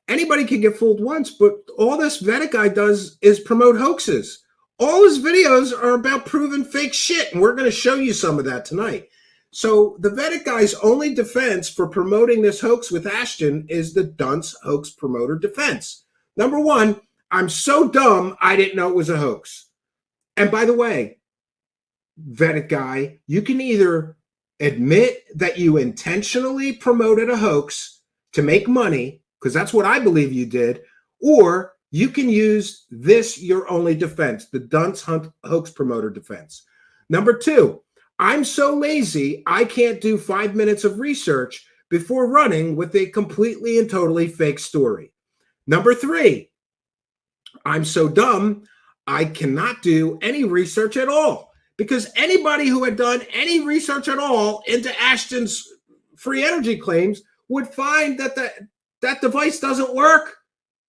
Anybody can get fooled once, but all this Vedic guy does is promote hoaxes. All his videos are about proving fake shit, and we're going to show you some of that tonight. So the Vedic guy's only defense for promoting this hoax with Ashton is the dunce hoax promoter defense. Number one, I'm so dumb, I didn't know it was a hoax. And by the way, Vedic guy, you can either admit that you intentionally promoted a hoax to make money, because that's what I believe you did, or you can use this, your only defense, the dunce hoax promoter defense. Number two, I'm so lazy, I can't do 5 minutes of research before running with a completely and totally fake story. Number three, I'm so dumb, I cannot do any research at all. Because anybody who had done any research at all into Ashton's free energy claims would find that that device doesn't work.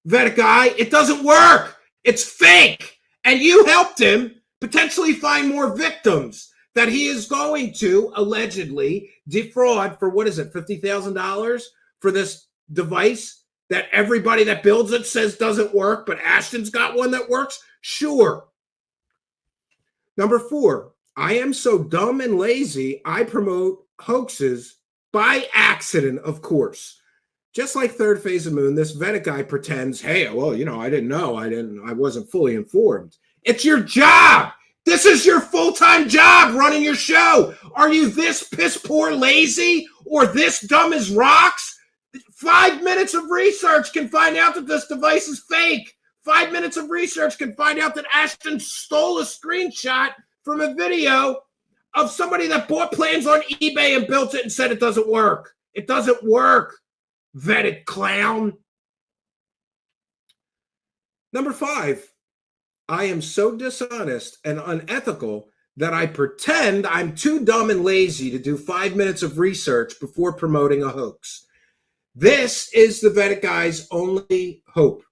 Vedic guy, it doesn't work. It's fake. And you helped him potentially find more victims that he is going to allegedly defraud for, $50,000 for this device that everybody that builds it says doesn't work, but Ashton's got one that works? Sure. Number four, I am so dumb and lazy, I promote hoaxes by accident, of course. Just like Third Phase of Moon, this Vedic guy pretends, hey, well, I didn't know. I wasn't fully informed. It's your job. This is your full-time job running your show. Are you this piss poor lazy or this dumb as rocks? 5 minutes of research can find out that this device is fake. 5 minutes of research can find out that Ashton stole a screenshot from a video of somebody that bought plans on eBay and built it and said it doesn't work. It doesn't work, vetted clown. Number five, I am so dishonest and unethical that I pretend I'm too dumb and lazy to do 5 minutes of research before promoting a hoax. This is the Vedic guy's only hope.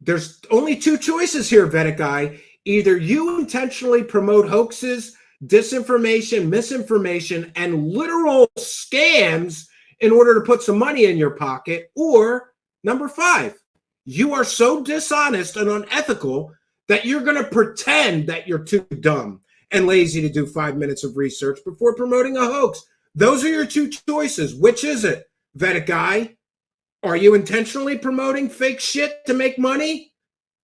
There's only two choices here, Vedic guy. Either you intentionally promote hoaxes, disinformation, misinformation, and literal scams in order to put some money in your pocket, or number five, you are so dishonest and unethical that you're going to pretend that you're too dumb and lazy to do 5 minutes of research before promoting a hoax. Those are your two choices. Which is it, Vedic guy? Are you intentionally promoting fake shit to make money?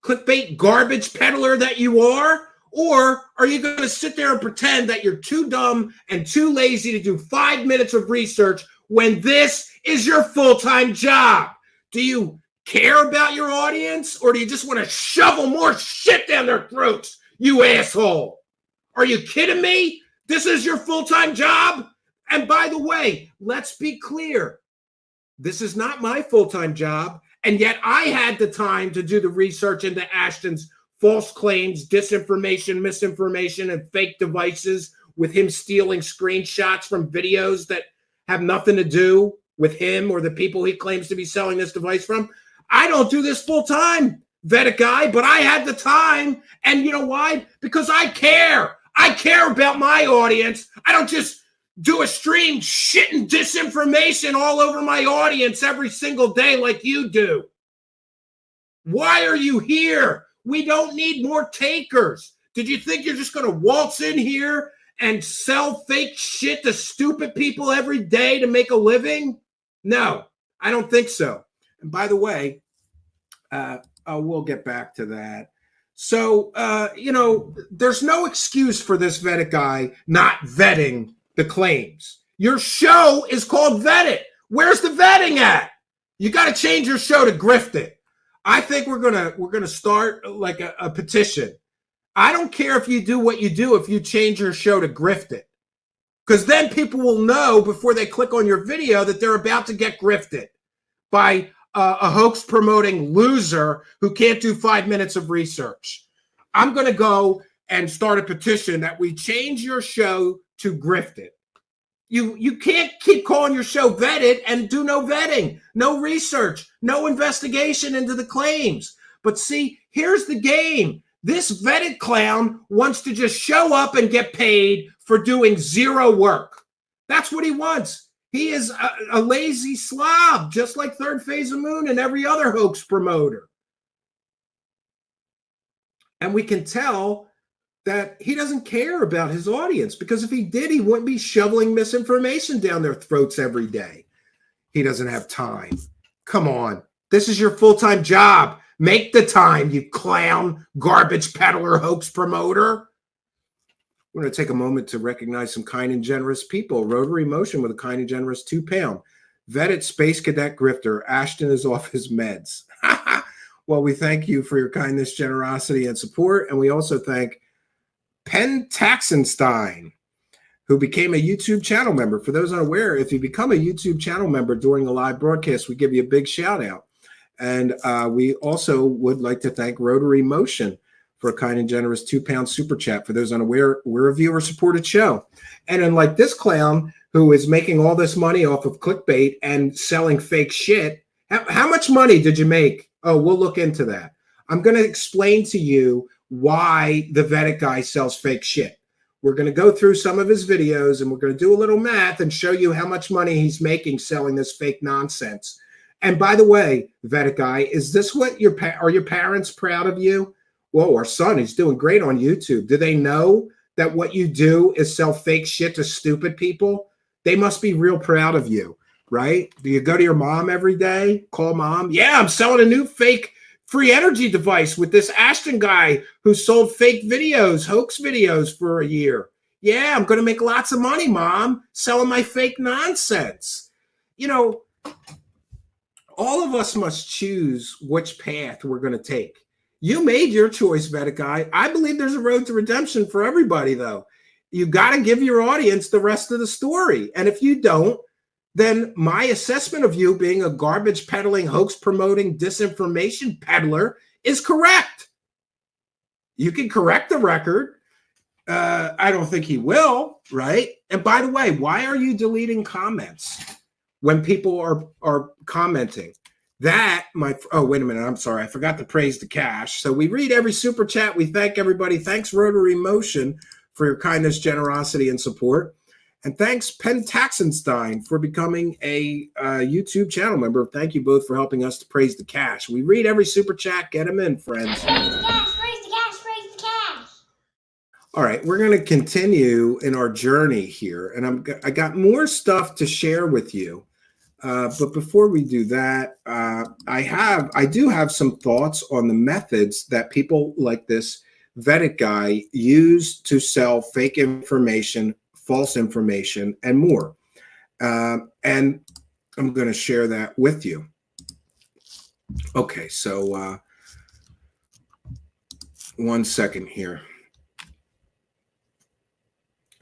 Clickbait garbage peddler that you are? Or are you going to sit there and pretend that you're too dumb and too lazy to do 5 minutes of research when this is your full-time job? Do you care about your audience, or do you just want to shovel more shit down their throats, you asshole? Are you kidding me? This is your full-time job? And by the way, let's be clear. This is not my full-time job, and yet I had the time to do the research into Ashton's false claims, disinformation, misinformation, and fake devices with him stealing screenshots from videos that have nothing to do with him or the people he claims to be selling this device from. I don't do this full-time, Vedic guy, but I had the time, and you know why? Because I care. I care about my audience. I don't just do a stream shitting disinformation all over my audience every single day like you do. Why are you here? We don't need more takers. Did you think you're just going to waltz in here and sell fake shit to stupid people every day to make a living? No, I don't think so. And by the way, we'll get back to that. So, there's no excuse for this vetted guy not vetting the claims. Your show is called Vet It. Where's the vetting at? You got to change your show to Grift It. I think we're gonna start like a petition. I don't care if you do what you do if you change your show to Grift It, because then people will know before they click on your video that they're about to get grifted by a hoax promoting loser who can't do 5 minutes of research. I'm going to go and start a petition that we change your show to Grift It. You can't keep calling your show Vetted and do no vetting, no research, no investigation into the claims. But see, here's the game. This vetted clown wants to just show up and get paid for doing zero work. That's what he wants. He is a lazy slob, just like Third Phase of Moon and every other hoax promoter. And we can tell that he doesn't care about his audience, because if he did, he wouldn't be shoveling misinformation down their throats every day. He doesn't have time. Come on. This is your full-time job. Make the time, you clown, garbage peddler, hoax promoter. We're going to take a moment to recognize some kind and generous people. Rotary Motion with a kind and generous £2. Vetted Space Cadet Grifter. Ashton is off his meds. Well, we thank you for your kindness, generosity, and support. And we also thank Penn Taxenstein, who became a YouTube channel member. For those unaware, if you become a YouTube channel member during a live broadcast, we give you a big shout out. And we also would like to thank Rotary Motion for a kind and generous £2 super chat. For those unaware, we're a viewer-supported show. And unlike this clown who is making all this money off of clickbait and selling fake shit, how much money did you make? Oh, we'll look into that. I'm going to explain to you why the vetted guy sells fake shit. We're going to go through some of his videos, and we're going to do a little math and show you how much money he's making selling this fake nonsense. And by the way, vetted guy, is this what are your parents proud of you? Whoa, our son, he's doing great on YouTube. Do they know that what you do is sell fake shit to stupid people? They must be real proud of you, right? Do you go to your mom every day? Call mom? Yeah, I'm selling a new fake free energy device with this Ashton guy who sold fake videos, hoax videos for a year. Yeah, I'm going to make lots of money, Mom, selling my fake nonsense. All of us must choose which path we're going to take. You made your choice, vetted guy. I believe there's a road to redemption for everybody, though. You got to give your audience the rest of the story. And if you don't, then my assessment of you being a garbage peddling, hoax promoting, disinformation peddler is correct. You can correct the record. I don't think he will, right? And by the way, why are you deleting comments when people are commenting? Oh, wait a minute. I'm sorry. I forgot to praise the cash. So we read every super chat. We thank everybody. Thanks, Rotary Motion, for your kindness, generosity, and support. And thanks, Penn Taxenstein, for becoming a YouTube channel member. Thank you both for helping us to praise the cash. We read every super chat. Get them in, friends. Praise the cash, praise the cash, praise the cash. All right, we're going to continue in our journey here. And I got more stuff to share with you. But before we do that, I do have some thoughts on the methods that people like this vetted guy use to sell fake information, false information, and more. And I'm going to share that with you. Okay, so 1 second here.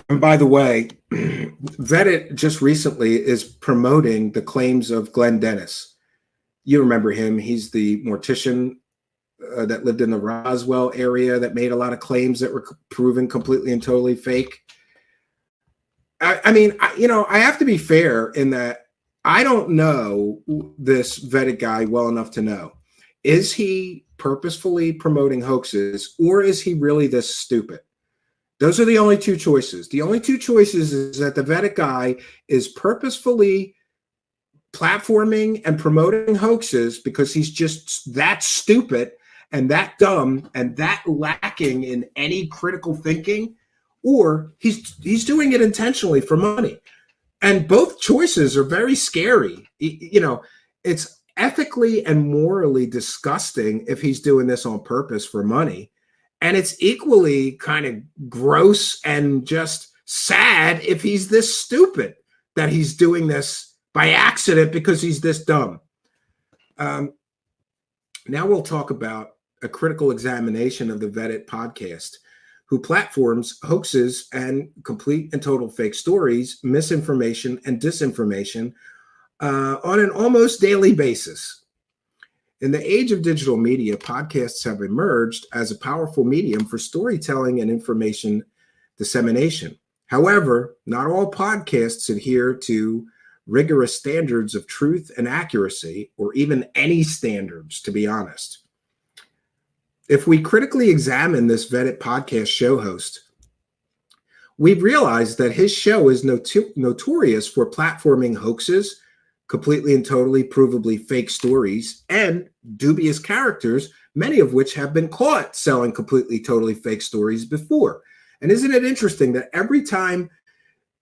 And by the way, Vetted just recently is promoting the claims of Glenn Dennis. You remember him. He's the mortician that lived in the Roswell area that made a lot of claims that were proven completely and totally fake. I mean, I have to be fair in that I don't know this vetted guy well enough to know. Is he purposefully promoting hoaxes, or is he really this stupid? Those are the only two choices. The only two choices is that the vetted guy is purposefully platforming and promoting hoaxes because he's just that stupid and that dumb and that lacking in any critical thinking, or he's doing it intentionally for money. And both choices are very scary. You know, it's ethically and morally disgusting if he's doing this on purpose for money. And it's equally kind of gross and just sad if he's this stupid that he's doing this by accident because he's this dumb. Now we'll talk about a critical examination of the Vetted podcast, who platforms hoaxes and complete and total fake stories, misinformation and disinformation on an almost daily basis. In the age of digital media, podcasts have emerged as a powerful medium for storytelling and information dissemination. However, not all podcasts adhere to rigorous standards of truth and accuracy, or even any standards, to be honest. If we critically examine this Vetted podcast show host, we've realized that his show is notorious for platforming hoaxes, completely and totally provably fake stories, and dubious characters, many of which have been caught selling completely totally fake stories before. And isn't it interesting that every time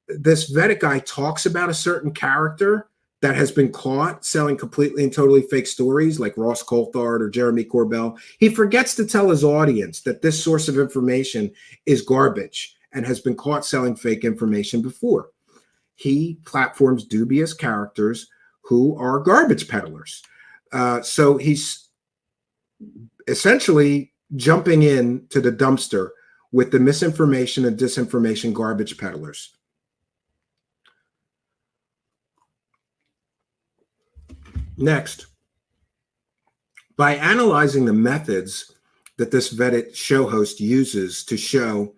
this Vetted guy talks about a certain character that has been caught selling completely and totally fake stories, like Ross Coulthard or Jeremy Corbell, he forgets to tell his audience that this source of information is garbage and has been caught selling fake information before. He platforms dubious characters who are garbage peddlers. So he's essentially jumping into the dumpster with the misinformation and disinformation garbage peddlers. Next, by analyzing the methods that this Vetted show host uses to show,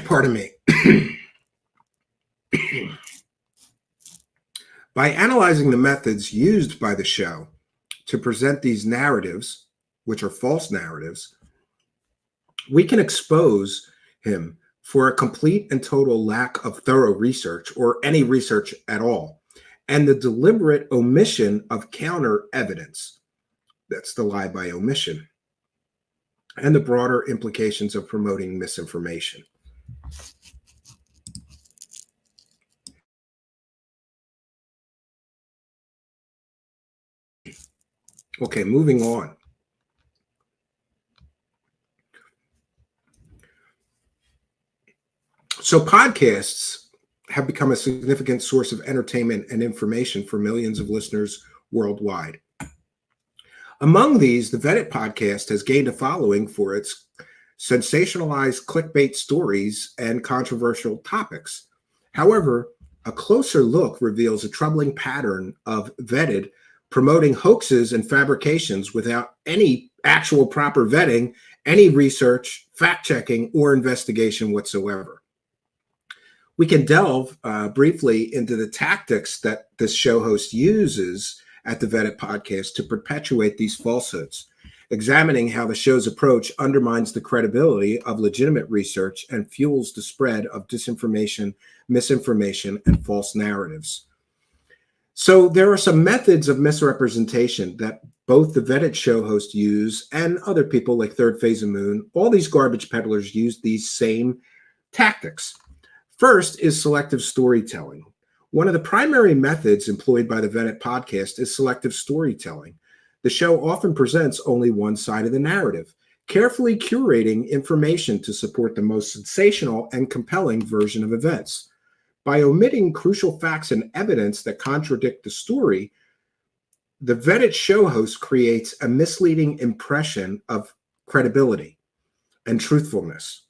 pardon me, by analyzing the methods used by the show to present these narratives, which are false narratives, we can expose him for a complete and total lack of thorough research, or any research at all, and the deliberate omission of counter evidence. That's the lie by omission, and the broader implications of promoting misinformation. Okay, moving on. So podcasts have become a significant source of entertainment and information for millions of listeners worldwide. Among these, the Vetted podcast has gained a following for its sensationalized clickbait stories and controversial topics. However, a closer look reveals a troubling pattern of Vetted promoting hoaxes and fabrications without any actual proper vetting, any research, fact-checking, or investigation whatsoever. We can delve briefly into the tactics that this show host uses at the Vetted podcast to perpetuate these falsehoods, examining how the show's approach undermines the credibility of legitimate research and fuels the spread of disinformation, misinformation, and false narratives. So there are some methods of misrepresentation that both the Vetted show host use and other people like Third Phase of Moon. All these garbage peddlers use these same tactics. First is selective storytelling. One of the primary methods employed by the Vetted podcast is selective storytelling. The show often presents only one side of the narrative, carefully curating information to support the most sensational and compelling version of events. By omitting crucial facts and evidence that contradict the story, the Vetted show host creates a misleading impression of credibility and truthfulness.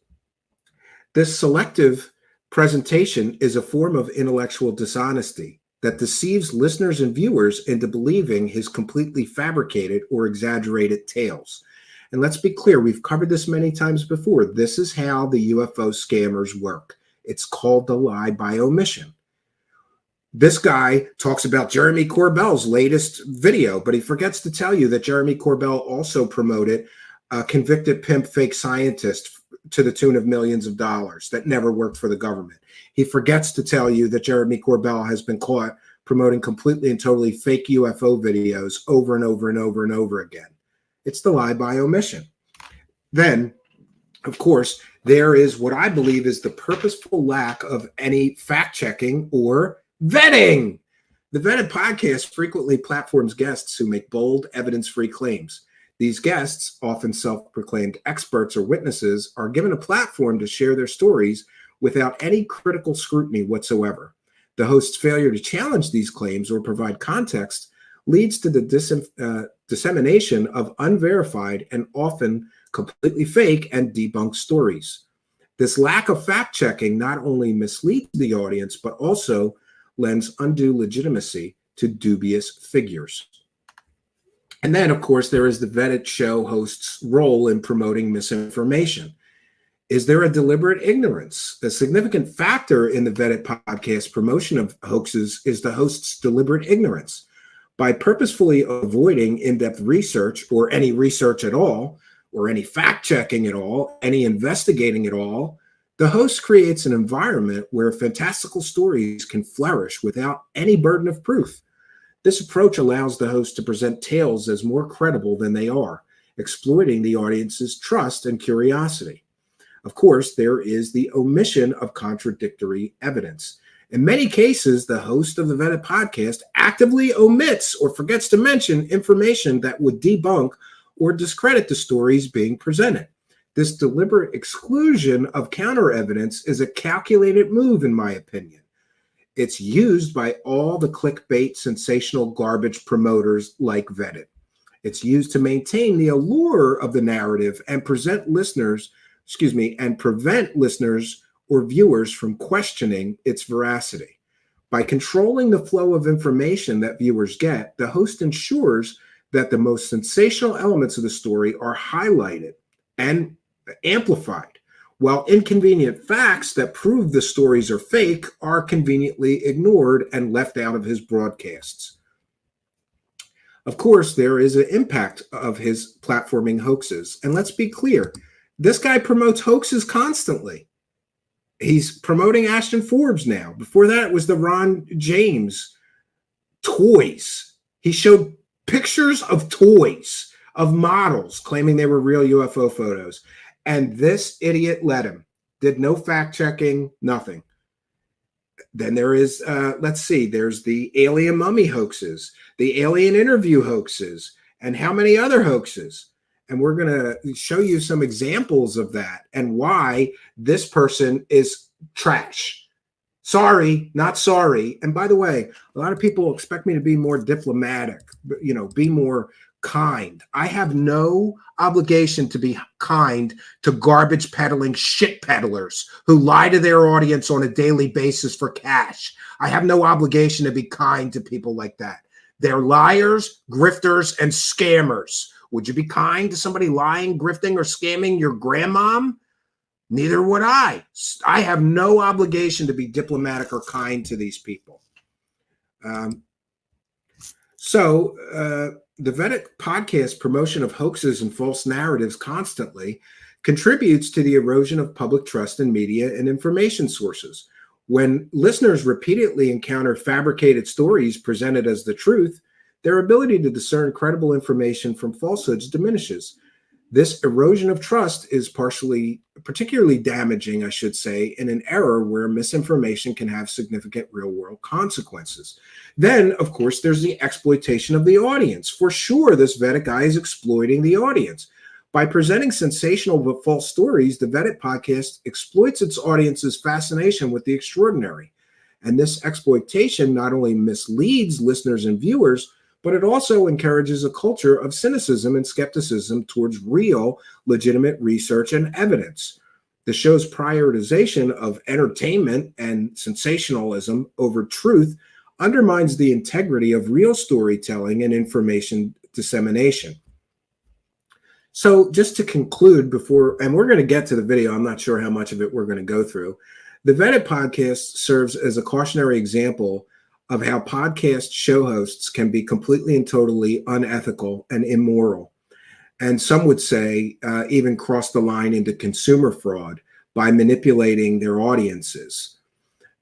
This selective presentation is a form of intellectual dishonesty that deceives listeners and viewers into believing his completely fabricated or exaggerated tales. And let's be clear, we've covered this many times before. This is how the UFO scammers work. It's called the lie by omission. This guy talks about Jeremy Corbell's latest video, but he forgets to tell you that Jeremy Corbell also promoted a convicted pimp fake scientist to the tune of millions of dollars that never worked for the government. He forgets to tell you that Jeremy Corbell has been caught promoting completely and totally fake UFO videos over and over and over and over again. It's the lie by omission. Then Of course, there is what I believe is the purposeful lack of any fact-checking or vetting. The Vetted podcast frequently platforms guests who make bold, evidence-free claims. These guests, often self-proclaimed experts or witnesses, are given a platform to share their stories without any critical scrutiny whatsoever. The host's failure to challenge these claims or provide context leads to the dissemination of unverified and often completely fake and debunked stories. This lack of fact-checking not only misleads the audience, but also lends undue legitimacy to dubious figures. And then, of course, there is the vetted show host's role in promoting misinformation. Is there a deliberate ignorance? A significant factor in the vetted podcast promotion of hoaxes is the host's deliberate ignorance. By purposefully avoiding in-depth research or any research at all, or any fact-checking at all, any investigating at all, the host creates an environment where fantastical stories can flourish without any burden of proof. This approach allows the host to present tales as more credible than they are, exploiting the audience's trust and curiosity. Of course, there is the omission of contradictory evidence. In many cases, the host of the Vetted podcast actively omits or forgets to mention information that would debunk or discredit the stories being presented. This deliberate exclusion of counter evidence is a calculated move, in my opinion. It's used by all the clickbait, sensational garbage promoters like Vetted. It's used to maintain the allure of the narrative and prevent listeners or viewers from questioning its veracity. By controlling the flow of information that viewers get, the host ensures that the most sensational elements of the story are highlighted and amplified, while inconvenient facts that prove the stories are fake are conveniently ignored and left out of his broadcasts. Of course, there is an impact of his platforming hoaxes. And let's be clear, this guy promotes hoaxes constantly. He's promoting Ashton Forbes now. Before that, it was the Ron James toys. He showed pictures of toys, of models, claiming they were real UFO photos. And this idiot let him. Did no fact-checking, nothing. Then there is, there's the alien mummy hoaxes, the alien interview hoaxes, and how many other hoaxes. And we're going to show you some examples of that and why this person is trash. Sorry, not sorry. And by the way, a lot of people expect me to be more diplomatic, be more kind. I have no obligation to be kind to garbage peddling shit peddlers who lie to their audience on a daily basis for cash. I have no obligation to be kind to people like that. They're liars, grifters, and scammers. Would you be kind to somebody lying, grifting, or scamming your grandmom? Neither would I. I have no obligation to be diplomatic or kind to these people. The Vetted podcast promotion of hoaxes and false narratives constantly contributes to the erosion of public trust in media and information sources. When listeners repeatedly encounter fabricated stories presented as the truth, their ability to discern credible information from falsehoods diminishes. This erosion of trust is particularly damaging, I should say, in an era where misinformation can have significant real-world consequences. Then, of course, there's the exploitation of the audience. For sure, this Vetted guy is exploiting the audience. By presenting sensational but false stories, the Vetted podcast exploits its audience's fascination with the extraordinary. And this exploitation not only misleads listeners and viewers, but it also encourages a culture of cynicism and skepticism towards real, legitimate research and evidence. The show's prioritization of entertainment and sensationalism over truth undermines the integrity of real storytelling and information dissemination. So just to conclude and we're going to get to the video, I'm not sure how much of it we're going to go through. The Vetted podcast serves as a cautionary example of how podcast show hosts can be completely and totally unethical and immoral. And some would say even cross the line into consumer fraud by manipulating their audiences.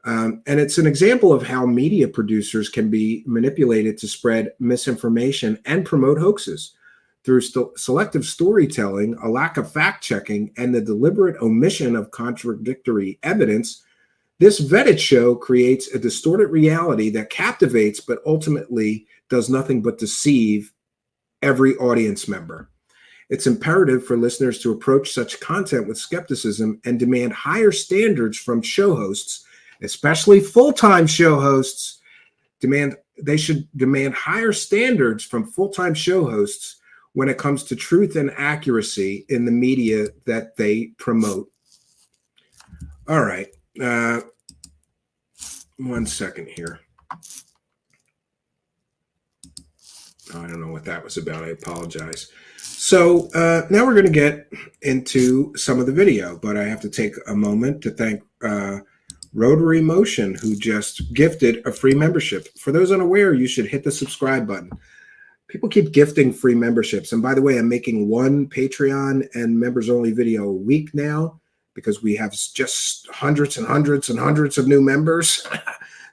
And it's an example of how media producers can be manipulated to spread misinformation and promote hoaxes. through selective storytelling, a lack of fact-checking, and the deliberate omission of contradictory evidence, this vetted show creates a distorted reality that captivates but ultimately does nothing but deceive every audience member. It's imperative for listeners to approach such content with skepticism and demand higher standards from show hosts, especially full-time show hosts. They should demand higher standards from full-time show hosts when it comes to truth and accuracy in the media that they promote. All right. 1 second here. I don't know what that was about. I apologize. So now we're going to get into some of the video, but I have to take a moment to thank Rotary Motion, who just gifted a free membership. For those unaware, you should hit the subscribe button. People keep gifting free memberships. And by the way, I'm making one Patreon and members only video a week now because we have just hundreds and hundreds and hundreds of new members,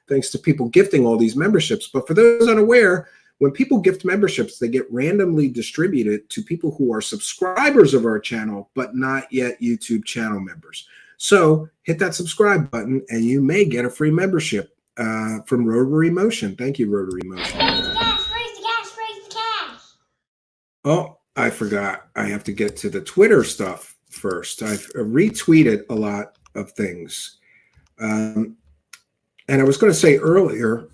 thanks to people gifting all these memberships. But for those unaware, when people gift memberships, they get randomly distributed to people who are subscribers of our channel, but not yet YouTube channel members. So hit that subscribe button and you may get a free membership from Rotary Motion. Thank you, Rotary Motion. Raise the cash, raise the cash, raise the cash. Oh, I forgot. I have to get to the Twitter stuff first. I've retweeted a lot of things. And I was going to say earlier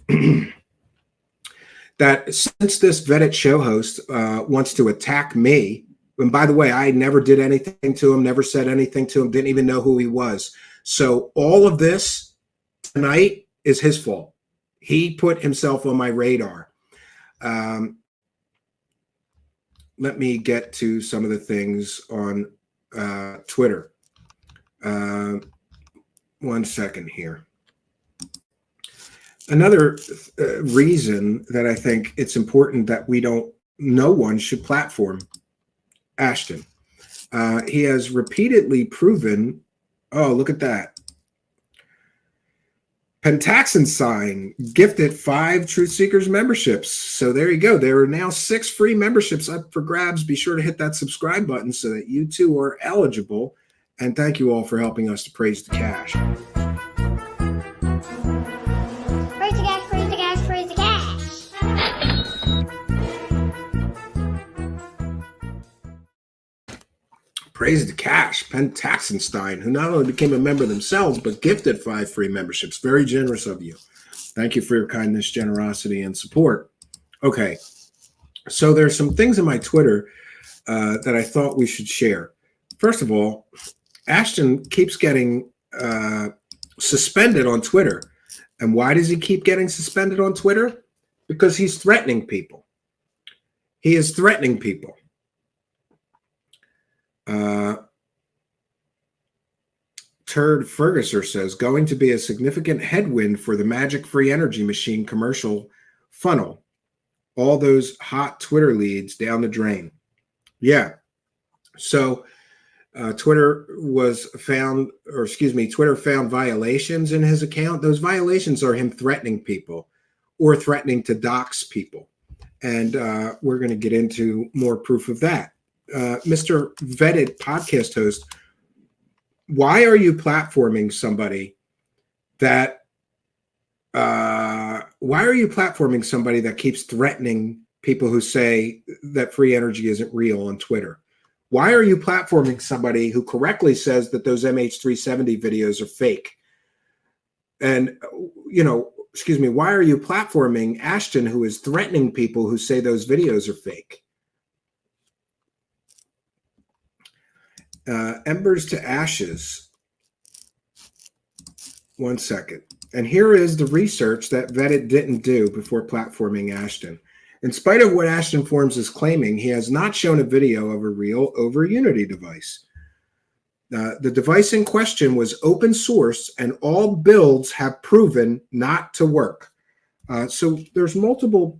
that since this vetted show host wants to attack me, and by the way, I never did anything to him, never said anything to him, didn't even know who he was. So all of this tonight is his fault. He put himself on my radar. Let me get to some of the things on Twitter. 1 second here. Another reason that I think it's important that no one should platform Ashton. He has repeatedly proven, oh, look at that. Pentaxin sign gifted 5 Truth Seekers memberships. So there you go. There are now 6 free memberships up for grabs. Be sure to hit that subscribe button so that you too are eligible. And thank you all for helping us to praise the cash. Raise the cash, raise the cash, raise the cash. Praise the cash, Pentaxenstein, who not only became a member themselves, but gifted 5 free memberships. Very generous of you. Thank you for your kindness, generosity, and support. Okay, so there's some things in my Twitter that I thought we should share. First of all, Ashton keeps getting suspended on Twitter. And why does he keep getting suspended on Twitter? Because he's threatening people. He is threatening people. Turd Ferguser says, going to be a significant headwind for the Magic Free Energy Machine commercial funnel. All those hot Twitter leads down the drain. Yeah. So Twitter found violations in his account. Those violations are him threatening people or threatening to dox people. And we're going to get into more proof of that. Mr. Vetted podcast host, why are you platforming somebody that keeps threatening people who say that free energy isn't real on Twitter? Why are you platforming somebody who correctly says that those MH370 videos are fake? And, why are you platforming Ashton, who is threatening people who say those videos are fake? Embers to ashes. 1 second. And here is the research that Vetted didn't do before platforming Ashton. In spite of what Ashton Forbes is claiming, he has not shown a video of a real over Unity device. The device in question was open source, and all builds have proven not to work. So there's multiple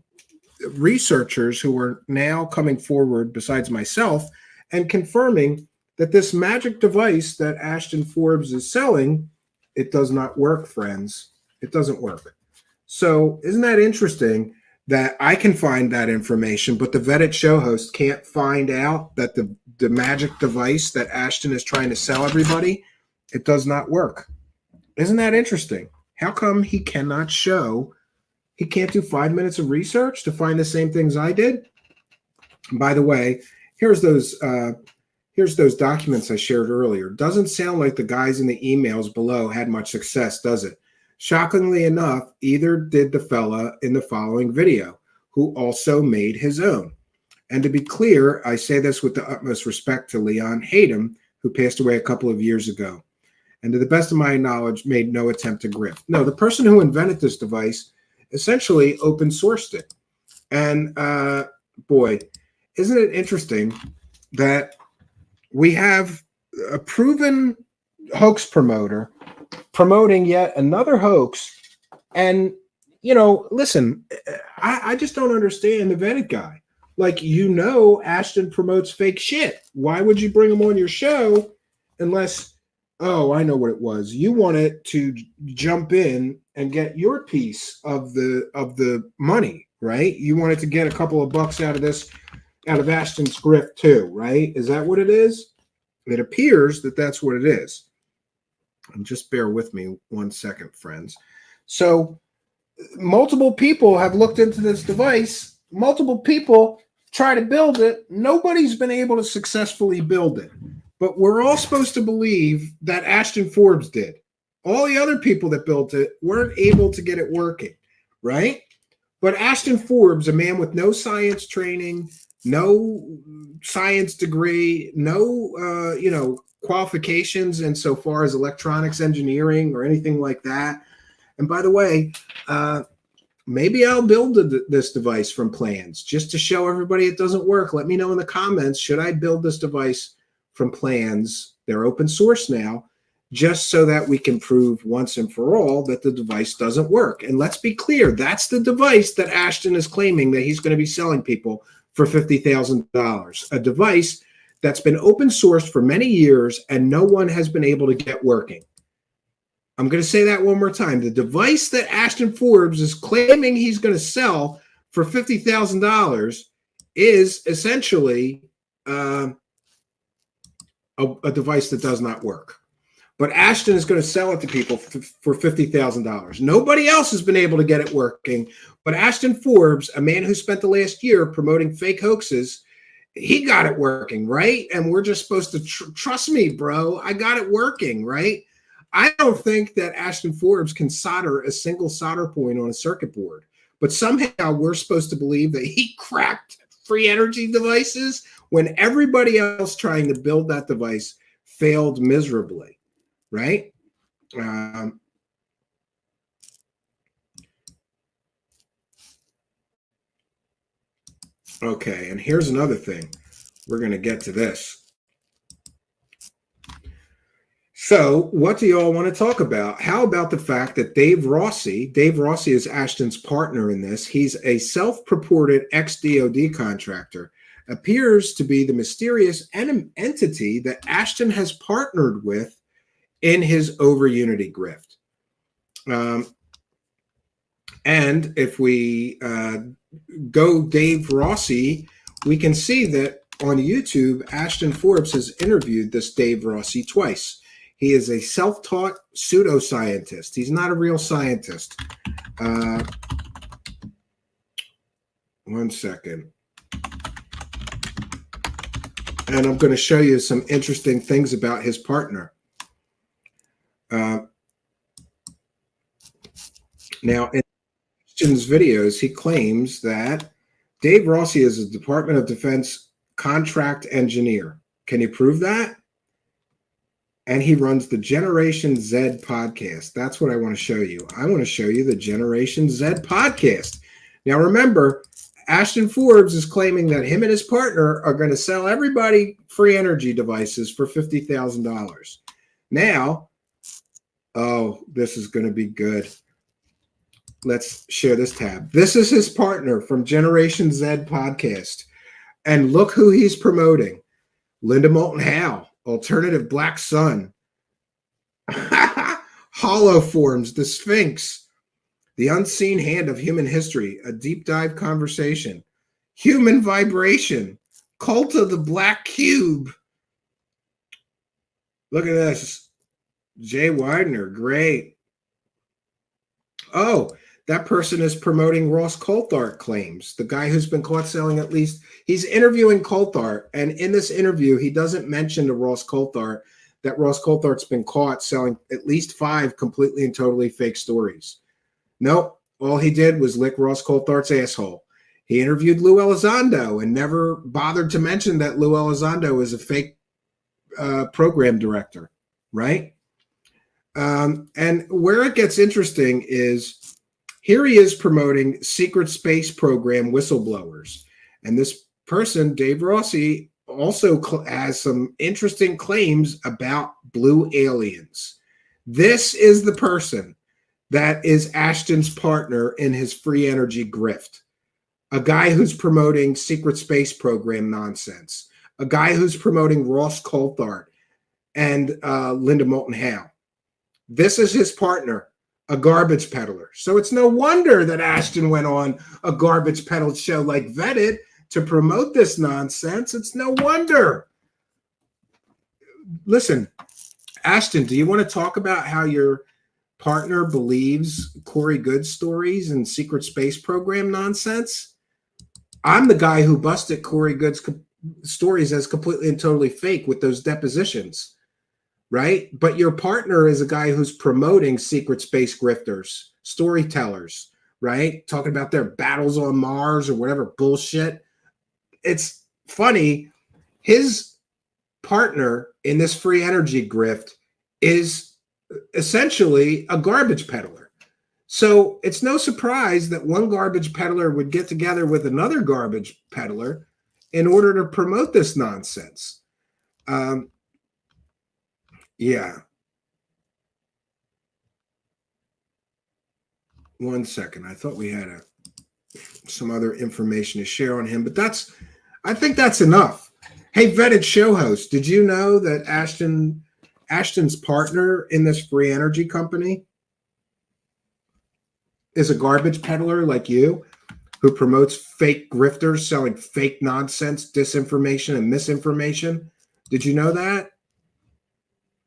researchers who are now coming forward, besides myself, and confirming that this magic device that Ashton Forbes is selling, it does not work, friends. It doesn't work. So isn't that interesting that I can find that information, but the vetted show host can't find out that the magic device that Ashton is trying to sell everybody, it does not work. Isn't that interesting? How come he cannot show, he can't do 5 minutes of research to find the same things I did? And by the way, here's those documents I shared earlier. Doesn't sound like the guys in the emails below had much success, does it? Shockingly enough, either did the fella in the following video, who also made his own. And to be clear, I say this with the utmost respect to Leon Hayden, who passed away a couple of years ago, and to the best of my knowledge, made no attempt to grift. No, the person who invented this device essentially open sourced it. And boy, isn't it interesting that we have a proven hoax promoter promoting yet another hoax. And, you know, listen, I just don't understand the vetted guy. Like, you know, Ashton promotes fake shit. Why would you bring him on your show unless, oh, I know what it was. You wanted to jump in and get your piece of the money, right? You wanted to get a couple of bucks out of this, out of Ashton's grift too, right? Is that what it is? It appears that that's what it is. And just bear with me 1 second, friends. So multiple people have looked into this device. Multiple people try to build it. Nobody's been able to successfully build it. But we're all supposed to believe that Ashton Forbes did. All the other people that built it weren't able to get it working, right? But Ashton Forbes, a man with no science training, no science degree, no, qualifications insofar as electronics engineering or anything like that. And by the way, maybe I'll build this device from plans just to show everybody it doesn't work. Let me know in the comments, should I build this device from plans? They're open source now, just so that we can prove once and for all that the device doesn't work. And let's be clear, that's the device that Ashton is claiming that he's going to be selling people for $50,000, a device that's been open sourced for many years and no one has been able to get working. I'm going to say that one more time. The device that Ashton Forbes is claiming he's going to sell for $50,000 is essentially a device that does not work. But Ashton is going to sell it to people for $50,000. Nobody else has been able to get it working. But Ashton Forbes, a man who spent the last year promoting fake hoaxes, he got it working, right? And we're just supposed to trust me, bro. I got it working, right? I don't think that Ashton Forbes can solder a single solder point on a circuit board. But somehow we're supposed to believe that he cracked free energy devices when everybody else trying to build that device failed miserably, right? Okay, and here's another thing. We're going to get to this. So what do y'all want to talk about? How about the fact that Dave Rossi is Ashton's partner in this. He's a self-purported ex-DOD contractor, appears to be the mysterious entity that Ashton has partnered with in his over Unity grift. And if we go Dave Rossi, we can see that on YouTube, Ashton Forbes has interviewed this Dave Rossi twice. He is a self-taught pseudoscientist. He's not a real scientist. 1 second. And I'm going to show you some interesting things about his partner. Now, in Ashton's videos, he claims that Dave Rossi is a Department of Defense contract engineer. Can you prove that? And he runs the Generation Z podcast. That's what I want to show you. I want to show you the Generation Z podcast. Now, remember, Ashton Forbes is claiming that him and his partner are going to sell everybody free energy devices for $50,000. Now, oh, this is going to be good. Let's share this tab. This is his partner from Generation Z podcast. And look who he's promoting. Linda Moulton Howe. Alternative Black Sun, Hollow Forms, the Sphinx, The Unseen Hand of Human History, a deep dive conversation. Human Vibration, Cult of the Black Cube. Look at this. Jay Widener, great. Oh, that person is promoting Ross Coulthart claims. The guy who's been caught selling at least, he's interviewing Coulthart. And in this interview, he doesn't mention to Ross Coulthart that Ross Coulthart's been caught selling at least 5 completely and totally fake stories. Nope. All he did was lick Ross Coulthart's asshole. He interviewed Lou Elizondo and never bothered to mention that Lou Elizondo is a fake program director, right? And where it gets interesting is here he is promoting secret space program whistleblowers. And this person, Dave Rossi, also has some interesting claims about blue aliens. This is the person that is Ashton's partner in his free energy grift. A guy who's promoting secret space program nonsense. A guy who's promoting Ross Coulthart and Linda Moulton Howe. This is his partner, a garbage peddler. So it's no wonder that Ashton went on a garbage peddle show like Vetted to promote this nonsense. It's no wonder. Listen, Ashton, do you want to talk about how your partner believes Corey Good's stories and secret space program nonsense? I'm the guy who busted Corey Good's stories as completely and totally fake with those depositions, right? But your partner is a guy who's promoting secret space grifters, storytellers, right? Talking about their battles on Mars or whatever bullshit. It's funny. His partner in this free energy grift is essentially a garbage peddler. So it's no surprise that one garbage peddler would get together with another garbage peddler in order to promote this nonsense. Yeah. One second. I thought we had some other information to share on him, but I think that's enough. Hey, Vetted show host, did you know that Ashton's partner in this free energy company is a garbage peddler like you who promotes fake grifters selling fake nonsense, disinformation, and misinformation? Did you know that?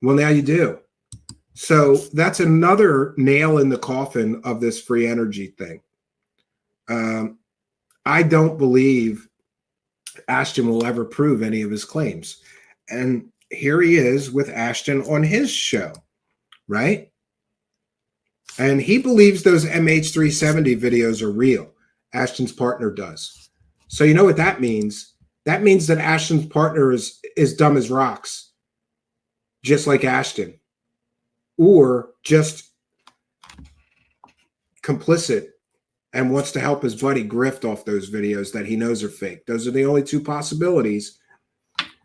Well, now you do. So that's another nail in the coffin of this free energy thing. I don't believe Ashton will ever prove any of his claims. And here he is with Ashton on his show, right? And he believes those MH370 videos are real. Ashton's partner does. So you know what that means? That means that Ashton's partner is dumb as rocks, just like Ashton, or just complicit and wants to help his buddy grift off those videos that he knows are fake. Those are the only two possibilities.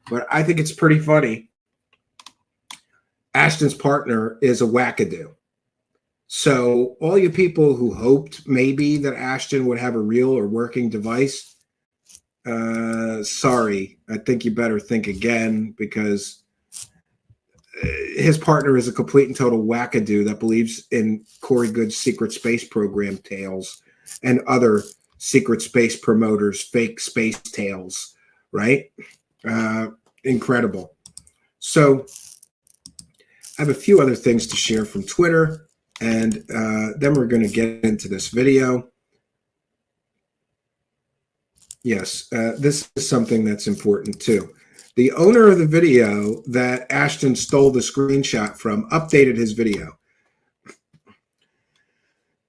But I think it's pretty funny. Ashton's partner is a wackadoo. So all you people who hoped maybe that Ashton would have a real or working device, sorry, I think you better think again, because his partner is a complete and total wackadoo that believes in Corey Good's secret space program tales and other secret space promoters, fake space tales, right? Incredible. So I have a few other things to share from Twitter, and then we're going to get into this video. Yes, this is something that's important too. The owner of the video that Ashton stole the screenshot from updated his video.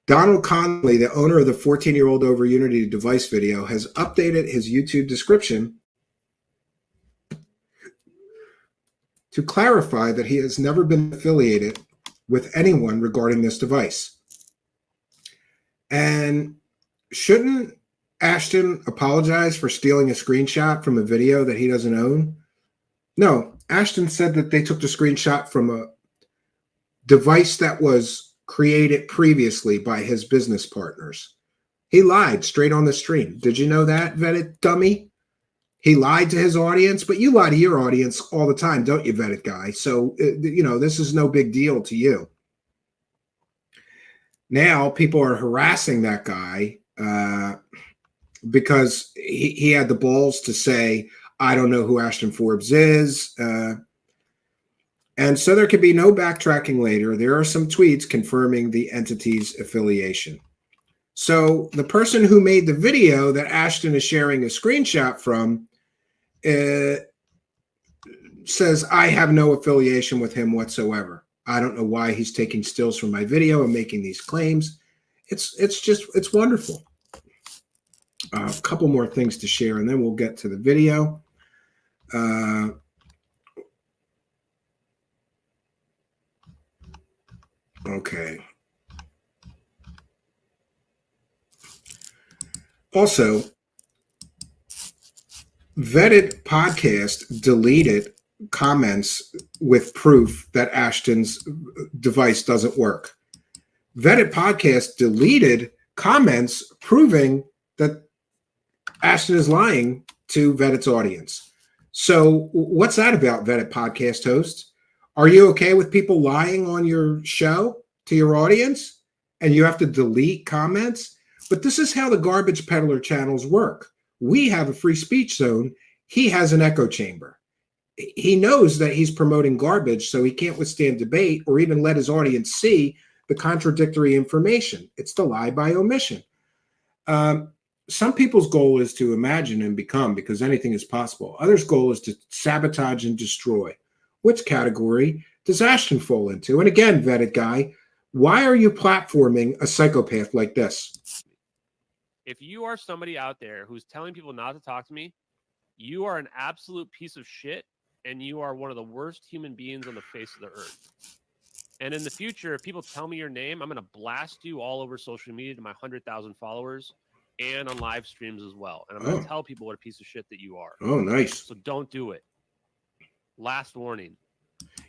Donald Conley, the owner of the 14-year-old over Unity device video, has updated his YouTube description to clarify that he has never been affiliated with anyone regarding this device. And shouldn't Ashton apologize for stealing a screenshot from a video that he doesn't own? No, Ashton said that they took the screenshot from a device that was created previously by his business partners. He lied straight on the stream. Did you know that, Vetted dummy? He lied to his audience, but you lie to your audience all the time, don't you, Vetted guy? So, you know, this is no big deal to you. Now people are harassing that guy because he had the balls to say, I don't know who Ashton Forbes is. And so there could be no backtracking later. There are some tweets confirming the entity's affiliation. So the person who made the video that Ashton is sharing a screenshot from says, I have no affiliation with him whatsoever. I don't know why he's taking stills from my video and making these claims. It's wonderful. A couple more things to share, and then we'll get to the video. Okay. Also, Vetted Podcast deleted comments with proof that Ashton's device doesn't work. Vetted Podcast deleted comments proving that Ashton is lying to Vetted's audience. So what's that about, Vetted Podcast hosts? Are you okay with people lying on your show to your audience and you have to delete comments? But this is how the garbage peddler channels work. We have a free speech zone. He has an echo chamber. He knows that he's promoting garbage, so he can't withstand debate or even let his audience see the contradictory information. It's the lie by omission. Some people's goal is to imagine and become, because anything is possible. Others' goal is to sabotage and destroy. Which category does Ashton fall into? And again, Vetted guy, why are you platforming a psychopath like this? If you are somebody out there who's telling people not to talk to me, you are an absolute piece of shit, and you are one of the worst human beings on the face of the earth. And in the future, if people tell me your name, I'm going to blast you all over social media to my 100,000 followers and on live streams as well. And I'm going to tell people what a piece of shit that you are. Oh, nice. So don't do it. Last warning.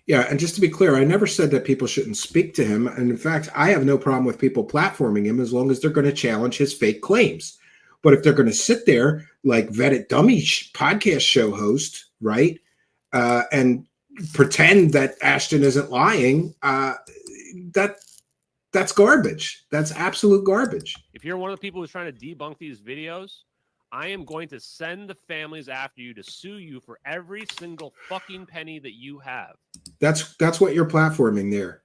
Yeah, and just to be clear, I never said that people shouldn't speak to him. And in fact, I have no problem with people platforming him as long as they're going to challenge his fake claims. But if they're going to sit there like Vetted dummy podcast show host, right, and pretend that Ashton isn't lying, that's garbage. That's absolute garbage. If you're one of the people who's trying to debunk these videos, I am going to send the families after you to sue you for every single fucking penny that you have. That's what you're platforming there,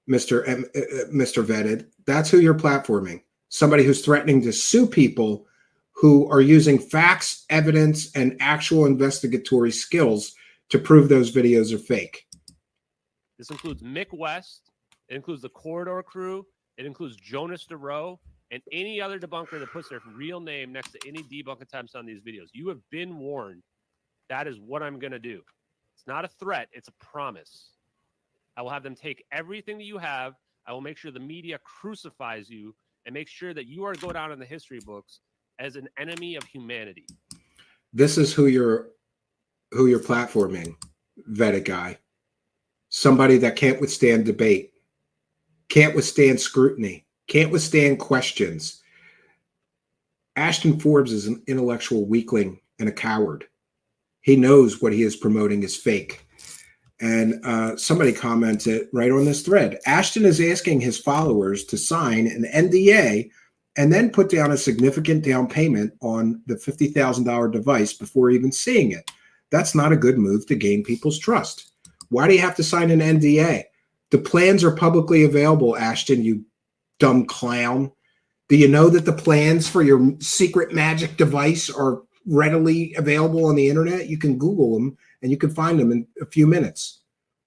Mr. Vetted. That's who you're platforming. Somebody who's threatening to sue people who are using facts, evidence, and actual investigatory skills to prove those videos are fake. This includes Mick West. It includes the Corridor Crew. It includes Jonas DeRoe and any other debunker that puts their real name next to any debunk attempts on these videos. You have been warned. That is what I'm going to do. It's not a threat. It's a promise. I will have them take everything that you have. I will make sure the media crucifies you and make sure that you are go down in the history books as an enemy of humanity. This is who you're platforming, Vetted guy. Somebody that can't withstand debate, can't withstand scrutiny, can't withstand questions. Ashton Forbes is an intellectual weakling and a coward. He knows what he is promoting is fake. And somebody commented right on this thread, Ashton is asking his followers to sign an NDA and then put down a significant down payment on the $50,000 device before even seeing it. That's not a good move to gain people's trust. Why do you have to sign an NDA? The plans are publicly available, Ashton, you dumb clown. Do you know that the plans for your secret magic device are readily available on the internet? You can Google them and you can find them in a few minutes.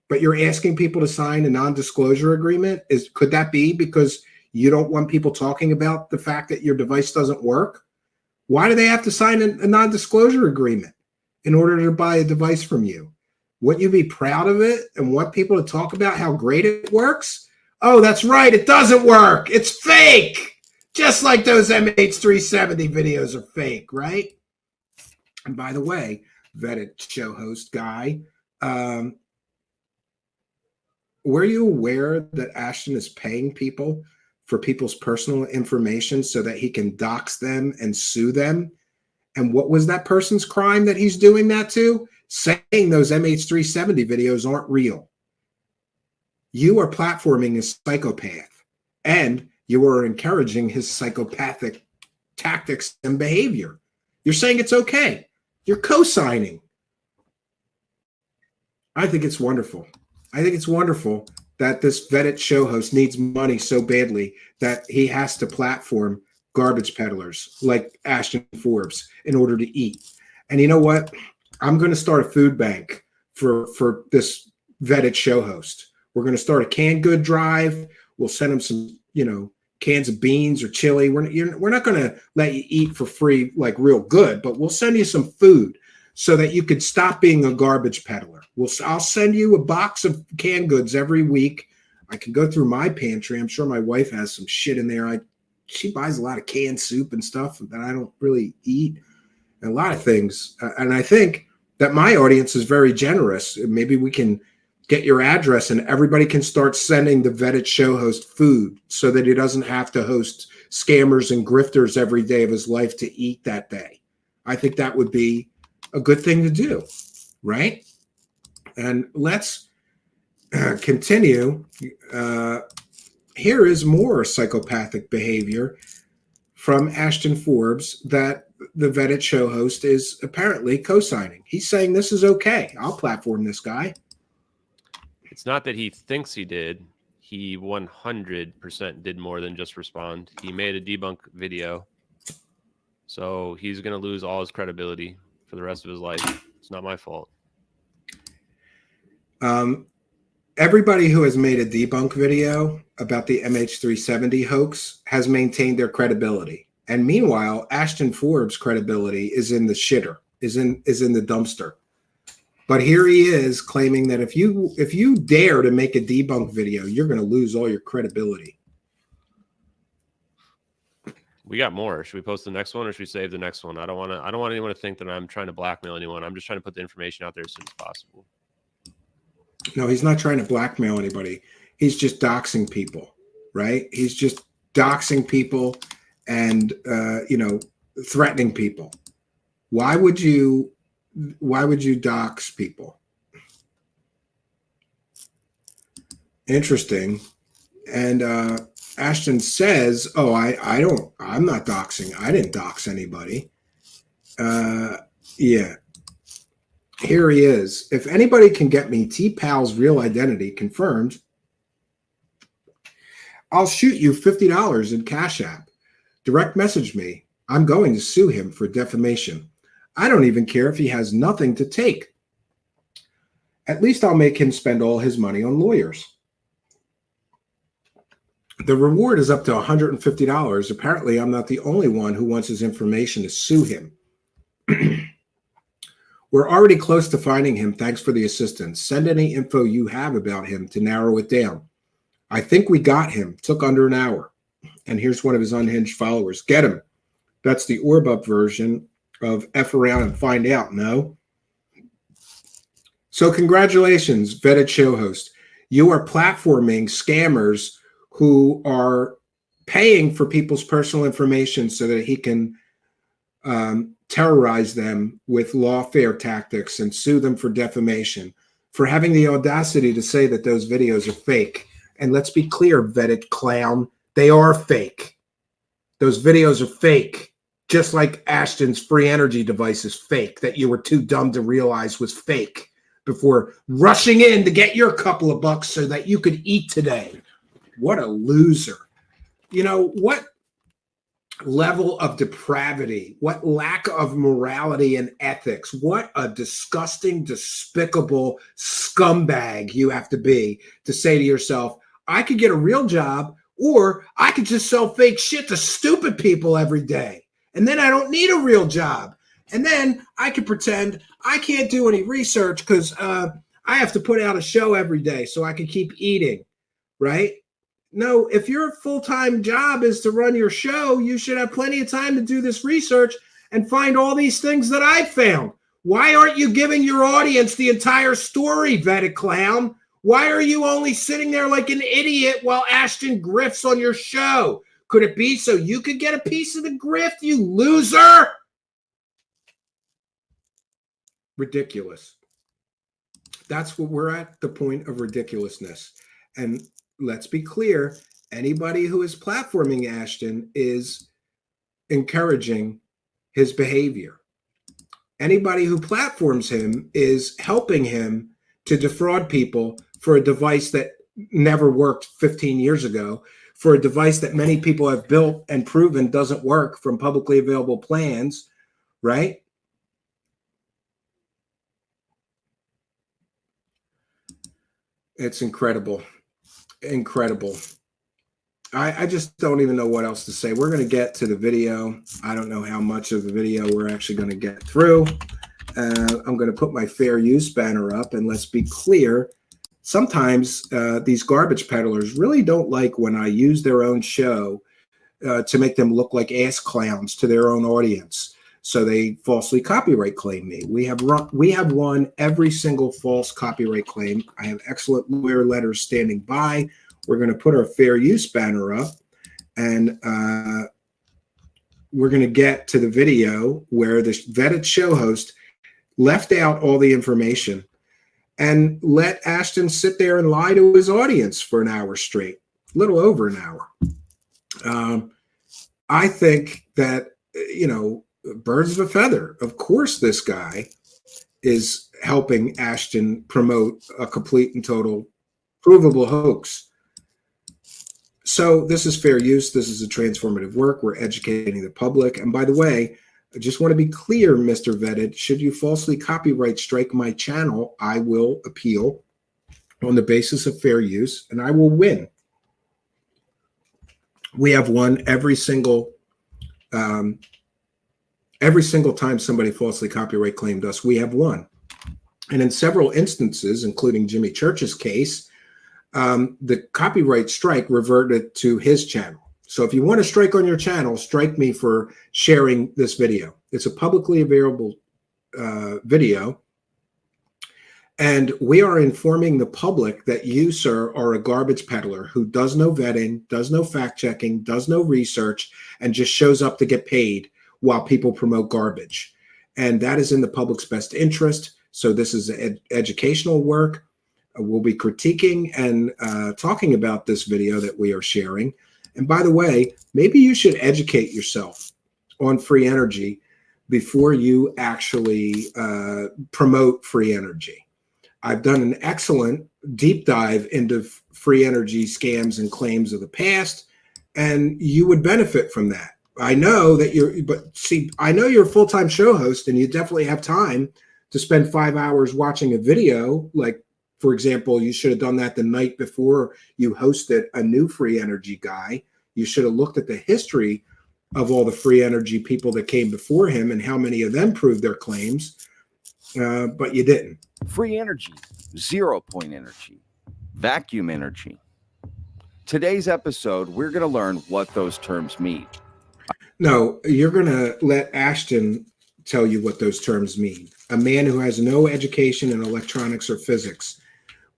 But you're asking people to sign a non-disclosure agreement? Could that be because you don't want people talking about the fact that your device doesn't work? Why do they have to sign a non-disclosure agreement in order to buy a device from you? Wouldn't you be proud of it and want people to talk about how great it works? Oh, that's right. It doesn't work. It's fake. Just like those MH370 videos are fake, right? And by the way, Vetted show host guy, were you aware that Ashton is paying people for people's personal information so that he can dox them and sue them? And what was that person's crime that he's doing that to? Saying those MH370 videos aren't real. You are platforming a psychopath. and you are encouraging his psychopathic tactics and behavior. You're saying it's okay. You're co-signing. I think it's wonderful. I think it's wonderful that this vetted show host needs money so badly that he has to platform garbage peddlers like Ashton Forbes in order to eat. And you know what? I'm going to start a food bank for this vetted show host. We're going to start a canned good drive. We'll send him some, cans of beans or chili. We're not going to let you eat for free, like real good, but we'll send you some food so that you could stop being a garbage peddler. I'll send you a box of canned goods every week. I can go through my pantry. I'm sure my wife has some shit in there. She buys a lot of canned soup and stuff that I don't really eat, and a lot of things. And I think that my audience is very generous. Maybe we can get your address and everybody can start sending the vetted show host food so that he doesn't have to host scammers and grifters every day of his life to eat that day. I think that would be a good thing to do, right? And let's continue. Here is more psychopathic behavior from Ashton Forbes that the vetted show host is apparently co-signing. He's saying this is okay. I'll platform this guy. It's not that he thinks he did. He 100% did more than just respond. He made a debunk video. So he's going to lose all his credibility for the rest of his life. It's not my fault. Everybody who has made a debunk video about the MH370 hoax has maintained their credibility. And meanwhile, Ashton Forbes' credibility is in the shitter, is in the dumpster. But here he is claiming that if you dare to make a debunk video, you're going to lose all your credibility. We got more. Should we post the next one or should we save the next one? I don't want anyone to think that I'm trying to blackmail anyone. I'm just trying to put the information out there as soon as possible. No, he's not trying to blackmail anybody. He's just doxing people, right? He's just doxing people and threatening people. Why would you dox people? Interesting. And Ashton says, "Oh, I'm not doxing. I didn't dox anybody." Yeah. Here he is. If anybody can get me T-Pal's real identity confirmed, I'll shoot you $50 in Cash App. Direct message me. I'm going to sue him for defamation. I don't even care if he has nothing to take. At least I'll make him spend all his money on lawyers. The reward is up to $150. Apparently, I'm not the only one who wants his information to sue him. We're already close to finding him. Thanks for the assistance. Send any info you have about him to narrow it down. I think we got him. Took under an hour. And here's one of his unhinged followers. Get him. That's the orb up version of F around and find out. No. So congratulations, vetted show host. You are platforming scammers who are paying for people's personal information so that he can terrorize them with lawfare tactics and sue them for defamation for having the audacity to say that those videos are fake. And let's be clear, vetted clown, they are fake. Those videos are fake. Just like Ashton's free energy device is fake, that you were too dumb to realize was fake before rushing in to get your couple of bucks so that you could eat today. What a loser. You know, what level of depravity, what lack of morality and ethics, what a disgusting, despicable scumbag you have to be to say to yourself, I could get a real job or I could just sell fake shit to stupid people every day. And then I don't need a real job. And then I could pretend I can't do any research because I have to put out a show every day so I can keep eating, right? No, if your full-time job is to run your show, you should have plenty of time to do this research and find all these things that I found. Why aren't you giving your audience the entire story, vetted clown? Why are you only sitting there like an idiot while Ashton grifts on your show? Could it be so you could get a piece of the grift, you loser? Ridiculous. That's what we're at, the point of ridiculousness. And let's be clear, Anybody who is platforming Ashton is encouraging his behavior. Anybody who platforms him is helping him to defraud people for a device that never worked 15 years ago, for a device that many people have built and proven doesn't work from publicly available plans, right? It's incredible. Incredible. I just don't even know what else to say. We're going to get to the video. I don't know how much of the video we're actually going to get through. I'm going to put my fair use banner up, and let's be clear. Sometimes these garbage peddlers really don't like when I use their own show to make them look like ass clowns to their own audience. So they falsely copyright claim me. We have won every single false copyright claim. I have excellent lawyer letters standing by. We're going to put our fair use banner up, and we're going to get to the video where the vetted show host left out all the information and let Ashton sit there and lie to his audience for an hour straight, a little over an hour. I think that, birds of a feather. Of course, this guy is helping Ashton promote a complete and total provable hoax. So this is fair use. This is a transformative work. We're educating the public. And by the way, I just want to be clear, Mr. Vetted, should you falsely copyright strike my channel, I will appeal on the basis of fair use, and I will win. We have won every single time somebody falsely copyright claimed us, we have won. And in several instances, including Jimmy Church's case, the copyright strike reverted to his channel. So if you want to strike on your channel, strike me for sharing this video. It's a publicly available video. And we are informing the public that you, sir, are a garbage peddler who does no vetting, does no fact checking, does no research, and just shows up to get paid while people promote garbage. And that is in the public's best interest. So this is educational work. We'll be critiquing and talking about this video that we are sharing. And by the way, maybe you should educate yourself on free energy before you actually promote free energy. I've done an excellent deep dive into free energy scams and claims of the past, and you would benefit from that. I know that I know you're a full-time show host, and you definitely have time to spend 5 hours watching a video. Like, for example, you should have done that the night before you hosted a new free energy guy. You should have looked at the history of all the free energy people that came before him and how many of them proved their claims, but you didn't. Free energy, 0 point energy, vacuum energy. Today's episode, we're going to learn what those terms mean. No, you're going to let Ashton tell you what those terms mean. A man who has no education in electronics or physics.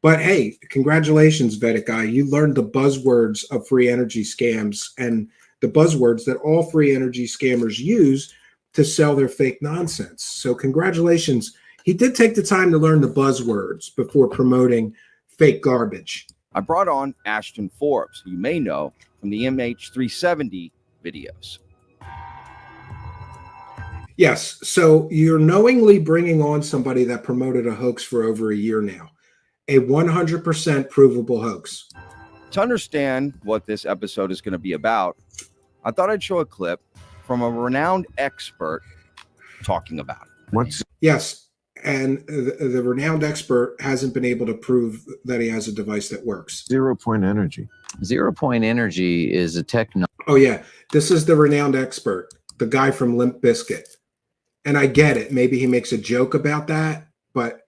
But hey, congratulations, Vedic guy. You learned the buzzwords of free energy scams and the buzzwords that all free energy scammers use to sell their fake nonsense. So congratulations. He did take the time to learn the buzzwords before promoting fake garbage. I brought on Ashton Forbes, who you may know from the MH370 videos. Yes, so you're knowingly bringing on somebody that promoted a hoax for over a year now. A 100% provable hoax. To understand what this episode is going to be about, I thought I'd show a clip from a renowned expert talking about it. Yes, and the renowned expert hasn't been able to prove that he has a device that works. 0 point energy. 0 point energy is a technology. Oh yeah, this is the renowned expert, the guy from Limp Bizkit. And I get it. Maybe he makes a joke about that, but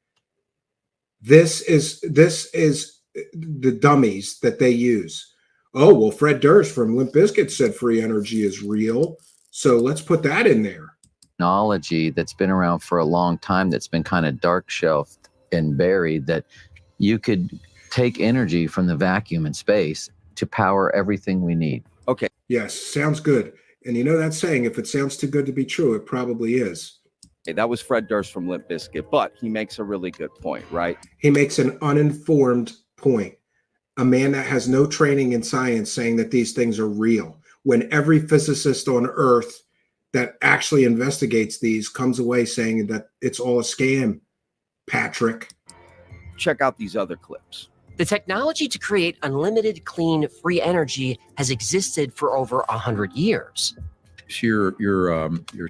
this is the dummies that they use. Oh, well, Fred Durst from Limp Bizkit said free energy is real, so let's put that in there. Technology that's been around for a long time, that's been kind of dark shelved and buried, that you could take energy from the vacuum in space to power everything we need. Okay. Yes, sounds good. And you know that saying, if it sounds too good to be true, it probably is. Okay, that was Fred Durst from Limp Bizkit, but he makes a really good point, right? He makes an uninformed point. a man that has no training in science saying that these things are real, when every physicist on Earth that actually investigates these comes away saying that it's all a scam, Patrick. Check out these other clips. The technology to create unlimited, clean, free energy has existed for over 100 years. Your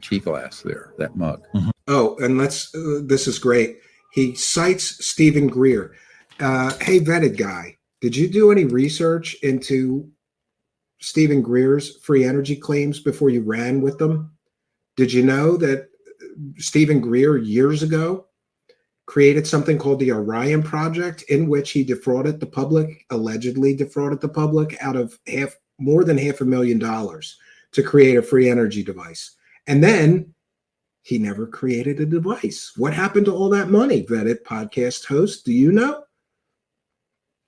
tea glass there, that mug. Oh, and this is great. He cites Stephen Greer. Hey, vetted guy, did you do any research into Stephen Greer's free energy claims before you ran with them? Did you know that Stephen Greer years ago created something called the Orion Project, in which he defrauded the public, allegedly defrauded the public out of more than $500,000 to create a free energy device? And then he never created a device. What happened to all that money, vetted podcast host? Do you know?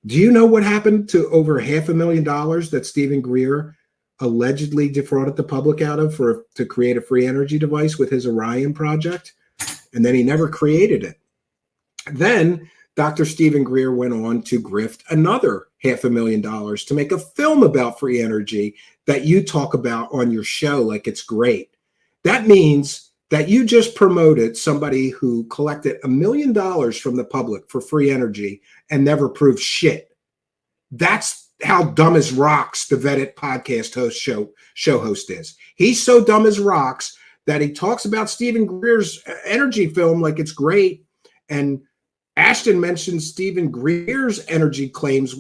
Do you know what happened to over $500,000 that Stephen Greer allegedly defrauded the public out of to create a free energy device with his Orion project? And then he never created it. Then Dr. Stephen Greer went on to grift another $500,000 to make a film about free energy that you talk about on your show like it's great. That means that you just promoted somebody who collected $1 million from the public for free energy and never proved shit. That's how dumb as rocks the vetted podcast host show host is. He's so dumb as rocks that he talks about Stephen Greer's energy film like it's great, and Ashton mentions Stephen Greer's energy claims,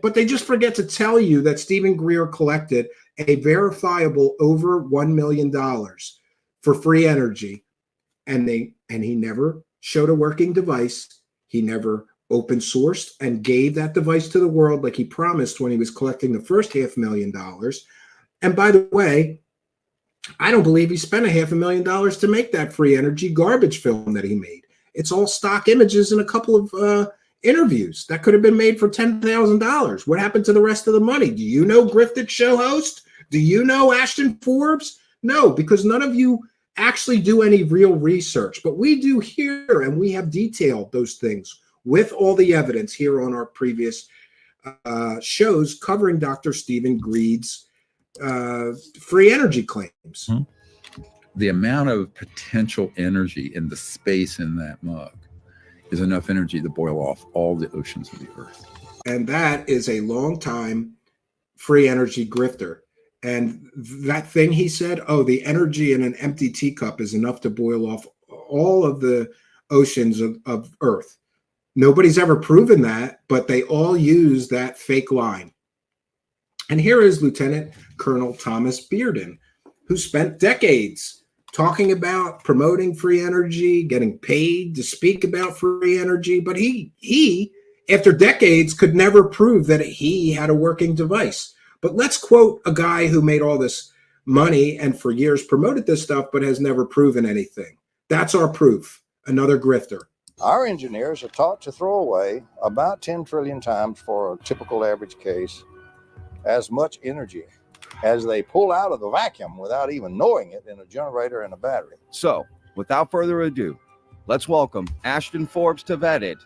but they just forget to tell you that Stephen Greer collected a verifiable over $1 million for free energy, and he never showed a working device. He never open sourced and gave that device to the world like he promised when he was collecting the first $500,000. And by the way, I don't believe he spent $500,000 to make that free energy garbage film that he made. It's all stock images and a couple of interviews that could have been made for $10,000. What happened to the rest of the money? Do you know, grifted show host? Do you know Ashton Forbes? No, because none of you actually do any real research, but we do here, and we have detailed those things with all the evidence here on our previous shows covering Dr. Stephen Greer's free energy claims. The amount of potential energy in the space in that mug is enough energy to boil off all the oceans of the earth. And that is a long time free energy grifter. And that thing he said, oh, the energy in an empty teacup is enough to boil off all of the oceans of Earth. Nobody's ever proven that, but they all use that fake line. And here is Lieutenant Colonel Thomas Bearden, who spent decades talking about promoting free energy, getting paid to speak about free energy. But he, after decades, could never prove that he had a working device. But let's quote a guy who made all this money and for years promoted this stuff, but has never proven anything. That's our proof. Another grifter. Our engineers are taught to throw away about 10 trillion times for a typical average case as much energy as they pull out of the vacuum without even knowing it in a generator and a battery. So, without further ado, let's welcome Ashton Forbes to Vetted.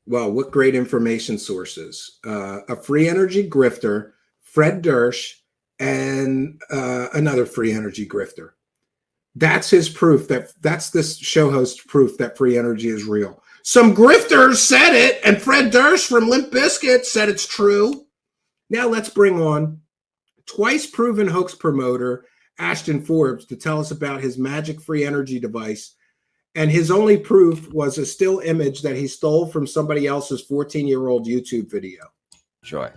Well, what great information sources. A free energy grifter, Fred Dersh, and another free energy grifter. That's his proof. That's this show host's proof that free energy is real. Some grifters said it, and Fred Dersh from Limp Bizkit said it's true. Now let's bring on twice proven hoax promoter Ashton Forbes to tell us about his magic free energy device. And his only proof was a still image that he stole from somebody else's 14-year-old YouTube video. Joy.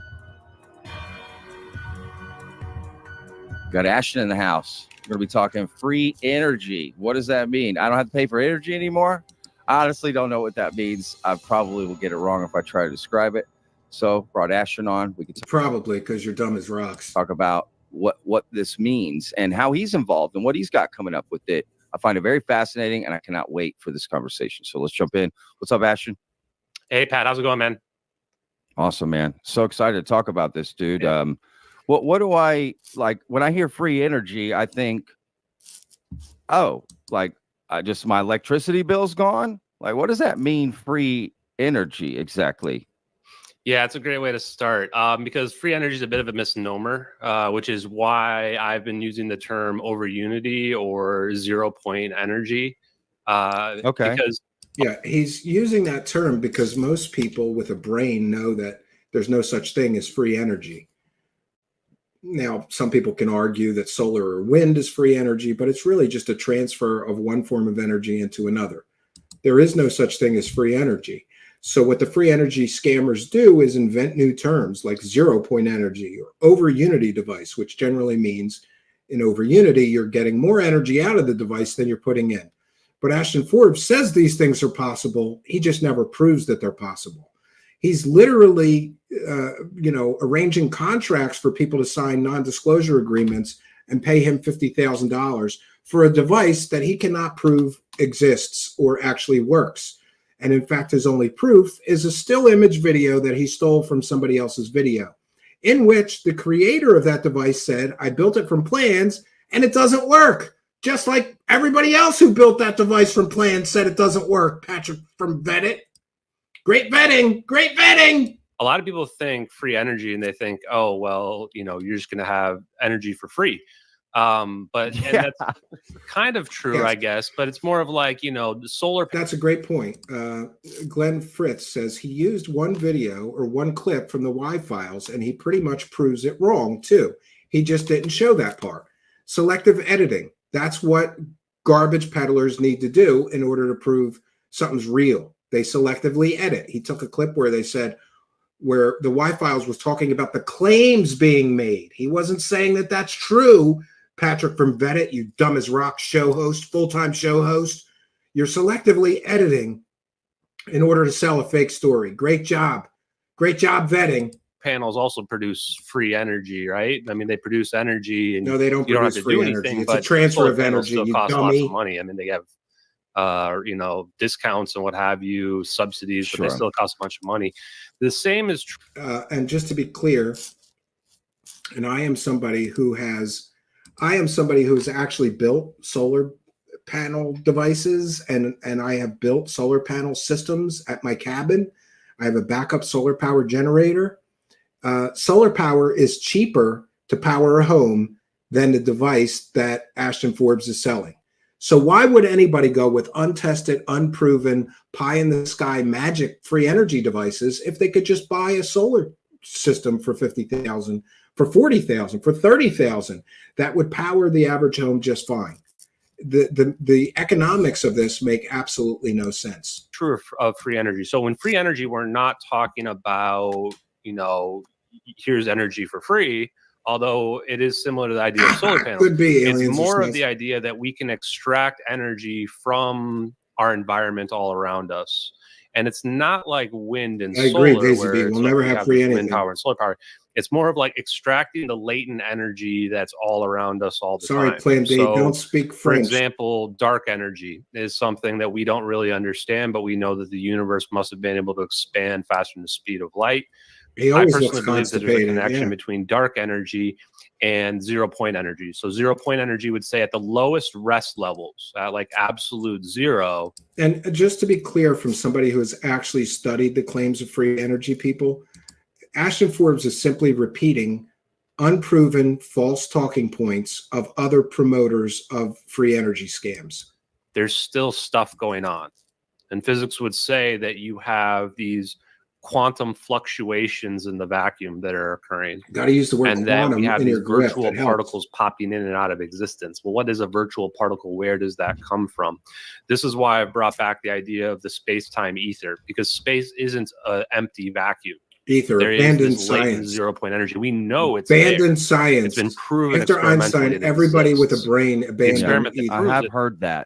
Got Ashton in the house. We're going to be talking free energy. What does that mean? I don't have to pay for energy anymore? I honestly don't know what that means. I probably will get it wrong if I try to describe it. So brought Ashton on. We could probably, because you're dumb as rocks, talk about what this means and how he's involved and what he's got coming up with it. I find it very fascinating, and I cannot wait for this conversation. So let's jump in. What's up, Ashton? Hey, Pat. How's it going, man? Awesome, man. So excited to talk about this, dude. Yeah. What do I like when I hear free energy? I think, oh, like just my electricity bill's gone. Like, what does that mean, free energy exactly? Yeah, it's a great way to start because free energy is a bit of a misnomer, which is why I've been using the term over unity or 0 point energy. Because yeah, he's using that term because most people with a brain know that there's no such thing as free energy. Now, some people can argue that solar or wind is free energy, but it's really just a transfer of one form of energy into another. There is no such thing as free energy. So what the free energy scammers do is invent new terms like 0 point energy or over unity device, which generally means in over unity, you're getting more energy out of the device than you're putting in. But Ashton Forbes says these things are possible. He just never proves that they're possible. He's literally, arranging contracts for people to sign non-disclosure agreements and pay him $50,000 for a device that he cannot prove exists or actually works. And in fact, his only proof is a still image video that he stole from somebody else's video, in which the creator of that device said, I built it from plans and it doesn't work. Just like everybody else who built that device from plans said it doesn't work. Patrick from Vetted. Great vetting. Great vetting. A lot of people think free energy and they think, oh, well, you're just going to have energy for free. And that's kind of true, Yes. I guess, but it's more of like, the solar. That's a great point. Glenn Fritz says he used one video or one clip from the Y files, and he pretty much proves it wrong too. He just didn't show that part. Selective editing. That's what garbage peddlers need to do in order to prove something's real. They selectively edit. He took a clip where they said, where the Y files was talking about the claims being made. He wasn't saying that that's true. Patrick from Vetted, you dumb as rock show host, full-time show host. You're selectively editing in order to sell a fake story. Great job. Great job vetting. Panels also produce free energy, right? I mean, they produce energy, and No, they don't you don't have produce to do free anything. energy. It's a But transfer solar of panels energy, still you cost lots dummy. of money. I mean, they have discounts and what have you, subsidies, but they Sure. still cost a bunch of money. The same is true. And just to be clear, and I am somebody who's actually built solar panel devices, and I have built solar panel systems at my cabin. I have a backup solar power generator. Solar power is cheaper to power a home than the device that Ashton Forbes is selling. So why would anybody go with untested, unproven, pie-in-the-sky magic free energy devices if they could just buy a solar system for $50,000, for $40,000, for $30,000 that would power the average home just fine? The economics of this make absolutely no sense. True of free energy. So when free energy, we're not talking about, here's energy for free, although it is similar to the idea of solar panels. Could be. It's more of the idea that we can extract energy from our environment all around us. And it's not like wind and I solar. agree, Daisy where B. it's We'll like never we have free this wind anything. power and solar power. It's more of like extracting the latent energy that's all around us all the Sorry, time. Plan B, don't speak For French. example, dark energy is something that we don't really understand, but we know that the universe must have been able to expand faster than the speed of light. He I always personally looks believe that there's a constipated, connection yeah. between dark energy and 0 point energy. So 0 point energy would say at the lowest rest levels, at like absolute zero. And just to be clear, from somebody who has actually studied the claims of free energy people, Ashton Forbes is simply repeating unproven false talking points of other promoters of free energy scams. There's still stuff going on. And physics would say that you have these quantum fluctuations in the vacuum that are occurring. Gotta use the word and that quantum we have in these your grift, virtual it helps. particles popping in and out of existence. Well, what is a virtual particle? Where does that come from? This is why I brought back the idea of the space-time ether, because space isn't an empty vacuum. Ether, There is abandoned this latent science. 0 point energy. We know it's Abandoned there. science. It's been proven After experimentally Einstein, that it everybody with a exists. brain abandoned experiment that ether. I proves have it. heard that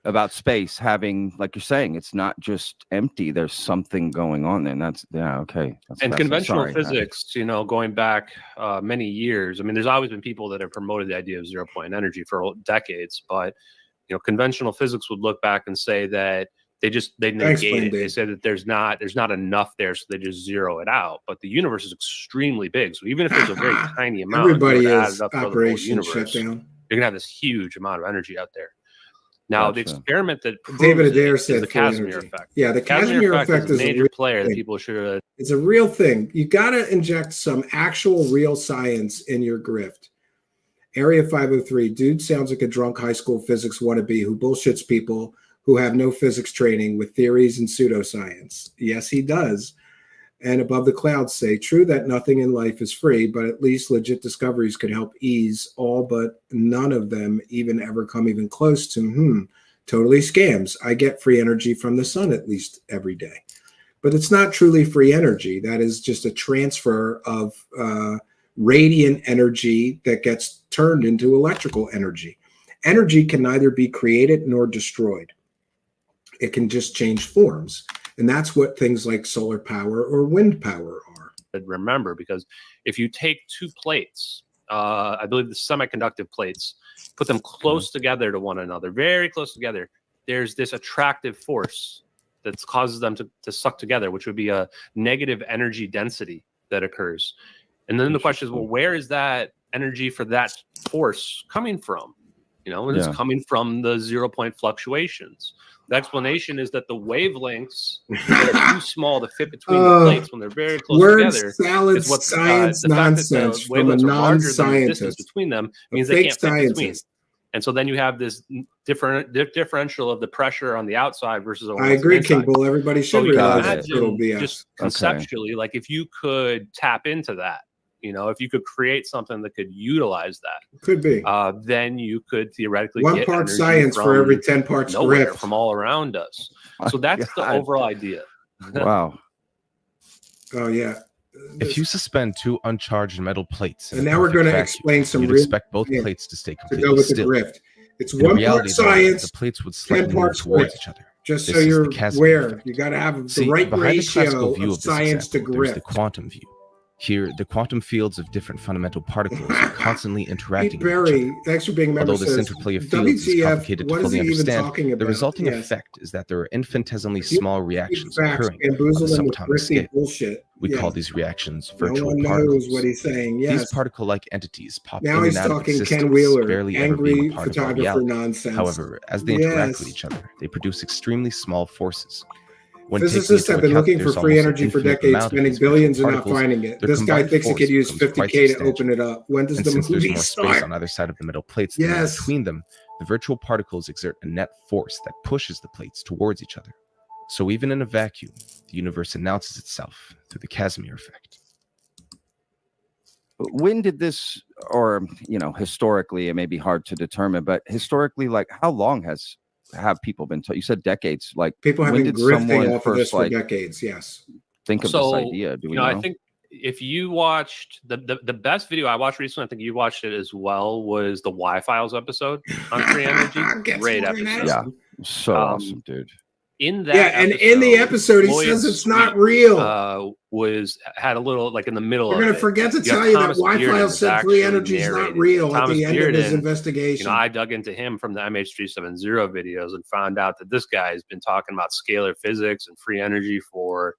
about space having, like you're saying, it's not just empty. There's something going on there. And that's, yeah, okay. That's And fascinating. conventional Sorry. physics, going back many years. I mean, there's always been people that have promoted the idea of 0 point energy for decades, but conventional physics would look back and say that they negate it. They say that there's not enough there, so they just zero it out. But the universe is extremely big, so even if there's a very tiny amount, Everybody if you were to add is it up for the whole Operation universe, Shutdown. you're gonna have this huge amount of energy out there. Now, the experiment that David proves Adair it said is the free Casimir energy. effect. Yeah, the Casimir effect is is a a major real player that thing. people should. It's a real thing. You got to inject some actual real science in your grift. Area 503, dude sounds like a drunk high school physics wannabe who bullshits people who have no physics training with theories and pseudoscience. Yes, he does. And Above the Clouds say, true that nothing in life is free, but at least legit discoveries could help ease all, but none of them even ever come even close to, totally scams. I get free energy from the sun at least every day. But it's not truly free energy. That is just a transfer of radiant energy that gets turned into electrical energy. Energy can neither be created nor destroyed. It can just change forms. And that's what things like solar power or wind power are. Remember, because if you take two plates, I believe the semiconductive plates, put them close together to one another, very close together, there's this attractive force that causes them to suck together, which would be a negative energy density that occurs. And then the question is, well, where is that energy for that force coming from? And it's coming from the 0-point fluctuations. The explanation is that the wavelengths are too small to fit between the plates when they're very close together. Salad, science, nonsense from a non-scientist. Between them means they can't fit between. And so then you have this differential of the pressure on the outside versus I agree, King Bull. Everybody should realize it'll be just conceptually, like if you could tap into that, if you could create something that could utilize that, could be, then you could theoretically one get part science for every 10 parts grift from all around us. So that's the overall idea. Wow. Oh yeah. If you suspend two uncharged metal plates, and now we're going to explain some you'd real expect both plates to stay completely to go with still. the grift. It's In one reality, part science, the plates would 10 slightly move parts towards grift. each other. Just This so is the you're Casimir aware, effect. you got to have the See, right behind the classical ratio view of of this science to example, there's the grift. quantum view. Here, the quantum fields of different fundamental particles are constantly interacting with each Barry, other. thanks for being a member. Although this Says, interplay of fields is WTF, complicated to what is fully he even understand, talking the about? resulting Yes. effect is that there are infinitesimally small reactions facts, occurring on a bamboozle them with subatomic grifty scale. bullshit. We Yeah. call these reactions No virtual one knows particles. what he's saying. These Yes. particle-like entities pop Now in he's and out of talking Ken existence, Wheeler, barely ever being angry a part of our photographer reality. nonsense. However, as they interact with Yes. each other, they produce extremely small forces. When Physicists taking have into been account looking that for there's free almost an energy for infinite decades, amount of spending these virtual billions and not particles, finding it. their This guy combined thinks he could force use becomes quite 50K to substantial. open it up. When does And the since there's movie more space start? on either side of the metal plates than Yes. between them, the virtual particles exert a net force that pushes the plates towards each other. So even in a vacuum, the universe announces itself through the Casimir effect. When did this, or historically, it may be hard to determine, but historically, like how long have people been you said decades, like People have when been did grifting someone off of this first for like decades. Yes. think of So, this idea? Do we know? I think if you watched the best video I watched recently, I think you watched it as well, was the Y-Files episode on free energy. Great episode. Yeah, so awesome, dude. In that, Yeah, and in the episode, he says it's not real. Had a little like in the middle. We're of going to it. forget to You tell have you that Thomas Wi-Fi Bearden said free actually energy is not narrated real it. at Thomas the end of his Bearden, investigation. I dug into him from the MH370 videos and found out that this guy has been talking about scalar physics and free energy for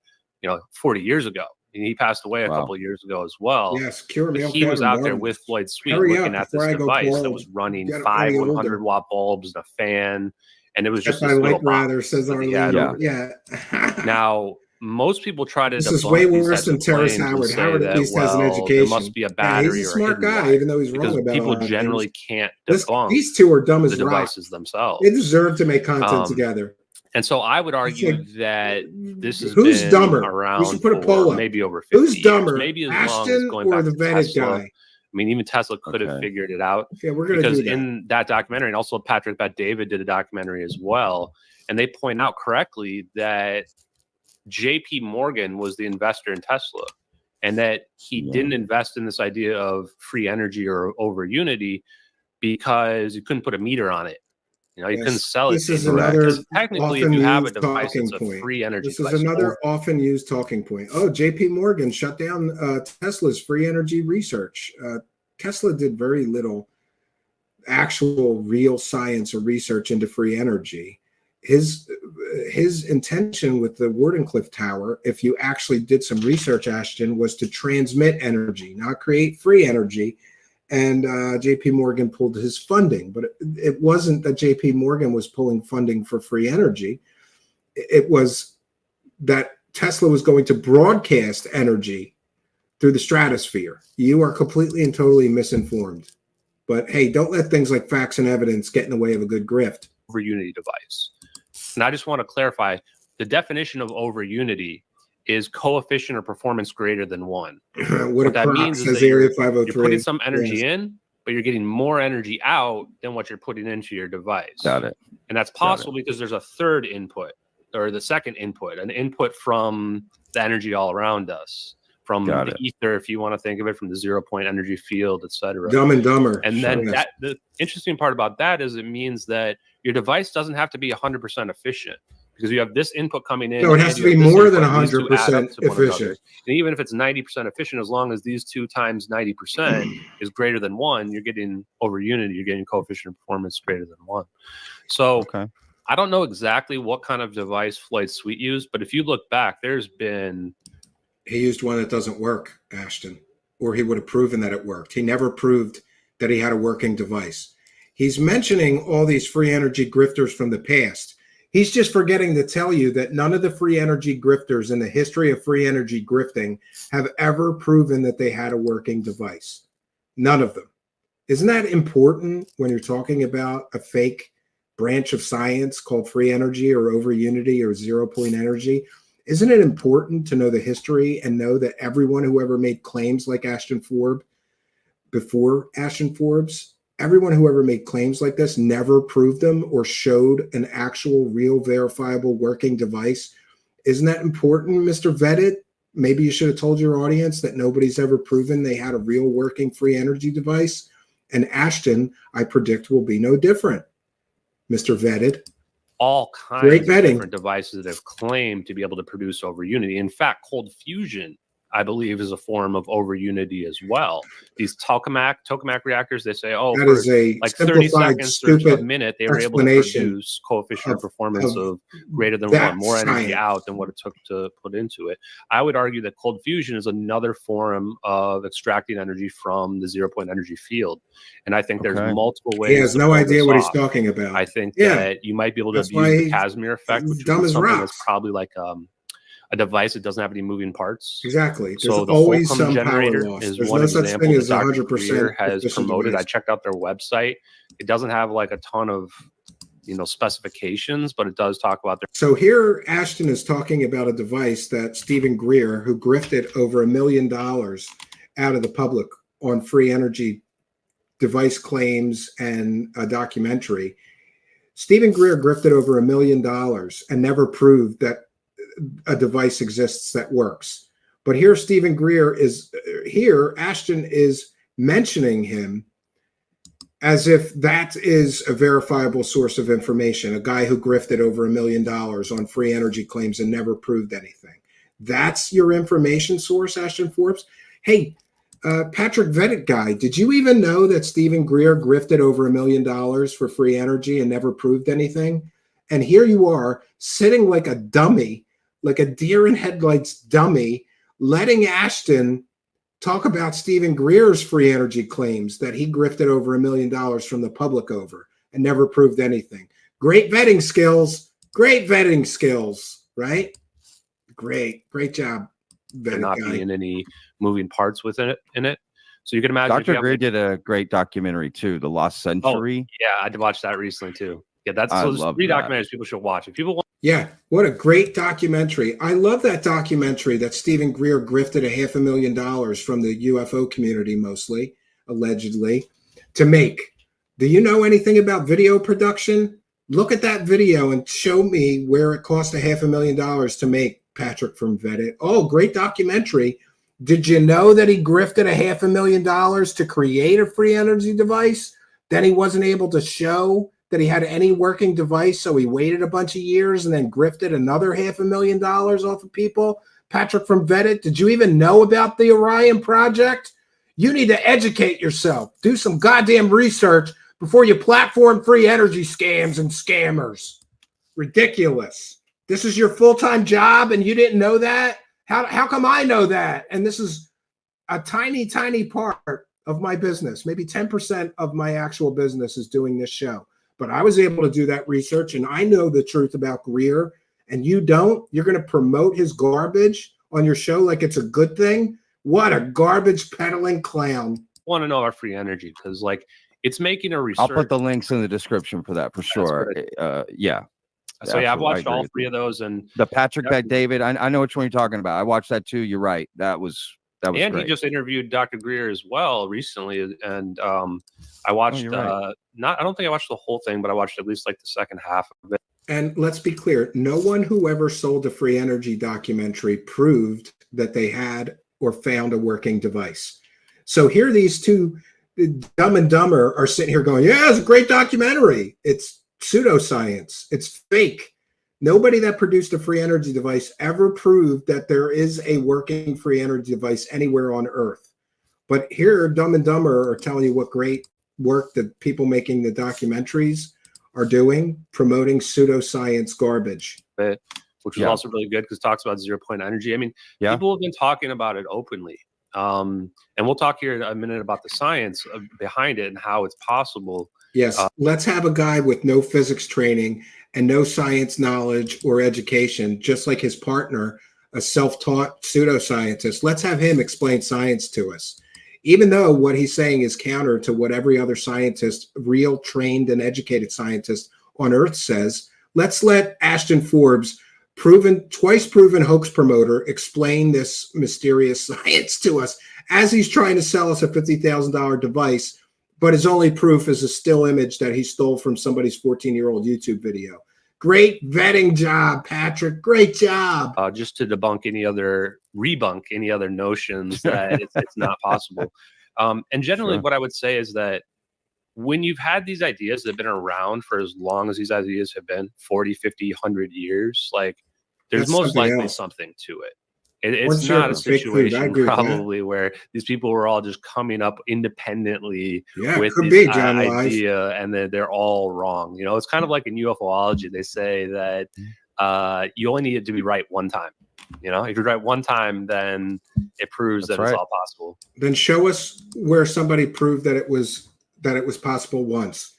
40 years ago. And he passed away a couple of years ago as well. Yes, cure But male he was pattern out there baldness. with Floyd Sweet Hurry looking up at this before I go device that coral. was running Get 5 any older. 100-watt bulbs and a fan. And it was Except just this I little like rather, box says that our he had leader. over there. Yeah. Now, most people try to This debunk is way these worse types than of Terrace claims and Howard. say Howard at that, least has an well, education. there must be a battery he's a or smart hidden guy, wire, even though he's because wrong about a people lot of generally things. can't debunk These two are dumb the as rock. devices themselves. They deserve to make content together. And so I would argue like, that this has who's been dumber? around We should put a for poll up. maybe over 50 Who's years, dumber, maybe as long as Ashton going or back the to vetted Tesla. guy? I mean, even Tesla could have figured it out. Yeah, we're gonna because do that. in that documentary, and also Patrick Bet David did a documentary as well, and they point out correctly that JP Morgan was the investor in Tesla, and that he didn't invest in this idea of free energy or over unity because you couldn't put a meter on it. You couldn't sell it. This is anywhere. another Because technically, if often you have a used device talking that's a point. free energy This is device, another often used talking point. Oh, JP Morgan shut down Tesla's free energy research. Tesla did very little actual real science or research into free energy. His intention with the Wardenclyffe Tower, if you actually did some research, Ashton, was to transmit energy, not create free energy. and JP Morgan pulled his funding. But it wasn't that JP Morgan was pulling funding for free energy. It was that Tesla was going to broadcast energy through the stratosphere. You are completely and totally misinformed. But hey, don't let things like facts and evidence get in the way of a good grift. Over unity device. And I just want to clarify, the definition of over unity is coefficient or performance greater than 1. what that means is that Area you're 503. putting some energy in, but you're getting more energy out than what you're putting into your device. Got it. And that's possible because there's a third input, or the second input, an input from the energy all around us, from the ether, if you want to think of it, from the 0-point energy field, etc. Dumb and Dumber. And then the interesting part about that is it means that your device doesn't have to be 100% efficient, because you have this input coming in. No, it has to be more than 100% efficient. And even if it's 90% efficient, as long as these 2 times 90% is greater than 1, you're getting over unity. You're getting coefficient of performance greater than 1. So I don't know exactly what kind of device Floyd Sweet used, but if you look back, there's been... He used one that doesn't work, Ashton, or he would have proven that it worked. He never proved that he had a working device. He's mentioning all these free energy grifters from the past. He's just forgetting to tell you that none of the free energy grifters in the history of free energy grifting have ever proven that they had a working device. None of them. Isn't that important when you're talking about a fake branch of science called free energy or over unity or 0-point energy? Isn't it important to know the history and know that everyone who ever made claims like Ashton Forbes, before Ashton Forbes, everyone who ever made claims like this never proved them or showed an actual, real, verifiable working device? Isn't that important, Mr. Vetted? Maybe you should have told your audience that nobody's ever proven they had a real working free energy device. And Ashton, I predict, will be no different, Mr. Vetted. All kinds of different devices that have claimed to be able to produce over unity. In fact, cold fusion, I believe, is a form of over unity as well. These tokamak reactors, they say, oh, that for is a like 30 seconds or to a stupid minute, they were able to produce coefficient of performance of greater than 1, more energy out than what it took to put into it. I would argue that cold fusion is another form of extracting energy from the 0-point energy field. And I think there's multiple ways. He has no idea what he's talking about. I think that you might be able to use the Casimir effect, which is something that's probably like a device that doesn't have any moving parts. Exactly. There's so the always Holcomb some generator power loss. is There's one no such example thing that as Dr. 100% Greer has efficient promoted. device. I checked out their website. It doesn't have like a ton of specifications, but it does talk about their. So here Ashton is talking about a device that Stephen Greer, who grifted over $1 million out of the public on free energy device claims and a documentary. Stephen Greer grifted over $1 million and never proved that a device exists that works. But here Stephen Greer is, here Ashton is mentioning him as if that is a verifiable source of information, a guy who grifted over $1 million on free energy claims and never proved anything. That's your information source, Ashton Forbes? Hey, Patrick Vettit guy, did you even know that Stephen Greer grifted over $1 million for free energy and never proved anything? And here you are sitting like a dummy, like a deer in headlights dummy, letting Ashton talk about Stephen Greer's free energy claims that he grifted over $1 million from the public over and never proved anything. Great vetting skills, right? Great job, vetting not guy. being any moving parts within it. So you can imagine. Dr. Greer did a great documentary too, The Lost Century. Oh, yeah, I did watch that recently too. Yeah, that's so there's 3 documentaries people should watch. If people want. Yeah, what a great documentary. I love that documentary that Stephen Greer grifted $500,000 from the UFO community, mostly, allegedly, to make. Do you know anything about video production? Look at that video and show me where it cost $500,000 to make, Patrick from Vettit. Oh, great documentary. Did you know that he grifted $500,000 to create a free energy device? Then he wasn't able to show that he had any working device, so he waited a bunch of years and then grifted another $500,000 off of people. Patrick from Vettit, did you even know about the Orion project? You need to educate yourself. Do some goddamn research before you platform free energy scams and scammers. Ridiculous. This is your full-time job and you didn't know that? How come I know that? And this is a tiny, tiny part of my business, maybe 10% of my actual business is doing this show. But I was able to do that research, and I know the truth about Greer, and you don't. You're going to promote his garbage on your show like it's a good thing? What a garbage peddling clown. Want to know our free energy, because like it's making a research. I'll put the links in the description for that for sure. Yeah. So yeah, I've watched all three of those, and the Patrick Bet David. I know which one you're talking about. I watched that too. You're right. That was and great. he just interviewed Dr. Greer as well recently, and I watched right. I don't think I watched the whole thing, but I watched at least like the second half of it. And let's be clear, no one who ever sold a free energy documentary proved that they had or found a working device. So here these two, Dumb and Dumber, are sitting here going, yeah, it's a great documentary. It's pseudoscience. It's fake. Nobody that produced a free energy device ever proved that there is a working free energy device anywhere on Earth. But here, Dumb and Dumber are telling you what great work that people making the documentaries are doing, promoting pseudoscience garbage. Which was also really good because it talks about 0-point energy. I mean, people have been talking about it openly. And we'll talk here in a minute about the science behind it and how it's possible. Yes, let's have a guy with no physics training and no science knowledge or education, just like his partner, a self-taught pseudoscientist. Let's have him explain science to us. Even though what he's saying is counter to what every other scientist, real trained and educated scientist on Earth says, let's let Ashton Forbes, twice proven hoax promoter, explain this mysterious science to us as he's trying to sell us a $50,000 device, but his only proof is a still image that he stole from somebody's 14-year-old YouTube video. Great vetting job, Patrick. Great job. Just to rebunk any other notions that it's not possible. And generally what I would say is that when you've had these ideas that have been around for as long as these ideas have been, 40, 50, 100 years, like there's most likely something to it. It's not a situation probably where these people were all just coming up independently with this idea and they're all wrong. You know, it's kind of like in UFOlogy. They say that you only need it to be right one time. You know, if you're right one time, then it proves that it's all possible. Then show us where somebody proved that it was possible once.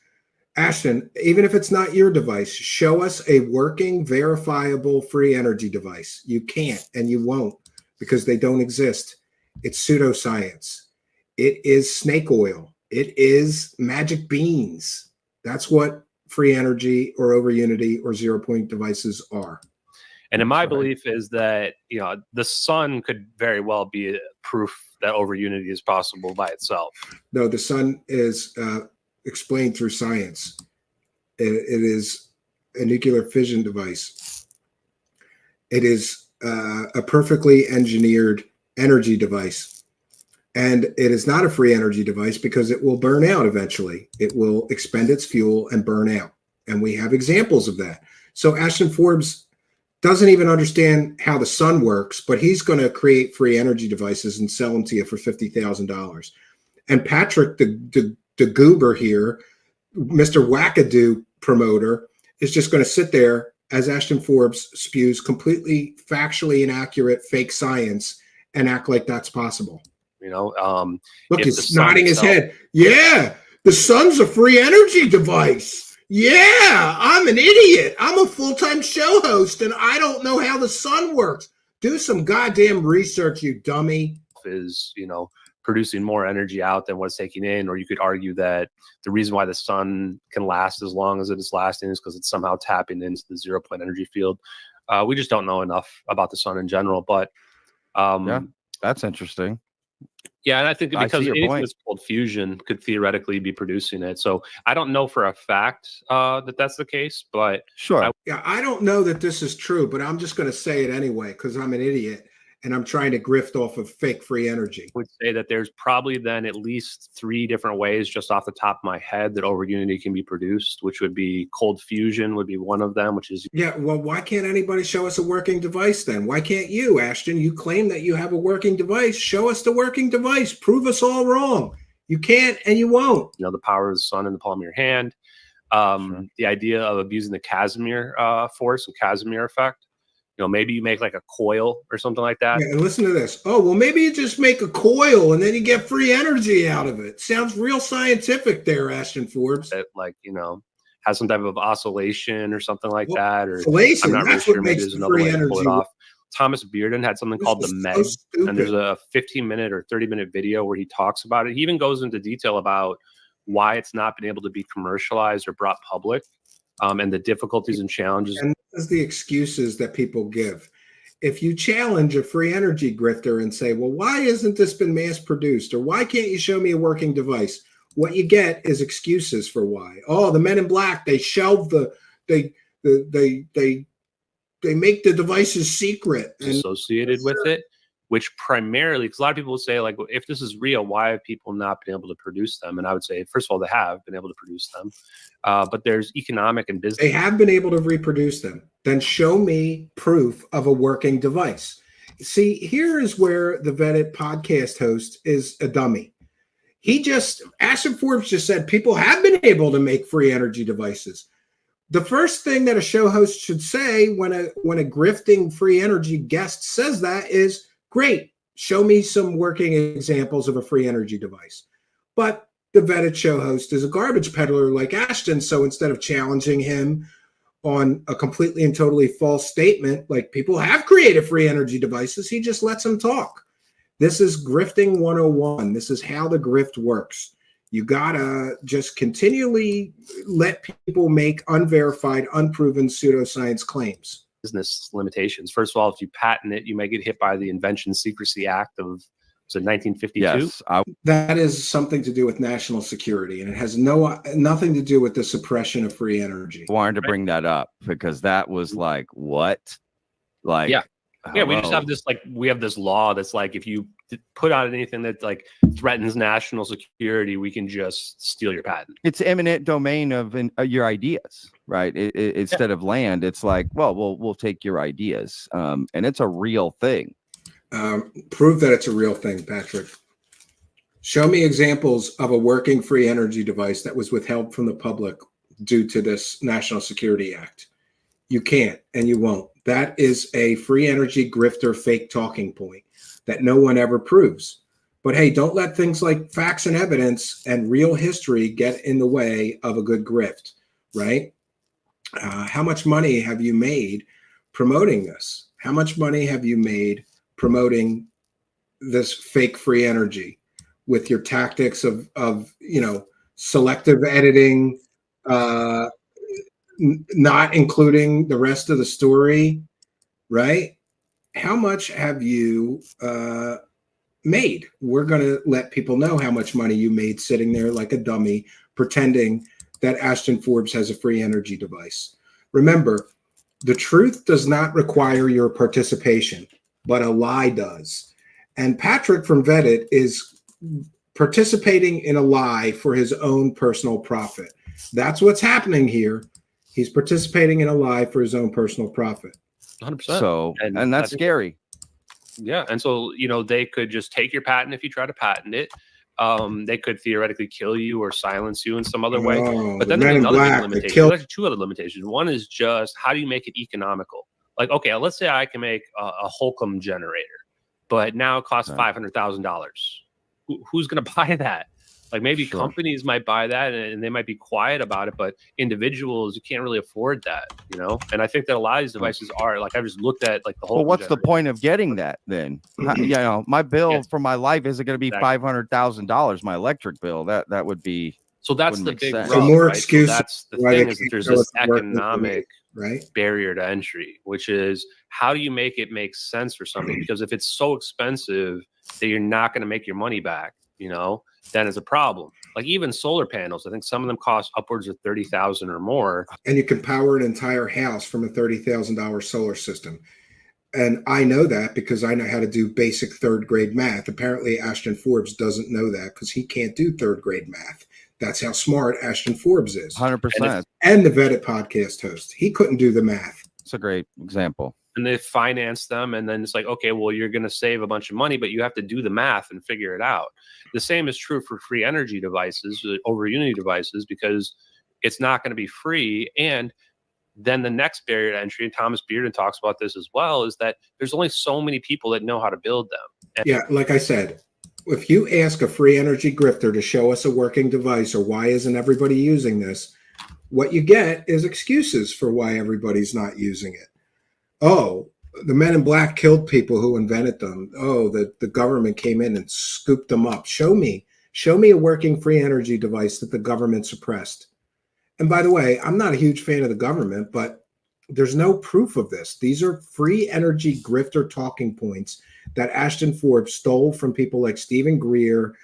Ashton, even if it's not your device, show us a working, verifiable free energy device. You can't and you won't because they don't exist. It's pseudoscience. It is snake oil. It is magic beans. That's what free energy or over unity or 0-point devices are. And in my belief is that, you know, the sun could very well be proof that over unity is possible by itself. No, the sun is explained through science. It is a nuclear fission device. It is a perfectly engineered energy device. And it is not a free energy device because it will burn out eventually. It will expend its fuel and burn out. And we have examples of that. So Ashton Forbes doesn't even understand how the sun works, but he's going to create free energy devices and sell them to you for $50,000. And Patrick, the goober here, Mr. Wackadoo promoter, is just going to sit there as Ashton Forbes spews completely factually inaccurate fake science and act like that's possible. You know, look, he's nodding his head. Yeah, the sun's a free energy device. Yeah, I'm an idiot. I'm a full-time show host and I don't know how the sun works. Do some goddamn research, you dummy. Is, you know, producing more energy out than what's taking in, or you could argue that the reason why the sun can last as long as it is lasting is because it's somehow tapping into the 0-point energy field. We just don't know enough about the sun in general, but yeah, that's interesting. Yeah, and I think because anything that's called fusion could theoretically be producing it. So I don't know for a fact that that's the case, but sure. I don't know that this is true, but I'm just going to say it anyway because I'm an idiot and I'm trying to grift off of fake free energy. I would say that there's probably then at least 3 different ways just off the top of my head that over unity can be produced, which would be cold fusion would be one of them, which is... Yeah, well, why can't anybody show us a working device then? Why can't you, Ashton? You claim that you have a working device. Show us the working device. Prove us all wrong. You can't and you won't. You know, the power of the sun in the palm of your hand. The idea of abusing the Casimir force and Casimir effect. You know, maybe you make like a coil or something like that. Yeah, and listen to this. Oh, well, maybe you just make a coil and then you get free energy out of it. Sounds real scientific there, Ashton Forbes. That, like, you know, has some type of oscillation or something like that. Or oscillation, I'm not really that's what sure. Maybe makes there's the another free way to pull it energy off. Thomas Bearden had something called the is Meg, so and there's stupid. a 15-minute or 30-minute video where he talks about it. He even goes into detail about why it's not been able to be commercialized or brought public, and the difficulties and challenges. And this is the excuses that people give. If you challenge a free energy grifter and say, well, why hasn't this been mass produced? Or why can't you show me a working device? What you get is excuses for why. Oh, the men in black, they shelve they make the devices secret. And associated with it, which primarily, because a lot of people will say, like, if this is real, why have people not been able to produce them? And I would say, first of all, they have been able to produce them, but there's economic and business. They have been able to reproduce them. Then show me proof of a working device. See, here is where the vetted podcast host is a dummy. Ashton Forbes just said people have been able to make free energy devices. The first thing that a show host should say when a grifting free energy guest says that is, great, show me some working examples of a free energy device. But the vetted show host is a garbage peddler like Ashton, so instead of challenging him on a completely and totally false statement, like people have created free energy devices, he just lets them talk. This is grifting 101. This is how the grift works. You gotta just continually let people make unverified, unproven pseudoscience claims. Business limitations. First of all, if you patent it, you may get hit by the Invention Secrecy Act of, was it 1952? Yes, that is something to do with national security, and it has nothing to do with the suppression of free energy. I wanted to bring that up because that was like, what? Like, yeah, we just hello? have this, like, we have this law that's like, if you put out anything that like threatens national security, we can just steal your patent. It's eminent domain of your ideas, right? Instead of land, it's like, well, we'll take your ideas, and it's a real thing. Prove that it's a real thing, Patrick. Show me examples of a working free energy device that was withheld from the public due to this National Security Act. You can't, and you won't. That is a free energy grifter fake talking point that no one ever proves. But hey, don't let things like facts and evidence and real history get in the way of a good grift, right? How much money have you made promoting this? How much money have you made promoting this fake free energy with your tactics of selective editing, not including the rest of the story, right? How much have you made? We're going to let people know how much money you made sitting there like a dummy, pretending that Ashton Forbes has a free energy device. Remember, the truth does not require your participation, but a lie does. And Patrick from Vetted is participating in a lie for his own personal profit. That's what's happening here. He's participating in a lie for his own personal profit. 100%. So, and that's scary. Yeah. And so, they could just take your patent if you try to patent it. They could theoretically kill you or silence you in some other way. But then there's another big limitation. There's actually two other limitations. One is just, how do you make it economical? Like, okay, let's say I can make a Holcomb generator, but now it costs $500,000. Who's going to buy that? Like, maybe companies might buy that and they might be quiet about it, but individuals, you can't really afford that, And I think that a lot of these devices are, like, I just looked at like the whole. Well, what's the point of getting that then? My bill for my life isn't going to be $500,000. My electric bill, that would be. So that's the big rub, so more right? excuse. So that's the thing, is that there's this economic barrier to entry, which is, how do you make it make sense for something? Because if it's so expensive that you're not going to make your money back, then it's a problem. Like, even solar panels, I think some of them cost upwards of $30,000 or more. And you can power an entire house from a $30,000 solar system. And I know that because I know how to do basic third grade math. Apparently, Ashton Forbes doesn't know that because he can't do third grade math. That's how smart Ashton Forbes is. 100%. And the Vetted podcast host. He couldn't do the math. It's a great example. And they finance them, and then it's like, okay, well, you're going to save a bunch of money, but you have to do the math and figure it out. The same is true for free energy devices, over Unity devices, because it's not going to be free. And then the next barrier to entry, and Thomas Bearden talks about this as well, is that there's only so many people that know how to build them. And yeah, like I said, if you ask a free energy grifter to show us a working device or why isn't everybody using this, what you get is excuses for why everybody's not using it. Oh, the men in black killed people who invented them. Oh, the government came in and scooped them up. Show me a working free energy device that the government suppressed. And by the way, I'm not a huge fan of the government, but there's no proof of this. These are free energy grifter talking points that Ashton Forbes stole from people like Stephen Greer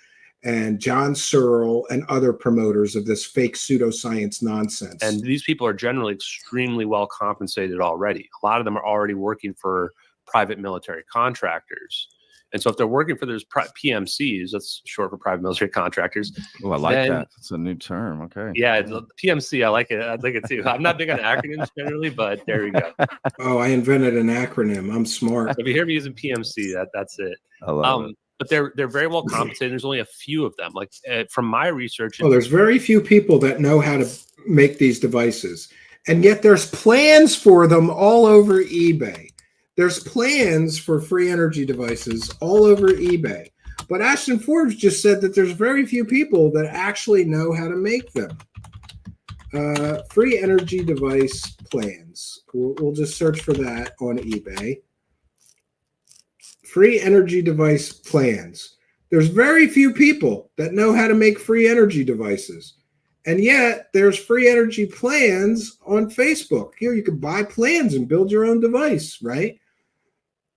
and John Searle and other promoters of this fake pseudoscience nonsense. And these people are generally extremely well compensated already. A lot of them are already working for private military contractors. And so if they're working for those PMCs, that's short for private military contractors. Oh, I like that. It's a new term. Okay. Yeah, PMC, I like it. I like it too. I'm not big on acronyms generally, but there we go. Oh, I invented an acronym. I'm smart. If you hear me using PMC, that's it. I love it. But they're very well compensated. There's only a few of them. Like from my research, Well, there's very few people that know how to make these devices, and yet there's plans for them all over eBay. There's plans for free energy devices all over eBay. But Ashton Forbes just said that there's very few people that actually know how to make them. Free energy device plans. We'll just search for that on eBay. Free energy device plans. There's very few people that know how to make free energy devices. And yet there's free energy plans on Facebook. Here you can buy plans and build your own device, right?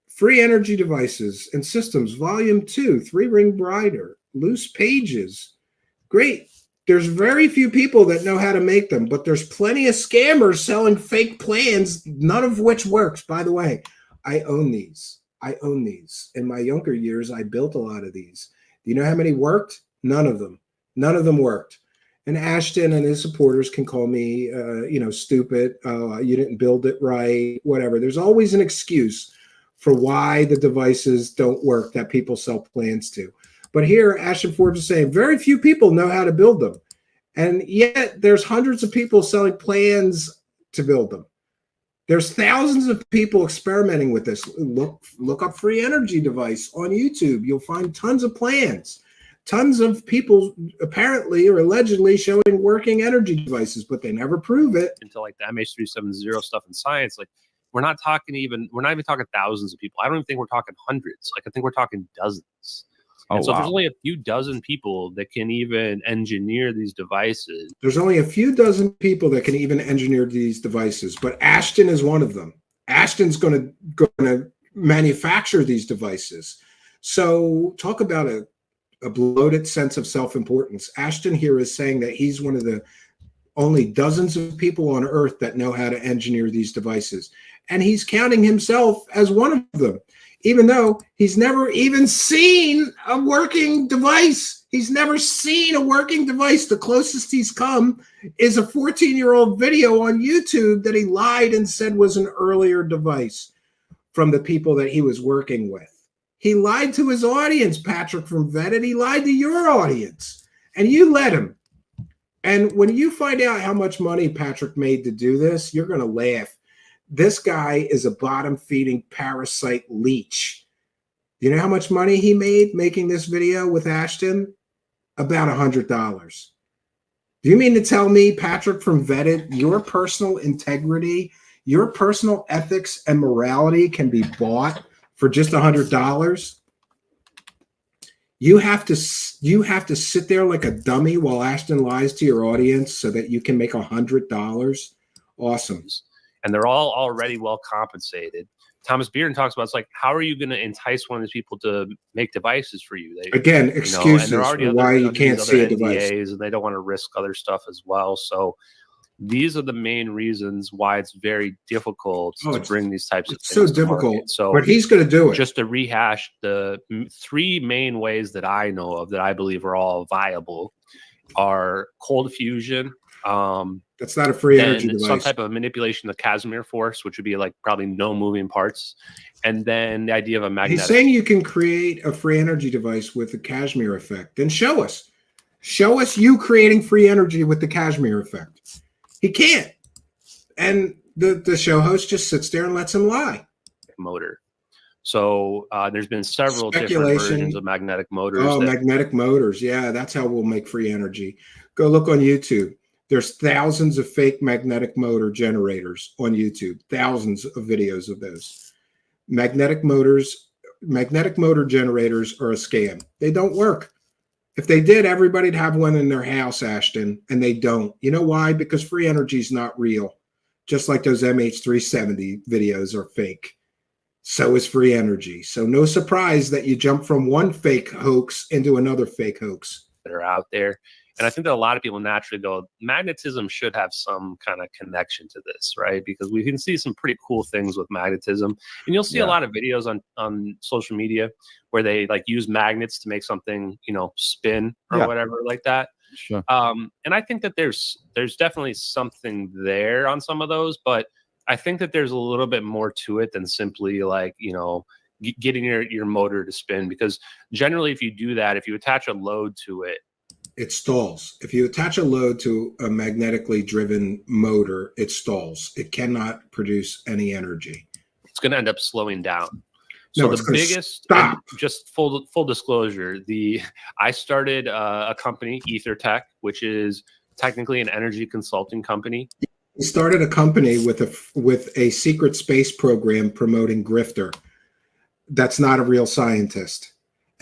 Free energy devices and systems, volume 2, 3-ring brighter, loose pages. Great. There's very few people that know how to make them, but there's plenty of scammers selling fake plans, none of which works. By the way, I own these. In my younger years, I built a lot of these. Do you know how many worked? None of them. None of them worked. And Ashton and his supporters can call me, stupid. You didn't build it right, whatever. There's always an excuse for why the devices don't work that people sell plans to. But here, Ashton Forbes is saying very few people know how to build them. And yet there's hundreds of people selling plans to build them. There's thousands of people experimenting with this. Look up free energy device on YouTube. You'll find tons of plans. Tons of people apparently or allegedly showing working energy devices, but they never prove it. Until like the MH370 stuff in science, like we're not even talking thousands of people. I don't even think we're talking hundreds. Like I think we're talking dozens. And so there's only a few dozen people that can even engineer these devices. There's only a few dozen people that can even engineer these devices, but Ashton is one of them. Ashton's going to manufacture these devices. So talk about a bloated sense of self-importance. Ashton here is saying that he's one of the only dozens of people on Earth that know how to engineer these devices. And he's counting himself as one of them, even though he's never even seen a working device. He's never seen a working device. The closest he's come is a 14-year-old video on YouTube that he lied and said was an earlier device from the people that he was working with. He lied to his audience, Patrick from Vetted. He lied to your audience, and you let him. And when you find out how much money Patrick made to do this, you're going to laugh. This guy is a bottom-feeding parasite leech. You know how much money he made making this video with Ashton? About $100. Do you mean to tell me, Patrick from Vetted, your personal integrity, your personal ethics and morality can be bought for just $100? You have to sit there like a dummy while Ashton lies to your audience so that you can make $100? Awesome. And they're all already well compensated. Thomas Bearden talks about, it's like, how are you going to entice one of these people to make devices for you? Again, excuses for why you can't see a device. And they don't want to risk other stuff as well. So these are the main reasons why it's very difficult to bring these types of things so difficult. Market. So, but he's going to do it. Just to rehash the 3 main ways that I know of that I believe are all viable are cold fusion. That's not a free energy device. Some type of manipulation of the Casimir force, which would be like probably no moving parts. And then the idea of a magnetic. He's saying you can create a free energy device with the Casimir effect. Then show us. Show us you creating free energy with the Casimir effect. He can't. And the show host just sits there and lets him lie. Motor. So there's been several different Speculation. versions of magnetic motors. Oh, that, magnetic motors. Yeah, that's how we'll make free energy. Go look on YouTube. There's thousands of fake magnetic motor generators on YouTube. Thousands of videos of those. Magnetic motor generators are a scam. They don't work. If they did, everybody'd have one in their house, Ashton, and they don't. You know why? Because free energy is not real. Just like those MH370 videos are fake. So is free energy. So no surprise that you jump from one fake hoax into another fake hoax. That are out there. And I think that a lot of people naturally go, magnetism should have some kind of connection to this, right? Because we can see some pretty cool things with magnetism. And you'll see a lot of videos on social media where they like use magnets to make something, you know, spin or whatever like that. Sure. And I think that there's definitely something there on some of those, but I think that there's a little bit more to it than simply like, you know, getting your motor to spin, because generally if you do that, if you attach a load to it, it stalls. If you attach a load to a magnetically driven motor, it stalls. It cannot produce any energy. It's going to end up slowing down. So No, the biggest, and just full disclosure, I started a company, EtherTech, which is technically an energy consulting company. He started a company with a secret space program promoting grifter. That's not a real scientist.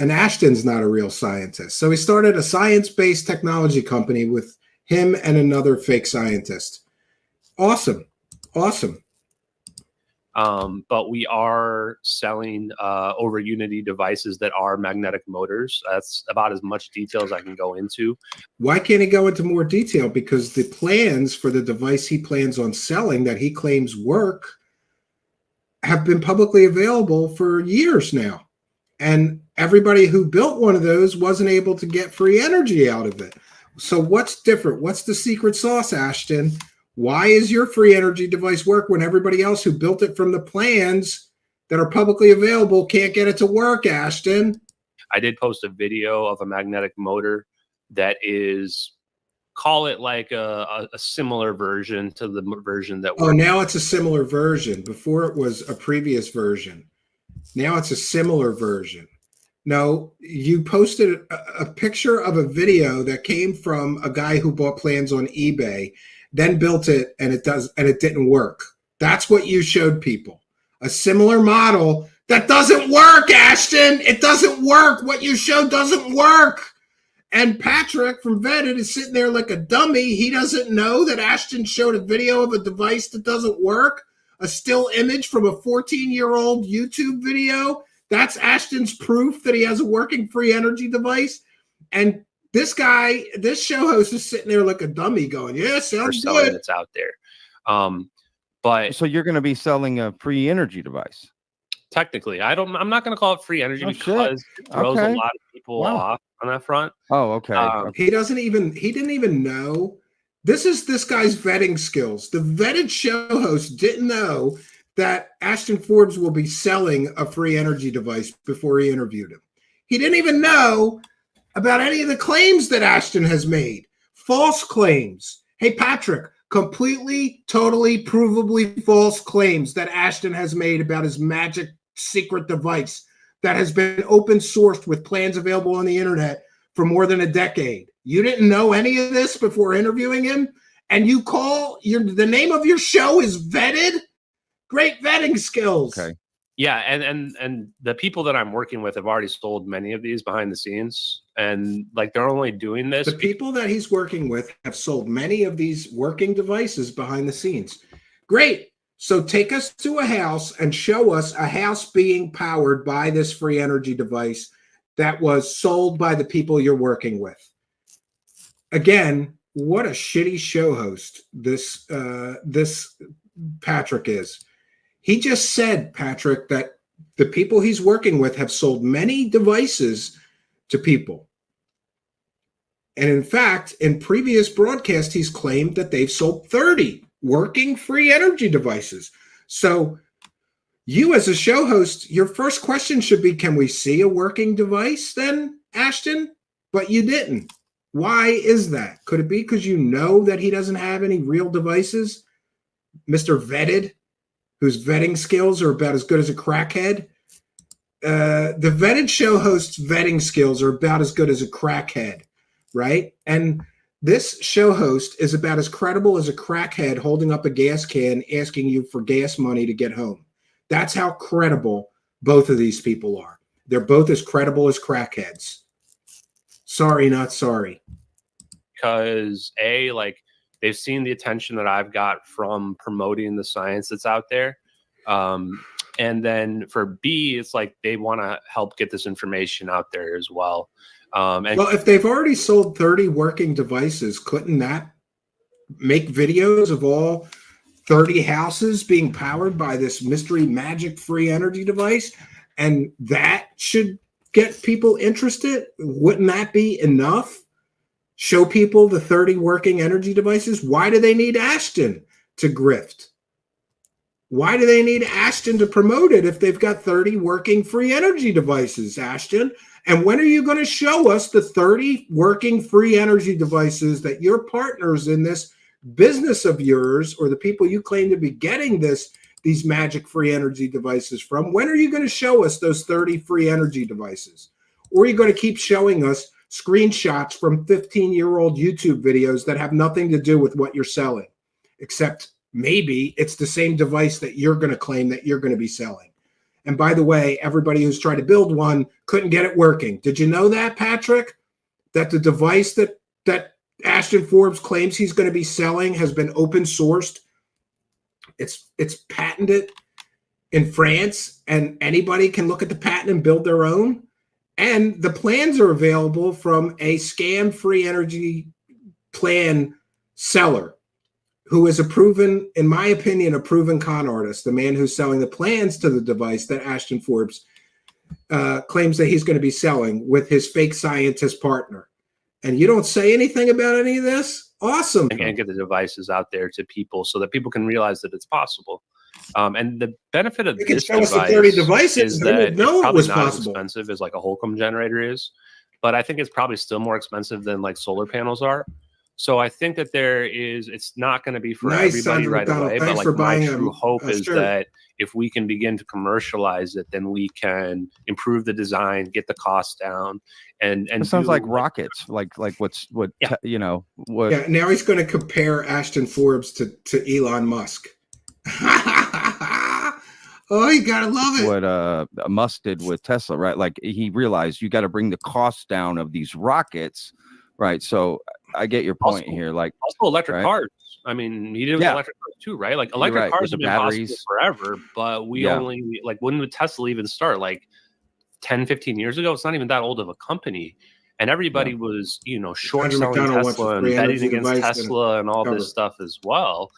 And Ashton's not a real scientist. So he started a science-based technology company with him and another fake scientist. Awesome. Awesome. But we are selling over Unity devices that are magnetic motors. That's about as much detail as I can go into. Why can't he go into more detail? Because the plans for the device he plans on selling that he claims work have been publicly available for years now. And everybody who built one of those wasn't able to get free energy out of it. So what's different? What's the secret sauce, Ashton? Why is your free energy device work when everybody else who built it from the plans that are publicly available can't get it to work, Ashton? I did post a video of a magnetic motor that is, call it like a similar version to the version that Oh, now it's a similar version. Before it was a previous version. Now it's a similar version. No, you posted a picture of a video that came from a guy who bought plans on eBay, then built it, and it didn't work. That's what you showed people. A similar model that doesn't work, Ashton. It doesn't work. What you showed doesn't work. And Patrick from Vetted is sitting there like a dummy. He doesn't know that Ashton showed a video of a device that doesn't work. A still image from a 14-year-old YouTube video. That's Ashton's proof that he has a working free energy device. And this guy, this show host is sitting there like a dummy going, yeah, sounds good. That's out there. But so you're going to be selling a free energy device. Technically, I'm not going to call it free energy because it throws a lot of people off on that front. Oh, okay. He didn't even know. This is this guy's vetting skills. The vetted show host didn't know that Ashton Forbes will be selling a free energy device before he interviewed him. He didn't even know about any of the claims that Ashton has made. False claims. Hey, Patrick, completely, totally, provably false claims that Ashton has made about his magic secret device that has been open sourced with plans available on the internet for more than a decade. You didn't know any of this before interviewing him, and you call the name of your show is Vetted? Great vetting skills. Okay. Yeah, and the people that I'm working with have already sold many of these behind the scenes, and like they're only doing this. The people that he's working with have sold many of these working devices behind the scenes. Great. So take us to a house and show us a house being powered by this free energy device that was sold by the people you're working with. Again, what a shitty show host this Patrick is. He just said, Patrick, that the people he's working with have sold many devices to people. And in fact, in previous broadcasts, he's claimed that they've sold 30 working free energy devices. So you as a show host, your first question should be, can we see a working device then, Ashton? But you didn't. Why is that? Could it be because you know that he doesn't have any real devices? Mr. Vetted, whose vetting skills are about as good as a crackhead. The Vetted show host's vetting skills are about as good as a crackhead, right? And this show host is about as credible as a crackhead holding up a gas can asking you for gas money to get home. That's how credible both of these people are. They're both as credible as crackheads. Sorry, not sorry. Because like they've seen the attention that I've got from promoting the science that's out there. And then for B, it's like they want to help get this information out there as well. Well, if they've already sold 30 working devices, couldn't that make videos of all 30 houses being powered by this mystery magic free energy device? And that should get people interested. Wouldn't that be enough? Show people the 30 working energy devices. Why do they need Ashton to grift? Why do they need Ashton to promote it if they've got 30 working free energy devices, Ashton? And when are you going to show us the 30 working free energy devices that your partners in this business of yours, or the people you claim to be getting these magic free energy devices from? When are you going to show us those 30 free energy devices? Or are you going to keep showing us screenshots from 15-year-old YouTube videos that have nothing to do with what you're selling, except maybe it's the same device that you're going to claim that you're going to be selling? And by the way, everybody who's tried to build one couldn't get it working. Did you know that, Patrick? That the device that Ashton Forbes claims he's going to be selling has been open sourced. It's patented in France, and anybody can look at the patent and build their own. And the plans are available from a scam free energy plan seller who is in my opinion, a proven con artist, the man who's selling the plans to the device that Ashton Forbes claims that he's going to be selling with his fake scientist partner. And you don't say anything about any of this? Awesome. And get the devices out there to people so that people can realize that it's possible. And the benefit of this device is that it's probably not as expensive as like a Holcomb generator is, but I think it's probably still more expensive than like solar panels are. So I think that it's not going to be for everybody right away, but like my true hope is that if we can begin to commercialize it, then we can improve the design, get the cost down, and it sounds like rockets, like you know what? Yeah, now he's going to compare Ashton Forbes to Elon Musk. Oh, you gotta love it. What Musk did with Tesla, right? Like he realized you got to bring the cost down of these rockets, right? So I get your point here. Like also electric cars. I mean, he did with electric cars too, right? Like electric cars have been possible forever, but we only like when did Tesla even start? Like 10, 15 years ago. It's not even that old of a company. And everybody was, short selling Tesla and betting against Tesla and all this stuff as well.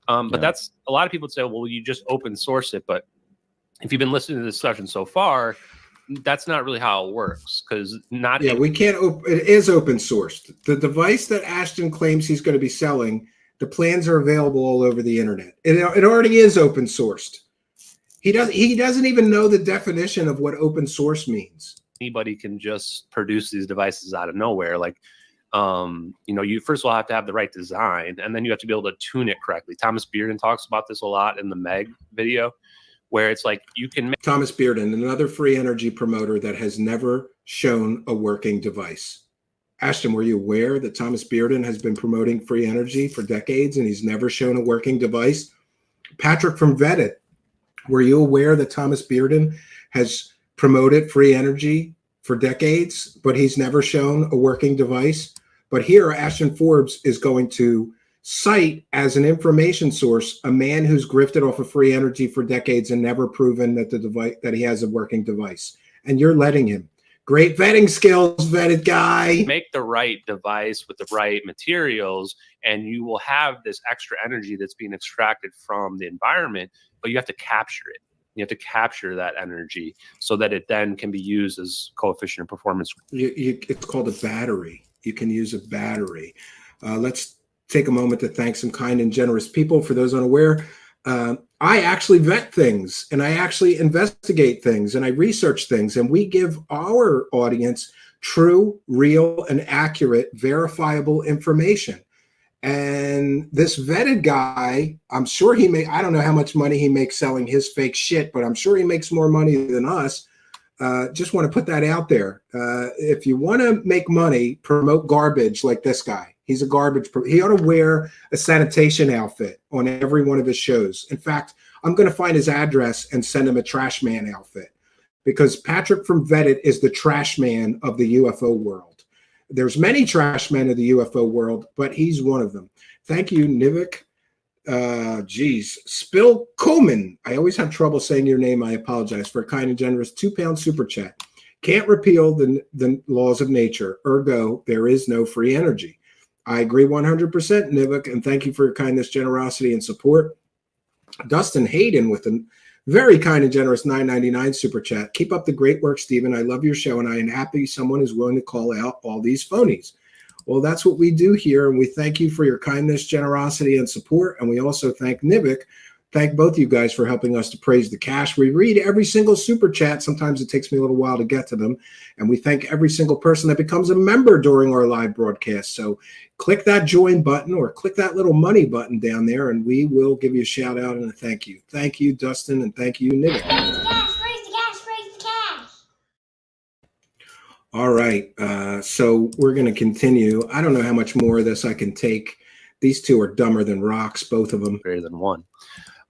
But that's a lot of people would say, well, you just open source it. But if you've been listening to this discussion so far, that's not really how it works, because we can't. It is open sourced. The device that Ashton claims he's going to be selling, the plans are available all over the internet. It already is open sourced. He doesn't even know the definition of what open source means. Anybody can just produce these devices out of nowhere. Like, you first of all have to have the right design, and then you have to be able to tune it correctly. Thomas Bearden talks about this a lot in the Meg video, where it's like you can make Thomas Bearden, another free energy promoter that has never shown a working device. Ashton, were you aware that Thomas Bearden has been promoting free energy for decades and he's never shown a working device? Patrick from Vetted, were you aware that Thomas Bearden has promoted free energy for decades, but he's never shown a working device? But here, Ashton Forbes is going to cite as an information source a man who's grifted off of free energy for decades and never proven that the device that he has a working device, and you're letting him. Great vetting skills, vetted guy. Make the right device with the right materials, and you will have this extra energy that's being extracted from the environment, but you have to capture it. You have to capture that energy so that it then can be used as coefficient of performance. It's called a battery. You can use a battery. Let's take a moment to thank some kind and generous people. For those unaware, I actually vet things, and I actually investigate things, and I research things, and we give our audience true, real, and accurate, verifiable information. And this vetted guy, I'm sure I don't know how much money he makes selling his fake shit, but I'm sure he makes more money than us. Just want to put that out there. If you want to make money, promote garbage like this guy. He's a garbage. He ought to wear a sanitation outfit on every one of his shows. In fact, I'm going to find his address and send him a trash man outfit, because Patrick from Vetted is the trash man of the UFO world. There's many trash men of the UFO world, but he's one of them. Thank you, Nivik. Spill Coleman. I always have trouble saying your name. I apologize. For a kind and generous £2 super chat. Can't repeal the laws of nature. Ergo, there is no free energy. I agree 100%, Nivik, and thank you for your kindness, generosity, and support. Dustin Hayden with a very kind and generous $9.99 super chat. Keep up the great work, Stephen. I love your show, and I am happy someone is willing to call out all these phonies. Well, that's what we do here, and we thank you for your kindness, generosity, and support. And we also thank Nivik. Thank both you guys for helping us to praise the cash. We read every single super chat. Sometimes it takes me a little while to get to them. And we thank every single person that becomes a member during our live broadcast. So click that join button or click that little money button down there, and we will give you a shout out and a thank you. Thank you, Dustin, and thank you, Nivik. Praise the cash, praise the cash, praise the cash. All right. So we're going to continue. I don't know how much more of this I can take. These two are dumber than rocks, both of them. Greater than one.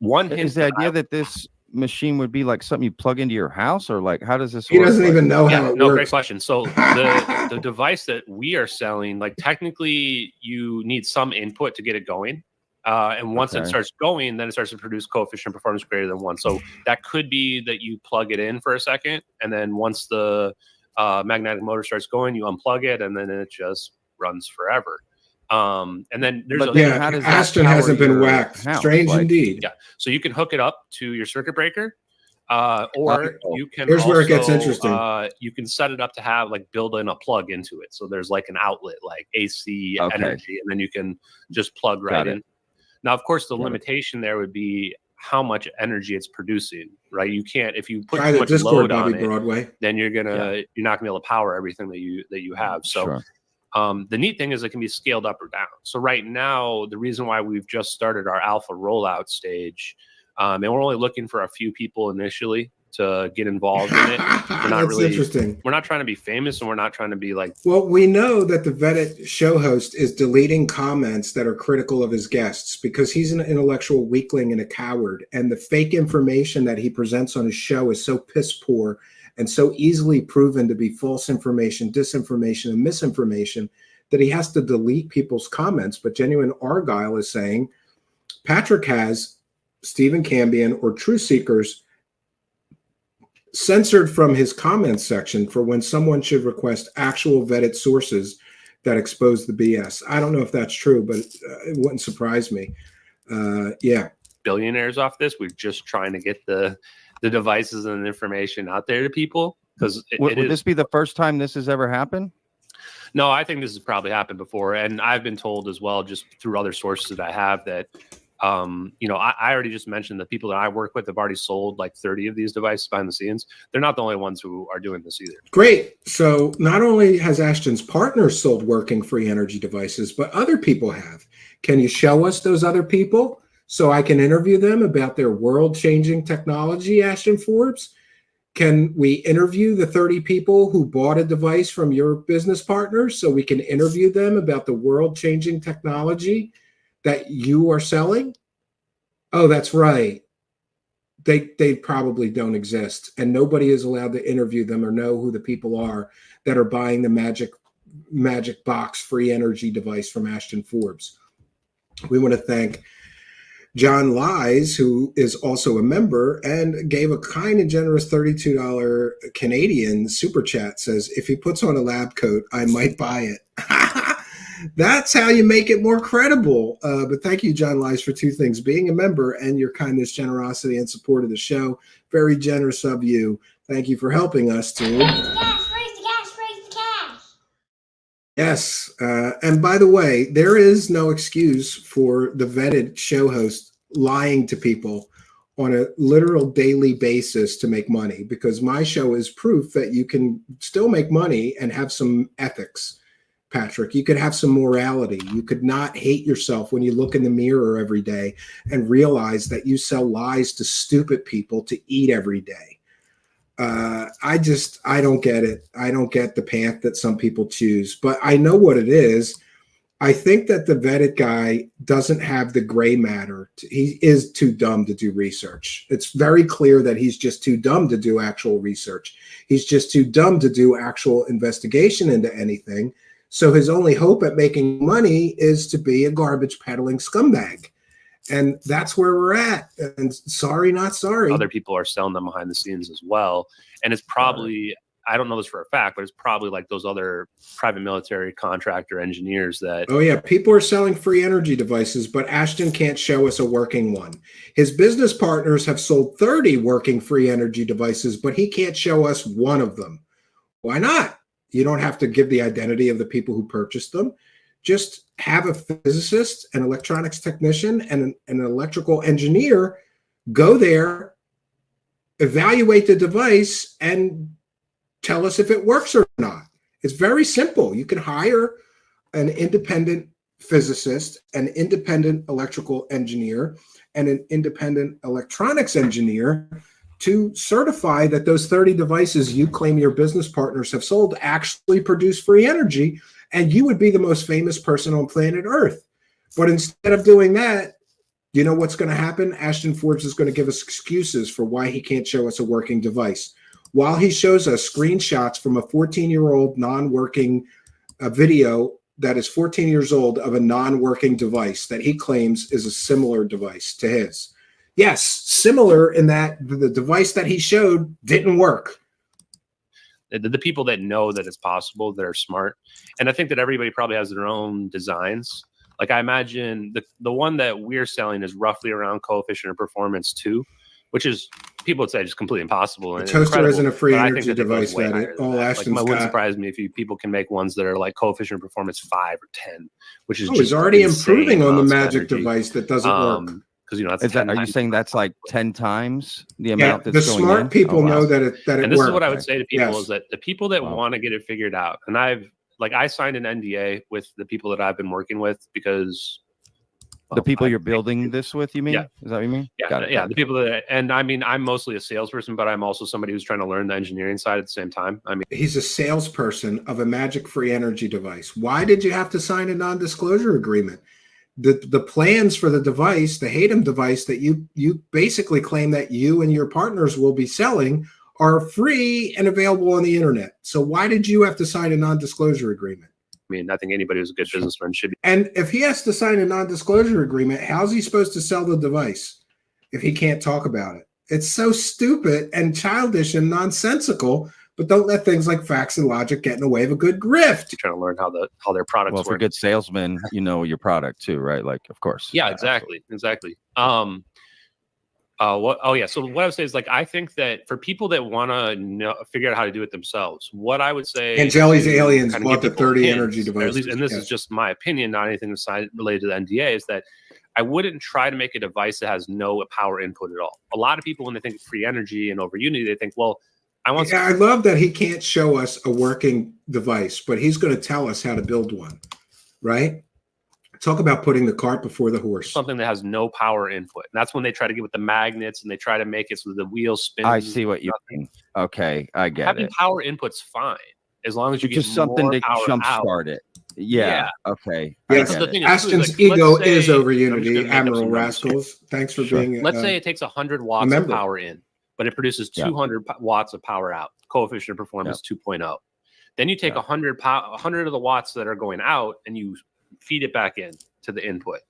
Is the idea that this machine would be like something you plug into your house, or like how does this He work? doesn't even know how it works. Great question. So the device that we are selling, like technically you need some input to get it going. And once it starts going, then it starts to produce coefficient performance greater than 1. So that could be that you plug it in for a second, and then once the magnetic motor starts going, you unplug it, and then it just runs forever. And then there's Ashton hasn't been whacked. Strange indeed. Yeah. So you can hook it up to your circuit breaker, or you can. Here's where it gets interesting. You can set it up to have build in a plug into it. So there's like an outlet, like AC energy, and then you can just plug right in. Now, of course, the limitation there would be how much energy it's producing, right? You can't, if you put too much load on it, then you're not gonna be able to power everything that you have. So. The neat thing is it can be scaled up or down. So right now, the reason why we've just started our alpha rollout stage, and we're only looking for a few people initially to get involved in it. We're not really interesting. We're not trying to be famous, and we're not trying to be like. Well, we know that the Vetted show host is deleting comments that are critical of his guests because he's an intellectual weakling and a coward. And the fake information that he presents on his show is so piss poor and so easily proven to be false information, disinformation, and misinformation that he has to delete people's comments. But Genuine Argyle is saying Patrick has Stephen Cambion or Truth Seekers censored from his comments section for when someone should request actual vetted sources that expose the BS. I don't know if that's true, but it wouldn't surprise me. Billionaires off this. We're just trying to get the devices and information out there to people, because would this be the first time this has ever happened? No, I think this has probably happened before, and I've been told as well, just through other sources that I have, that I already just mentioned the people that I work with have already sold like 30 of these devices behind the scenes. They're not the only ones who are doing this either. Great. So not only has Ashton's partners sold working free energy devices, but other people have. Can you show us those other people so I can interview them about their world-changing technology, Ashton Forbes? Can we interview the 30 people who bought a device from your business partners so we can interview them about the world-changing technology that you are selling? Oh, that's right. They probably don't exist, and nobody is allowed to interview them or know who the people are that are buying the magic box free energy device from Ashton Forbes. We want to thank John Lies, who is also a member and gave a kind and generous $32 Canadian super chat. Says, if he puts on a lab coat, I might buy it. That's how you make it more credible. But thank you, John Lies, for two things: being a member and your kindness, generosity, and support of the show. Very generous of you. Thank you for helping us to. Yes. And by the way, there is no excuse for the vetted show host lying to people on a literal daily basis to make money, because my show is proof that you can still make money and have some ethics. Patrick. You could have some morality. You could not hate yourself when you look in the mirror every day and realize that you sell lies to stupid people to eat every day. I don't get it. I don't get the path that some people choose, but I know what it is. I think that the vetted guy doesn't have the gray matter. He is too dumb to do research. It's very clear that he's just too dumb to do actual research. He's just too dumb to do actual investigation into anything. So his only hope at making money is to be a garbage peddling scumbag. And that's where we're at. And sorry, not sorry. Other people are selling them behind the scenes as well. And it's probably, I don't know this for a fact, but it's probably like those other private military contractor engineers that. Oh, yeah. People are selling free energy devices, but Ashton can't show us a working one. His business partners have sold 30 working free energy devices, but he can't show us one of them. Why not? You don't have to give the identity of the people who purchased them. Just have a physicist, an electronics technician, and an electrical engineer go there, evaluate the device, and tell us if it works or not. It's very simple. You can hire an independent physicist, an independent electrical engineer, and an independent electronics engineer to certify that those 30 devices you claim your business partners have sold actually produce free energy, and you would be the most famous person on planet Earth. But instead of doing that, you know what's going to happen? Ashton Forbes is going to give us excuses for why he can't show us a working device. While he shows us screenshots from a 14-year-old non-working video that is 14 years old of a non-working device that he claims is a similar device to his. Yes, similar in that the device that he showed didn't work. The people that know that it's possible, that are smart. And I think that everybody probably has their own designs. Like I imagine the one that we're selling is roughly around coefficient of performance 2, which is, people would say, just completely impossible. The toaster isn't a free energy device, that all Ashton's it got. wouldn't surprise me if people can make ones that are like coefficient of performance 5 or 10, which is Oh, just he's already insane improving on the amounts of magic energy. device that doesn't work. Because you know that's Is that, 10 are you times. saying that's like 10 times the Yeah, amount the that's going smart in? people Oh, wow. know that it And this works. is what I would say to people Yes. is that the people that want to get it figured out, and I signed an NDA with the people that I've been working with because The people you're building this with, you mean? Yeah. Is that what you mean? yeah, Got it. yeah, the people that, and I mean, I'm mostly a salesperson, but I'm also somebody who's trying to learn the engineering side at the same time. I mean, He's a salesperson of a magic free energy device. Why did you have to sign a non-disclosure agreement? The plans for the device, the HATEM device that you basically claim that you and your partners will be selling, are free and available on the internet. So why did you have to sign a non-disclosure agreement? I mean, I think anybody who's a good businessman should be. And if he has to sign a non-disclosure agreement, how's he supposed to sell the device if he can't talk about it? It's so stupid and childish and nonsensical. But don't let things like facts and logic get in the way of a good grift. You're trying to learn how their products Well, if you're a work. good salesman, you know your product too, right? Like, of course. Yeah, exactly. Exactly. So what I would say is, like, I think that for people that want to figure out how to do it themselves, what I would say, Angeli's to Aliens kinda bought give the people 30 hints, energy or at devices. least, and this Yes. is just my opinion, not anything related to the NDA, is that I wouldn't try to make a device that has no power input at all. A lot of people, when they think of free energy and over Unity, they think, well, Yeah, I love that he can't show us a working device, but he's going to tell us how to build one, right? Talk about putting the cart before the horse. something that has no power input. And that's when they try to get with the magnets and they try to make it so the wheels spin. I see what you mean. Okay, I get Having it. power input's fine as long as you It's get just something more to power out. jumpstart it. Yeah. Okay. Yes, I get it. Ashton's ego let's say- is over I'm just Unity. gonna make up Admiral some numbers here. Rascals, thanks for Sure. being. Let's say it takes 100 watts of member. power in, but it produces Yeah. 200 watts of power out. Coefficient of performance 2.0. Then you take 100 of the watts that are going out and you feed it back in to the input.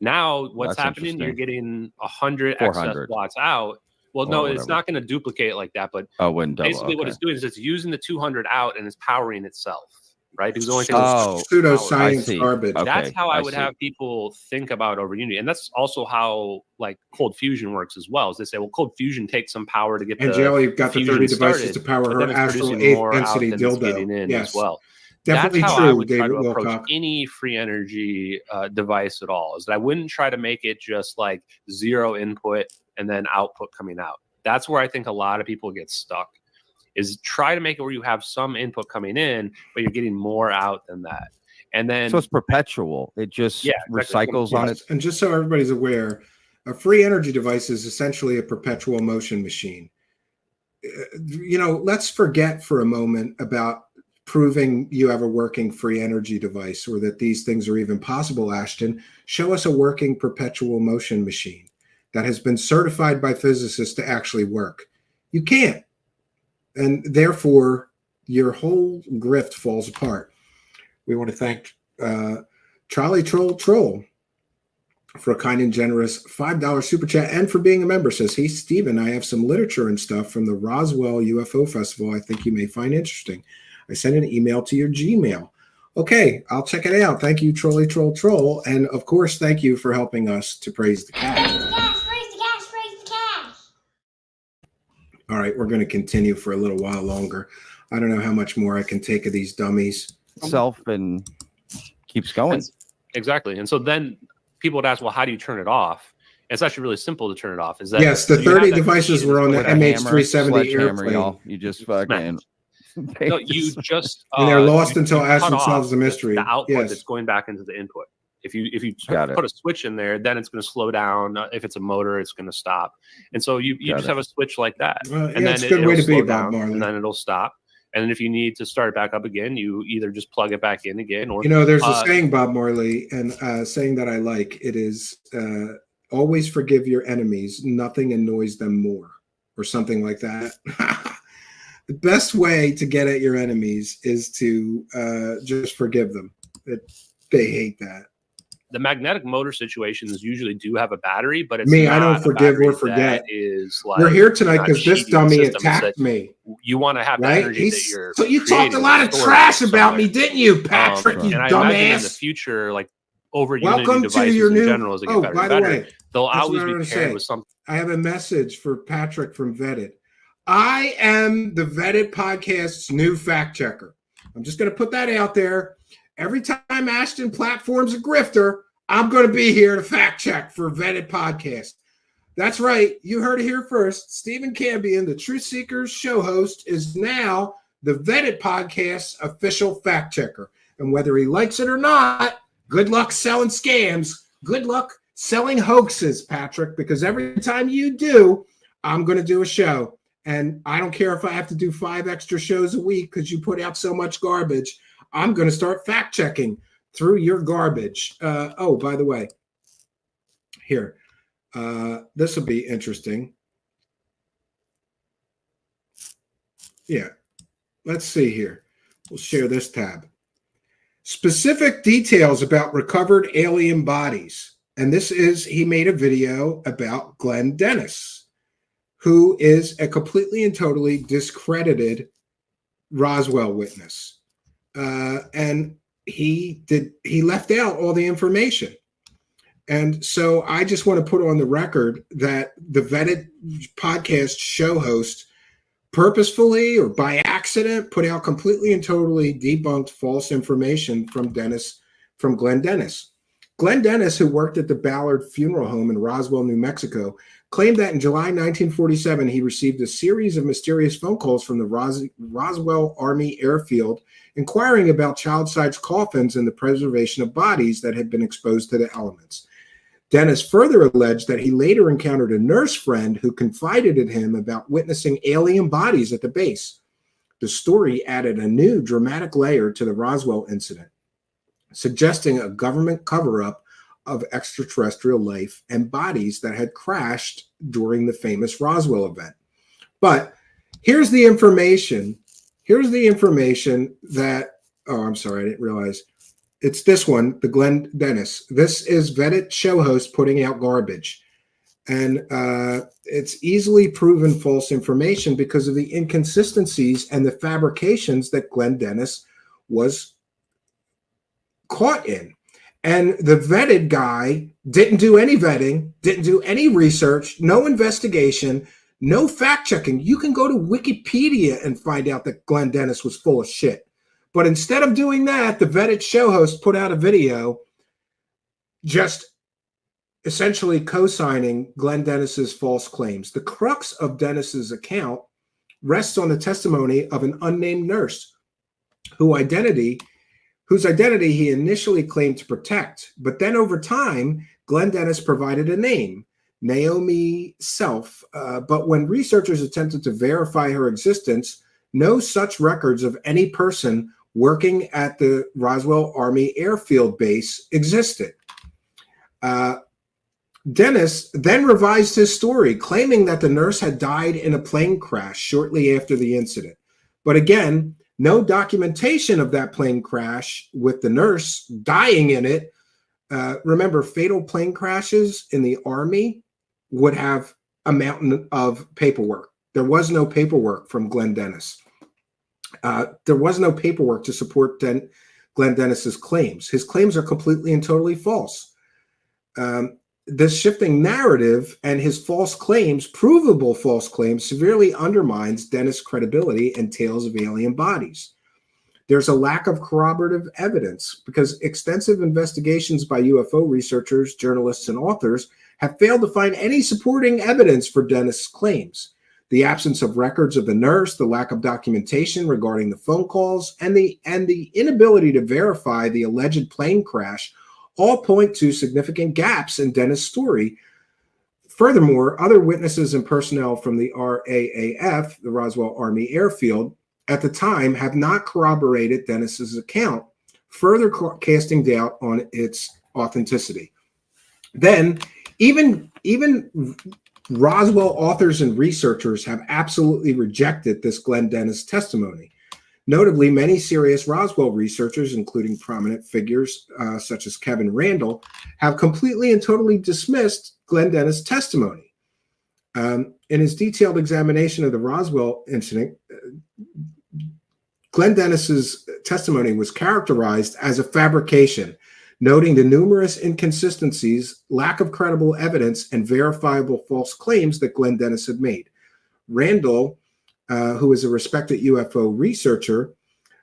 Now what's That's happening? You're interesting. getting 100 excess 400. watts out. Well, Or no, it's whatever. not going to duplicate it like that, but Oh, when double. basically what Okay. it's doing is it's using the 200 out and it's powering itself, right? Because it only takes Oh, pseudoscience I see. garbage. Okay, that's how I would see. have people think about over Unity. And that's also how like cold fusion works as well. Is they say, well, cold fusion takes some power to get the Angeli got the fusion 30 devices started, to power but her then it's astral producing eighth more out density than it's dildo. getting in Yes. as well. Definitely That's how true, I would try David to approach Wilcock. any free energy device at all. Is that I wouldn't try to make it just like zero input and then output coming out. That's where I think a lot of people get stuck. is try to make it where you have some input coming in, but you're getting more out than that. And then so it's perpetual. It just recycles on it. And just so everybody's aware, a free energy device is essentially a perpetual motion machine. You know, let's forget for a moment about proving you have a working free energy device or that these things are even possible, Ashton. Show us a working perpetual motion machine that has been certified by physicists to actually work. You can't. And therefore, your whole grift falls apart. We want to thank Trolley Troll for a kind and generous $5 super chat and for being a member. Says, hey, Stephen, I have some literature and stuff from the Roswell UFO Festival I think you may find interesting. I sent an email to your Gmail. Okay, I'll check it out. Thank you, Trolley Troll. And of course, thank you for helping us to praise the cash. Praise the cash, praise the cash, praise the cash. All right, we're going to continue for a little while longer. I don't know how much more I can take of these dummies. Self and keeps going. Exactly. And so then people would ask, well, how do you turn it off? It's actually really simple to turn it off. Is that yes, the 30 devices were on the MH370 airplane. You just fucking no, you just and they're lost until you Ashton cut solves off the mystery. The output Yes. that's going back into the input. If you Got it. put a switch in there, then it's going to slow down. If it's a motor, it's going to stop. And so you just have a switch like that, Well, and yeah, it's then a good way it'll to be, slow Bob down, Marley. and then it'll stop. And then if you need to start it back up again, you either just plug it back in again, or You know, there's a saying, Bob Marley, and saying that I like. It is always forgive your enemies. Nothing annoys them more, or something like that. The best way to get at your enemies is to just forgive them. They hate that. the magnetic motor situations usually do have a battery, but it's Me, I not don't a forgive battery or forget. that is like We're here tonight not because this cheating the dummy system. It's attacked that me. You want to have the Right? energy that you're So you talked creating a lot of stored trash about somewhere. me, didn't you, Patrick? You And I imagine in the dumbass. future, like over Welcome Unity to devices your in new. general, as they get Oh, better by and the better, way, they'll that's always what I be was paired gonna with say. something. I have a message for Patrick from Vetted. I am the Vetted Podcast's new fact checker. I'm just going to put that out there. Every time Ashton platforms a grifter, I'm going to be here to fact check for Vetted Podcast. That's right. You heard it here first. Stephen Cambion, the Truth Seekers show host, is now the Vetted Podcast's official fact checker. And whether he likes it or not, good luck selling scams. Good luck selling hoaxes, Patrick, because every time you do, I'm going to do a show. And I don't care if I have to do 5 extra shows a week because you put out so much garbage. I'm going to start fact checking through your garbage. Oh, by the way, here, this will be interesting. Yeah, let's see here. We'll share this tab. Specific details about recovered alien bodies. And this is, he made a video about Glenn Dennis, who is a completely and totally discredited Roswell witness. And he left out all the information. And so I just want to put on the record that the Vetted Podcast show host purposefully or by accident put out completely and totally debunked false information from Glenn Dennis. Glenn Dennis, who worked at the Ballard Funeral Home in Roswell, New Mexico, claimed that in July 1947, he received a series of mysterious phone calls from the Roswell Army Airfield inquiring about child-sized coffins and the preservation of bodies that had been exposed to the elements. Dennis further alleged that he later encountered a nurse friend who confided in him about witnessing alien bodies at the base. The story added a new dramatic layer to the Roswell incident, suggesting a government cover-up of extraterrestrial life and bodies that had crashed during the famous Roswell event. But here's the information. Here's the information that, oh, I'm sorry, I didn't realize. It's this one, the Glenn Dennis. This is Vetted show host putting out garbage. And it's easily proven false information because of the inconsistencies and the fabrications that Glenn Dennis was caught in. And the vetted guy didn't do any vetting, didn't do any research, no investigation, no fact checking. You can go to Wikipedia and find out that Glenn Dennis was full of shit. But instead of doing that, the Vetted show host put out a video just essentially co-signing Glenn Dennis's false claims. The crux of Dennis's account rests on the testimony of an unnamed nurse whose identity he initially claimed to protect. But then over time, Glenn Dennis provided a name, Naomi Self. But when researchers attempted to verify her existence, no such records of any person working at the Roswell Army Airfield Base existed. Dennis then revised his story, claiming that the nurse had died in a plane crash shortly after the incident. But again, no documentation of that plane crash with the nurse dying in it. Remember, fatal plane crashes in the Army would have a mountain of paperwork. There was no paperwork from Glenn Dennis. There was no paperwork to support Glenn Dennis's claims. His claims are completely and totally false. This shifting narrative and his false claims, provable false claims, severely undermines Dennis' credibility in tales of alien bodies. There's a lack of corroborative evidence because extensive investigations by UFO researchers, journalists, and authors have failed to find any supporting evidence for Dennis' claims. The absence of records of the nurse, the lack of documentation regarding the phone calls, and the inability to verify the alleged plane crash all point to significant gaps in Dennis' story. Furthermore, other witnesses and personnel from the RAAF, the Roswell Army Airfield, at the time have not corroborated Dennis's account, further casting doubt on its authenticity. Then, even Roswell authors and researchers have absolutely rejected this Glenn Dennis testimony. Notably, many serious Roswell researchers, including prominent figures such as Kevin Randle, have completely and totally dismissed Glenn Dennis' testimony. In his detailed examination of the Roswell incident, Glenn Dennis's testimony was characterized as a fabrication, noting the numerous inconsistencies, lack of credible evidence, and verifiable false claims that Glenn Dennis had made. Randall, who is a respected UFO researcher,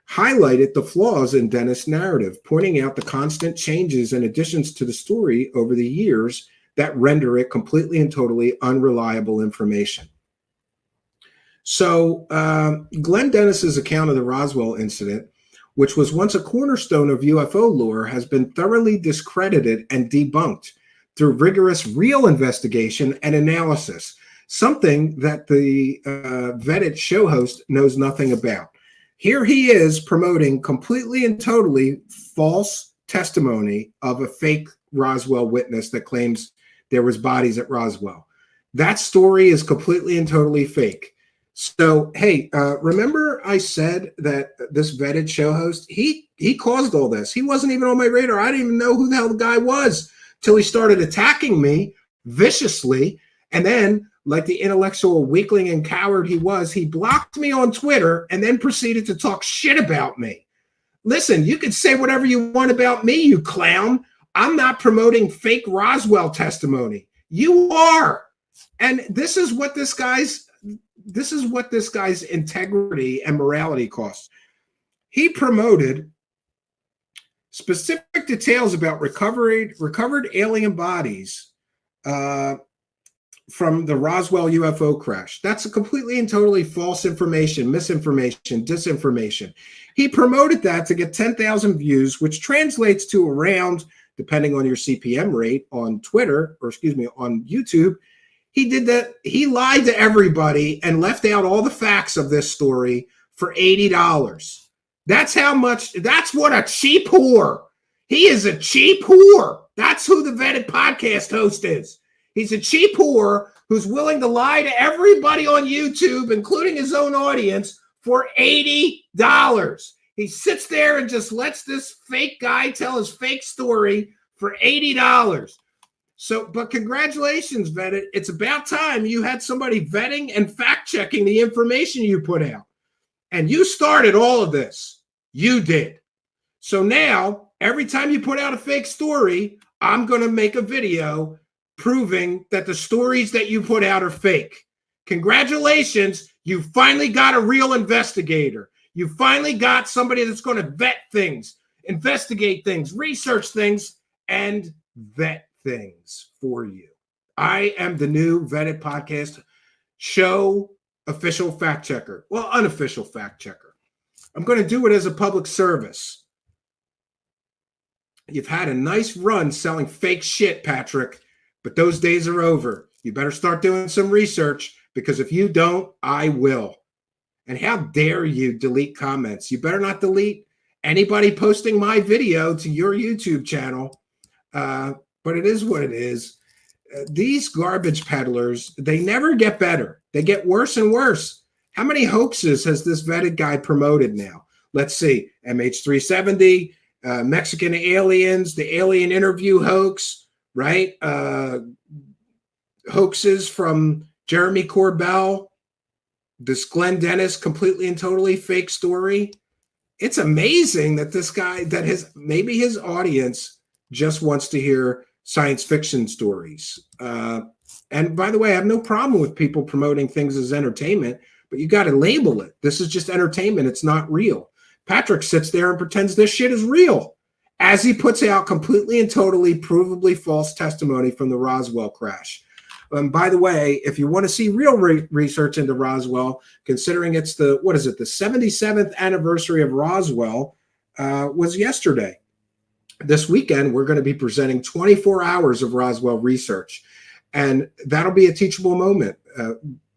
highlighted the flaws in Dennis' narrative, pointing out the constant changes and additions to the story over the years that render it completely and totally unreliable information. So Glenn Dennis's account of the Roswell incident, which was once a cornerstone of UFO lore, has been thoroughly discredited and debunked through rigorous real investigation and analysis, something that the vetted show host knows nothing about. Here he is promoting completely and totally false testimony of a fake Roswell witness that claims there was bodies at Roswell. That story is completely and totally fake. So, hey, remember I said that this vetted show host, he caused all this. He wasn't even on my radar. I didn't even know who the hell the guy was till he started attacking me viciously. And then, like the intellectual weakling and coward he was, he blocked me on Twitter and then proceeded to talk shit about me. Listen, you can say whatever you want about me, you clown. I'm not promoting fake Roswell testimony. You are. And this is what this guy's integrity and morality costs. He promoted specific details about recovered alien bodies from the Roswell UFO crash. That's a completely and totally false information, misinformation, disinformation. He promoted that to get 10,000 views, which translates to around, depending on your CPM rate on Twitter, or excuse me, on YouTube. He did that. He lied to everybody and left out all the facts of this story for $80. That's how much, that's what a cheap whore. He is a cheap whore. That's who the vetted podcast host is. He's a cheap whore who's willing to lie to everybody on YouTube, including his own audience, for $80. He sits there and just lets this fake guy tell his fake story for $80. So, but congratulations, Vetted. It's about time you had somebody vetting and fact-checking the information you put out. And you started all of this. You did. So now, every time you put out a fake story, I'm going to make a video proving that the stories that you put out are fake. Congratulations. You finally got a real investigator. You finally got somebody that's going to vet things, investigate things, research things, and vet things for you. I am the new vetted podcast show official fact checker. Well, unofficial fact checker. I'm going to do it as a public service. You've had a nice run selling fake shit, Patrick, but those days are over. You better start doing some research, because if you don't, I will. And how dare you delete comments? You better not delete anybody posting my video to your YouTube channel. But it is what it is. These garbage peddlers, they never get better. They get worse and worse. How many hoaxes has this vetted guy promoted now? Let's see. MH370, Mexican aliens, the alien interview hoax, right? Hoaxes from Jeremy Corbell, this Glenn Dennis completely and totally fake story. It's amazing that this guy, that maybe his audience just wants to hear science fiction stories. And by the way, I have no problem with people promoting things as entertainment, but you got to label it. This is just entertainment. It's not real. Patrick sits there and pretends this shit is real as he puts out completely and totally provably false testimony from the Roswell crash. By the way, if you want to see real research into Roswell, considering it's the 77th anniversary of Roswell, was yesterday. This weekend, we're going to be presenting 24 hours of Roswell research, and that'll be a teachable moment.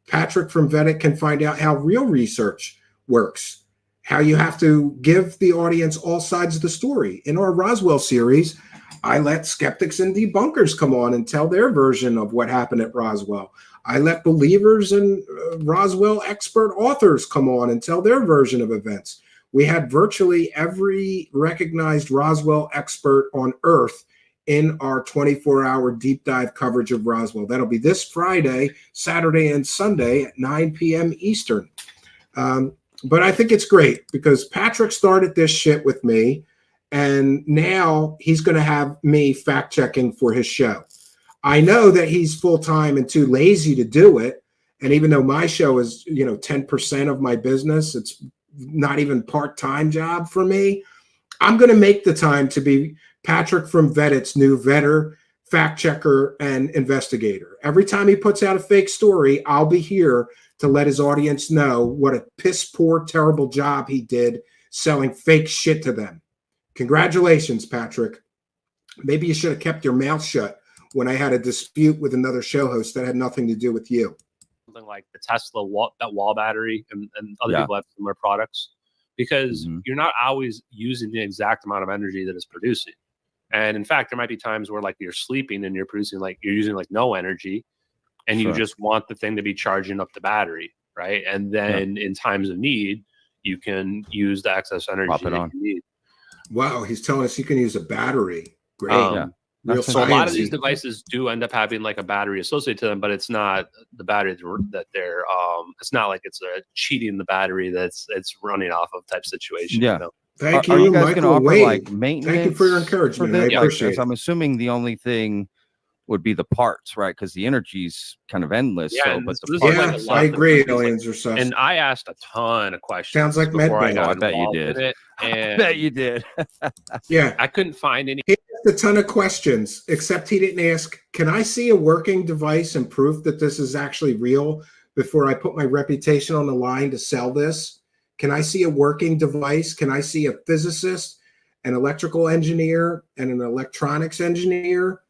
Patrick from Vetted can find out how real research works, how you have to give the audience all sides of the story. In our Roswell series, I let skeptics and debunkers come on and tell their version of what happened at Roswell. I let believers and Roswell expert authors come on and tell their version of events. We had virtually every recognized Roswell expert on Earth in our 24-hour deep dive coverage of Roswell. That'll be this Friday, Saturday, and Sunday at 9 p.m. Eastern. But I think it's great because Patrick started this shit with me, and now he's going to have me fact-checking for his show. I know that he's full-time and too lazy to do it, and even though my show is 10% of my business, it's not even part-time job for me. I'm going to make the time to be Patrick from Vetted's new vetter, fact checker, and investigator. Every time he puts out a fake story, I'll be here to let his audience know what a piss poor, terrible job he did selling fake shit to them. Congratulations, Patrick. Maybe you should have kept your mouth shut when I had a dispute with another show host that had nothing to do with you. Something like the Tesla wall battery and other people have similar products, because you're not always using the exact amount of energy that it's producing. And in fact, there might be times where like you're sleeping and you're producing you're using no energy, and you just want the thing to be charging up the battery, right? And then in times of need, you can use the excess energy that you need. Wow, he's telling us you can use a battery. Great. So a lot of these devices do end up having a battery associated to them, but it's not the battery that they're it's not like it's cheating the battery that's running off of type situation. Yeah. Thank Are you, you guys going to Michael offer Wade. maintenance? Thank you for your encouragement. I appreciate it. I'm assuming the only thing would be the parts, right? Because the energy's kind of endless. Yeah, but I agree. Aliens are sus. And I asked a ton of questions. Sounds like before I medbay. got I bet you involved did. in it, I and bet you did. Yeah. I couldn't find any. He asked a ton of questions, except he didn't ask, can I see a working device and proof that this is actually real before I put my reputation on the line to sell this? Can I see a working device? Can I see a physicist, an electrical engineer, and an electronics engineer,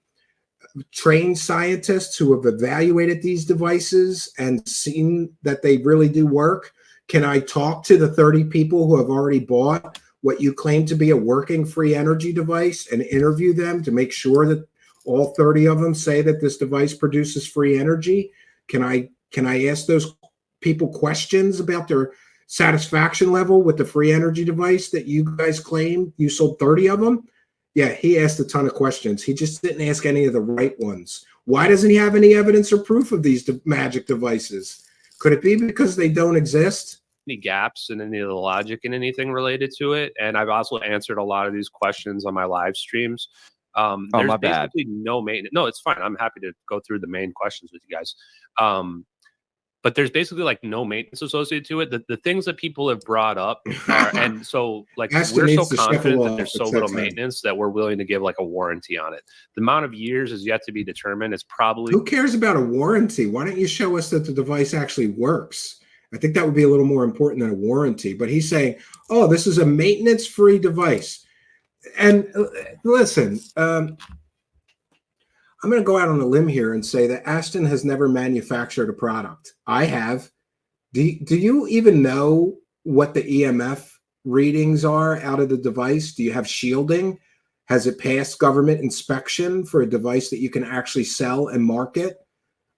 trained scientists who have evaluated these devices and seen that they really do work? Can I talk to the 30 people who have already bought what you claim to be a working free energy device and interview them to make sure that all 30 of them say that this device produces free energy? Can I ask those people questions about their satisfaction level with the free energy device that you guys claim you sold 30 of them? Yeah, he asked a ton of questions. He just didn't ask any of the right ones. Why doesn't he have any evidence or proof of these magic devices? Could it be because they don't exist? Any gaps in any of the logic in anything related to it? And I've also answered a lot of these questions on my live streams. There's my bad. basically no maintenance. No, it's fine. I'm happy to go through the main questions with you guys. But there's basically no maintenance associated to it. The things that people have brought up are, and so we're so confident that there's so little maintenance that we're willing to give a warranty on it. The amount of years is yet to be determined. It's probably, who cares about a warranty? Why don't you show us that the device actually works? I think that would be a little more important than a warranty. But he's saying, oh, this is a maintenance-free device. And listen, I'm going to go out on a limb here and say that Ashton has never manufactured a product. I have. Do you even know what the EMF readings are out of the device? Do you have shielding? Has it passed government inspection for a device that you can actually sell and market?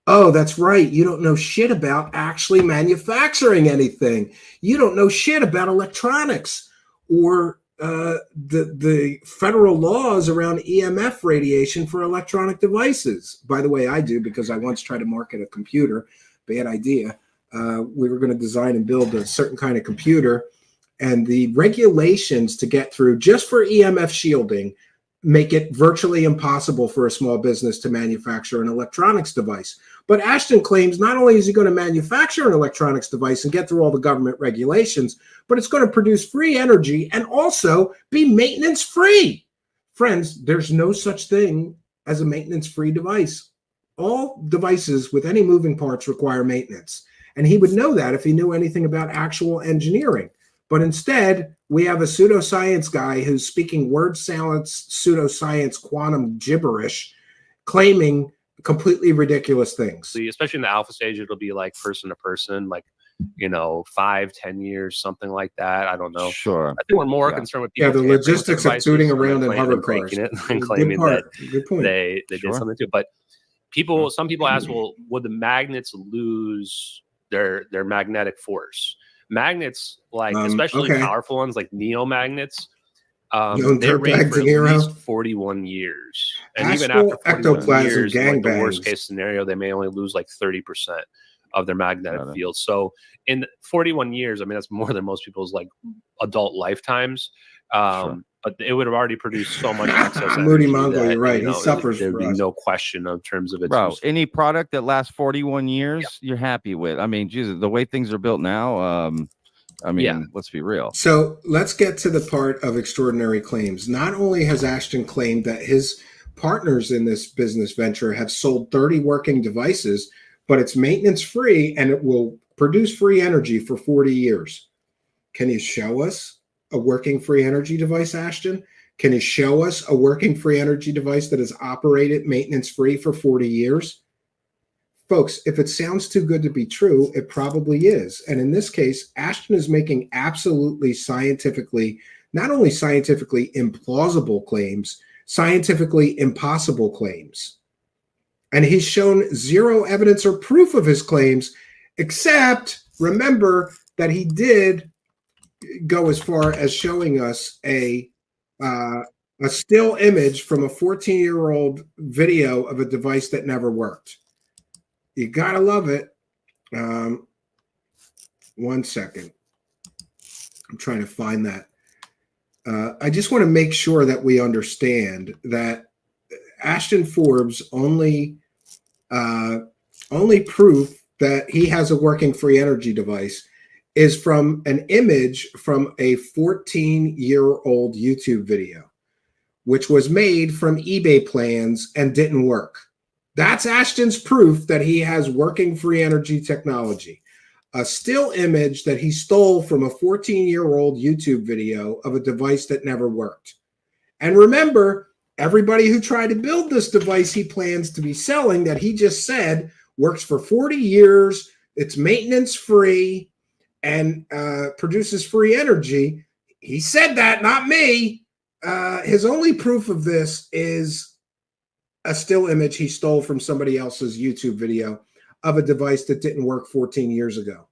Oh, that's right. You don't know shit about actually manufacturing anything. You don't know shit about electronics or the federal laws around EMF radiation for electronic devices. By the way, I do, because I once tried to market a computer. Bad idea. We were going to design and build a certain kind of computer, and the regulations to get through just for EMF shielding make it virtually impossible for a small business to manufacture an electronics device. But Ashton claims not only is he going to manufacture an electronics device and get through all the government regulations, but it's going to produce free energy and also be maintenance free. Friends, there's no such thing as a maintenance free device. All devices with any moving parts require maintenance. And he would know that if he knew anything about actual engineering. But instead, we have a pseudoscience guy who's speaking word salad, pseudoscience, quantum gibberish, claiming completely ridiculous things. Especially in the alpha stage, it'll be like person to person, like, 5-10 years, something like that. I don't know. Sure. I think we're more concerned with people. Yeah, the logistics of tooting around in hover breaking cars. it and claiming that Good point. they did something to it. But some people ask, well, would the magnets lose their magnetic force? Magnets, especially powerful ones like neomagnets, they range for at least 41 years. And even after 41 years, like the worst case scenario, they may only lose like 30% of their magnetic field. So in 41 years, I mean, that's more than most people's like adult lifetimes. But it would have already produced so much excess energy. Moody Mongo, you're right. He suffers There'd for be us. no question in terms of its Bro, any product that lasts 41 years, you're happy with. I mean, Jesus, the way things are built now, let's be real. So let's get to the part of extraordinary claims. Not only has Ashton claimed that his partners in this business venture have sold 30 working devices, but it's maintenance free and it will produce free energy for 40 years. Can you show us a working free energy device, Ashton? Can you show us a working free energy device that has operated maintenance free for 40 years? Folks, if it sounds too good to be true, it probably is. And in this case, Ashton is making absolutely scientifically, not only scientifically implausible claims, scientifically impossible claims. And he's shown zero evidence or proof of his claims, except remember that he did go as far as showing us a still image from a 14-year-old video of a device that never worked. You gotta love it. 1 second. I'm trying to find that. I just want to make sure that we understand that Ashton Forbes' only proof that he has a working free energy device is from an image from a 14-year-old YouTube video, which was made from eBay plans and didn't work. That's Ashton's proof that he has working free energy technology. A still image that he stole from a 14-year-old YouTube video of a device that never worked. And remember, everybody who tried to build this device he plans to be selling that he just said works for 40 years, it's maintenance free, and produces free energy. He said that, not me. His only proof of this is a still image he stole from somebody else's YouTube video of a device that didn't work 14 years ago.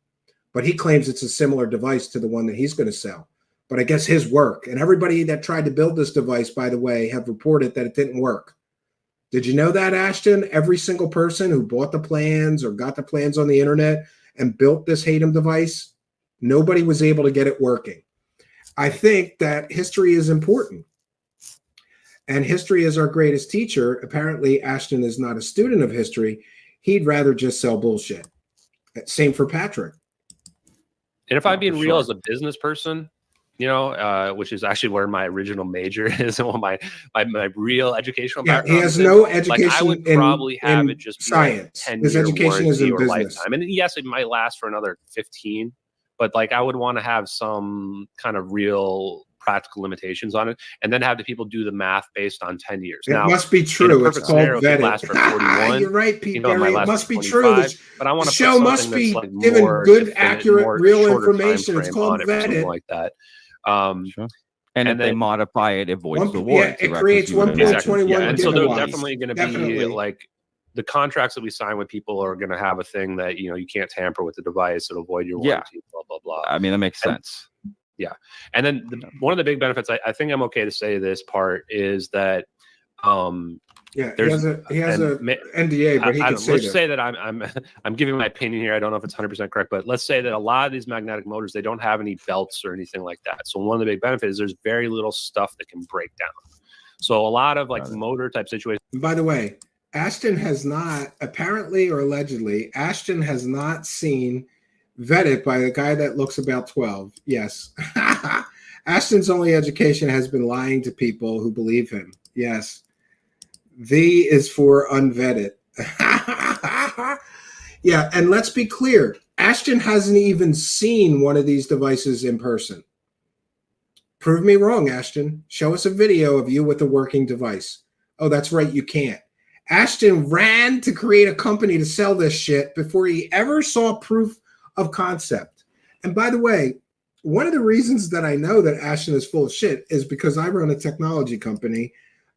But he claims it's a similar device to the one that he's going to sell. But I guess his work, and everybody that tried to build this device, by the way, have reported that it didn't work. Did you know that, Ashton? Every single person who bought the plans or got the plans on the internet and built this Hatem device, nobody was able to get it working. I think that history is important. And history is our greatest teacher. Apparently, Ashton is not a student of history. He'd rather just sell bullshit. Same for Patrick. And if I'm being real as a business person, which is actually where my original major is and what my real educational background he has is. no education. Like, I would probably have it just science. Be a 10-year His education is warranty in or business. lifetime. And yes, it might last for another 15, but like I would want to have some kind of real practical limitations on it, and then have the people do the math based on 10 years. It Now, must be true. It's called scenario, it could vetted. last for 41. You're right, Pete. It might last must for be true. 25, but I want the to show must be like given good, definite, accurate, real shorter information. It's called something vetted. like that. Sure. And if they modify it, it voids the Yeah, warranty. it creates 1.21 Yeah, and so they're gigawatts. definitely going to be like the contracts that we sign with people are going to have a thing that you can't tamper with the device. It'll void your warranty. Blah blah blah. I mean, that makes sense. Yeah, and then one of the big benefits, I think I'm okay to say this part, is that he has a NDA, but he can say let's say that I'm giving my opinion here. I don't know if it's 100% correct, but let's say that a lot of these magnetic motors, they don't have any belts or anything like that. So one of the big benefits is there's very little stuff that can break down. So a lot of like motor type situations. And by the way, Ashton has not, apparently or allegedly, Ashton has not seen vetted by the guy that looks about 12. Yes. Ashton's only education has been lying to people who believe him. Yes. V is for unvetted. Yeah, and let's be clear. Ashton hasn't even seen one of these devices in person. Prove me wrong, Ashton. Show us a video of you with a working device. Oh, that's right, you can't. Ashton ran to create a company to sell this shit before he ever saw proof of concept. And by the way, one of the reasons that I know that Ashton is full of shit is because I run a technology company.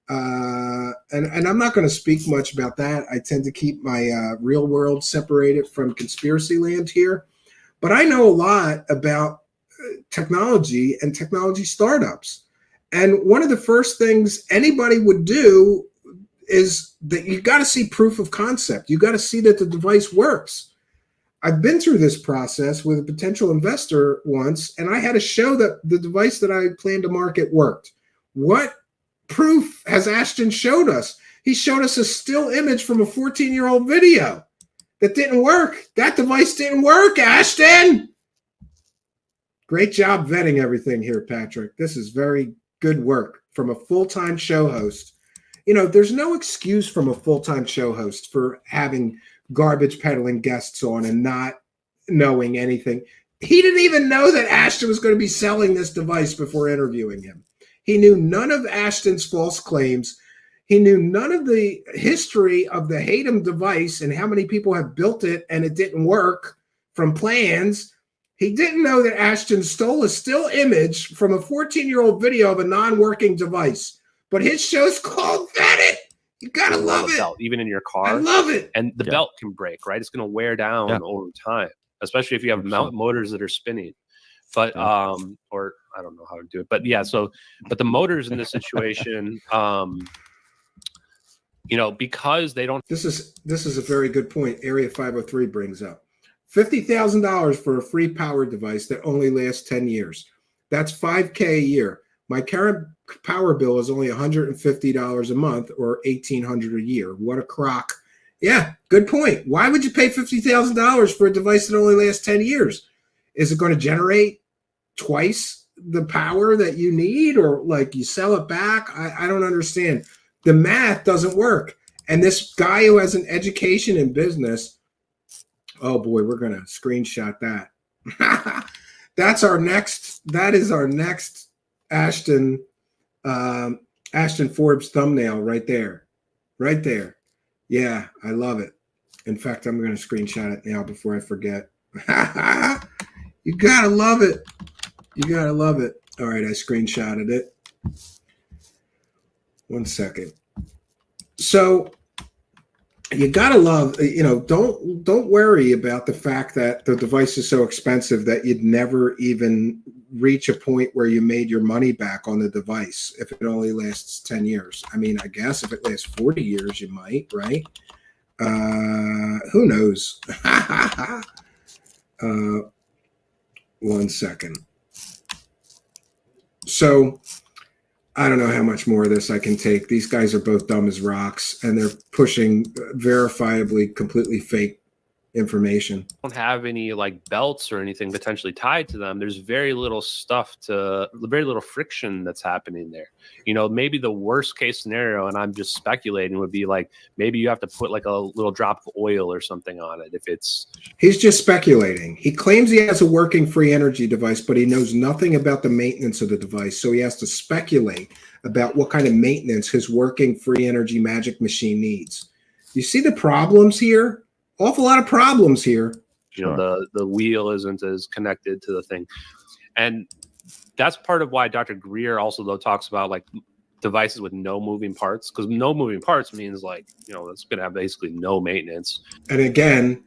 And I'm not going to speak much about that. I tend to keep my real world separated from conspiracy land here. But I know a lot about technology and technology startups. And one of the first things anybody would do is that you got to see proof of concept. You got to see that the device works. I've been through this process with a potential investor once, and I had to show that the device that I planned to market worked. What proof has Ashton showed us? He showed us a still image from a 14-year-old video that didn't work. That device didn't work, Ashton. Great job vetting everything here, Patrick. This is very good work from a full-time show host. There's no excuse from a full-time show host for having garbage peddling guests on and not knowing anything. He didn't even know that Ashton was going to be selling this device before interviewing him. He knew none of Ashton's false claims. He knew none of the history of the Hatem device and how many people have built it and it didn't work from plans. He didn't know that Ashton stole a still image from a 14-year-old video of a non-working device. But his show's called Vetted. You gotta love it. Belt, even in your car. I love it. And the belt can break, right? It's going to wear down over time, especially if you have motors that are spinning. But or I don't know how to do it. But yeah, but the motors in this situation, because they don't. This is a very good point. Area 503 brings up $50,000 for a free power device that only lasts 10 years. That's $5,000 a year. My current power bill is only $150 a month or $1,800 a year. What a crock. Yeah, good point. Why would you pay $50,000 for a device that only lasts 10 years? Is it going to generate twice the power that you need, or like you sell it back? I don't understand. The math doesn't work. And this guy who has an education in business, oh boy, we're going to screenshot that. That is our next Ashton Forbes thumbnail right there. Yeah, I love it. In fact, I'm going to screenshot it now before I forget. You gotta love it. All right, I screenshotted it. 1 second. So you gotta love, don't worry about the fact that the device is so expensive that you'd never even reach a point where you made your money back on the device if it only lasts 10 years. I mean, I guess if it lasts 40 years, you might, right? Who knows? 1 second. So I don't know how much more of this I can take. These guys are both dumb as rocks, and they're pushing verifiably completely fake information. Don't have any like belts or anything potentially tied to them. There's very little very little friction that's happening there. You know, maybe the worst case scenario, and I'm just speculating, would be like maybe you have to put like a little drop of oil or something on it if it's. He's just speculating. He claims he has a working free energy device, but he knows nothing about the maintenance of the device. So he has to speculate about what kind of maintenance his working free energy magic machine needs. You see the problems here? Awful lot of problems here. You know, the wheel isn't as connected to the thing. And that's part of why Dr. Greer also, though, talks about like devices with no moving parts, because no moving parts means like, you know, it's going to have basically no maintenance. And again,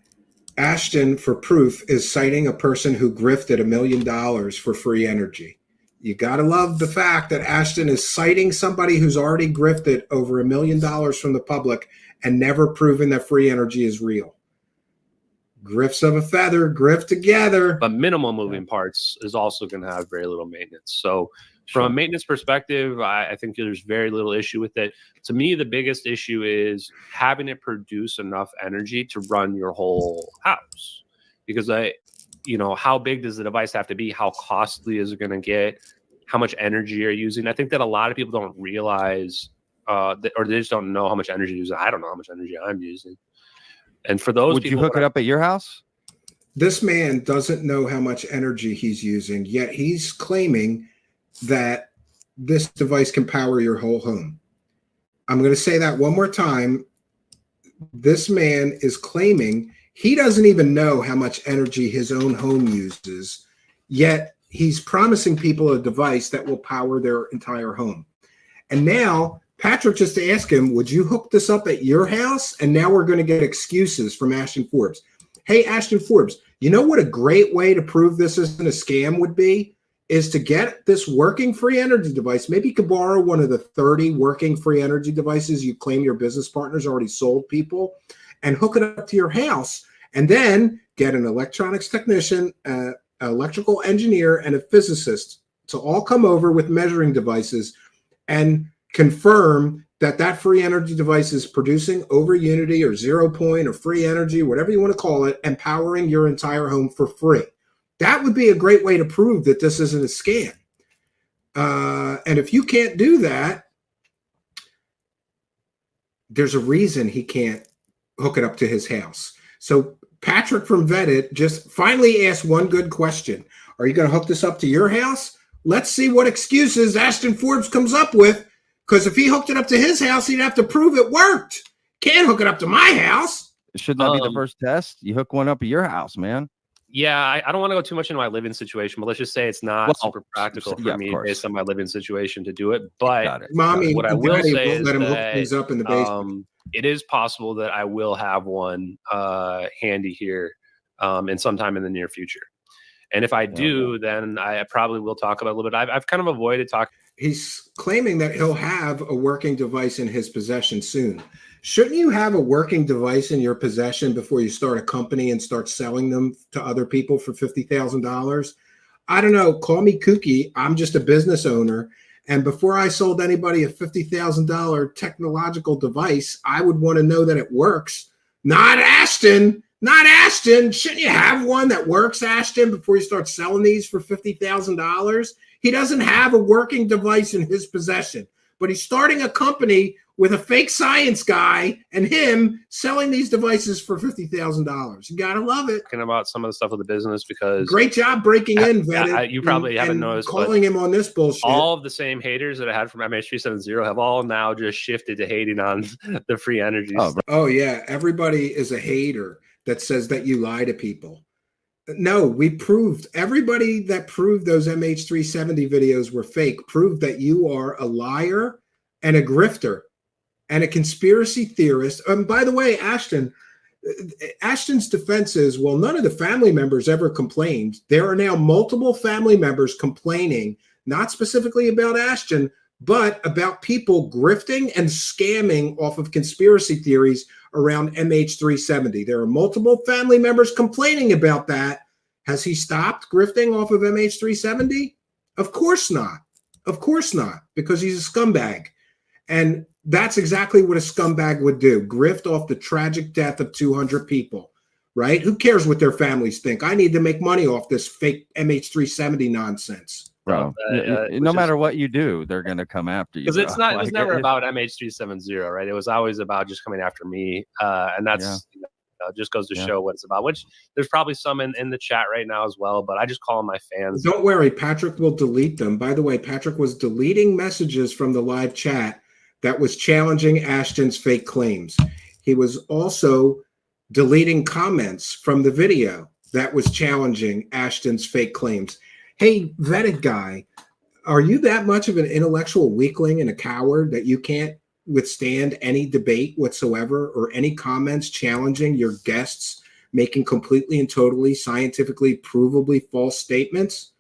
Ashton, for proof, is citing a person who grifted $1 million for free energy. You got to love the fact that Ashton is citing somebody who's already grifted over $1 million from the public and never proven that free energy is real. Grifts of a feather, grift together. But minimal moving parts is also going to have very little maintenance. So from a maintenance perspective, I think there's very little issue with it. To me, the biggest issue is having it produce enough energy to run your whole house. Because you know, how big does the device have to be? How costly is it going to get? How much energy you're using? I think that a lot of people don't realize or they just don't know how much energy you're using. I don't know how much energy I'm using. And for those would people, you hook it up at your house? This man doesn't know how much energy he's using, yet he's claiming that this device can power your whole home. I'm going to say that one more time. This man is claiming he doesn't even know how much energy his own home uses, yet he's promising people a device that will power their entire home. And now Patrick just asked him, would you hook this up at your house? And now we're going to get excuses from Ashton Forbes. Hey, Ashton Forbes, you know what a great way to prove this isn't a scam would be? Is to get this working free energy device. Maybe you could borrow one of the 30 working free energy devices you claim your business partners already sold people and hook it up to your house, and then get an electronics technician, an electrical engineer, and a physicist to all come over with measuring devices and confirm that that free energy device is producing over unity or 0 point or free energy, whatever you want to call it, and powering your entire home for free. That would be a great way to prove that this isn't a scam. And if you can't do that, there's a reason he can't hook it up to his house. So Patrick from Vetted just finally asked one good question. Are you going to hook this up to your house? Let's see what excuses Ashton Forbes comes up with. Because if he hooked it up to his house, he'd have to prove it worked. Can't hook it up to my house. Shouldn't that be the first test? You hook one up at your house, man. Yeah, I don't want to go too much into my living situation, but let's just say it's not super practical for me based on my living situation to do it. But Mommy, what I will say is let him hook that things up in the basement. it is possible that I will have one handy here and sometime in the near future. And if I do, then I probably will talk about it a little bit. I've kind of avoided talking. He's claiming that he'll have a working device in his possession soon. Shouldn't you have a working device in your possession before you start a company and start selling them to other people for $50,000? I don't know. Call me kooky. I'm just a business owner. And before I sold anybody a $50,000 technological device, I would want to know that it works. Not Ashton. Not Ashton. Shouldn't you have one that works, Ashton, before you start selling these for $50,000? He doesn't have a working device in his possession, but he's starting a company with a fake science guy and him selling these devices for $50,000. You got to love it. Talking about some of the stuff with the business because great job breaking in, Vetted. You probably haven't noticed, calling him on this bullshit. All of the same haters that I had from MH370 have all now just shifted to hating on the free energy. Oh yeah, everybody is a hater that says that you lie to people. No, we proved, everybody that proved those MH370 videos were fake proved that you are a liar and a grifter and a conspiracy theorist. By the way, Ashton's defense is, well, none of the family members ever complained. There are now multiple family members complaining, not specifically about Ashton, but about people grifting and scamming off of conspiracy theories around MH370. There are multiple family members complaining about that. Has he stopped grifting off of MH370? Of course not. Of course not, because he's a scumbag. And that's exactly what a scumbag would do, grift off the tragic death of 200 people. right? Who cares what their families think? I need to make money off this fake MH370 nonsense. Bro, no matter what you do, they're gonna come after you. Because it's bro. not. It was never about MH370, right? It was always about just coming after me, and that's just goes to show what it's about. Which there's probably some in the chat right now as well, but I just call them my fans. Don't worry, Patrick will delete them. By the way, Patrick was deleting messages from the live chat that was challenging Ashton's fake claims. He was also deleting comments from the video that was challenging Ashton's fake claims. Hey, vetted guy, are you that much of an intellectual weakling and a coward that you can't withstand any debate whatsoever or any comments challenging your guests making completely and totally scientifically provably false statements?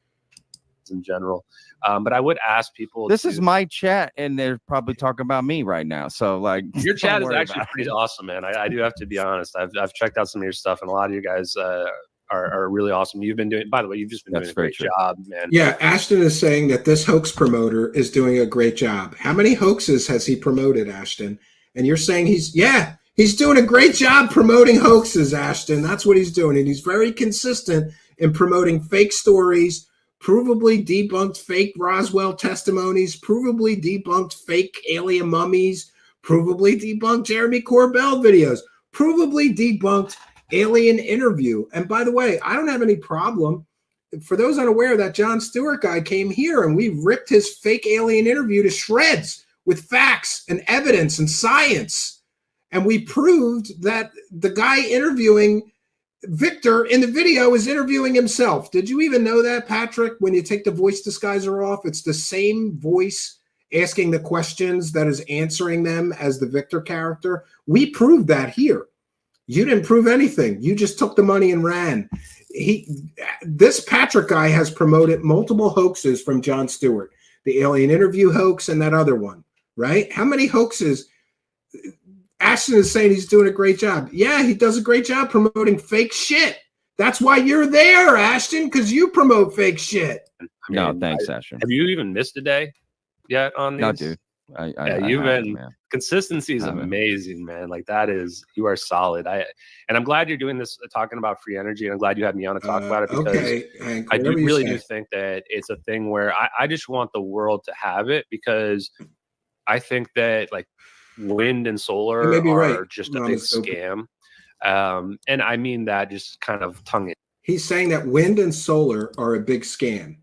In general. But I would ask people. This is my chat, and they're probably talking about me right now. So, like, your chat is actually pretty awesome, man. I do have to be honest. I've checked out some of your stuff, and a lot of you guys are really awesome. You've been doing, by the way, you've just been doing a great job, man. Yeah, Ashton is saying that this hoax promoter is doing a great job. How many hoaxes has he promoted, Ashton? And you're saying he's doing a great job promoting hoaxes, Ashton. That's what he's doing. And he's very consistent in promoting fake stories, provably debunked fake Roswell testimonies, provably debunked fake alien mummies, provably debunked Jeremy Corbell videos, provably debunked alien interview. And by the way, I don't have any problem. For those unaware, that Jon Stewart guy came here and we ripped his fake alien interview to shreds with facts and evidence and science. And we proved that the guy interviewing Victor in the video is interviewing himself. Did you even know that, Patrick? When you take the voice disguiser off, it's the same voice asking the questions that is answering them as the Victor character. We proved that here. You didn't prove anything. You just took the money and ran. This Patrick guy has promoted multiple hoaxes from Jon Stewart, the alien interview hoax and that other one, right? How many hoaxes? Ashton is saying he's doing a great job. Yeah, he does a great job promoting fake shit. That's why you're there, Ashton, because you promote fake shit. No, thanks, Ashton. Have you even missed a day yet on these? No, dude. You've been consistency is amazing, man. Like that is, you are solid. And I'm glad you're doing this, talking about free energy, and I'm glad you had me on to talk about it because Hank, I do think that it's a thing where I just want the world to have it, because I think that like wind and solar are just a big scam. And I mean that just kind of tongue in. He's saying that wind and solar are a big scam.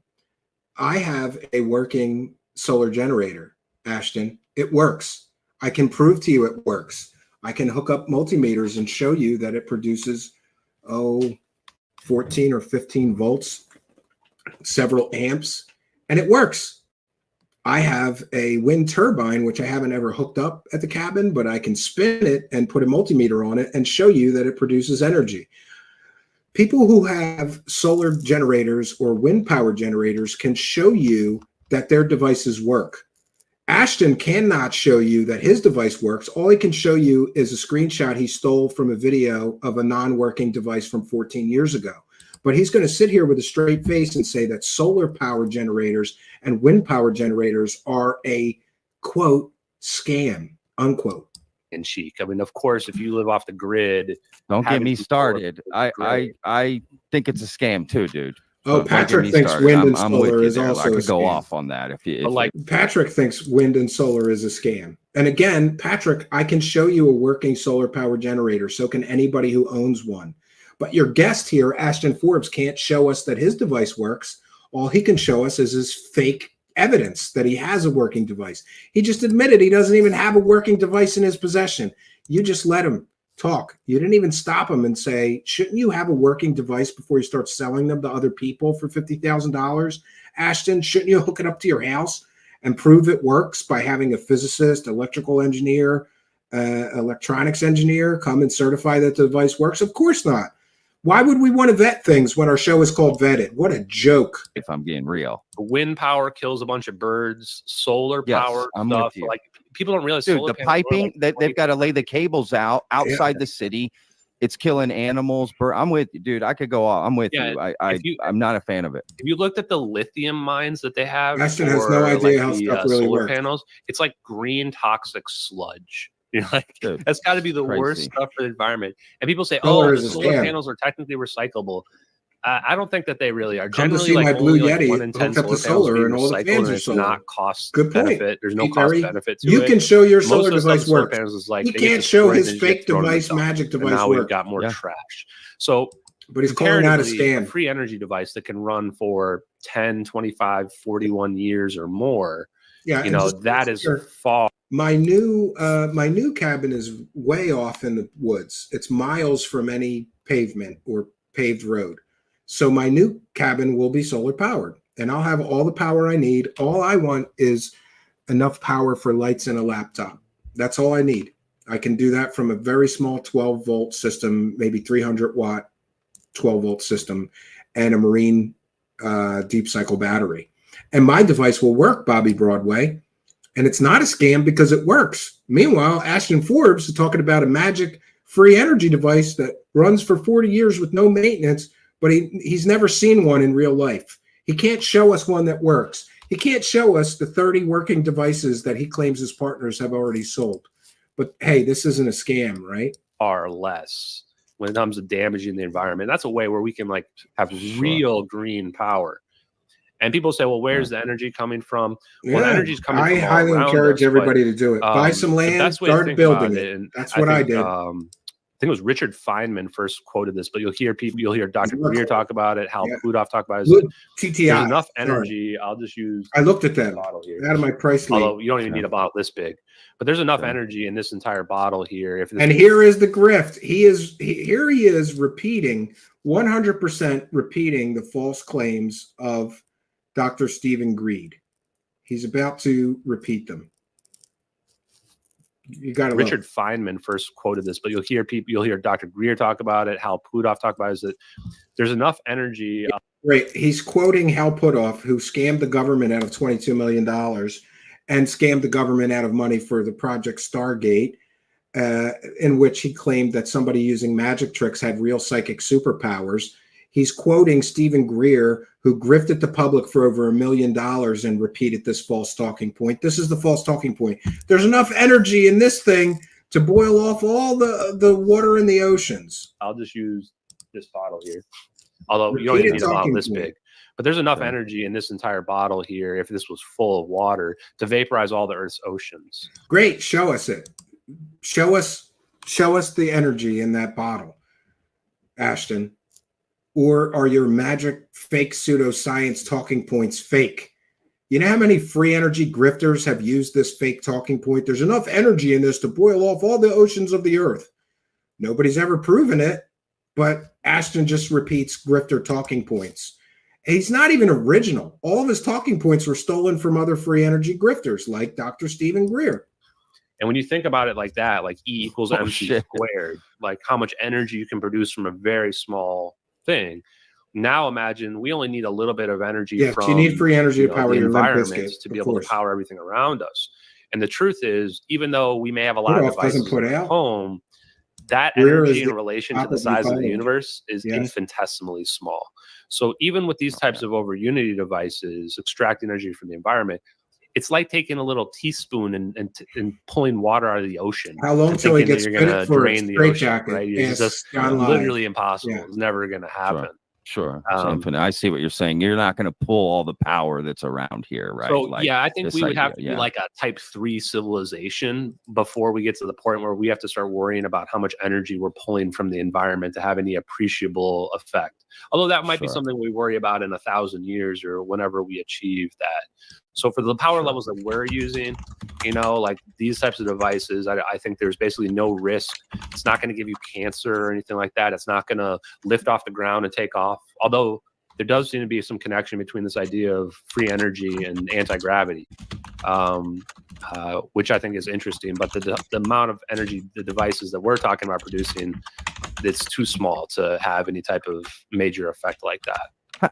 I have a working solar generator, Ashton. It works. I can prove to you it works. I can hook up multimeters and show you that it produces 14 or 15 volts, several amps, and it works. I have a wind turbine, which I haven't ever hooked up at the cabin, but I can spin it and put a multimeter on it and show you that it produces energy. People who have solar generators or wind power generators can show you that their devices work. Ashton cannot show you that his device works. All he can show you is a screenshot he stole from a video of a non-working device from 14 years ago. But he's going to sit here with a straight face and say that solar power generators and wind power generators are a, quote, scam, unquote. And chic. I mean, of course, if you live off the grid. Don't get me started. I think it's a scam too, dude. Oh, Patrick thinks wind and solar is also a scam. I could go off on that if you like. Patrick thinks wind and solar is a scam. And again, Patrick, I can show you a working solar power generator. So can anybody who owns one. But your guest here, Ashton Forbes, can't show us that his device works. All he can show us is his fake evidence that he has a working device. He just admitted he doesn't even have a working device in his possession. You just let him talk. You didn't even stop him and say, shouldn't you have a working device before you start selling them to other people for $50,000? Ashton, shouldn't you hook it up to your house and prove it works by having a physicist, electrical engineer, electronics engineer come and certify that the device works? Of course not. Why would we want to vet things when our show is called Vetted? What a joke. If I'm being real. Wind power kills a bunch of birds. Solar power stuff. Like people don't realize. Dude, the piping that they've got to lay the cables outside the city. It's killing animals. I'm with you, dude. I could go off. I'm with you. I'm not a fan of it. If you looked at the lithium mines that they have, Ashton has no idea how stuff really solar works. panels, it's like green toxic sludge. You're like, Dude, that's got to be the worst crazy. stuff for the environment. And people say, Solar oh, is the a solar scam. panels are technically recyclable. I don't think that they really are. Come to Generally, see my like Blue only like Yeti 1 in 10 hooked up solar to panels solar, being and all the recycled, fans and are it's solar. not cost Good point. benefit. There's no Pete cost Berry. benefit to You it. can show your Most solar of the stuff device with solar works. panels is like He they get can't show destroyed his and just get fake thrown in the device, dump. magic And device now work. we've got more Yeah. trash. So, But he's calling out a comparatively, scam. free energy device that can run for 10, 25, 41 years or more, Yeah, you and know, just that is here, far. my new cabin is way off in the woods. It's miles from any pavement or paved road. So my new cabin will be solar powered, and I'll have all the power I need. All I want is enough power for lights and a laptop. That's all I need. I can do that from a very small 12-volt system, maybe 300-watt 12-volt system, and a marine deep cycle battery. And my device will work, Bobby Broadway. And it's not a scam because it works. Meanwhile, Ashton Forbes is talking about a magic free energy device that runs for 40 years with no maintenance, but he's never seen one in real life. He can't show us one that works. He can't show us the 30 working devices that he claims his partners have already sold. But hey, this isn't a scam, right? Far less when it comes to damaging the environment. That's a way where we can like have real green power. And people say, well, where's the energy coming from? Well, the Yeah, energy is coming I from all highly around encourage us, everybody but, to do it. Buy some the land, best way to start think building about it. and That's I what I think, did. I think it was Richard Feynman first quoted this, but you'll hear Dr. Greer talk about it, Hal Puthoff talk about it. TTI. There's enough Sorry. energy. I'll just use. I looked at them bottle here. out of my price league. Although you don't even need a bottle this big, but there's enough energy in this entire bottle here. If this And here is the grift. Here he is repeating 100% repeating the false claims of Dr. Stephen Greed. He's about to repeat them. You got to Richard Feynman first quoted this, but you'll hear Dr. Greer talk about it. Hal Puthoff talk about it. Is that there's enough energy. Right. He's quoting Hal Puthoff, who scammed the government out of $22 million and scammed the government out of money for the Project Stargate, in which he claimed that somebody using magic tricks had real psychic superpowers. He's quoting Stephen Greer, who grifted the public for over $1 million and repeated this false talking point. This is the false talking point. There's enough energy in this thing to boil off all the water in the oceans. I'll just use this bottle here. Although you don't even need a bottle this big. But there's enough energy in this entire bottle here, if this was full of water, to vaporize all the Earth's oceans. Great. Show us it. Show us the energy in that bottle, Ashton. Or are your magic fake pseudoscience talking points fake? You know how many free energy grifters have used this fake talking point? There's enough energy in this to boil off all the oceans of the earth. Nobody's ever proven it, but Ashton just repeats grifter talking points. He's not even original. All of his talking points were stolen from other free energy grifters like Dr. Stephen Greer. And when you think about it like that, like E equals MC squared, like how much energy you can produce from a very small thing. Now imagine we only need a little bit of energy from you need free energy to power the your Limp environment Bizkit, to be able course. to power everything around us. And the truth is, even though we may have a lot of Puthoff doesn't devices put at out. home, that Greer is energy in the relation to top the of the size of the college. universe is infinitesimally small. So even with these types of over unity devices extracting energy from the environment, it's like taking a little teaspoon and pulling water out of the ocean. How long and till he thinking gets that you're going to fitted for a drain the ocean, straitjacket? right? It's Yes, just John Live. literally impossible. Yeah. It's never going to happen. Sure. It's infinite. I see what you're saying. You're not going to pull all the power that's around here, right? So Like yeah, I think this we would idea, have to be like a type 3 civilization before we get to the point where we have to start worrying about how much energy we're pulling from the environment to have any appreciable effect. Although that might be something we worry about in 1,000 years or whenever we achieve that. So for the power levels that we're using, you know, like these types of devices, I think there's basically no risk. It's not going to give you cancer or anything like that. It's not going to lift off the ground and take off. Although there does seem to be some connection between this idea of free energy and anti-gravity, which I think is interesting. But the amount of energy the devices that we're talking about producing, it's too small to have any type of major effect like that.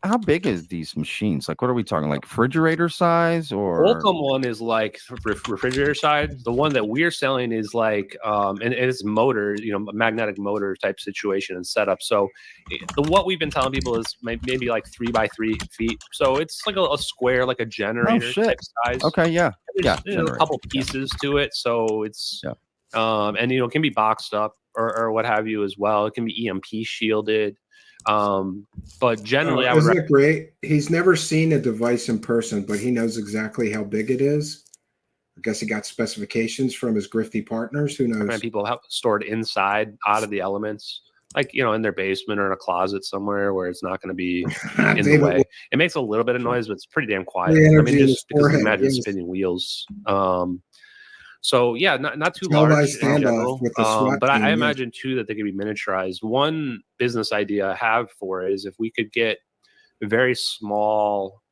How big is these machines? Like, what are we talking? Like refrigerator size or? Qualcomm one is like refrigerator side. The one that we're selling is like, and it's motor, you know, magnetic motor type situation and setup. So what we've been telling people is maybe like 3 by 3 feet. So it's like a square, like a generator type size. Okay, yeah, There's, you know, a couple pieces to it. So it's, and it can be boxed up or what have you as well. It can be EMP shielded. But generally, isn't it great? He's never seen a device in person, but he knows exactly how big it is. I guess he got specifications from his grifty partners. Who knows? People have stored inside, out of the elements, like in their basement or in a closet somewhere where it's not going to be in the way. It makes a little bit of noise, but it's pretty damn quiet. I mean, just because imagine spinning wheels. So yeah, not too large in general, but I imagine too that they could be miniaturized. One business idea I have for it is if we could get very small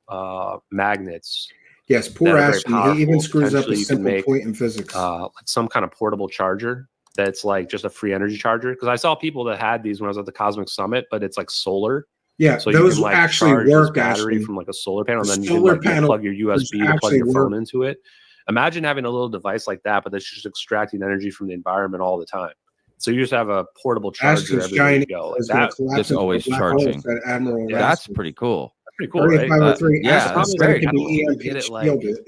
magnets. Yes, poor Ashton. He even screws up a simple point in physics. Like some kind of portable charger that's like just a free energy charger. Because I saw people that had these when I was at the Cosmic Summit, but it's like solar. Yeah, so those you can, actually work. Battery from like a solar panel, and then you can plug your USB to plug your phone into it. Imagine having a little device like that, but that's just extracting energy from the environment all the time. So you just have a portable charger everywhere you go. That's always charging. That's pretty cool. Pretty cool, right? That's very cool.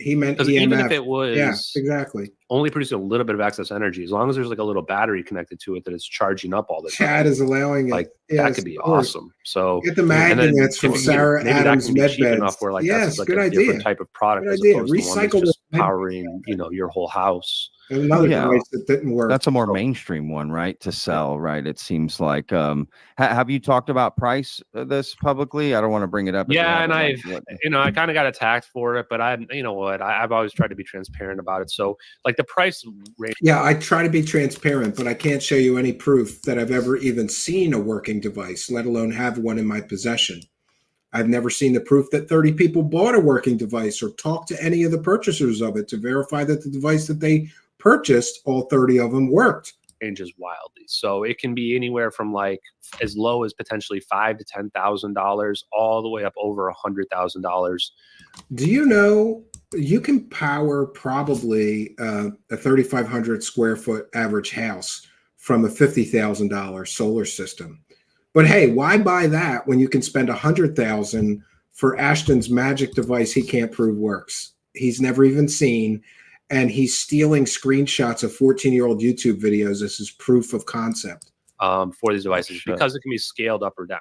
He meant EMF. Even if it was exactly only producing a little bit of excess energy, as long as there's like a little battery connected to it that is charging up all the time. Chad is allowing it. Like that could be awesome. So get the magnets from Sarah Adams MedBed enough where like that's like good a idea. Different type of product as opposed to one that's just powering your whole house. Another device that didn't work. That's a more mainstream one, right? To sell, right? It seems like. Have you talked about price of this publicly? I don't want to bring it up. Yeah, and I kind of got attacked for it, but I've always tried to be transparent about it. So, like the price range. Yeah, I try to be transparent, but I can't show you any proof that I've ever even seen a working device, let alone have one in my possession. I've never seen the proof that 30 people bought a working device or talked to any of the purchasers of it to verify that the device that they purchased, all 30 of them worked. Changes wildly. So it can be anywhere from like as low as potentially $5,000 to $10,000 all the way up over $100,000. Do you know you can power probably a 3,500 square foot average house from a $50,000 solar system? But hey, why buy that when you can spend $100,000 for Ashton's magic device he can't prove works? He's never even seen. And he's stealing screenshots of 14-year-old YouTube videos as his proof of concept for these devices because it can be scaled up or down.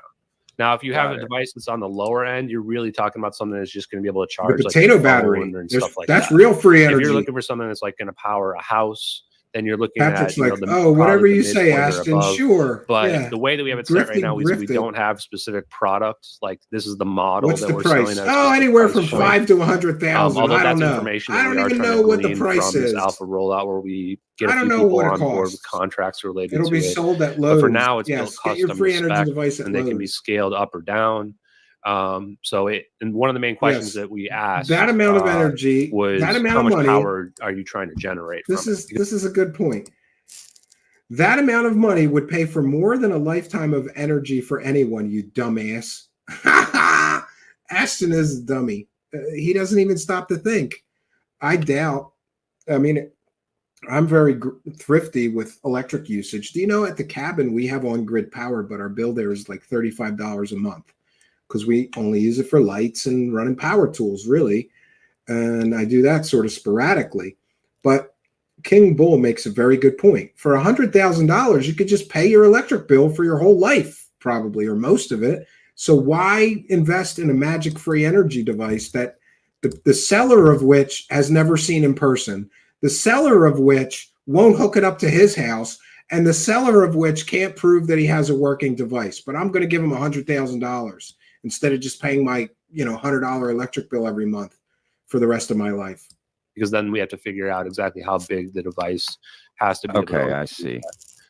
Now, if you have a device that's on the lower end, you're really talking about something that's just going to be able to charge the potato battery and stuff like that's that. Real free energy. If you're looking for something that's like going to power a house, then you're looking Patrick's at whatever you say, Ashton. Sure, but the way that we have it set right now is we don't have specific products. Like this is the model. What's that the we're price? selling anywhere from $5,000 to $100,000. Although I don't that's know. information I don't even know what the price is. Alpha rollout where we get I a don't few know people what it on board costs. with contracts related It'll to be it. sold at But Lowe's. for now, it's Yes, built get your custom free to energy spec, device at and they can be Lowe's. scaled up or down. And one of the main questions that we asked that amount of energy was that amount how of much money power are you trying to generate? This is a good point. That amount of money would pay for more than a lifetime of energy for anyone, you dumbass. Ashton is a dummy. He doesn't even stop to think. I doubt. I mean, I'm very thrifty with electric usage. Do you know at the cabin we have on-grid power, but our bill there is like $35 a month because we only use it for lights and running power tools, really. And I do that sort of sporadically. But King Bull makes a very good point. For $100,000, you could just pay your electric bill for your whole life, probably, or most of it. So why invest in a magic free energy device that the seller of which has never seen in person, the seller of which won't hook it up to his house, and the seller of which can't prove that he has a working device? But I'm going to give him $100,000 instead of just paying my $100 electric bill every month for the rest of my life. Because then we have to figure out exactly how big the device has to be. Okay, I see.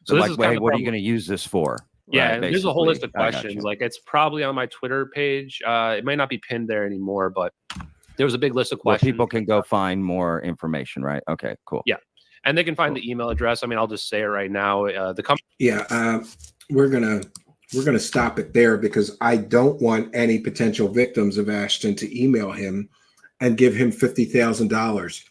So like, wait, what are you going to use this for? Yeah, right, there's a whole list of I got questions. you. Like it's probably on my Twitter page. It might not be pinned there anymore, but there was a big list of Where questions. people can go find more information, right? Okay, cool. Yeah, and they can find the email address. I mean, I'll just say it right now. The company. Yeah, we're gonna stop it there because I don't want any potential victims of Ashton to email him and give him $50,000.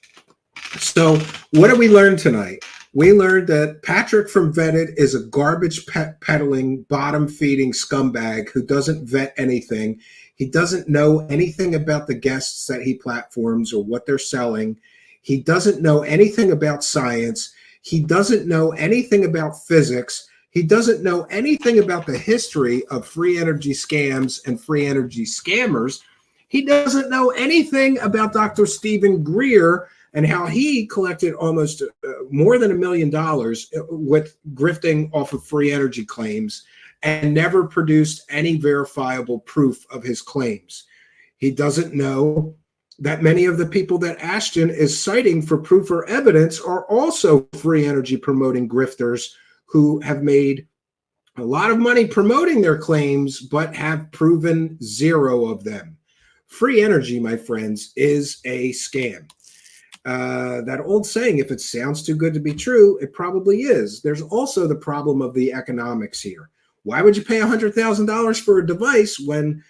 So what did we learn tonight? We learned that Patrick from Vetted is a garbage peddling, bottom feeding scumbag who doesn't vet anything. He doesn't know anything about the guests that he platforms or what they're selling. He doesn't know anything about science. He doesn't know anything about physics. He doesn't know anything about the history of free energy scams and free energy scammers. He doesn't know anything about Dr. Stephen Greer and how he collected almost more than $1 million with grifting off of free energy claims and never produced any verifiable proof of his claims. He doesn't know that many of the people that Ashton is citing for proof or evidence are also free energy promoting grifters who have made a lot of money promoting their claims, but have proven zero of them. Free energy, my friends, is a scam. That old saying, if it sounds too good to be true, it probably is. There's also the problem of the economics here. Why would you pay $100,000 for a device when,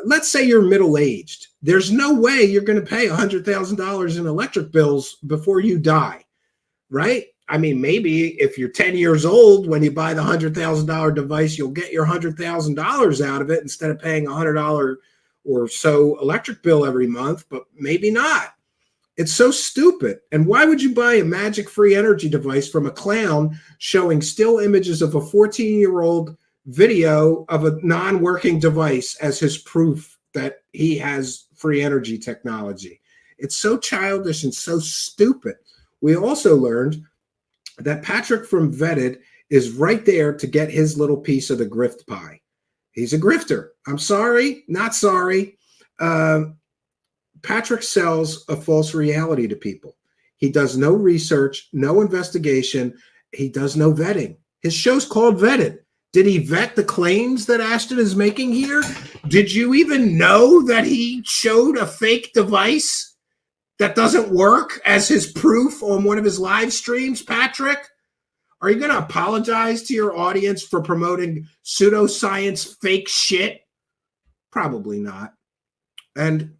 let's say you're middle-aged? There's no way you're going to pay $100,000 in electric bills before you die, right? I mean, maybe if you're 10 years old, when you buy the $100,000 device, you'll get your $100,000 out of it instead of paying $100 or so electric bill every month, but maybe not. It's so stupid. And why would you buy a magic free energy device from a clown showing still images of a 14-year-old video of a non-working device as his proof that he has free energy technology? It's so childish and so stupid. We also learned that Patrick from Vetted is right there to get his little piece of the grift pie. He's a grifter. I'm sorry, not sorry. Patrick sells a false reality to people. He does no research, no investigation. He does no vetting. His show's called Vetted. Did he vet the claims that Ashton is making here? Did you even know that he showed a fake device that doesn't work as his proof on one of his live streams, Patrick? Are you going to apologize to your audience for promoting pseudoscience fake shit? Probably not. And,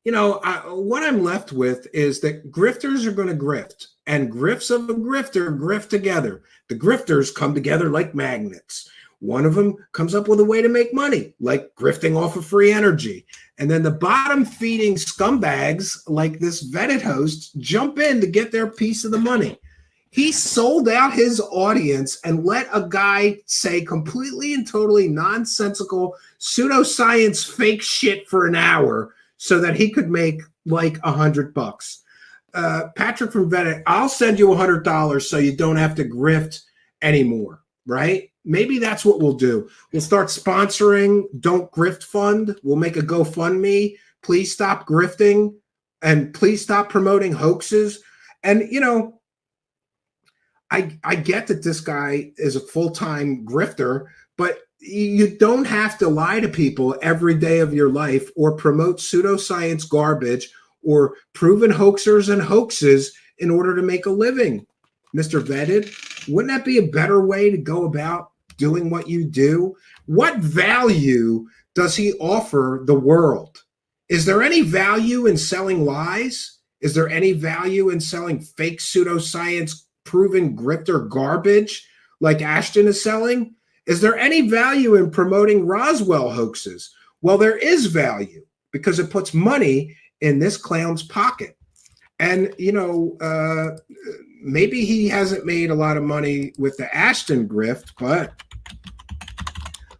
you know, what I'm left with is that grifters are going to grift, and grifts of a grifter grift together. The grifters come together like magnets. One of them comes up with a way to make money, like grifting off of free energy. And then the bottom-feeding scumbags like this Vetted host jump in to get their piece of the money. He sold out his audience and let a guy say completely and totally nonsensical pseudoscience fake shit for an hour so that he could make like $100. Patrick from Vetted, I'll send you $100 so you don't have to grift anymore, right? Maybe that's what we'll do. We'll start sponsoring Don't Grift Fund. We'll make a GoFundMe. Please stop grifting and please stop promoting hoaxes. And, you know, I get that this guy is a full-time grifter, but you don't have to lie to people every day of your life or promote pseudoscience garbage or proven hoaxers and hoaxes in order to make a living. Mr. Vetted, wouldn't that be a better way to go about doing what you do? What value does he offer the world? Is there any value in selling lies? Is there any value in selling fake pseudoscience proven grifter garbage like Ashton is selling? Is there any value in promoting Roswell hoaxes? Well, there is value because it puts money in this clown's pocket. And, you know, maybe he hasn't made a lot of money with the Ashton grift, but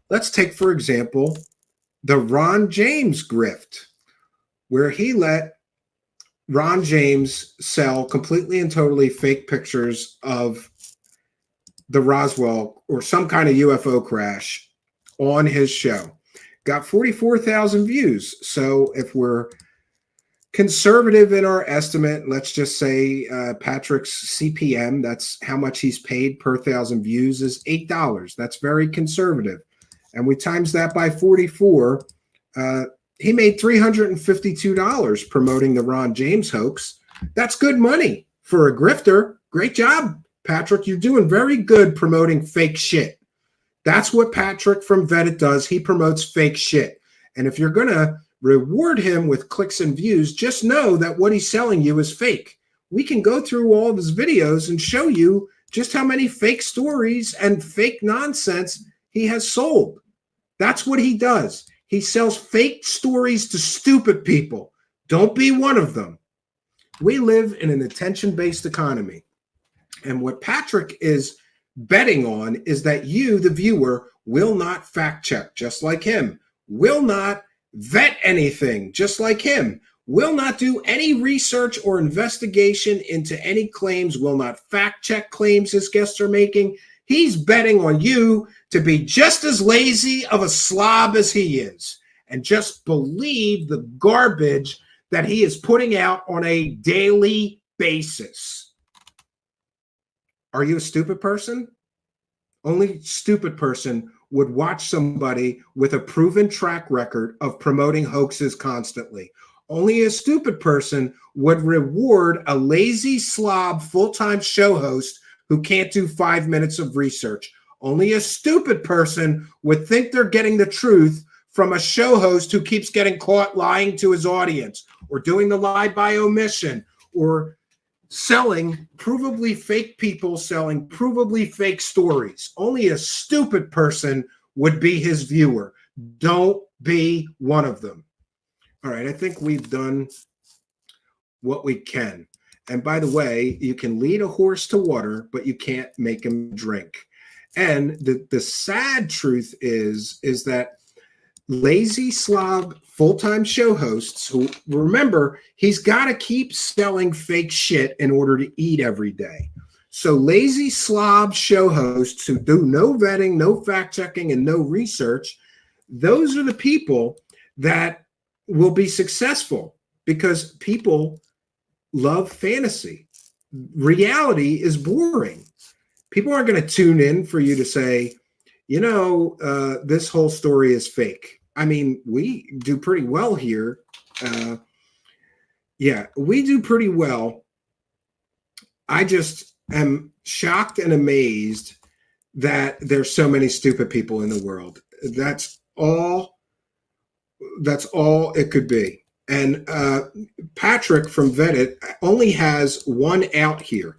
let's take, for example, the Ron James grift, where he let Ron James sell completely and totally fake pictures of the Roswell or some kind of UFO crash on his show. Got 44,000 views. So if we're conservative in our estimate, let's just say Patrick's CPM, that's how much he's paid per 1,000 views, is $8. That's very conservative. And we times that by 44, he made $352 promoting the Ron James hoax. That's good money for a grifter. Great job, Patrick. You're doing very good promoting fake shit. That's what Patrick from Vetted does. He promotes fake shit. And if you're going to reward him with clicks and views, just know that what he's selling you is fake. We can go through all of his videos and show you just how many fake stories and fake nonsense he has sold. That's what he does. He sells fake stories to stupid people. Don't be one of them. We live in an attention-based economy. And what Patrick is betting on is that you, the viewer, will not fact check just like him, will not vet anything just like him, will not do any research or investigation into any claims, will not fact check claims his guests are making. He's betting on you to be just as lazy of a slob as he is and just believe the garbage that he is putting out on a daily basis. Are you a stupid person? Only stupid person would watch somebody with a proven track record of promoting hoaxes constantly. Only a stupid person would reward a lazy slob full-time show host who can't do 5 minutes of research. Only a stupid person would think they're getting the truth from a show host who keeps getting caught lying to his audience or doing the lie by omission or selling provably fake people, selling provably fake stories. Only a stupid person would be his viewer. Don't be one of them. All right, I think we've done what we can. And by the way, you can lead a horse to water, but you can't make him drink. And the sad truth is that lazy slob full-time show hosts who, remember, he's got to keep selling fake shit in order to eat every day. So lazy slob show hosts who do no vetting, no fact-checking, and no research, those are the people that will be successful because people love fantasy. Reality is boring. People aren't going to tune in for you to say, you know, this whole story is fake. I mean, we do pretty well here. Yeah, we do pretty well. I just am shocked and amazed that there's so many stupid people in the world. That's all it could be. And Patrick from Vetted only has one out here.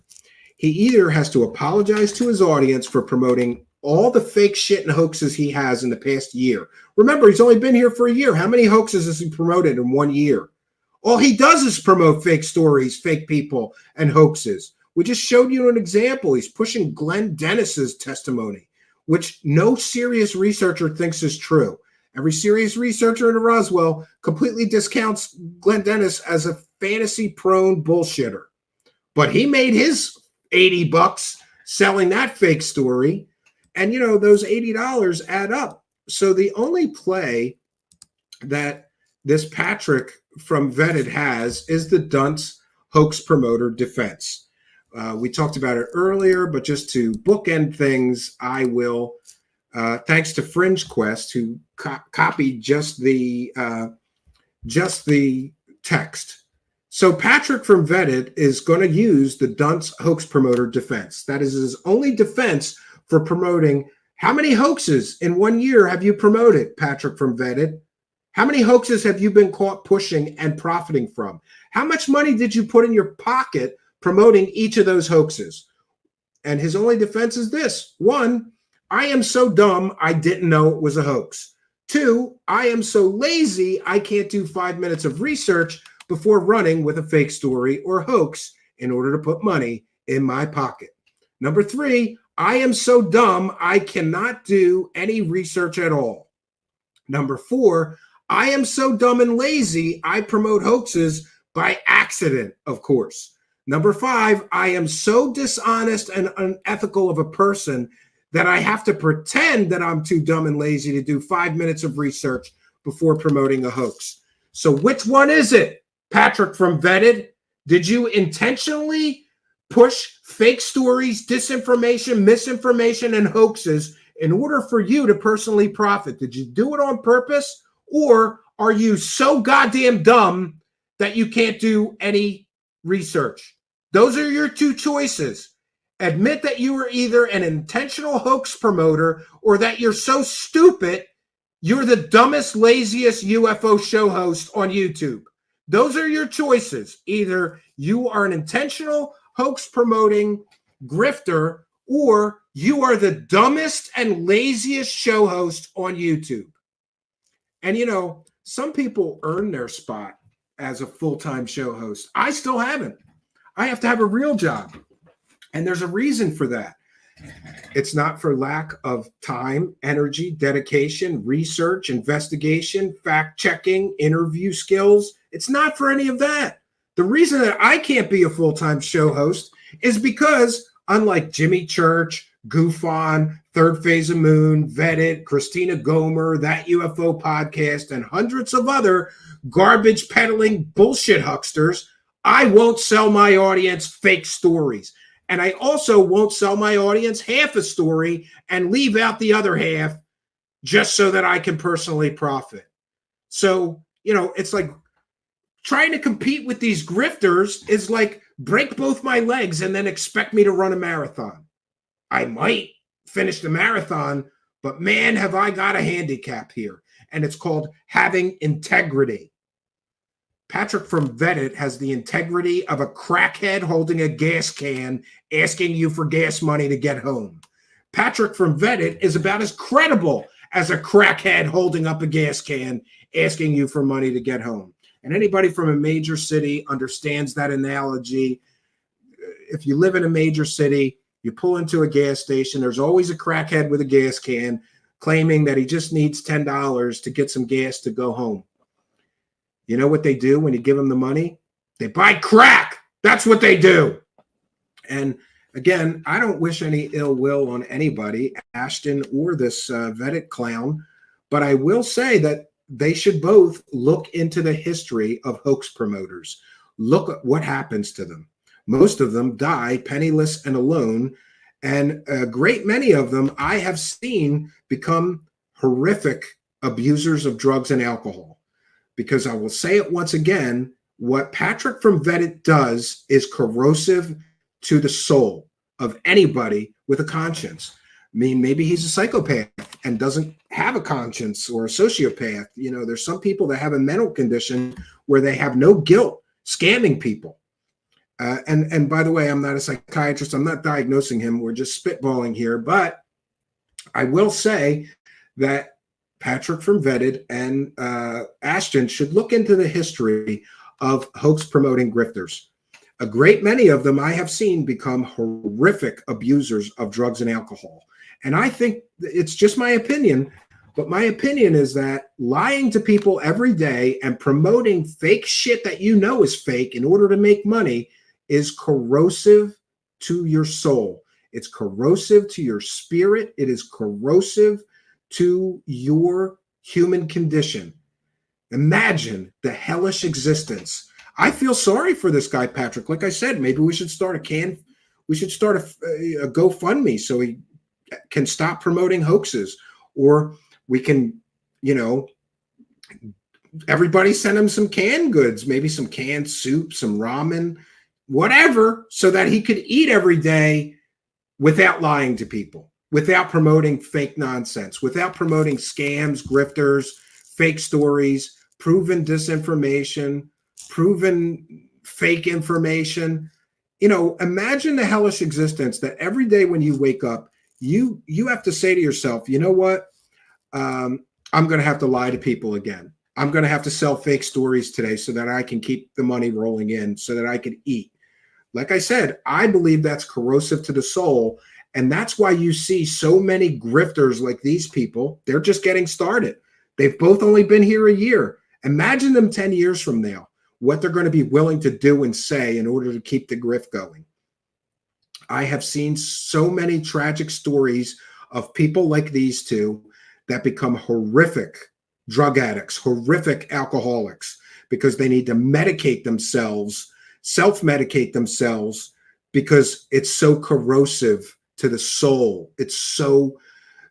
He either has to apologize to his audience for promoting all the fake shit and hoaxes he has in the past year. Remember, he's only been here for a year. How many hoaxes has he promoted in 1 year? All he does is promote fake stories, fake people, and hoaxes. We just showed you an example. He's pushing Glenn Dennis's testimony, which no serious researcher thinks is true. Every serious researcher in Roswell completely discounts Glenn Dennis as a fantasy-prone bullshitter. But he made his $80 selling that fake story. And, you know, those $80 add up. So the only play that this Patrick from Vetted has is the dunce hoax promoter defense. We talked about it earlier, but just to bookend things, I will, thanks to Fringe Quest, who copied just the text. So Patrick from Vetted is going to use the dunce hoax promoter defense. That is his only defense for promoting. How many hoaxes in 1 year have you promoted, Patrick from Vetted? How many hoaxes have you been caught pushing and profiting from? How much money did you put in your pocket promoting each of those hoaxes? And his only defense is this. 1, I am so dumb I didn't know it was a hoax. 2, I am so lazy I can't do 5 minutes of research before running with a fake story or hoax in order to put money in my pocket. Number 3, I am so dumb I cannot do any research at all. Number 4, I am so dumb and lazy I promote hoaxes by accident, of course. Number 5, I am so dishonest and unethical of a person that I have to pretend that I'm too dumb and lazy to do 5 minutes of research before promoting a hoax. So which one is it, Patrick from Vetted? Did you intentionally push fake stories, disinformation, misinformation, and hoaxes in order for you to personally profit? Did you do it on purpose? Or are you so goddamn dumb that you can't do any research? Those are your two choices. Admit that you were either an intentional hoax promoter or that you're so stupid you're the dumbest, laziest UFO show host on YouTube. Those are your choices. Either you are an intentional hoax promoting grifter or you are the dumbest and laziest show host on YouTube. And, you know, some people earn their spot as a full-time show host. I still haven't. I have to have a real job. And there's a reason for that. It's not for lack of time, energy, dedication, research, investigation, fact checking, interview skills. It's not for any of that. The reason that I can't be a full-time show host is because, unlike Jimmy Church, Goof On, Third Phase of Moon, Vetted, Christina Gomer, That UFO Podcast, and hundreds of other garbage peddling bullshit hucksters, I won't sell my audience fake stories. And I also won't sell my audience half a story and leave out the other half just so that I can personally profit. So, you know, it's like trying to compete with these grifters is like break both my legs and then expect me to run a marathon. I might finish the marathon, but man, have I got a handicap here. And it's called having integrity. Patrick from Vetted has the integrity of a crackhead holding a gas can, asking you for gas money to get home. Patrick from Vetted is about as credible as a crackhead holding up a gas can, asking you for money to get home. And anybody from a major city understands that analogy. If you live in a major city, you pull into a gas station, there's always a crackhead with a gas can claiming that he just needs $10 to get some gas to go home. You know what they do when you give them the money? They buy crack. That's what they do. And again, I don't wish any ill will on anybody, Ashton or this Vetted clown, but I will say that they should both look into the history of hoax promoters. Look at what happens to them. Most of them die penniless and alone, and a great many of them I have seen become horrific abusers of drugs and alcohol. Because I will say it once again, what Patrick from Vetted does is corrosive to the soul of anybody with a conscience. I mean, maybe he's a psychopath and doesn't have a conscience, or a sociopath. You know, there's some people that have a mental condition where they have no guilt scamming people. And by the way, I'm not a psychiatrist. I'm not diagnosing him. We're just spitballing here. But I will say that Patrick from Vetted and Ashton should look into the history of hoax promoting grifters. A great many of them I have seen become horrific abusers of drugs and alcohol. And I think it's just my opinion, but my opinion is that lying to people every day and promoting fake shit that you know is fake in order to make money is corrosive to your soul. It's corrosive to your spirit. It is corrosive to your human condition. Imagine the hellish existence. I feel sorry for this guy, Patrick. Like I said, maybe we should start a GoFundMe so he can stop promoting hoaxes, or we can, you know, everybody send him some canned goods, maybe some canned soup, some ramen, whatever, so that he could eat every day without lying to people, without promoting fake nonsense, without promoting scams, grifters, fake stories, proven disinformation, proven fake information. You know, imagine the hellish existence that every day when you wake up, you have to say to yourself, you know what? I'm going to have to lie to people again. I'm going to have to sell fake stories today so that I can keep the money rolling in, so that I can eat. Like I said, I believe that's corrosive to the soul. And that's why you see so many grifters like these people. They're just getting started. They've both only been here a year. Imagine them 10 years from now, what they're going to be willing to do and say in order to keep the grift going. I have seen so many tragic stories of people like these two that become horrific drug addicts, horrific alcoholics, because they need to medicate themselves, self-medicate themselves, because it's so corrosive to the soul. It's so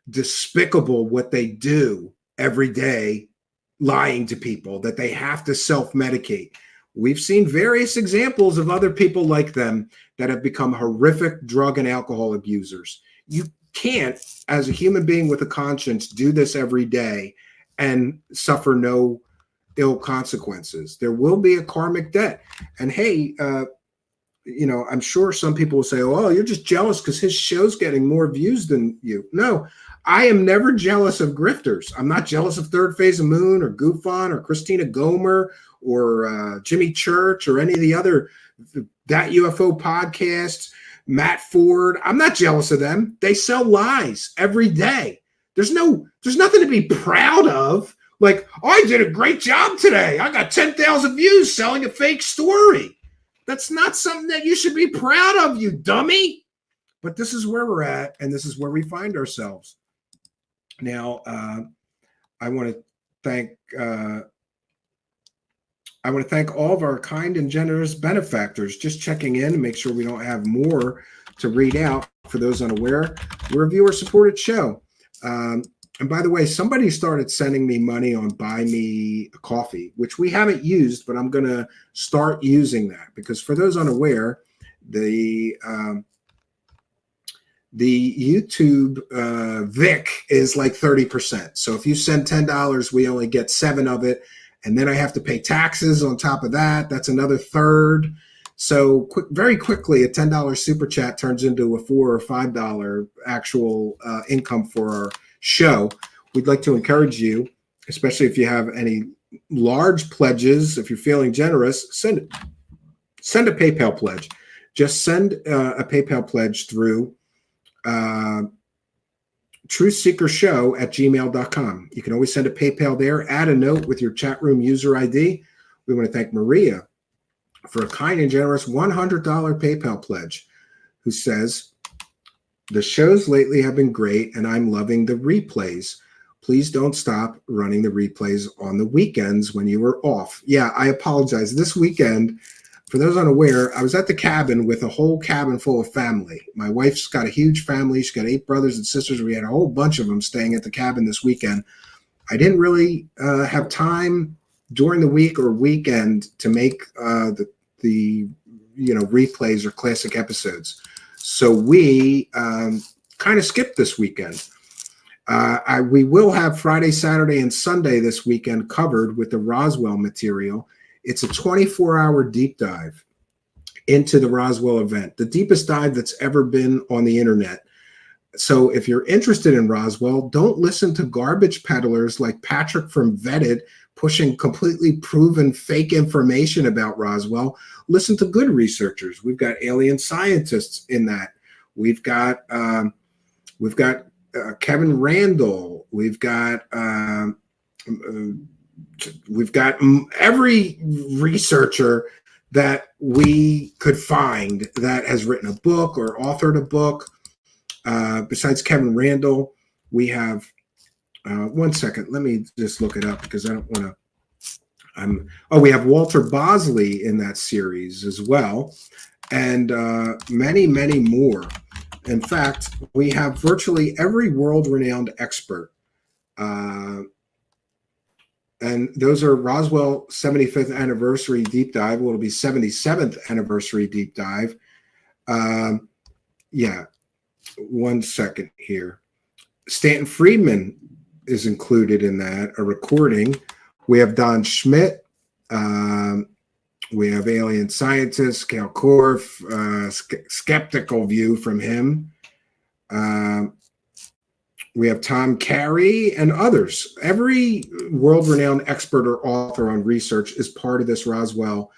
despicable what they do every day, lying to people, that they have to self-medicate. We've seen various examples of other people like them that have become horrific drug and alcohol abusers. You can't, as a human being with a conscience, do this every day and suffer no ill consequences. There will be a karmic debt. And hey, you know, I'm sure some people will say, oh, you're just jealous because his show's getting more views than you. No, I am never jealous of grifters. I'm not jealous of Third Phase of Moon or Goof On or Christina Gomer or Jimmy Church or any of the other That UFO podcasts, Matt Ford. I'm not jealous of them. They sell lies every day. There's nothing to be proud of. Like, oh, I did a great job today. I got 10,000 views selling a fake story. That's not something that you should be proud of, you dummy. But this is where we're at, and this is where we find ourselves. Now, I want to thank all of our kind and generous benefactors. Just checking in to make sure we don't have more to read out. For those unaware, we're a viewer-supported show. And by the way, somebody started sending me money on Buy Me a Coffee, which we haven't used, but I'm going to start using that, because for those unaware, the YouTube VIC is like 30%. So if you send $10, we only get 7 of it. And then I have to pay taxes on top of that. That's another third. So very quickly, a $10 super chat turns into a $4 or $5 actual income for our show. We'd like to encourage you, especially if you have any large pledges. If you're feeling generous, send a PayPal pledge. Just send a PayPal pledge through truthseekershow@gmail.com. You can always send a PayPal there. Add a note with your chat room user ID. We want to thank Maria for a kind and generous $100 PayPal pledge, who says, the shows lately have been great and I'm loving the replays. Please don't stop running the replays on the weekends when you were off. Yeah, I apologize. This weekend, for those unaware, I was at the cabin with a whole cabin full of family. My wife's got a huge family. She's got 8 brothers and sisters. We had a whole bunch of them staying at the cabin this weekend. I didn't really have time during the week or weekend to make the replays or classic episodes. So we kind of skipped this weekend. We will have Friday, Saturday, and Sunday this weekend covered with the Roswell material. It's a 24-hour deep dive into the Roswell event, the deepest dive that's ever been on the internet. So if you're interested in Roswell, don't listen to garbage peddlers like Patrick from Vetted pushing completely proven fake information about Roswell. Listen to good researchers. We've got alien scientists in that. We've got Kevin Randall. We've got every researcher that we could find that has written a book or authored a book. Besides Kevin Randall, we have, one second, let me just look it up because I don't want to, we have Walter Bosley in that series as well, and many, many more. In fact, we have virtually every world-renowned expert. And those are Roswell 75th anniversary deep dive. Well, it'll be 77th anniversary deep dive. Yeah, one second here. Stanton Friedman is included in that, a recording. We have Don Schmidt. We have alien scientists, Cal Korff, skeptical view from him. We have Tom Carey and others. Every world-renowned expert or author on research is part of this Roswell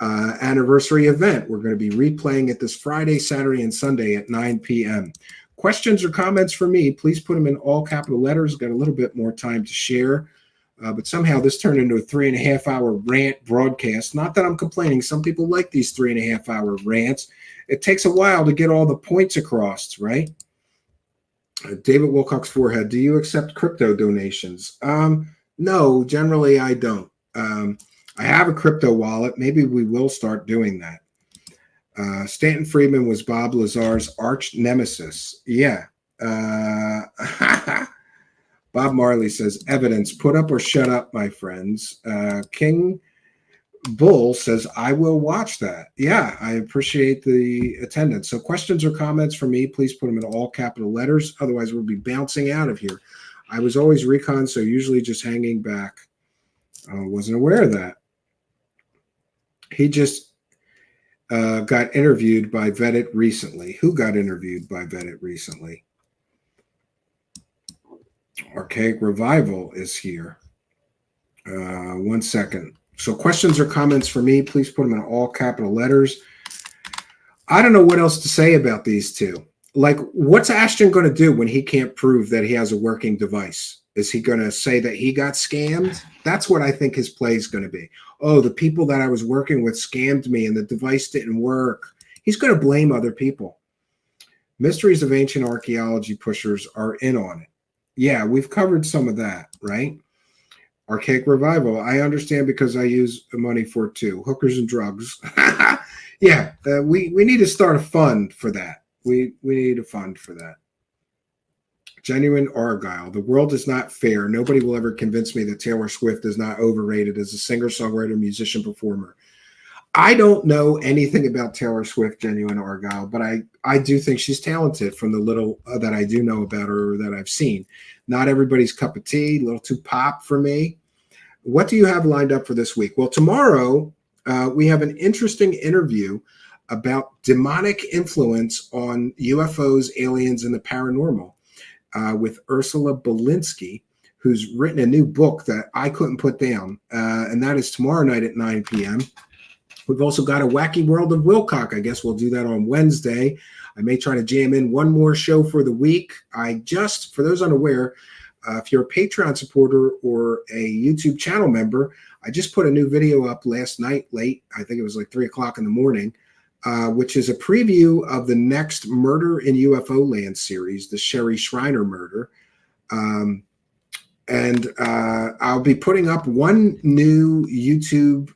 anniversary event. We're going to be replaying it this Friday, Saturday, and Sunday at 9 p.m. Questions or comments for me, please put them in all capital letters. Got a little bit more time to share. But somehow this turned into a 3.5-hour rant broadcast. Not that I'm complaining. Some people like these 3.5-hour rants. It takes a while to get all the points across, right? David Wilcox Forehead, do you accept crypto donations? No, generally I don't. I have a crypto wallet. Maybe we will start doing that. Stanton Friedman was Bob Lazar's arch nemesis. Yeah. Bob Marley says, evidence, put up or shut up, my friends. King Bull says, I will watch that. Yeah, I appreciate the attendance. So questions or comments for me, please put them in all capital letters. Otherwise, we'll be bouncing out of here. I was always recon, so usually just hanging back. I wasn't aware of that. He just got interviewed by Vetted recently. Who got interviewed by Vetted recently? Archaic Revival is here. One second. So questions or comments for me, please put them in all capital letters. I don't know what else to say about these two. Like, what's Ashton going to do when he can't prove that he has a working device? Is he going to say that he got scammed? That's what I think his play is going to be. Oh, the people that I was working with scammed me and the device didn't work. He's going to blame other people. Mysteries of Ancient Archaeology pushers are in on it. Yeah, we've covered some of that, right? Archaic Revival. I understand because I use the money for it too. Hookers and drugs. Yeah, we need to start a fund for that. We need a fund for that. Genuine Argyle. The world is not fair. Nobody will ever convince me that Taylor Swift is not overrated as a singer, songwriter, musician, performer. I don't know anything about Taylor Swift, Genuine Argyle, but I do think she's talented from the little that I do know about her or that I've seen. Not everybody's cup of tea, a little too pop for me. What do you have lined up for this week? Well, tomorrow we have an interesting interview about demonic influence on UFOs, aliens, and the paranormal with Ursula Belinsky, who's written a new book that I couldn't put down, and that is tomorrow night at 9 p.m. We've also got a Wacky World of Wilcock. I guess we'll do that on Wednesday. I may try to jam in one more show for the week. For those unaware, if you're a Patreon supporter or a YouTube channel member, I just put a new video up last night late. I think it was like 3 o'clock in the morning, which is a preview of the next Murder in UFO Land series, the Sherry Shriner murder. And I'll be putting up one new YouTube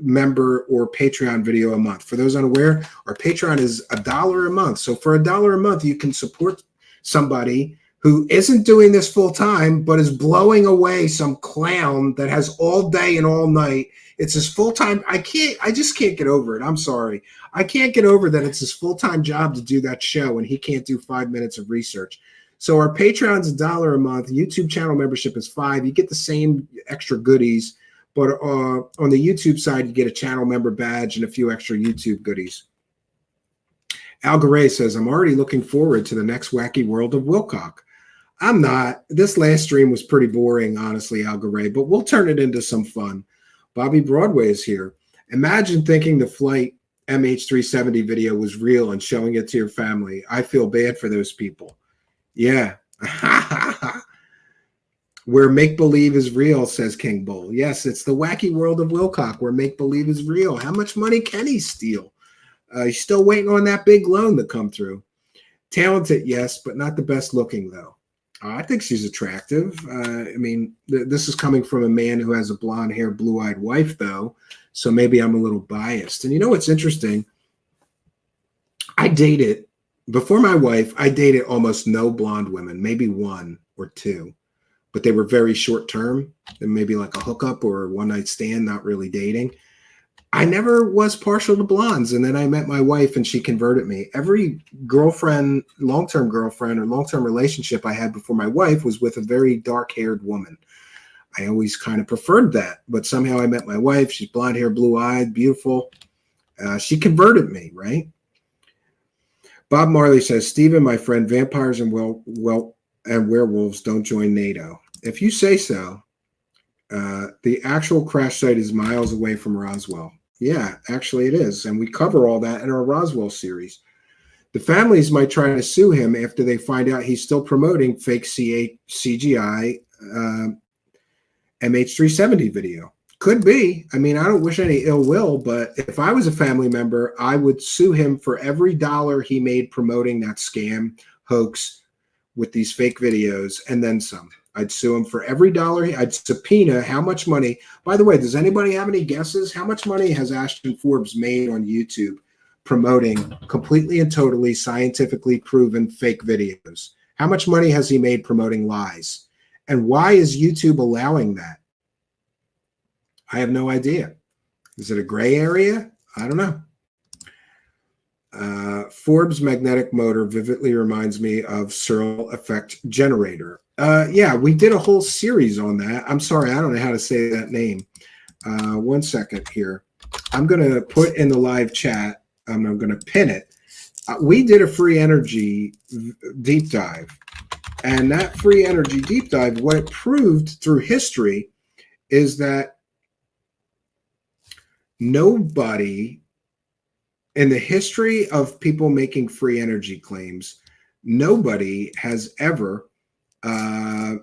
member or Patreon video a month. For those unaware, our Patreon is $1 a month. So for $1 a month, you can support somebody who isn't doing this full time, but is blowing away some clown that has all day and all night. It's his full time. I just can't get over it. I'm sorry. I can't get over that it's his full time job to do that show, and he can't do 5 minutes of research. So our Patreon's $1 a month. YouTube channel membership is $5. You get the same extra goodies, but on the YouTube side, you get a channel member badge and a few extra YouTube goodies. Al Garay says, I'm already looking forward to the next Wacky World of Wilcock. I'm not. This last stream was pretty boring, honestly, Al Garay, but we'll turn it into some fun. Bobby Broadway is here. Imagine thinking the flight MH370 video was real and showing it to your family. I feel bad for those people. Yeah. Where make-believe is real, says King Bull. Yes, it's the Wacky World of Wilcock where make-believe is real. How much money can he steal? He's still waiting on that big loan to come through. Talented, yes, but not the best looking, though. I think she's attractive. I mean, this is coming from a man who has a blonde hair, blue-eyed wife, though, so maybe I'm a little biased. And you know what's interesting? Before my wife, I dated almost no blonde women, maybe one or two, but they were very short-term, and maybe like a hookup or a one-night stand, not really dating. I never was partial to blondes, and then I met my wife, and she converted me. Every girlfriend, long-term girlfriend, or long-term relationship I had before my wife was with a very dark-haired woman. I always kind of preferred that, but somehow I met my wife. She's blonde hair, blue-eyed, beautiful. She converted me, right? Bob Marley says, Stephen, my friend, vampires and werewolves don't join NATO. If you say so, the actual crash site is miles away from Roswell. Yeah, actually it is. And we cover all that in our Roswell series. The families might try to sue him after they find out he's still promoting fake CGI MH370 video. Could be. I mean, I don't wish any ill will, but if I was a family member, I would sue him for every dollar he made promoting that scam hoax with these fake videos and then some. I'd sue him for every dollar. I'd subpoena how much money. By the way, does anybody have any guesses? How much money has Ashton Forbes made on YouTube promoting completely and totally scientifically proven fake videos? How much money has he made promoting lies? And why is YouTube allowing that? I have no idea. Is it a gray area? I don't know. Forbes magnetic motor vividly reminds me of Searle effect generator. Yeah, we did a whole series on that. I'm sorry, I don't know how to say that name. 1 second here. I'm going to put in the live chat. I'm going to pin it. We did a free energy deep dive. And that free energy deep dive, what it proved through history is that nobody in the history of people making free energy claims, nobody has ever, no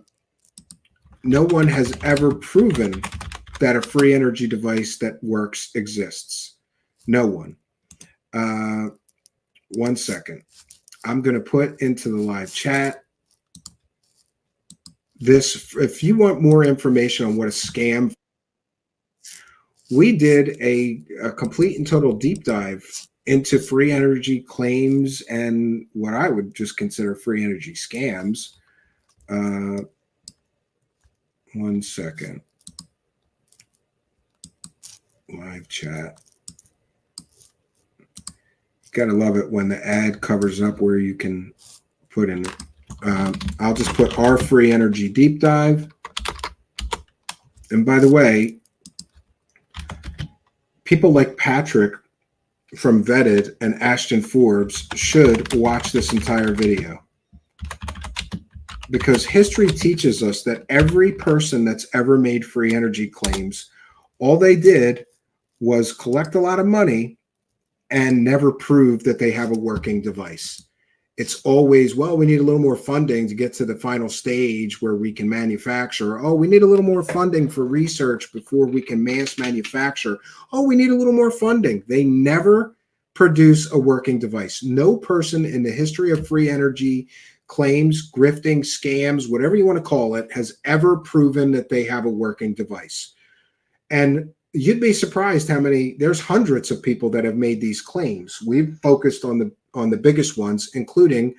one has ever proven that a free energy device that works exists. No one. 1 second. I'm going to put into the live chat this. If you want more information on what a scam, we did a complete and total deep dive into free energy claims and what I would just consider free energy scams. 1 second. Live chat. Gotta love it when the ad covers up where you can put in. I'll just put our free energy deep dive. And by the way, people like Patrick from Vetted and Ashton Forbes should watch this entire video, because history teaches us that every person that's ever made free energy claims, all they did was collect a lot of money and never prove that they have a working device. It's always, well, we need a little more funding to get to the final stage where we can manufacture. Oh, we need a little more funding for research before we can mass manufacture. Oh, we need a little more funding. They never produce a working device. No person in the history of free energy claims, grifting, scams, whatever you want to call it, has ever proven that they have a working device. And you'd be surprised how many, there's hundreds of people that have made these claims. We've focused on the biggest ones, including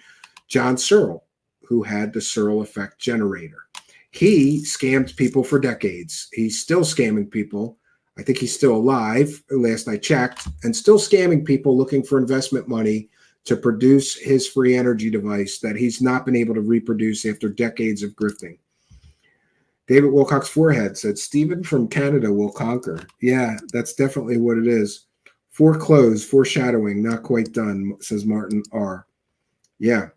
John Searle, who had the Searle effect generator. He scammed people for decades. He's still scamming people. I think he's still alive, last I checked, and still scamming people looking for investment money to produce his free energy device that he's not been able to reproduce after decades of grifting. David Wilcox Forehead said, Stephen from Canada will conquer. Yeah, that's definitely what it is. Foreclose, foreshadowing, not quite done, says Martin R. Yeah.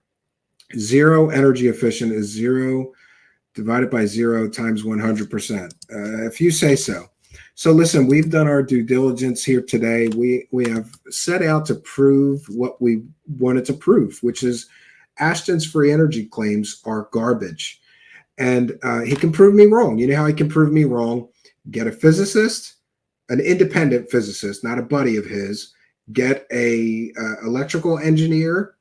0 energy efficient is 0 divided by 0 times 100%. If you say so. So listen, we've done our due diligence here today. We have set out to prove what we wanted to prove, which is Ashton's free energy claims are garbage. And he can prove me wrong. You know how he can prove me wrong? Get a physicist, an independent physicist, not a buddy of his. Get a electrical engineer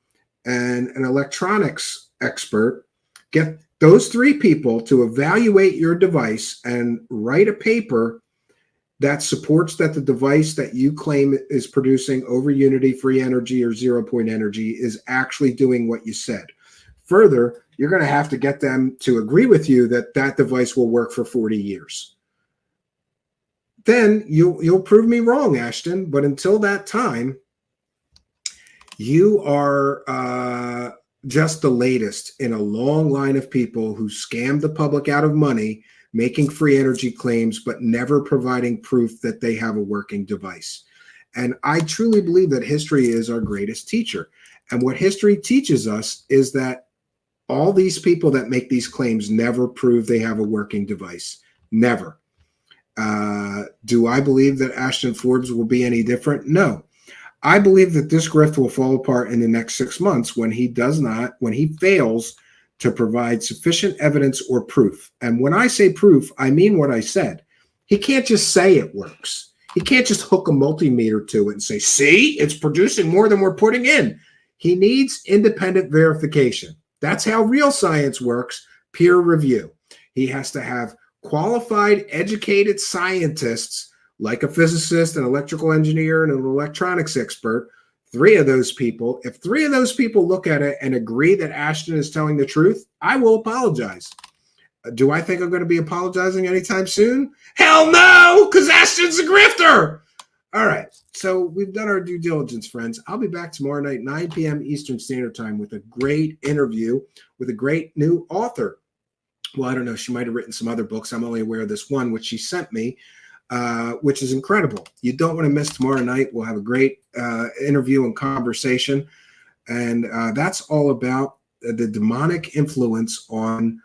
and an electronics expert. Get those 3 people to evaluate your device and write a paper that supports that the device that you claim is producing over unity, free energy, or 0-point energy is actually doing what you said. Further, you're going to have to get them to agree with you that that device will work for 40 years. Then you'll prove me wrong, Ashton. But until that time, you are just the latest in a long line of people who scammed the public out of money, making free energy claims, but never providing proof that they have a working device. And I truly believe that history is our greatest teacher. And what history teaches us is that all these people that make these claims never prove they have a working device. Never. Do I believe that Ashton Forbes will be any different? No. I believe that this grift will fall apart in the next 6 months when he fails to provide sufficient evidence or proof. And when I say proof, I mean what I said. He can't just say it works. He can't just hook a multimeter to it and say, see, it's producing more than we're putting in. He needs independent verification. That's how real science works, peer review. He has to have qualified, educated scientists like a physicist, an electrical engineer, and an electronics expert. 3 of those people, if 3 of those people look at it and agree that Ashton is telling the truth, I will apologize. Do I think I'm going to be apologizing anytime soon? Hell no, because Ashton's a grifter. All right, so we've done our due diligence, friends. I'll be back tomorrow night, 9 p.m. Eastern Standard Time, with a great interview with a great new author. Well, I don't know. She might have written some other books. I'm only aware of this one, which she sent me, which is incredible. You don't want to miss tomorrow night. We'll have a great interview and conversation. And that's all about the demonic influence on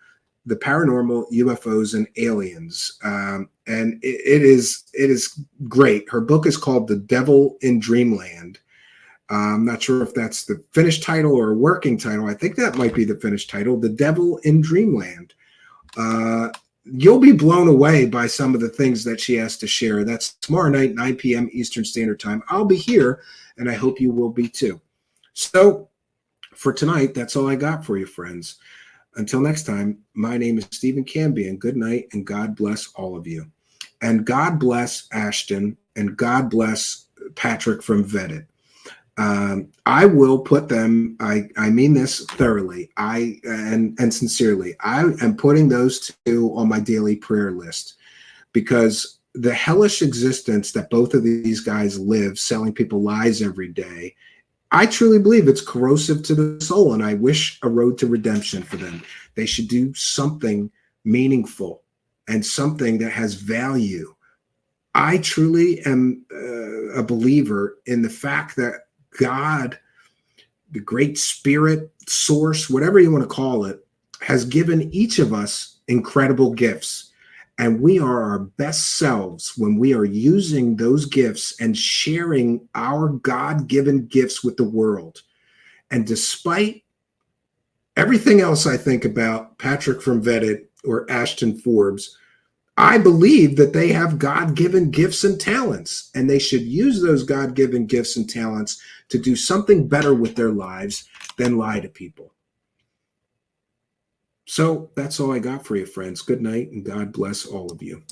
the paranormal, UFOs, and aliens. And it is great. Her book is called The Devil in Dreamland. I'm not sure if that's the finished title or a working title. I think that might be the finished title, The Devil in Dreamland. You'll be blown away by some of the things that she has to share. That's tomorrow night, 9 p.m. Eastern Standard Time. I'll be here, and I hope you will be too. So for tonight, that's all I got for you, friends. Until next time, my name is Stephen Cambian. Good night, and God bless all of you. And God bless Ashton, and God bless Patrick from Vetted. I will put them, I mean this thoroughly, and sincerely, I am putting those two on my daily prayer list, because the hellish existence that both of these guys live, selling people lies every day, I truly believe it's corrosive to the soul, and I wish a road to redemption for them. They should do something meaningful and something that has value. I truly am a believer in the fact that God, the great spirit, source, whatever you want to call it, has given each of us incredible gifts. And we are our best selves when we are using those gifts and sharing our God-given gifts with the world. And despite everything else I think about Patrick from Vetted or Ashton Forbes, I believe that they have God-given gifts and talents, and they should use those God-given gifts and talents to do something better with their lives than lie to people. So that's all I got for you, friends. Good night, and God bless all of you.